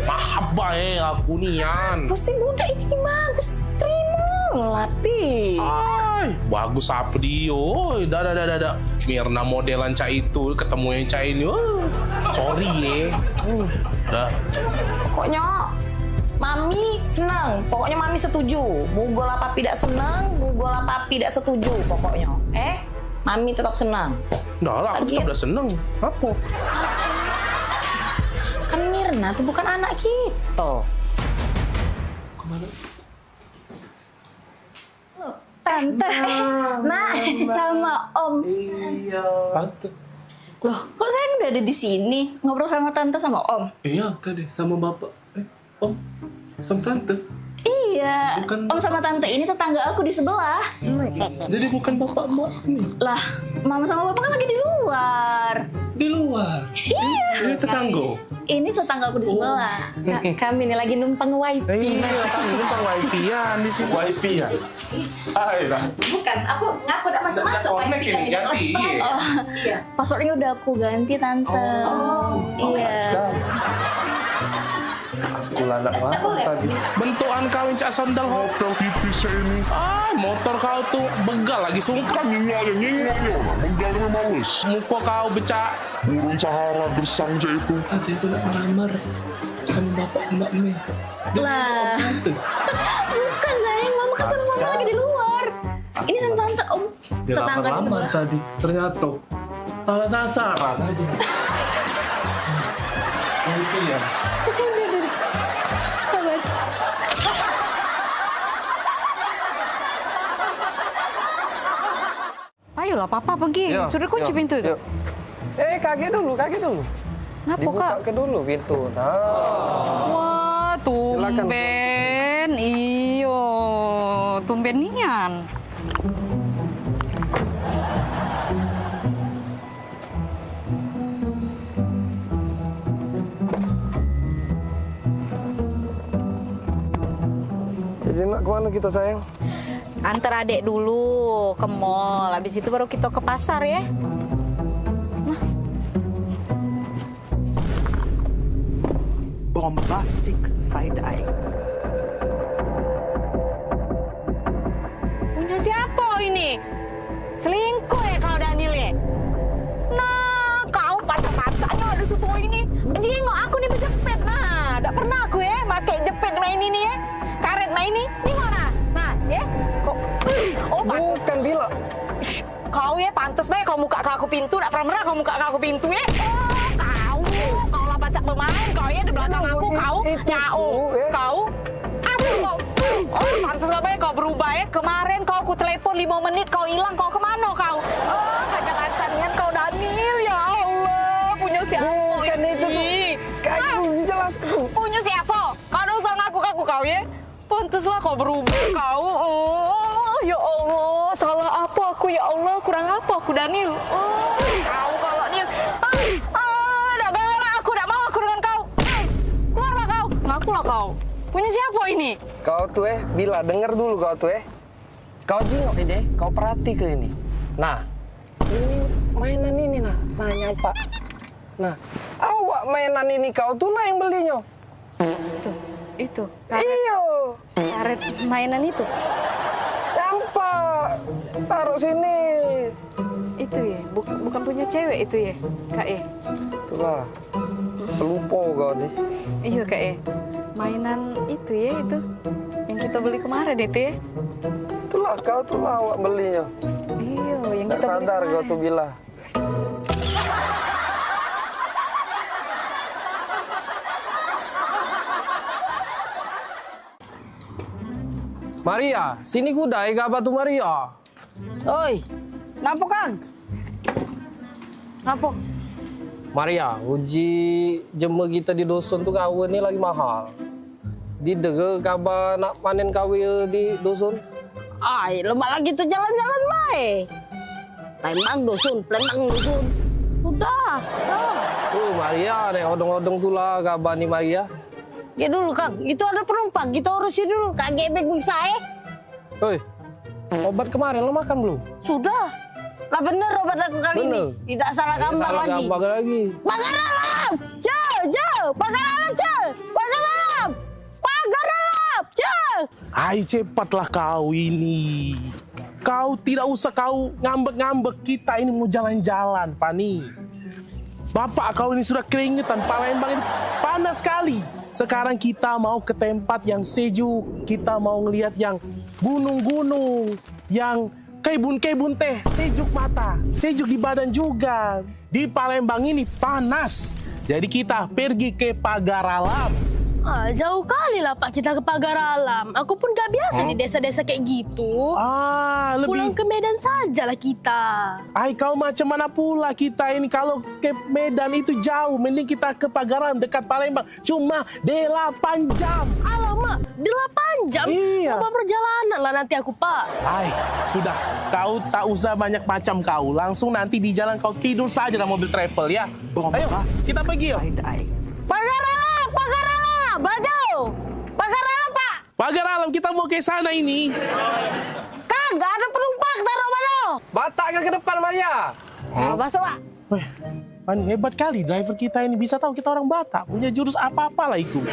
Maaf baik aku nian. Pasti budak ini bagus, terima lapi. Bagus apa dia? Dah. Mirna modelan cak itu ketemu yang cak ini. Sorry Dah. Pokoknya Mami senang, pokoknya Mami setuju. Mugola papi tidak senang, mugola papi tidak setuju pokoknya. Mami tetap senang. Dah lah, aku tetap dah senang. Apa? Kan Mirna tuh bukan anak kita. Kemana? Tante, sama Om. Iya. Tante. Loh, kok saya nggak ada di sini ngobrol sama Tante sama Om? Iya, tadi sama Bapak. Om, sama Tante. Iya, Om sama Tante ini tetangga aku di sebelah. Jadi bukan Bapak Mbak nih? Lah, Mama sama Bapak kan lagi di luar. Di luar? Iya. Ini tetangga? Ini tetangga aku di sebelah. Kami ini lagi numpang wifi. Iya, kami numpang wifi-an di sini. Wifi ya? Bukan, aku ngaku udah masuk-masuk. Connect ini ganti. Iya. Passwordnya udah aku ganti, Tante. Iya. Aku lanak tadi. Bentukan kau yang cak sandal hotel tipis ini. Motor kau tuh begal lagi sungkan nyingoknya. Menggalnya males. Muka kau becak gurun Sahara gersang cak itu. Tadi aku nak ngelamar sama Bapak Mbak nih. Lah. Bukan sayang, Mama kan sama Mama lagi di luar. Ini sama Tante, Om. Dia Tetangga di lamar sebelah. tadi. Ternyata salah sasaran aja. Itu ya. Sabar. Ayolah, Papa pergi. Sudah kunci pintu itu. Kaget dulu. Ngapa, Dibuka Kak? ke dulu pintu. Wah, tumben. Iyo, tumben nian. Jadi nak kemana kita sayang? Antar adik dulu ke mall. Habis itu baru kita ke pasar ya. Bombastic side-eye. Punya siapa ini? Selingkuh ya kau Daniel ya? Nah, kau pacar-pacarnya ada situ ini. Jengok aku nih berjepit. Nah, tak pernah aku ya pakai jepit main ini ya. Karet main ini. Ini mana? Nah, ya. Kok Bukan Bila. Kau ya pantas baik kau muka ke aku pintu. Tak pernah kau muka ke aku pintu ya. Kau lah pacak pemain. Kau ya di belakang aku. Kau nyau. Kau. Aku. Pantes lah Bay, kau berubah ya. Kemarin kau aku telepon 5 menit, kau hilang, kau kemana kau? Kacang-kacangan kau Daniel, ya Allah. Punya siapa? Bukan itu tuh. Kau jelas kau. Punya siapa? Kau udah usah ngaku-ngaku kau ya. Pantes lah kau berubah kau. Oh, ya Allah, salah apa aku ya Allah? Kurang apa aku Daniel? Oh, kau kalau Daniel. Dah galak aku, dah mau aku dengan kau. Keluarlah kau. Ngakulah kau. Punya siapa ini? Kau tuh Bila denger dulu kau tuh Kau jengok ini, kau perhati ke ini. Nah, ini mainan ini nah nyapa. Nah, awak mainan ini kau tuh lah yang belinya. Itu. Iyo. Karet mainan itu. Nyapa. Taruh sini. Itu ya, bukan punya cewek itu ya, Kak E. Itulah. Pelupo kau nih. Iya Kak E. Mainan itu ya itu yang kita beli kemarin itu ya. Itulah kau tuh lah awak belinya. Iya, yang Nggak kita beli sadar kemarin. kau tuh Bila. Maria, sini kudai apa tuh Maria? Oi, kenapa Kang? Kenapa? Maria, uji jemur kita di dusun tuh kawin ini lagi mahal. Didengar kabar nak panen kawin di dusun? Ay, lemak lagi tuh jalan-jalan baik. Palembang dusun. Udah. Maria, nek odong-odong tuh lah kabar nih Maria. Ya dulu Kang, itu ada penumpang, kita urusin dulu. Kak gebek bisa Hei, obat kemarin lo makan belum? Sudah. Lah bener obat aku kali ini. Tidak salah gambar lagi. Gambar lagi. Pagar alam! Pagar alam, Pagar alam! Pagar alam! Ayo cepatlah kau ini. Kau tidak usah kau ngambek-ngambek, kita ini mau jalan-jalan, Fani. Bapak kau ini sudah keringetan, Palembang ini panas sekali. Sekarang kita mau ke tempat yang sejuk, kita mau ngelihat yang gunung-gunung, yang kebun-kebun teh, sejuk mata, sejuk di badan juga. Di Palembang ini panas, jadi kita pergi ke Pagar Alam. Jauh kali lah Pak kita ke Pagar Alam. Aku pun gak biasa di desa-desa kayak gitu. Pulang ke Medan sajalah kita. Ay, kau macam mana pula kita ini, kalau ke Medan itu jauh, mending kita ke Pagar Alam dekat Palembang. Cuma 8 jam. Alamak, 8 jam? Iya. Coba perjalanan lah nanti aku Pak. Ay, sudah. Kau tak usah banyak macam kau. Langsung nanti di jalan kau tidur saja dalam mobil travel ya. Ayo, kita pergi yuk. Pagar alam! Pagar alam! Baju! Pagar alam Pak! Pagar Alam, kita mau ke sana ini. Kang, gak ada penumpang, taruh mana? Batak ke depan Maria. Masuk Pak. Wih, Pani, hebat kali driver kita ini, bisa tahu kita orang Batak. Punya jurus apa-apa lah itu.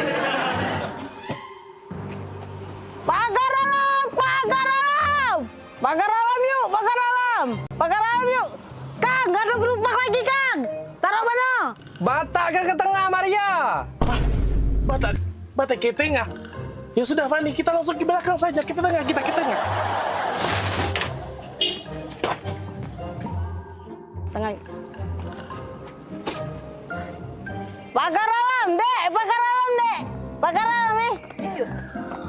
Pagar alam! Pagar alam! Pagar alam yuk! Pagar alam! Pagar alam yuk! Kang, gak ada penumpang lagi Kang! Taruh mana? Batak ke tengah Maria. Batak ke tengah. Ya sudah Fani, kita langsung ke belakang saja. Kita tengah, kita ke tengah. Tengah. Pagar alam, Dek! Pagar alam, Dek! Pagar alam,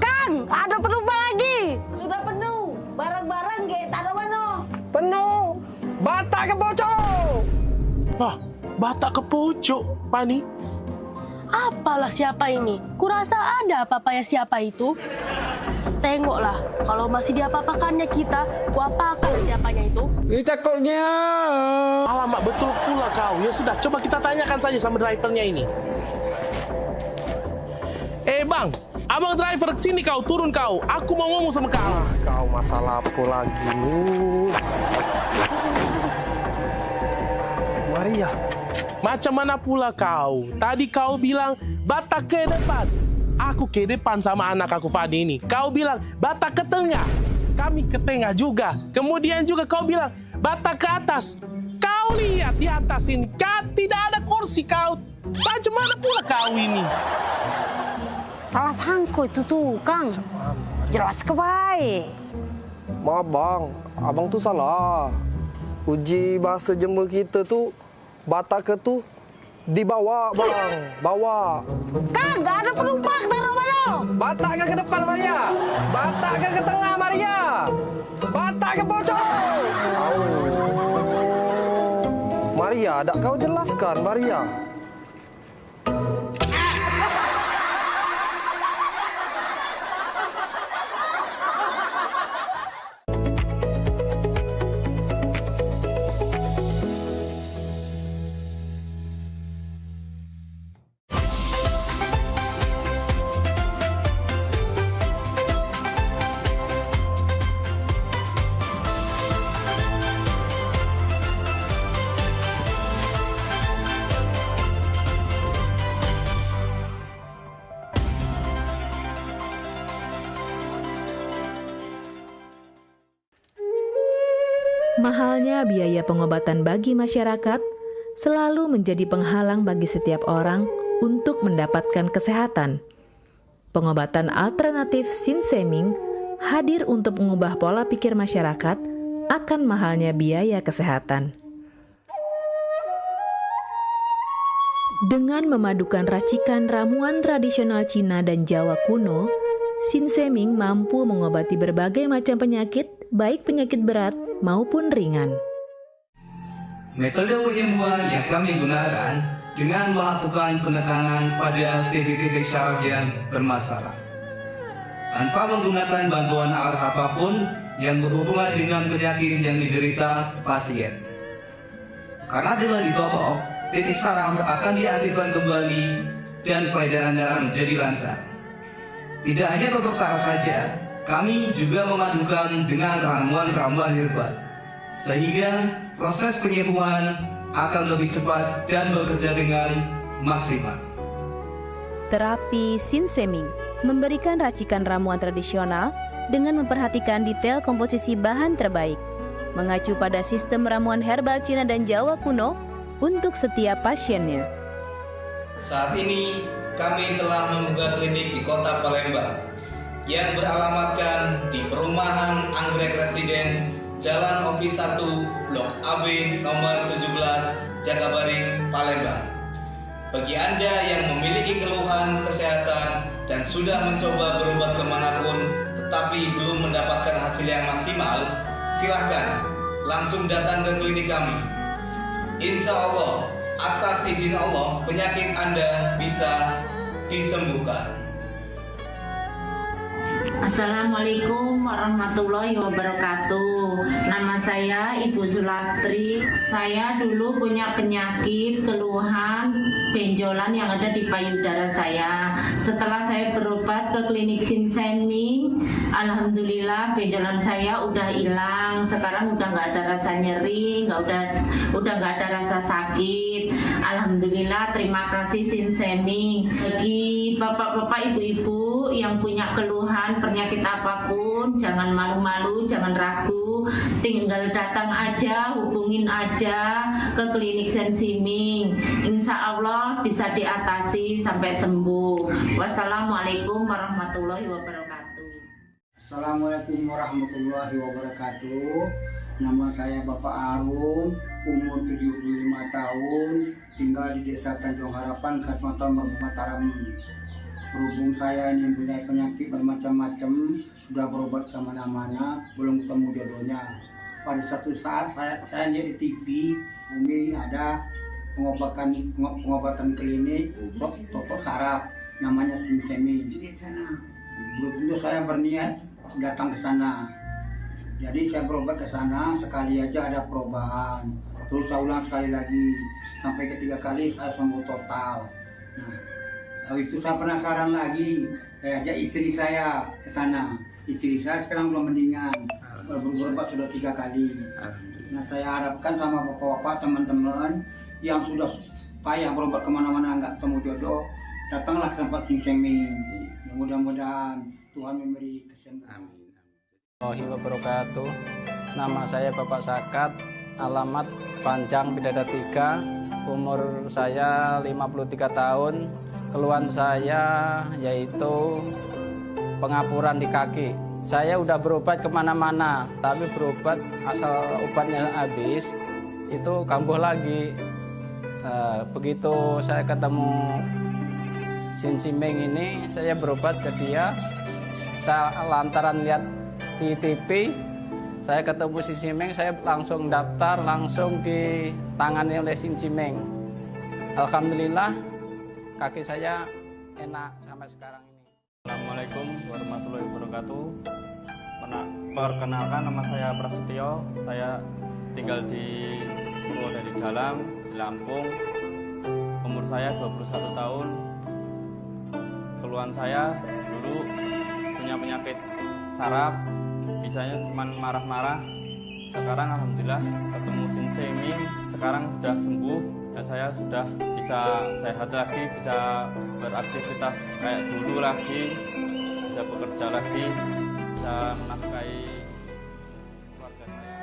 Kang, ada penumpang lagi. Sudah penuh. Barang-barang kayak taruh mana? Penuh. Batak ke pojok. Wah, Batak ke pojok, Pani. Apalah siapa ini? Kurasa ada apa-apanya siapa itu. Tengoklah, kalau masih diapa-apakannya kita, kuapakan siapanya itu. Cakoknya. Alamak, betul pula kau. Ya sudah, coba kita tanyakan saja sama drivernya ini. Bang, abang driver, sini kau, turun kau. Aku mau ngomong sama kau. Kau masalah apa lagi nih? Maria. Macam mana pula kau? Tadi kau bilang Batak ke depan. Aku ke depan sama anak aku Fadi ini. Kau bilang Batak ke tengah. Kami ke tengah juga. Kemudian juga kau bilang Batak ke atas. Kau lihat di atas ini, tidak ada kursi kau. Macam mana pula kau ini? Salah sangko itu tuh, Kang. Jelas kebaik. Maaf bang, abang tuh salah. Uji bahasa Jember kita tuh Batak tuh Dibawa bang, bawa. Kang, gak ada penumpang, taruh mana? Bataknya ke depan Maria, bataknya ke tengah Maria, batak ke pojok. Maria, tak kau jelaskan Maria. Mahalnya biaya pengobatan bagi masyarakat selalu menjadi penghalang bagi setiap orang untuk mendapatkan kesehatan. Pengobatan alternatif Sinseming hadir untuk mengubah pola pikir masyarakat akan mahalnya biaya kesehatan. Dengan memadukan racikan ramuan tradisional Cina dan Jawa kuno, Sinseming mampu mengobati berbagai macam penyakit, baik penyakit berat maupun ringan. Metode penyembuhan yang kami gunakan dengan melakukan penekanan pada titik-titik syaraf yang bermasalah. Tanpa menggunakan bantuan alat apapun yang berhubungan dengan penyakit yang diderita pasien. Karena dengan ditotok, titik syaraf akan diaktifkan kembali dan peredaran darah menjadi lancar. Tidak hanya totok syaraf saja, kami juga memadukan dengan ramuan-ramuan herbal, sehingga proses penyembuhan akan lebih cepat dan bekerja dengan maksimal. Terapi Sinseming memberikan racikan ramuan tradisional dengan memperhatikan detail komposisi bahan terbaik, mengacu pada sistem ramuan herbal Cina dan Jawa kuno untuk setiap pasiennya. Saat ini kami telah membuka klinik di Kota Palembang yang beralamatkan di Perumahan Anggrek Residence, Jalan Office 1, Blok AB nomor 17, Jagabaring, Palembang. Bagi Anda yang memiliki keluhan kesehatan dan sudah mencoba berobat kemanapun tetapi belum mendapatkan hasil yang maksimal, silahkan langsung datang ke klinik kami. Insya Allah, atas izin Allah, penyakit Anda bisa disembuhkan. Assalamualaikum warahmatullahi wabarakatuh. Nama saya Ibu Sulastri. Saya dulu punya penyakit keluhan benjolan yang ada di payudara saya. Setelah saya berobat ke klinik Sinseming, alhamdulillah benjolan saya udah hilang. Sekarang udah nggak ada rasa nyeri, udah nggak ada rasa sakit. Alhamdulillah, terima kasih Sinseming. Bagi bapak-bapak, ibu-ibu yang punya keluhan penyakit apapun, jangan malu-malu, jangan ragu, tinggal datang aja, hubungin aja ke klinik Sinseming. Insya Allah bisa diatasi sampai sembuh. Wassalamualaikum warahmatullahi wabarakatuh. Assalamualaikum warahmatullahi wabarakatuh. Nama saya Bapak Arum, umur 75 tahun, tinggal di Desa Tanjung Harapan, Kecamatan Mataram. Berhubung saya ini punya penyakit bermacam-macam, sudah berobat kemana-mana, belum ketemu jodohnya. Pada satu saat saya lihat di TV, Umi ada pengobatan klinik totok saraf, namanya Sinseming. Belum tentu saya berniat datang ke sana. Jadi saya berobat ke sana, sekali aja ada perubahan. Terus saya ulang sekali lagi, sampai ketiga kali saya sembuh total. Nah, lalu itu saya penasaran lagi, saya ajak istri saya ke sana. Istri saya sekarang belum mendingan, berobat sudah 3 kali. Nah, saya harapkan sama bapak-bapak, teman-teman yang sudah payah berobat kemana-mana nggak ketemu jodoh, datanglah ke tempat Sinseming. Mudah-mudahan Tuhan memberi kesembuhan. Warahmatullahi wabarakatuh. Nama saya Bapak Sakat, alamat Panjang Bidada 3, umur saya 53 tahun. Keluhan saya yaitu pengapuran di kaki. Saya udah berobat kemana-mana, tapi berobat asal obatnya habis, itu kambuh lagi. begitu saya ketemu Sin Simeng ini, saya berobat ke dia. Saya lantaran lihat di TV, saya ketemu Sin Simeng, saya langsung daftar, langsung ditangani oleh Sin Simeng. Alhamdulillah, kaki saya enak sampai sekarang ini. Assalamualaikum warahmatullahi wabarakatuh. Perkenalkan, nama saya Prasetyo. Saya tinggal di Purwodadi Dalam, di Lampung. Umur saya 21 tahun. Keluhan saya dulu punya penyakit saraf, bisanya cuma marah-marah. Sekarang alhamdulillah ketemu Sin Simeng, sekarang sudah sembuh dan saya sudah bisa sehat lagi, bisa beraktivitas kayak dulu lagi, bisa bekerja lagi, bisa menafkahi keluarga saya.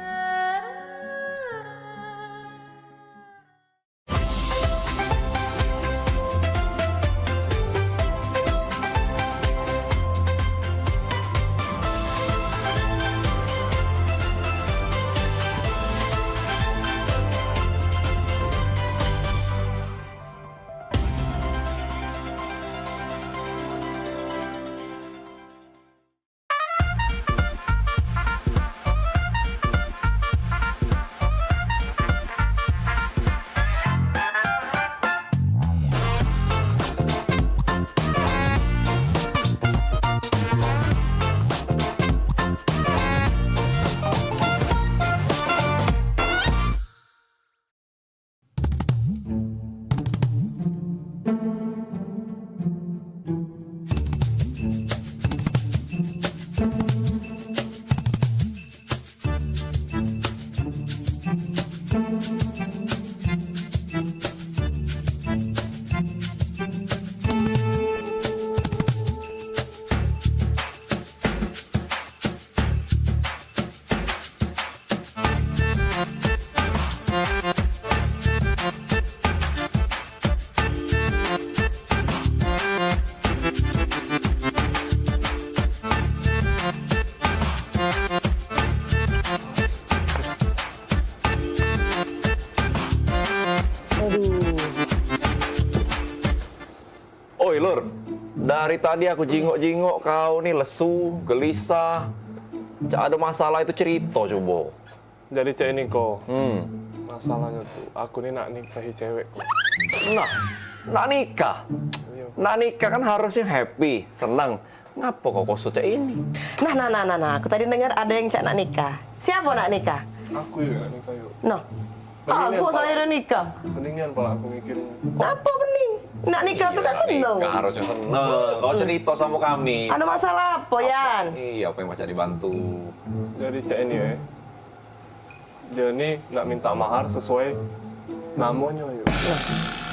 Oi Lur, dari tadi aku jingok-jingok kau nih lesu, gelisah. Cak ada masalah itu cerita coba. Jadi cek ini kok. Masalahnya tuh, aku nih nak nikahi cewek. Nah, nak nikah? Nak nikah kan harusnya happy, senang. Ngapa kok kosut cek ini? Nah, aku tadi dengar ada yang cak nak nikah. Siapa nak nikah? Aku juga nak nikah yuk. Noh, aku saya udah nikah. Mendingan kalau aku mikirin. Ngapa bening? Nak nikah tuh kan seneng. Nikah harusnya seneng. Kau cerita sama kami. Ada masalah apa, Yan? Iya, apa yang baca dibantu. Jadi cek ini ya. Dia nih nak minta mahar sesuai namanya yuk.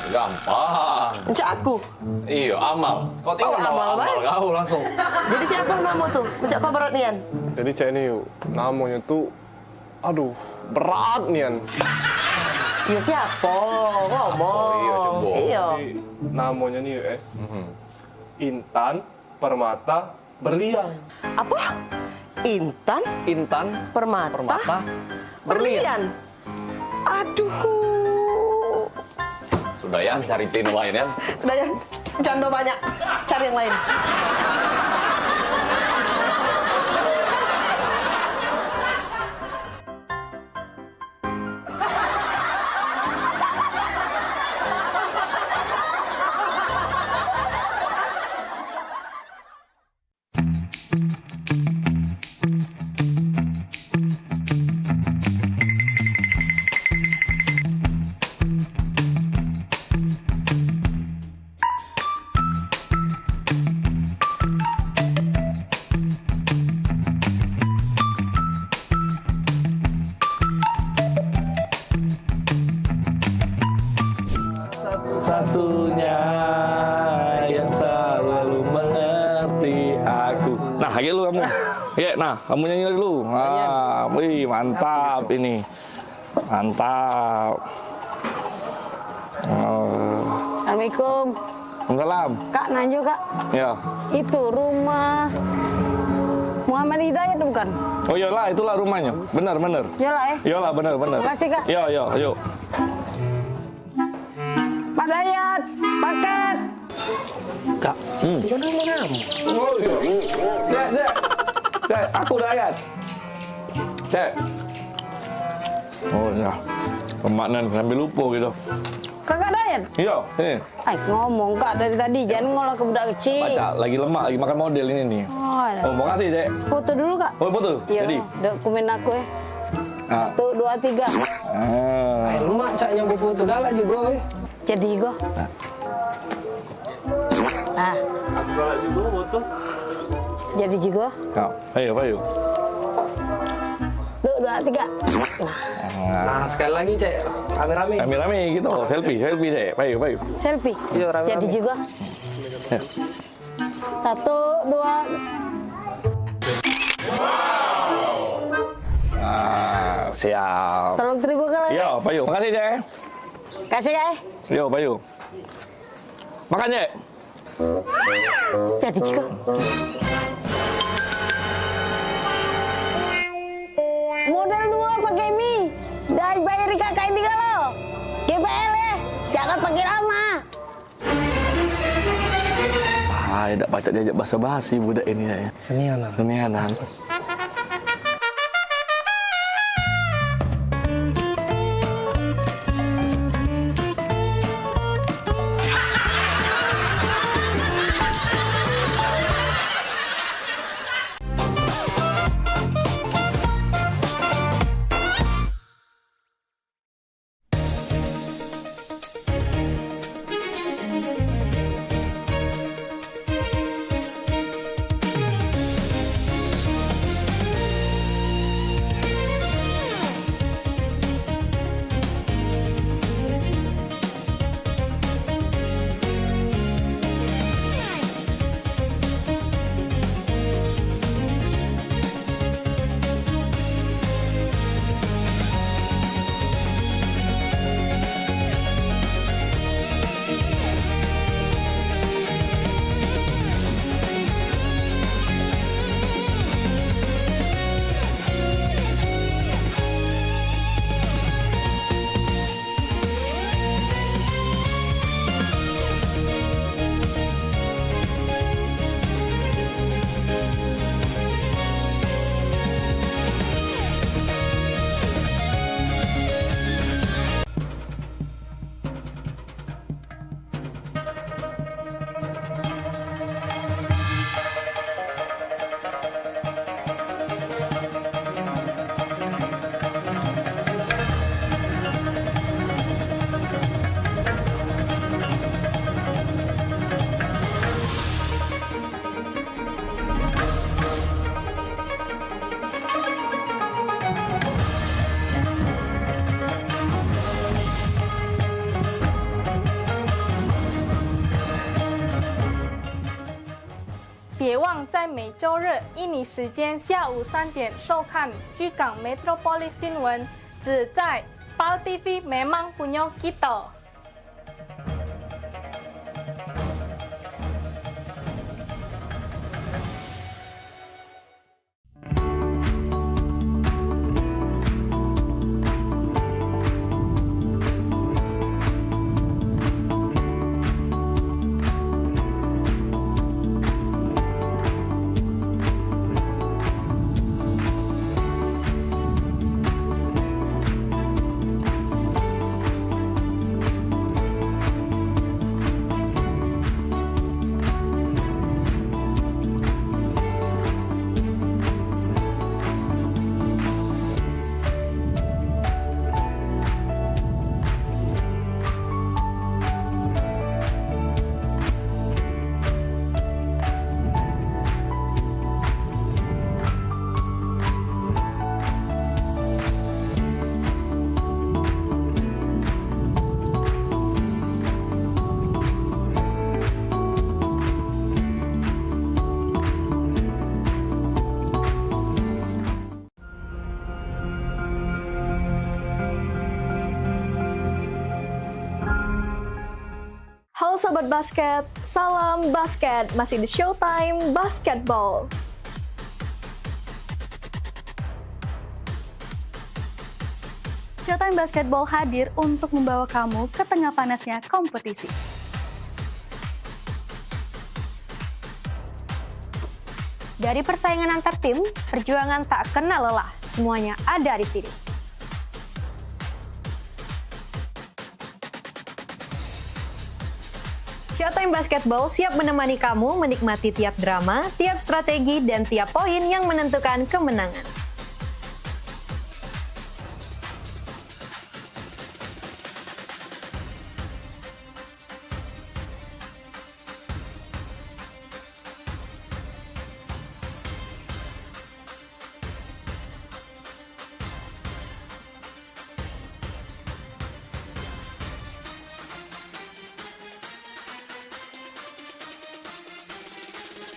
Gampang. Cak aku? Iya, Amal. Kau tinggal bawa Amal kau langsung. Jadi siapa nama tuh? Cak kau berat Nian? Jadi cek ini yuk. Namanya tuh, aduh, berat Nian. Iya siapa? Ngomong. Iya. Jadi, namanya nih yuk Intan Permata Berlian. Apa? Intan? Intan Permata Berlian. Aduh. Sudah ya, cari tim lain ya. Sudah ya, janda banyak. Cari yang lain. Satunya yang selalu mengerti aku. Nah, ayo lu kamu. Ya, nah, kamu nyanyi dulu. Ah, wih, mantap ini. Mantap. Assalamualaikum. Waalaikumsalam. Kak, nanya Kak. Ya. Itu rumah Muhammad Hidayat bukan? Oh iyalah, itulah rumahnya. Benar, benar. Iyalah ya. Iyalah, benar, benar. Terima kasih, Kak. Yo, yo, yuk. Pak Dayat, paket. Kak, itu nama kamu. Oh iya. Cek, aku Dayat. Cek. Oh iya. Pemaknan sambil lupa gitu. Kakak Dayat? Iya, ini. Ay, ngomong Kak dari tadi, jangan ngolah ke budak kecil. Baca, lagi lemak, lagi makan model ini nih. Oh, Makasih, Cek. foto dulu Kak. Oh, foto? Iya, Jadi? dokumen aku ya. Ah. 1, 2, 3. Lemak cak nyampe foto galak juga. Jadi go. Aku galak juga foto. Jadi juga. Kau, ayo. 1, 2, 3. Nah, sekali lagi cek, rame-rame. Rame-rame gitu, selfie, Cek. Ayo. Selfie. Iya, rame-rame. Jadi juga. 1, 2. Siap. Tolong terima kasih. Yo, Payu. Makasih, Cek. Kasih ya. Yo, Payu. Makan, Cek. Jadi juga. Model 2 pakai mie. Dari bayar kakak ini kalau. GPL ya. Jangan pakai lama. Tidak baca diajak basa-basi budak ini ya. Senianan.别忘在每周日印尼时间下午3点收看居港 Metropolis 新闻，只在PAL TV memang punya kita。Halo Sobat Basket, salam basket, masih di Showtime Basketball. Showtime Basketball hadir untuk membawa kamu ke tengah panasnya kompetisi. Dari persaingan antar tim, perjuangan tak kenal lelah. Semuanya ada di sini. Showtime Basketball siap menemani kamu menikmati tiap drama, tiap strategi, dan tiap poin yang menentukan kemenangan.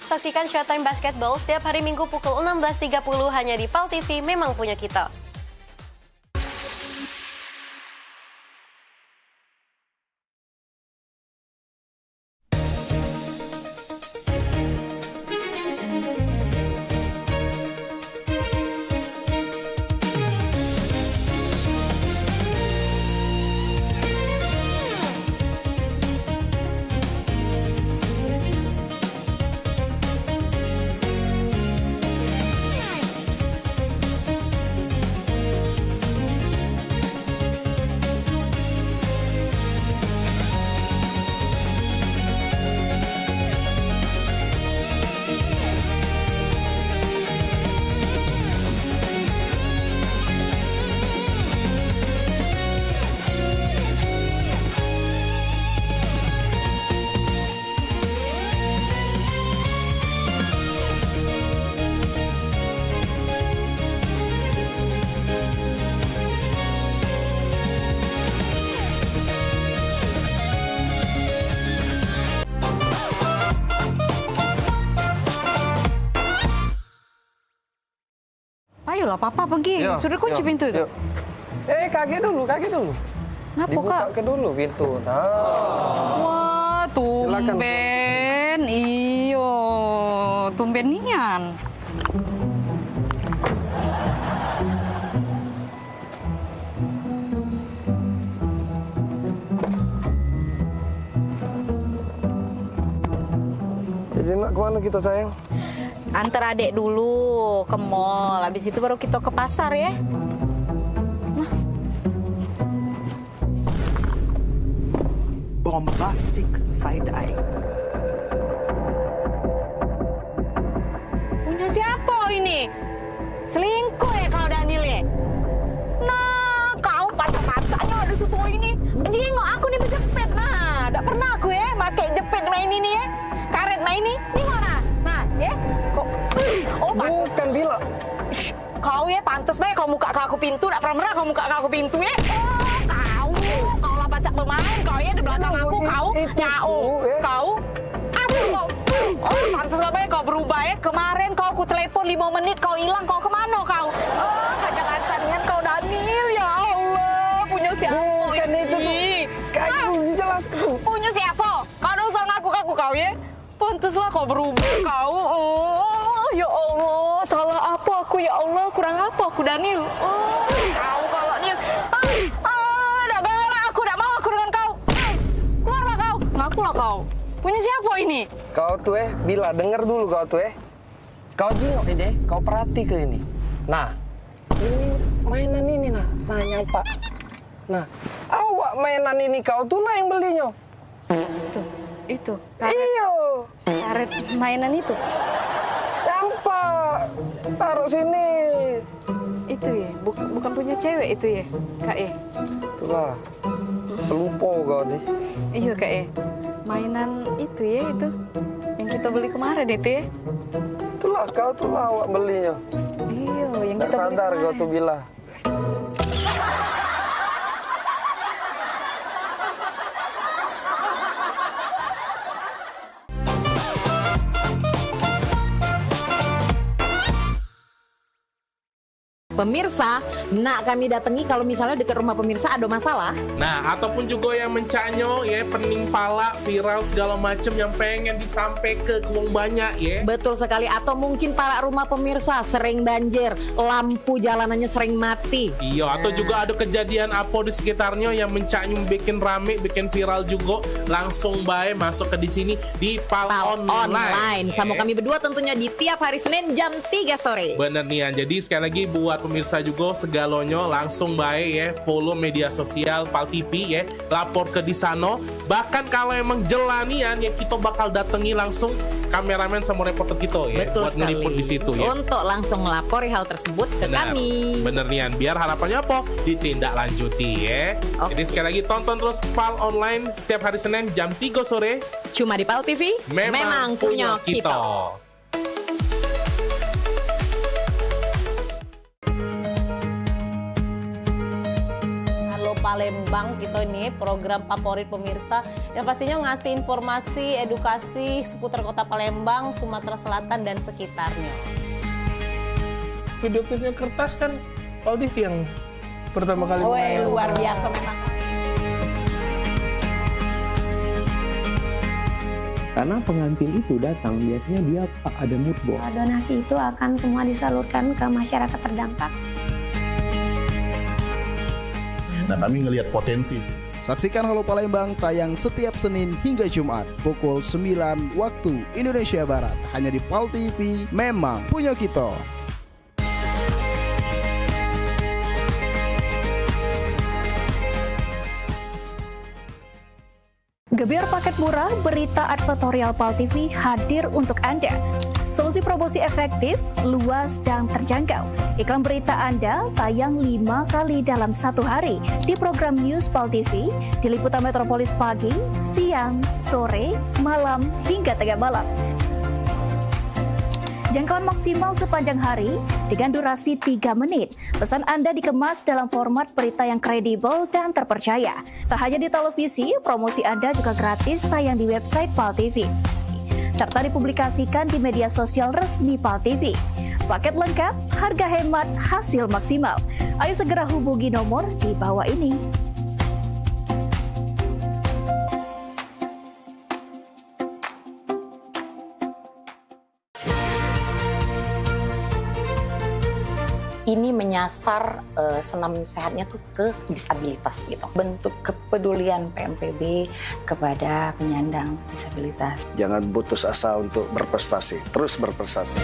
Saksikan Showtime Basketball setiap hari Minggu pukul 16.30 hanya di PAL TV, memang punya kita. Ayolah, Papa pergi. Yo, Sudah kunci yo, pintu itu. yo. Kaki dulu. Ngapa, Dibuka Kak? ke dulu pintu. Nah. Wah, tumben. Iyo, tumben nian. Jadi nak kemana kita sayang? Antar adik dulu ke mall. Habis itu baru kita ke pasar ya. Bombastic side eye. Punya siapa ini? Selingkuh ya kau Daniel ya? Nah, kau pacar-pacarnya ada situ ini. Jengok aku nih berjepit. Nah, tak pernah aku ya pakai jepit main ini ya. Karet main ini. Ini mana? Nah, ya. Kok? Oh, bukan Bila. Shh, kau ya pantas baik kau muka aku pintu. Tak pernah kau muka aku pintu ya. Oh, kau lah pacak bermain. Kau ya di belakang aku. Kau nyau. Kau. Aduh, kau. Oh, pantas lah baik kau berubah ya. Kemarin kau aku telepon 5 menit. Kau hilang. Kau kemana kau? Oh, kacang-kacangnya kau Daniel. Ya Allah. Punya siapa? Bukan itu tuh. Kau jelas kau. Punya siapa? Kau dah usah ngaku-ngaku kau ya. Pantaslah kau berubah kau. Oh, ya Allah. Salah apa aku ya Allah? Kurang apa aku Daniel? Oh, kau kalau ni. Dah galak aku. Tak mau aku dengan kau. Keluarlah kau. Ngakulah kau. Punya siapa ini? Kau tuh Bila, denger dulu kau tuh Kau jingok ini, kau perhati ke ini. Nah, ini mainan ini nah nyampak. Nah, awak mainan ini kau tuh lah yang belinya. Itu. Iyo. Karet mainan itu. Nampak. Taruh sini. Itu ya, bukan punya cewek itu ya, Kak ya. Itulah. Pelupo kau nih. Iya Kak ya. Mainan itu ya itu. Yang kita beli kemarin itu ya. Itulah kau tuh lah awak belinya. Iya, yang Tak kita beli sadar kau kemarin. tuh Bila. pemirsa nak kami datangi kalau misalnya dekat rumah pemirsa ada masalah. Nah, ataupun juga yang mencaknyo ya, pening pala, viral segala macam yang pengen disampaikan ke wong banyak ya. Betul sekali, atau mungkin para rumah pemirsa sering banjir, lampu jalanannya sering mati. Iya, atau juga ada kejadian apa di sekitarnya yang mencaknyo bikin rame, bikin viral juga, langsung bae masuk ke di sini di Pal Online. Sama kami berdua tentunya di tiap hari Senin jam 3 sore. Bener nih, jadi sekali lagi buat pemirsa juga segalonyo langsung baik ya, follow media sosial Pal TV ya, lapor ke di sana. Bahkan kalau emang jelanian ya, kita bakal datangi langsung kameramen sama reporter kita ya. Betul buat sekali. ngeliput di situ ya. Untuk langsung melapori hal tersebut ke kami. Bener nih, biar harapannya apa? Ditindaklanjuti ya. Jadi sekali lagi tonton terus Pal Online setiap hari Senin jam 3 sore. Cuma di Pal TV. Memang punya kita. Palembang kita ini program favorit pemirsa yang pastinya ngasih informasi, edukasi seputar kota Palembang, Sumatera Selatan dan sekitarnya. Video klipnya kertas kan Pal TV yang pertama kali. Luar biasa memang. Karena pengantin itu datang biasanya dia ada mood board. Donasi itu akan semua disalurkan ke masyarakat terdampak. Nah, kami ngelihat potensi. Saksikan Halo Palembang tayang setiap Senin hingga Jumat pukul 9 waktu Indonesia Barat hanya di Pal TV. Memang punya kita. Gebyar paket murah, berita advertorial Pal TV hadir untuk Anda. Solusi promosi efektif, luas, dan terjangkau. Iklan berita Anda tayang 5 kali dalam 1 hari di program News Pal TV, di Liputan Metropolis pagi, siang, sore, malam, hingga tengah malam. Jangkauan maksimal sepanjang hari dengan durasi 3 menit. Pesan Anda dikemas dalam format berita yang kredibel dan terpercaya. Tak hanya di televisi, promosi Anda juga gratis tayang di website Pal TV, serta dipublikasikan di media sosial resmi Pal TV. Paket lengkap, harga hemat, hasil maksimal. Ayo segera hubungi nomor di bawah ini. Ini menyasar senam sehatnya tuh ke disabilitas gitu. Bentuk kepedulian PMPB kepada penyandang disabilitas. Jangan putus asa untuk berprestasi, terus berprestasi.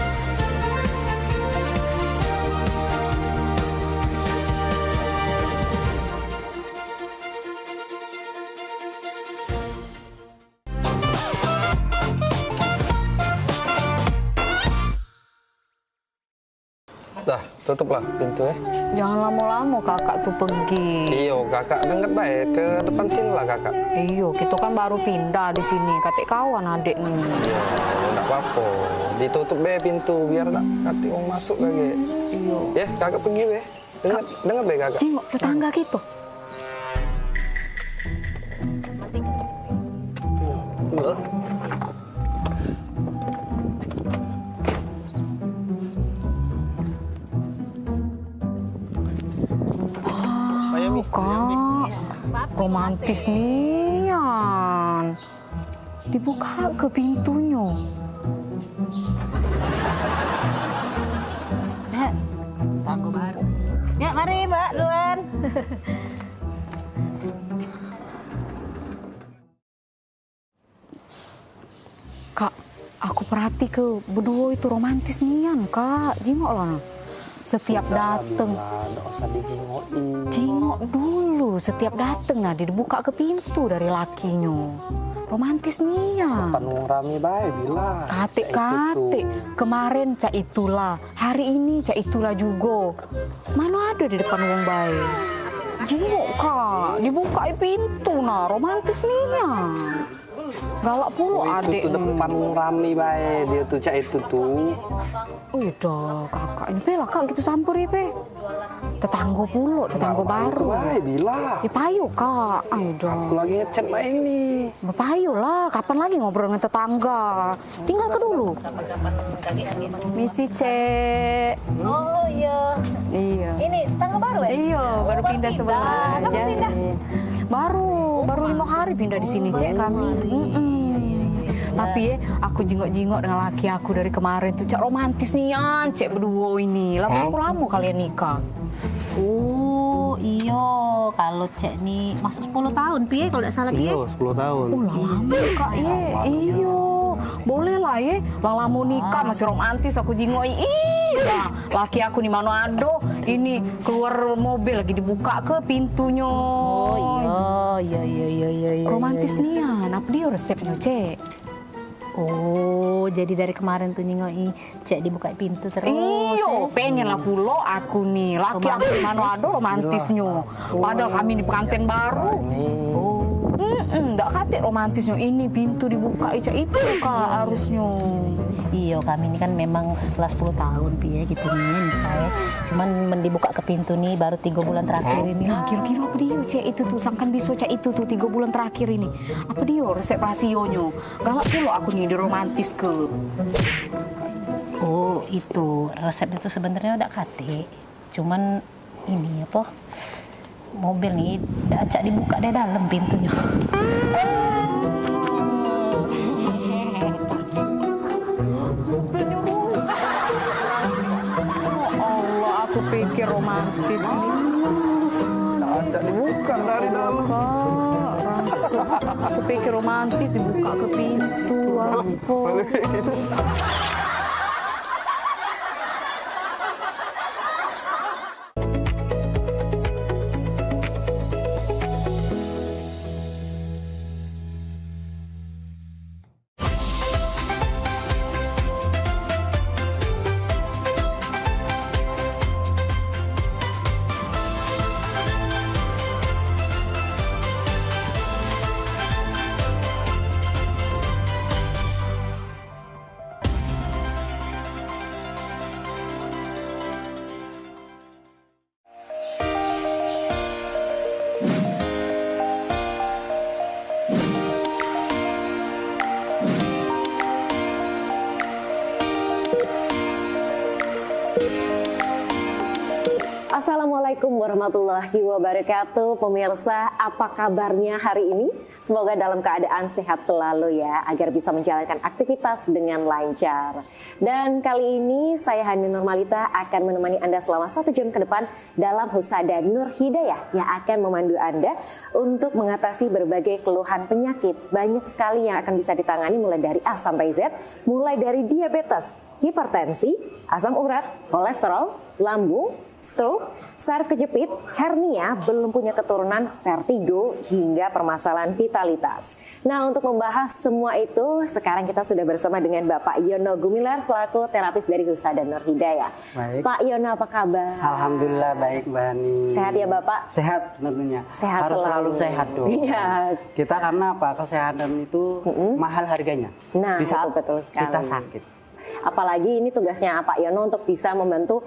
Dah, tutuplah pintu ya. Jangan lama-lama kakak tuh pergi. Iyo, kakak dengar baik ke depan sini lah kakak. Iyo, kita kan baru pindah di sini. Katik kawan adik nih. Iya, enggak apa-apa. Ditutup be pintu biar tak katik mau masuk lagi. Iyo. Ya, kakak pergi be. Dengar be kakak. Jengok tetangga kita. Enggak. Kak, romantis nian. Dibuka ke pintunya. Tanggo baru. Ya, mari Mbak Luan. Kak, aku perhati ke berdua itu romantis nian, Kak. Jengok lah. Setiap dateng, Nggak usah dijingokin. jengok dulu. Setiap dateng nah dibuka ke pintu dari lakinya. Romantis nih ya. Depan rame bae bilang. Katik-katik. Kemarin cak itulah, hari ini cak itulah juga. Mana ada di depan wong baik. Jengok kak, dibuka pintu nah, romantis nih ya. Galak pula adik. Itu depan rame bae, dia tuh cak itu tuh. Udah kakak ini pelak kak gitu sampur ya pe. Tetangga pula, tetangga baru. Bae bilang. Ya payu kak, ayo Aku lagi ngechat mbak ini. Payu lah, kapan lagi ngobrol dengan tetangga? Tinggal ke dulu. Misi cek. Oh iya. Iya. Ini tangga baru ya? Iya, baru pindah sebelah. Kamu pindah? Baru 5 hari pindah di sini, Cek, kami. Tapi ya, aku jingok-jingok dengan laki aku dari kemarin tuh, Cek, romantis nih ya, Cek, berdua ini. Lama kalian nikah. Oh, iyo, kalau Cek nih masuk 10 tahun, Pie, kalau tidak salah, Pie. Iya, 10 tahun. Oh, lama Kak, ye. Iyo. Boleh lah ya, lama nikah masih romantis aku jingok. Nah, laki aku di Manado, ini keluar mobil lagi dibuka ke pintunya. Oh iya. Romantis nih ya, apa dia resepnya, Cek? Oh, jadi dari kemarin tuh nyingoi Cek dibuka pintu terus. Iyo, pengen lah pulo aku nih. Laki aku di Manado romantisnya. Padahal kami di pengantin baru. Enggak kate romantisnya. Ini pintu dibuka itu Kak harusnya. Iya, kami ini kan memang setelah 10 tahun Pie gitu nih nikah ya. Cuman dibuka ke pintu nih baru 3 bulan terakhir ini. Nah, kira-kira apa dia Cek itu tuh? Sangkan bisa Cek itu tuh 3 bulan terakhir ini. Apa dia resep rasionya? Galak pulo aku nih di romantis ke. Oh, itu resep itu sebenarnya udah kate. Cuman ini apa? Mobil nih acak dibuka dari dalam pintunya. Allah, aku pikir romantis nih. Acak dibuka dari dalam. Aku pikir romantis dibuka ke pintu. Boleh kayak gitu. Assalamualaikum warahmatullahi wabarakatuh. Pemirsa, apa kabarnya hari ini? Semoga dalam keadaan sehat selalu ya, agar bisa menjalankan aktivitas dengan lancar. Dan kali ini saya Hani Nurmalita akan menemani Anda selama 1 jam ke depan dalam Husada Nur Hidayah yang akan memandu Anda untuk mengatasi berbagai keluhan penyakit. Banyak sekali yang akan bisa ditangani mulai dari A sampai Z, mulai dari diabetes, hipertensi, asam urat, kolesterol, lambung, stroke, saraf kejepit, hernia, belum punya keturunan, vertigo, hingga permasalahan vitalitas. Nah, untuk membahas semua itu, sekarang kita sudah bersama dengan Bapak Yono Gumilar selaku terapis dari Husada Nur Hidayah. Baik. Pak Yono, apa kabar? Alhamdulillah baik, Mbak Hani. Sehat ya Bapak? Sehat tentunya. Sehat harus selalu sehat dong. Iya. Kita karena apa? Kesehatan itu mahal harganya. Nah, di saat betul sekali. kita sakit. Apalagi ini tugasnya Pak Yono untuk bisa membantu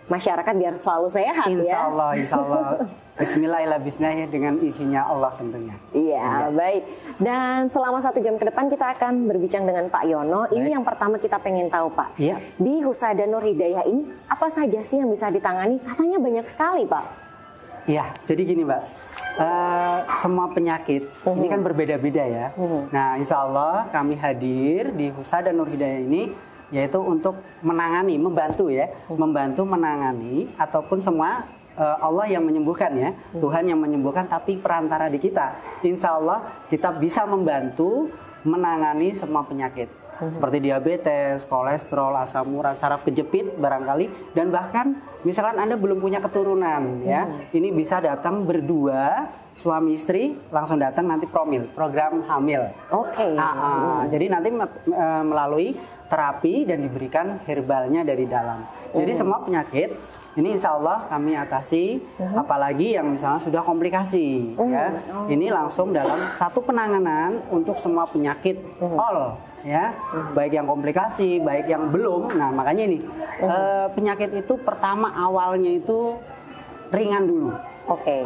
masyarakat biar selalu sehat Insya ya. Allah, insya Allah. Bismillahirrahmanirrahim dengan izinnya Allah tentunya. Iya, baik. Dan selama 1 jam ke depan kita akan berbincang dengan Pak Yono. Ini yang pertama kita pengen tahu Pak. Iya. Di Husada Nur Hidayah ini apa saja sih yang bisa ditangani? Katanya banyak sekali Pak. Iya, jadi gini Mbak. Semua penyakit ini kan berbeda-beda ya. Nah, insya Allah kami hadir di Husada Nur Hidayah ini yaitu untuk menangani, membantu ya, membantu menangani ataupun semua Allah yang menyembuhkan ya, Tuhan yang menyembuhkan, tapi perantara di kita. Insya Allah kita bisa membantu menangani semua penyakit seperti diabetes, kolesterol, asam urat, saraf kejepit barangkali, dan bahkan misalkan Anda belum punya keturunan ya, ini bisa datang berdua suami istri langsung datang nanti program hamil. Oke. Jadi nanti melalui terapi dan diberikan herbalnya dari dalam. Jadi semua penyakit ini insya Allah kami atasi, apalagi yang misalnya sudah komplikasi ya. Ini langsung dalam satu penanganan untuk semua penyakit all ya, baik yang komplikasi, baik yang belum. Nah makanya ini penyakit itu pertama awalnya itu ringan dulu. Oke.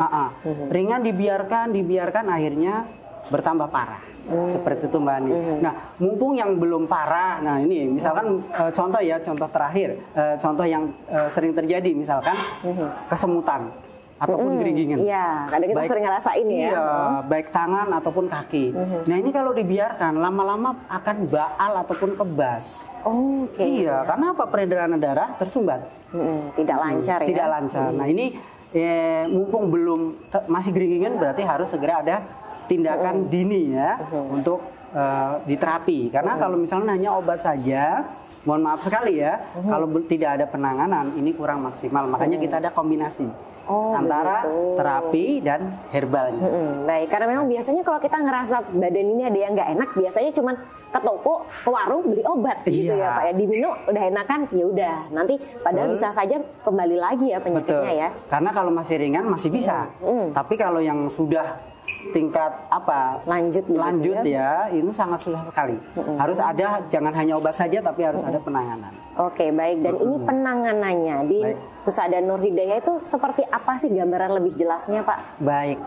Ringan dibiarkan akhirnya bertambah parah. Seperti itu Mbak Ani. Nah, mumpung yang belum parah, nah ini misalkan contoh ya, contoh terakhir, contoh yang sering terjadi misalkan kesemutan ataupun gerigingan. Iya, kadang kita sering ngerasain ya. Iya, baik tangan ataupun kaki. Nah ini kalau dibiarkan lama-lama akan baal ataupun kebas. Iya, karena apa? Peredaran darah tersumbat. Tidak lancar ya. Tidak lancar. Nah ini mumpung belum masih gerigingan berarti harus segera ada tindakan dini ya untuk diterapi. Karena kalau misalnya hanya obat saja, mohon maaf sekali ya, kalau tidak ada penanganan ini kurang maksimal. Makanya kita ada kombinasi antara terapi dan herbalnya. Baik, karena memang biasanya kalau kita ngerasa badan ini ada yang nggak enak, biasanya cuman ke toko, ke warung beli obat gitu ya Pak ya, diminum udah enakan, ya udah nanti padahal bisa saja kembali lagi ya penyakitnya ya. Karena kalau masih ringan masih bisa, tapi kalau yang sudah tingkat lanjut ya, itu sangat susah sekali. Harus ada, jangan hanya obat saja tapi harus ada penanganan. Oke, baik. Dan ini penanganannya di Husada Nur Hidayah itu seperti apa sih, gambaran lebih jelasnya Pak? Baik,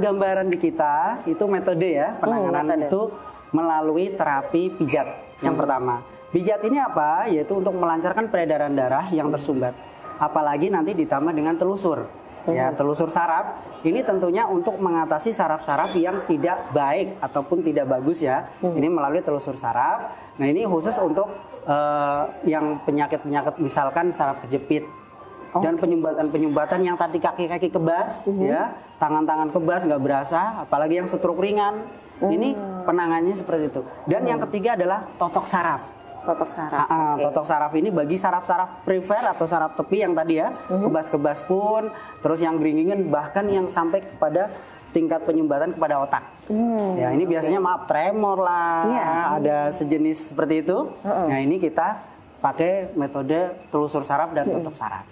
gambaran di kita itu metode ya penanganan itu melalui terapi pijat yang pertama. Pijat ini apa? Yaitu untuk melancarkan peredaran darah yang tersumbat. Apalagi nanti ditambah dengan telusur. Ya, telusur saraf ini tentunya untuk mengatasi saraf-saraf yang tidak baik ataupun tidak bagus ya. Ini melalui telusur saraf. Nah ini khusus untuk yang penyakit-penyakit misalkan saraf kejepit dan penyumbatan yang tadi kaki-kaki kebas, ya, tangan-tangan kebas nggak berasa, apalagi yang stroke ringan. Ini penanganannya seperti itu. Dan yang ketiga adalah totok saraf. Totok saraf. Totok saraf ini bagi saraf-saraf perifer atau saraf tepi yang tadi ya, kebas-kebas pun, terus yang geringingan bahkan yang sampai kepada tingkat penyumbatan kepada otak. Ya ini biasanya tremor lah, ada sejenis seperti itu. Nah ini kita pakai metode telusur saraf dan totok saraf.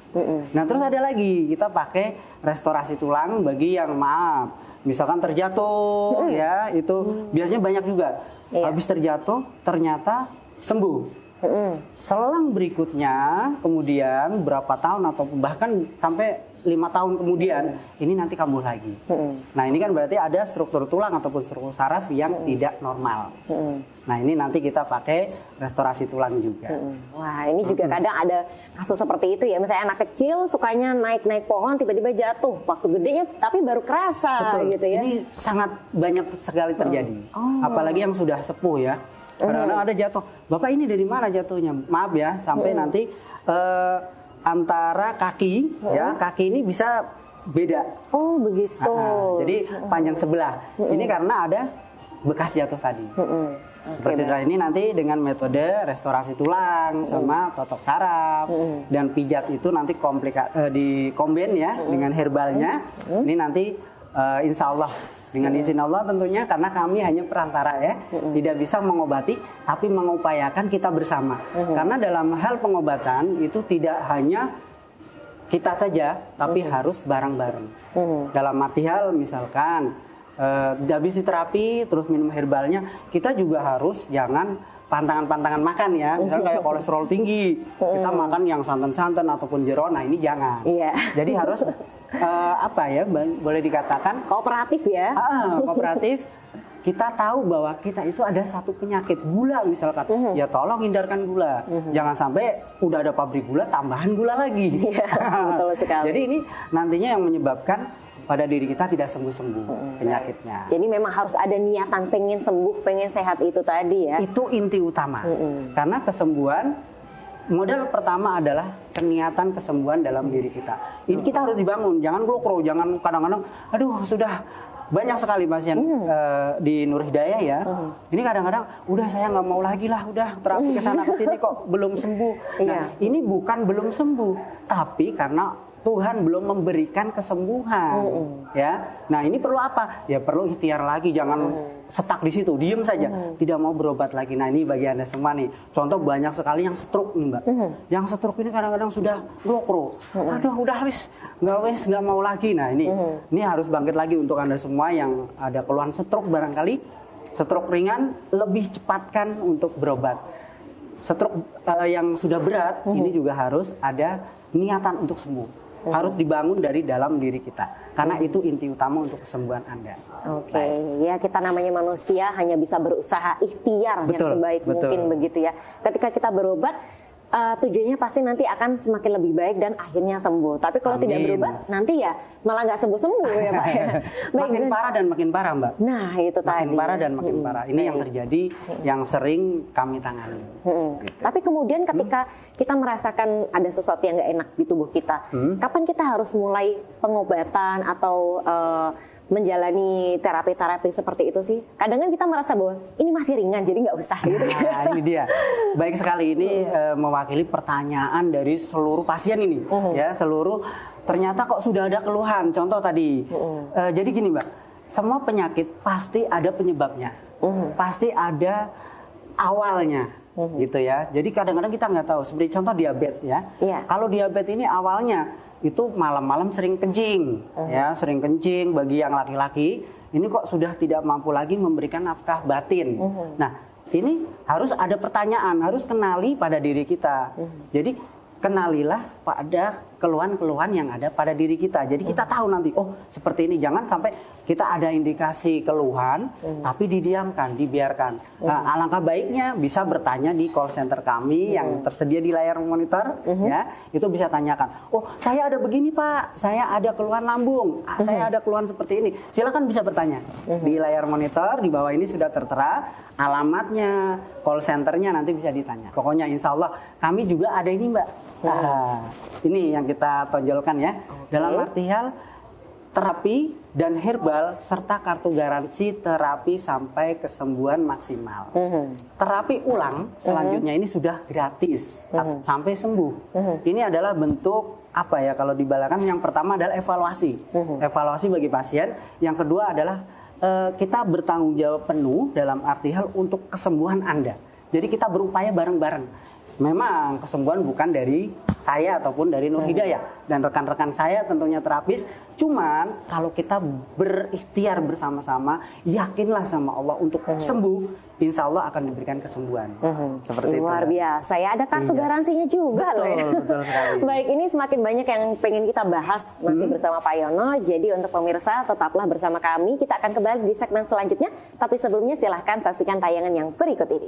Nah terus ada lagi kita pakai restorasi tulang bagi yang misalkan terjatuh ya, itu biasanya banyak juga. Habis terjatuh ternyata sembuh. Selang berikutnya kemudian berapa tahun atau bahkan sampai 5 tahun kemudian ini nanti kambuh lagi. Nah ini kan berarti ada struktur tulang ataupun struktur saraf yang tidak normal. Nah ini nanti kita pakai restorasi tulang juga. Wah ini juga kadang ada kasus seperti itu ya. Misalnya anak kecil sukanya naik-naik pohon tiba-tiba jatuh. Waktu gedenya tapi baru kerasa. Betul. Gitu ya. Ini sangat banyak sekali terjadi. Apalagi yang sudah sepuh ya. Kadang-kadang ada jatuh. Bapak ini dari mana jatuhnya? Maaf ya sampai nanti antara kaki ya, kaki ini bisa beda. Oh begitu. Jadi panjang sebelah. Ini karena ada bekas jatuh tadi. Seperti ini nanti dengan metode restorasi tulang sama totok saraf dan pijat itu nanti dikombin ya dengan herbalnya. Ini nanti insya Allah dengan izin Allah tentunya, karena kami hanya perantara ya, tidak bisa mengobati tapi mengupayakan kita bersama. Karena dalam hal pengobatan itu tidak hanya kita saja tapi harus bareng-bareng. Dalam arti hal misalkan habis terapi terus minum herbalnya, kita juga harus jangan pantangan-pantangan makan ya, misalnya kayak kolesterol tinggi, kita makan yang santan-santan ataupun jeroan, nah ini jangan. Jadi harus boleh dikatakan kooperatif ya. Kooperatif. Kita tahu bahwa kita itu ada satu penyakit gula misalkan, ya tolong hindarkan gula. Jangan sampai udah ada pabrik gula tambahan gula lagi. Betul sekali. Jadi ini nantinya yang menyebabkan pada diri kita tidak sembuh-sembuh penyakitnya. Jadi memang harus ada niatan pengen sembuh, pengen sehat itu tadi ya. Itu inti utama. Karena kesembuhan, modal pertama adalah niatan kesembuhan dalam diri kita. Ini kita harus dibangun, jangan glokro, jangan kadang-kadang, aduh sudah banyak sekali pasien di Nur Hidayah ya. Ini kadang-kadang udah saya nggak mau lagi lah, udah terapi kesana kesini kok belum sembuh. Nah ini bukan belum sembuh, tapi karena Tuhan belum memberikan kesembuhan, ya. Nah ini perlu apa? Ya perlu ikhtiar lagi, jangan stuck di situ, diem saja, tidak mau berobat lagi. Nah ini bagi Anda semua nih, contoh banyak sekali yang stroke nih Mbak. Yang stroke ini kadang-kadang sudah glokro, aduh udah nggak mau lagi. Nah ini harus bangkit lagi untuk Anda semua yang ada keluhan stroke barangkali, stroke ringan lebih cepatkan untuk berobat. Stroke yang sudah berat ini juga harus ada niatan untuk sembuh. harus dibangun dari dalam diri kita. Karena itu inti utama untuk kesembuhan Anda. Oke, ya kita namanya manusia hanya bisa berusaha ikhtiar yang sebaik mungkin begitu ya. Ketika kita berobat, tujuannya pasti nanti akan semakin lebih baik dan akhirnya sembuh. Tapi kalau tidak berobat, nanti ya malah nggak sembuh-sembuh ya Pak. Ya. Makin parah dan makin parah Mbak. Nah itu tadi. Makin parah dan makin parah. Ini yang terjadi, yang sering kami tangani. Gitu. Tapi kemudian ketika kita merasakan ada sesuatu yang nggak enak di tubuh kita, kapan kita harus mulai pengobatan atau menjalani terapi-terapi seperti itu sih? Kadang kan kita merasa bahwa ini masih ringan, jadi nggak usah gitu. Nah, ini dia. Baik sekali, ini mewakili pertanyaan dari seluruh pasien ini. Ya, seluruh ternyata kok sudah ada keluhan. Contoh tadi. Jadi gini Mbak, semua penyakit pasti ada penyebabnya. Pasti ada awalnya. Gitu ya. Jadi kadang-kadang kita nggak tahu. Seperti contoh diabetes ya. Kalau diabetes ini awalnya itu malam-malam sering kencing, ya sering kencing bagi yang laki-laki. Ini kok sudah tidak mampu lagi memberikan nafkah batin. Nah, ini harus ada pertanyaan, harus kenali pada diri kita. Jadi kenalilah pada keluhan-keluhan yang ada pada diri kita. Jadi kita tahu nanti, oh seperti ini. Jangan sampai kita ada indikasi keluhan, tapi didiamkan, dibiarkan. Nah, alangkah baiknya bisa bertanya di call center kami yang tersedia di layar monitor. Ya, itu bisa tanyakan. Oh, saya ada begini Pak, saya ada keluhan lambung, saya ada keluhan seperti ini. Silakan bisa bertanya di layar monitor. Di bawah ini sudah tertera alamatnya, call centernya, nanti bisa ditanya. Pokoknya insya Allah kami juga ada ini Mbak. Ini yang kita tonjolkan ya. Dalam artian terapi dan herbal serta kartu garansi terapi sampai kesembuhan maksimal. Terapi ulang selanjutnya ini sudah gratis sampai sembuh. Ini adalah bentuk apa ya kalau dibalakan? Yang pertama adalah evaluasi. Evaluasi bagi pasien. Yang kedua adalah kita bertanggung jawab penuh dalam artian untuk kesembuhan Anda. Jadi kita berupaya bareng-bareng. Memang kesembuhan bukan dari saya ataupun dari Nur Hidayah dan rekan-rekan saya tentunya terapis. Cuman kalau kita berikhtiar bersama-sama, yakinlah sama Allah untuk sembuh, insya Allah akan diberikan kesembuhan. Seperti itu. Luar biasa ya, ada kartu garansinya juga loh ya. Betul sekali. Baik, ini semakin banyak yang pengen kita bahas masih bersama Pak Yono. Jadi untuk pemirsa tetaplah bersama kami. Kita akan kembali di segmen selanjutnya. Tapi sebelumnya silahkan saksikan tayangan yang berikut ini.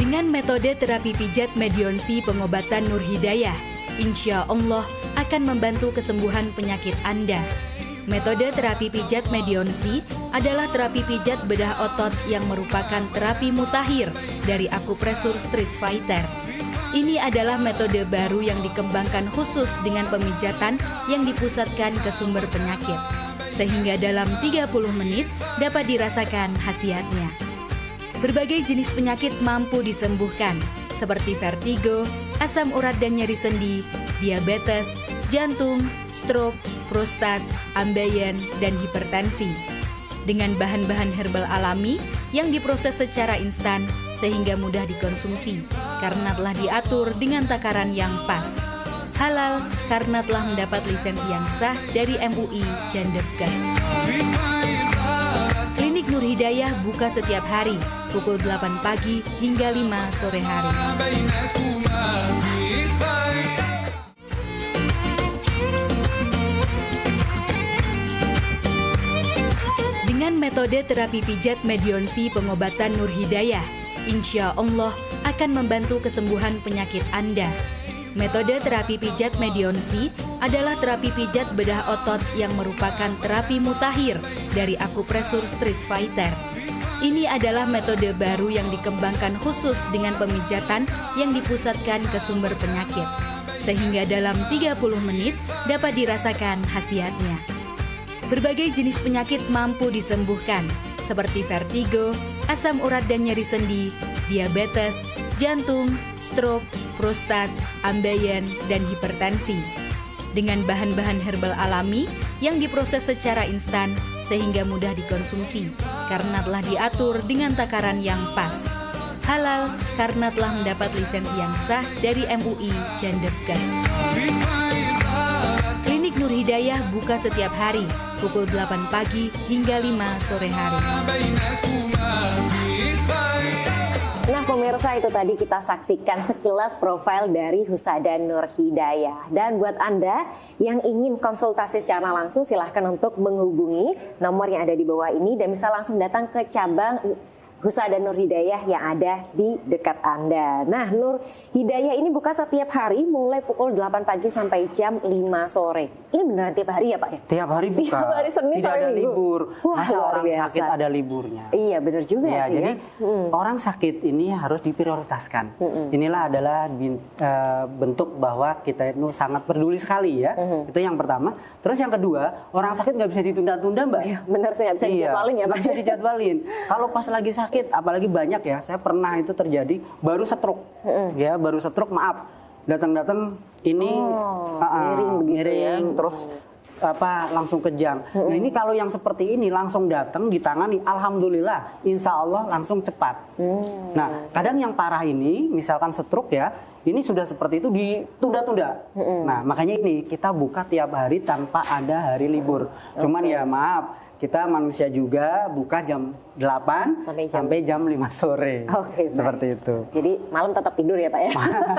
Dengan metode terapi pijat medionsi pengobatan Nur Hidayah, insya Allah akan membantu kesembuhan penyakit Anda. Metode terapi pijat medionsi adalah terapi pijat bedah otot yang merupakan terapi mutakhir dari akupresur Street Fighter. Ini adalah metode baru yang dikembangkan khusus dengan pemijatan yang dipusatkan ke sumber penyakit, sehingga dalam 30 menit dapat dirasakan khasiatnya. Berbagai jenis penyakit mampu disembuhkan, seperti vertigo, asam urat dan nyeri sendi, diabetes, jantung, stroke, prostat, ambeien, dan hipertensi. Dengan bahan-bahan herbal alami yang diproses secara instan sehingga mudah dikonsumsi, karena telah diatur dengan takaran yang pas. Halal karena telah mendapat lisensi yang sah dari MUI dan Depkes. Klinik Nur Hidayah buka setiap hari, pukul 8 pagi hingga 5 sore hari. Dengan metode terapi pijat medionsi pengobatan Nur Hidayah, insya Allah akan membantu kesembuhan penyakit Anda. Metode terapi pijat medionsi adalah terapi pijat bedah otot yang merupakan terapi mutakhir dari akupresur Street Fighter. Ini adalah metode baru yang dikembangkan khusus dengan pemijatan yang dipusatkan ke sumber penyakit, sehingga dalam 30 menit dapat dirasakan khasiatnya. Berbagai jenis penyakit mampu disembuhkan, seperti vertigo, asam urat dan nyeri sendi, diabetes, jantung, stroke, prostat, ambeien, dan hipertensi. Dengan bahan-bahan herbal alami yang diproses secara instan sehingga mudah dikonsumsi, karena telah diatur dengan takaran yang pas. Halal karena telah mendapat lisensi yang sah dari MUI dan Depkes. Klinik Nur Hidayah buka setiap hari, pukul 8 pagi hingga 5 sore hari. Nah pemirsa, itu tadi kita saksikan sekilas profil dari Husada Nur Hidayah. Dan buat Anda yang ingin konsultasi secara langsung, silahkan untuk menghubungi nomor yang ada di bawah ini dan bisa langsung datang ke cabang Husada Nur Hidayah yang ada di dekat Anda. Nah, Nur Hidayah ini buka setiap hari mulai pukul 8 pagi sampai jam 5 sore. Ini beneran tiap hari ya Pak ya? Tiap hari buka. Tiap hari Senin tidak sampai ada Minggu. libur. Wah, Masa luar orang biasa. sakit ada liburnya? Iya, bener juga Ya, sih jadi ya. orang sakit ini harus diprioritaskan. Inilah adalah bentuk bahwa kita itu sangat peduli sekali ya. Itu yang pertama. Terus yang kedua, orang sakit nggak bisa ditunda-tunda, Mbak. Iya, bener sih, nggak bisa dijadwalin ya Pak. Nggak bisa dijadwalin. Kalau pas lagi sakit, apalagi banyak ya, saya pernah itu terjadi baru stroke. Ya, baru stroke, maaf. Datang-datang ini miring, terus langsung kejang. Nah ini kalau yang seperti ini langsung datang ditangani, alhamdulillah, insya Allah langsung cepat. Nah kadang yang parah ini, misalkan stroke ya, ini sudah seperti itu ditunda-tunda. Nah makanya ini kita buka tiap hari tanpa ada hari libur. Cuman ya maaf, kita manusia juga buka jam 8 sampai jam 5 sore. Seperti itu. Jadi malam tetap tidur ya Pak ya?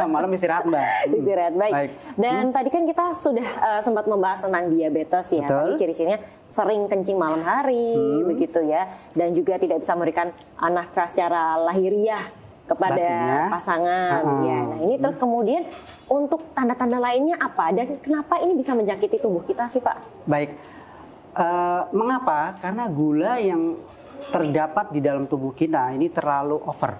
Malam istirahat Mbak. Istirahat, baik. Dan tadi kan kita sudah sempat membahas tentang diabetes ya. Tadi ciri-cirinya sering kencing malam hari, begitu ya. Dan juga tidak bisa memberikan nafkah secara lahiriah kepada pasangan. Ya. Nah ini terus kemudian untuk tanda-tanda lainnya apa? Dan kenapa ini bisa menjangkiti tubuh kita sih Pak? Baik. Mengapa? Karena gula yang terdapat di dalam tubuh kita ini terlalu over.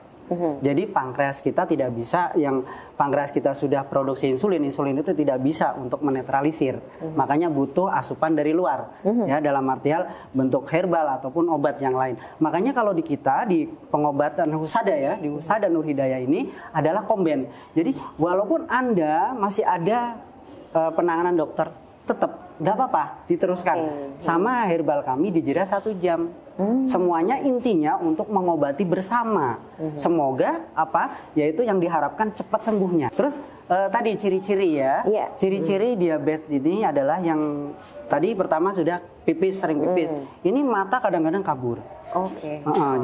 Jadi pankreas kita tidak bisa, yang pankreas kita sudah produksi insulin itu tidak bisa untuk menetralisir. Makanya butuh asupan dari luar, ya dalam artian bentuk herbal ataupun obat yang lain. Makanya kalau di kita di pengobatan Husada ya, di Husada Nur Hidayah ini adalah komben. Jadi walaupun Anda masih ada penanganan dokter, tetap nggak apa-apa, diteruskan. Sama herbal kami dijeda 1 jam. Semuanya intinya untuk mengobati bersama. Semoga yaitu yang diharapkan cepat sembuhnya. Terus tadi ciri-ciri ya. Ciri-ciri diabetes ini adalah yang tadi pertama sudah pipis, sering pipis. Ini mata kadang-kadang kabur.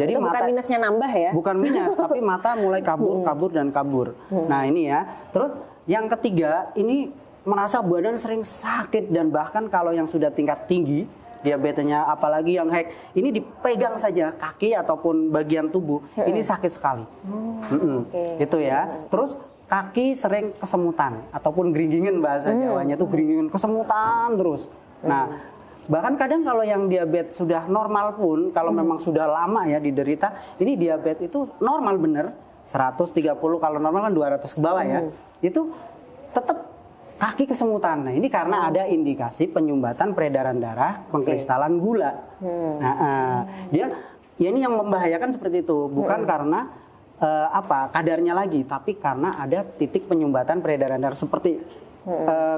Jadi itu bukan minusnya nambah ya? Bukan minus, tapi mata mulai kabur dan kabur. Nah ini ya. Terus yang ketiga, ini merasa badan sering sakit, dan bahkan kalau yang sudah tingkat tinggi diabetesnya, apalagi yang ini dipegang saja kaki ataupun bagian tubuh ini sakit sekali. Itu ya. Terus kaki sering kesemutan ataupun geringgingen, bahasa Jawanya itu geringgingen, kesemutan terus. Nah bahkan kadang kalau yang diabetes sudah normal pun, kalau memang sudah lama ya diderita, ini diabetes itu normal bener 130, kalau normal kan 200 ke bawah ya, itu tetap kaki kesemutan. Nah ini karena ada indikasi penyumbatan peredaran darah, pengkristalan gula. Dia ya ini yang membahayakan seperti itu, bukan karena kadarnya lagi, tapi karena ada titik penyumbatan peredaran darah seperti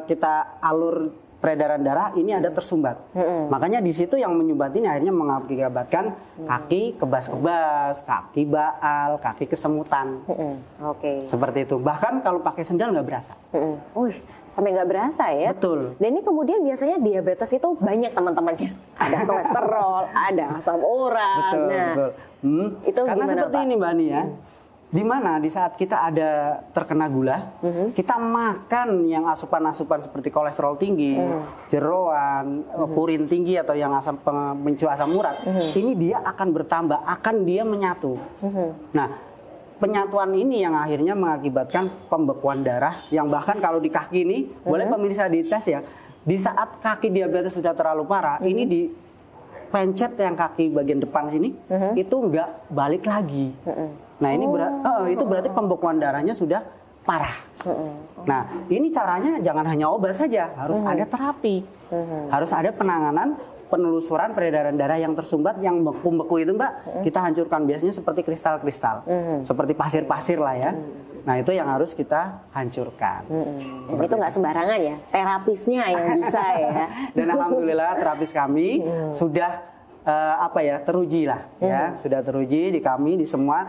kita alur peredaran darah ini ada tersumbat. Makanya di situ yang menyumbat ini akhirnya mengakibatkan kaki kebas-kebas, kaki baal, kaki kesemutan. Seperti itu. Bahkan kalau pakai sendal nggak berasa. Sampai nggak berasa ya? Betul. Dan ini kemudian biasanya diabetes itu banyak teman-temannya. Ada kolesterol, ada asam urat. Betul. Itu karena gimana, seperti Pak? ini Mbak Ani ya. Di mana di saat kita ada terkena gula, kita makan yang asupan-asupan seperti kolesterol tinggi, jeroan, purin tinggi atau yang pemicu asam urat, ini dia akan bertambah, akan dia menyatu. Nah, penyatuan ini yang akhirnya mengakibatkan pembekuan darah, yang bahkan kalau di kaki ini, boleh pemirsa dites ya, di saat kaki diabetes sudah terlalu parah, ini di pencet yang kaki bagian depan sini, itu nggak balik lagi. Nah ini itu berarti pembekuan darahnya sudah parah. Nah ini caranya jangan hanya obat saja, harus ada terapi, harus ada penanganan penelusuran peredaran darah yang tersumbat, yang beku-beku itu Mbak, kita hancurkan biasanya seperti kristal-kristal, seperti pasir-pasir lah ya. Nah itu yang harus kita hancurkan. Itu nggak sembarangan ya, terapisnya yang bisa ya. Dan alhamdulillah terapis kami sudah teruji lah ya, sudah teruji di kami di semua.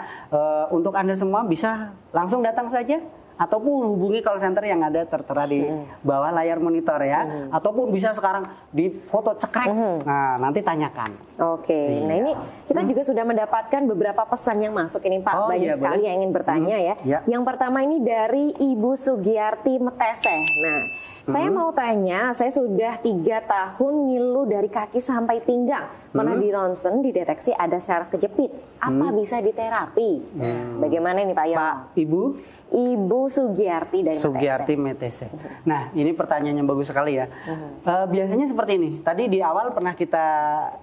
Untuk Anda semua bisa langsung datang saja ataupun hubungi call center yang ada tertera di bawah layar monitor ya, ataupun bisa sekarang di foto cekrek. Nah, nanti tanyakan. Oke, nah ini kita juga sudah mendapatkan beberapa pesan yang masuk ini Pak. Oh, Banyak iya, sekali boleh. yang ingin bertanya ya. Yang pertama ini dari Ibu Sugiyarti Meteseh. Nah, saya mau tanya, saya sudah 3 tahun ngilu dari kaki sampai pinggang. Mana di ronsen dideteksi ada syaraf kejepit. Apa bisa diterapi? Bagaimana ini Pak Yono? Pak, Ibu Sugiyarti dari Sugiyarti Meteseh. Nah, ini pertanyaan yang bagus sekali ya. Biasanya seperti ini. Tadi di awal pernah kita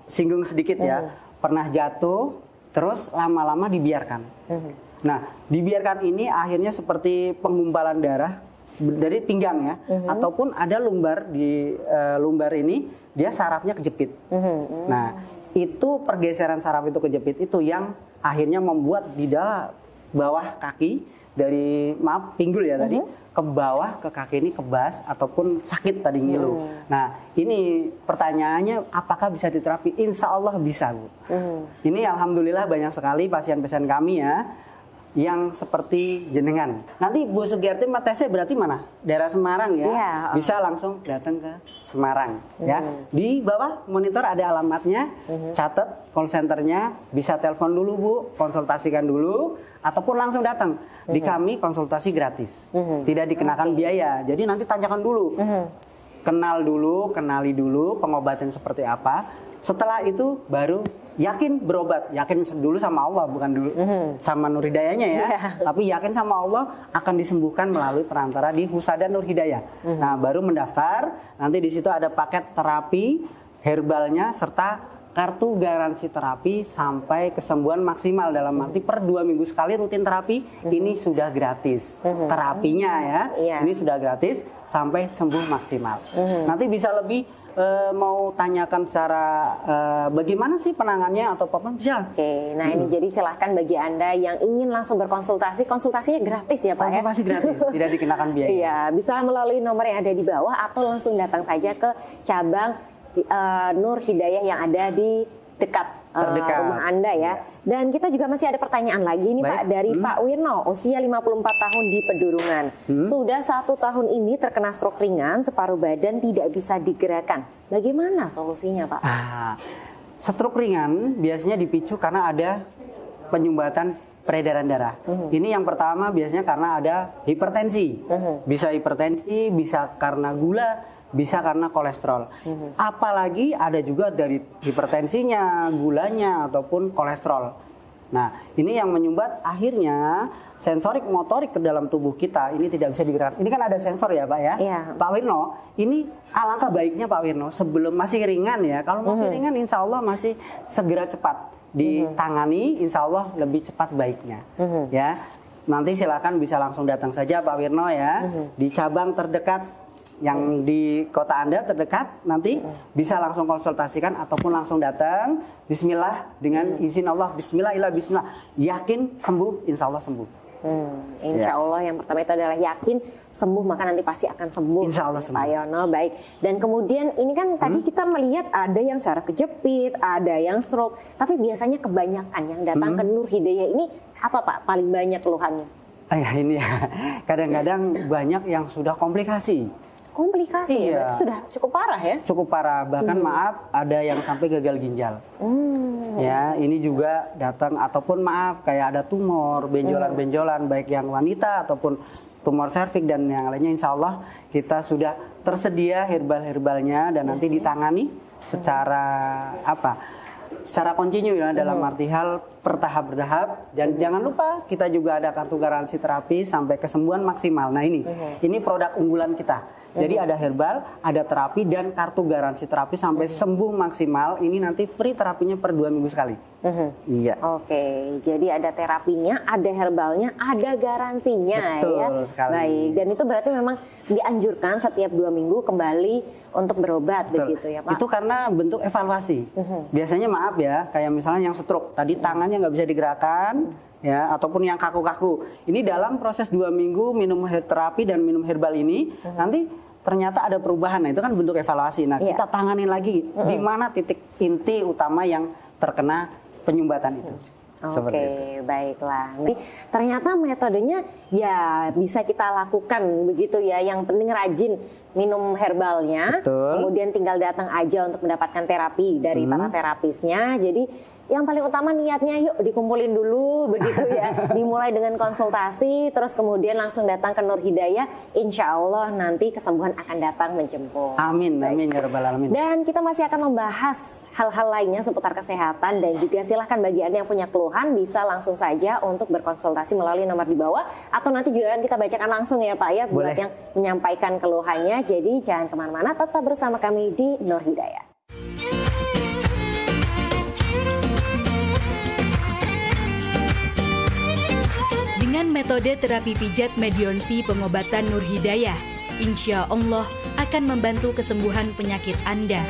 singgung sedikit ya. Pernah jatuh, terus lama-lama dibiarkan. Nah, dibiarkan ini akhirnya seperti penggumpalan darah dari pinggang ya, ataupun ada lumbar di lumbar ini dia sarafnya kejepit. Nah, itu pergeseran saraf itu kejepit itu yang akhirnya membuat di dalam bawah kaki dari pinggul ya tadi ke bawah ke kaki ini kebas ataupun sakit tadi ngilu. Nah, ini pertanyaannya apakah bisa diterapi? Insya Allah bisa, Bu. Ini alhamdulillah banyak sekali pasien-pasien kami ya yang seperti jenengan. Nanti Bu Sugiyarti Meteseh berarti mana? Daerah Semarang ya? Bisa langsung datang ke Semarang ya. Di bawah monitor ada alamatnya, catat call centernya, bisa telepon dulu Bu, konsultasikan dulu, ataupun langsung datang. Di kami konsultasi gratis, tidak dikenakan biaya. Jadi nanti tanyakan dulu, kenali dulu pengobatan seperti apa. Setelah itu baru yakin berobat, yakin dulu sama Allah, bukan dulu sama Nur Hidayahnya ya, tapi yakin sama Allah akan disembuhkan melalui perantara di Husada Nur Hidayah. Nah, baru mendaftar, nanti di situ ada paket terapi herbalnya serta kartu garansi terapi sampai kesembuhan maksimal, dalam arti per 2 minggu sekali rutin terapi ini sudah gratis. Terapinya ya, ini sudah gratis sampai sembuh maksimal. Nanti bisa lebih mau tanyakan secara bagaimana sih penanganannya atau apa bisa. Oke, nah ini jadi silahkan bagi Anda yang ingin langsung berkonsultasi, konsultasinya gratis ya Pak. Konsultasi gratis, tidak dikenakan biaya. Iya, bisa melalui nomor yang ada di bawah atau langsung datang saja ke cabang Nur Hidayah yang ada di dekat rumah Anda ya. Dan kita juga masih ada pertanyaan lagi nih Pak dari Pak Wirno, usia 54 tahun di Pedurungan. Sudah 1 tahun ini terkena stroke ringan, separuh badan tidak bisa digerakkan. Bagaimana solusinya Pak? Stroke ringan biasanya dipicu karena ada penyumbatan peredaran darah. Ini yang pertama biasanya karena ada hipertensi. Bisa hipertensi, bisa karena gula, bisa karena kolesterol. Apalagi ada juga dari hipertensinya, gulanya, ataupun kolesterol. Nah, ini yang menyumbat akhirnya sensorik motorik ke dalam tubuh kita ini tidak bisa digerakkan. Ini kan ada sensor ya Pak ya? Pak Wirno, ini alangkah baiknya Pak Wirno sebelum masih ringan ya. Kalau masih ringan insya Allah masih segera cepat ditangani, insya Allah lebih cepat baiknya. Ya, nanti silakan bisa langsung datang saja Pak Wirno ya, di cabang terdekat yang di kota Anda terdekat, nanti bisa langsung konsultasikan ataupun langsung datang. Bismillah, dengan izin Allah, bismillah, yakin sembuh, insya Allah sembuh. Insya Allah yang pertama itu adalah yakin sembuh, maka nanti pasti akan sembuh. Insya Allah sembuh. Pak Yono, baik. Dan kemudian ini kan tadi kita melihat ada yang saraf kejepit, ada yang stroke, tapi biasanya kebanyakan yang datang ke Nur Hidayah ini apa Pak paling banyak keluhannya? Ini ya, kadang-kadang banyak yang sudah komplikasi. Komplikasi ya, berarti sudah cukup parah ya? Cukup parah, bahkan maaf ada yang sampai gagal ginjal. Ya, ini juga datang ataupun maaf kayak ada tumor, benjolan-benjolan baik yang wanita ataupun tumor serviks dan yang lainnya. Insya Allah kita sudah tersedia herbal-herbalnya dan nanti ditangani secara secara kontinu ya, dalam arti hal bertahap. Dan jangan lupa kita juga ada kartu garansi terapi sampai kesembuhan maksimal. Nah ini produk unggulan kita. Jadi ada herbal, ada terapi, dan kartu garansi terapi sampai sembuh maksimal. Ini nanti free terapinya per 2 minggu sekali. Iya. Oke, jadi ada terapinya, ada herbalnya, ada garansinya. Betul sekali. Baik, dan itu berarti memang dianjurkan setiap 2 minggu kembali untuk berobat. Betul. Begitu ya Pak? Itu karena bentuk evaluasi. Biasanya maaf ya, kayak misalnya yang stroke, tadi tangannya nggak bisa digerakkan, ya, ataupun yang kaku-kaku. Ini dalam proses 2 minggu minum terapi dan minum herbal ini, nanti ternyata ada perubahan. Nah, itu kan bentuk evaluasi. Nah, kita tanganin lagi di mana titik inti utama yang terkena penyumbatan itu. Oke, baiklah. Jadi ternyata metodenya ya bisa kita lakukan begitu ya. Yang penting rajin minum herbalnya. Betul. Kemudian tinggal datang aja untuk mendapatkan terapi dari para terapisnya. Jadi yang paling utama niatnya yuk dikumpulin dulu begitu ya. Dimulai dengan konsultasi, terus kemudian langsung datang ke Nur Hidayah. Insya Allah nanti kesembuhan akan datang menjemput. Amin, amin ya rabbal alamin. Dan kita masih akan membahas hal-hal lainnya seputar kesehatan, dan juga silahkan bagi Anda yang punya keluhan bisa langsung saja untuk berkonsultasi melalui nomor di bawah, atau nanti juga akan kita bacakan langsung ya Pak ya buat yang menyampaikan keluhannya. Jadi jangan kemana-mana, tetap bersama kami di Nur Hidayah. Dengan metode terapi pijat medionsi pengobatan Nur Hidayah, insya Allah akan membantu kesembuhan penyakit Anda.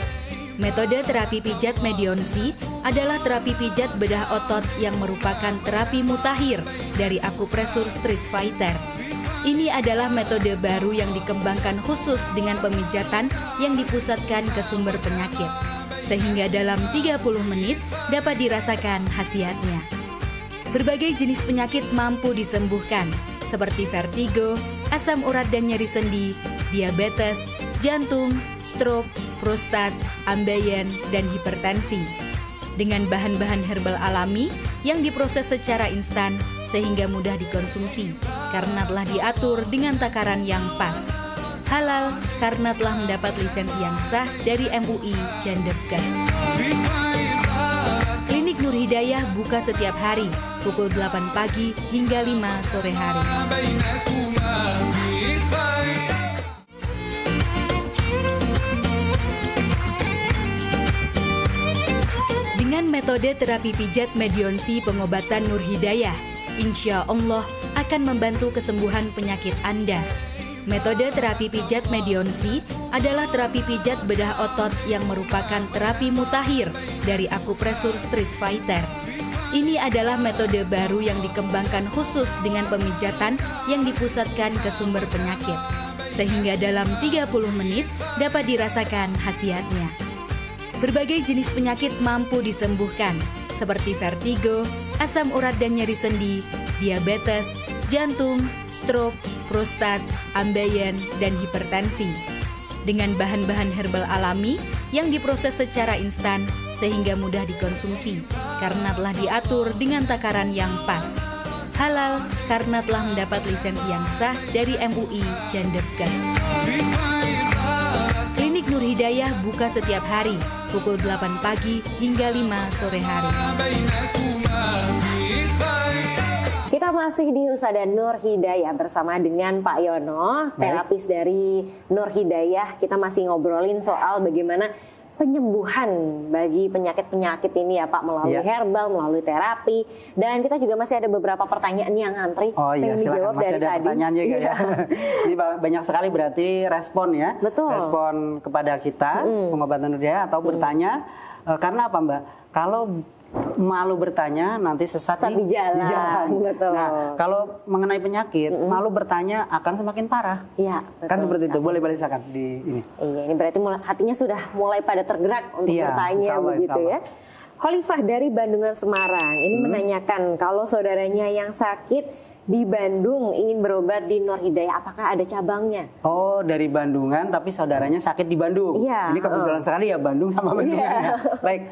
Metode terapi pijat medionsi adalah terapi pijat bedah otot yang merupakan terapi mutakhir dari akupresur Street Fighter. Ini adalah metode baru yang dikembangkan khusus dengan pemijatan yang dipusatkan ke sumber penyakit, sehingga dalam 30 menit dapat dirasakan khasiatnya. Berbagai jenis penyakit mampu disembuhkan, seperti vertigo, asam urat dan nyeri sendi, diabetes, jantung, stroke, prostat, ambeien, dan hipertensi. Dengan bahan-bahan herbal alami yang diproses secara instan sehingga mudah dikonsumsi, karena telah diatur dengan takaran yang pas. Halal karena telah mendapat lisensi yang sah dari MUI dan Depkes. Klinik Nur Hidayah buka setiap hari, pukul 8 pagi hingga 5 sore hari. Dengan metode terapi pijat medionsi pengobatan Nur Hidayah, insya Allah akan membantu kesembuhan penyakit Anda. Metode terapi pijat medionsi adalah terapi pijat bedah otot yang merupakan terapi mutakhir dari akupresur Street Fighter. Ini adalah metode baru yang dikembangkan khusus dengan pemijatan yang dipusatkan ke sumber penyakit, sehingga dalam 30 menit dapat dirasakan khasiatnya. Berbagai jenis penyakit mampu disembuhkan, seperti vertigo, asam urat dan nyeri sendi, diabetes, jantung, stroke, prostat, ambeien, dan hipertensi. Dengan bahan-bahan herbal alami yang diproses secara instan sehingga mudah dikonsumsi, karena telah diatur dengan takaran yang pas. Halal karena telah mendapat lisensi yang sah dari MUI dan Depkes. Klinik Nur Hidayah buka setiap hari, pukul 8 pagi hingga 5 sore hari. Kita masih di Husada Nur Hidayah bersama dengan Pak Yono, terapis dari Nur Hidayah. Kita masih ngobrolin soal bagaimana penyembuhan bagi penyakit-penyakit ini ya Pak, melalui herbal, melalui terapi. Dan kita juga masih ada beberapa pertanyaan yang ngantri. Oh iya, silakan. Masih ada pertanyaan juga ya. Ini banyak sekali berarti respon ya. Betul. Respon kepada kita, pengobatan Nur Hidayah, atau bertanya. Karena apa Mbak? Kalau malu bertanya nanti sesat di jalan. Betul. Nah, kalau mengenai penyakit, malu bertanya akan semakin parah. Iya, kan seperti itu. Boleh silakan di ini. Iya, ini berarti hatinya sudah mulai pada tergerak untuk bertanya insya Allah, begitu ya. Khalifah dari Bandungan Semarang ini menanyakan kalau saudaranya yang sakit di Bandung ingin berobat di Nur Hidayah, apakah ada cabangnya? Oh, dari Bandungan tapi saudaranya sakit di Bandung. Iya. Ini kebetulan sekali ya, Bandung sama Bandungan. Ya. Baik,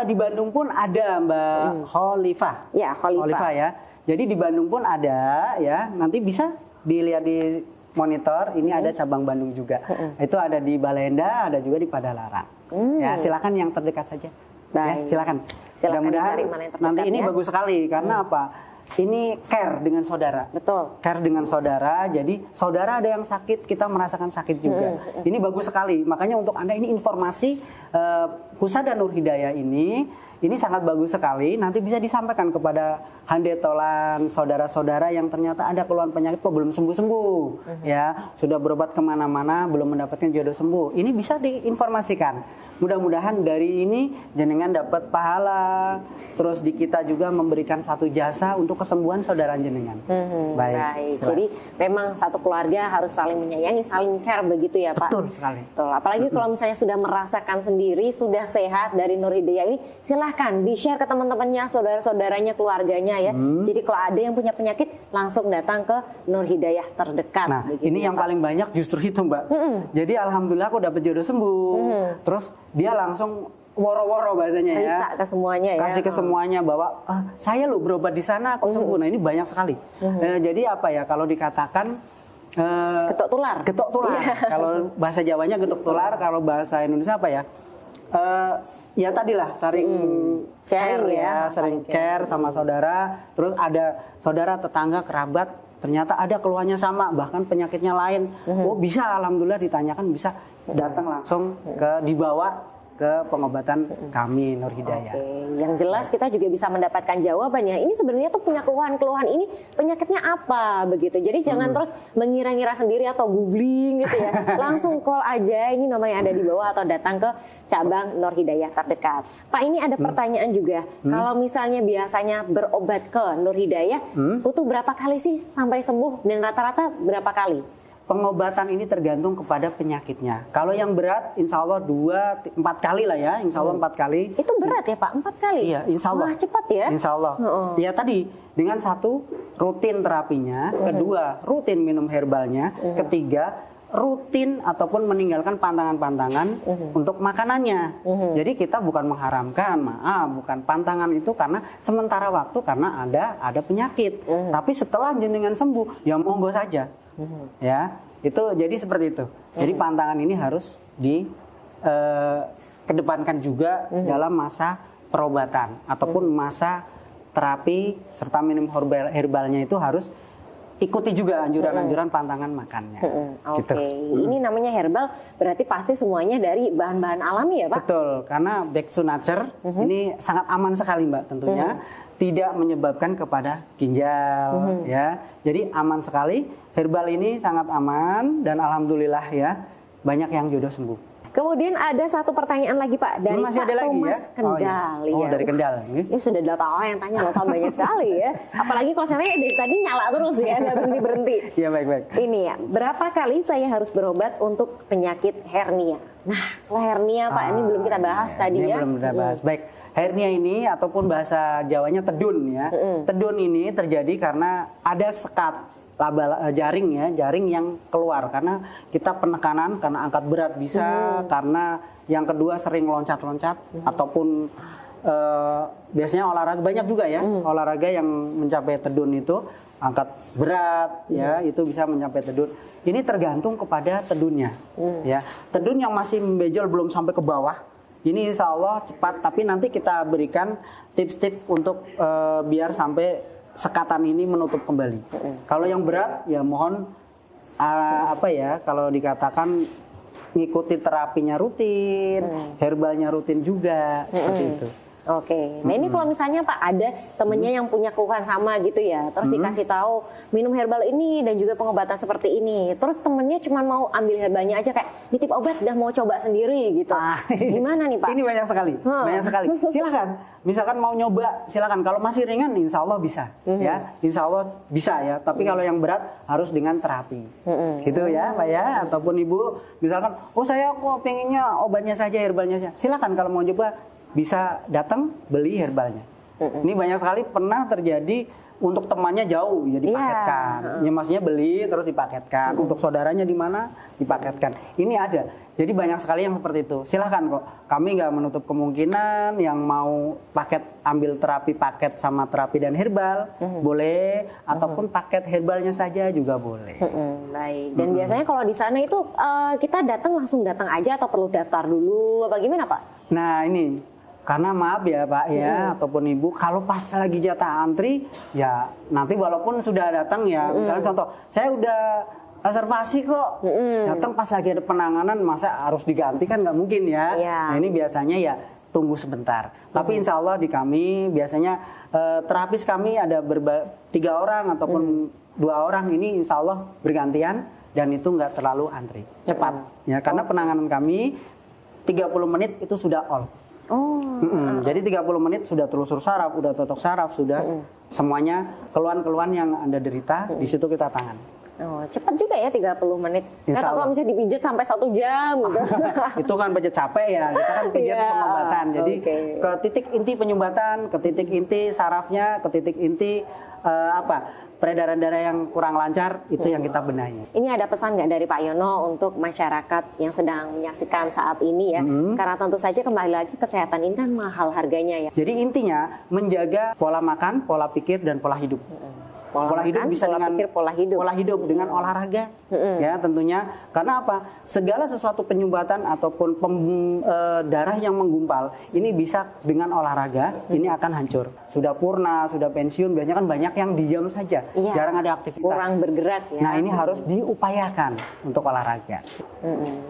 di Bandung pun ada Mbak Khalifah. Ya, Khalifah ya. Jadi di Bandung pun ada ya. Nanti bisa dilihat di monitor. Ini ada cabang Bandung juga. Itu ada di Balenda, ada juga di Padalarang. Ya, silakan yang terdekat saja. Ya, silakan. Mudah-mudahan nanti ini bagus sekali karena apa? Ini care dengan saudara. Betul. Care dengan saudara. Jadi saudara ada yang sakit, kita merasakan sakit juga. Ini bagus sekali. Makanya untuk Anda ini informasi Husada Nur Hidayah ini sangat bagus sekali. Nanti bisa disampaikan kepada handetolan saudara-saudara yang ternyata ada keluhan penyakit kok belum sembuh-sembuh. Ya, sudah berobat kemana-mana belum mendapatkan jodoh sembuh. Ini bisa diinformasikan. Mudah-mudahan dari ini jenengan dapat pahala. Terus di kita juga memberikan satu jasa untuk kesembuhan saudara jenengan. Baik. Jadi memang satu keluarga harus saling menyayangi, saling care begitu ya Pak. Betul sekali. Betul. Apalagi kalau misalnya sudah merasakan sendiri, sudah sehat dari Nur Hidayah ini, silahkan di-share ke teman-temannya, saudara-saudaranya, keluarganya ya. Jadi kalau ada yang punya penyakit, langsung datang ke Nur Hidayah terdekat. Nah, begitu, ini yang Pak. paling banyak justru itu, Mbak. Jadi alhamdulillah aku dapat jodoh sembuh. Terus dia langsung woro-woro bahasanya ya. Cerita ke semuanya ya. Kasih ke semuanya bahwa saya loh berobat di sana kok sembuh. Nah, ini banyak sekali. Jadi apa ya kalau dikatakan getok tular. Getok tular. Kalau bahasa Jawanya getok tular, kalau bahasa Indonesia apa ya? Ya tadilah sering care ya, sering care sama saudara. Terus ada saudara, tetangga, kerabat, ternyata ada keluhannya sama, bahkan penyakitnya lain. Oh bisa, alhamdulillah ditanyakan bisa datang langsung dibawa ke pengobatan kami Nur Hidayah. Yang jelas kita juga bisa mendapatkan jawabannya. Ini sebenarnya tuh punya keluhan-keluhan ini penyakitnya apa begitu. Jadi jangan terus mengira-ngira sendiri atau googling gitu ya. Langsung call aja, ini nomor yang ada di bawah, atau datang ke cabang Nur Hidayah terdekat. Pak, ini ada pertanyaan juga. Kalau misalnya biasanya berobat ke Nur Hidayah, butuh berapa kali sih sampai sembuh, dan rata-rata berapa kali? Pengobatan ini tergantung kepada penyakitnya. Kalau yang berat, insya Allah 2-4 kali lah ya, insya Allah 4 kali. Itu berat ya Pak, 4 kali? Iya, insya Allah. Wah, cepat ya? Insya Allah. Ya tadi, dengan 1, rutin terapinya, kedua, rutin minum herbalnya, ketiga, rutin ataupun meninggalkan pantangan-pantangan untuk makanannya. Jadi kita bukan mengharamkan, bukan pantangan itu karena sementara waktu karena ada penyakit. Tapi setelah jenengan sembuh, ya monggo saja. Ya, itu jadi seperti itu. Jadi pantangan ini harus dikedepankan juga dalam masa perobatan ataupun masa terapi serta minum herbalnya itu harus ikuti juga anjuran-anjuran pantangan makannya. Oke, ini namanya herbal berarti pasti semuanya dari bahan-bahan alami ya Pak? Betul, karena back to nature ini sangat aman sekali Mbak tentunya. Tidak menyebabkan kepada ginjal ya. Jadi aman sekali. Herbal ini sangat aman dan alhamdulillah ya banyak yang jodoh sembuh. Kemudian ada satu pertanyaan lagi Pak dari masih Pak ada lagi, Thomas ya? Kendal. Oh dari Kendal. Ini sudah 8 orang yang tanya, Bapak banyak sekali ya. Apalagi kalau saya dari tadi nyala terus ya, nggak berhenti-berhenti. Iya baik-baik. Ini ya, berapa kali saya harus berobat untuk penyakit hernia? Nah, kalau hernia Pak, ini belum kita bahas tadi ini ya. Belum kita bahas. Baik. Hernia ini ataupun bahasa Jawanya tedun ya. Tedun ini terjadi karena ada sekat jaring ya, jaring yang keluar karena kita penekanan, karena angkat berat bisa, karena yang kedua sering loncat-loncat ataupun biasanya olahraga banyak juga ya, olahraga yang mencapai tedun itu angkat berat ya, itu bisa mencapai tedun. Ini tergantung kepada tedunnya ya. Tedun yang masih membejol belum sampai ke bawah, ini insya Allah cepat, tapi nanti kita berikan tips-tips untuk biar sampai sekatan ini menutup kembali. Kalau yang berat ya mohon kalau dikatakan ngikuti terapinya rutin, herbalnya rutin juga seperti itu. Oke, nah ini kalau misalnya Pak ada temennya yang punya keluhan sama gitu ya, terus dikasih tahu minum herbal ini dan juga pengobatan seperti ini, terus temennya cuma mau ambil herbalnya aja kayak nitip obat udah mau coba sendiri gitu, gimana nih Pak? Ini banyak sekali, banyak sekali. Silakan, misalkan mau nyoba, silakan. Kalau masih ringan, insya Allah bisa, ya, insya Allah bisa ya. Tapi kalau yang berat harus dengan terapi, gitu ya, Pak ya, ataupun Ibu, misalkan, oh saya kok pengennya obatnya saja, herbalnya saja. Silakan kalau mau coba. Bisa datang beli herbalnya. Ini banyak sekali pernah terjadi untuk temannya jauh ya dipaketkan. Ya maksudnya beli terus dipaketkan. Untuk saudaranya di mana dipaketkan. Ini ada. Jadi banyak sekali yang seperti itu. Silahkan kok. Kami nggak menutup kemungkinan yang mau paket ambil terapi paket sama terapi dan herbal boleh, ataupun paket herbalnya saja juga boleh. Baik. Dan biasanya kalau di sana itu kita langsung datang aja atau perlu daftar dulu? Apa gimana Pak? Nah ini. Karena maaf ya Pak ya, ataupun Ibu, kalau pas lagi jatah antri, ya nanti walaupun sudah datang ya, misalnya contoh, saya udah reservasi kok, datang pas lagi ada penanganan, masa harus diganti kan nggak mungkin ya. Nah ini biasanya ya tunggu sebentar. Tapi insya Allah di kami biasanya terapis kami ada 3 orang ataupun 2 orang, ini insya Allah bergantian dan itu nggak terlalu antri, cepat. Ya karena penanganan kami 30 menit itu sudah all. Jadi 30 menit sudah telusur saraf, udah totok saraf, sudah semuanya keluhan-keluhan yang Anda derita, di situ kita tangani. Oh, cepat juga ya 30 menit. Insya Kalau Allah. misalnya dipijat sampai 1 jam gitu. Itu kan pijat capek ya, kita kan pijat Iya, pengobatan. Jadi oke. ke titik inti penyumbatan, ke titik inti sarafnya, ke titik inti peredaran darah yang kurang lancar, itu yang kita benahi. Ini ada pesan nggak dari Pak Yono untuk masyarakat yang sedang menyaksikan saat ini ya? Karena tentu saja kembali lagi kesehatan ini kan mahal harganya ya. Jadi intinya menjaga pola makan, pola pikir, dan pola hidup. Pola hidup makan, bisa pola dengan pikir, pola hidup. dengan olahraga, ya tentunya. Karena apa? Segala sesuatu penyumbatan ataupun darah yang menggumpal ini bisa dengan olahraga ini akan hancur. Sudah purna, sudah pensiun, biasanya kan banyak yang diam saja, Iya. jarang ada aktivitas. Kurang bergerak ya. Nah ini harus diupayakan untuk olahraga.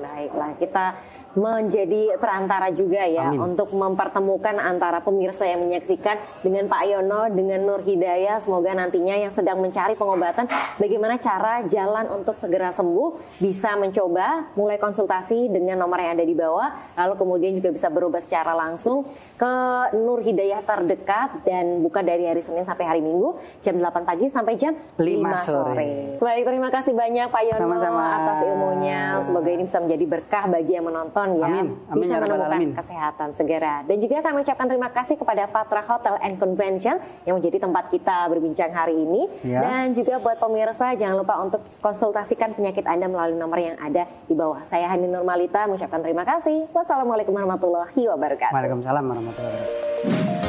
Baiklah, kita menjadi perantara juga ya. Amin. Untuk mempertemukan antara pemirsa yang menyaksikan dengan Pak Yono, dengan Nur Hidayah. Semoga nantinya yang sedang mencari pengobatan, bagaimana cara jalan untuk segera sembuh, bisa mencoba mulai konsultasi dengan nomor yang ada di bawah, lalu kemudian juga bisa berobat secara langsung ke Nur Hidayah terdekat, dan buka dari hari Senin sampai hari Minggu jam 8 pagi sampai jam 5 sore. Baik, terima kasih banyak Pak Yono Sama-sama. atas ilmunya. Semoga ini bisa menjadi berkah bagi yang menonton ya. Amin. Amin Bisa ya Rabbal menemukan Alamin. kesehatan segera. Dan juga kami ucapkan terima kasih kepada Patra Hotel and Convention yang menjadi tempat kita berbincang hari ini. Ya. Dan juga buat pemirsa, jangan lupa untuk konsultasikan penyakit Anda melalui nomor yang ada di bawah. Saya Hani Nurmalita mengucapkan terima kasih. Wassalamualaikum warahmatullahi wabarakatuh. Waalaikumsalam warahmatullahi wabarakatuh.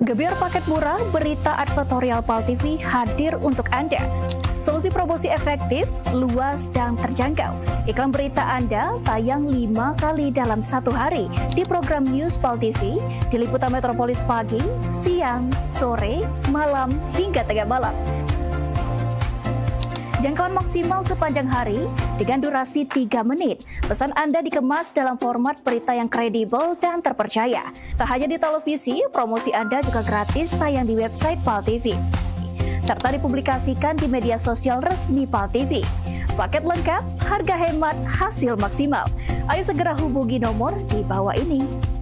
Gebyar paket murah, berita advertorial PAL TV hadir untuk Anda. Solusi promosi efektif, luas, dan terjangkau. Iklan berita Anda tayang 5 kali dalam 1 hari di program News PAL TV, di liputan Metropolis pagi, siang, sore, malam, hingga tengah malam. Jangkauan maksimal sepanjang hari dengan durasi 3 menit. Pesan Anda dikemas dalam format berita yang kredibel dan terpercaya. Tak hanya di televisi, promosi Anda juga gratis tayang di website PAL TV, serta dipublikasikan di media sosial resmi PAL TV. Paket lengkap, harga hemat, hasil maksimal. Ayo segera hubungi nomor di bawah ini.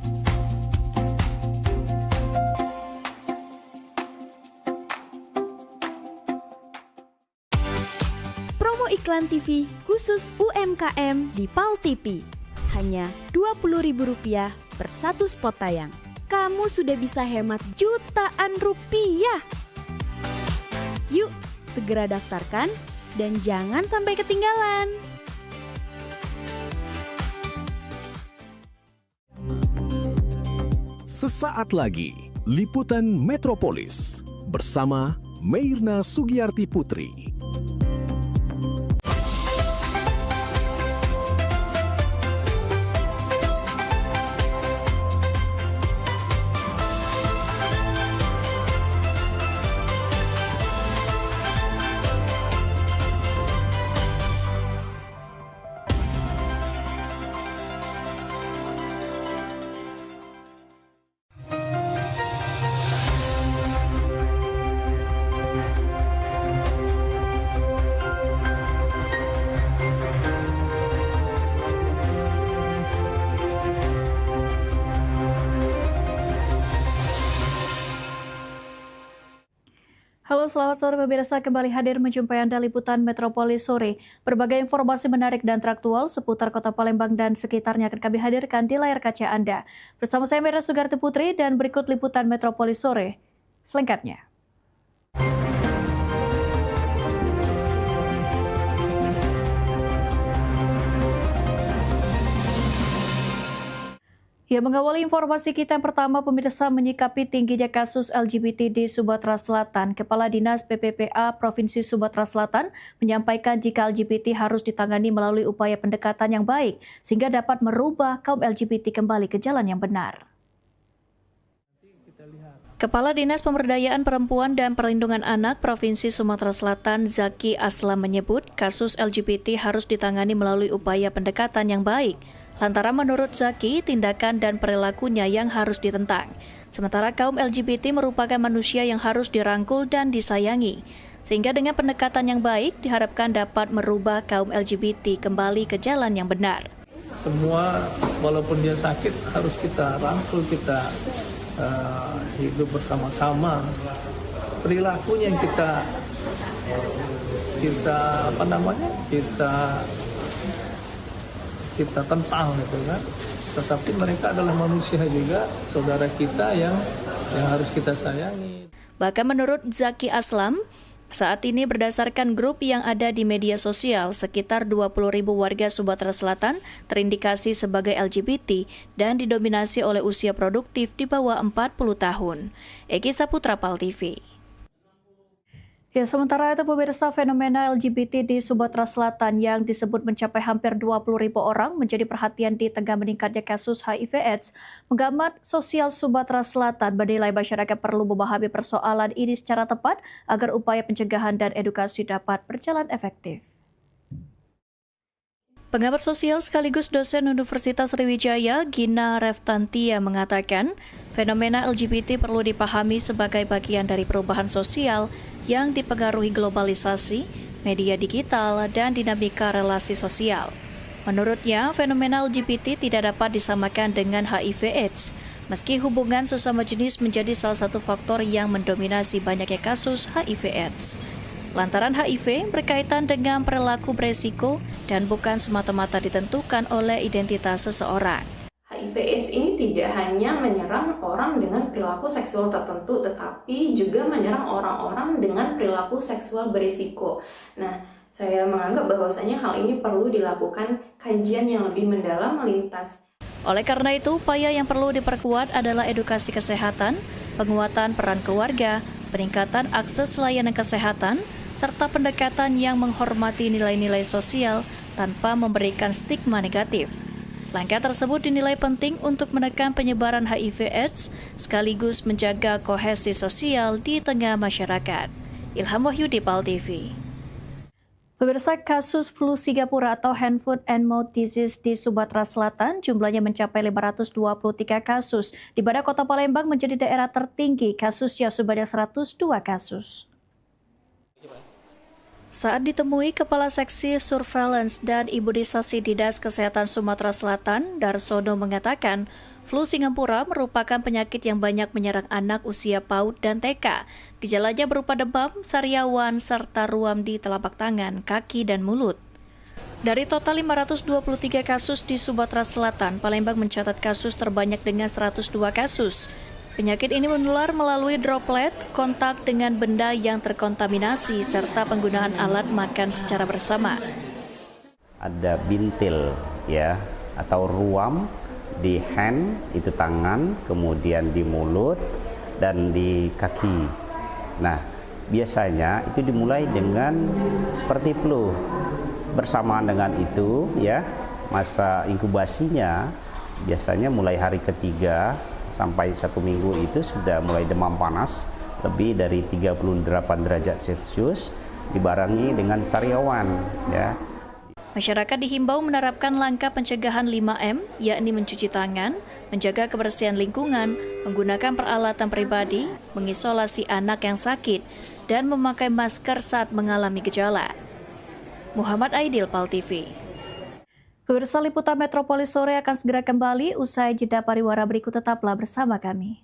Iklan TV khusus UMKM di PAL TV. Hanya Rp20.000 per 1 spot tayang. Kamu sudah bisa hemat jutaan rupiah. Yuk, segera daftarkan dan jangan sampai ketinggalan. Sesaat lagi, Liputan Metropolis bersama Meirna Sugiyarti Putri. Halo, selamat sore pemirsa, kembali hadir menjumpai Anda Liputan Metropolis sore. Berbagai informasi menarik dan teraktual seputar Kota Palembang dan sekitarnya akan kami hadirkan di layar kaca Anda. Bersama saya Meirna Sugiyarti Putri dan berikut Liputan Metropolis sore selengkapnya. Ya, mengawali informasi kita yang pertama, pemirsa, menyikapi tingginya kasus LGBT di Sumatera Selatan, Kepala Dinas PPPA Provinsi Sumatera Selatan menyampaikan jika LGBT harus ditangani melalui upaya pendekatan yang baik, sehingga dapat merubah kaum LGBT kembali ke jalan yang benar. Kepala Dinas Pemberdayaan Perempuan dan Perlindungan Anak Provinsi Sumatera Selatan, Zaki Aslam, menyebut kasus LGBT harus ditangani melalui upaya pendekatan yang baik. Lantaran menurut Zaki, tindakan dan perilakunya yang harus ditentang. Sementara kaum LGBT merupakan manusia yang harus dirangkul dan disayangi. Sehingga dengan pendekatan yang baik, diharapkan dapat merubah kaum LGBT kembali ke jalan yang benar. semua walaupun dia sakit harus kita rangkul, kita hidup bersama-sama. Perilakunya yang kita tentang gitu kan. Tetapi mereka adalah manusia juga, saudara kita yang harus kita sayangi. Bahkan menurut Zaki Aslam, saat ini berdasarkan grup yang ada di media sosial, sekitar 20.000 warga Sumatera Selatan terindikasi sebagai LGBT dan didominasi oleh usia produktif di bawah 40 tahun. Eki Saputra, PAL TV. Ya, sementara itu pemirsa, fenomena LGBT di Sumatera Selatan yang disebut mencapai hampir 20.000 orang menjadi perhatian di tengah meningkatnya kasus HIV/AIDS. Pengamat sosial Sumatera Selatan menilai masyarakat perlu memahami persoalan ini secara tepat agar upaya pencegahan dan edukasi dapat berjalan efektif. Pengamat sosial sekaligus dosen Universitas Sriwijaya, Gina Reftantia, mengatakan fenomena LGBT perlu dipahami sebagai bagian dari perubahan sosial yang dipengaruhi globalisasi, media digital, dan dinamika relasi sosial. Menurutnya, fenomena LGBT tidak dapat disamakan dengan HIV/AIDS, meski hubungan sesama jenis menjadi salah satu faktor yang mendominasi banyaknya kasus HIV/AIDS. Lantaran HIV berkaitan dengan perilaku beresiko dan bukan semata-mata ditentukan oleh identitas seseorang. HIV/AIDS ini tidak hanya menyerang orang dengan perilaku seksual tertentu, tetapi juga menyerang orang-orang dengan perilaku seksual berisiko. Nah, saya menganggap bahwasanya hal ini perlu dilakukan kajian yang lebih mendalam lintas. Oleh karena itu, upaya yang perlu diperkuat adalah edukasi kesehatan, penguatan peran keluarga, peningkatan akses layanan kesehatan, serta pendekatan yang menghormati nilai-nilai sosial tanpa memberikan stigma negatif. Langkah tersebut dinilai penting untuk menekan penyebaran HIV/AIDS sekaligus menjaga kohesi sosial di tengah masyarakat. Ilham Wahyudi, PAL TV. Pemirsa, kasus flu Singapura atau hand, foot, and mouth disease di Sumatera Selatan jumlahnya mencapai 523 kasus, di mana Kota Palembang menjadi daerah tertinggi kasusnya sebanyak 102 kasus. Saat ditemui Kepala Seksi Surveillance dan Imunisasi Dinas Kesehatan Sumatera Selatan, Darsono mengatakan, flu Singapura merupakan penyakit yang banyak menyerang anak usia PAUD dan TK. Gejalanya berupa demam, sariawan, serta ruam di telapak tangan, kaki, dan mulut. Dari total 523 kasus di Sumatera Selatan, Palembang mencatat kasus terbanyak dengan 102 kasus. Penyakit ini menular melalui droplet, kontak dengan benda yang terkontaminasi, serta penggunaan alat makan secara bersama. Ada bintil ya, atau ruam di hand, itu tangan, kemudian di mulut, dan di kaki. Nah, biasanya itu dimulai dengan seperti flu. Bersamaan dengan itu ya, masa inkubasinya biasanya mulai hari ketiga sampai 1 minggu itu sudah mulai demam panas lebih dari 38 derajat Celcius dibarengi dengan sariawan ya. Masyarakat dihimbau menerapkan langkah pencegahan 5M, yakni mencuci tangan, menjaga kebersihan lingkungan, menggunakan peralatan pribadi, mengisolasi anak yang sakit, dan memakai masker saat mengalami gejala. Muhammad Aidil, PAL TV. Pemirsa, liputan Metropolis sore akan segera kembali usai jeda pariwara berikut, tetaplah bersama kami.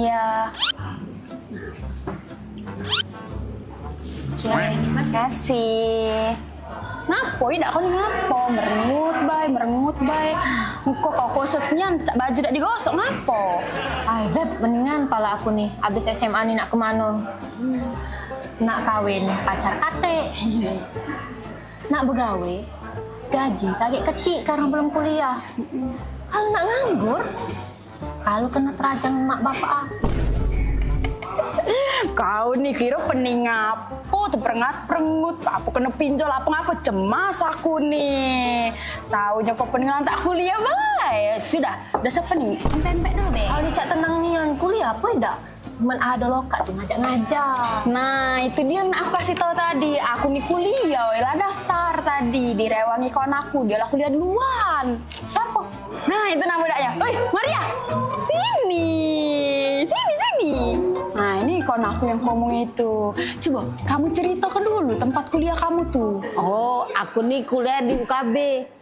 Iya. Terima kasih. Ngapo tidak kau ni ngapo? Merengut bay. Muka kau kosetnya baju tak digosok ngapo? Ay beb, mendingan pala aku nih abis SMA nih nak kemana? Nak kawin pacar kate. Nak begawe gaji kagak kecil karena belum kuliah. Kalau nak nganggur, kalau kena terajang mak bapak aku. Kau nih kira pening apa? Terperengat-perengut, apa kena pinjol apa cemas aku nih. Taunya kau peningan tak kuliah bay. Sudah sepening. Empek dulu be. Kalau dicak tenang nian kuliah apa dah? Cuman ada lokat tuh ngajak-ngajak. Nah itu dia yang aku kasih tahu tadi. Aku nih kuliah, lah daftar tadi direwangi kawan aku. Dia lah kuliah duluan. Siapa? Nah itu nama budaknya. Oi Maria, sini. Nah ini kawan aku yang ngomong itu. Coba kamu ceritakan dulu tempat kuliah kamu tuh. Oh, aku nih kuliah di UKB,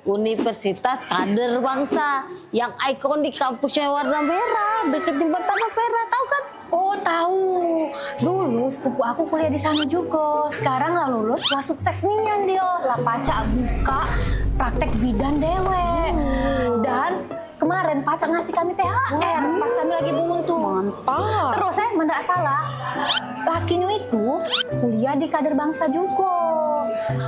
Universitas Kader Bangsa, yang ikon di kampusnya warna merah, dekat jembatan Ampera, tahu kan? Oh tahu. Dulu sepupu aku kuliah di sana juga. Sekarang lah lulus, lah sukses nian dia. Lah pacak buka praktek bidan dewe. Dan kemarin pacak ngasih kami THR pas kami lagi buntu. Mantap. Terus mendak salah, lakinya itu kuliah di Kader Bangsa juga.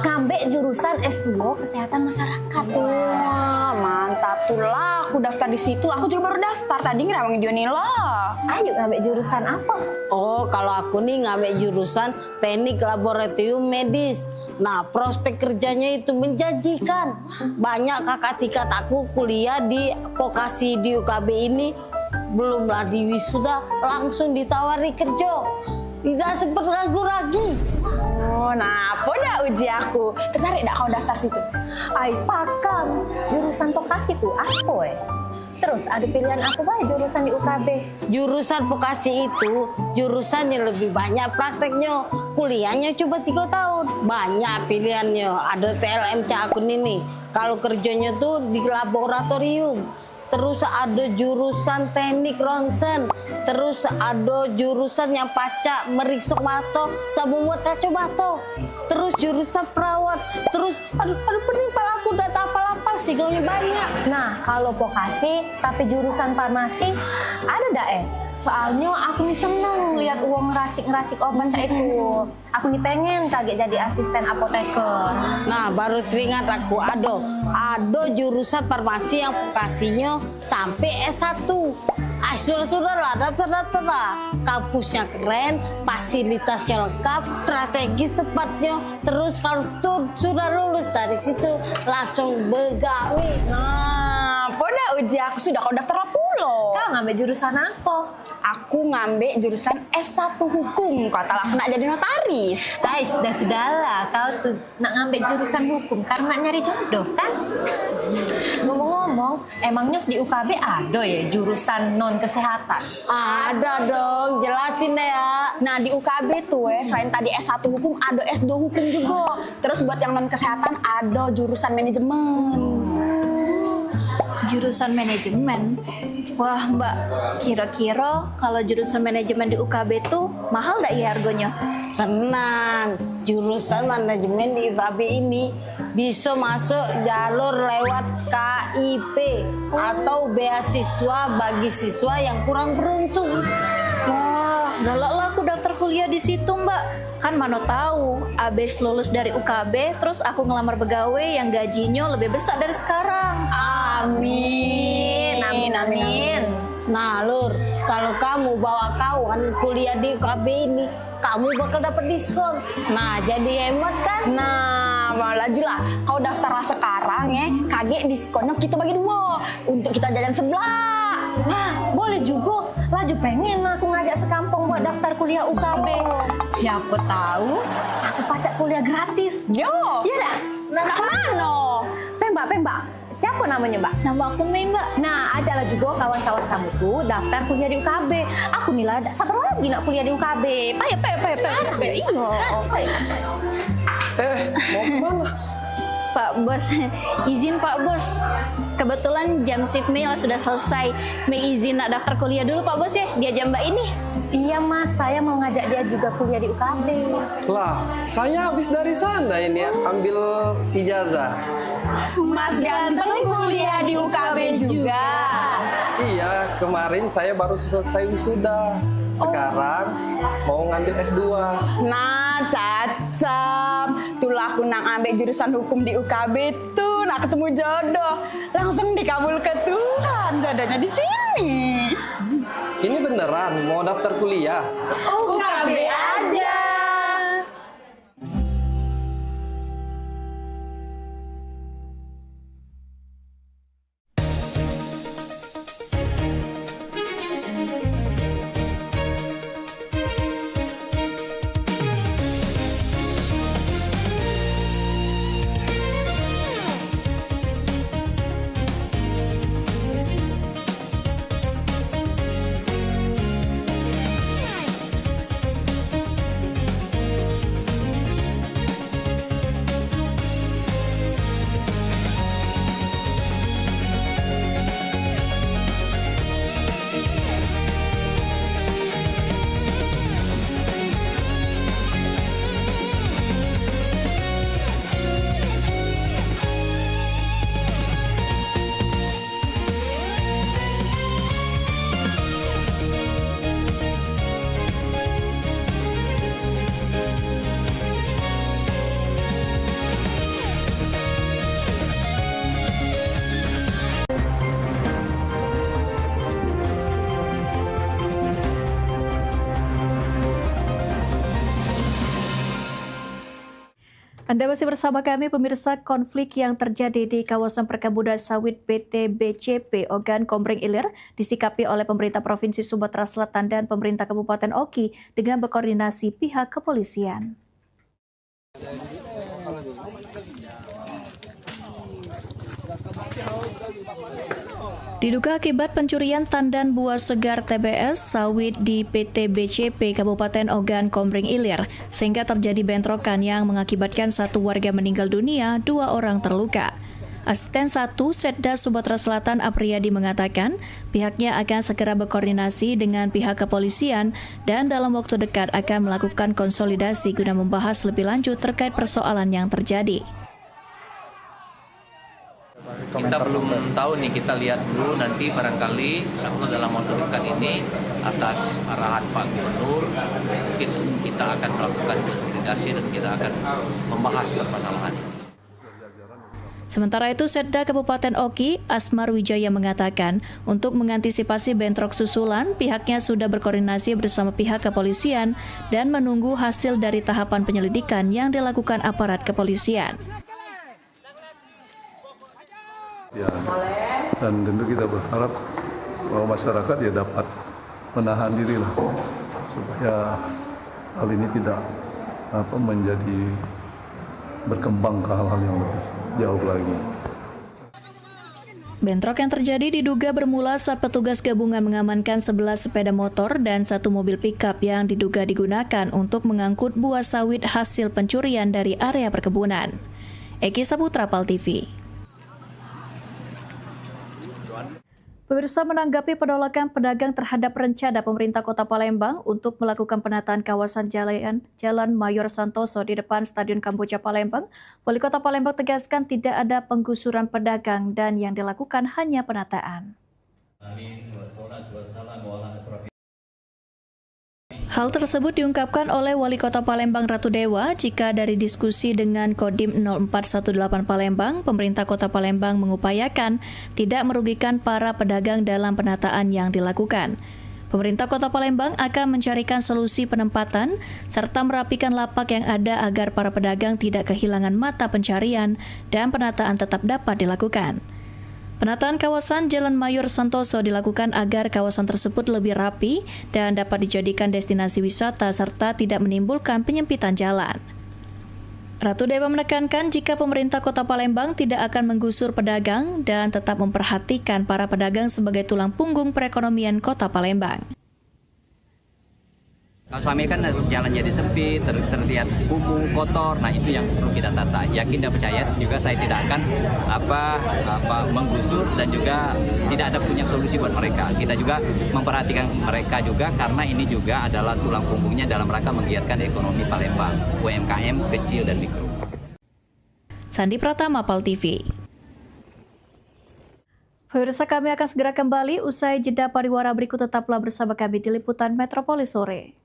Ngambil jurusan S2 Kesehatan Masyarakat. Wah, mantap tuh lah. Aku daftar di situ. Aku juga baru daftar tadi ngerawang Joni lah. Ayo ngambil jurusan apa? Oh, kalau aku nih ngambil jurusan Teknik Laboratorium Medis. Nah, prospek kerjanya itu menjanjikan. Banyak kakak tingkat aku kuliah di vokasi di UKB ini, belumlah di wisuda langsung ditawari kerja. Tidak sempat nganggur lagi. Oh, nah apa dah uji aku? Tertarik dah kau daftar situ? Ay, pakam. Jurusan vokasi tuh apa Terus ada pilihan apa baik jurusan di UKB? Jurusan vokasi itu jurusan yang lebih banyak prakteknya. Kuliahnya cuma 3 tahun. Banyak pilihannya. Ada TLMC aku ini. Kalau kerjanya tuh di laboratorium. Terus ada jurusan teknik ronsen. Terus ada jurusan yang pacak merisok mata sama buat kacau mata. Terus jurusan perawat. Terus aduh pening pala aku udah tak apal-apal sih gaunya banyak. Nah kalau vokasi tapi jurusan farmasi ada dak Soalnya aku nih seneng lihat uang ngeracik obat itu. Aku nih pengen kaget jadi asisten apoteker. Nah baru teringat aku ada jurusan farmasi yang vokasinya sampai S1. Sudah lah, daftar lah. Kampusnya keren, fasilitasnya lengkap, strategis tempatnya. Terus kalau tuh sudah lulus dari situ langsung begawe. Nah, pada uji aku sudah kau daftar pulau. Kau ngambil jurusan apa? Aku ngambil jurusan S1 hukum. Kata lah aku nak jadi notaris. Sudahlah, kau tuh nak ngambil jurusan hukum karena nak nyari jodoh kan? Ngomong-ngomong, emangnya di UKB ada ya jurusan non kesehatan? Ada dong, jelasin deh ya. Nah di UKB tuh selain tadi S1 hukum ada S2 hukum juga. Terus buat yang non kesehatan ada jurusan manajemen. Jurusan manajemen? Wah mbak, kira-kira kalau jurusan manajemen di UKB tuh mahal gak ya harganya? Tenang, jurusan manajemen di UKB ini bisa masuk jalur lewat KIP atau beasiswa bagi siswa yang kurang beruntung. Wah, galak lah aku daftar kuliah di situ mbak. Kan mana tahu, abis lulus dari UKB, terus aku ngelamar pegawai yang gajinya lebih besar dari sekarang. Amin. Nah Lur, kalau kamu bawa kawan kuliah di UKB ini, kamu bakal dapat diskon. Nah, jadi hemat kan? Nah, malah lah. Kau daftar sekarang kaget diskonnya kita bagi 2 untuk kita jajan sebelah. Wah, boleh juga. Laju pengen aku ngajak sekampung buat daftar kuliah UKB. Siapa tahu aku pacak kuliah gratis. Yo. Iya dah. Nah, mana? Pembak. Siapa namanya mbak? Nama aku Mei mbak. Nah adalah juga kawan-kawan kamu tuh daftar kuliah di UKB. Aku nih lah sabar lagi nak kuliah di UKB. Payah. Iya. Mau kemana? Pak Pak Bos. Izin Pak Bos. Kebetulan jam shift Mei sudah selesai. Mei izin nak daftar kuliah dulu Pak Bos ya. Dia jam Mbak ini. Iya Mas, saya mau ngajak dia juga kuliah di UKB. Lah, saya habis dari sana ini ambil ijazah. Mas ganteng kuliah di UKB juga. Iya, kemarin saya baru selesai wisuda. Sekarang mau ngambil S2. Nah, cacam. Tulah aku nak ambil jurusan hukum di UKB tuh, nak ketemu jodoh. Langsung dikabulkan Tuhan, jodohnya di sini. Ini beneran mau daftar kuliah? UKB aja. Anda masih bersama kami pemirsa. Konflik yang terjadi di kawasan perkebunan sawit PT BCP Ogan Komering Ilir disikapi oleh pemerintah Provinsi Sumatera Selatan dan pemerintah Kabupaten Oki dengan berkoordinasi pihak kepolisian. Diduga akibat pencurian tandan buah segar TBS sawit di PT BCP Kabupaten Ogan Komering Ilir, sehingga terjadi bentrokan yang mengakibatkan 1 warga meninggal dunia, 2 orang terluka. Asisten 1 Setda Sumatera Selatan Apriyadi mengatakan pihaknya akan segera berkoordinasi dengan pihak kepolisian dan dalam waktu dekat akan melakukan konsolidasi guna membahas lebih lanjut terkait persoalan yang terjadi. Kita belum tahu nih, kita lihat dulu nanti barangkali insya Allah dalam waktu dekat ini atas arahan Pak Gubernur mungkin kita akan melakukan konsolidasi dan kita akan membahas permasalahan ini. Sementara itu, Setda Kabupaten Oki, Asmar Wijaya mengatakan, untuk mengantisipasi bentrok susulan, pihaknya sudah berkoordinasi bersama pihak kepolisian dan menunggu hasil dari tahapan penyelidikan yang dilakukan aparat kepolisian. Ya, dan tentu kita berharap bahwa masyarakat ya dapat menahan diri lah supaya hal ini tidak menjadi berkembang ke hal-hal yang lebih jauh lagi. Bentrok yang terjadi diduga bermula saat petugas gabungan mengamankan 11 sepeda motor dan 1 mobil pickup yang diduga digunakan untuk mengangkut buah sawit hasil pencurian dari area perkebunan. Eki Saputra, PAL TV. Pemirsa, menanggapi penolakan pedagang terhadap rencana pemerintah Kota Palembang untuk melakukan penataan kawasan Jalan Mayor Santoso di depan Stadion Kamboja Palembang, Wali Kota Palembang tegaskan tidak ada penggusuran pedagang dan yang dilakukan hanya penataan. Hal tersebut diungkapkan oleh Wali Kota Palembang Ratu Dewa jika dari diskusi dengan Kodim 0418 Palembang, pemerintah Kota Palembang mengupayakan tidak merugikan para pedagang dalam penataan yang dilakukan. Pemerintah Kota Palembang akan mencarikan solusi penempatan serta merapikan lapak yang ada agar para pedagang tidak kehilangan mata pencarian dan penataan tetap dapat dilakukan. Penataan kawasan Jalan Mayor Santoso dilakukan agar kawasan tersebut lebih rapi dan dapat dijadikan destinasi wisata serta tidak menimbulkan penyempitan jalan. Ratu Dewa menekankan jika pemerintah Kota Palembang tidak akan menggusur pedagang dan tetap memperhatikan para pedagang sebagai tulang punggung perekonomian Kota Palembang. Kalau selama ini kan jalan jadi sempit, terlihat kumuh, kotor. Nah itu yang perlu kita tata. Yakin dan percaya juga saya tidak akan menggusur dan juga tidak ada punya solusi buat mereka. Kita juga memperhatikan mereka juga karena ini juga adalah tulang punggungnya dalam rangka menggiatkan ekonomi Palembang, UMKM kecil dan mikro. Sandi Pratama, PAL TV. Pemirsa, kami akan segera kembali usai jeda pariwara berikut. Tetaplah bersama kami di Liputan Metropolis Sore.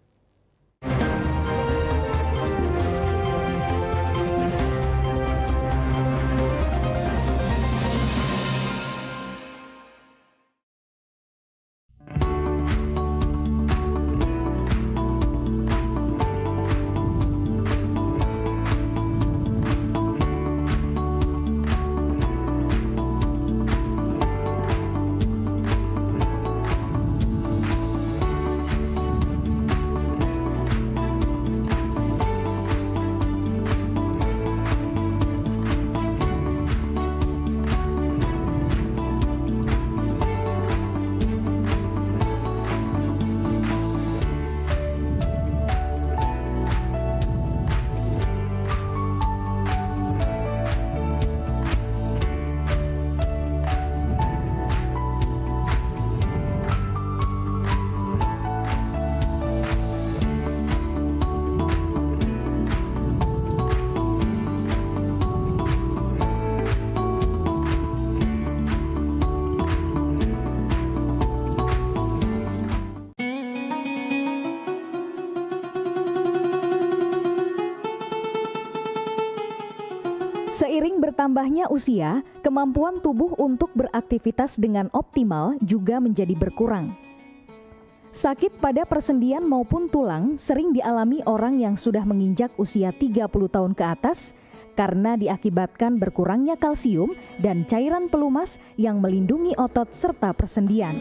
Seiring bertambahnya usia, kemampuan tubuh untuk beraktivitas dengan optimal juga menjadi berkurang. Sakit pada persendian maupun tulang sering dialami orang yang sudah menginjak usia 30 tahun ke atas karena diakibatkan berkurangnya kalsium dan cairan pelumas yang melindungi otot serta persendian.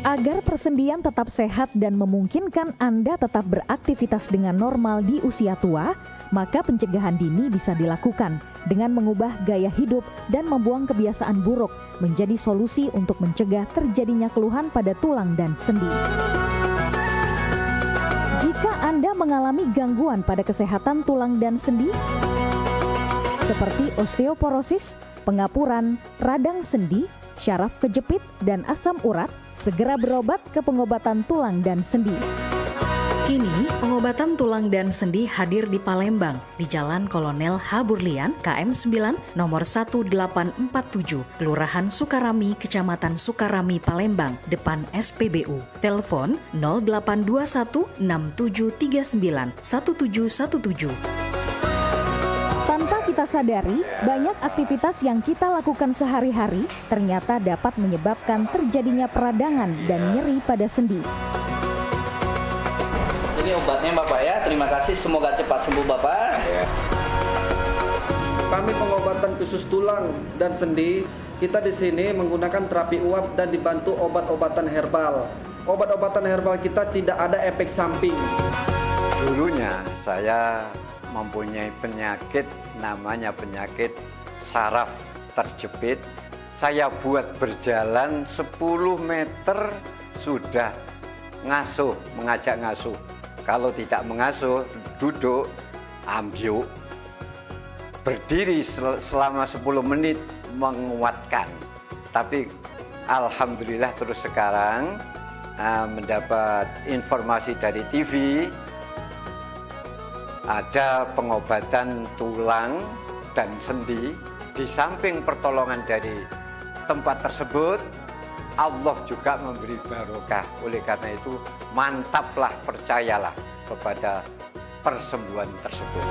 Agar persendian tetap sehat dan memungkinkan Anda tetap beraktivitas dengan normal di usia tua, maka pencegahan dini bisa dilakukan dengan mengubah gaya hidup dan membuang kebiasaan buruk menjadi solusi untuk mencegah terjadinya keluhan pada tulang dan sendi. Jika Anda mengalami gangguan pada kesehatan tulang dan sendi, seperti osteoporosis, pengapuran, radang sendi, syaraf kejepit, dan asam urat, segera berobat ke pengobatan tulang dan sendi. Kini, pengobatan tulang dan sendi hadir di Palembang, di Jalan Kolonel H. Burlian, KM 9, nomor 1847, Kelurahan Sukarami, Kecamatan Sukarami, Palembang, depan SPBU. Telepon 0821 6739 1717. Tanpa kita sadari, banyak aktivitas yang kita lakukan sehari-hari ternyata dapat menyebabkan terjadinya peradangan dan nyeri pada sendi. Ini obatnya Bapak ya, terima kasih, semoga cepat sembuh Bapak. Kami pengobatan khusus tulang dan sendi, kita di sini menggunakan terapi uap dan dibantu obat-obatan herbal. Obat-obatan herbal kita tidak ada efek samping. Dulunya saya mempunyai penyakit namanya penyakit saraf terjepit. Saya buat berjalan 10 meter sudah ngasuh, mengajak ngasuh. Kalau tidak mengasuh, duduk, ambyuk, berdiri selama 10 menit menguatkan. Tapi alhamdulillah terus sekarang mendapat informasi dari TV, ada pengobatan tulang dan sendi. Di samping pertolongan dari tempat tersebut, Allah juga memberi barokah. Oleh karena itu, mantaplah, percayalah kepada persembuhan tersebut.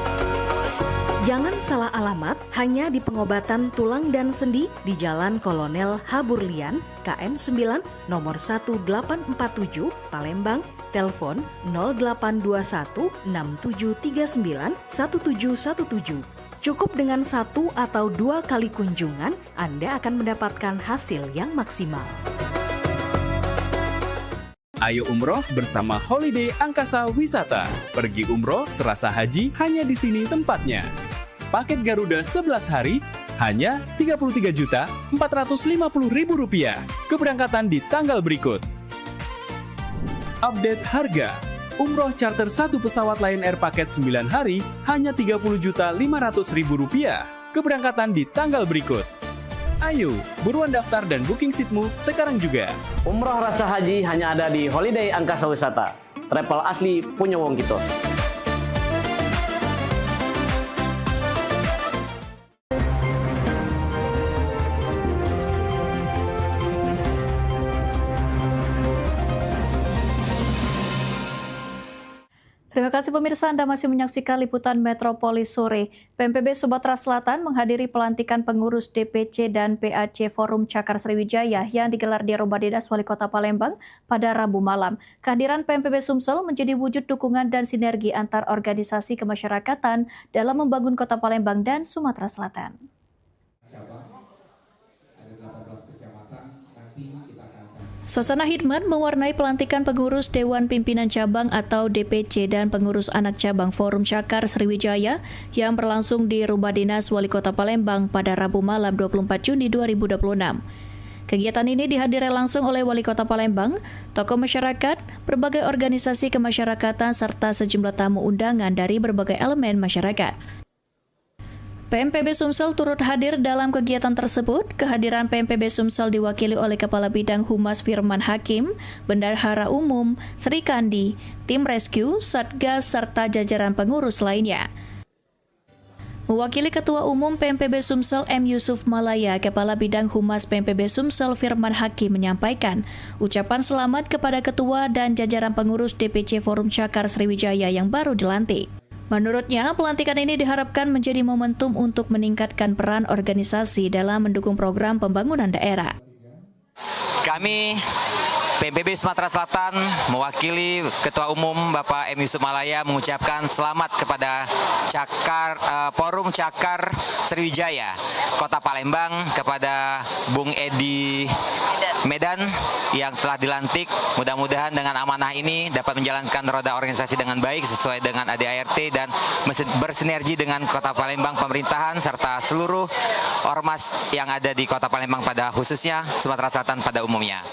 Jangan salah alamat, hanya di pengobatan tulang dan sendi di Jalan Kolonel H. Burlian, KM 9, nomor 1847, Palembang. Telepon 0821 6739 1717. Cukup dengan 1 atau 2 kali kunjungan, Anda akan mendapatkan hasil yang maksimal. Ayo umroh bersama Holiday Angkasa Wisata. Pergi umroh serasa haji hanya di sini tempatnya. Paket Garuda 11 hari hanya Rp33.450.000. Keberangkatan di tanggal berikut. update harga. Umroh charter 1 pesawat Lion Air paket 9 hari hanya Rp30.500.000. Keberangkatan di tanggal berikut. Ayo, buruan daftar dan booking seatmu sekarang juga. Umroh rasa haji hanya ada di Holiday Angkasa Wisata. Travel asli punya wong gitu. Terima kasih pemirsa, Anda masih menyaksikan Liputan Metropolis Sore. PMPB Sumatera Selatan menghadiri pelantikan pengurus DPC dan PAC Forum Cakar Sriwijaya yang digelar di Rumah Dinas Wali Kota Palembang pada Rabu malam. Kehadiran PMPB Sumsel menjadi wujud dukungan dan sinergi antar organisasi kemasyarakatan dalam membangun Kota Palembang dan Sumatera Selatan. Suasana khidmat mewarnai pelantikan pengurus Dewan Pimpinan Cabang atau DPC dan pengurus anak cabang Forum Cakar Sriwijaya yang berlangsung di Rumah Dinas Wali Kota Palembang pada Rabu malam 24 Juni 2026. Kegiatan ini dihadiri langsung oleh Wali Kota Palembang, tokoh masyarakat, berbagai organisasi kemasyarakatan serta sejumlah tamu undangan dari berbagai elemen masyarakat. PMPB Sumsel turut hadir dalam kegiatan tersebut. Kehadiran PMPB Sumsel diwakili oleh Kepala Bidang Humas Firman Hakim, Bendahara Umum, Sri Kandi, Tim Rescue, Satgas, serta jajaran pengurus lainnya. Mewakili Ketua Umum PMPB Sumsel M. Yusuf Malaya, Kepala Bidang Humas PMPB Sumsel Firman Hakim menyampaikan ucapan selamat kepada Ketua dan jajaran pengurus DPC Forum Cakar Sriwijaya yang baru dilantik. Menurutnya, pelantikan ini diharapkan menjadi momentum untuk meningkatkan peran organisasi dalam mendukung program pembangunan daerah. Kami PMPB Sumatera Selatan mewakili Ketua Umum Bapak M. Yusuf Malaya mengucapkan selamat kepada Forum Cakar Sriwijaya Kota Palembang, kepada Bung Edi Medan yang telah dilantik. Mudah-mudahan dengan amanah ini dapat menjalankan roda organisasi dengan baik sesuai dengan ADART dan bersinergi dengan Kota Palembang, pemerintahan, serta seluruh ormas yang ada di Kota Palembang pada khususnya, Sumatera Selatan pada umumnya.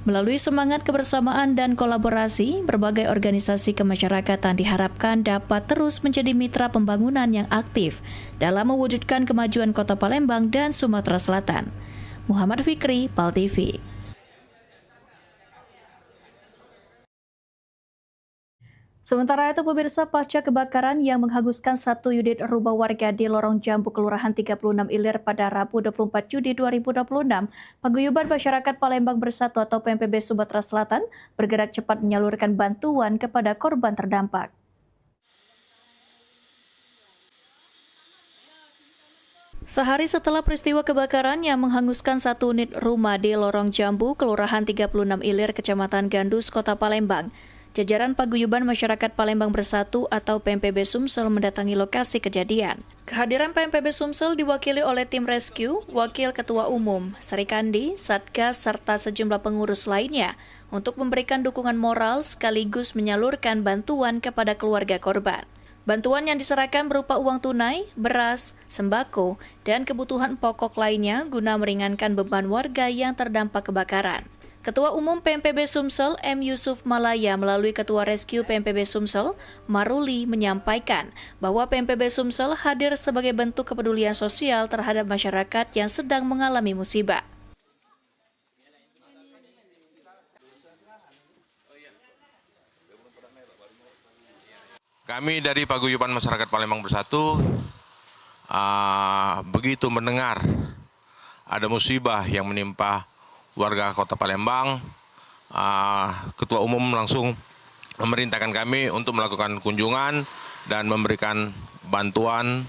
Melalui semangat kebersamaan dan kolaborasi, berbagai organisasi kemasyarakatan diharapkan dapat terus menjadi mitra pembangunan yang aktif dalam mewujudkan kemajuan Kota Palembang dan Sumatera Selatan. Muhammad Fikri, PAL TV. Sementara itu, pemirsa, pasca kebakaran yang menghanguskan satu unit rumah warga di Lorong Jambu, Kelurahan 36 Ilir pada Rabu 24 Juni 2026, Paguyuban Masyarakat Palembang Bersatu atau PMPB Sumatera Selatan bergerak cepat menyalurkan bantuan kepada korban terdampak. Sehari setelah peristiwa kebakaran yang menghanguskan satu unit rumah di Lorong Jambu, Kelurahan 36 Ilir, Kecamatan Gandus, Kota Palembang, jajaran Paguyuban Masyarakat Palembang Bersatu atau PMPB Sumsel mendatangi lokasi kejadian. Kehadiran PMPB Sumsel diwakili oleh tim rescue, Wakil Ketua Umum, Sri Kandi, Satgas, serta sejumlah pengurus lainnya untuk memberikan dukungan moral sekaligus menyalurkan bantuan kepada keluarga korban. Bantuan yang diserahkan berupa uang tunai, beras, sembako, dan kebutuhan pokok lainnya guna meringankan beban warga yang terdampak kebakaran. Ketua Umum PMPB Sumsel M. Yusuf Malaya melalui Ketua Rescue PMPB Sumsel, Maruli, menyampaikan bahwa PMPB Sumsel hadir sebagai bentuk kepedulian sosial terhadap masyarakat yang sedang mengalami musibah. Kami dari Paguyuban Masyarakat Palembang Bersatu begitu mendengar ada musibah yang menimpa warga Kota Palembang, Ketua Umum langsung memerintahkan kami untuk melakukan kunjungan dan memberikan bantuan.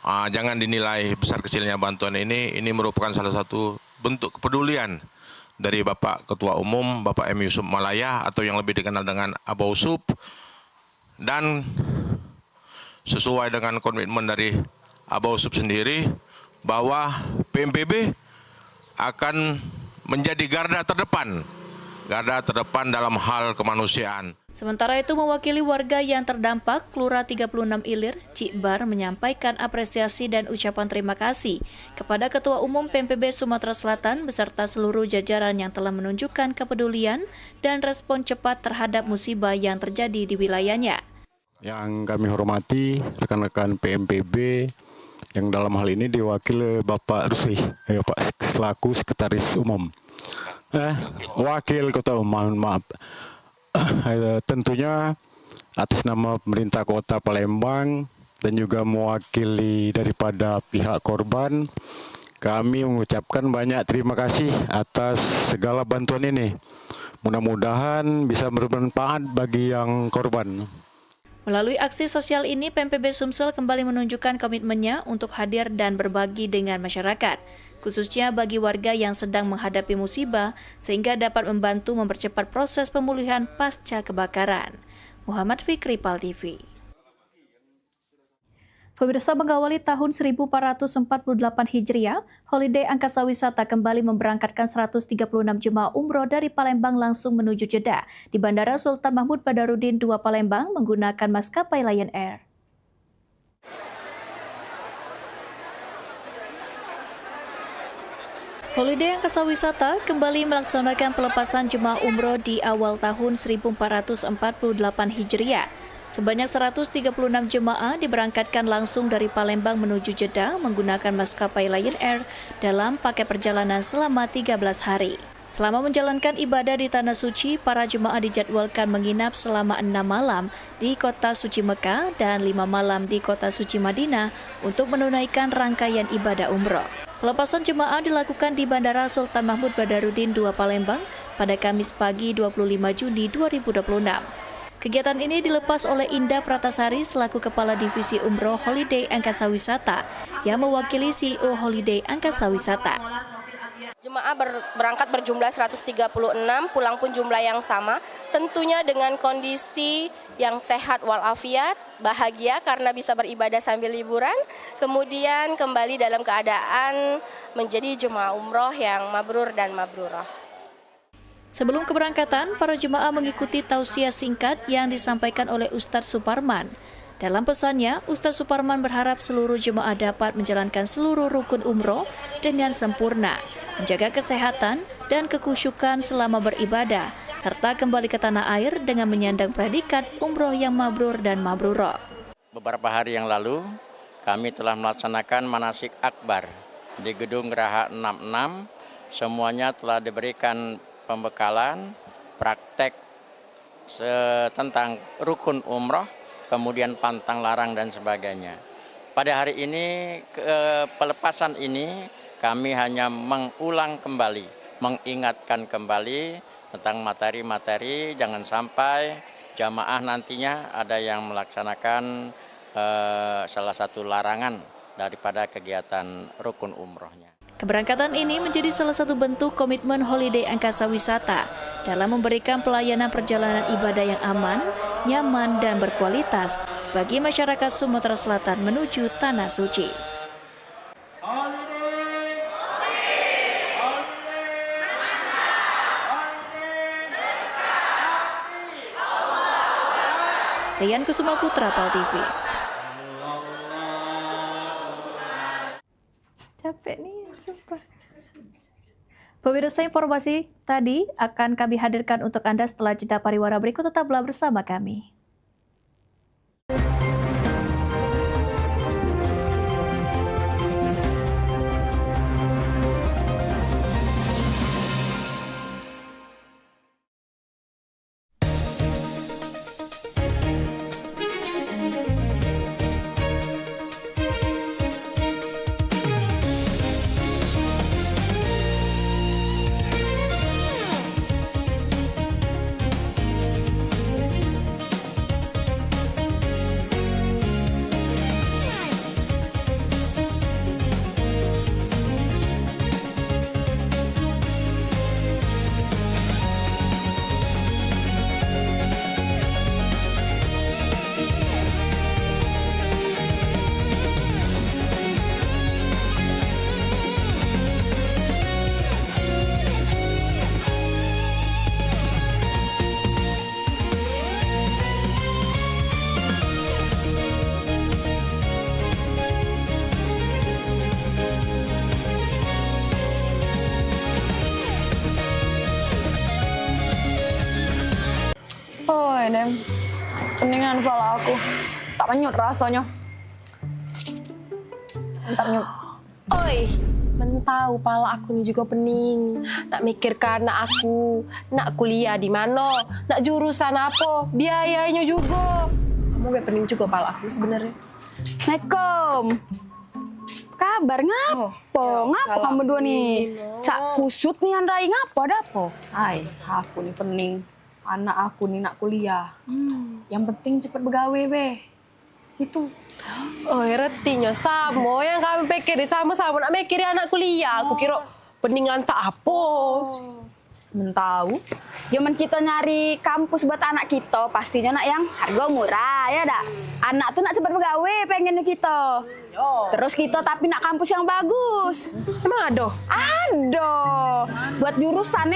Jangan dinilai besar kecilnya bantuan ini merupakan salah satu bentuk kepedulian dari Bapak Ketua Umum, Bapak M. Yusuf Malaya atau yang lebih dikenal dengan Abau Sup, dan sesuai dengan komitmen dari Abau Sup sendiri bahwa PMPB akan menjadi garda terdepan dalam hal kemanusiaan. Sementara itu mewakili warga yang terdampak, Lurah 36 Ilir, Cikbar menyampaikan apresiasi dan ucapan terima kasih kepada Ketua Umum PMPB Sumatera Selatan beserta seluruh jajaran yang telah menunjukkan kepedulian dan respon cepat terhadap musibah yang terjadi di wilayahnya. Yang kami hormati rekan-rekan PMPB yang dalam hal ini diwakili Bapak Rusli, Pak selaku Sekretaris Umum. Wakil Ketua Umum, maaf. Tentunya atas nama pemerintah Kota Palembang dan juga mewakili daripada pihak korban, kami mengucapkan banyak terima kasih atas segala bantuan ini. Mudah-mudahan bisa bermanfaat bagi yang korban. Melalui aksi sosial ini, PMPB Sumsel kembali menunjukkan komitmennya untuk hadir dan berbagi dengan masyarakat, khususnya bagi warga yang sedang menghadapi musibah, sehingga dapat membantu mempercepat proses pemulihan pasca kebakaran. Muhammad Fikri, PAL TV. Pemirsa, mengawali tahun 1448 Hijriah, Holiday Angkasa Wisata kembali memberangkatkan 136 jemaah umroh dari Palembang langsung menuju Jeddah di Bandara Sultan Mahmud Badarudin II Palembang menggunakan maskapai Lion Air. Holiday Angkasa Wisata kembali melaksanakan pelepasan jemaah umroh di awal tahun 1448 Hijriah. Sebanyak 136 jemaah diberangkatkan langsung dari Palembang menuju Jeddah menggunakan maskapai Lion Air dalam paket perjalanan selama 13 hari. Selama menjalankan ibadah di Tanah Suci, para jemaah dijadwalkan menginap selama 6 malam di Kota Suci Mekah dan 5 malam di Kota Suci Madinah untuk menunaikan rangkaian ibadah umroh. Pelepasan jemaah dilakukan di Bandara Sultan Mahmud Badarudin II Palembang pada Kamis pagi 25 Juni 2026. Kegiatan ini dilepas oleh Indah Pratasari selaku Kepala Divisi Umroh Holiday Angkasa Wisata yang mewakili CEO Holiday Angkasa Wisata. Jemaah berangkat berjumlah 136, pulang pun jumlah yang sama, tentunya dengan kondisi yang sehat walafiat, bahagia karena bisa beribadah sambil liburan, kemudian kembali dalam keadaan menjadi jemaah umroh yang mabrur dan mabrurah. Sebelum keberangkatan, para jemaah mengikuti tausiah singkat yang disampaikan oleh Ustadz Suparman. Dalam pesannya, Ustadz Suparman berharap seluruh jemaah dapat menjalankan seluruh rukun umroh dengan sempurna, menjaga kesehatan dan kekhusyukan selama beribadah, serta kembali ke tanah air dengan menyandang predikat umroh yang mabrur dan mabrurah. Beberapa hari yang lalu, kami telah melaksanakan manasik akbar di Gedung Geraha 66. Semuanya telah diberikan pembekalan, praktek tentang rukun umroh, kemudian pantang larang dan sebagainya. Pada hari ini, pelepasan ini kami hanya mengulang kembali, mengingatkan kembali tentang materi-materi, jangan sampai jamaah nantinya ada yang melaksanakan salah satu larangan daripada kegiatan rukun umrohnya. Keberangkatan ini menjadi salah satu bentuk komitmen Holiday Angkasa Wisata dalam memberikan pelayanan perjalanan ibadah yang aman, nyaman, dan berkualitas bagi masyarakat Sumatera Selatan menuju Tanah Suci. Rian Kusuma Putra, PAL TV. Capek nih. Pemirsa, informasi tadi akan kami hadirkan untuk Anda setelah jeda pariwara berikut. Tetaplah bersama kami. salah aku. Tak menyut rasanya. Bentar nyut. Oi, mentau pala aku nih juga pening. Nak mikirkan anak aku, nak kuliah di mana, nak jurusan apa, biayanya juga. Kamu gak pening juga pala aku sebenarnya. Assalamualaikum. Kabar ngapo? Ngapo kamu dua nih? Cak kusut nih Andrai ngapo ada apa? Hai, aku nih pening. Anak aku nih nak kuliah. Yang penting cepet begawe be. Itu. Oh, retinya sama yang kami pikir sama-sama nak mikir anak kuliah. Aku kira peningan tak apa. Mentau. Zaman kita nyari kampus buat anak kita, pastinya nak yang harga murah ya dak. Anak tuh nak cepet begawe pengennya kita. Terus kita tapi nak kampus yang bagus. Emang ada? Ada. Buat jurusan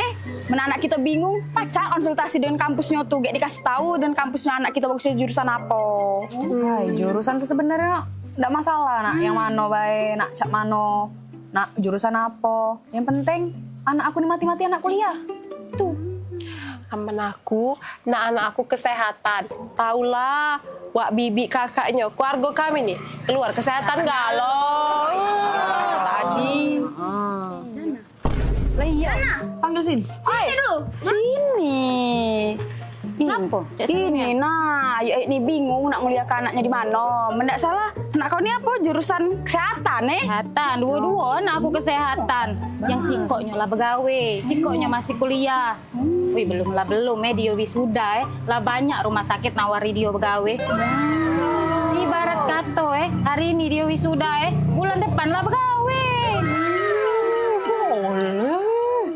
anak kita bingung, pacak konsultasi dengan kampusnya tuh, gak dikasih tahu dan kampusnya anak kita bagusnya jurusan apa. Hai, jurusan tuh sebenarnya enggak masalah nak yang mano bae, nak cak mano, nak jurusan apa. Yang penting anak aku nih mati-mati anak kuliah. Tuh. Aman aku, anak aku kesehatan. Taulah, wak bibi kakaknya, keluarga kami nih, keluar kesehatan galau. Tadi. Lah iya, panggil sini. Sini dulu. Sini. Kenapa? Ini nah, ayo ini bingung nak muliakan anaknya di mana. Mendak salah, anak kau ni apa jurusan kesehatan Kesehatan, dua-dua anak aku kesehatan. Yang sikoknya lah begawe, sikoknya masih kuliah. Wih belum dia wisuda lah banyak rumah sakit nawari dia begawe. Ibarat kata hari ini dia wisuda bulan depan lah begawe.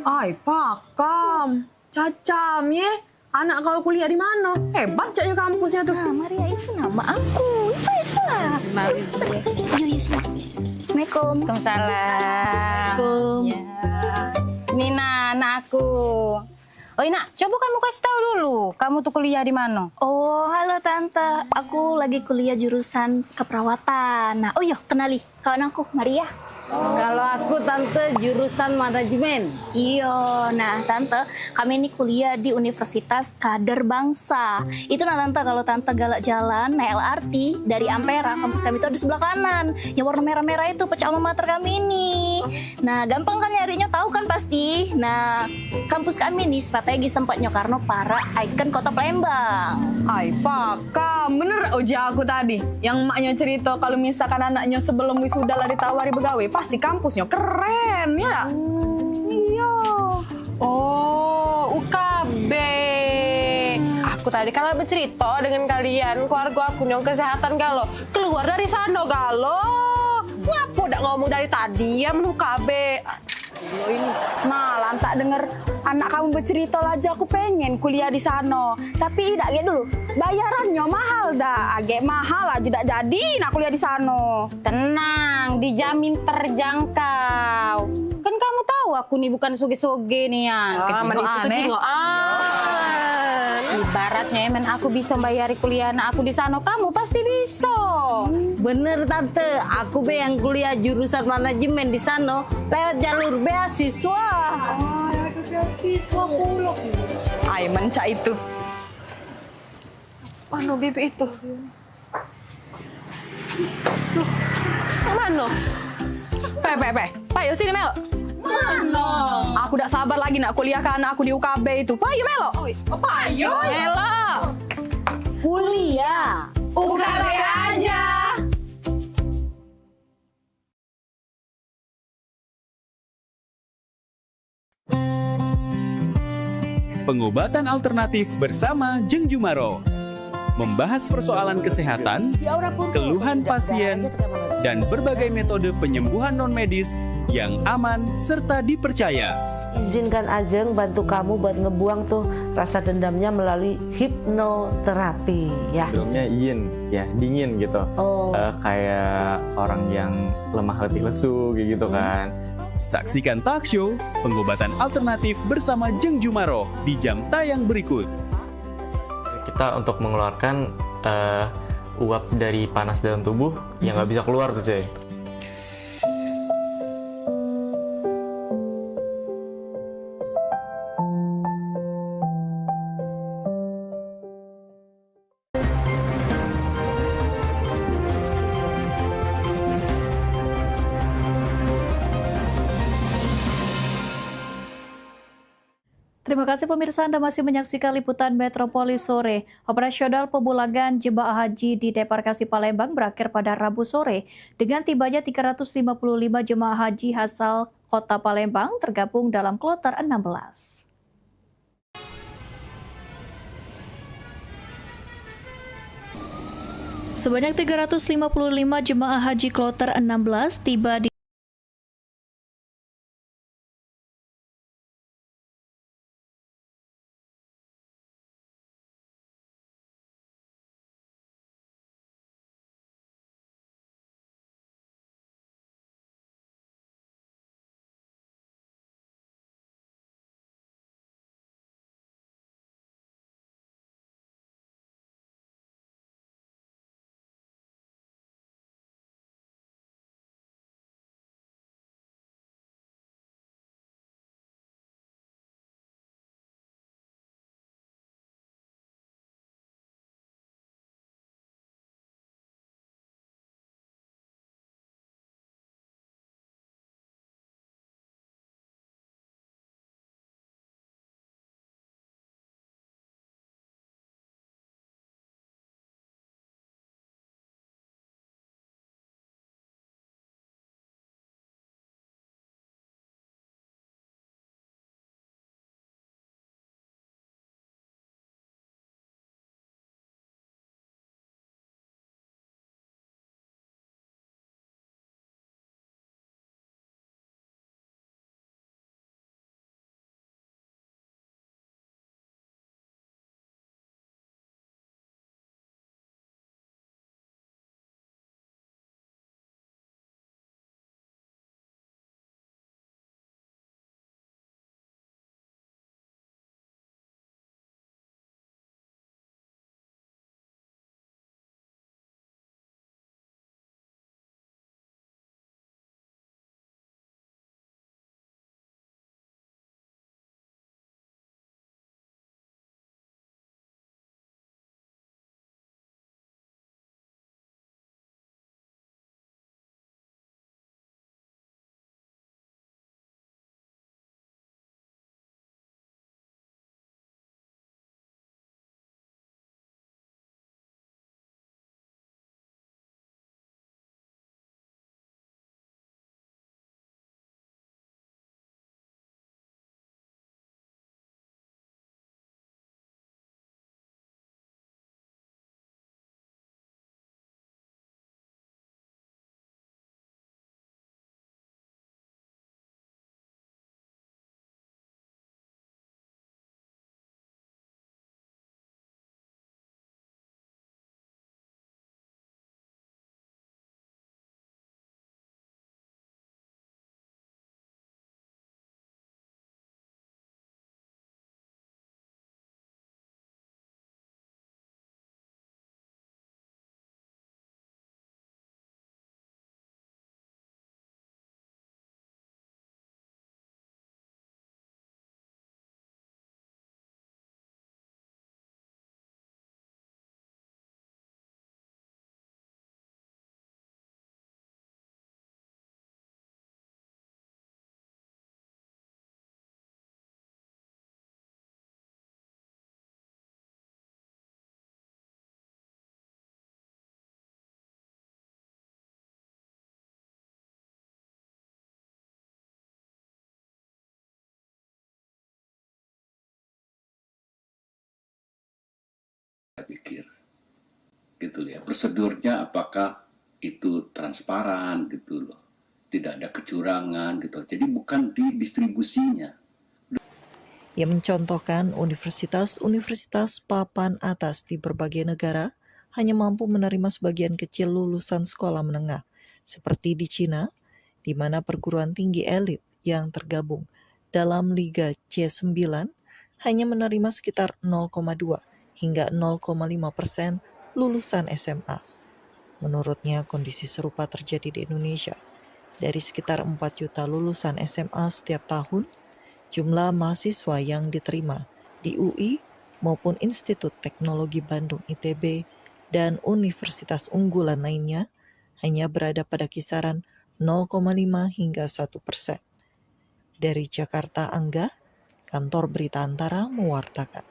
Ay, pakam. Cacam ye. Anak kau kuliah di mana? Hebat caknya kampusnya tuh. Nah, Maria itu nama aku. Itu ya sekolah. Yuk, sini. Assalamualaikum. Waalaikumsalam. Ya. Nina, anak aku. Oh, Ina, coba kamu kasih tahu dulu. Kamu tuh kuliah di mana? Oh, halo Tante. Aku lagi kuliah jurusan keperawatan. Nah, oh iya, kenali kawan aku, Maria. Kalau aku Tante jurusan manajemen. Iya, nah Tante, kami ini kuliah di Universitas Kader Bangsa. Itu nah Tante, kalau Tante galak jalan naik LRT dari Ampera, kampus kami itu di sebelah kanan. Yang warna merah-merah itu pecah alma mater kami ini. Nah, gampang kan nyarinya, tahu kan pasti. Nah, kampus kami ini strategis tempatnya karena para ikon kota Palembang. Ay, pakam. Bener uji aku tadi. Yang maknya cerita kalau misalkan anaknya sebelum wisuda lah ditawari begawe, pasti kampusnya keren, ya? Iya. Oh, UKB. Aku tadi kalau bercerita dengan kalian, keluarga aku yang kesehatan galo, keluar dari sana galo. Ngapa udah ngomong dari tadi ya UKB? Nah, lantak denger anak kamu bercerita aja aku pengen kuliah di sana. Tapi tidak kayak dulu. Bayarannya mahal dah. Agak mahal aja tidak jadi nak kuliah di sana. Tenang, dijamin terjangkau. Kan kamu tahu aku nih bukan soge-soge nih ya. Ibaratnya aku bisa bayari kuliah anak aku di sana, kamu pasti bisa. Bener Tante, aku be yang kuliah jurusan manajemen di sana lewat jalur beasiswa. Beasiswa pula. Ay, mencak itu. Mana bibi itu? Mana? Payo sini Mel. Mana? Aku udah sabar lagi nak kuliah ke anak aku di UKB itu. Payo Melo. Payo. Melo. Kuliah. UKB aja. Pengobatan alternatif bersama Jeng Jumaro. Membahas persoalan kesehatan, keluhan pasien, dan berbagai metode penyembuhan non-medis yang aman serta dipercaya. Izinkan Ajeng bantu kamu buat ngebuang tuh rasa dendamnya melalui hipnoterapi ya. Sebelumnya Yin ya, dingin gitu. Kayak orang yang lemah letih lesu gitu kan. Saksikan talk show Pengobatan Alternatif bersama Jeng Jumaro di jam tayang berikut. Kita untuk mengeluarkan uap dari panas dalam tubuh yang nggak bisa keluar tuh cuy. Terima kasih pemirsa, Anda masih menyaksikan liputan Metropolis sore. Operasional pemulangan jemaah haji di debarkasi Palembang berakhir pada Rabu sore dengan tibanya 355 jemaah haji asal Kota Palembang tergabung dalam kloter 16. Sebanyak 355 jemaah haji kloter 16 tiba di pikir gitu ya, prosedurnya apakah itu transparan gitu loh, tidak ada kecurangan gitu, jadi bukan di distribusinya. Ia mencontohkan universitas-universitas papan atas di berbagai negara hanya mampu menerima sebagian kecil lulusan sekolah menengah, seperti di Cina, di mana perguruan tinggi elit yang tergabung dalam Liga C9 hanya menerima sekitar 0,2 hingga 0,5% lulusan SMA. Menurutnya, kondisi serupa terjadi di Indonesia. Dari sekitar 4 juta lulusan SMA setiap tahun, jumlah mahasiswa yang diterima di UI maupun Institut Teknologi Bandung ITB dan universitas unggulan lainnya hanya berada pada kisaran 0,5 hingga 1%. Dari Jakarta, Angga, Kantor Berita Antara mewartakan.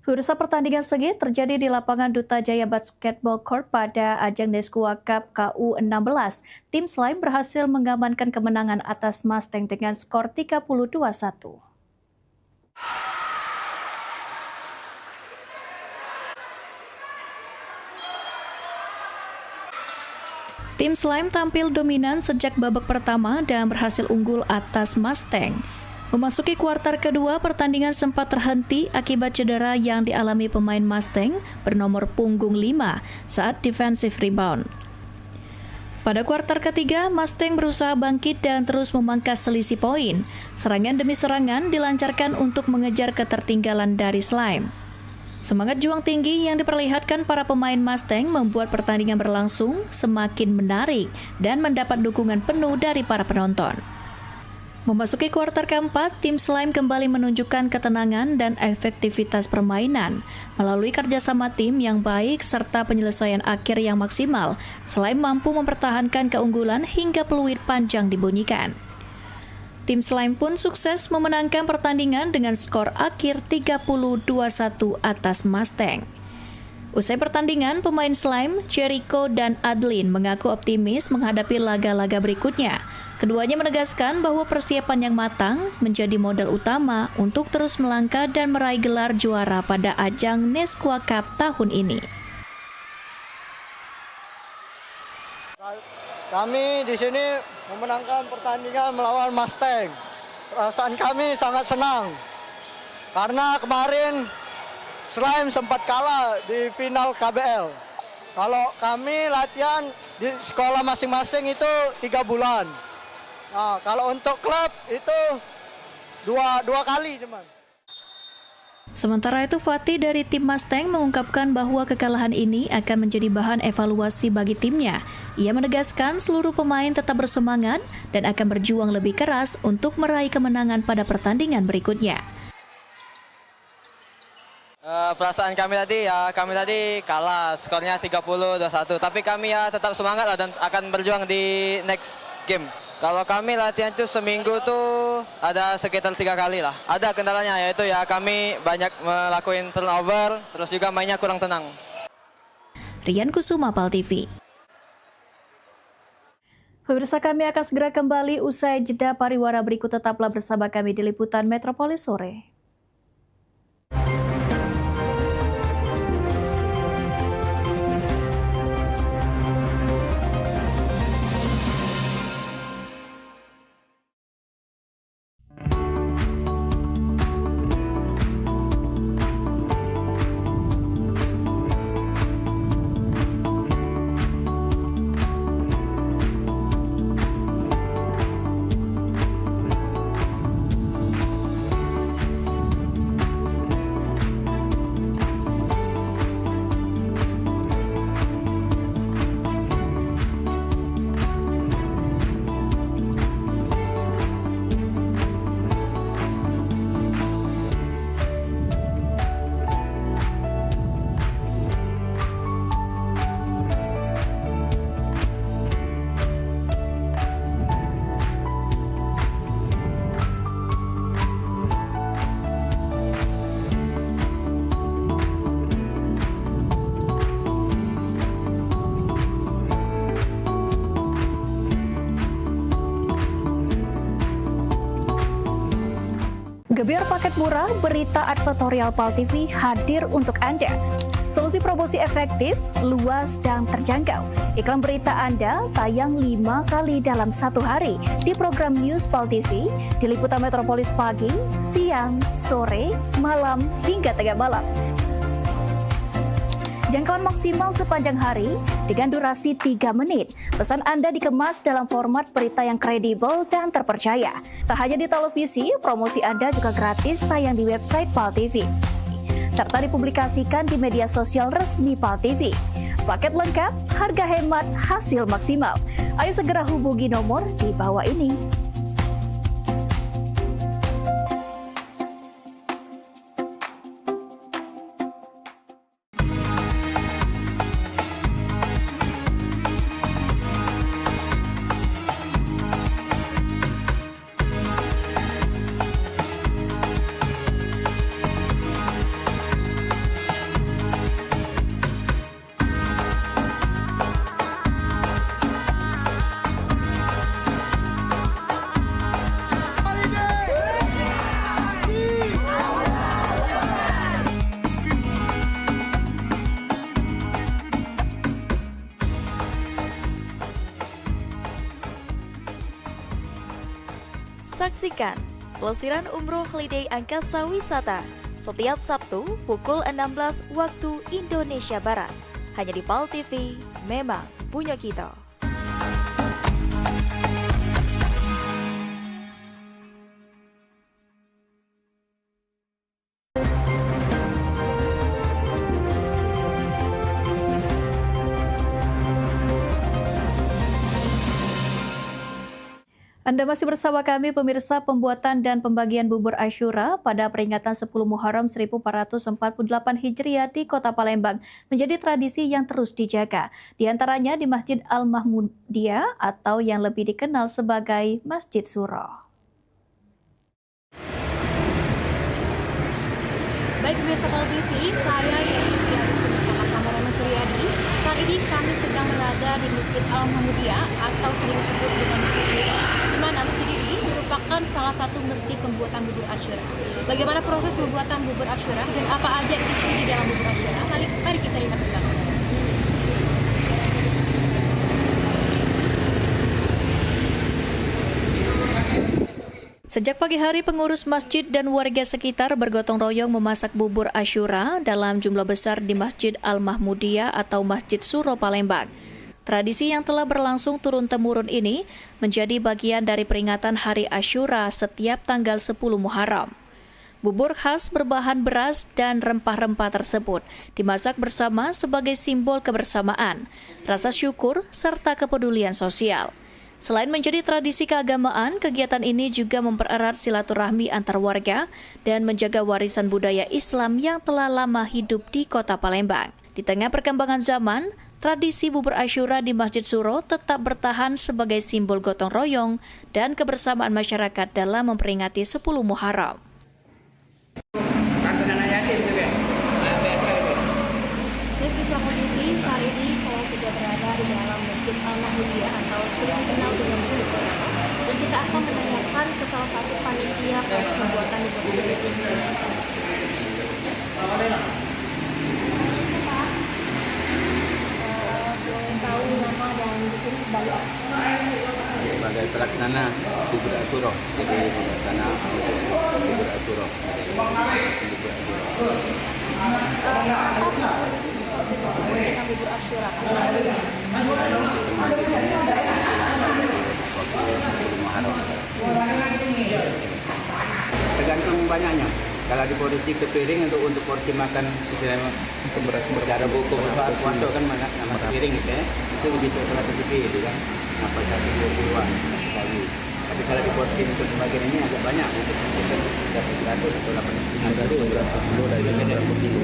Pemirsa, pertandingan sengit terjadi di lapangan Duta Jaya Basketball Court pada ajang Deskua Cup KU16. Tim Slime berhasil mengamankan kemenangan atas Mustang dengan skor 32-1. Tim Slime tampil dominan sejak babak pertama dan berhasil unggul atas Mustang. Memasuki kuarter kedua, pertandingan sempat terhenti akibat cedera yang dialami pemain Mustang bernomor punggung 5 saat defensive rebound. Pada kuarter ketiga, Mustang berusaha bangkit dan terus memangkas selisih poin. Serangan demi serangan dilancarkan untuk mengejar ketertinggalan dari Slime. Semangat juang tinggi yang diperlihatkan para pemain Mustang membuat pertandingan berlangsung semakin menarik dan mendapat dukungan penuh dari para penonton. Memasuki kuarter keempat, tim Slime kembali menunjukkan ketenangan dan efektivitas permainan. Melalui kerjasama tim yang baik serta penyelesaian akhir yang maksimal, Slime mampu mempertahankan keunggulan hingga peluit panjang dibunyikan. Tim Slime pun sukses memenangkan pertandingan dengan skor akhir 32-1 atas Mustang. Usai pertandingan, pemain Slime, Jericho dan Adlin mengaku optimis menghadapi laga-laga berikutnya. Keduanya menegaskan bahwa persiapan yang matang menjadi modal utama untuk terus melangkah dan meraih gelar juara pada ajang Deskua Cup tahun ini. Kami di sini memenangkan pertandingan melawan Mustang. Perasaan kami sangat senang karena kemarin Slime sempat kalah di final KBL. Kalau kami latihan di sekolah masing-masing itu 3 bulan. Nah, kalau untuk klub itu dua kali cuman. Sementara itu, Fatih dari tim Mustang mengungkapkan bahwa kekalahan ini akan menjadi bahan evaluasi bagi timnya. Ia menegaskan seluruh pemain tetap bersemangat dan akan berjuang lebih keras untuk meraih kemenangan pada pertandingan berikutnya. Perasaan kami tadi kalah, skornya 30-21. Tapi kami ya tetap semangat dan akan berjuang di next game. Kalau kami latihan itu seminggu tuh ada sekitar 3 kali lah. Ada kendalanya yaitu ya kami banyak melakukan turnover, terus juga mainnya kurang tenang. Rian Kusuma, PAL TV. Pemirsa, kami akan segera kembali usai jeda pariwara berikut. Tetaplah bersama kami di Liputan Metropolis Sore. Gebyar paket murah, berita advertorial PAL TV hadir untuk Anda. Solusi promosi efektif, luas, dan terjangkau. Iklan berita Anda tayang 5 kali dalam 1 hari di program News PAL TV, di Liputan Metropolis pagi, siang, sore, malam, hingga tengah malam. Jangkauan maksimal sepanjang hari dengan durasi 3 menit. Pesan Anda dikemas dalam format berita yang kredibel dan terpercaya. Tak hanya di televisi, promosi Anda juga gratis tayang di website PAL TV, serta dipublikasikan di media sosial resmi PAL TV. Paket lengkap, harga hemat, hasil maksimal. Ayo segera hubungi nomor di bawah ini. Saksikan pelesiran umroh Holiday Angkasa Wisata setiap Sabtu pukul 16 waktu Indonesia Barat. Hanya di PAL TV, memang punya kita. Anda masih bersama kami pemirsa. Pembuatan dan pembagian bubur Asyura pada peringatan 10 Muharram 1448 Hijriah di Kota Palembang menjadi tradisi yang terus dijaga. Di antaranya di Masjid Al-Mahmudiyah atau yang lebih dikenal sebagai Masjid Suro. Baik pemirsa PAL TV, saya Yesi bersama kameramen Suryadi. Saat ini kami sedang berada di Masjid Al-Mahmudiyah atau sering disebut dengan Masjid Suro, di mana masjid ini merupakan salah satu masjid pembuatan bubur Asyura. Bagaimana proses pembuatan bubur Asyura dan apa aja isi di dalam bubur Asyura? Mari kita lihat bersama. Sejak pagi hari, pengurus masjid dan warga sekitar bergotong royong memasak bubur Asyura dalam jumlah besar di Masjid Al-Mahmudiyah atau Masjid Suro Palembang. Tradisi yang telah berlangsung turun-temurun ini menjadi bagian dari peringatan Hari Asyura setiap tanggal 10 Muharram. Bubur khas berbahan beras dan rempah-rempah tersebut dimasak bersama sebagai simbol kebersamaan, rasa syukur, serta kepedulian sosial. Selain menjadi tradisi keagamaan, kegiatan ini juga mempererat silaturahmi antar warga dan menjaga warisan budaya Islam yang telah lama hidup di Kota Palembang. Di tengah perkembangan zaman, tradisi bubur Asyura di Masjid Suro tetap bertahan sebagai simbol gotong royong dan kebersamaan masyarakat dalam memperingati 10 Muharram. Saat ini saya sudah berada di dalam Masjid Al-Mahmudiyah atau sering dikenal dengan Masjid Suro, dan kita akan menanyakan ke salah satu panitia proses pembuatan bubur ini. Tahu nama dan di sini sebagai apa? Sebagai pelaksana bubur Asyura, jadi pelaksana bubur Asyura. Bubur Asyura. Tergantung banyaknya. Kalau di porsi ke piring untuk porsi makan untuk beras secara buku puasa kan banyak nama piring gitu ya. Itu bisa salah satu gitu kan. Apa satu 20-an sekali. Tapi kalau di porsi untuk bagian ini agak banyak untuk 100 atau 80 kilo dari berapa kilo.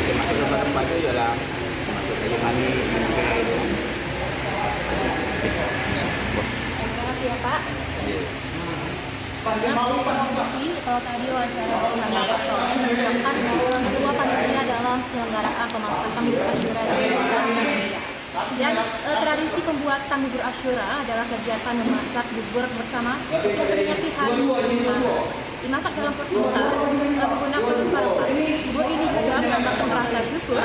Termasuk rempah-rempah itu adalah masuk kayu manis, menangkai itu. Terima kasih ya Pak. Kalau tadi wawancara dengan Bapak Soe merupakan ketua panitia dalam penyelenggaraan pemakaman bubur Asyura di Indonesia. Dan tradisi pembuatan bubur Asyura adalah kegiatan memasak bubur bersama untuk memperingati hari Muharram. Dimasak dalam porsi besar menggunakan rempah-rempah. Bubur ini juga melambangkan rasa syukur,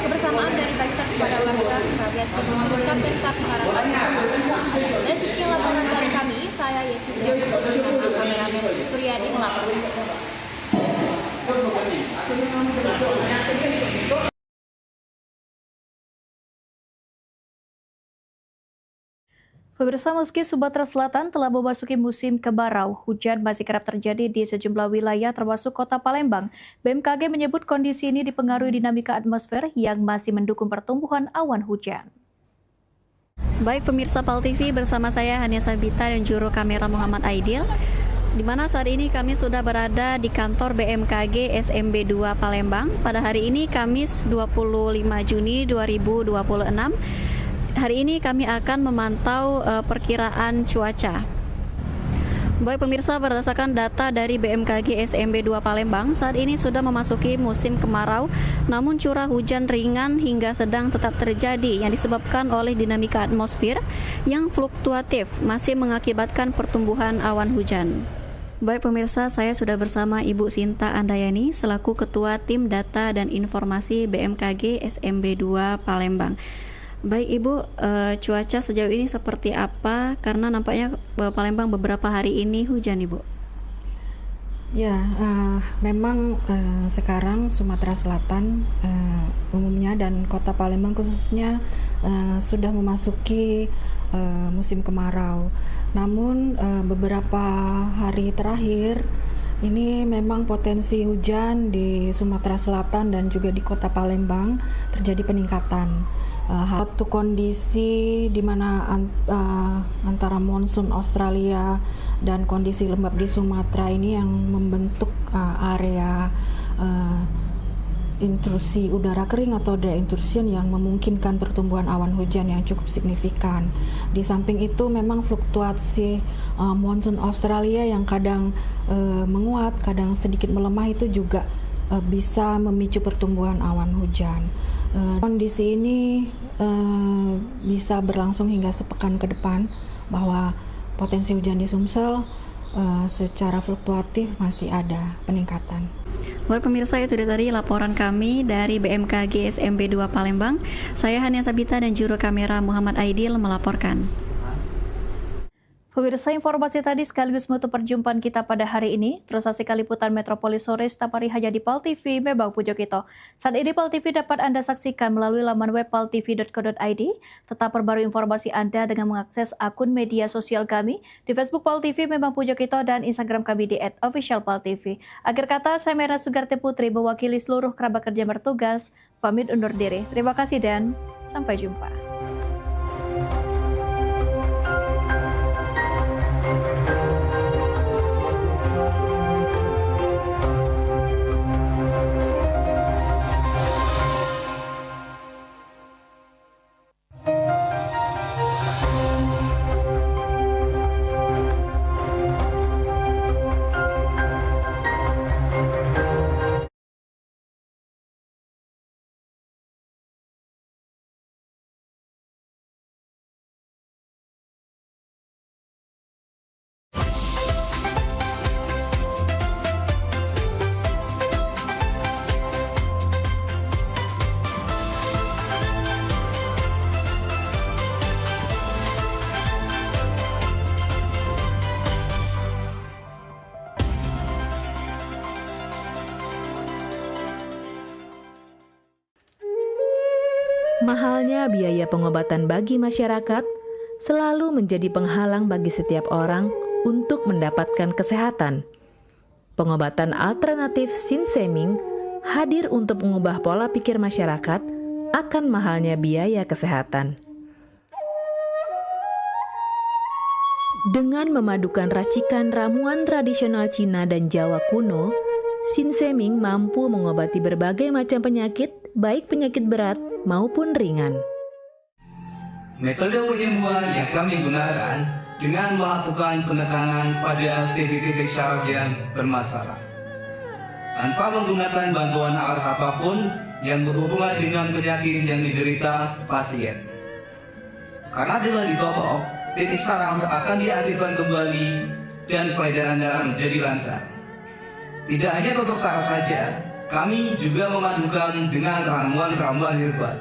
kebersamaan dan bangsa kepada warga sebagai simbol pesta keharmonisan. Dan sekian laporan dari kami, saya Yesi bersama kameramen Suryadi melaporkan. Pemirsa, meski Sumatera Selatan telah memasuki musim kemarau, hujan masih kerap terjadi di sejumlah wilayah termasuk Kota Palembang. BMKG menyebut kondisi ini dipengaruhi dinamika atmosfer yang masih mendukung pertumbuhan awan hujan. Baik pemirsa PAL TV, bersama saya Hania Sabita dan juru kamera Muhammad Aidil, di mana saat ini kami sudah berada di kantor BMKG SMB 2 Palembang. Pada hari ini Kamis 25 Juni 2026. Hari ini kami akan memantau perkiraan cuaca. Baik pemirsa, berdasarkan data dari BMKG SMB 2 Palembang, saat ini sudah memasuki musim kemarau, namun curah hujan ringan hingga sedang tetap terjadi yang disebabkan oleh dinamika atmosfer yang fluktuatif masih mengakibatkan pertumbuhan awan hujan. Baik pemirsa, saya sudah bersama Ibu Sinta Andayani selaku Ketua Tim Data dan Informasi BMKG SMB 2 Palembang. Baik Ibu, cuaca sejauh ini seperti apa? Karena nampaknya Palembang beberapa hari ini hujan Ibu. Ya, memang sekarang Sumatera Selatan umumnya dan Kota Palembang khususnya sudah memasuki musim kemarau. Namun beberapa hari terakhir ini memang potensi hujan di Sumatera Selatan dan juga di Kota Palembang terjadi peningkatan. Satu kondisi di mana antara monsun Australia dan kondisi lembab di Sumatera ini yang membentuk area intrusi udara kering atau deintrusion yang memungkinkan pertumbuhan awan hujan yang cukup signifikan. Di samping itu memang fluktuasi monsun Australia yang kadang menguat, kadang sedikit melemah itu juga bisa memicu pertumbuhan awan hujan. Kondisi ini bisa berlangsung hingga sepekan ke depan, bahwa potensi hujan di Sumsel secara fluktuatif masih ada peningkatan. Baik pemirsa, itu tadi laporan kami dari BMKG SMB 2 Palembang. Saya Hania Sabita dan juru kamera Muhammad Aidil melaporkan. Pemirsa, informasi tadi sekaligus menutup perjumpaan kita pada hari ini. Terus saksikan liputan Metropolis sore setiap hari hanya di PAL TV Mebang Pujokito. Saat ini PAL TV dapat Anda saksikan melalui laman web paltv.co.id. Tetap perbarui informasi Anda dengan mengakses akun media sosial kami di Facebook PAL TV Mebang Pujokito dan Instagram kami di @officialpaltv. Akhir kata, saya Mera Sugarte Putri mewakili seluruh kerabat kerja bertugas pamit undur diri. Terima kasih dan sampai jumpa. Mahalnya biaya pengobatan bagi masyarakat selalu menjadi penghalang bagi setiap orang untuk mendapatkan kesehatan. Pengobatan alternatif Sinseming hadir untuk mengubah pola pikir masyarakat akan mahalnya biaya kesehatan. Dengan memadukan racikan ramuan tradisional Cina dan Jawa kuno, Sinseming mampu mengobati berbagai macam penyakit, baik penyakit berat maupun ringan. Metode penyembuhan yang kami gunakan dengan melakukan penekanan pada titik-titik syaraf yang bermasalah, tanpa menggunakan bantuan alat apapun yang berhubungan dengan penyakit yang diderita pasien. Karena dengan ditolong, titik syaraf akan diaktifkan kembali dan peredaran darah menjadi lancar. Tidak hanya untuk saraf saja, kami juga memadukan dengan ramuan-ramuan herbal,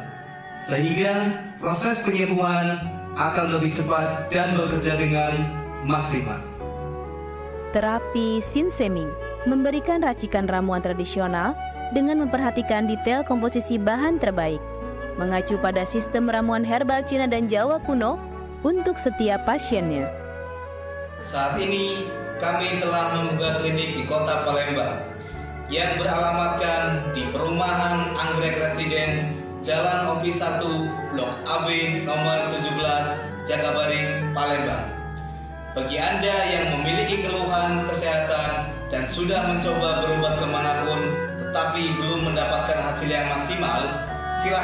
sehingga proses penyembuhan akan lebih cepat dan bekerja dengan maksimal. Terapi Sinseming memberikan racikan ramuan tradisional dengan memperhatikan detail komposisi bahan terbaik, mengacu pada sistem ramuan herbal Cina dan Jawa kuno untuk setiap pasiennya. Saat ini kami telah membuka klinik di Kota Palembang yang beralamatkan di Perumahan Anggrek Residence, Jalan Office 1, Blok AB nomor 17, Jagabaring, Palembang. Bagi Anda yang memiliki keluhan kesehatan dan sudah mencoba berobat kemanapun tetapi belum mendapatkan hasil yang maksimal, silakan